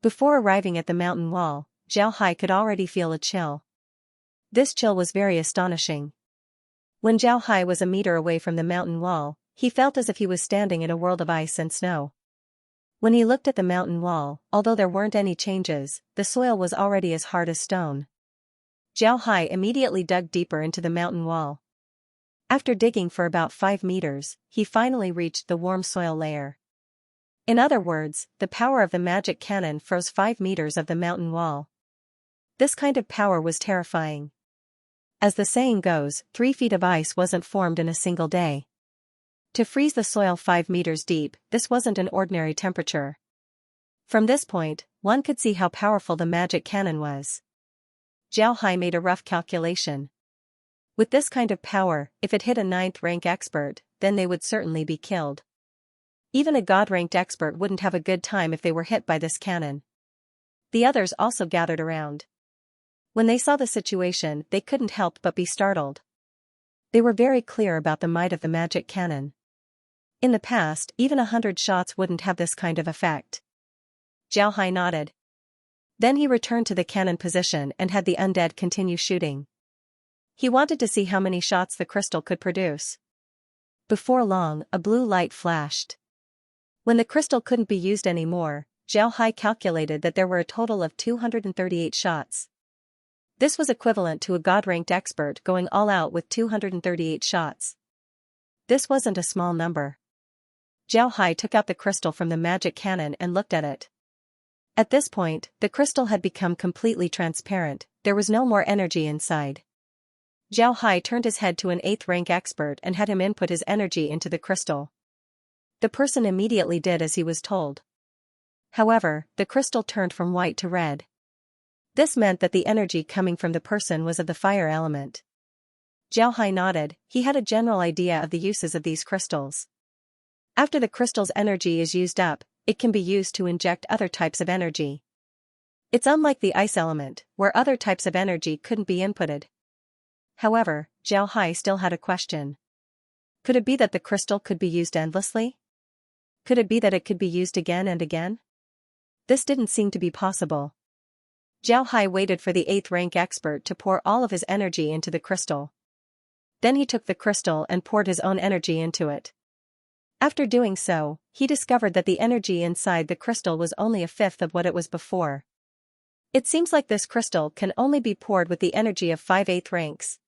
Before arriving at the mountain wall, Zhao Hai could already feel a chill. This chill was very astonishing. When Zhao Hai was a meter away from the mountain wall, he felt as if he was standing in a world of ice and snow. When he looked at the mountain wall, although there weren't any changes, the soil was already as hard as stone. Zhao Hai immediately dug deeper into the mountain wall. After digging for about 5 meters, he finally reached the warm soil layer. In other words, the power of the magic cannon froze 5 meters of the mountain wall. This kind of power was terrifying. As the saying goes, 3 feet of ice wasn't formed in a single day. To freeze the soil 5 meters deep, this wasn't an ordinary temperature. From this point, one could see how powerful the magic cannon was. Zhao Hai made a rough calculation. With this kind of power, if it hit a 9th rank expert, then they would certainly be killed. Even a god-ranked expert wouldn't have a good time if they were hit by this cannon. The others also gathered around. When they saw the situation, they couldn't help but be startled. They were very clear about the might of the magic cannon. In the past, even 100 shots wouldn't have this kind of effect. Zhao Hai nodded. Then he returned to the cannon position and had the undead continue shooting. He wanted to see how many shots the crystal could produce. Before long, a blue light flashed. When the crystal couldn't be used anymore, Zhao Hai calculated that there were a total of 238 shots. This was equivalent to a god-ranked expert going all out with 238 shots. This wasn't a small number. Zhao Hai took out the crystal from the magic cannon and looked at it. At this point, the crystal had become completely transparent, there was no more energy inside. Zhao Hai turned his head to an 8th rank expert and had him input his energy into the crystal. The person immediately did as he was told. However, the crystal turned from white to red. This meant that the energy coming from the person was of the fire element. Zhao Hai nodded, he had a general idea of the uses of these crystals. After the crystal's energy is used up, it can be used to inject other types of energy. It's unlike the ice element, where other types of energy couldn't be inputted. However, Zhao Hai still had a question. Could it be that the crystal could be used endlessly? Could it be that it could be used again and again? This didn't seem to be possible. Zhao Hai waited for the 8th rank expert to pour all of his energy into the crystal. Then he took the crystal and poured his own energy into it. After doing so, he discovered that the energy inside the crystal was only 1/5 of what it was before. It seems like this crystal can only be poured with the energy of 5/8 ranks.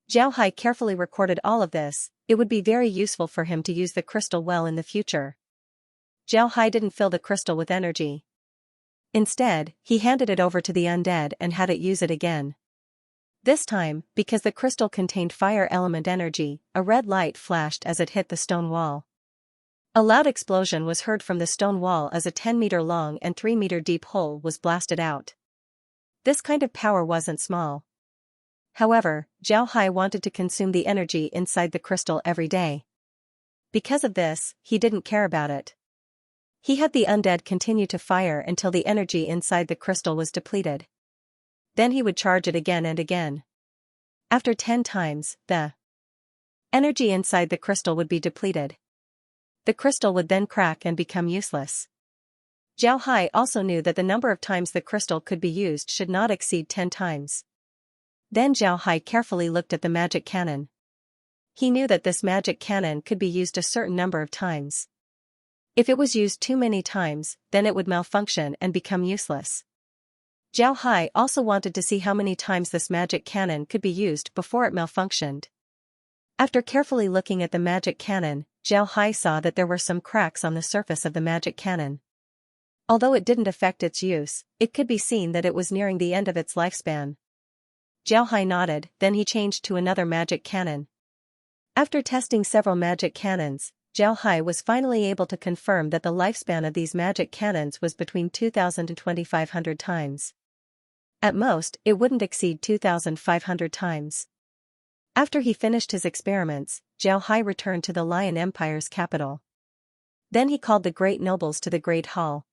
Zhao Hai carefully recorded all of this. It would be very useful for him to use the crystal well in the future. Zhao Hai didn't fill the crystal with energy. Instead, he handed it over to the undead and had it use it again. This time, because the crystal contained fire element energy, a red light flashed as it hit the stone wall. A loud explosion was heard from the stone wall as a 10-meter long and 3-meter deep hole was blasted out. This kind of power wasn't small. However, Zhao Hai wanted to consume the energy inside the crystal every day. Because of this, he didn't care about it. He had the undead continue to fire until the energy inside the crystal was depleted. Then he would charge it again and again. After 10 times, the energy inside the crystal would be depleted. The crystal would then crack and become useless. Zhao Hai also knew that the number of times the crystal could be used should not exceed 10 times. Then Zhao Hai carefully looked at the magic cannon. He knew that this magic cannon could be used a certain number of times. If it was used too many times, then it would malfunction and become useless. Zhao Hai also wanted to see how many times this magic cannon could be used before it malfunctioned. After carefully looking at the magic cannon, Zhao Hai saw that there were some cracks on the surface of the magic cannon. Although it didn't affect its use, it could be seen that it was nearing the end of its lifespan. Zhao Hai nodded, then he changed to another magic cannon. After testing several magic cannons, Zhao Hai was finally able to confirm that the lifespan of these magic cannons was between 2,000 and 2,500 times. At most, it wouldn't exceed 2,500 times. After he finished his experiments, Zhao Hai returned to the Lion Empire's capital. Then he called the great nobles to the Great Hall.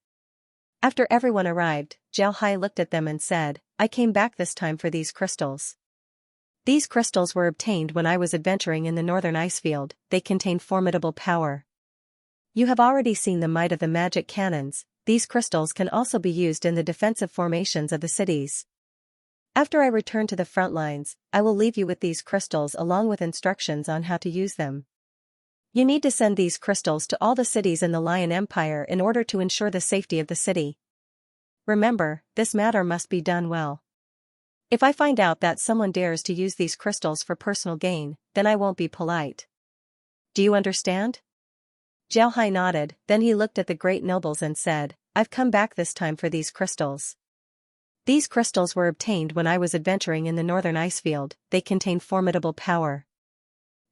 After everyone arrived, Zhao Hai looked at them and said, "I came back this time for these crystals. These crystals were obtained when I was adventuring in the northern icefield. They contain formidable power. You have already seen the might of the magic cannons. These crystals can also be used in the defensive formations of the cities. After I return to the front lines, I will leave you with these crystals along with instructions on how to use them. You need to send these crystals to all the cities in the Lion Empire in order to ensure the safety of the city. Remember, this matter must be done well. If I find out that someone dares to use these crystals for personal gain, then I won't be polite. Do you understand?" Zhao Hai nodded, then he looked at the great nobles and said, "I've come back this time for these crystals. These crystals were obtained when I was adventuring in the northern icefield. They contain formidable power.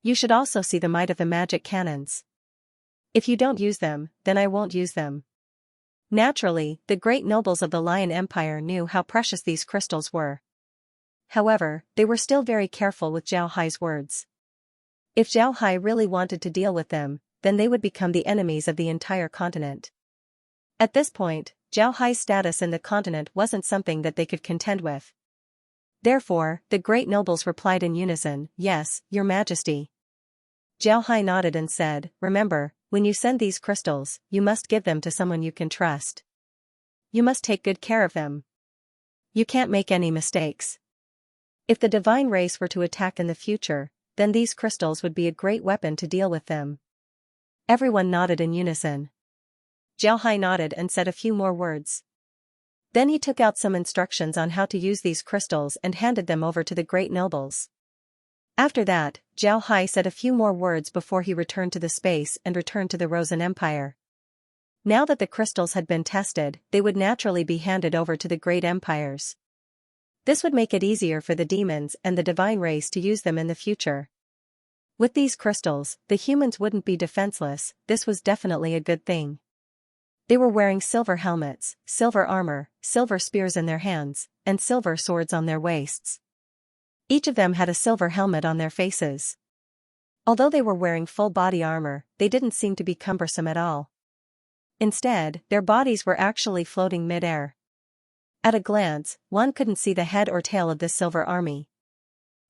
You should also see the might of the magic cannons. If you don't use them, then I won't use them." Naturally, the great nobles of the Lion Empire knew how precious these crystals were. However, they were still very careful with Zhao Hai's words. If Zhao Hai really wanted to deal with them, then they would become the enemies of the entire continent. At this point, Zhao Hai's status in the continent wasn't something that they could contend with. Therefore, the great nobles replied in unison, "Yes, Your Majesty." Zhao Hai nodded and said, "Remember, when you send these crystals, you must give them to someone you can trust. You must take good care of them. You can't make any mistakes. If the divine race were to attack in the future, then these crystals would be a great weapon to deal with them." Everyone nodded in unison. Zhao Hai nodded and said a few more words. Then he took out some instructions on how to use these crystals and handed them over to the great nobles. After that, Zhao Hai said a few more words before he returned to the space and returned to the Rosen Empire. Now that the crystals had been tested, they would naturally be handed over to the great empires. This would make it easier for the demons and the divine race to use them in the future. With these crystals, the humans wouldn't be defenseless. This was definitely a good thing. They were wearing silver helmets, silver armor, silver spears in their hands, and silver swords on their waists. Each of them had a silver helmet on their faces. Although they were wearing full body armor, they didn't seem to be cumbersome at all. Instead, their bodies were actually floating mid-air. At a glance, one couldn't see the head or tail of this silver army.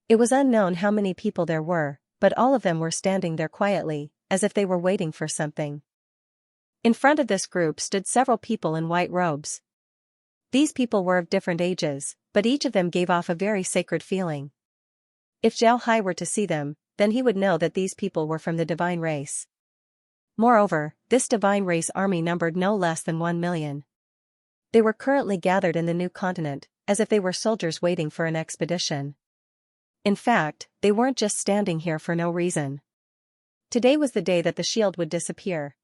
It was unknown how many people there were, but all of them were standing there quietly, as if they were waiting for something. In front of this group stood several people in white robes. These people were of different ages, but each of them gave off a very sacred feeling. If Zhao Hai were to see them, then he would know that these people were from the divine race. Moreover, this divine race army numbered no less than 1 million. They were currently gathered in the new continent, as if they were soldiers waiting for an expedition. In fact, they weren't just standing here for no reason. Today was the day that the shield would disappear.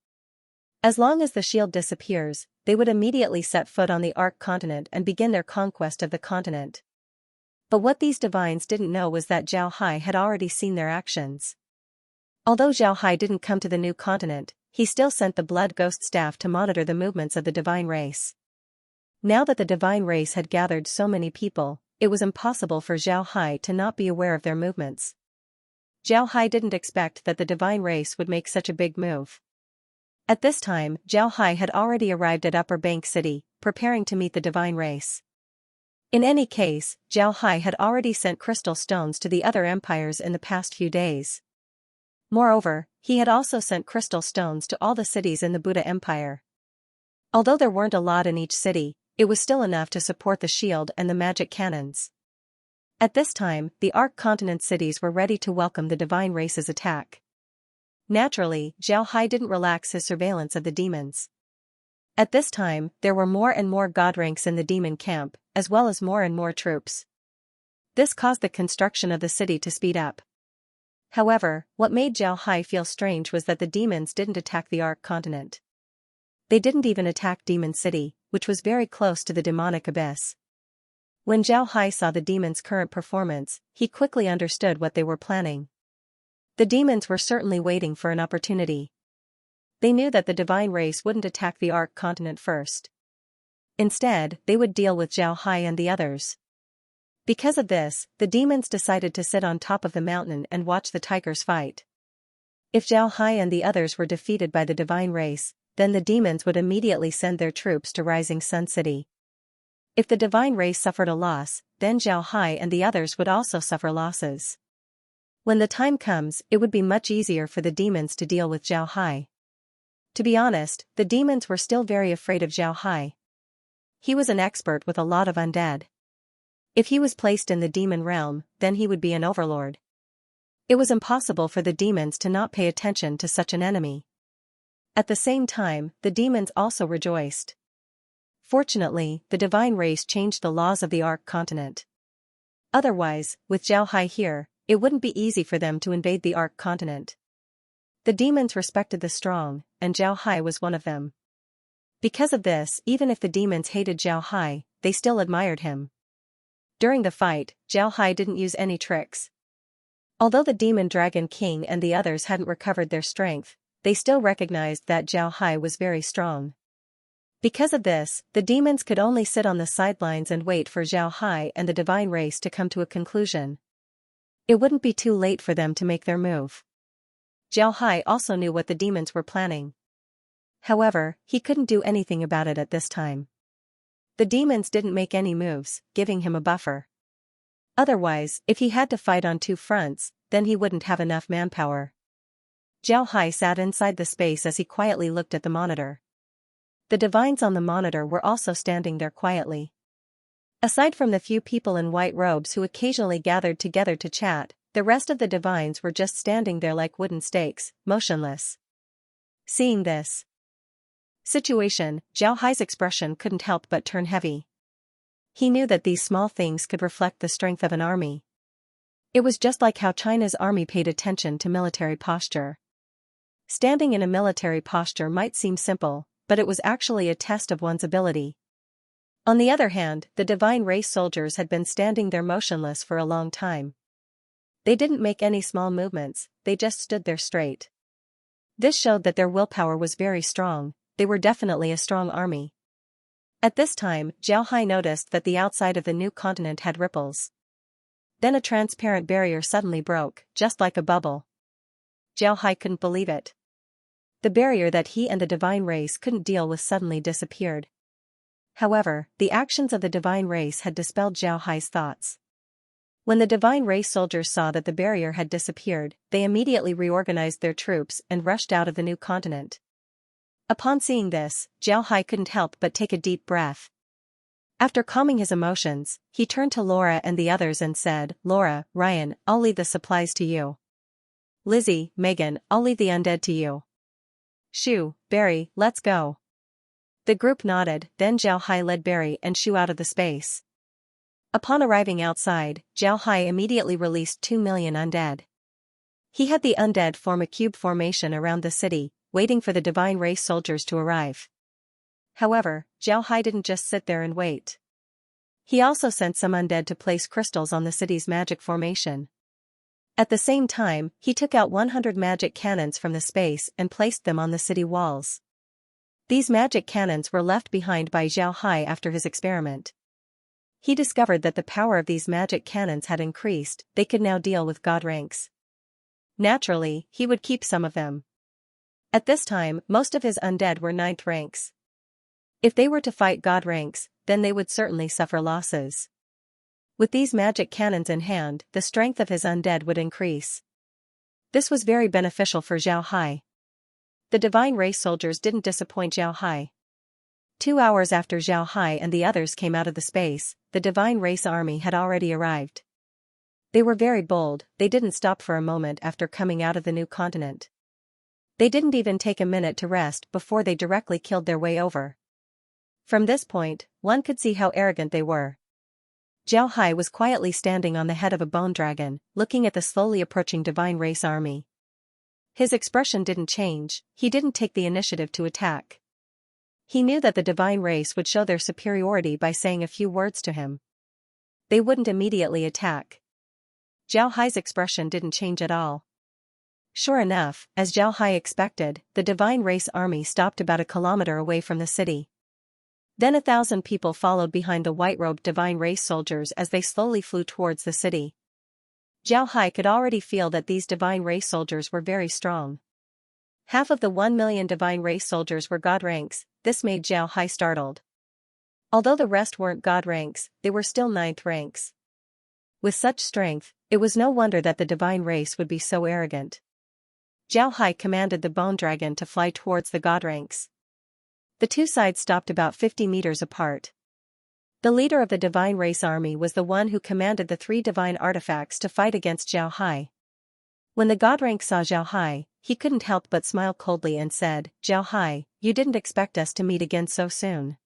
As long as the shield disappears, they would immediately set foot on the Ark continent and begin their conquest of the continent. But what these divines didn't know was that Zhao Hai had already seen their actions. Although Zhao Hai didn't come to the new continent, he still sent the Blood Ghost staff to monitor the movements of the divine race. Now that the divine race had gathered so many people, it was impossible for Zhao Hai to not be aware of their movements. Zhao Hai didn't expect that the divine race would make such a big move. At this time, Zhao Hai had already arrived at Upper Bank City, preparing to meet the divine race. In any case, Zhao Hai had already sent crystal stones to the other empires in the past few days. Moreover, he had also sent crystal stones to all the cities in the Buddha Empire. Although there weren't a lot in each city, it was still enough to support the shield and the magic cannons. At this time, the Ark continent cities were ready to welcome the divine race's attack. Naturally, Zhao Hai didn't relax his surveillance of the demons. At this time, there were more and more god ranks in the demon camp, as well as more and more troops. This caused the construction of the city to speed up. However, what made Zhao Hai feel strange was that the demons didn't attack the Ark continent. They didn't even attack Demon City, which was very close to the demonic abyss. When Zhao Hai saw the demons' current performance, he quickly understood what they were planning. The demons were certainly waiting for an opportunity. They knew that the divine race wouldn't attack the Ark continent first. Instead, they would deal with Zhao Hai and the others. Because of this, the demons decided to sit on top of the mountain and watch the tigers fight. If Zhao Hai and the others were defeated by the divine race, then the demons would immediately send their troops to Rising Sun City. If the divine race suffered a loss, then Zhao Hai and the others would also suffer losses. When the time comes, it would be much easier for the demons to deal with Zhao Hai. To be honest, the demons were still very afraid of Zhao Hai. He was an expert with a lot of undead. If he was placed in the demon realm, then he would be an overlord. It was impossible for the demons to not pay attention to such an enemy. At the same time, the demons also rejoiced. Fortunately, the divine race changed the laws of the Ark continent. Otherwise, with Zhao Hai here, it wouldn't be easy for them to invade the Ark continent. The demons respected the strong, and Zhao Hai was one of them. Because of this, even if the demons hated Zhao Hai, they still admired him. During the fight, Zhao Hai didn't use any tricks. Although the Demon Dragon King and the others hadn't recovered their strength, they still recognized that Zhao Hai was very strong. Because of this, the demons could only sit on the sidelines and wait for Zhao Hai and the divine race to come to a conclusion. It wouldn't be too late for them to make their move. Zhao Hai also knew what the demons were planning. However, he couldn't do anything about it at this time. The demons didn't make any moves, giving him a buffer. Otherwise, if he had to fight on two fronts, then he wouldn't have enough manpower. Zhao Hai sat inside the space as he quietly looked at the monitor. The divines on the monitor were also standing there quietly. Aside from the few people in white robes who occasionally gathered together to chat, the rest of the divines were just standing there like wooden stakes, motionless. Seeing this situation, Zhao Hai's expression couldn't help but turn heavy. He knew that these small things could reflect the strength of an army. It was just like how China's army paid attention to military posture. Standing in a military posture might seem simple, but it was actually a test of one's ability. On the other hand, the divine race soldiers had been standing there motionless for a long time. They didn't make any small movements, they just stood there straight. This showed that their willpower was very strong. They were definitely a strong army. At this time, Zhao Hai noticed that the outside of the new continent had ripples. Then a transparent barrier suddenly broke, just like a bubble. Zhao Hai couldn't believe it. The barrier that he and the divine race couldn't deal with suddenly disappeared. However, the actions of the divine race had dispelled Zhao Hai's thoughts. When the divine race soldiers saw that the barrier had disappeared, they immediately reorganized their troops and rushed out of the new continent. Upon seeing this, Zhao Hai couldn't help but take a deep breath. After calming his emotions, he turned to Laura and the others and said, "Laura, Ryan, I'll leave the supplies to you. Lizzie, Megan, I'll leave the undead to you. Shu, Barry, let's go." The group nodded, then Zhao Hai led Barry and Shu out of the space. Upon arriving outside, Zhao Hai immediately released 2 million undead. He had the undead form a cube formation around the city, waiting for the divine race soldiers to arrive. However, Zhao Hai didn't just sit there and wait. He also sent some undead to place crystals on the city's magic formation. At the same time, he took out 100 magic cannons from the space and placed them on the city walls. These magic cannons were left behind by Zhao Hai after his experiment. He discovered that the power of these magic cannons had increased, they could now deal with god ranks. Naturally, he would keep some of them. At this time, most of his undead were 9th ranks. If they were to fight god ranks, then they would certainly suffer losses. With these magic cannons in hand, the strength of his undead would increase. This was very beneficial for Zhao Hai. The divine race soldiers didn't disappoint Zhao Hai. 2 hours after Zhao Hai and the others came out of the space, the divine race army had already arrived. They were very bold, they didn't stop for a moment after coming out of the new continent. They didn't even take a minute to rest before they directly killed their way over. From this point, one could see how arrogant they were. Zhao Hai was quietly standing on the head of a bone dragon, looking at the slowly approaching divine race army. His expression didn't change, he didn't take the initiative to attack. He knew that the divine race would show their superiority by saying a few words to him. They wouldn't immediately attack. Zhao Hai's expression didn't change at all. Sure enough, as Zhao Hai expected, the divine race army stopped about a kilometer away from the city. Then 1,000 people followed behind the white-robed divine race soldiers as they slowly flew towards the city. Zhao Hai could already feel that these divine race soldiers were very strong. Half of the 1 million divine race soldiers were god ranks, this made Zhao Hai startled. Although the rest weren't god ranks, they were still 9th ranks. With such strength, it was no wonder that the divine race would be so arrogant. Zhao Hai commanded the bone dragon to fly towards the god ranks. The two sides stopped about 50 meters apart. The leader of the divine race army was the one who commanded the 3 divine artifacts to fight against Zhao Hai. When the god rank saw Zhao Hai, he couldn't help but smile coldly and said, "Zhao Hai, you didn't expect us to meet again so soon."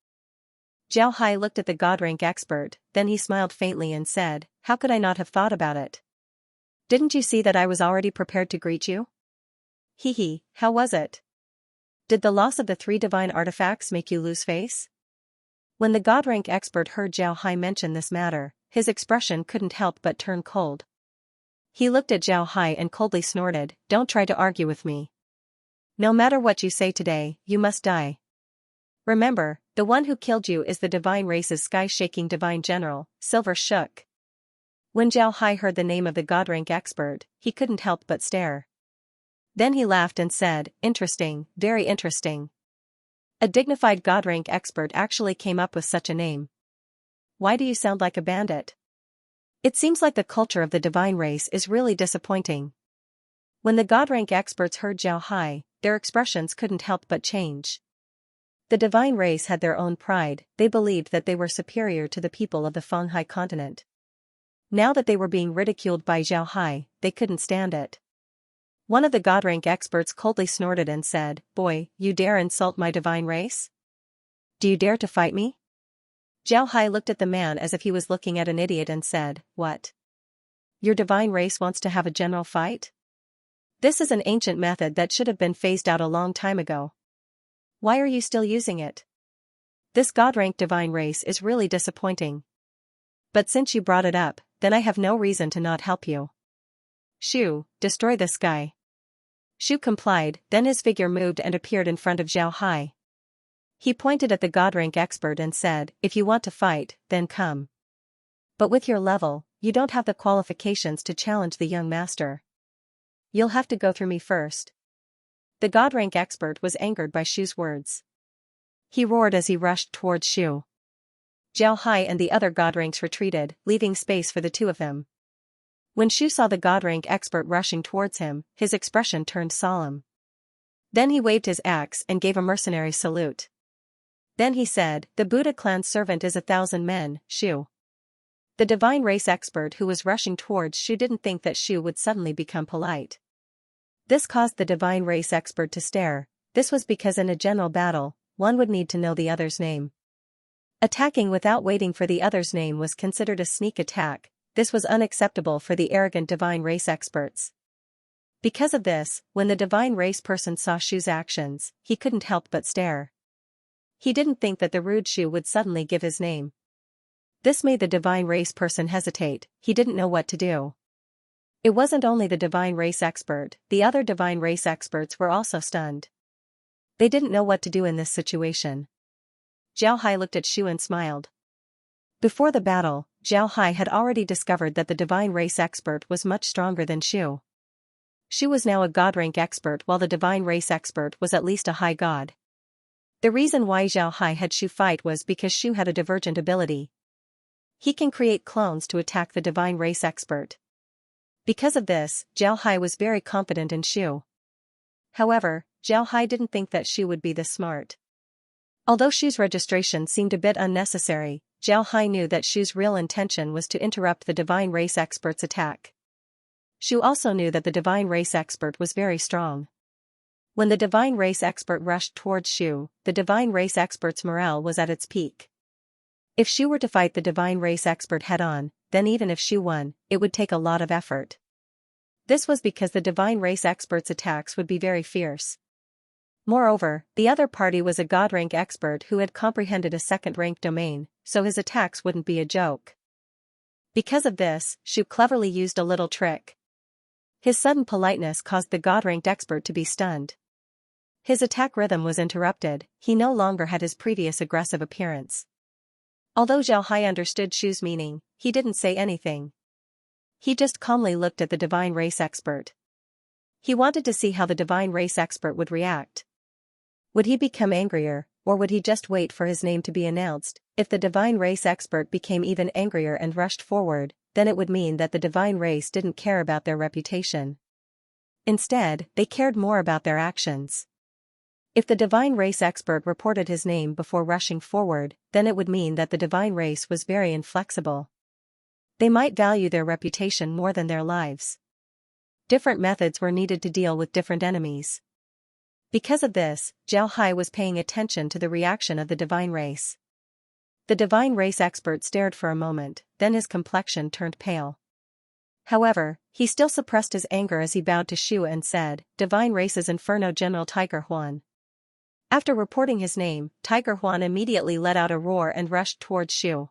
Zhao Hai looked at the god rank expert, then he smiled faintly and said, "How could I not have thought about it? Didn't you see that I was already prepared to greet you?" "Hee, how was it? Did the loss of the 3 divine artifacts make you lose face?" When the god rank expert heard Zhao Hai mention this matter, his expression couldn't help but turn cold. He looked at Zhao Hai and coldly snorted, "Don't try to argue with me. No matter what you say today, you must die. Remember, the one who killed you is the divine race's sky-shaking divine general, Silver Shook." When Zhao Hai heard the name of the god rank expert, he couldn't help but stare. Then he laughed and said, "Interesting, very interesting. A dignified god rank expert actually came up with such a name. Why do you sound like a bandit? It seems like the culture of the divine race is really disappointing." When the god rank experts heard Zhao Hai, their expressions couldn't help but change. The divine race had their own pride, they believed that they were superior to the people of the Fanghai continent. Now that they were being ridiculed by Zhao Hai, they couldn't stand it. One of the god rank experts coldly snorted and said, "Boy, you dare insult my divine race? Do you dare to fight me?" Zhao Hai looked at the man as if he was looking at an idiot and said, "What? Your divine race wants to have a general fight? This is an ancient method that should have been phased out a long time ago. Why are you still using it? This god-rank divine race is really disappointing. But since you brought it up, then I have no reason to not help you. Shu, destroy this guy." Shu complied, then his figure moved and appeared in front of Zhao Hai. He pointed at the god-rank expert and said, "If you want to fight, then come. But with your level, you don't have the qualifications to challenge the young master. You'll have to go through me first." The god-rank expert was angered by Shu's words. He roared as he rushed towards Shu. Zhao Hai and the other god ranks retreated, leaving space for the two of them. When Shu saw the god rank expert rushing towards him, his expression turned solemn. Then he waved his axe and gave a mercenary salute. Then he said, "The Buddha clan's servant is 1,000 men, Shu." The divine race expert who was rushing towards Shu didn't think that Shu would suddenly become polite. This caused the divine race expert to stare. This was because in a general battle, one would need to know the other's name. Attacking without waiting for the other's name was considered a sneak attack. This was unacceptable for the arrogant divine race experts. Because of this, when the divine race person saw Shu's actions, he couldn't help but stare. He didn't think that the rude Shu would suddenly give his name. This made the divine race person hesitate. He didn't know what to do. It wasn't only the divine race expert, the other divine race experts were also stunned. They didn't know what to do in this situation. Zhao Hai looked at Shu and smiled. Before the battle, Zhao Hai had already discovered that the divine race expert was much stronger than Shu. Shu was now a god rank expert while the divine race expert was at least a high god. The reason why Zhao Hai had Shu fight was because Shu had a divergent ability. He can create clones to attack the divine race expert. Because of this, Zhao Hai was very confident in Shu. However, Zhao Hai didn't think that Shu would be this smart. Although Shu's registration seemed a bit unnecessary, Zhao Hai knew that Shu's real intention was to interrupt the divine race expert's attack. Shu also knew that the divine race expert was very strong. When the divine race expert rushed towards Shu, the divine race expert's morale was at its peak. If Shu were to fight the divine race expert head-on, then even if Shu won, it would take a lot of effort. This was because the divine race expert's attacks would be very fierce. Moreover, the other party was a god rank expert who had comprehended a second rank domain, so his attacks wouldn't be a joke. Because of this, Shu cleverly used a little trick. His sudden politeness caused the god ranked expert to be stunned. His attack rhythm was interrupted. He no longer had his previous aggressive appearance. Although Zhao Hai understood Shu's meaning, he didn't say anything. He just calmly looked at the divine race expert. He wanted to see how the divine race expert would react. Would he become angrier, or would he just wait for his name to be announced? If the divine race expert became even angrier and rushed forward, then it would mean that the divine race didn't care about their reputation. Instead, they cared more about their actions. If the divine race expert reported his name before rushing forward, then it would mean that the divine race was very inflexible. They might value their reputation more than their lives. Different methods were needed to deal with different enemies. Because of this, Zhao Hai was paying attention to the reaction of the divine race. The divine race expert stared for a moment, then his complexion turned pale. However, he still suppressed his anger as he bowed to Shu and said, "Divine Race's Inferno General Tiger Huan." After reporting his name, Tiger Huan immediately let out a roar and rushed towards Shu.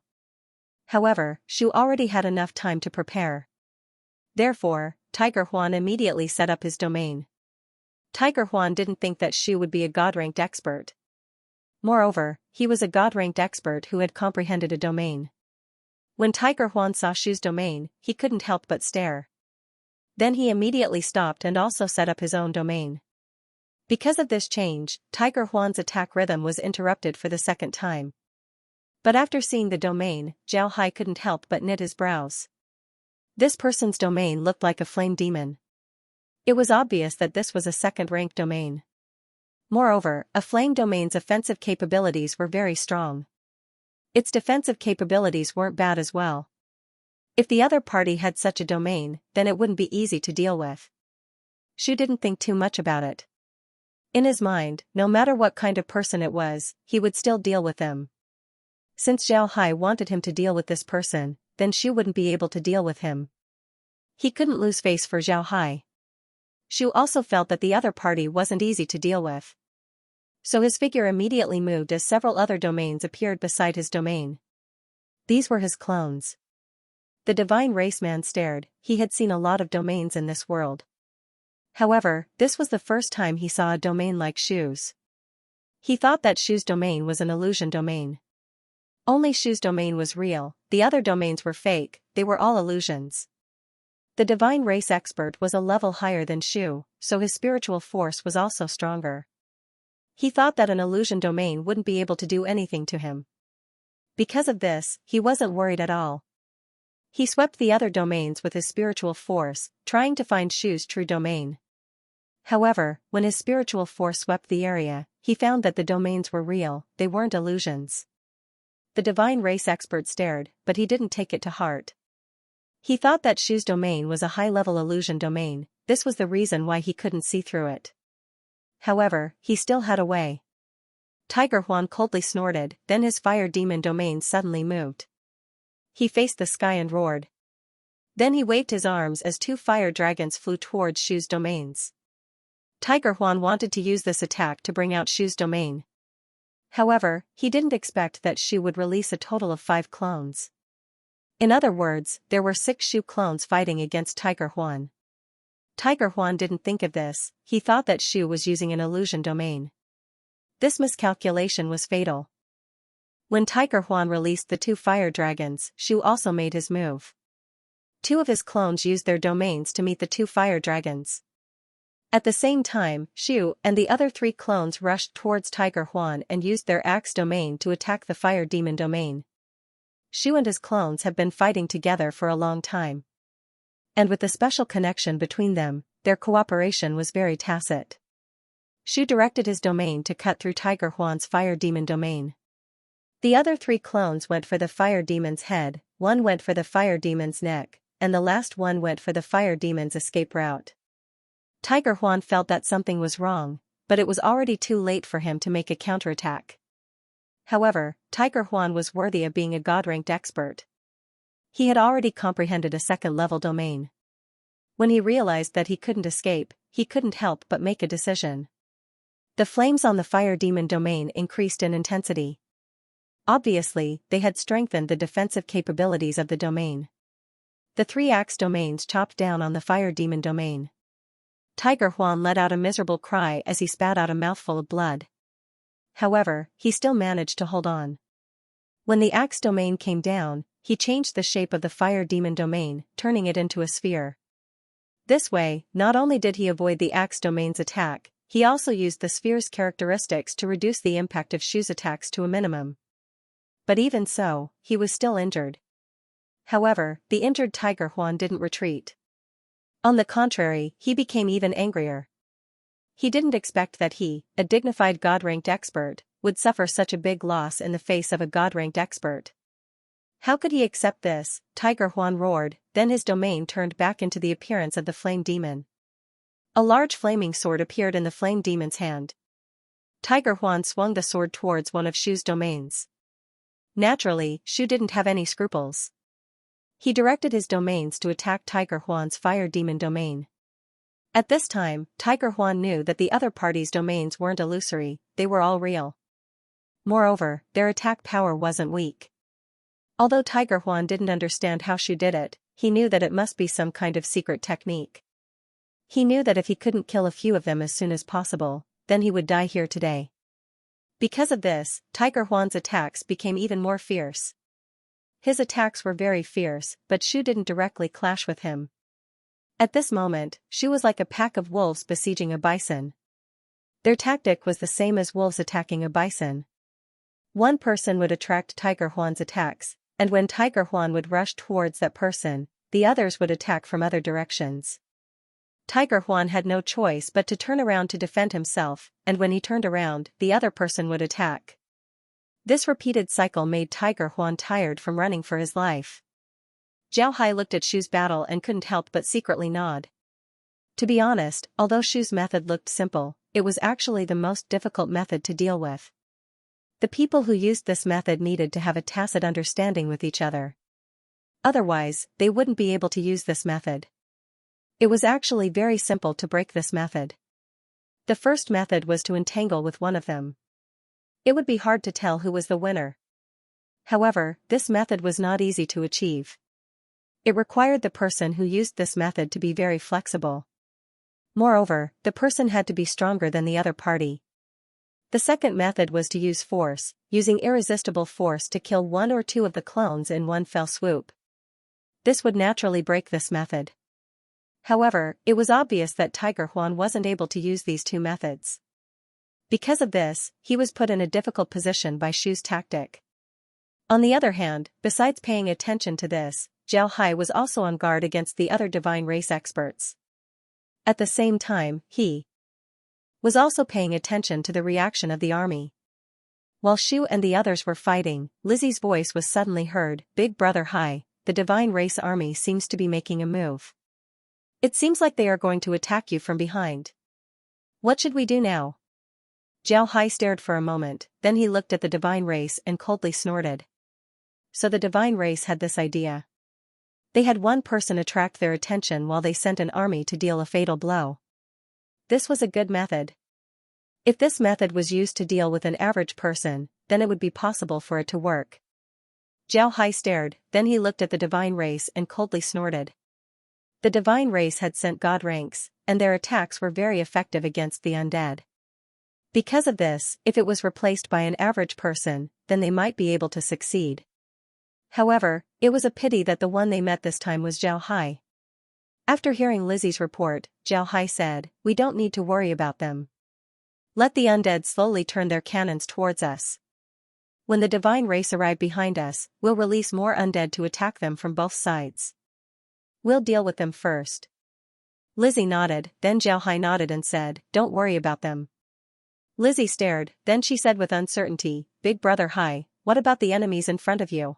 However, Shu already had enough time to prepare. Therefore, Tiger Huan immediately set up his domain. Tiger Huan didn't think that Shu would be a god-ranked expert. Moreover, he was a god-ranked expert who had comprehended a domain. When Tiger Huan saw Shu's domain, he couldn't help but stare. Then he immediately stopped and also set up his own domain. Because of this change, Tiger Huan's attack rhythm was interrupted for the second time. But after seeing the domain, Zhao Hai couldn't help but knit his brows. This person's domain looked like a flame demon. It was obvious that this was a second-rank domain. Moreover, a flame domain's offensive capabilities were very strong. Its defensive capabilities weren't bad as well. If the other party had such a domain, then it wouldn't be easy to deal with. Shu didn't think too much about it. In his mind, no matter what kind of person it was, he would still deal with them. Since Zhao Hai wanted him to deal with this person, then Shu wouldn't be able to deal with him. He couldn't lose face for Zhao Hai. Shu also felt that the other party wasn't easy to deal with. So his figure immediately moved as several other domains appeared beside his domain. These were his clones. The divine race man stared. He had seen a lot of domains in this world. However, this was the first time he saw a domain like Shu's. He thought that Shu's domain was an illusion domain. Only Shu's domain was real, the other domains were fake, they were all illusions. The divine race expert was a level higher than Shu, so his spiritual force was also stronger. He thought that an illusion domain wouldn't be able to do anything to him. Because of this, he wasn't worried at all. He swept the other domains with his spiritual force, trying to find Shu's true domain. However, when his spiritual force swept the area, he found that the domains were real, they weren't illusions. The divine race expert stared, but he didn't take it to heart. He thought that Shu's domain was a high-level illusion domain. This was the reason why he couldn't see through it. However, he still had a way. Tiger Huan coldly snorted, then his fire demon domain suddenly moved. He faced the sky and roared. Then he waved his arms as two fire dragons flew towards Shu's domains. Tiger Huan wanted to use this attack to bring out Shu's domain. However, he didn't expect that Shu would release a total of 5 clones. In other words, there were 6 Shu clones fighting against Tiger Huan. Tiger Huan didn't think of this, he thought that Shu was using an illusion domain. This miscalculation was fatal. When Tiger Huan released the 2 fire dragons, Shu also made his move. 2 of his clones used their domains to meet the 2 fire dragons. At the same time, Shu and the other 3 clones rushed towards Tiger Huan and used their axe domain to attack the fire demon domain. Shu and his clones have been fighting together for a long time. And with the special connection between them, their cooperation was very tacit. Shu directed his domain to cut through Tiger Huan's fire demon domain. The other 3 clones went for the fire demon's head, 1 went for the fire demon's neck, and the last one went for the fire demon's escape route. Tiger Huan felt that something was wrong, but it was already too late for him to make a counterattack. However, Tiger Huan was worthy of being a God-ranked expert. He had already comprehended a second-level domain. When he realized that he couldn't escape, he couldn't help but make a decision. The flames on the fire demon domain increased in intensity. Obviously, they had strengthened the defensive capabilities of the domain. The 3 axe domains chopped down on the fire demon domain. Tiger Huan let out a miserable cry as he spat out a mouthful of blood. However, he still managed to hold on. When the axe domain came down, he changed the shape of the fire demon domain, turning it into a sphere. This way, not only did he avoid the axe domain's attack, he also used the sphere's characteristics to reduce the impact of Shu's attacks to a minimum. But even so, he was still injured. However, the injured Tiger Huan didn't retreat. On the contrary, he became even angrier. He didn't expect that he, a dignified God-ranked expert, would suffer such a big loss in the face of a God-ranked expert. How could he accept this? Tiger Huan roared, then his domain turned back into the appearance of the flame demon. A large flaming sword appeared in the flame demon's hand. Tiger Huan swung the sword towards one of Shu's domains. Naturally, Shu didn't have any scruples. He directed his domains to attack Tiger Huan's fire demon domain. At this time, Tiger Huan knew that the other party's domains weren't illusory, they were all real. Moreover, their attack power wasn't weak. Although Tiger Huan didn't understand how Shu did it, he knew that it must be some kind of secret technique. He knew that if he couldn't kill a few of them as soon as possible, then he would die here today. Because of this, Tiger Huan's attacks became even more fierce. His attacks were very fierce, but Shu didn't directly clash with him. At this moment, Shu was like a pack of wolves besieging a bison. Their tactic was the same as wolves attacking a bison. One person would attract Tiger Huan's attacks, and when Tiger Huan would rush towards that person, the others would attack from other directions. Tiger Huan had no choice but to turn around to defend himself, and when he turned around, the other person would attack. This repeated cycle made Tiger Huan tired from running for his life. Zhao Hai looked at Shu's battle and couldn't help but secretly nod. To be honest, although Shu's method looked simple, it was actually the most difficult method to deal with. The people who used this method needed to have a tacit understanding with each other. Otherwise, they wouldn't be able to use this method. It was actually very simple to break this method. The first method was to entangle with one of them. It would be hard to tell who was the winner. However, this method was not easy to achieve. It required the person who used this method to be very flexible. Moreover, the person had to be stronger than the other party. The second method was to use force, using irresistible force to kill 1 or 2 of the clones in one fell swoop. This would naturally break this method. However, it was obvious that Tiger Huan wasn't able to use these 2 methods. Because of this, he was put in a difficult position by Shu's tactic. On the other hand, besides paying attention to this, Zhao Hai was also on guard against the other divine race experts. At the same time, he was also paying attention to the reaction of the army. While Shu and the others were fighting, Lizzie's voice was suddenly heard, "Big Brother Hai, the divine race army seems to be making a move. It seems like they are going to attack you from behind. What should we do now?" Zhao Hai stared for a moment, then he looked at the divine race and coldly snorted. So the divine race had this idea. They had one person attract their attention while they sent an army to deal a fatal blow. This was a good method. If this method was used to deal with an average person, then it would be possible for it to work. Zhao Hai stared, then he looked at the divine race and coldly snorted. The divine race had sent god ranks, and their attacks were very effective against the undead. Because of this, if it was replaced by an average person, then they might be able to succeed. However, it was a pity that the one they met this time was Zhao Hai. After hearing Lizzie's report, Zhao Hai said, "We don't need to worry about them. Let the undead slowly turn their cannons towards us. When the divine race arrive behind us, we'll release more undead to attack them from both sides. We'll deal with them first." Lizzie nodded, then Zhao Hai nodded and said, "Don't worry about them." Lizzie stared, then she said with uncertainty, "Big Brother Hai, what about the enemies in front of you?"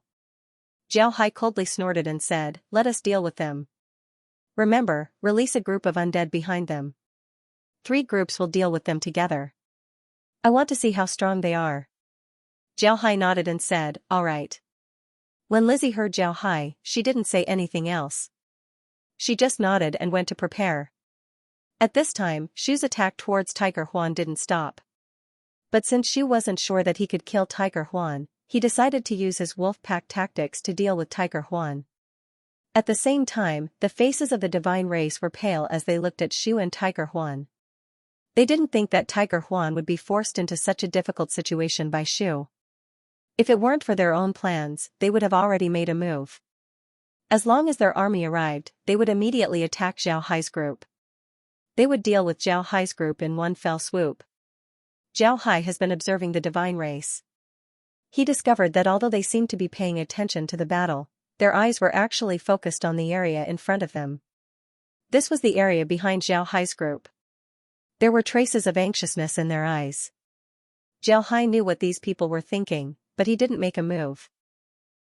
Zhao Hai coldly snorted and said, "Let us deal with them. Remember, release a group of undead behind them. 3 groups will deal with them together. I want to see how strong they are." Zhao Hai nodded and said, "All right." When Lizzie heard Zhao Hai, she didn't say anything else. She just nodded and went to prepare. At this time, Shu's attack towards Tiger Huan didn't stop. But since Shu wasn't sure that he could kill Tiger Huan, he decided to use his wolf pack tactics to deal with Tiger Huan. At the same time, the faces of the divine race were pale as they looked at Shu and Tiger Huan. They didn't think that Tiger Huan would be forced into such a difficult situation by Shu. If it weren't for their own plans, they would have already made a move. As long as their army arrived, they would immediately attack Zhao Hai's group. They would deal with Zhao Hai's group in one fell swoop. Zhao Hai has been observing the divine race. He discovered that although they seemed to be paying attention to the battle, their eyes were actually focused on the area in front of them. This was the area behind Zhao Hai's group. There were traces of anxiousness in their eyes. Zhao Hai knew what these people were thinking, but he didn't make a move.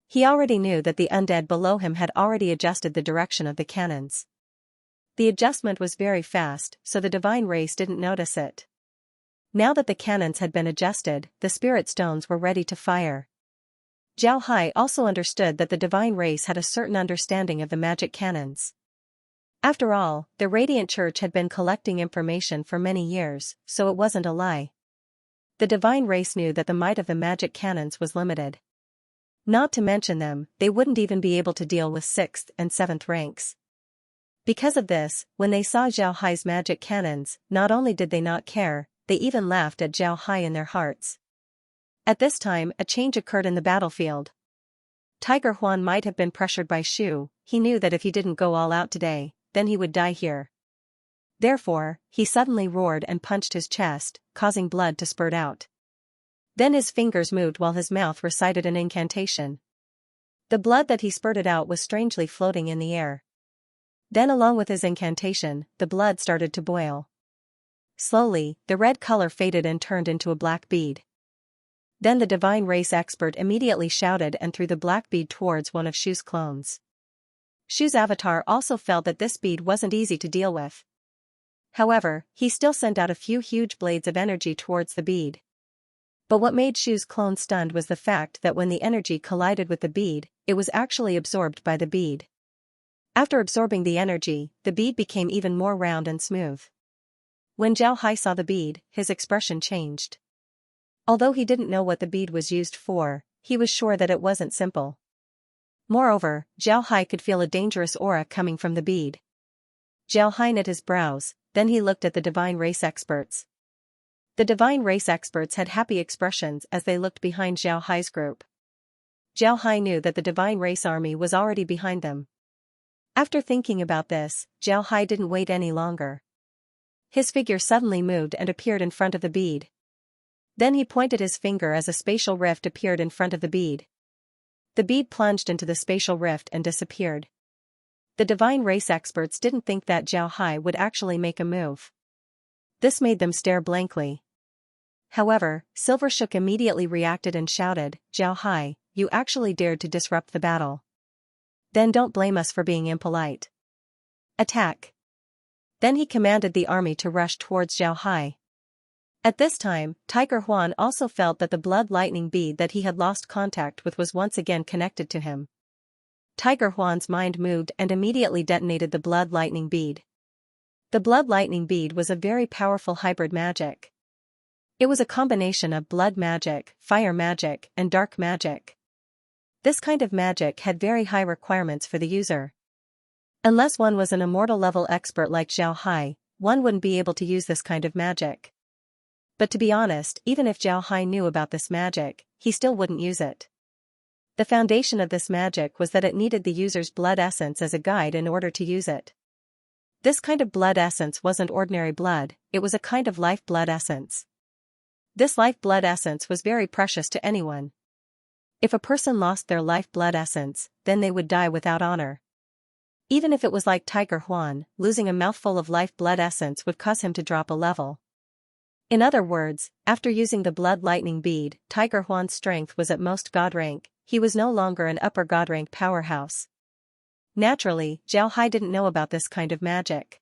He already knew that the undead below him had already adjusted the direction of the cannons. The adjustment was very fast, so the divine race didn't notice it. Now that the cannons had been adjusted, the spirit stones were ready to fire. Zhao Hai also understood that the divine race had a certain understanding of the magic cannons. After all, the Radiant Church had been collecting information for many years, so it wasn't a lie. The divine race knew that the might of the magic cannons was limited. Not to mention them, they wouldn't even be able to deal with 6th and 7th ranks. Because of this, when they saw Zhao Hai's magic cannons, not only did they not care, they even laughed at Zhao Hai in their hearts. At this time, a change occurred in the battlefield. Tiger Huan might have been pressured by Shu. He knew that if he didn't go all out today, then he would die here. Therefore, he suddenly roared and punched his chest, causing blood to spurt out. Then his fingers moved while his mouth recited an incantation. The blood that he spurted out was strangely floating in the air. Then along with his incantation, the blood started to boil. Slowly, the red color faded and turned into a black bead. Then the divine race expert immediately shouted and threw the black bead towards one of Shu's clones. Shu's avatar also felt that this bead wasn't easy to deal with. However, he still sent out a few huge blades of energy towards the bead. But what made Shu's clone stunned was the fact that when the energy collided with the bead, it was actually absorbed by the bead. After absorbing the energy, the bead became even more round and smooth. When Zhao Hai saw the bead, his expression changed. Although he didn't know what the bead was used for, he was sure that it wasn't simple. Moreover, Zhao Hai could feel a dangerous aura coming from the bead. Zhao Hai knit his brows, then he looked at the divine race experts. The divine race experts had happy expressions as they looked behind Zhao Hai's group. Zhao Hai knew that the divine race army was already behind them. After thinking about this, Zhao Hai didn't wait any longer. His figure suddenly moved and appeared in front of the bead. Then he pointed his finger as a spatial rift appeared in front of the bead. The bead plunged into the spatial rift and disappeared. The divine race experts didn't think that Zhao Hai would actually make a move. This made them stare blankly. However, Silvershook immediately reacted and shouted, "Zhao Hai, you actually dared to disrupt the battle. Then don't blame us for being impolite. Attack." Then he commanded the army to rush towards Zhao Hai. At this time, Tiger Huan also felt that the blood lightning bead that he had lost contact with was once again connected to him. Tiger Huan's mind moved and immediately detonated the blood lightning bead. The blood lightning bead was a very powerful hybrid magic. It was a combination of blood magic, fire magic, and dark magic. This kind of magic had very high requirements for the user. Unless one was an immortal level expert like Zhao Hai, one wouldn't be able to use this kind of magic. But to be honest, even if Zhao Hai knew about this magic, he still wouldn't use it. The foundation of this magic was that it needed the user's blood essence as a guide in order to use it. This kind of blood essence wasn't ordinary blood, it was a kind of life blood essence. This life blood essence was very precious to anyone. If a person lost their life blood essence, then they would die without honor. Even if it was like Tiger Huan, losing a mouthful of life blood essence would cause him to drop a level. In other words, after using the blood lightning bead, Tiger Huan's strength was at most God rank, he was no longer an upper God rank powerhouse. Naturally, Zhao Hai didn't know about this kind of magic.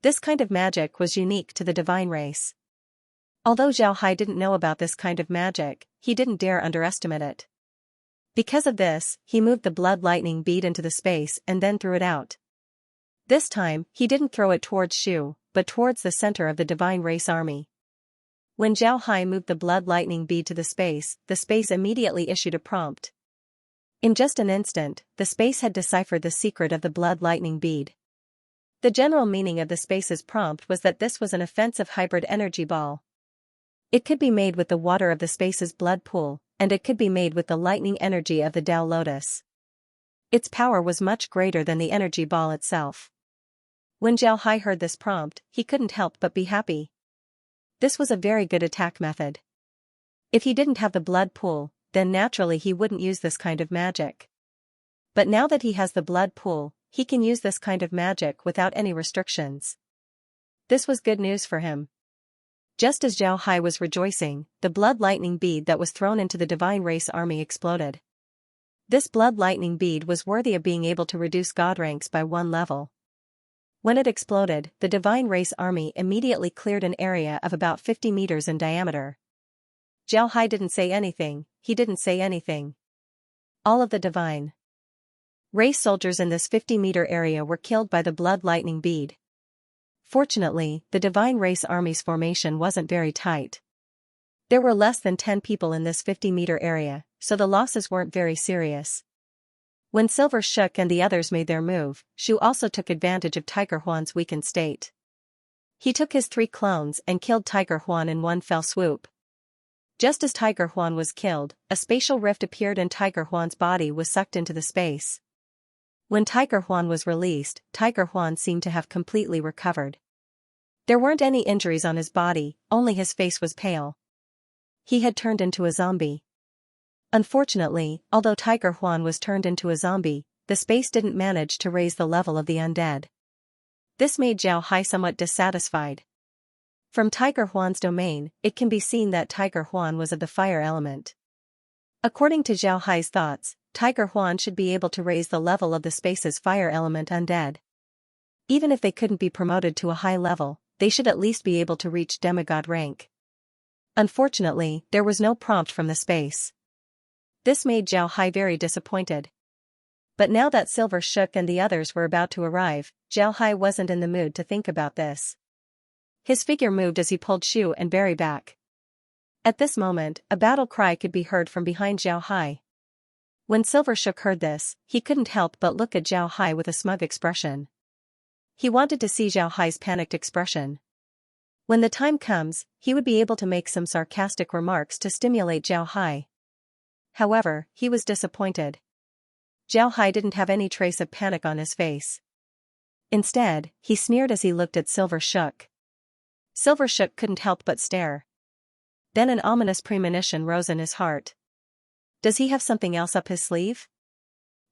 This kind of magic was unique to the divine race. Although Zhao Hai didn't know about this kind of magic, he didn't dare underestimate it. Because of this, he moved the blood lightning bead into the space and then threw it out. This time, he didn't throw it towards Shu, but towards the center of the divine race army. When Zhao Hai moved the blood lightning bead to the space immediately issued a prompt. In just an instant, the space had deciphered the secret of the blood lightning bead. The general meaning of the space's prompt was that this was an offensive hybrid energy ball. It could be made with the water of the space's blood pool, and it could be made with the lightning energy of the Tao Lotus. Its power was much greater than the energy ball itself. When Zhao Hai heard this prompt, he couldn't help but be happy. This was a very good attack method. If he didn't have the blood pool, then naturally he wouldn't use this kind of magic. But now that he has the blood pool, he can use this kind of magic without any restrictions. This was good news for him. Just as Zhao Hai was rejoicing, the blood lightning bead that was thrown into the divine race army exploded. This blood lightning bead was worthy of being able to reduce God ranks by 1 level. When it exploded, the divine race army immediately cleared an area of about 50 meters in diameter. Zhao Hai didn't say anything, he didn't say anything. All of the divine race soldiers in this 50-meter area were killed by the blood lightning bead. Fortunately, the divine race army's formation wasn't very tight. There were less than 10 people in this 50-meter area, so the losses weren't very serious. When Silver Shook and the others made their move, Shu also took advantage of Tiger Huan's weakened state. He took his 3 clones and killed Tiger Huan in one fell swoop. Just as Tiger Huan was killed, a spatial rift appeared and Tiger Huan's body was sucked into the space. When Tiger Huan was released, Tiger Huan seemed to have completely recovered. There weren't any injuries on his body, only his face was pale. He had turned into a zombie. Unfortunately, although Tiger Huan was turned into a zombie, the space didn't manage to raise the level of the undead. This made Zhao Hai somewhat dissatisfied. From Tiger Huan's domain, it can be seen that Tiger Huan was of the fire element. According to Zhao Hai's thoughts, Tiger Huan should be able to raise the level of the space's fire element undead. Even if they couldn't be promoted to a high level, they should at least be able to reach demigod rank. Unfortunately, there was no prompt from the space. This made Zhao Hai very disappointed. But now that Silver Shook and the others were about to arrive, Zhao Hai wasn't in the mood to think about this. His figure moved as he pulled Shu and Barry back. At this moment, a battle cry could be heard from behind Zhao Hai. When Silver Shook heard this, he couldn't help but look at Zhao Hai with a smug expression. He wanted to see Zhao Hai's panicked expression. When the time comes, he would be able to make some sarcastic remarks to stimulate Zhao Hai. However, he was disappointed. Zhao Hai didn't have any trace of panic on his face. Instead, he sneered as he looked at Silver Shook. Silver Shook couldn't help but stare. Then an ominous premonition rose in his heart. Does he have something else up his sleeve?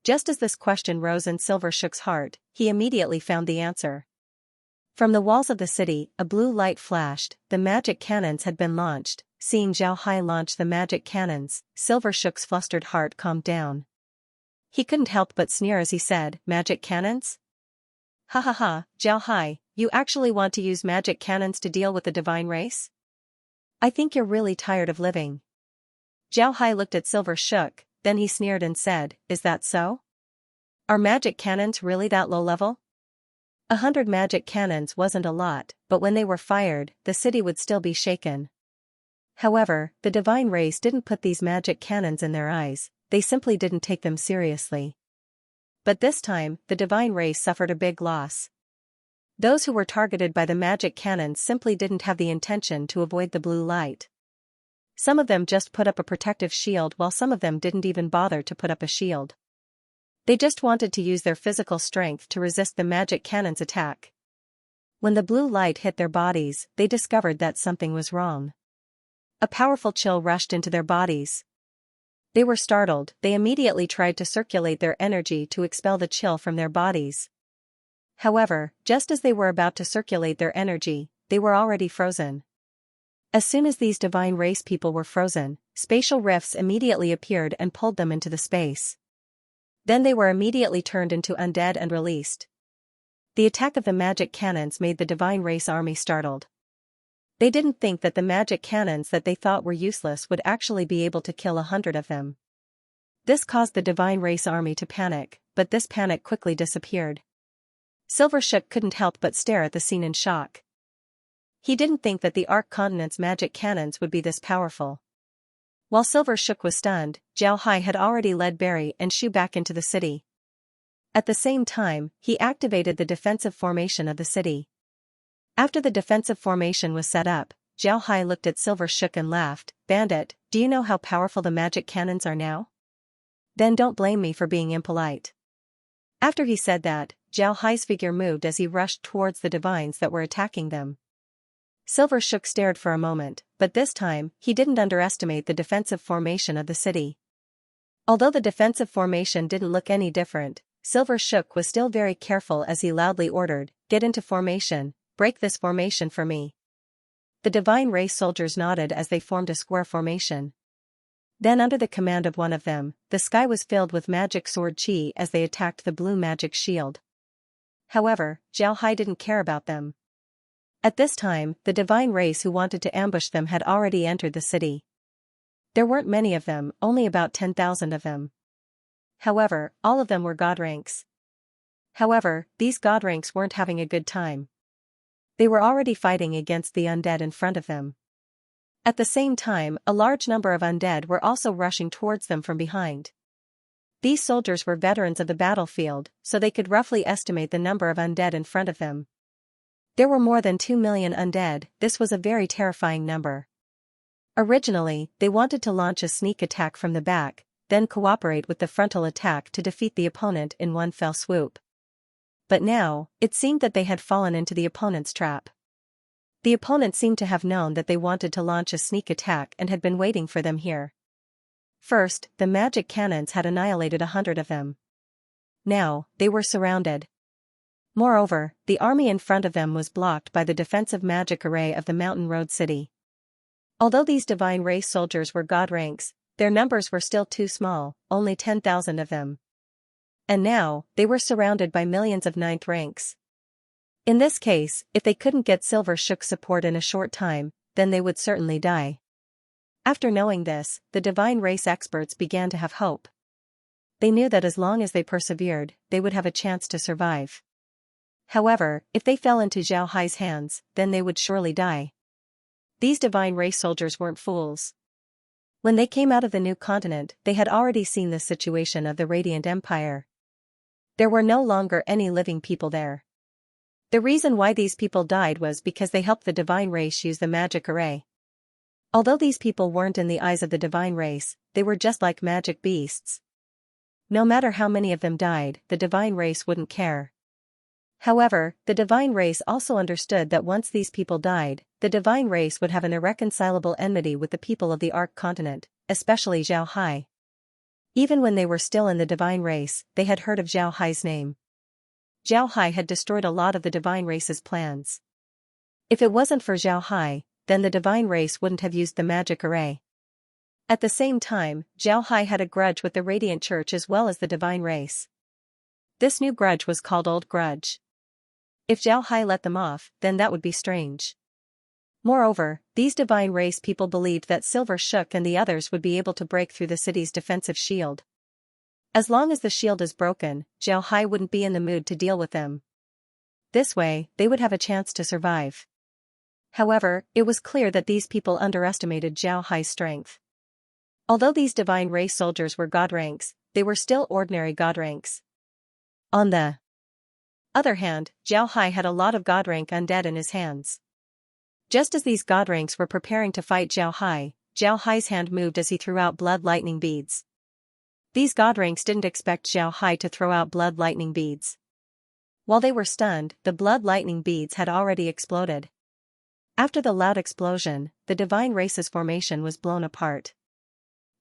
Just as this question rose in Silver Shook's heart, he immediately found the answer. From the walls of the city, a blue light flashed, the magic cannons had been launched. Seeing Zhao Hai launch the magic cannons, Silver Shook's flustered heart calmed down. He couldn't help but sneer as he said, "Magic cannons? Ha ha ha, Zhao Hai, you actually want to use magic cannons to deal with the divine race?" I think you're really tired of living. Zhao Hai looked at Silver Shook, then he sneered and said, is that so? Are magic cannons really that low level? 100 magic cannons wasn't a lot, but when they were fired, the city would still be shaken. However, the divine race didn't put these magic cannons in their eyes, they simply didn't take them seriously. But this time, the divine race suffered a big loss. Those who were targeted by the magic cannons simply didn't have the intention to avoid the blue light. Some of them just put up a protective shield while some of them didn't even bother to put up a shield. They just wanted to use their physical strength to resist the magic cannon's attack. When the blue light hit their bodies, they discovered that something was wrong. A powerful chill rushed into their bodies. They were startled, they immediately tried to circulate their energy to expel the chill from their bodies. However, just as they were about to circulate their energy, they were already frozen. As soon as these divine race people were frozen, spatial rifts immediately appeared and pulled them into the space. Then they were immediately turned into undead and released. The attack of the magic cannons made the divine race army startled. They didn't think that the magic cannons that they thought were useless would actually be able to kill 100 of them. This caused the divine race army to panic, but this panic quickly disappeared. Silver Shook couldn't help but stare at the scene in shock. He didn't think that the Arc Continent's magic cannons would be this powerful. While Silver Shook was stunned, Zhao Hai had already led Barry and Shu back into the city. At the same time, he activated the defensive formation of the city. After the defensive formation was set up, Zhao Hai looked at Silver Shook and laughed, "Bandit, do you know how powerful the magic cannons are now? Then don't blame me for being impolite." After he said that, Zhao Hai's figure moved as he rushed towards the divines that were attacking them. Silver Shook stared for a moment, but this time, he didn't underestimate the defensive formation of the city. Although the defensive formation didn't look any different, Silver Shook was still very careful as he loudly ordered, "Get into formation, break this formation for me." The divine race soldiers nodded as they formed a square formation. Then under the command of one of them, the sky was filled with magic sword chi as they attacked the blue magic shield. However, Zhao Hai didn't care about them. At this time, the divine race who wanted to ambush them had already entered the city. There weren't many of them, only about 10,000 of them. However, all of them were god ranks. However, these god ranks weren't having a good time. They were already fighting against the undead in front of them. At the same time, a large number of undead were also rushing towards them from behind. These soldiers were veterans of the battlefield, so they could roughly estimate the number of undead in front of them. There were more than 2 million undead. This was a very terrifying number. Originally, they wanted to launch a sneak attack from the back, then cooperate with the frontal attack to defeat the opponent in one fell swoop. But now, it seemed that they had fallen into the opponent's trap. The opponent seemed to have known that they wanted to launch a sneak attack and had been waiting for them here. First, the magic cannons had annihilated 100 of them. Now, they were surrounded. Moreover, the army in front of them was blocked by the defensive magic array of the Mountain Road City. Although these divine race soldiers were god ranks, their numbers were still too small, only 10,000 of them. And now, they were surrounded by millions of 9th ranks. In this case, if they couldn't get Silver Shook support in a short time, then they would certainly die. After knowing this, the divine race experts began to have hope. They knew that as long as they persevered, they would have a chance to survive. However, if they fell into Zhao Hai's hands, then they would surely die. These divine race soldiers weren't fools. When they came out of the new continent, they had already seen the situation of the Radiant Empire. There were no longer any living people there. The reason why these people died was because they helped the divine race use the magic array. Although these people weren't in the eyes of the divine race, they were just like magic beasts. No matter how many of them died, the divine race wouldn't care. However, the divine race also understood that once these people died, the divine race would have an irreconcilable enmity with the people of the Arc Continent, especially Zhao Hai. Even when they were still in the divine race, they had heard of Zhao Hai's name. Zhao Hai had destroyed a lot of the divine race's plans. If it wasn't for Zhao Hai, then the divine race wouldn't have used the magic array. At the same time, Zhao Hai had a grudge with the Radiant Church as well as the divine race. This new grudge was called Old Grudge. If Zhao Hai let them off, then that would be strange. Moreover, these divine race people believed that Silver Shook and the others would be able to break through the city's defensive shield. As long as the shield is broken, Zhao Hai wouldn't be in the mood to deal with them. This way, they would have a chance to survive. However, it was clear that these people underestimated Zhao Hai's strength. Although these divine race soldiers were god ranks, they were still ordinary god ranks. On the other hand, Zhao Hai had a lot of god rank undead in his hands. Just as these god ranks were preparing to fight Zhao Hai's hand moved as he threw out blood lightning beads. These god ranks didn't expect Zhao Hai to throw out blood lightning beads. While they were stunned, the blood lightning beads had already exploded. After the loud explosion, the divine race's formation was blown apart.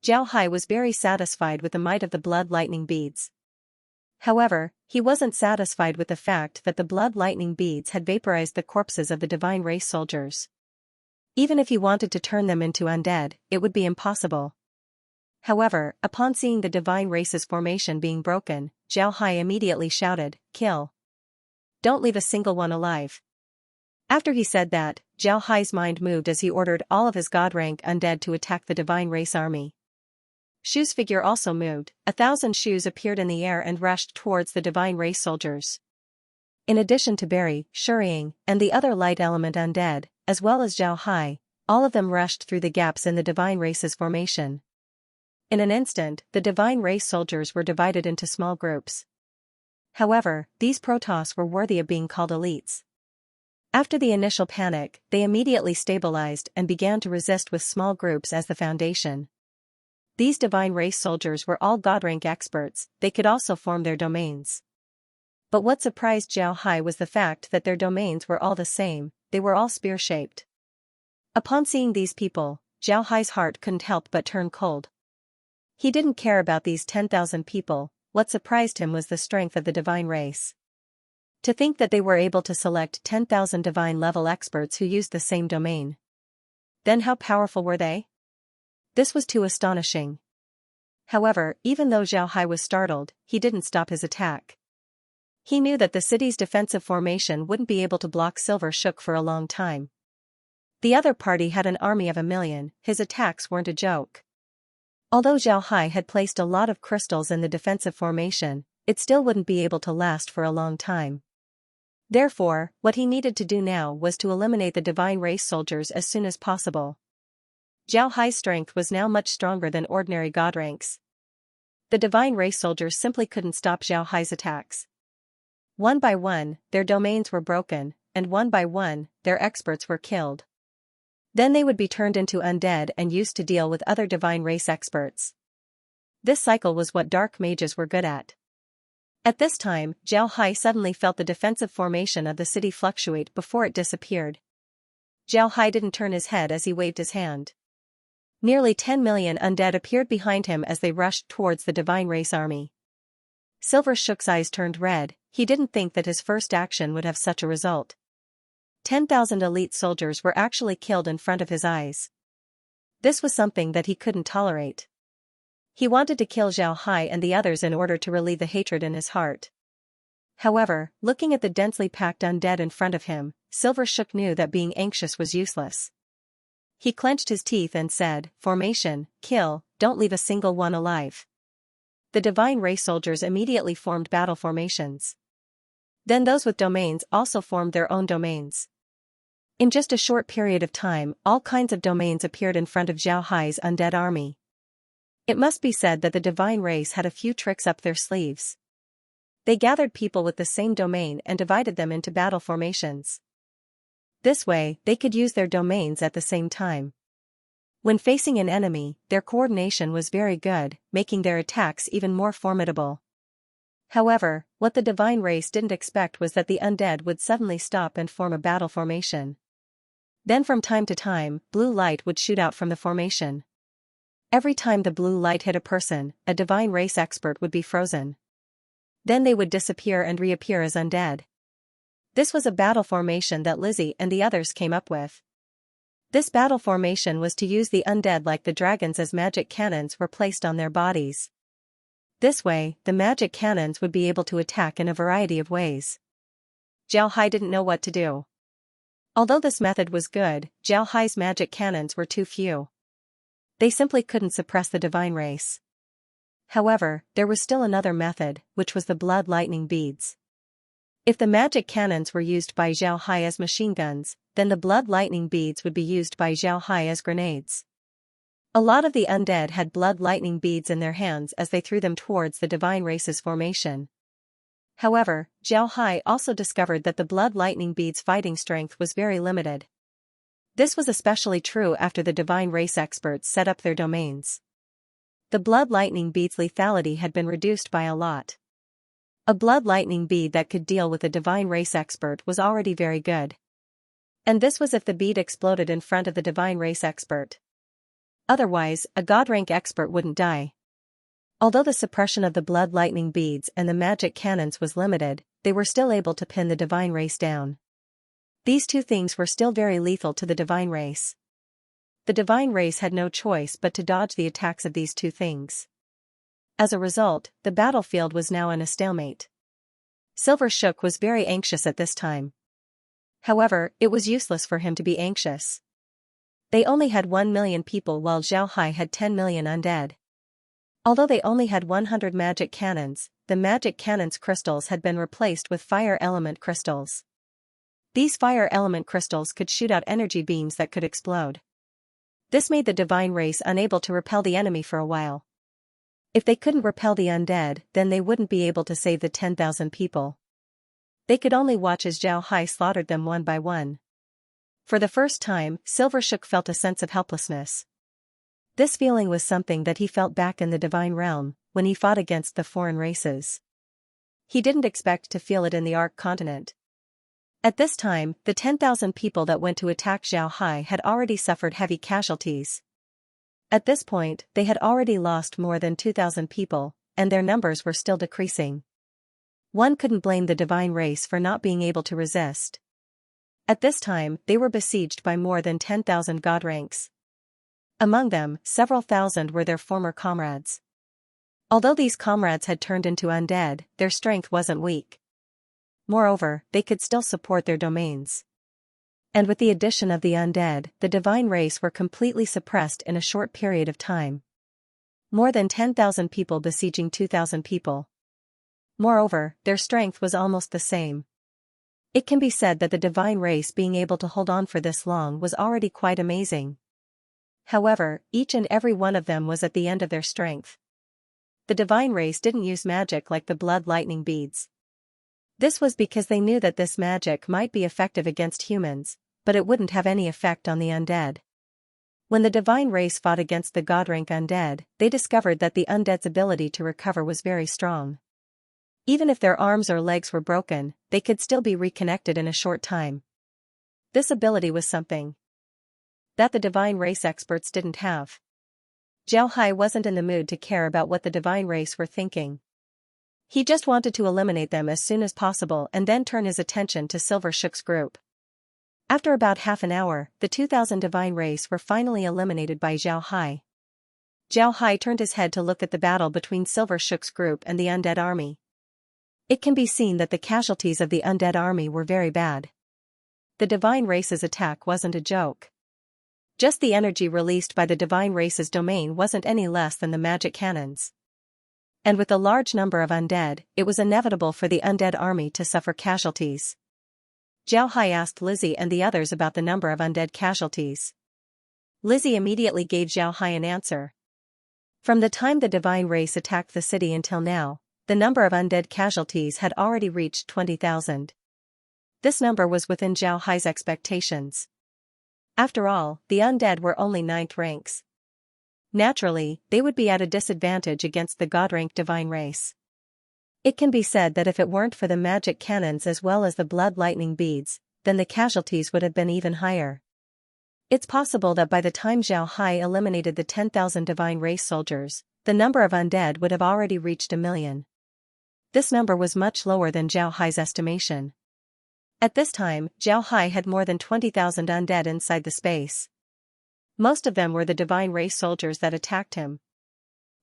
Zhao Hai was very satisfied with the might of the blood lightning beads. However, he wasn't satisfied with the fact that the blood lightning beads had vaporized the corpses of the divine race soldiers. Even if he wanted to turn them into undead, it would be impossible. However, upon seeing the divine race's formation being broken, Zhao Hai immediately shouted, "Kill! Don't leave a single one alive." After he said that, Zhao Hai's mind moved as he ordered all of his god rank undead to attack the divine race army. Shu's figure also moved. 1,000 Shus appeared in the air and rushed towards the divine race soldiers. In addition to Barry, Shuriying, and the other light element undead, as well as Zhao Hai, all of them rushed through the gaps in the divine race's formation. In an instant, the divine race soldiers were divided into small groups. However, these Protoss were worthy of being called elites. After the initial panic, they immediately stabilized and began to resist with small groups as the foundation. These divine race soldiers were all god rank experts, they could also form their domains. But what surprised Zhao Hai was the fact that their domains were all the same, they were all spear-shaped. Upon seeing these people, Zhao Hai's heart couldn't help but turn cold. He didn't care about these 10,000 people, what surprised him was the strength of the divine race. To think that they were able to select 10,000 divine-level experts who used the same domain. Then how powerful were they? This was too astonishing. However, even though Zhao Hai was startled, he didn't stop his attack. He knew that the city's defensive formation wouldn't be able to block Silver Shook for a long time. The other party had an army of 1,000,000, his attacks weren't a joke. Although Zhao Hai had placed a lot of crystals in the defensive formation, it still wouldn't be able to last for a long time. Therefore, what he needed to do now was to eliminate the divine race soldiers as soon as possible. Zhao Hai's strength was now much stronger than ordinary god ranks. The divine race soldiers simply couldn't stop Zhao Hai's attacks. One by one, their domains were broken, and one by one, their experts were killed. Then they would be turned into undead and used to deal with other divine race experts. This cycle was what dark mages were good at. At this time, Zhao Hai suddenly felt the defensive formation of the city fluctuate before it disappeared. Zhao Hai didn't turn his head as he waved his hand. Nearly 10 million undead appeared behind him as they rushed towards the divine race army. Silver Shook's eyes turned red, he didn't think that his first action would have such a result. 10,000 elite soldiers were actually killed in front of his eyes. This was something that he couldn't tolerate. He wanted to kill Zhao Hai and the others in order to relieve the hatred in his heart. However, looking at the densely packed undead in front of him, Silver Shook knew that being anxious was useless. He clenched his teeth and said, "Formation, kill, don't leave a single one alive." The divine race soldiers immediately formed battle formations. Then those with domains also formed their own domains. In just a short period of time, all kinds of domains appeared in front of Zhao Hai's undead army. It must be said that the divine race had a few tricks up their sleeves. They gathered people with the same domain and divided them into battle formations. This way, they could use their domains at the same time. When facing an enemy, their coordination was very good, making their attacks even more formidable. However, what the divine race didn't expect was that the undead would suddenly stop and form a battle formation. Then from time to time, blue light would shoot out from the formation. Every time the blue light hit a person, a divine race expert would be frozen. Then they would disappear and reappear as undead. This was a battle formation that Lizzie and the others came up with. This battle formation was to use the undead like the dragons as magic cannons were placed on their bodies. This way, the magic cannons would be able to attack in a variety of ways. Zhao Hai didn't know what to do. Although this method was good, Zhao Hai's magic cannons were too few. They simply couldn't suppress the divine race. However, there was still another method, which was the blood lightning beads. If the magic cannons were used by Zhao Hai as machine guns, then the blood lightning beads would be used by Zhao Hai as grenades. A lot of the undead had blood lightning beads in their hands as they threw them towards the divine race's formation. However, Zhao Hai also discovered that the blood lightning beads' fighting strength was very limited. This was especially true after the divine race experts set up their domains. The blood lightning bead's lethality had been reduced by a lot. A blood lightning bead that could deal with a divine race expert was already very good. And this was if the bead exploded in front of the divine race expert. Otherwise, a god rank expert wouldn't die. Although the suppression of the blood lightning beads and the magic cannons was limited, they were still able to pin the divine race down. These two things were still very lethal to the divine race. The divine race had no choice but to dodge the attacks of these two things. As a result, the battlefield was now in a stalemate. Silver Shook was very anxious at this time. However, it was useless for him to be anxious. They only had 1 million people while Zhao Hai had 10 million undead. Although they only had 100 magic cannons, the magic cannons' crystals had been replaced with fire element crystals. These fire element crystals could shoot out energy beams that could explode. This made the divine race unable to repel the enemy for a while. If they couldn't repel the undead, then they wouldn't be able to save the 10,000 people. They could only watch as Zhao Hai slaughtered them one by one. For the first time, Silver Shook felt a sense of helplessness. This feeling was something that he felt back in the divine realm, when he fought against the foreign races. He didn't expect to feel it in the Ark continent. At this time, the 10,000 people that went to attack Zhao Hai had already suffered heavy casualties. At this point, they had already lost more than 2,000 people, and their numbers were still decreasing. One couldn't blame the divine race for not being able to resist. At this time, they were besieged by more than 10,000 god ranks. Among them, several thousand were their former comrades. Although these comrades had turned into undead, their strength wasn't weak. Moreover, they could still support their domains. And with the addition of the undead, the divine race were completely suppressed in a short period of time. More than 10,000 people besieging 2,000 people. Moreover, their strength was almost the same. It can be said that the divine race being able to hold on for this long was already quite amazing. However, each and every one of them was at the end of their strength. The divine race didn't use magic like the blood lightning beads. This was because they knew that this magic might be effective against humans, but it wouldn't have any effect on the undead. When the divine race fought against the god rank undead, they discovered that the undead's ability to recover was very strong. Even if their arms or legs were broken, they could still be reconnected in a short time. This ability was something that the divine race experts didn't have. Zhao Hai wasn't in the mood to care about what the divine race were thinking. He just wanted to eliminate them as soon as possible and then turn his attention to Silver Shook's group. After about half an hour, the 2,000 divine race were finally eliminated by Zhao Hai. Zhao Hai turned his head to look at the battle between Silver Shook's group and the undead army. It can be seen that the casualties of the undead army were very bad. The divine race's attack wasn't a joke. Just the energy released by the divine race's domain wasn't any less than the magic cannons. And with a large number of undead, it was inevitable for the undead army to suffer casualties. Zhao Hai asked Lizzie and the others about the number of undead casualties. Lizzie immediately gave Zhao Hai an answer. From the time the divine race attacked the city until now, the number of undead casualties had already reached 20,000. This number was within Zhao Hai's expectations. After all, the undead were only 9th ranks. Naturally, they would be at a disadvantage against the god-rank divine race. It can be said that if it weren't for the magic cannons as well as the blood lightning beads, then the casualties would have been even higher. It's possible that by the time Zhao Hai eliminated the 10,000 divine race soldiers, the number of undead would have already reached 1 million. This number was much lower than Zhao Hai's estimation. At this time, Zhao Hai had more than 20,000 undead inside the space. Most of them were the divine race soldiers that attacked him.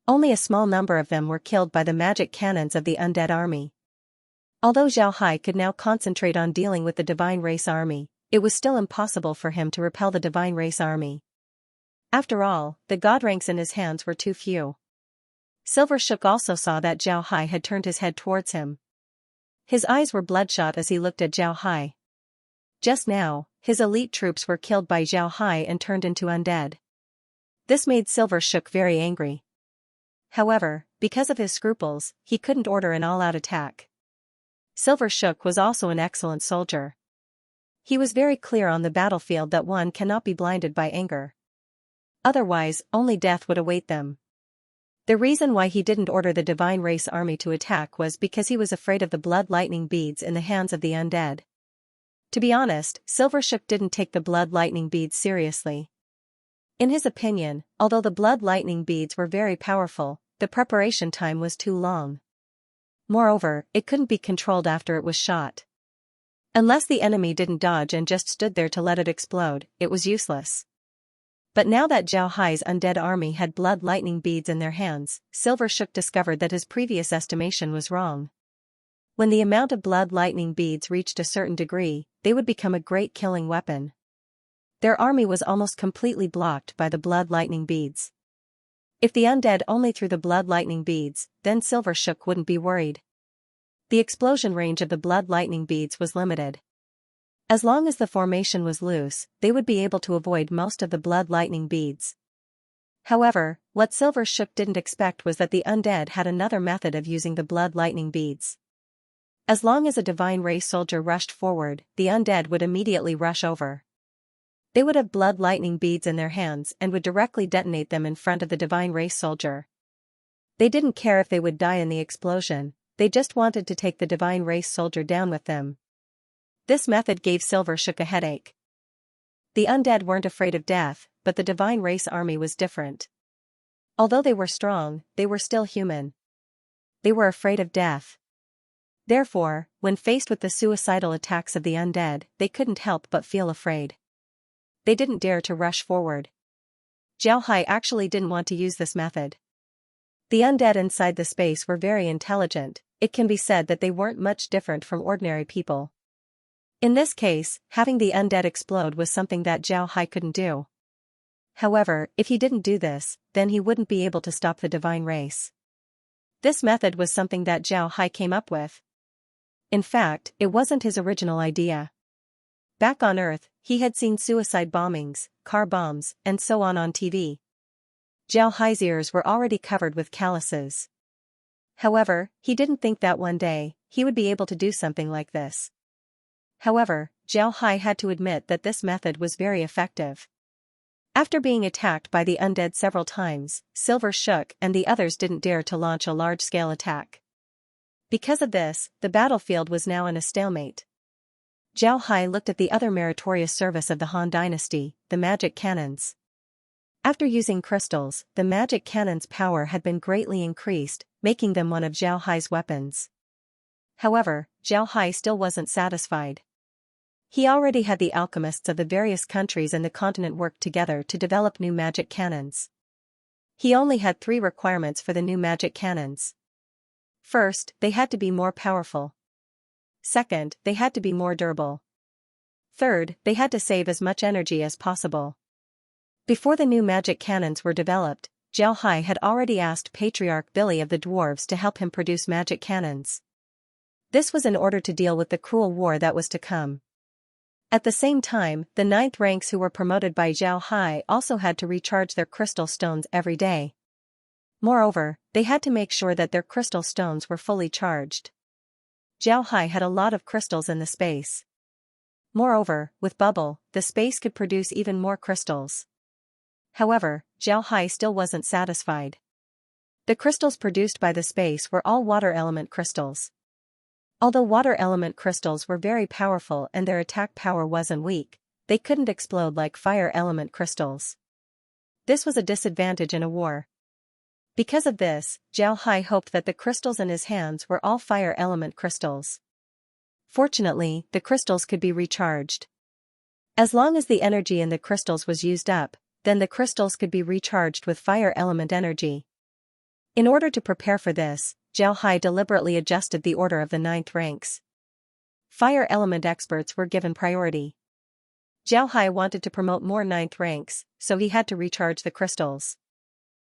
Only a small number of them were killed by the magic cannons of the undead army. Although Zhao Hai could now concentrate on dealing with the divine race army, it was still impossible for him to repel the divine race army. After all, the god ranks in his hands were too few. Silver Shook also saw that Zhao Hai had turned his head towards him. His eyes were bloodshot as he looked at Zhao Hai. Just now, his elite troops were killed by Zhao Hai and turned into undead. This made Silver Shook very angry. However, because of his scruples, he couldn't order an all-out attack. Silver Shook was also an excellent soldier. He was very clear on the battlefield that one cannot be blinded by anger. Otherwise, only death would await them. The reason why he didn't order the divine race army to attack was because he was afraid of the blood lightning beads in the hands of the undead. To be honest, Silver Shook didn't take the blood lightning beads seriously. In his opinion, although the blood lightning beads were very powerful, the preparation time was too long. Moreover, it couldn't be controlled after it was shot. Unless the enemy didn't dodge and just stood there to let it explode, it was useless. But now that Zhao Hai's undead army had blood lightning beads in their hands, Silver Shook discovered that his previous estimation was wrong. When the amount of blood lightning beads reached a certain degree, they would become a great killing weapon. Their army was almost completely blocked by the blood lightning beads. If the undead only threw the blood lightning beads, then Silver Shook wouldn't be worried. The explosion range of the blood lightning beads was limited. As long as the formation was loose, they would be able to avoid most of the blood lightning beads. However, what Silver Shook didn't expect was that the undead had another method of using the blood lightning beads. As long as a divine race soldier rushed forward, the undead would immediately rush over. They would have blood lightning beads in their hands and would directly detonate them in front of the divine race soldier. They didn't care if they would die in the explosion, they just wanted to take the divine race soldier down with them. This method gave Silver Shook a headache. The undead weren't afraid of death, but the divine race army was different. Although they were strong, they were still human. They were afraid of death. Therefore, when faced with the suicidal attacks of the undead, they couldn't help but feel afraid. They didn't dare to rush forward. Zhao Hai actually didn't want to use this method. The undead inside the space were very intelligent, it can be said that they weren't much different from ordinary people. In this case, having the undead explode was something that Zhao Hai couldn't do. However, if he didn't do this, then he wouldn't be able to stop the divine race. This method was something that Zhao Hai came up with. In fact, it wasn't his original idea. Back on Earth, he had seen suicide bombings, car bombs, and so on TV. Zhao Hai's ears were already covered with calluses. However, he didn't think that one day, he would be able to do something like this. However, Zhao Hai had to admit that this method was very effective. After being attacked by the undead several times, Silver Shook and the others didn't dare to launch a large-scale attack. Because of this, the battlefield was now in a stalemate. Zhao Hai looked at the other meritorious service of the Han Dynasty, the magic cannons. After using crystals, the magic cannons' power had been greatly increased, making them one of Zhao Hai's weapons. However, Zhao Hai still wasn't satisfied. He already had the alchemists of the various countries and the continent work together to develop new magic cannons. He only had 3 requirements for the new magic cannons. First, they had to be more powerful. Second, they had to be more durable. Third, they had to save as much energy as possible. Before the new magic cannons were developed, Zhao Hai had already asked Patriarch Billy of the dwarves to help him produce magic cannons. This was in order to deal with the cruel war that was to come. At the same time, the 9th ranks who were promoted by Zhao Hai also had to recharge their crystal stones every day. Moreover, they had to make sure that their crystal stones were fully charged. Zhao Hai had a lot of crystals in the space. Moreover, with Bubble, the space could produce even more crystals. However, Zhao Hai still wasn't satisfied. The crystals produced by the space were all water element crystals. Although water element crystals were very powerful and their attack power wasn't weak, they couldn't explode like fire element crystals. This was a disadvantage in a war. Because of this, Zhao Hai hoped that the crystals in his hands were all fire element crystals. Fortunately, the crystals could be recharged. As long as the energy in the crystals was used up, then the crystals could be recharged with fire element energy. In order to prepare for this, Zhao Hai deliberately adjusted the order of the 9th ranks. Fire element experts were given priority. Zhao Hai wanted to promote more ninth ranks, so he had to recharge the crystals.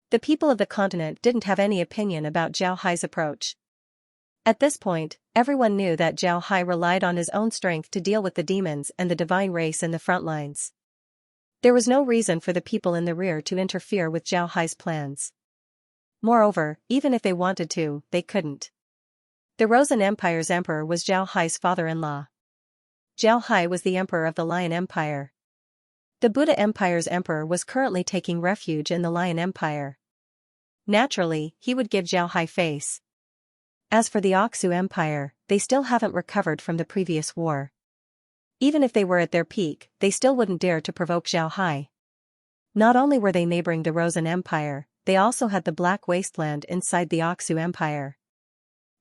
The people of the continent didn't have any opinion about Zhao Hai's approach. At this point, everyone knew that Zhao Hai relied on his own strength to deal with the demons and the divine race in the front lines. There was no reason for the people in the rear to interfere with Zhao Hai's plans. Moreover, even if they wanted to, they couldn't. The Rosen Empire's emperor was Zhao Hai's father-in-law. Zhao Hai was the emperor of the Lion Empire. The Buddha Empire's emperor was currently taking refuge in the Lion Empire. Naturally, he would give Zhao Hai face. As for the Oxu Empire, they still haven't recovered from the previous war. Even if they were at their peak, they still wouldn't dare to provoke Zhao Hai. Not only were they neighboring the Rosen Empire, they also had the Black Wasteland inside the Oxu Empire.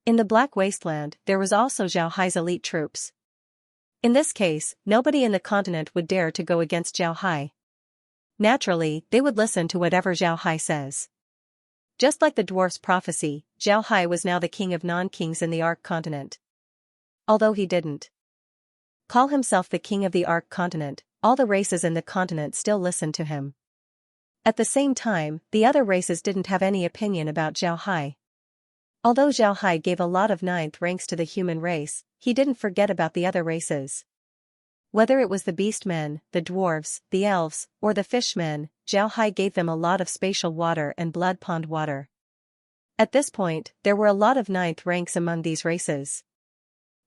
In the Black Wasteland, there was also Zhao Hai's elite troops. In this case, nobody in the continent would dare to go against Zhao Hai. Naturally, they would listen to whatever Zhao Hai says. Just like the dwarf's prophecy, Zhao Hai was now the king of non-kings in the Ark continent. Although he didn't call himself the king of the Ark continent, all the races in the continent still listened to him. At the same time, the other races didn't have any opinion about Zhao Hai. Although Zhao Hai gave a lot of ninth ranks to the human race, he didn't forget about the other races. Whether it was the beastmen, the dwarves, the elves, or the fishmen, Zhao Hai gave them a lot of spatial water and blood pond water. At this point, there were a lot of ninth ranks among these races.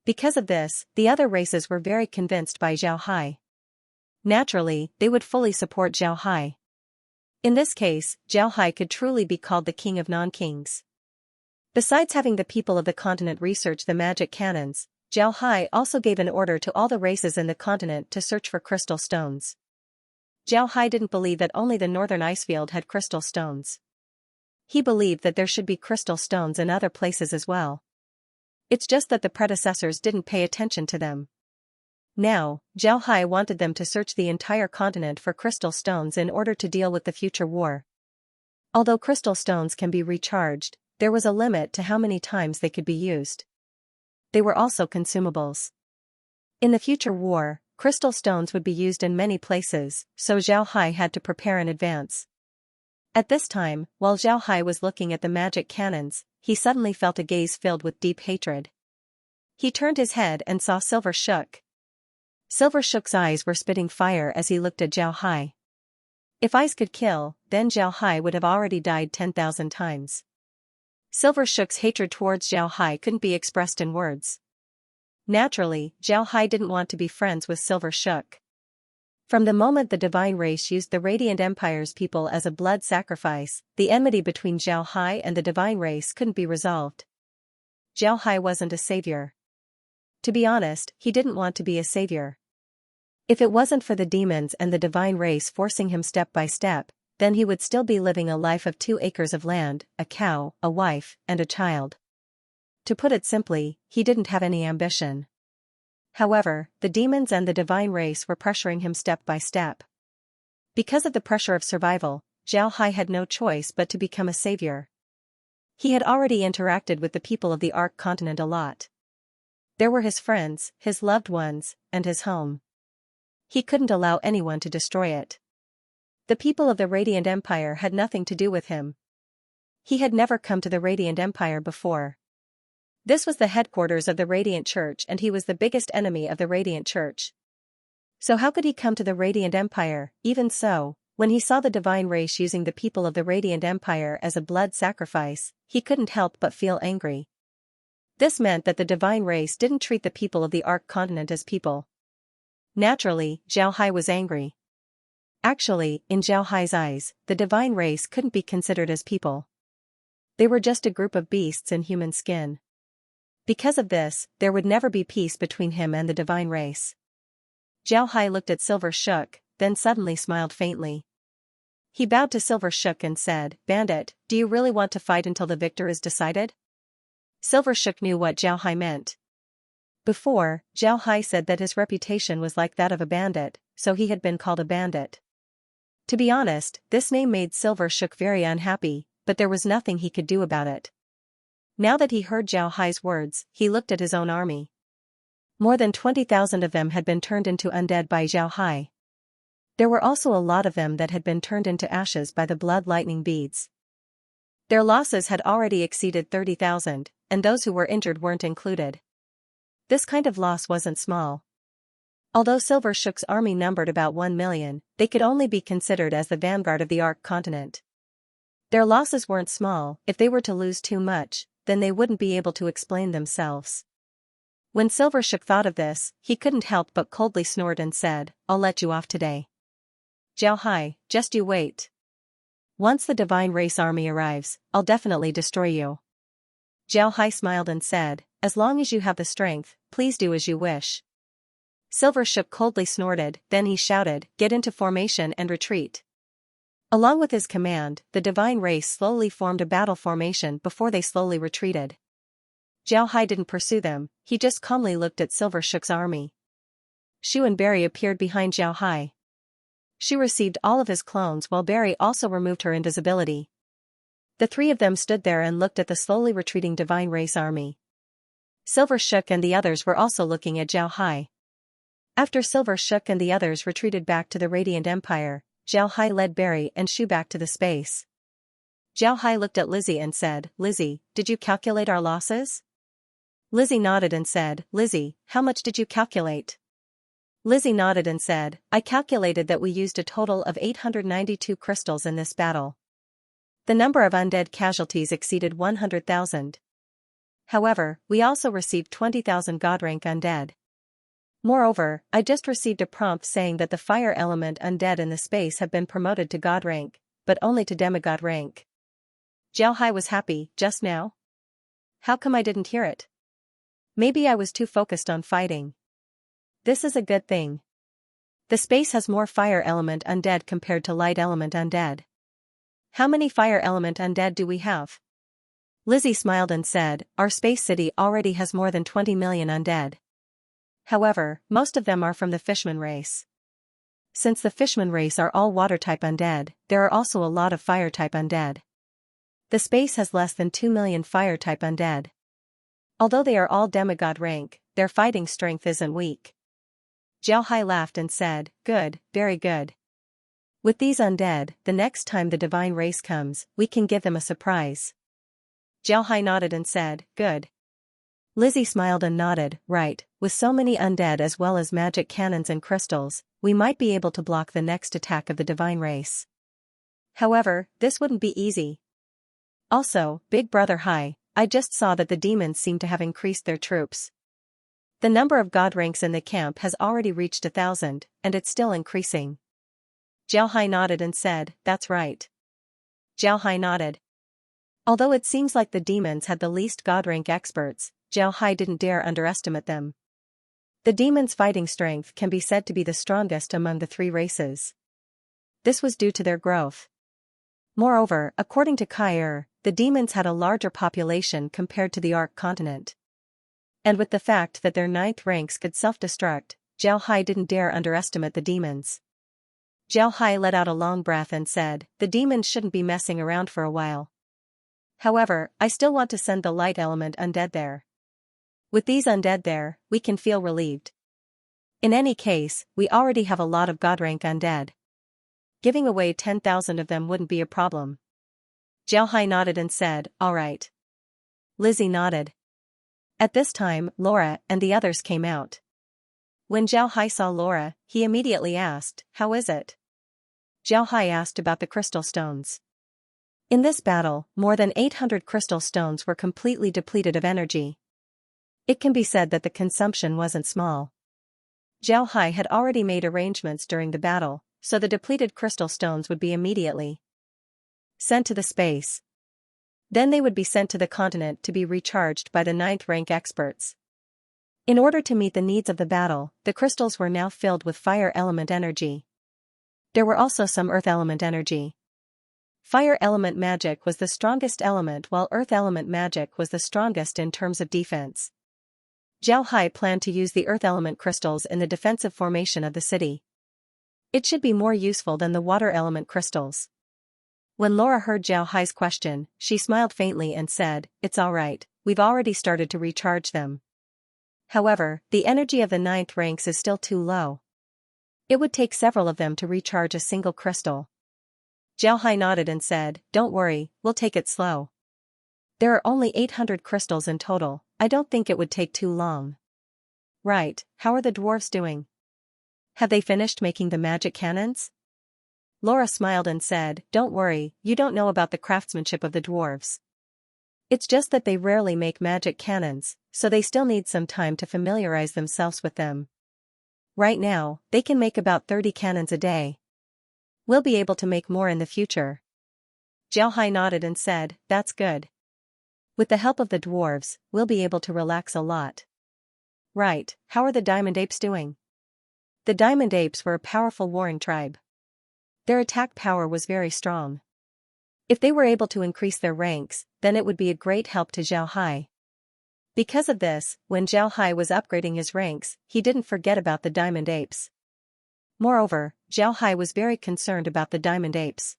Because of this, the other races were very convinced by Zhao Hai. Naturally, they would fully support Zhao Hai. In this case, Zhao Hai could truly be called the king of non-kings. Besides having the people of the continent research the magic cannons, Zhao Hai also gave an order to all the races in the continent to search for crystal stones. Zhao Hai didn't believe that only the northern icefield had crystal stones. He believed that there should be crystal stones in other places as well. It's just that the predecessors didn't pay attention to them. Now, Zhao Hai wanted them to search the entire continent for crystal stones in order to deal with the future war. Although crystal stones can be recharged, there was a limit to how many times they could be used. They were also consumables. In the future war, crystal stones would be used in many places, so Zhao Hai had to prepare in advance. At this time, while Zhao Hai was looking at the magic cannons, he suddenly felt a gaze filled with deep hatred. He turned his head and saw Silver Shook. Silver Shook's eyes were spitting fire as he looked at Zhao Hai. If eyes could kill, then Zhao Hai would have already died 10,000 times. Silver Shook's hatred towards Zhao Hai couldn't be expressed in words. Naturally, Zhao Hai didn't want to be friends with Silver Shook. From the moment the divine race used the Radiant Empire's people as a blood sacrifice, the enmity between Zhao Hai and the divine race couldn't be resolved. Zhao Hai wasn't a savior. To be honest, he didn't want to be a savior. If it wasn't for the demons and the divine race forcing him step by step, then he would still be living a life of 2 acres of land, a cow, a wife, and a child. To put it simply, he didn't have any ambition. However, the demons and the divine race were pressuring him step by step. Because of the pressure of survival, Zhao Hai had no choice but to become a savior. He had already interacted with the people of the Ark continent a lot. There were his friends, his loved ones, and his home. He couldn't allow anyone to destroy it. The people of the Radiant Empire had nothing to do with him. He had never come to the Radiant Empire before. This was the headquarters of the Radiant Church and he was the biggest enemy of the Radiant Church. So how could he come to the Radiant Empire? Even so, when he saw the divine race using the people of the Radiant Empire as a blood sacrifice, he couldn't help but feel angry. This meant that the divine race didn't treat the people of the Ark continent as people. Naturally, Zhao Hai was angry. Actually, in Zhao Hai's eyes, the divine race couldn't be considered as people. They were just a group of beasts in human skin. Because of this, there would never be peace between him and the divine race. Zhao Hai looked at Silver Shook, then suddenly smiled faintly. He bowed to Silver Shook and said, "Bandit, do you really want to fight until the victor is decided?" Silver Shook knew what Zhao Hai meant. Before, Zhao Hai said that his reputation was like that of a bandit, so he had been called a bandit. To be honest, this name made Silver Shook very unhappy, but there was nothing he could do about it. Now that he heard Zhao Hai's words, he looked at his own army. More than 20,000 of them had been turned into undead by Zhao Hai. There were also a lot of them that had been turned into ashes by the blood lightning beads. Their losses had already exceeded 30,000, and those who were injured weren't included. This kind of loss wasn't small. Although Silver Shook's army numbered about 1 million, they could only be considered as the vanguard of the Ark continent. Their losses weren't small. If they were to lose too much, then they wouldn't be able to explain themselves. When Silver Shook thought of this, he couldn't help but coldly snort and said, "I'll let you off today. Zhao Hai, just you wait. Once the Divine Race army arrives, I'll definitely destroy you." Zhao Hai smiled and said, "As long as you have the strength, please do as you wish." Silver Shook coldly snorted, then he shouted, "Get into formation and retreat." Along with his command, the Divine Race slowly formed a battle formation before they slowly retreated. Zhao Hai didn't pursue them, he just calmly looked at Silver Shook's army. Shu and Barry appeared behind Zhao Hai. Shu received all of his clones while Barry also removed her invisibility. The three of them stood there and looked at the slowly retreating Divine Race army. Silver Shook and the others were also looking at Zhao Hai. After Silver Shook and the others retreated back to the Radiant Empire, Zhao Hai led Barry and Shu back to the space. Zhao Hai looked at Lizzie and said, "Lizzie, did you calculate our losses?" Lizzie nodded and said, "Lizzie, how much did you calculate?" Lizzie nodded and said, "I calculated that we used a total of 892 crystals in this battle. The number of undead casualties exceeded 100,000. However, we also received 20,000 God rank undead. Moreover, I just received a prompt saying that the fire element undead in the space have been promoted to God rank, but only to demigod rank." Zhao Hai was happy. "Just now? How come I didn't hear it? Maybe I was too focused on fighting. This is a good thing. The space has more fire element undead compared to light element undead. How many fire element undead do we have?" Lizzie smiled and said, "Our space city already has more than 20 million undead. However, most of them are from the Fishman race. Since the Fishman race are all water-type undead, there are also a lot of fire-type undead. The space has less than 2 million fire-type undead. Although they are all demigod rank, their fighting strength isn't weak." Zhao Hai laughed and said, "Good, very good. With these undead, the next time the Divine Race comes, we can give them a surprise." Zhao Hai nodded and said, "Good." Lizzie smiled and nodded, "Right, with so many undead as well as magic cannons and crystals, we might be able to block the next attack of the Divine Race. However, this wouldn't be easy. Also, Big Brother Hai, I just saw that the demons seem to have increased their troops. The number of god ranks in the camp has already reached 1,000, and it's still increasing." Zhao Hai nodded and said, "That's right." Zhao Hai nodded. Although it seems like the demons had the least god rank experts, Zhao Hai didn't dare underestimate them. The demons' fighting strength can be said to be the strongest among the three races. This was due to their growth. Moreover, according to Kair, the demons had a larger population compared to the Ark continent. And with the fact that their 9th ranks could self-destruct, Zhao Hai didn't dare underestimate the demons. Zhao Hai let out a long breath and said, "The demons shouldn't be messing around for a while. However, I still want to send the light element undead there. With these undead there, we can feel relieved. In any case, we already have a lot of god rank undead. Giving away 10,000 of them wouldn't be a problem." Zhao Hai nodded and said, "All right." Lizzie nodded. At this time, Laura and the others came out. When Zhao Hai saw Laura, he immediately asked, "How is it?" Zhao Hai asked about the crystal stones. In this battle, more than 800 crystal stones were completely depleted of energy. It can be said that the consumption wasn't small. Zhao Hai had already made arrangements during the battle, so the depleted crystal stones would be immediately sent to the space. Then they would be sent to the continent to be recharged by the 9th rank experts. In order to meet the needs of the battle, the crystals were now filled with fire element energy. There were also some earth element energy. Fire element magic was the strongest element while earth element magic was the strongest in terms of defense. Zhao Hai planned to use the earth element crystals in the defensive formation of the city. It should be more useful than the water element crystals. When Laura heard Zhao Hai's question, she smiled faintly and said, "It's all right, we've already started to recharge them. However, the energy of the 9th ranks is still too low. It would take several of them to recharge a single crystal. Xiaohai nodded and said, "Don't worry, we'll take it slow. There are only 800 crystals in total, I don't think it would take too long." "Right, how are the dwarves doing? Have they finished making the magic cannons?" Laura smiled and said, "Don't worry, you don't know about the craftsmanship of the dwarves. It's just that they rarely make magic cannons, so they still need some time to familiarize themselves with them. Right now, they can make about 30 cannons a day. We'll be able to make more in the future." Xiaohai nodded and said, "That's good. With the help of the dwarves, we'll be able to relax a lot." "Right, how are the diamond apes doing?" The diamond apes were a powerful warring tribe. Their attack power was very strong. If they were able to increase their ranks, then it would be a great help to Xiaohai. Because of this, when Xiaohai was upgrading his ranks, he didn't forget about the diamond apes. Moreover, Xiaohai was very concerned about the diamond apes.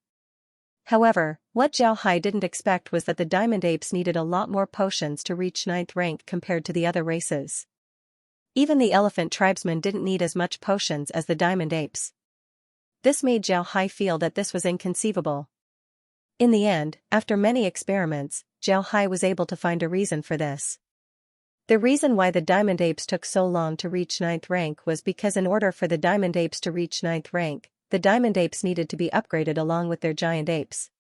However, what Xiaohai didn't expect was that the diamond apes needed a lot more potions to reach 9th rank compared to the other races. Even the elephant tribesmen didn't need as much potions as the diamond apes. This made Xiaohai feel that this was inconceivable. In the end, after many experiments, Xiaohai was able to find a reason for this. The reason why the diamond apes took so long to reach 9th rank was because in order for the diamond apes to reach 9th rank, the diamond apes needed to be upgraded along with their giant apes.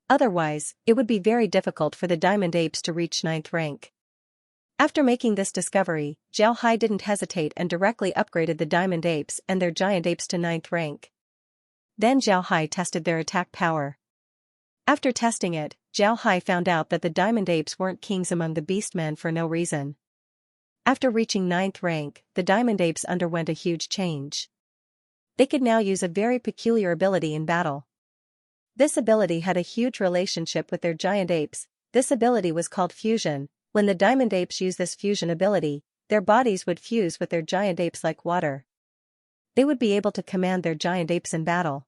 Otherwise, it would be very difficult for the diamond apes to reach 9th rank. After making this discovery, Xiaohai didn't hesitate and directly upgraded the diamond apes and their giant apes to 9th rank. Then Xiaohai tested their attack power. After testing it, Xiaohai found out that the diamond apes weren't kings among the beastmen for no reason. After reaching 9th rank, the diamond apes underwent a huge change. They could now use a very peculiar ability in battle. This ability had a huge relationship with their giant apes. This ability was called fusion. When the diamond apes use this fusion ability, their bodies would fuse with their giant apes like water. They would be able to command their giant apes in battle.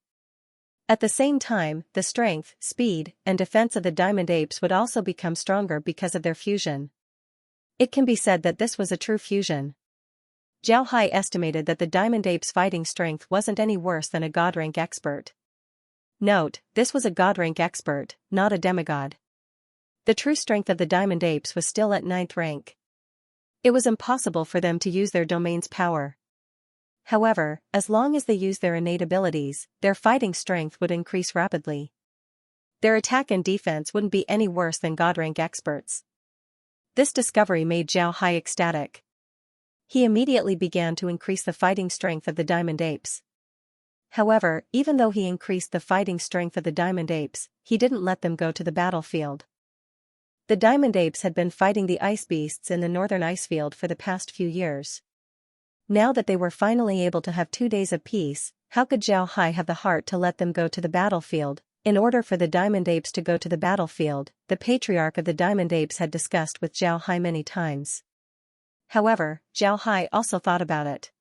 At the same time, the strength, speed, and defense of the diamond apes would also become stronger because of their fusion. It can be said that this was a true fusion. Xiaohai estimated that the diamond ape's fighting strength wasn't any worse than a god rank expert. Note, this was a god rank expert, not a demigod. The true strength of the diamond apes was still at 9th rank. It was impossible for them to use their domain's power. However, as long as they used their innate abilities, their fighting strength would increase rapidly. Their attack and defense wouldn't be any worse than god rank experts. This discovery made Xiaohai ecstatic. He immediately began to increase the fighting strength of the diamond apes. However, even though he increased the fighting strength of the diamond apes, he didn't let them go to the battlefield. The diamond apes had been fighting the ice beasts in the northern icefield for the past few years. Now that they were finally able to have 2 days of peace, how could Xiaohai have the heart to let them go to the battlefield? In order for the diamond apes to go to the battlefield, the patriarch of the diamond apes had discussed with Xiaohai many times. However, Xiaohai also thought about it.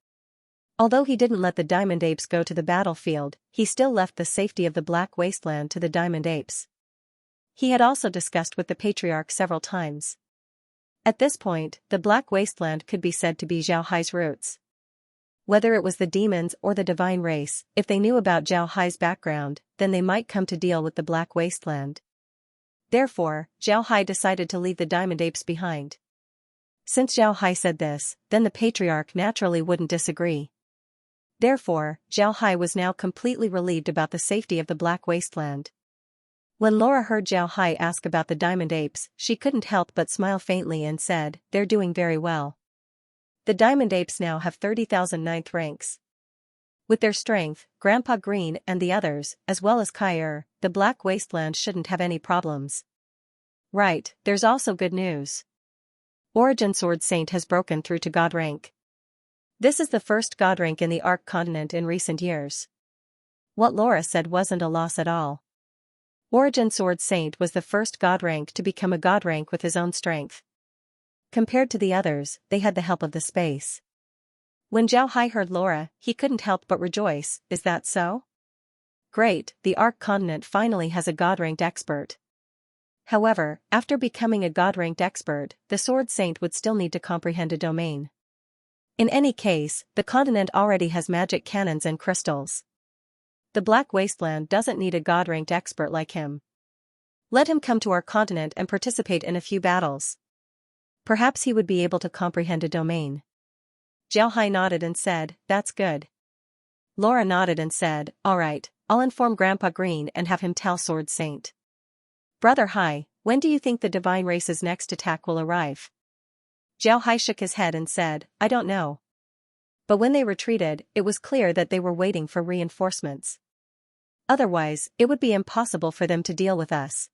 Although he didn't let the diamond apes go to the battlefield, he still left the safety of the Black Wasteland to the diamond apes. He had also discussed with the patriarch several times. At this point, the Black Wasteland could be said to be Xiaohai's roots. Whether it was the demons or the divine race, if they knew about Xiaohai's background, then they might come to deal with the Black Wasteland. Therefore, Xiaohai decided to leave the diamond apes behind. Since Xiaohai said this, then the patriarch naturally wouldn't disagree. Therefore, Xiaohai was now completely relieved about the safety of the Black Wasteland. When Laura heard Xiaohai ask about the diamond apes, she couldn't help but smile faintly and said, "They're doing very well. The diamond apes now have 30,000 9th ranks. With their strength, Grandpa Green and the others, as well as Kair, the Black Wasteland shouldn't have any problems." Right, there's also good news. Origin Sword Saint has broken through to God rank. This is the first God rank in the Ark continent in recent years. What Laura said wasn't a loss at all. Origin Sword Saint was the first god rank to become a god rank with his own strength. Compared to the others, they had the help of the space. When Xiaohai heard Laura, he couldn't help but rejoice. Is that so? Great, the Ark continent finally has a god-ranked expert. However, after becoming a god-ranked expert, the Sword Saint would still need to comprehend a domain. In any case, the continent already has magic cannons and crystals. The Black Wasteland doesn't need a god-ranked expert like him. Let him come to our continent and participate in a few battles. Perhaps he would be able to comprehend a domain. Xiao Hai nodded and said, that's good. Laura nodded and said, alright, I'll inform Grandpa Green and have him tell Sword Saint. Brother Hai, when do you think the divine race's next attack will arrive? Xiao Hai shook his head and said, I don't know. But when they retreated, it was clear that they were waiting for reinforcements. Otherwise, it would be impossible for them to deal with us.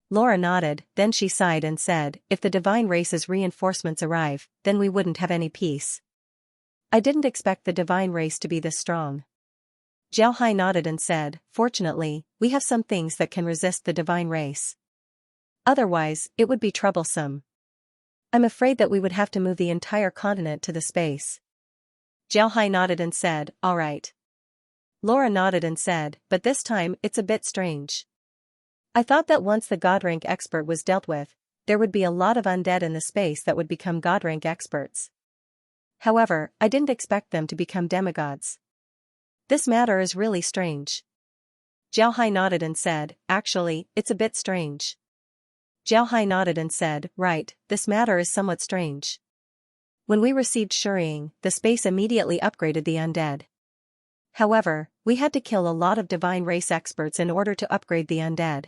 Laura nodded, then she sighed and said, if the divine race's reinforcements arrive, then we wouldn't have any peace. I didn't expect the divine race to be this strong. Xiao Hai nodded and said, fortunately, we have some things that can resist the divine race. Otherwise, it would be troublesome. I'm afraid that we would have to move the entire continent to the space. Xiao Hai nodded and said, alright. Laura nodded and said, but this time, it's a bit strange. I thought that once the god rank expert was dealt with, there would be a lot of undead in the space that would become god rank experts. However, I didn't expect them to become demigods. This matter is really strange. Xiao Hai nodded and said, actually, it's a bit strange. Xiao Hai nodded and said, right, this matter is somewhat strange. When we received Shuriying, the space immediately upgraded the undead. However, we had to kill a lot of divine race experts in order to upgrade the undead.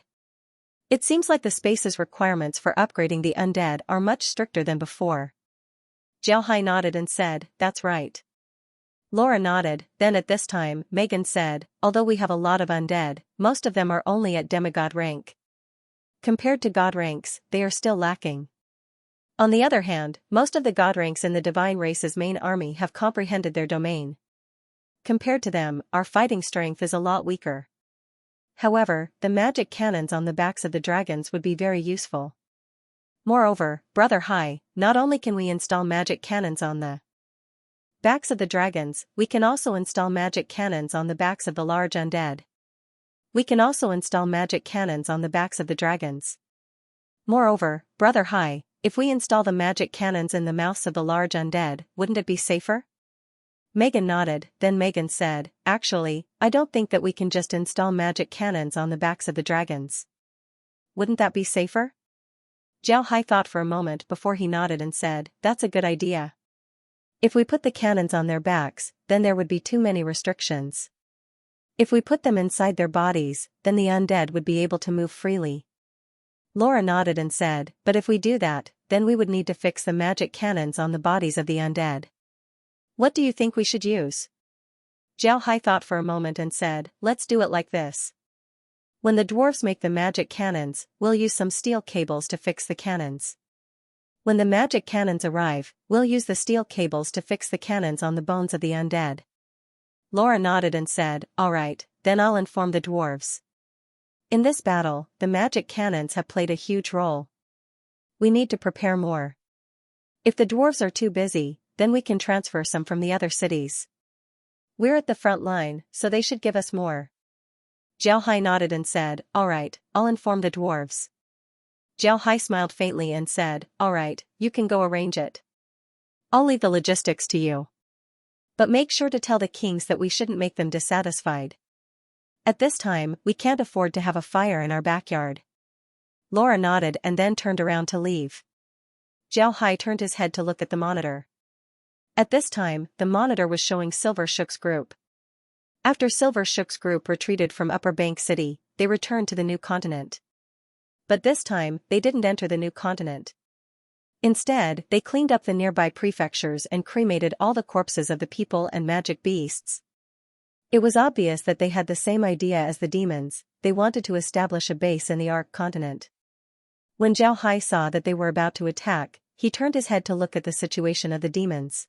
It seems like the space's requirements for upgrading the undead are much stricter than before. Xiao Hai nodded and said, that's right. Laura nodded, then at this time, Megan said, although we have a lot of undead, most of them are only at demigod rank. Compared to god ranks, they are still lacking. On the other hand, most of the god ranks in the divine race's main army have comprehended their domain. Compared to them, our fighting strength is a lot weaker. However, the magic cannons on the backs of the dragons would be very useful. Moreover, Brother Hai, not only can we install magic cannons on the backs of the dragons, we can also install magic cannons on the backs of the large undead. We can also install magic cannons on the backs of the dragons. Moreover, Brother Hai, if we install the magic cannons in the mouths of the large undead, wouldn't it be safer? Megan nodded, then Megan said, actually, I don't think that we can just install magic cannons on the backs of the dragons. Wouldn't that be safer? Xiao Hai thought for a moment before he nodded and said, that's a good idea. If we put the cannons on their backs, then there would be too many restrictions. If we put them inside their bodies, then the undead would be able to move freely. Laura nodded and said, but if we do that, then we would need to fix the magic cannons on the bodies of the undead. What do you think we should use? Xiao Hai thought for a moment and said, let's do it like this. When the dwarves make the magic cannons, we'll use some steel cables to fix the cannons. When the magic cannons arrive, we'll use the steel cables to fix the cannons on the bones of the undead. Laura nodded and said, alright, then I'll inform the dwarves. In this battle, the magic cannons have played a huge role. We need to prepare more. If the dwarves are too busy, then we can transfer some from the other cities. We're at the front line, so they should give us more. Xiao Hai nodded and said, alright, I'll inform the dwarves. Xiao Hai smiled faintly and said, alright, you can go arrange it. I'll leave the logistics to you. But make sure to tell the kings that we shouldn't make them dissatisfied. At this time, we can't afford to have a fire in our backyard. Laura nodded and then turned around to leave. Xiao Hai turned his head to look at the monitor. At this time, the monitor was showing Silver Shook's group. After Silver Shook's group retreated from Upper Bank City, they returned to the new continent. But this time, they didn't enter the new continent. Instead, they cleaned up the nearby prefectures and cremated all the corpses of the people and magic beasts. It was obvious that they had the same idea as the demons, they wanted to establish a base in the Ark continent. When Xiao Hai saw that they were about to attack, he turned his head to look at the situation of the demons.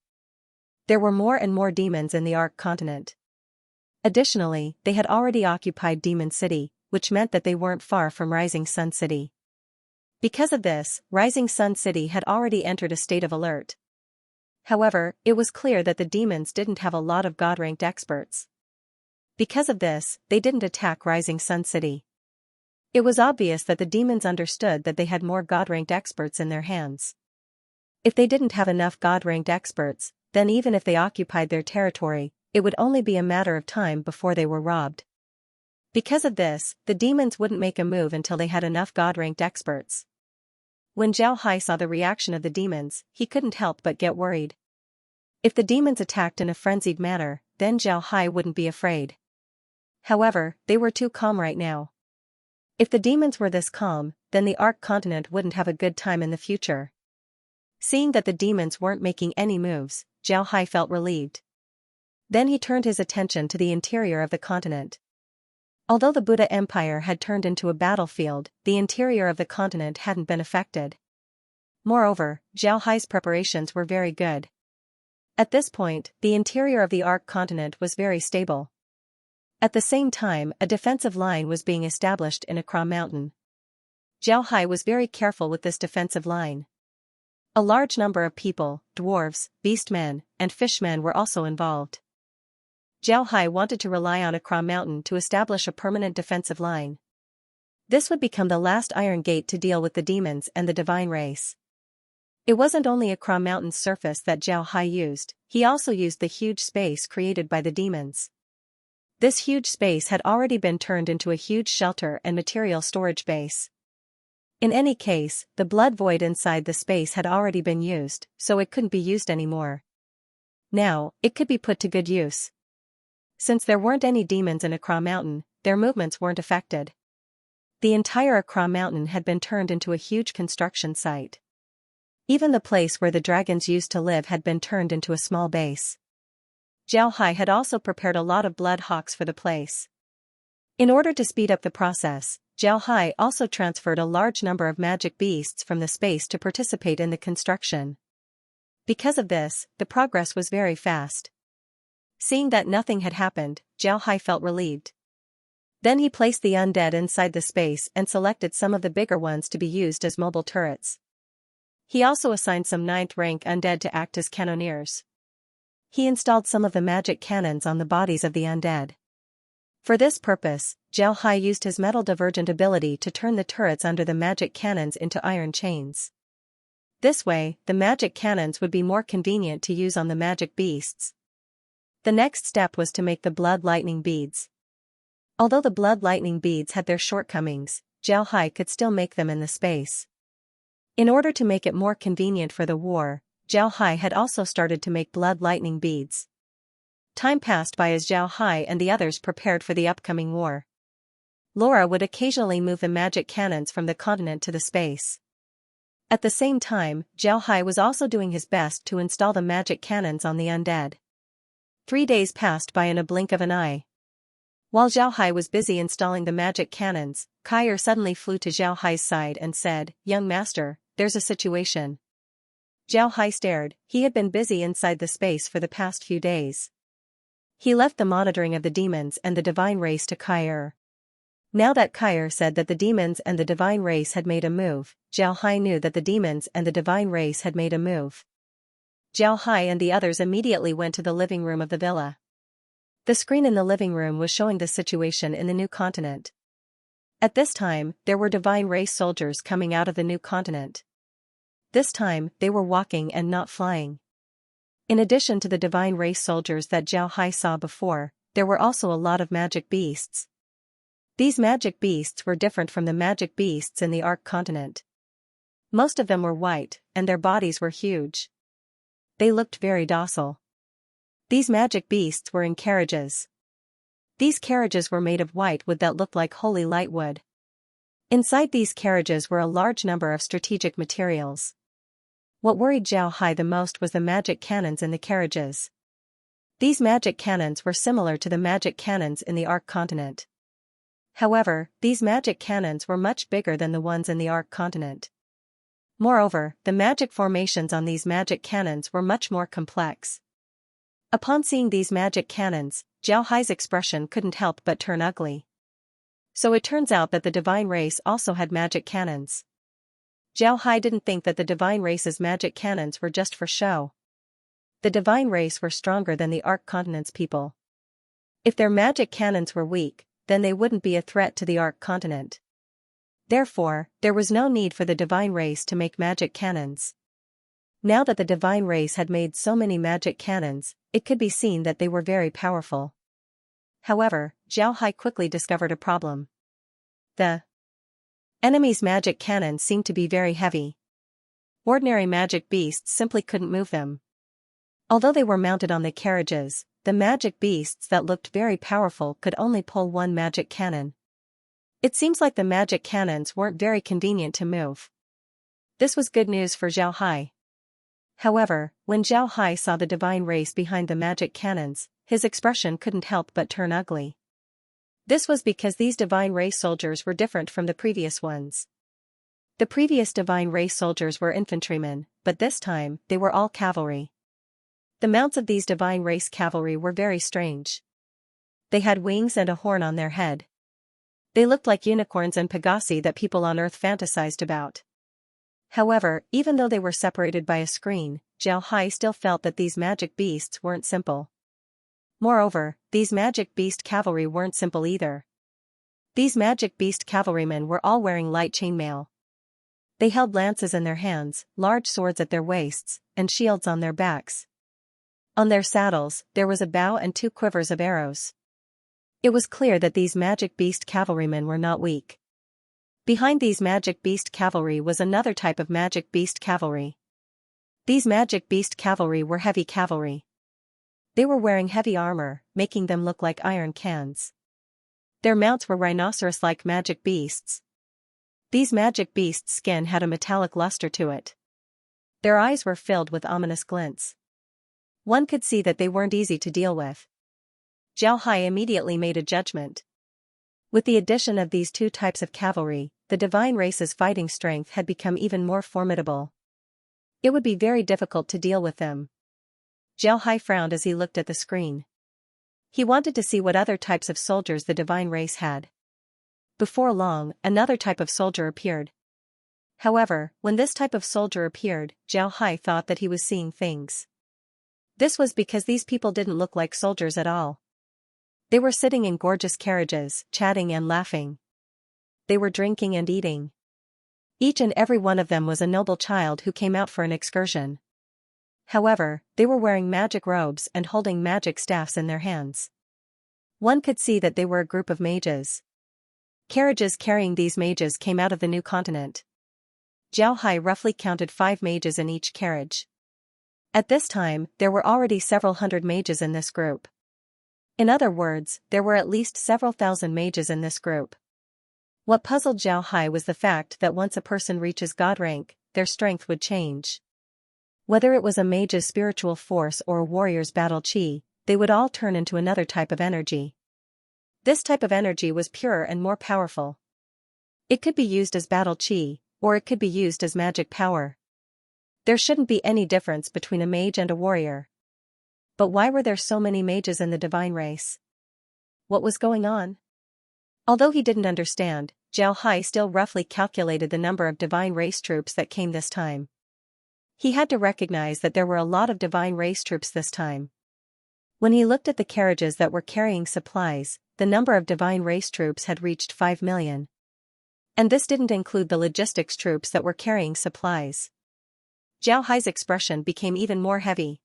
There were more and more demons in the Ark continent. Additionally, they had already occupied Demon City, which meant that they weren't far from Rising Sun City. Because of this, Rising Sun City had already entered a state of alert. However, it was clear that the demons didn't have a lot of god-ranked experts. Because of this, they didn't attack Rising Sun City. It was obvious that the demons understood that they had more god-ranked experts in their hands. If they didn't have enough god-ranked experts, then even if they occupied their territory, it would only be a matter of time before they were robbed. Because of this, the demons wouldn't make a move until they had enough God-ranked experts. When Zhao Hai saw the reaction of the demons, he couldn't help but get worried. If the demons attacked in a frenzied manner, then Zhao Hai wouldn't be afraid. However, they were too calm right now. If the demons were this calm, then the Ark continent wouldn't have a good time in the future. Seeing that the demons weren't making any moves, Zhao Hai felt relieved. Then he turned his attention to the interior of the continent. Although the Buddha Empire had turned into a battlefield, the interior of the continent hadn't been affected. Moreover, Zhao Hai's preparations were very good. At this point, the interior of the Ark continent was very stable. At the same time, a defensive line was being established in Accra Mountain. Zhao Hai was very careful with this defensive line. A large number of people, dwarves, beastmen, and fishmen were also involved. Zhao Hai wanted to rely on Accra Mountain to establish a permanent defensive line. This would become the last iron gate to deal with the demons and the divine race. It wasn't only Accra Mountain's surface that Zhao Hai used, he also used the huge space created by the demons. This huge space had already been turned into a huge shelter and material storage base. In any case, the blood void inside the space had already been used, so it couldn't be used anymore. Now, it could be put to good use. Since there weren't any demons in Accra Mountain, their movements weren't affected. The entire Accra Mountain had been turned into a huge construction site. Even the place where the dragons used to live had been turned into a small base. Zhao Hai had also prepared a lot of blood hawks for the place. In order to speed up the process, Zhao Hai also transferred a large number of magic beasts from the space to participate in the construction. Because of this, the progress was very fast. Seeing that nothing had happened, Zhao Hai felt relieved. Then he placed the undead inside the space and selected some of the bigger ones to be used as mobile turrets. He also assigned some 9th-rank undead to act as cannoneers. He installed some of the magic cannons on the bodies of the undead. For this purpose, Zhao Hai used his metal divergent ability to turn the turrets under the magic cannons into iron chains. This way, the magic cannons would be more convenient to use on the magic beasts. The next step was to make the blood lightning beads. Although the blood lightning beads had their shortcomings, Zhao Hai could still make them in the space. In order to make it more convenient for the war, Zhao Hai had also started to make blood lightning beads. Time passed by as Zhao Hai and the others prepared for the upcoming war. Laura would occasionally move the magic cannons from the continent to the space. At the same time, Zhao Hai was also doing his best to install the magic cannons on the undead. 3 days passed by in a blink of an eye. While Zhao Hai was busy installing the magic cannons, Kair suddenly flew to Zhao Hai's side and said, "Young master, there's a situation." Zhao Hai stared. He had been busy inside the space for the past few days. He left the monitoring of the demons and the divine race to Kair. Now that Kair said that the demons and the divine race had made a move, Zhao Hai knew that the demons and the divine race had made a move. Zhao Hai and the others immediately went to the living room of the villa. The screen in the living room was showing the situation in the new continent. At this time, there were divine race soldiers coming out of the new continent. This time, they were walking and not flying. In addition to the divine race soldiers that Zhao Hai saw before, there were also a lot of magic beasts. These magic beasts were different from the magic beasts in the Ark continent. Most of them were white, and their bodies were huge. They looked very docile. These magic beasts were in carriages. These carriages were made of white wood that looked like holy light wood. Inside these carriages were a large number of strategic materials. What worried Zhao Hai the most was the magic cannons in the carriages. These magic cannons were similar to the magic cannons in the Ark continent. However, these magic cannons were much bigger than the ones in the Ark continent. Moreover, the magic formations on these magic cannons were much more complex. Upon seeing these magic cannons, Zhao Hai's expression couldn't help but turn ugly. So it turns out that the divine race also had magic cannons. Zhao Hai didn't think that the divine race's magic cannons were just for show. The divine race were stronger than the Ark continent's people. If their magic cannons were weak, then they wouldn't be a threat to the Ark continent. Therefore, there was no need for the divine race to make magic cannons. Now that the divine race had made so many magic cannons, it could be seen that they were very powerful. However, Zhao Hai quickly discovered a problem. The enemy's magic cannons seemed to be very heavy. Ordinary magic beasts simply couldn't move them. Although they were mounted on the carriages, the magic beasts that looked very powerful could only pull one magic cannon. It seems like the magic cannons weren't very convenient to move. This was good news for Zhao Hai. However, when Zhao Hai saw the divine race behind the magic cannons, his expression couldn't help but turn ugly. This was because these divine race soldiers were different from the previous ones. The previous divine race soldiers were infantrymen, but this time, they were all cavalry. The mounts of these divine race cavalry were very strange. They had wings and a horn on their head. They looked like unicorns and pegasi that people on Earth fantasized about. However, even though they were separated by a screen, Zhao Hai still felt that these magic beasts weren't simple. Moreover, these magic beast cavalry weren't simple either. These magic beast cavalrymen were all wearing light chainmail. They held lances in their hands, large swords at their waists, and shields on their backs. On their saddles, there was a bow and 2 quivers of arrows. It was clear that these magic beast cavalrymen were not weak. Behind these magic beast cavalry was another type of magic beast cavalry. These magic beast cavalry were heavy cavalry. They were wearing heavy armor, making them look like iron cans. Their mounts were rhinoceros-like magic beasts. These magic beasts' skin had a metallic luster to it. Their eyes were filled with ominous glints. One could see that they weren't easy to deal with. Zhao Hai immediately made a judgment. With the addition of these 2 types of cavalry, the divine race's fighting strength had become even more formidable. It would be very difficult to deal with them. Zhao Hai frowned as he looked at the screen. He wanted to see what other types of soldiers the divine race had. Before long, another type of soldier appeared. However, when this type of soldier appeared, Zhao Hai thought that he was seeing things. This was because these people didn't look like soldiers at all. They were sitting in gorgeous carriages, chatting and laughing. They were drinking and eating. Each and every one of them was a noble child who came out for an excursion. However, they were wearing magic robes and holding magic staffs in their hands. One could see that they were a group of mages. Carriages carrying these mages came out of the new continent. Zhao Hai roughly counted 5 mages in each carriage. At this time, there were already several hundred mages in this group. In other words, there were at least several thousand mages in this group. What puzzled Zhao Hai was the fact that once a person reaches God rank, their strength would change. Whether it was a mage's spiritual force or a warrior's battle chi, they would all turn into another type of energy. This type of energy was purer and more powerful. It could be used as battle chi, or it could be used as magic power. There shouldn't be any difference between a mage and a warrior. But why were there so many mages in the divine race? What was going on? Although he didn't understand, Zhao Hai still roughly calculated the number of divine race troops that came this time. He had to recognize that there were a lot of divine race troops this time. When he looked at the carriages that were carrying supplies, the number of divine race troops had reached 5 million. And this didn't include the logistics troops that were carrying supplies. Zhao Hai's expression became even more heavy.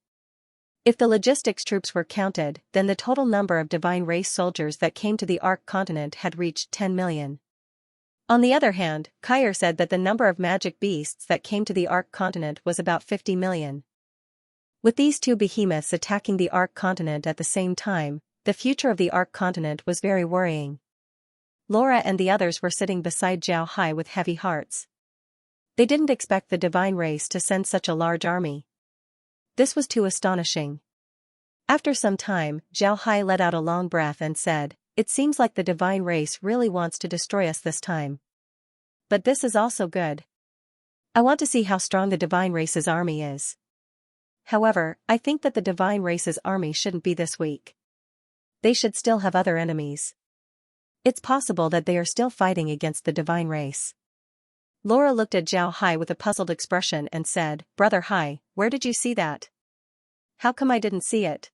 If the logistics troops were counted, then the total number of divine race soldiers that came to the Ark continent had reached 10 million. On the other hand, Kyer said that the number of magic beasts that came to the Ark continent was about 50 million. With these 2 behemoths attacking the Ark continent at the same time, the future of the Ark continent was very worrying. Laura and the others were sitting beside Zhao Hai with heavy hearts. They didn't expect the divine race to send such a large army. This was too astonishing. After some time, Zhao Hai let out a long breath and said, "It seems like the divine race really wants to destroy us this time. But this is also good. I want to see how strong the divine race's army is. However, I think that the divine race's army shouldn't be this weak. They should still have other enemies. It's possible that they are still fighting against the divine race." Laura looked at Zhao Hai with a puzzled expression and said, "Brother Hai, where did you see that? How come I didn't see it?"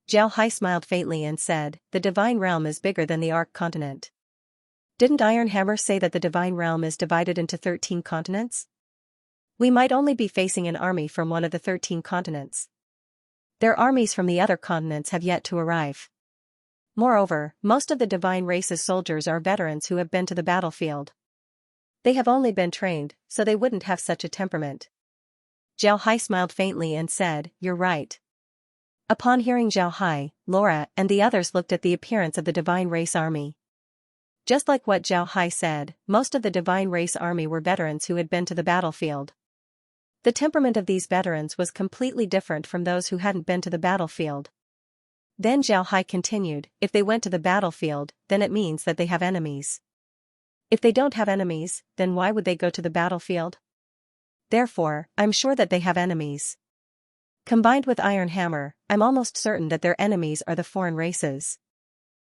Zhao Hai smiled faintly and said, "The divine realm is bigger than the Ark continent. Didn't Iron Hammer say that the divine realm is divided into 13 continents? We might only be facing an army from one of the 13 continents. Their armies from the other continents have yet to arrive. Moreover, most of the divine race's soldiers are veterans who have been to the battlefield. They have only been trained, so they wouldn't have such a temperament. Zhao Hai smiled faintly and said, "You're right." Upon hearing Zhao Hai, Laura and the others looked at the appearance of the divine race army. Just like what Zhao Hai said, most of the divine race army were veterans who had been to the battlefield. The temperament of these veterans was completely different from those who hadn't been to the battlefield. Then Zhao Hai continued, "If they went to the battlefield, then it means that they have enemies. If they don't have enemies, then why would they go to the battlefield? Therefore, I'm sure that they have enemies. Combined with Iron Hammer, I'm almost certain that their enemies are the foreign races."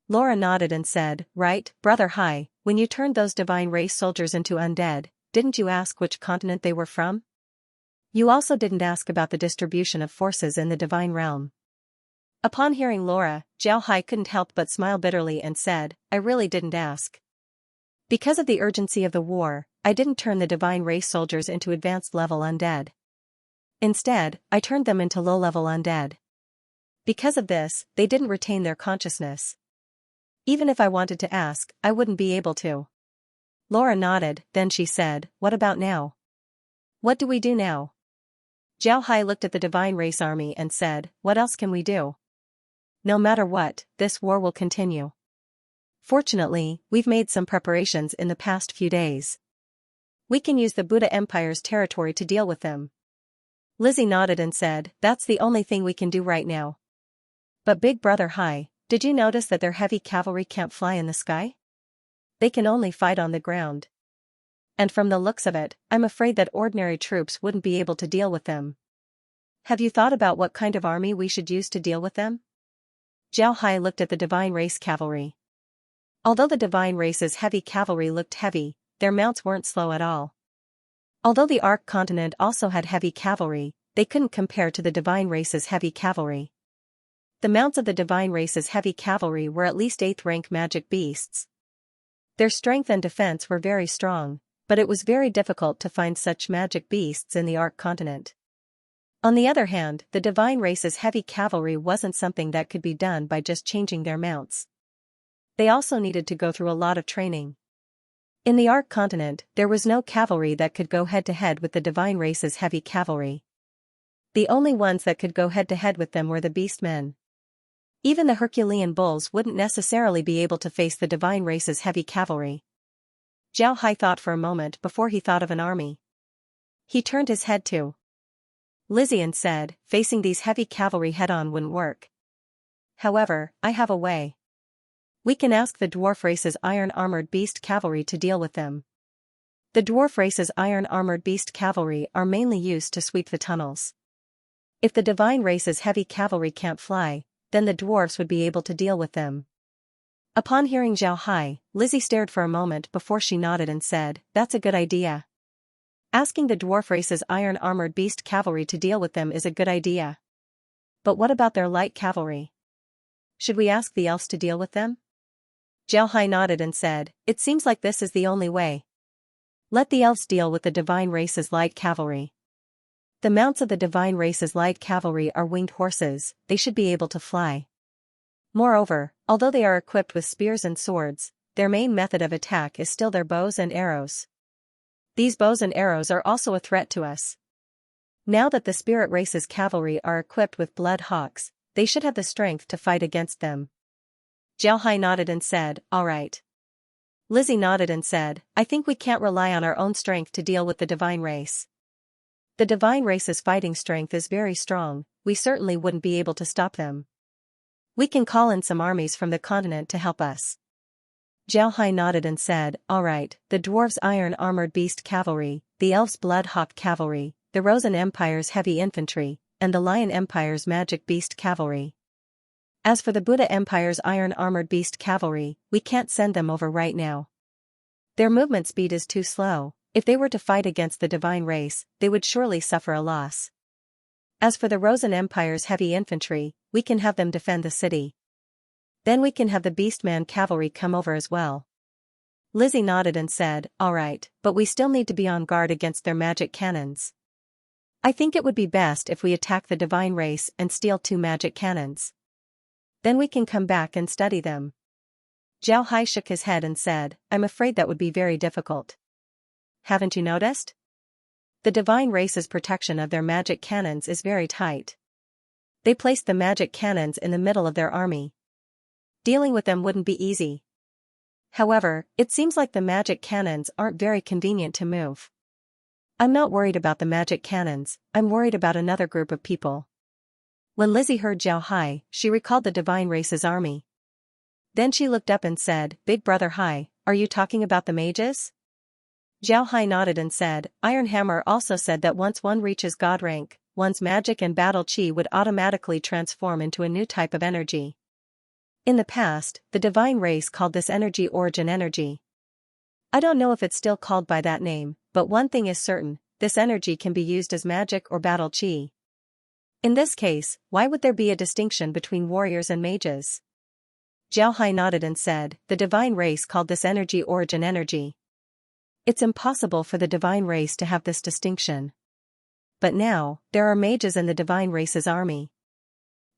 Laura nodded and said, "Right, Brother Hai, when you turned those divine race soldiers into undead, didn't you ask which continent they were from? You also didn't ask about the distribution of forces in the divine realm." Upon hearing Laura, Zhao Hai couldn't help but smile bitterly and said, "I really didn't ask. Because of the urgency of the war, I didn't turn the divine race soldiers into advanced level undead. Instead, I turned them into low-level undead. Because of this, they didn't retain their consciousness. Even if I wanted to ask, I wouldn't be able to." Laura nodded, then she said, "What about now? What do we do now?" Zhao Hai looked at the divine race army and said, "What else can we do? No matter what, this war will continue. Fortunately, we've made some preparations in the past few days. We can use the Buddha Empire's territory to deal with them." Lizzie nodded and said, "That's the only thing we can do right now." "But Big Brother Hai, did you notice that their heavy cavalry can't fly in the sky? They can only fight on the ground. And from the looks of it, I'm afraid that ordinary troops wouldn't be able to deal with them. Have you thought about what kind of army we should use to deal with them?" Zhao Hai looked at the divine race cavalry. Although the divine race's heavy cavalry looked heavy, their mounts weren't slow at all. Although the Ark continent also had heavy cavalry, they couldn't compare to the divine race's heavy cavalry. The mounts of the divine race's heavy cavalry were at least 8th rank magic beasts. Their strength and defense were very strong, but it was very difficult to find such magic beasts in the Ark continent. On the other hand, the divine race's heavy cavalry wasn't something that could be done by just changing their mounts. They also needed to go through a lot of training. In the Ark continent, there was no cavalry that could go head-to-head with the divine race's heavy cavalry. The only ones that could go head-to-head with them were the beastmen. Even the Herculean bulls wouldn't necessarily be able to face the divine race's heavy cavalry. Zhao Hai thought for a moment before he thought of an army. He turned his head to Lizzie and said, "Facing these heavy cavalry head-on wouldn't work. However, I have a way. We can ask the dwarf race's iron-armored beast cavalry to deal with them." The dwarf race's iron-armored beast cavalry are mainly used to sweep the tunnels. If the divine race's heavy cavalry can't fly, then the dwarves would be able to deal with them. Upon hearing Zhao Hai, Lizzie stared for a moment before she nodded and said, "That's a good idea. Asking the dwarf race's iron-armored beast cavalry to deal with them is a good idea. But what about their light cavalry? Should we ask the elves to deal with them?" Zhao Hai nodded and said, "It seems like this is the only way. Let the elves deal with the divine race's light cavalry. The mounts of the divine race's light cavalry are winged horses, they should be able to fly. Moreover, although they are equipped with spears and swords, their main method of attack is still their bows and arrows. These bows and arrows are also a threat to us. Now that the spirit race's cavalry are equipped with blood hawks, they should have the strength to fight against them." Zhao Hai nodded and said, "All right." Lizzie nodded and said, "I think we can't rely on our own strength to deal with the divine race. The divine race's fighting strength is very strong, we certainly wouldn't be able to stop them. We can call in some armies from the continent to help us." Zhao Hai nodded and said, "All right, the dwarves' iron-armored beast cavalry, the elves' blood-hawk cavalry, the Rosen Empire's heavy infantry, and the Lion Empire's magic beast cavalry. As for the Buddha Empire's iron-armored beast cavalry, we can't send them over right now. Their movement speed is too slow. If they were to fight against the divine race, they would surely suffer a loss. As for the Rosen Empire's heavy infantry, we can have them defend the city. Then we can have the Beastman cavalry come over as well." Lizzie nodded and said, "All right, but we still need to be on guard against their magic cannons. I think it would be best if we attack the divine race and steal 2 magic cannons. Then we can come back and study them." Zhao Hai shook his head and said, "I'm afraid that would be very difficult. Haven't you noticed? The divine race's protection of their magic cannons is very tight. They placed the magic cannons in the middle of their army. Dealing with them wouldn't be easy. However, it seems like the magic cannons aren't very convenient to move. I'm not worried about the magic cannons, I'm worried about another group of people." When Lizzie heard Zhao Hai, she recalled the divine race's army. Then she looked up and said, "Big Brother Hai, are you talking about the mages?" Zhao Hai nodded and said, "Iron Hammer also said that once one reaches God rank, one's magic and battle chi would automatically transform into a new type of energy. In the past, the divine race called this energy origin energy. I don't know if it's still called by that name, but one thing is certain, this energy can be used as magic or battle chi. In this case, why would there be a distinction between warriors and mages?" Zhao Hai nodded and said, "The divine race called this energy origin energy. It's impossible for the divine race to have this distinction. But now, there are mages in the divine race's army.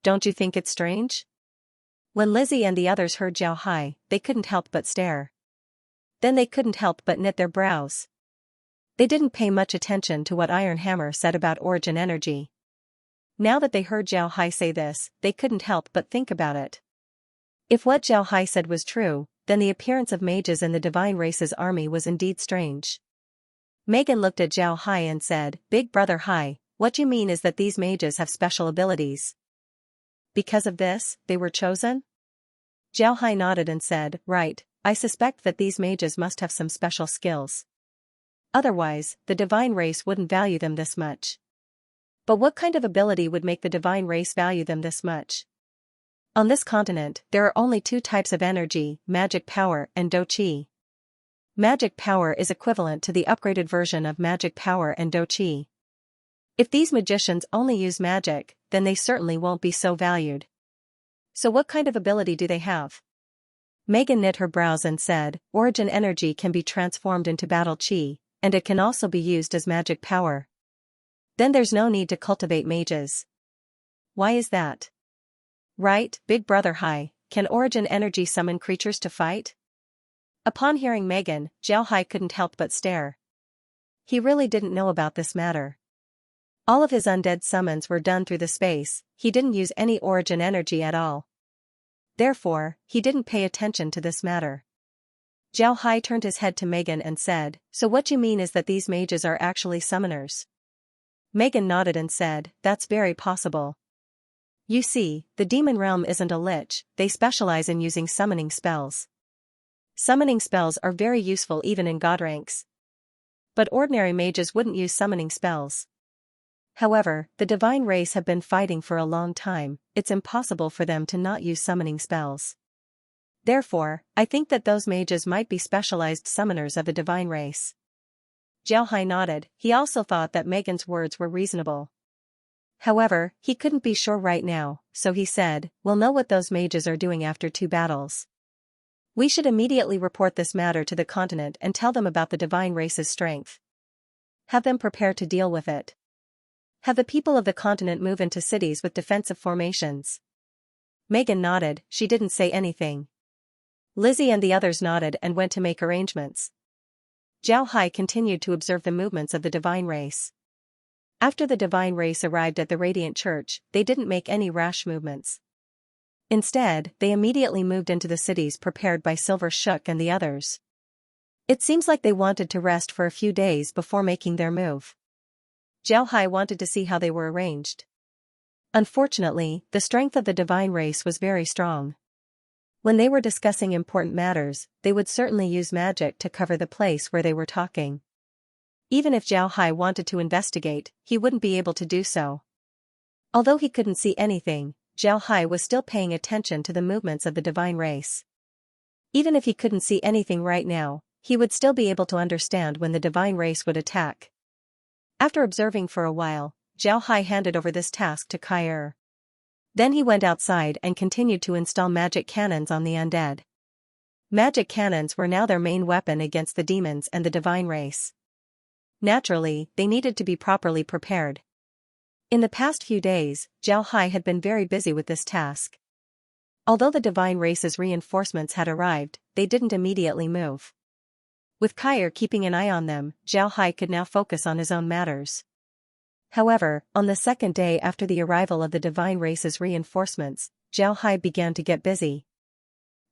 Don't you think it's strange?" When Lizzie and the others heard Zhao Hai, they couldn't help but stare. Then they couldn't help but knit their brows. They didn't pay much attention to what Iron Hammer said about origin energy. Now that they heard Zhao Hai say this, they couldn't help but think about it. If what Zhao Hai said was true, then the appearance of mages in the divine race's army was indeed strange. Megan looked at Zhao Hai and said, "Big Brother Hai, what you mean is that these mages have special abilities. Because of this, they were chosen?" Zhao Hai nodded and said, "Right, I suspect that these mages must have some special skills. Otherwise, the divine race wouldn't value them this much. But what kind of ability would make the divine race value them this much? On this continent, there are only 2 types of energy, magic power and do chi. Magic power is equivalent to the upgraded version of magic power and do chi. If these magicians only use magic, then they certainly won't be so valued. So what kind of ability do they have?" Megan knit her brows and said, "Origin energy can be transformed into battle chi, and it can also be used as magic power. Then there's no need to cultivate mages. Why is that?" "Right, Big Brother Hai, can origin energy summon creatures to fight?" Upon hearing Megan, Zhao Hai couldn't help but stare. He really didn't know about this matter. All of his undead summons were done through the space, he didn't use any origin energy at all. Therefore, he didn't pay attention to this matter. Zhao Hai turned his head to Megan and said, "So what you mean is that these mages are actually summoners?" Megan nodded and said, "That's very possible. You see, the demon realm isn't a lich, they specialize in using summoning spells. Summoning spells are very useful even in god ranks. But ordinary mages wouldn't use summoning spells. However, the divine race have been fighting for a long time, it's impossible for them to not use summoning spells. Therefore, I think that those mages might be specialized summoners of the divine race." Zhao Hai nodded, he also thought that Megan's words were reasonable. However, he couldn't be sure right now, so he said, "We'll know what those mages are doing after 2 battles. We should immediately report this matter to the continent and tell them about the divine race's strength. Have them prepare to deal with it. Have the people of the continent move into cities with defensive formations." Megan nodded, she didn't say anything. Lizzie and the others nodded and went to make arrangements. Zhao Hai continued to observe the movements of the divine race. After the divine race arrived at the Radiant Church, they didn't make any rash movements. Instead, they immediately moved into the cities prepared by Silver Shook and the others. It seems like they wanted to rest for a few days before making their move. Zhao Hai wanted to see how they were arranged. Unfortunately, the strength of the divine race was very strong. When they were discussing important matters, they would certainly use magic to cover the place where they were talking. Even if Zhao Hai wanted to investigate, he wouldn't be able to do so. Although he couldn't see anything, Zhao Hai was still paying attention to the movements of the divine race. Even if he couldn't see anything right now, he would still be able to understand when the divine race would attack. After observing for a while, Zhao Hai handed over this task to Kai. Then he went outside and continued to install magic cannons on the undead. Magic cannons were now their main weapon against the demons and the divine race. Naturally, they needed to be properly prepared. In the past few days, Zhao Hai had been very busy with this task. Although the divine race's reinforcements had arrived, they didn't immediately move. With Kair keeping an eye on them, Zhao Hai could now focus on his own matters. However, on the second day after the arrival of the divine race's reinforcements, Zhao Hai began to get busy.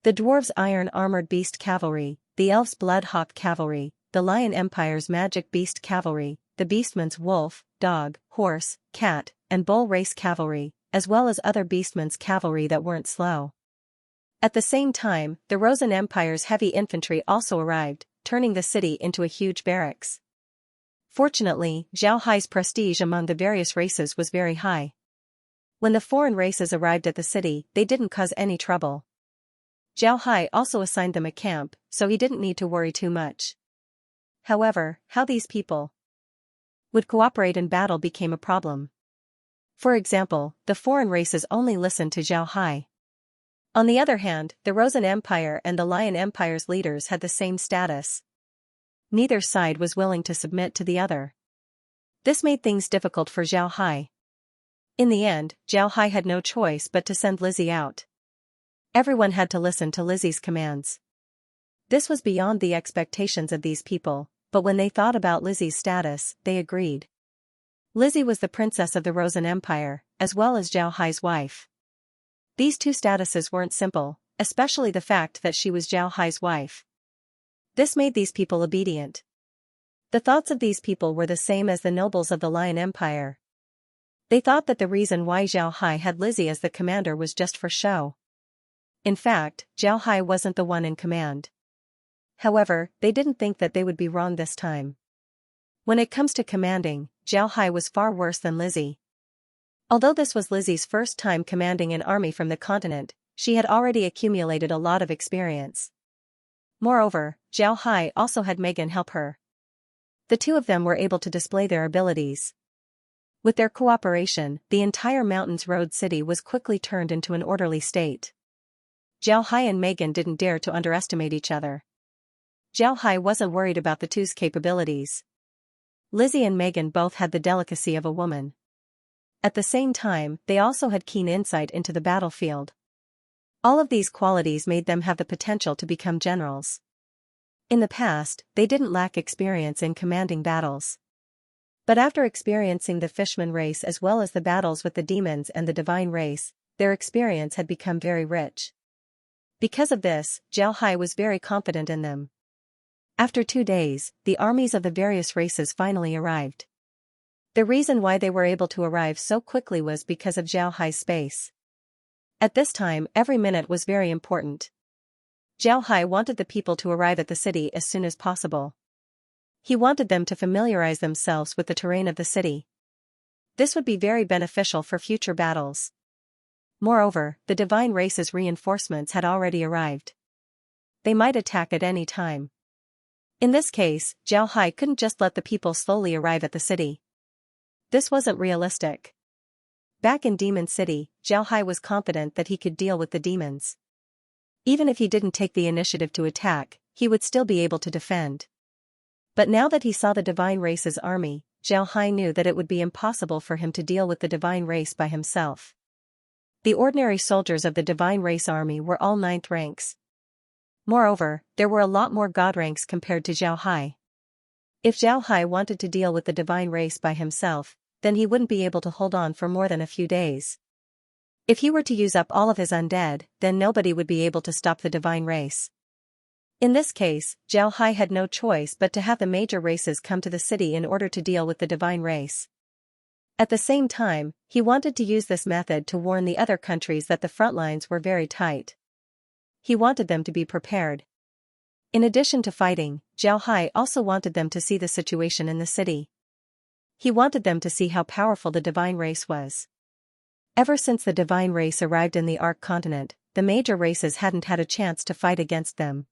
The dwarves' iron-armored beast cavalry, the elves' blood-hawk cavalry, the Lion Empire's magic beast cavalry, the beastman's wolf, dog, horse, cat, and bull race cavalry, as well as other beastman's cavalry that weren't slow. At the same time, the Rosen Empire's heavy infantry also arrived, turning the city into a huge barracks. Fortunately, Zhao Hai's prestige among the various races was very high. When the foreign races arrived at the city, they didn't cause any trouble. Zhao Hai also assigned them a camp, so he didn't need to worry too much. However, how these people would cooperate in battle became a problem. For example, the foreign races only listened to Zhao Hai. On the other hand, the Rosen Empire and the Lion Empire's leaders had the same status. Neither side was willing to submit to the other. This made things difficult for Zhao Hai. In the end, Zhao Hai had no choice but to send Lizzie out. Everyone had to listen to Lizzie's commands. This was beyond the expectations of these people, but when they thought about Lizzie's status, they agreed. Lizzie was the princess of the Rosen Empire, as well as Zhao Hai's wife. These two statuses weren't simple, especially the fact that she was Zhao Hai's wife. This made these people obedient. The thoughts of these people were the same as the nobles of the Lion Empire. They thought that the reason why Zhao Hai had Lizzie as the commander was just for show. In fact, Zhao Hai wasn't the one in command. However, they didn't think that they would be wrong this time. When it comes to commanding, Zhao Hai was far worse than Lizzie. Although this was Lizzie's first time commanding an army from the continent, she had already accumulated a lot of experience. Moreover, Zhao Hai also had Megan help her. The two of them were able to display their abilities. With their cooperation, the entire Mountains Road city was quickly turned into an orderly state. Zhao Hai and Megan didn't dare to underestimate each other. Zhao Hai wasn't worried about the two's capabilities. Lizzie and Megan both had the delicacy of a woman. At the same time, they also had keen insight into the battlefield. All of these qualities made them have the potential to become generals. In the past, they didn't lack experience in commanding battles. But after experiencing the Fishman race as well as the battles with the demons and the divine race, their experience had become very rich. Because of this, Zhao Hai was very confident in them. After 2 days, the armies of the various races finally arrived. The reason why they were able to arrive so quickly was because of Zhao Hai's space. At this time, every minute was very important. Zhao Hai wanted the people to arrive at the city as soon as possible. He wanted them to familiarize themselves with the terrain of the city. This would be very beneficial for future battles. Moreover, the divine race's reinforcements had already arrived. They might attack at any time. In this case, Zhao Hai couldn't just let the people slowly arrive at the city. This wasn't realistic. Back in Demon City, Zhao Hai was confident that he could deal with the demons. Even if he didn't take the initiative to attack, he would still be able to defend. But now that he saw the divine race's army, Zhao Hai knew that it would be impossible for him to deal with the divine race by himself. The ordinary soldiers of the divine race army were all 9th ranks. Moreover, there were a lot more god ranks compared to Zhao Hai. If Zhao Hai wanted to deal with the divine race by himself, then he wouldn't be able to hold on for more than a few days. If he were to use up all of his undead, then nobody would be able to stop the divine race. In this case, Zhao Hai had no choice but to have the major races come to the city in order to deal with the divine race. At the same time, he wanted to use this method to warn the other countries that the front lines were very tight. He wanted them to be prepared. In addition to fighting, Zhao Hai also wanted them to see the situation in the city. He wanted them to see how powerful the divine race was. Ever since the divine race arrived in the Ark continent, the major races hadn't had a chance to fight against them.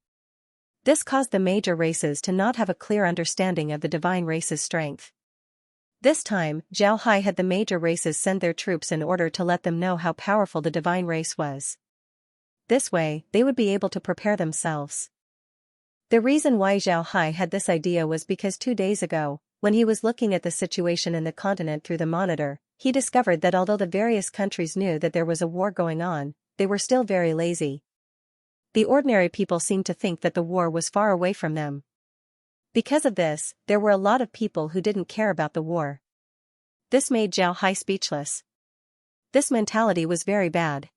This caused the major races to not have a clear understanding of the divine race's strength. This time, Zhao Hai had the major races send their troops in order to let them know how powerful the divine race was. This way, they would be able to prepare themselves. The reason why Zhao Hai had this idea was because 2 days ago, when he was looking at the situation in the continent through the monitor, he discovered that although the various countries knew that there was a war going on, they were still very lazy. The ordinary people seemed to think that the war was far away from them. Because of this, there were a lot of people who didn't care about the war. This made Zhao Hai speechless. This mentality was very bad.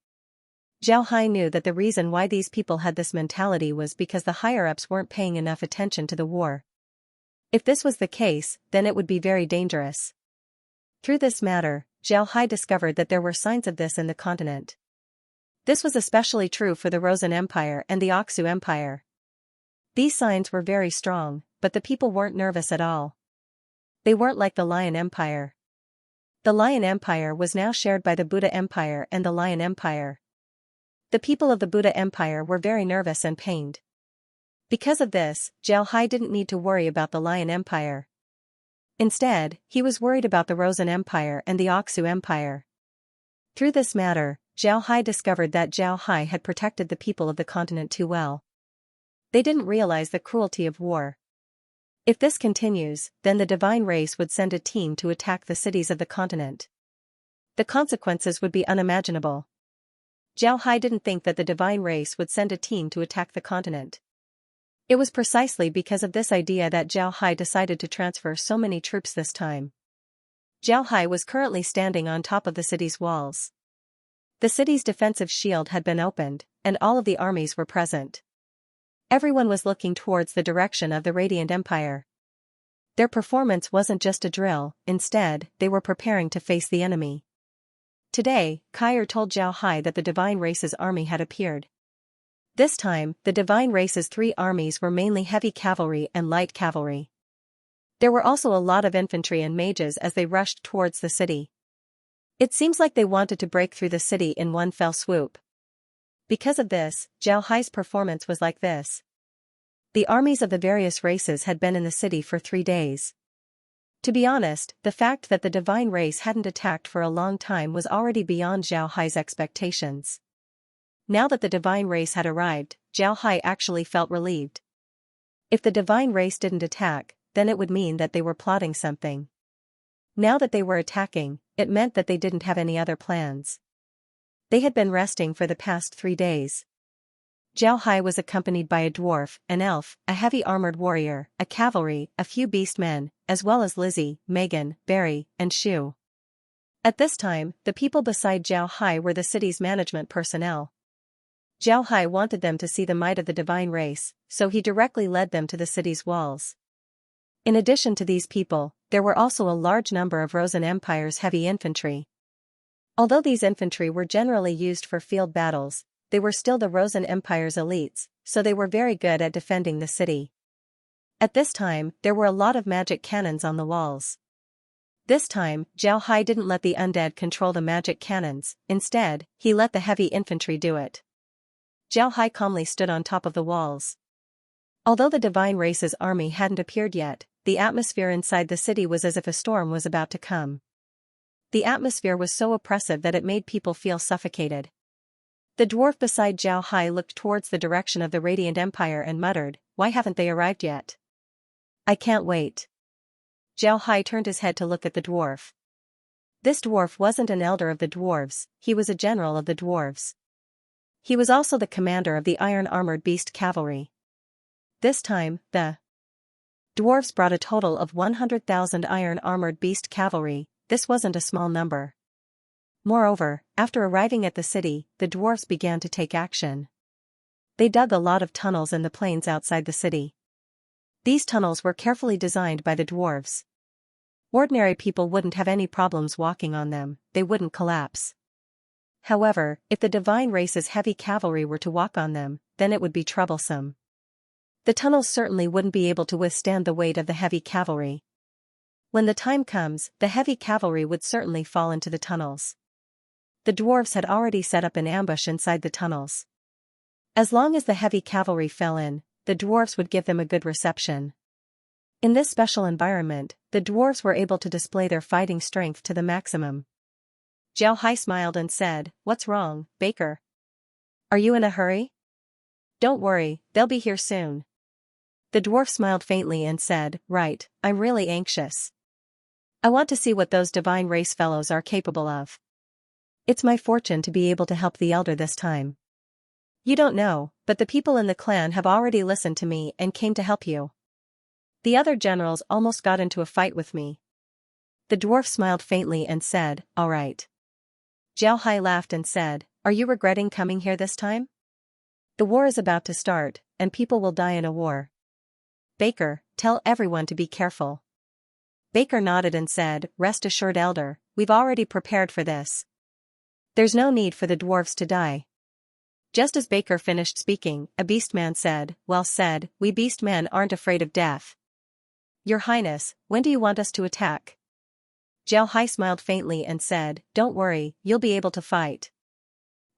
Zhao Hai knew that the reason why these people had this mentality was because the higher-ups weren't paying enough attention to the war. If this was the case, then it would be very dangerous. Through this matter, Zhao Hai discovered that there were signs of this in the continent. This was especially true for the Rosen Empire and the Oxu Empire. These signs were very strong, but the people weren't nervous at all. They weren't like the Lion Empire. The Lion Empire was now shared by the Buddha Empire and the Lion Empire. The people of the Buddha Empire were very nervous and pained. Because of this, Zhao Hai didn't need to worry about the Lion Empire. Instead, he was worried about the Rosen Empire and the Oxu Empire. Through this matter, Zhao Hai discovered that Zhao Hai had protected the people of the continent too well. They didn't realize the cruelty of war. If this continues, then the divine race would send a team to attack the cities of the continent. The consequences would be unimaginable. Zhao Hai didn't think that the divine race would send a team to attack the continent. It was precisely because of this idea that Zhao Hai decided to transfer so many troops this time. Zhao Hai was currently standing on top of the city's walls. The city's defensive shield had been opened, and all of the armies were present. Everyone was looking towards the direction of the Radiant Empire. Their performance wasn't just a drill, instead, they were preparing to face the enemy. Today, Kair told Zhao Hai that the Divine Race's army had appeared. This time, the Divine Race's 3 armies were mainly heavy cavalry and light cavalry. There were also a lot of infantry and mages as they rushed towards the city. It seems like they wanted to break through the city in one fell swoop. Because of this, Zhao Hai's performance was like this. The armies of the various races had been in the city for 3 days. To be honest, the fact that the divine race hadn't attacked for a long time was already beyond Zhao Hai's expectations. Now that the divine race had arrived, Zhao Hai actually felt relieved. If the divine race didn't attack, then it would mean that they were plotting something. Now that they were attacking, it meant that they didn't have any other plans. They had been resting for the past 3 days. Zhao Hai was accompanied by a dwarf, an elf, a heavy armored warrior, a cavalry, a few beastmen, as well as Lizzie, Megan, Barry, and Shu. At this time, the people beside Zhao Hai were the city's management personnel. Zhao Hai wanted them to see the might of the divine race, so he directly led them to the city's walls. In addition to these people, there were also a large number of Rosen Empire's heavy infantry. Although these infantry were generally used for field battles, they were still the Rosen Empire's elites, so they were very good at defending the city. At this time, there were a lot of magic cannons on the walls. This time, Zhao Hai didn't let the undead control the magic cannons, instead, he let the heavy infantry do it. Zhao Hai calmly stood on top of the walls. Although the divine race's army hadn't appeared yet, the atmosphere inside the city was as if a storm was about to come. The atmosphere was so oppressive that it made people feel suffocated. The dwarf beside Zhao Hai looked towards the direction of the Radiant Empire and muttered, "Why haven't they arrived yet? I can't wait." Zhao Hai turned his head to look at the dwarf. This dwarf wasn't an elder of the dwarves, he was a general of the dwarves. He was also the commander of the iron-armored beast cavalry. This time, the dwarves brought a total of 100,000 iron-armored beast cavalry. This wasn't a small number. Moreover, after arriving at the city, the dwarves began to take action. They dug a lot of tunnels in the plains outside the city. These tunnels were carefully designed by the dwarves. Ordinary people wouldn't have any problems walking on them, they wouldn't collapse. However, if the divine race's heavy cavalry were to walk on them, then it would be troublesome. The tunnels certainly wouldn't be able to withstand the weight of the heavy cavalry. When the time comes, the heavy cavalry would certainly fall into the tunnels. The dwarves had already set up an ambush inside the tunnels. As long as the heavy cavalry fell in, the dwarves would give them a good reception. In this special environment, the dwarves were able to display their fighting strength to the maximum. Zhao Hai smiled and said, "What's wrong, Baker? Are you in a hurry? Don't worry, they'll be here soon. The dwarf smiled faintly and said, right, I'm really anxious. I want to see what those divine race fellows are capable of. It's my fortune to be able to help the elder this time. You don't know, but the people in the clan have already listened to me and came to help you. The other generals almost got into a fight with me. The dwarf smiled faintly and said, all right. Xiao Hai laughed and said, are you regretting coming here this time? The war is about to start, and people will die in a war. Baker, tell everyone to be careful. Baker nodded and said, rest assured elder, we've already prepared for this. There's no need for the dwarves to die. Just as Baker finished speaking, a beastman said, well said, we beastmen aren't afraid of death. Your Highness, when do you want us to attack? Xiao Hai smiled faintly and said, don't worry, you'll be able to fight.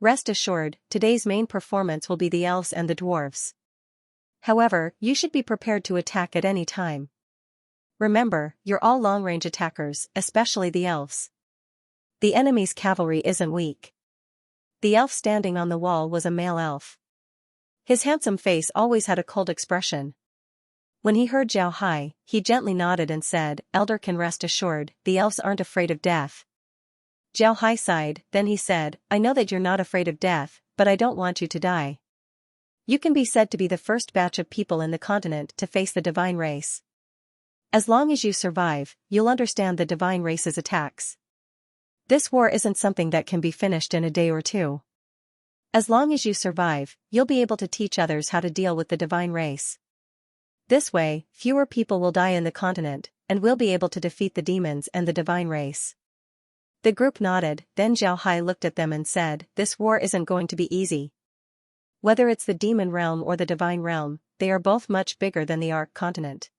Rest assured, today's main performance will be the elves and the dwarves. However, you should be prepared to attack at any time. Remember, you're all long-range attackers, especially the elves. The enemy's cavalry isn't weak. The elf standing on the wall was a male elf. His handsome face always had a cold expression. When he heard Xiao Hai, he gently nodded and said, elder can rest assured, the elves aren't afraid of death. Xiao Hai sighed, then he said, I know that you're not afraid of death, but I don't want you to die. You can be said to be the first batch of people in the continent to face the divine race. As long as you survive, you'll understand the divine race's attacks. This war isn't something that can be finished in a day or two. As long as you survive, you'll be able to teach others how to deal with the divine race. This way, fewer people will die in the continent, and we'll be able to defeat the demons and the divine race. The group nodded, then Xiao Hai looked at them and said, this war isn't going to be easy. Whether it's the demon realm or the divine realm, they are both much bigger than the Ark continent.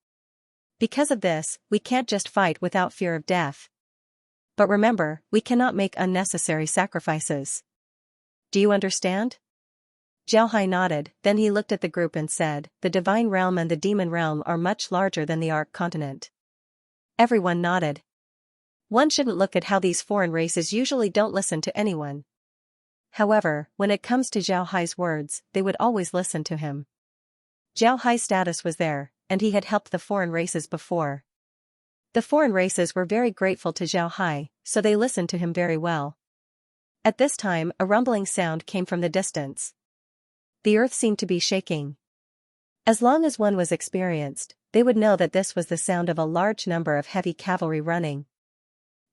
Because of this, we can't just fight without fear of death. But remember, we cannot make unnecessary sacrifices. Do you understand? Xiao Hai nodded, then he looked at the group and said, the divine realm and the demon realm are much larger than the Ark continent. Everyone nodded. One shouldn't look at how these foreign races usually don't listen to anyone. However, when it comes to Xiao Hai's words, they would always listen to him. Xiao Hai's status was there, and he had helped the foreign races before. The foreign races were very grateful to Xiao Hai, so they listened to him very well. At this time, a rumbling sound came from the distance. The earth seemed to be shaking. As long as one was experienced, they would know that this was the sound of a large number of heavy cavalry running.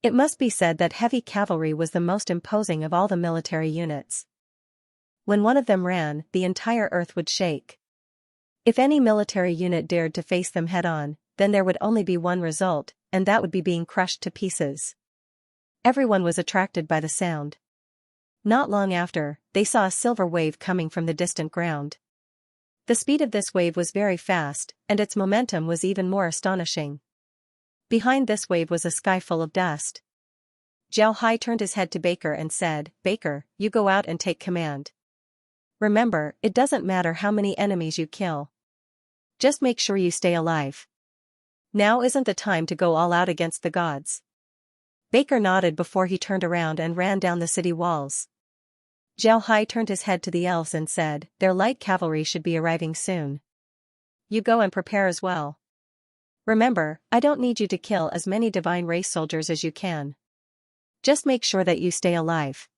It must be said that heavy cavalry was the most imposing of all the military units. When one of them ran, the entire earth would shake. If any military unit dared to face them head-on, then there would only be one result, and that would be being crushed to pieces. Everyone was attracted by the sound. Not long after, they saw a silver wave coming from the distant ground. The speed of this wave was very fast, and its momentum was even more astonishing. Behind this wave was a sky full of dust. Xiao Hai turned his head to Baker and said, Baker, you go out and take command. Remember, it doesn't matter how many enemies you kill. Just make sure you stay alive. Now isn't the time to go all out against the gods. Baker nodded before he turned around and ran down the city walls. Xiao Hai turned his head to the elves and said, their light cavalry should be arriving soon. You go and prepare as well. Remember, I don't need you to kill as many divine race soldiers as you can. Just make sure that you stay alive.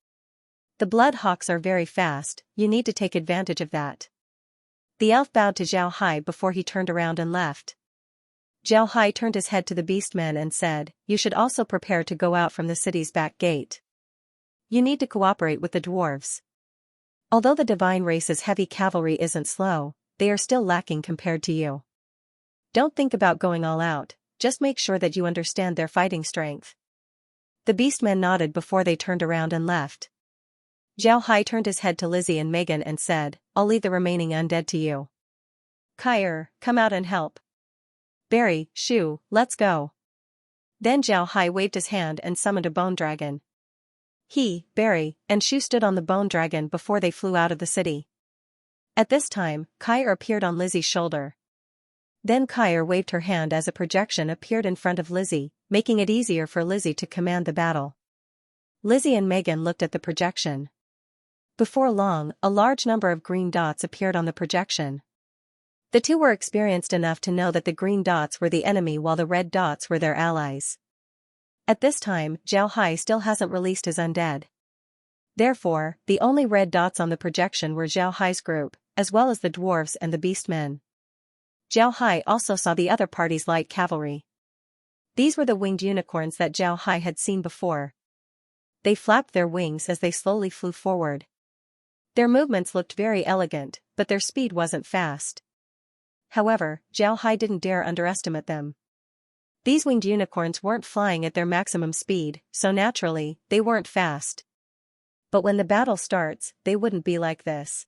The blood hawks are very fast, you need to take advantage of that. The elf bowed to Xiao Hai before he turned around and left. Xiao Hai turned his head to the beastmen and said, you should also prepare to go out from the city's back gate. You need to cooperate with the dwarves. Although the divine race's heavy cavalry isn't slow, they are still lacking compared to you. Don't think about going all out, just make sure that you understand their fighting strength. The beastmen nodded before they turned around and left. Xiao Hai turned his head to Lizzie and Megan and said, I'll leave the remaining undead to you. Kyer, come out and help. Barry, Shu, let's go. Then Xiao Hai waved his hand and summoned a bone dragon. He, Barry, and Shu stood on the bone dragon before they flew out of the city. At this time, Kyer appeared on Lizzie's shoulder. Then Kyer waved her hand as a projection appeared in front of Lizzie, making it easier for Lizzie to command the battle. Lizzie and Megan looked at the projection. Before long, a large number of green dots appeared on the projection. The two were experienced enough to know that the green dots were the enemy while the red dots were their allies. At this time, Zhao Hai still hasn't released his undead. Therefore, the only red dots on the projection were Zhao Hai's group, as well as the dwarves and the beastmen. Zhao Hai also saw the other party's light cavalry. These were the winged unicorns that Zhao Hai had seen before. They flapped their wings as they slowly flew forward. Their movements looked very elegant, but their speed wasn't fast. However, Zhao Hai didn't dare underestimate them. These winged unicorns weren't flying at their maximum speed, so naturally, they weren't fast. But when the battle starts, they wouldn't be like this.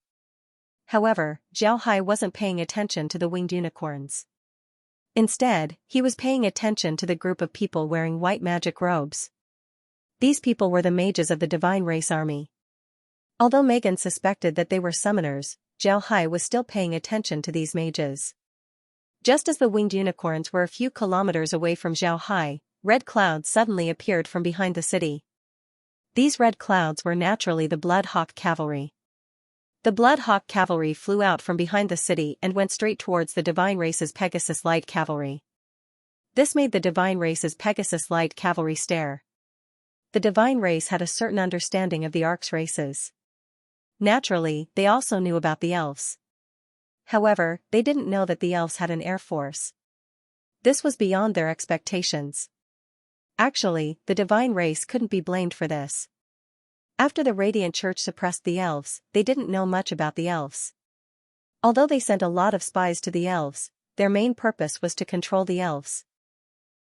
However, Zhao Hai wasn't paying attention to the winged unicorns. Instead, he was paying attention to the group of people wearing white magic robes. These people were the mages of the Divine Race Army. Although Megan suspected that they were summoners, Zhao Hai was still paying attention to these mages. Just as the winged unicorns were a few kilometers away from Zhao Hai, red clouds suddenly appeared from behind the city. These red clouds were naturally the Blood Hawk Cavalry. The Blood Hawk Cavalry flew out from behind the city and went straight towards the Divine Race's Pegasus Light Cavalry. This made the Divine Race's Pegasus Light Cavalry stare. The Divine Race had a certain understanding of the Arcs races. Naturally, they also knew about the elves. However, they didn't know that the elves had an air force. This was beyond their expectations. Actually, the Divine Race couldn't be blamed for this. After the Radiant Church suppressed the elves, they didn't know much about the elves. Although they sent a lot of spies to the elves, their main purpose was to control the elves.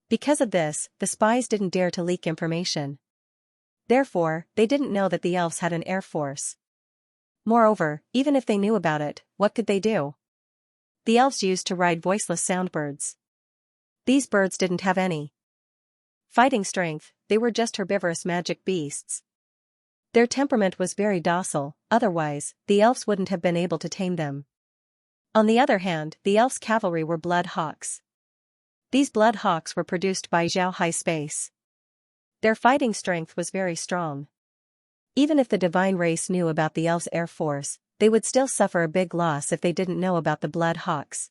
Because of this, the spies didn't dare to leak information. Therefore, they didn't know that the elves had an air force. Moreover, even if they knew about it, what could they do? The elves used to ride voiceless soundbirds. These birds didn't have any fighting strength, they were just herbivorous magic beasts. Their temperament was very docile, otherwise, the elves wouldn't have been able to tame them. On the other hand, the elves' cavalry were blood hawks. These blood hawks were produced by Zhao Hai's space. Their fighting strength was very strong. Even if the Divine Race knew about the elves' air force, they would still suffer a big loss if they didn't know about the Blood Hawks.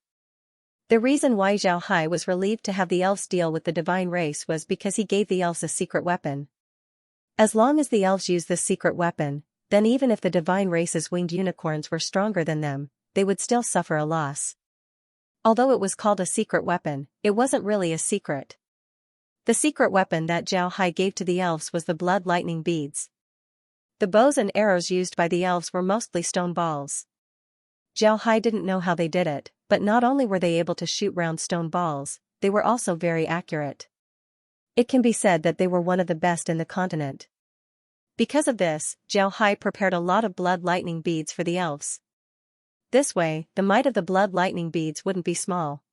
The reason why Zhao Hai was relieved to have the elves deal with the Divine Race was because he gave the elves a secret weapon. As long as the elves used this secret weapon, then even if the Divine Race's winged unicorns were stronger than them, they would still suffer a loss. Although it was called a secret weapon, it wasn't really a secret. The secret weapon that Zhao Hai gave to the elves was the blood lightning beads. The bows and arrows used by the elves were mostly stone balls. Zhao Hai didn't know how they did it, but not only were they able to shoot round stone balls, they were also very accurate. It can be said that they were one of the best in the continent. Because of this, Zhao Hai prepared a lot of blood lightning beads for the elves. This way, the might of the blood lightning beads wouldn't be small.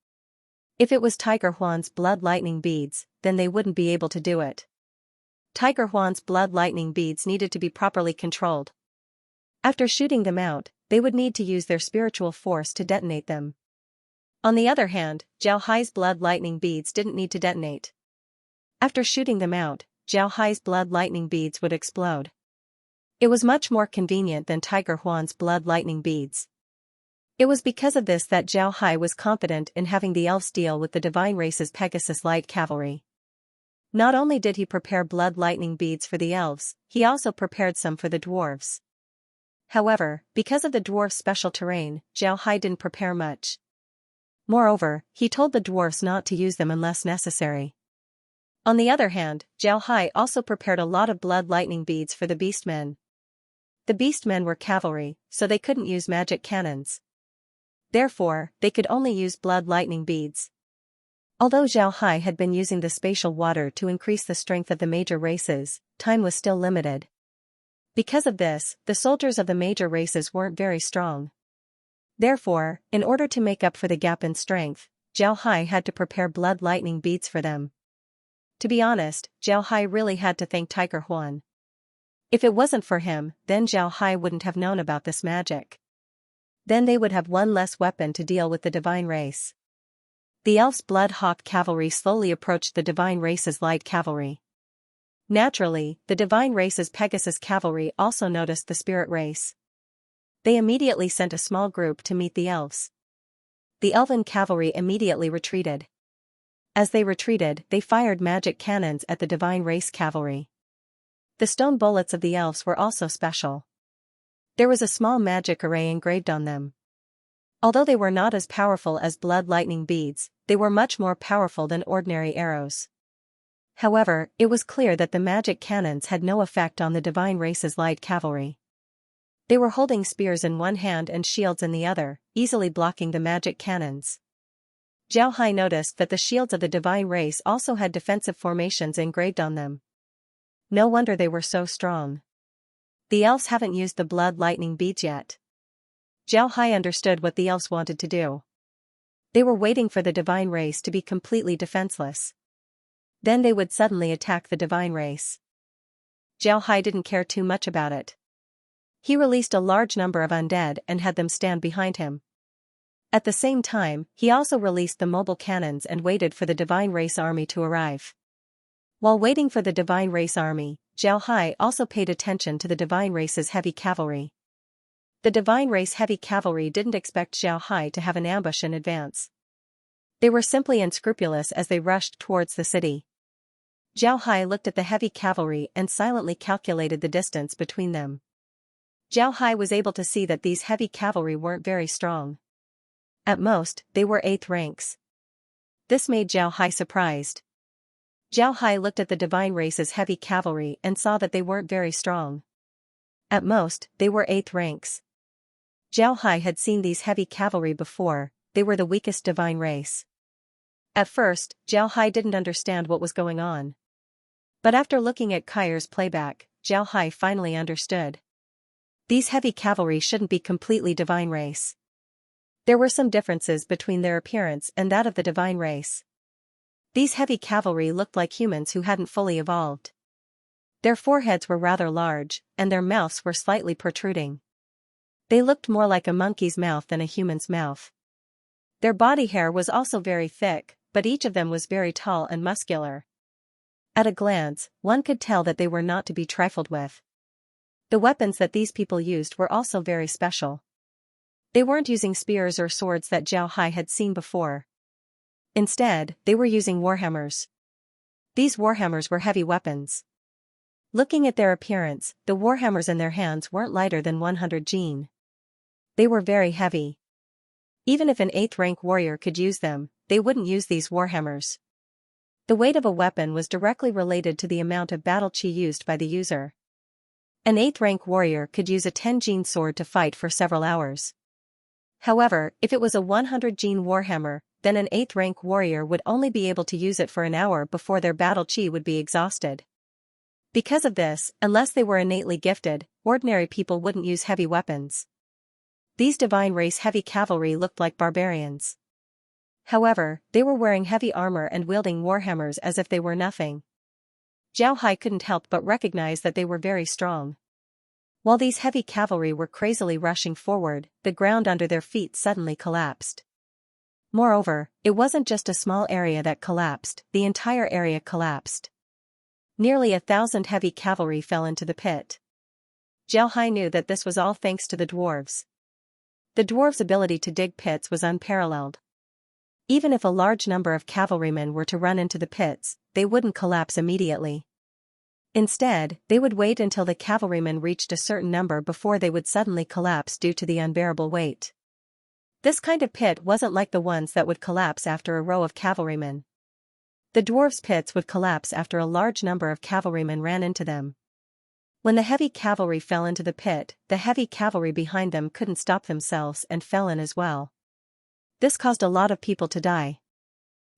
If it was Tiger Huan's blood lightning beads, then they wouldn't be able to do it. Tiger Huan's blood lightning beads needed to be properly controlled. After shooting them out, they would need to use their spiritual force to detonate them. On the other hand, Zhao Hai's blood lightning beads didn't need to detonate. After shooting them out, Zhao Hai's blood lightning beads would explode. It was much more convenient than Tiger Huan's blood lightning beads. It was because of this that Zhao Hai was confident in having the elves deal with the Divine Race's Pegasus Light Cavalry. Not only did he prepare blood lightning beads for the elves, he also prepared some for the dwarves. However, because of the dwarves' special terrain, Zhao Hai didn't prepare much. Moreover, he told the dwarves not to use them unless necessary. On the other hand, Zhao Hai also prepared a lot of blood lightning beads for the beastmen. The beastmen were cavalry, so they couldn't use magic cannons. Therefore, they could only use blood lightning beads. Although Zhao Hai had been using the spatial water to increase the strength of the major races, time was still limited. Because of this, the soldiers of the major races weren't very strong. Therefore, in order to make up for the gap in strength, Zhao Hai had to prepare blood lightning beads for them. To be honest, Zhao Hai really had to thank Tiger Huan. If it wasn't for him, then Zhao Hai wouldn't have known about this magic. Then they would have one less weapon to deal with the Divine Race. The elves' blood hawk cavalry slowly approached the Divine Race's light cavalry. Naturally, the divine race's Pegasus cavalry also noticed the spirit race. They immediately sent a small group to meet the elves. The elven cavalry immediately retreated. As they retreated, they fired magic cannons at the divine race cavalry. The stone bullets of the elves were also special. There was a small magic array engraved on them. Although they were not as powerful as blood lightning beads, they were much more powerful than ordinary arrows. However, it was clear that the magic cannons had no effect on the divine race's light cavalry. They were holding spears in one hand and shields in the other, easily blocking the magic cannons. Zhao Hai noticed that the shields of the divine race also had defensive formations engraved on them. No wonder they were so strong. The elves haven't used the blood lightning beads yet. Zhao Hai understood what the elves wanted to do. They were waiting for the divine race to be completely defenseless. Then they would suddenly attack the divine race. Zhao Hai didn't care too much about it. He released a large number of undead and had them stand behind him. At the same time, he also released the mobile cannons and waited for the divine race army to arrive. While waiting for the divine race army, Zhao Hai also paid attention to the divine race's heavy cavalry. The divine race heavy cavalry didn't expect Zhao Hai to have an ambush in advance. They were simply unscrupulous as they rushed towards the city. Zhao Hai looked at the heavy cavalry and silently calculated the distance between them. Zhao Hai was able to see that these heavy cavalry weren't very strong. At most, they were 8th ranks. This made Zhao Hai surprised. Zhao Hai looked at the divine race's heavy cavalry and saw that they weren't very strong. At most, they were 8th ranks. Zhao Hai had seen these heavy cavalry before, they were the weakest divine race. At first, Zhao Hai didn't understand what was going on. But after looking at Kair's playback, Zhao Hai finally understood. These heavy cavalry shouldn't be completely divine race. There were some differences between their appearance and that of the divine race. These heavy cavalry looked like humans who hadn't fully evolved. Their foreheads were rather large, and their mouths were slightly protruding. They looked more like a monkey's mouth than a human's mouth. Their body hair was also very thick, but each of them was very tall and muscular. At a glance, one could tell that they were not to be trifled with. The weapons that these people used were also very special. They weren't using spears or swords that Zhao Hai had seen before. Instead, they were using warhammers. These warhammers were heavy weapons. Looking at their appearance, the warhammers in their hands weren't lighter than 100 jin. They were very heavy. Even if an 8th rank warrior could use them, they wouldn't use these warhammers. The weight of a weapon was directly related to the amount of battle chi used by the user. An 8th rank warrior could use a 10 jin sword to fight for several hours. However, if it was a 100 jin warhammer, then an 8th rank warrior would only be able to use it for an hour before their battle chi would be exhausted. Because of this, unless they were innately gifted, ordinary people wouldn't use heavy weapons. These divine race heavy cavalry looked like barbarians. However, they were wearing heavy armor and wielding warhammers as if they were nothing. Zhao Hai couldn't help but recognize that they were very strong. While these heavy cavalry were crazily rushing forward, the ground under their feet suddenly collapsed. Moreover, it wasn't just a small area that collapsed, the entire area collapsed. Nearly 1,000 heavy cavalry fell into the pit. Zhao Hai knew that this was all thanks to the dwarves. The dwarves' ability to dig pits was unparalleled. Even if a large number of cavalrymen were to run into the pits, they wouldn't collapse immediately. Instead, they would wait until the cavalrymen reached a certain number before they would suddenly collapse due to the unbearable weight. This kind of pit wasn't like the ones that would collapse after a row of cavalrymen. The dwarves' pits would collapse after a large number of cavalrymen ran into them. When the heavy cavalry fell into the pit, the heavy cavalry behind them couldn't stop themselves and fell in as well. This caused a lot of people to die.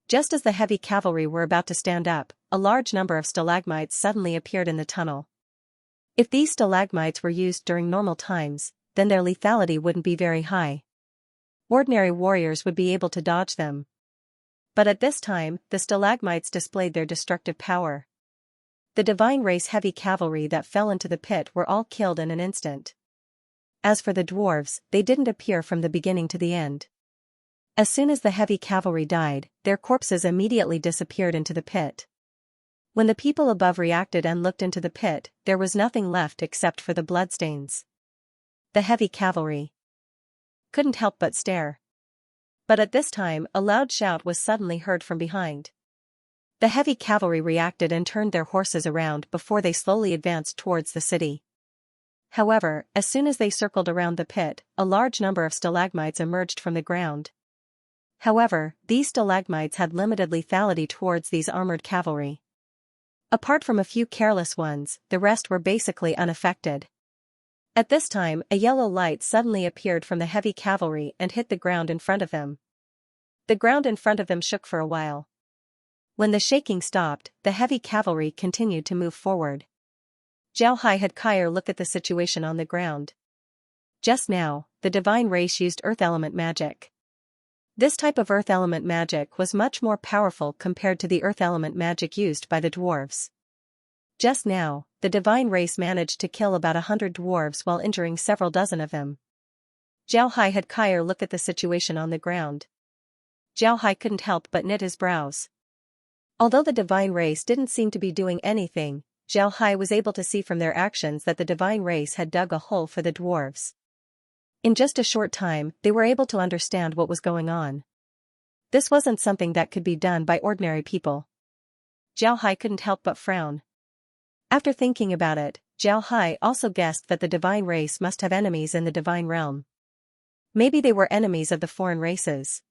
Just as the heavy cavalry were about to stand up, a large number of stalagmites suddenly appeared in the tunnel. If these stalagmites were used during normal times, then their lethality wouldn't be very high. Ordinary warriors would be able to dodge them. But at this time, the stalagmites displayed their destructive power. The divine race heavy cavalry that fell into the pit were all killed in an instant. As for the dwarves, they didn't appear from the beginning to the end. As soon as the heavy cavalry died, their corpses immediately disappeared into the pit. When the people above reacted and looked into the pit, there was nothing left except for the bloodstains. The heavy cavalry couldn't help but stare. But at this time, a loud shout was suddenly heard from behind. The heavy cavalry reacted and turned their horses around before they slowly advanced towards the city. However, as soon as they circled around the pit, a large number of stalagmites emerged from the ground. However, these stalagmites had limited lethality towards these armored cavalry. Apart from a few careless ones, the rest were basically unaffected. At this time, a yellow light suddenly appeared from the heavy cavalry and hit the ground in front of them. The ground in front of them shook for a while. When the shaking stopped, the heavy cavalry continued to move forward. Zhao Hai had Kyer look at the situation on the ground. Just now, the divine race used earth element magic. This type of earth element magic was much more powerful compared to the earth element magic used by the dwarves. Just now, the divine race managed to kill about 100 dwarves while injuring several dozen of them. Zhao Hai had Kyer look at the situation on the ground. Zhao Hai couldn't help but knit his brows. Although the divine race didn't seem to be doing anything, Zhao Hai was able to see from their actions that the divine race had dug a hole for the dwarves. In just a short time, they were able to understand what was going on. This wasn't something that could be done by ordinary people. Zhao Hai couldn't help but frown. After thinking about it, Zhao Hai also guessed that the divine race must have enemies in the divine realm. Maybe they were enemies of the foreign races.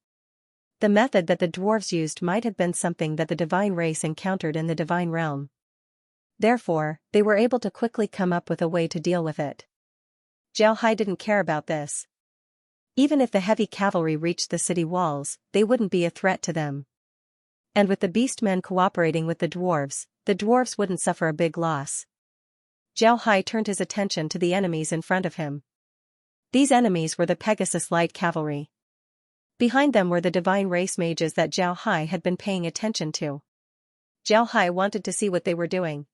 The method that the dwarves used might have been something that the divine race encountered in the divine realm. Therefore, they were able to quickly come up with a way to deal with it. Zhao Hai didn't care about this. Even if the heavy cavalry reached the city walls, they wouldn't be a threat to them. And with the beastmen cooperating with the dwarves wouldn't suffer a big loss. Zhao Hai turned his attention to the enemies in front of him. These enemies were the Pegasus Light Cavalry. Behind them were the divine race mages that Zhao Hai had been paying attention to. Zhao Hai wanted to see what they were doing.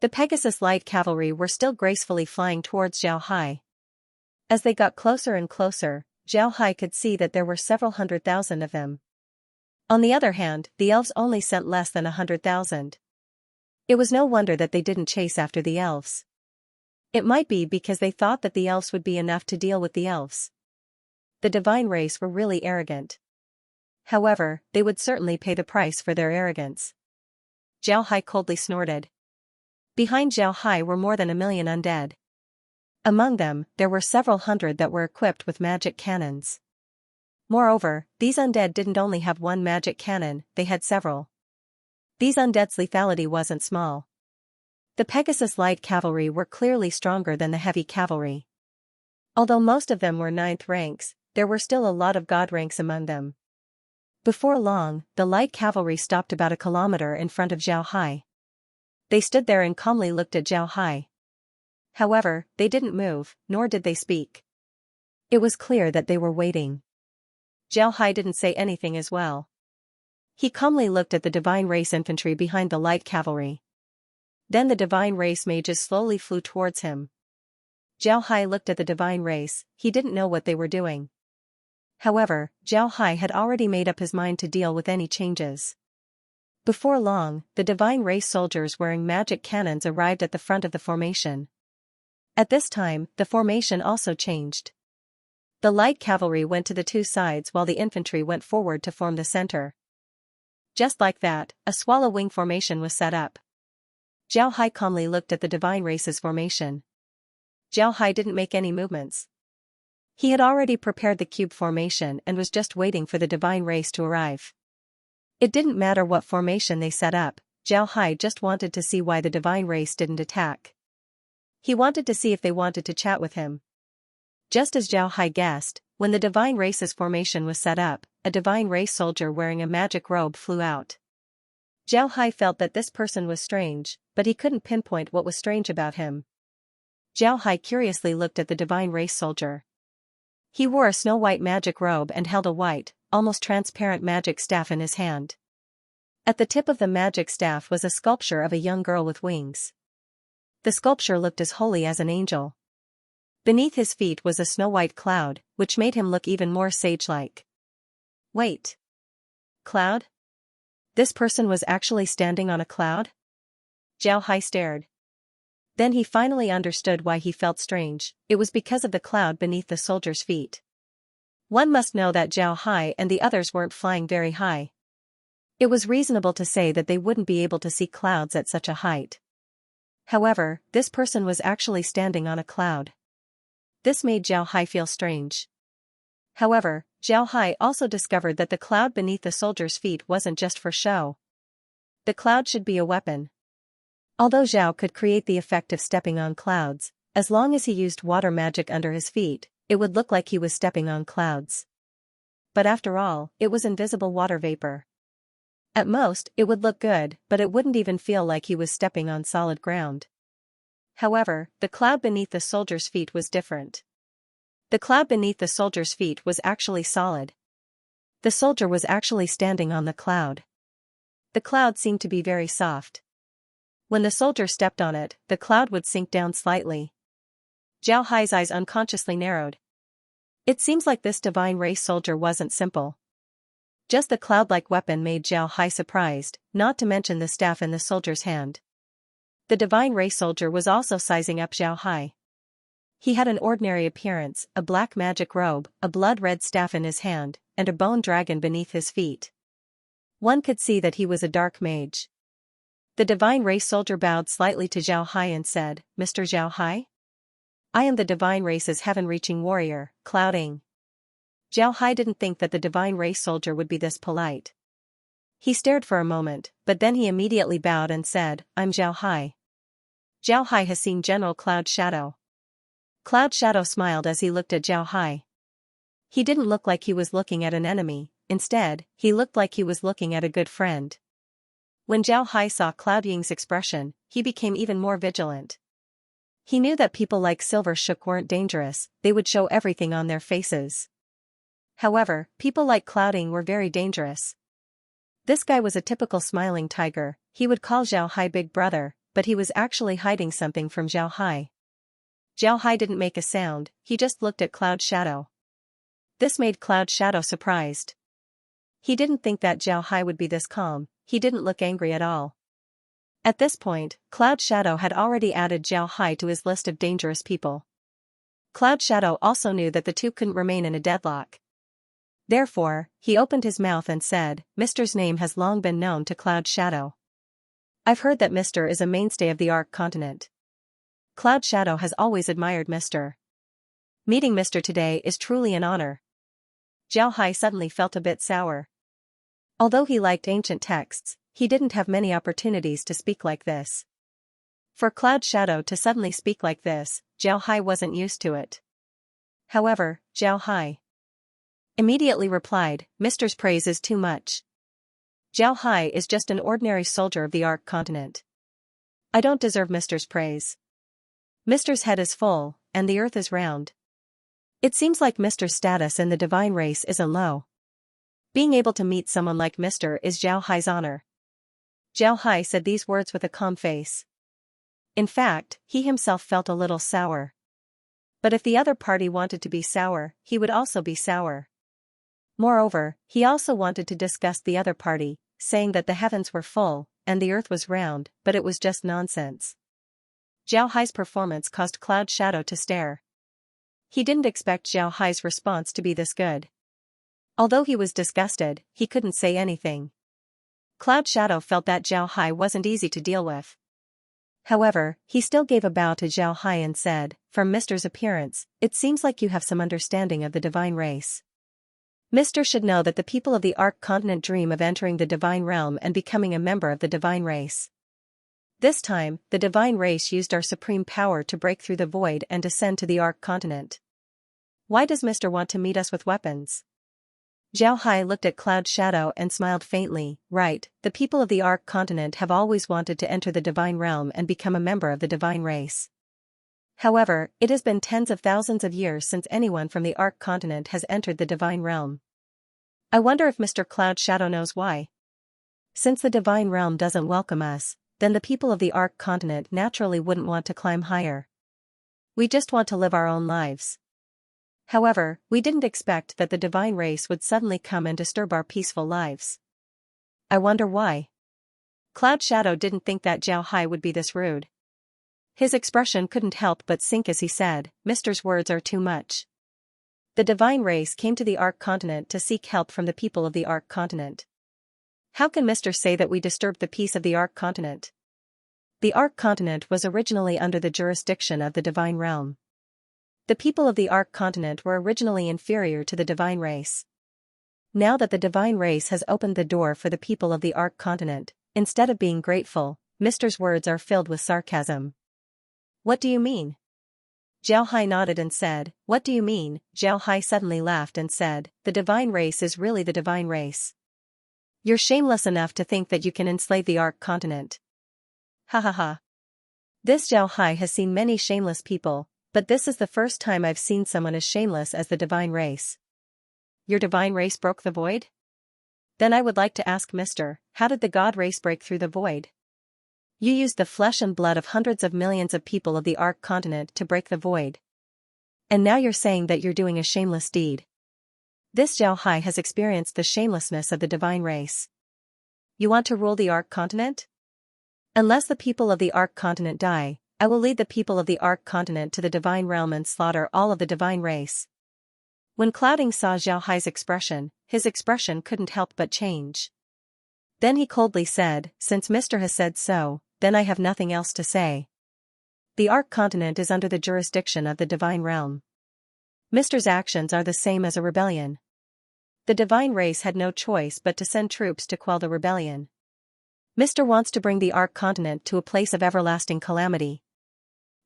The Pegasus Light Cavalry were still gracefully flying towards Zhao Hai. As they got closer and closer, Zhao Hai could see that there were several 100,000 of them. On the other hand, the elves only sent less than 100,000. It was no wonder that they didn't chase after the elves. It might be because they thought that the elves would be enough to deal with the elves. The divine race were really arrogant. However, they would certainly pay the price for their arrogance. Zhao Hai coldly snorted. Behind Zhao Hai were more than 1 million undead. Among them, there were several hundred that were equipped with magic cannons. Moreover, these undead didn't only have one magic cannon, they had several. These undead's lethality wasn't small. The Pegasus Light Cavalry were clearly stronger than the heavy cavalry. Although most of them were 9th ranks, there were still a lot of god ranks among them. Before long, the light cavalry stopped about 1 kilometer in front of Zhao Hai. They stood there and calmly looked at Zhao Hai. However, they didn't move, nor did they speak. It was clear that they were waiting. Zhao Hai didn't say anything as well. He calmly looked at the divine race infantry behind the light cavalry. Then the divine race mages slowly flew towards him. Zhao Hai looked at the divine race, he didn't know what they were doing. However, Zhao Hai had already made up his mind to deal with any changes. Before long, the divine race soldiers wearing magic cannons arrived at the front of the formation. At this time, the formation also changed. The light cavalry went to the two sides while the infantry went forward to form the center. Just like that, a swallow wing formation was set up. Zhao Hai calmly looked at the divine race's formation. Zhao Hai didn't make any movements. He had already prepared the cube formation and was just waiting for the divine race to arrive. It didn't matter what formation they set up, Zhao Hai just wanted to see why the divine race didn't attack. He wanted to see if they wanted to chat with him. Just as Zhao Hai guessed, when the divine race's formation was set up, a divine race soldier wearing a magic robe flew out. Zhao Hai felt that this person was strange, but he couldn't pinpoint what was strange about him. Zhao Hai curiously looked at the divine race soldier. He wore a snow-white magic robe and held a white, almost transparent magic staff in his hand. At the tip of the magic staff was a sculpture of a young girl with wings. The sculpture looked as holy as an angel. Beneath his feet was a snow-white cloud, which made him look even more sage-like. Wait. Cloud? This person was actually standing on a cloud? Zhao Hai stared. Then he finally understood why he felt strange. It was because of the cloud beneath the soldier's feet. One must know that Zhao Hai and the others weren't flying very high. It was reasonable to say that they wouldn't be able to see clouds at such a height. However, this person was actually standing on a cloud. This made Zhao Hai feel strange. However, Zhao Hai also discovered that the cloud beneath the soldier's feet wasn't just for show. The cloud should be a weapon. Although Zhao could create the effect of stepping on clouds, as long as he used water magic under his feet, it would look like he was stepping on clouds. But after all, it was invisible water vapor. At most, it would look good, but it wouldn't even feel like he was stepping on solid ground. However, the cloud beneath the soldier's feet was different. The cloud beneath the soldier's feet was actually solid. The soldier was actually standing on the cloud. The cloud seemed to be very soft. When the soldier stepped on it, the cloud would sink down slightly. Zhao Hai's eyes unconsciously narrowed. It seems like this divine race soldier wasn't simple. Just the cloud-like weapon made Zhao Hai surprised, not to mention the staff in the soldier's hand. The divine race soldier was also sizing up Zhao Hai. He had an ordinary appearance, a black magic robe, a blood-red staff in his hand, and a bone dragon beneath his feet. One could see that he was a dark mage. The divine race soldier bowed slightly to Zhao Hai and said, "Mr. Zhao Hai? I am the divine race's heaven-reaching warrior, Clouding." Zhao Hai didn't think that the divine race soldier would be this polite. He stared for a moment, but then he immediately bowed and said, "I'm Zhao Hai." Zhao Hai has seen General Cloud Shadow. Cloud Shadow smiled as he looked at Zhao Hai. He didn't look like he was looking at an enemy, instead, he looked like he was looking at a good friend. When Zhao Hai saw Cloud Ying's expression, he became even more vigilant. He knew that people like Silver Shook weren't dangerous, they would show everything on their faces. However, people like Cloud Ying were very dangerous. This guy was a typical smiling tiger, he would call Zhao Hai big brother, but he was actually hiding something from Zhao Hai. Zhao Hai didn't make a sound, he just looked at Cloud Shadow. This made Cloud Shadow surprised. He didn't think that Zhao Hai would be this calm, he didn't look angry at all. At this point, Cloud Shadow had already added Zhao Hai to his list of dangerous people. Cloud Shadow also knew that the two couldn't remain in a deadlock. Therefore, he opened his mouth and said, "Mister's name has long been known to Cloud Shadow. I've heard that Mister is a mainstay of the Ark continent. Cloud Shadow has always admired Mister. Meeting Mister today is truly an honor." Zhao Hai suddenly felt a bit sour. Although he liked ancient texts, he didn't have many opportunities to speak like this. For Cloud Shadow to suddenly speak like this, Zhao Hai wasn't used to it. However, Zhao Hai immediately replied, "Mister's praise is too much. Zhao Hai is just an ordinary soldier of the Ark continent. I don't deserve Mister's praise. Mister's head is full, and the earth is round. It seems like Mister's status in the divine race isn't low. Being able to meet someone like Mister is Zhao Hai's honor." Zhao Hai said these words with a calm face. In fact, he himself felt a little sour. But if the other party wanted to be sour, he would also be sour. Moreover, he also wanted to disgust the other party, saying that the heavens were full, and the earth was round, but it was just nonsense. Zhao Hai's performance caused Cloud Shadow to stare. He didn't expect Zhao Hai's response to be this good. Although he was disgusted, he couldn't say anything. Cloud Shadow felt that Zhao Hai wasn't easy to deal with. However, he still gave a bow to Zhao Hai and said, "From Mister's appearance, it seems like you have some understanding of the divine race. Mister should know that the people of the Ark continent dream of entering the divine realm and becoming a member of the divine race. This time, the divine race used our supreme power to break through the void and descend to the Ark continent. Why does Mister want to meet us with weapons?" Zhao Hai looked at Cloud Shadow and smiled faintly. "Right, the people of the Ark continent have always wanted to enter the divine realm and become a member of the divine race. However, it has been tens of thousands of years since anyone from the Ark continent has entered the divine realm. I wonder if Mr. Cloud Shadow knows why. Since the divine realm doesn't welcome us, then the people of the Ark continent naturally wouldn't want to climb higher. We just want to live our own lives. However, we didn't expect that the divine race would suddenly come and disturb our peaceful lives. I wonder why. Cloud Shadow didn't think that Zhao Hai would be this rude. His expression couldn't help but sink as he said, Mister's words are too much. The divine race came to the Ark Continent to seek help from the people of the Ark Continent. How can Mister say that we disturbed the peace of the Ark Continent? The Ark Continent was originally under the jurisdiction of the Divine Realm. The people of the Ark Continent were originally inferior to the divine race. Now that the divine race has opened the door for the people of the Ark Continent, instead of being grateful, Mister's words are filled with sarcasm. What do you mean? Zhao Hai nodded and said, What do you mean? Zhao Hai suddenly laughed and said, The divine race is really the divine race. You're shameless enough to think that you can enslave the Ark Continent. Ha ha ha. This Zhao Hai has seen many shameless people, but this is the first time I've seen someone as shameless as the divine race. Your divine race broke the void? Then I would like to ask Mister, how did the God race break through the void? You used the flesh and blood of hundreds of millions of people of the Ark Continent to break the void. And now you're saying that you're doing a shameless deed. This Zhao Hai has experienced the shamelessness of the divine race. You want to rule the Ark Continent? Unless the people of the Ark Continent die, I will lead the people of the Ark Continent to the divine realm and slaughter all of the divine race. When Clouding saw Zhao Hai's expression, his expression couldn't help but change. Then he coldly said, Since Mister has said so, then I have nothing else to say. The Ark Continent is under the jurisdiction of the divine realm. Mister's actions are the same as a rebellion. The divine race had no choice but to send troops to quell the rebellion. Mister wants to bring the Ark Continent to a place of everlasting calamity.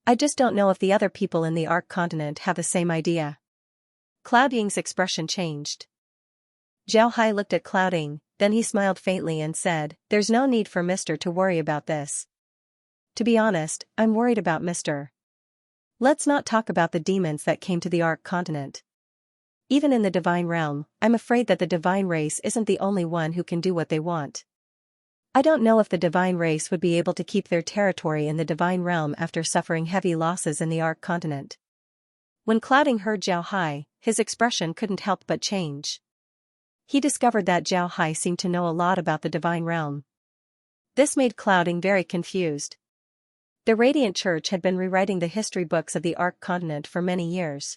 I just don't know if the other people in the Ark Continent have the same idea. Cloud Ying's expression changed. Zhao Hai looked at Cloud Ying, then he smiled faintly and said, There's no need for Mister to worry about this. To be honest, I'm worried about Mister. Let's not talk about the demons that came to the Ark Continent. Even in the divine realm, I'm afraid that the divine race isn't the only one who can do what they want. I don't know if the divine race would be able to keep their territory in the divine realm after suffering heavy losses in the Ark Continent. When Cloud Ying heard Zhao Hai, his expression couldn't help but change. He discovered that Zhao Hai seemed to know a lot about the divine realm. This made Cloud Ying very confused. The Radiant Church had been rewriting the history books of the Ark Continent for many years.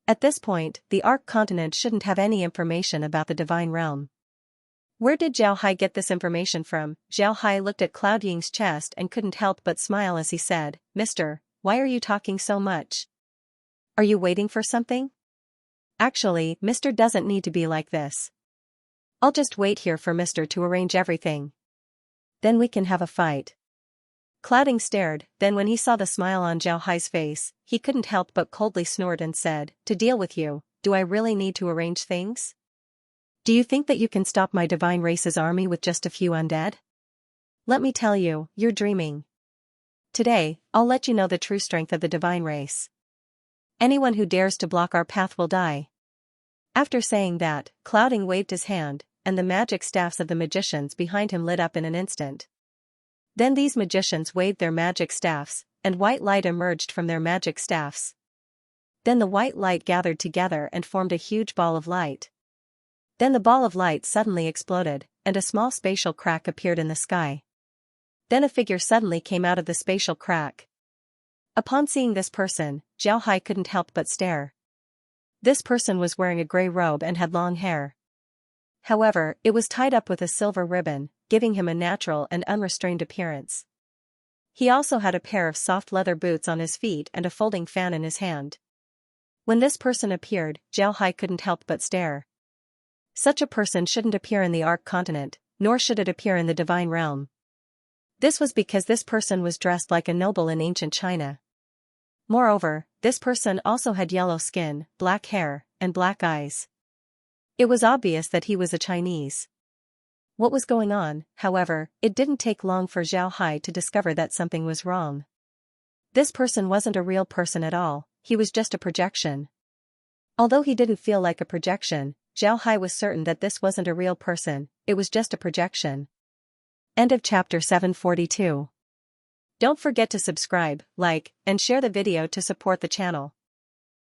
At this point, the Ark Continent shouldn't have any information about the divine realm. Where did Zhao Hai get this information from? Zhao Hai looked at Cloud Ying's chest and couldn't help but smile as he said, Mister, why are you talking so much? Are you waiting for something? Actually, Mister doesn't need to be like this. I'll just wait here for Mister to arrange everything. Then we can have a fight. Cloud Ying stared, then when he saw the smile on Zhao Hai's face, he couldn't help but coldly snort and said, To deal with you, do I really need to arrange things? Do you think that you can stop my divine race's army with just a few undead? Let me tell you, you're dreaming. Today, I'll let you know the true strength of the divine race. Anyone who dares to block our path will die. After saying that, Cloud Ying waved his hand, and the magic staffs of the magicians behind him lit up in an instant. Then these magicians waved their magic staffs, and white light emerged from their magic staffs. Then the white light gathered together and formed a huge ball of light. Then the ball of light suddenly exploded, and a small spatial crack appeared in the sky. Then a figure suddenly came out of the spatial crack. Upon seeing this person, Zhao Hai couldn't help but stare. This person was wearing a gray robe and had long hair. However, it was tied up with a silver ribbon, giving him a natural and unrestrained appearance. He also had a pair of soft leather boots on his feet and a folding fan in his hand. When this person appeared, Zhao Hai couldn't help but stare. Such a person shouldn't appear in the Ark Continent, nor should it appear in the divine realm. This was because this person was dressed like a noble in ancient China. Moreover, this person also had yellow skin, black hair, and black eyes. It was obvious that he was a Chinese. What was going on, however, it didn't take long for Zhao Hai to discover that something was wrong. This person wasn't a real person at all, he was just a projection. Although he didn't feel like a projection, Zhao Hai was certain that this wasn't a real person, it was just a projection. End of chapter 742. Don't forget to subscribe, like, and share the video to support the channel.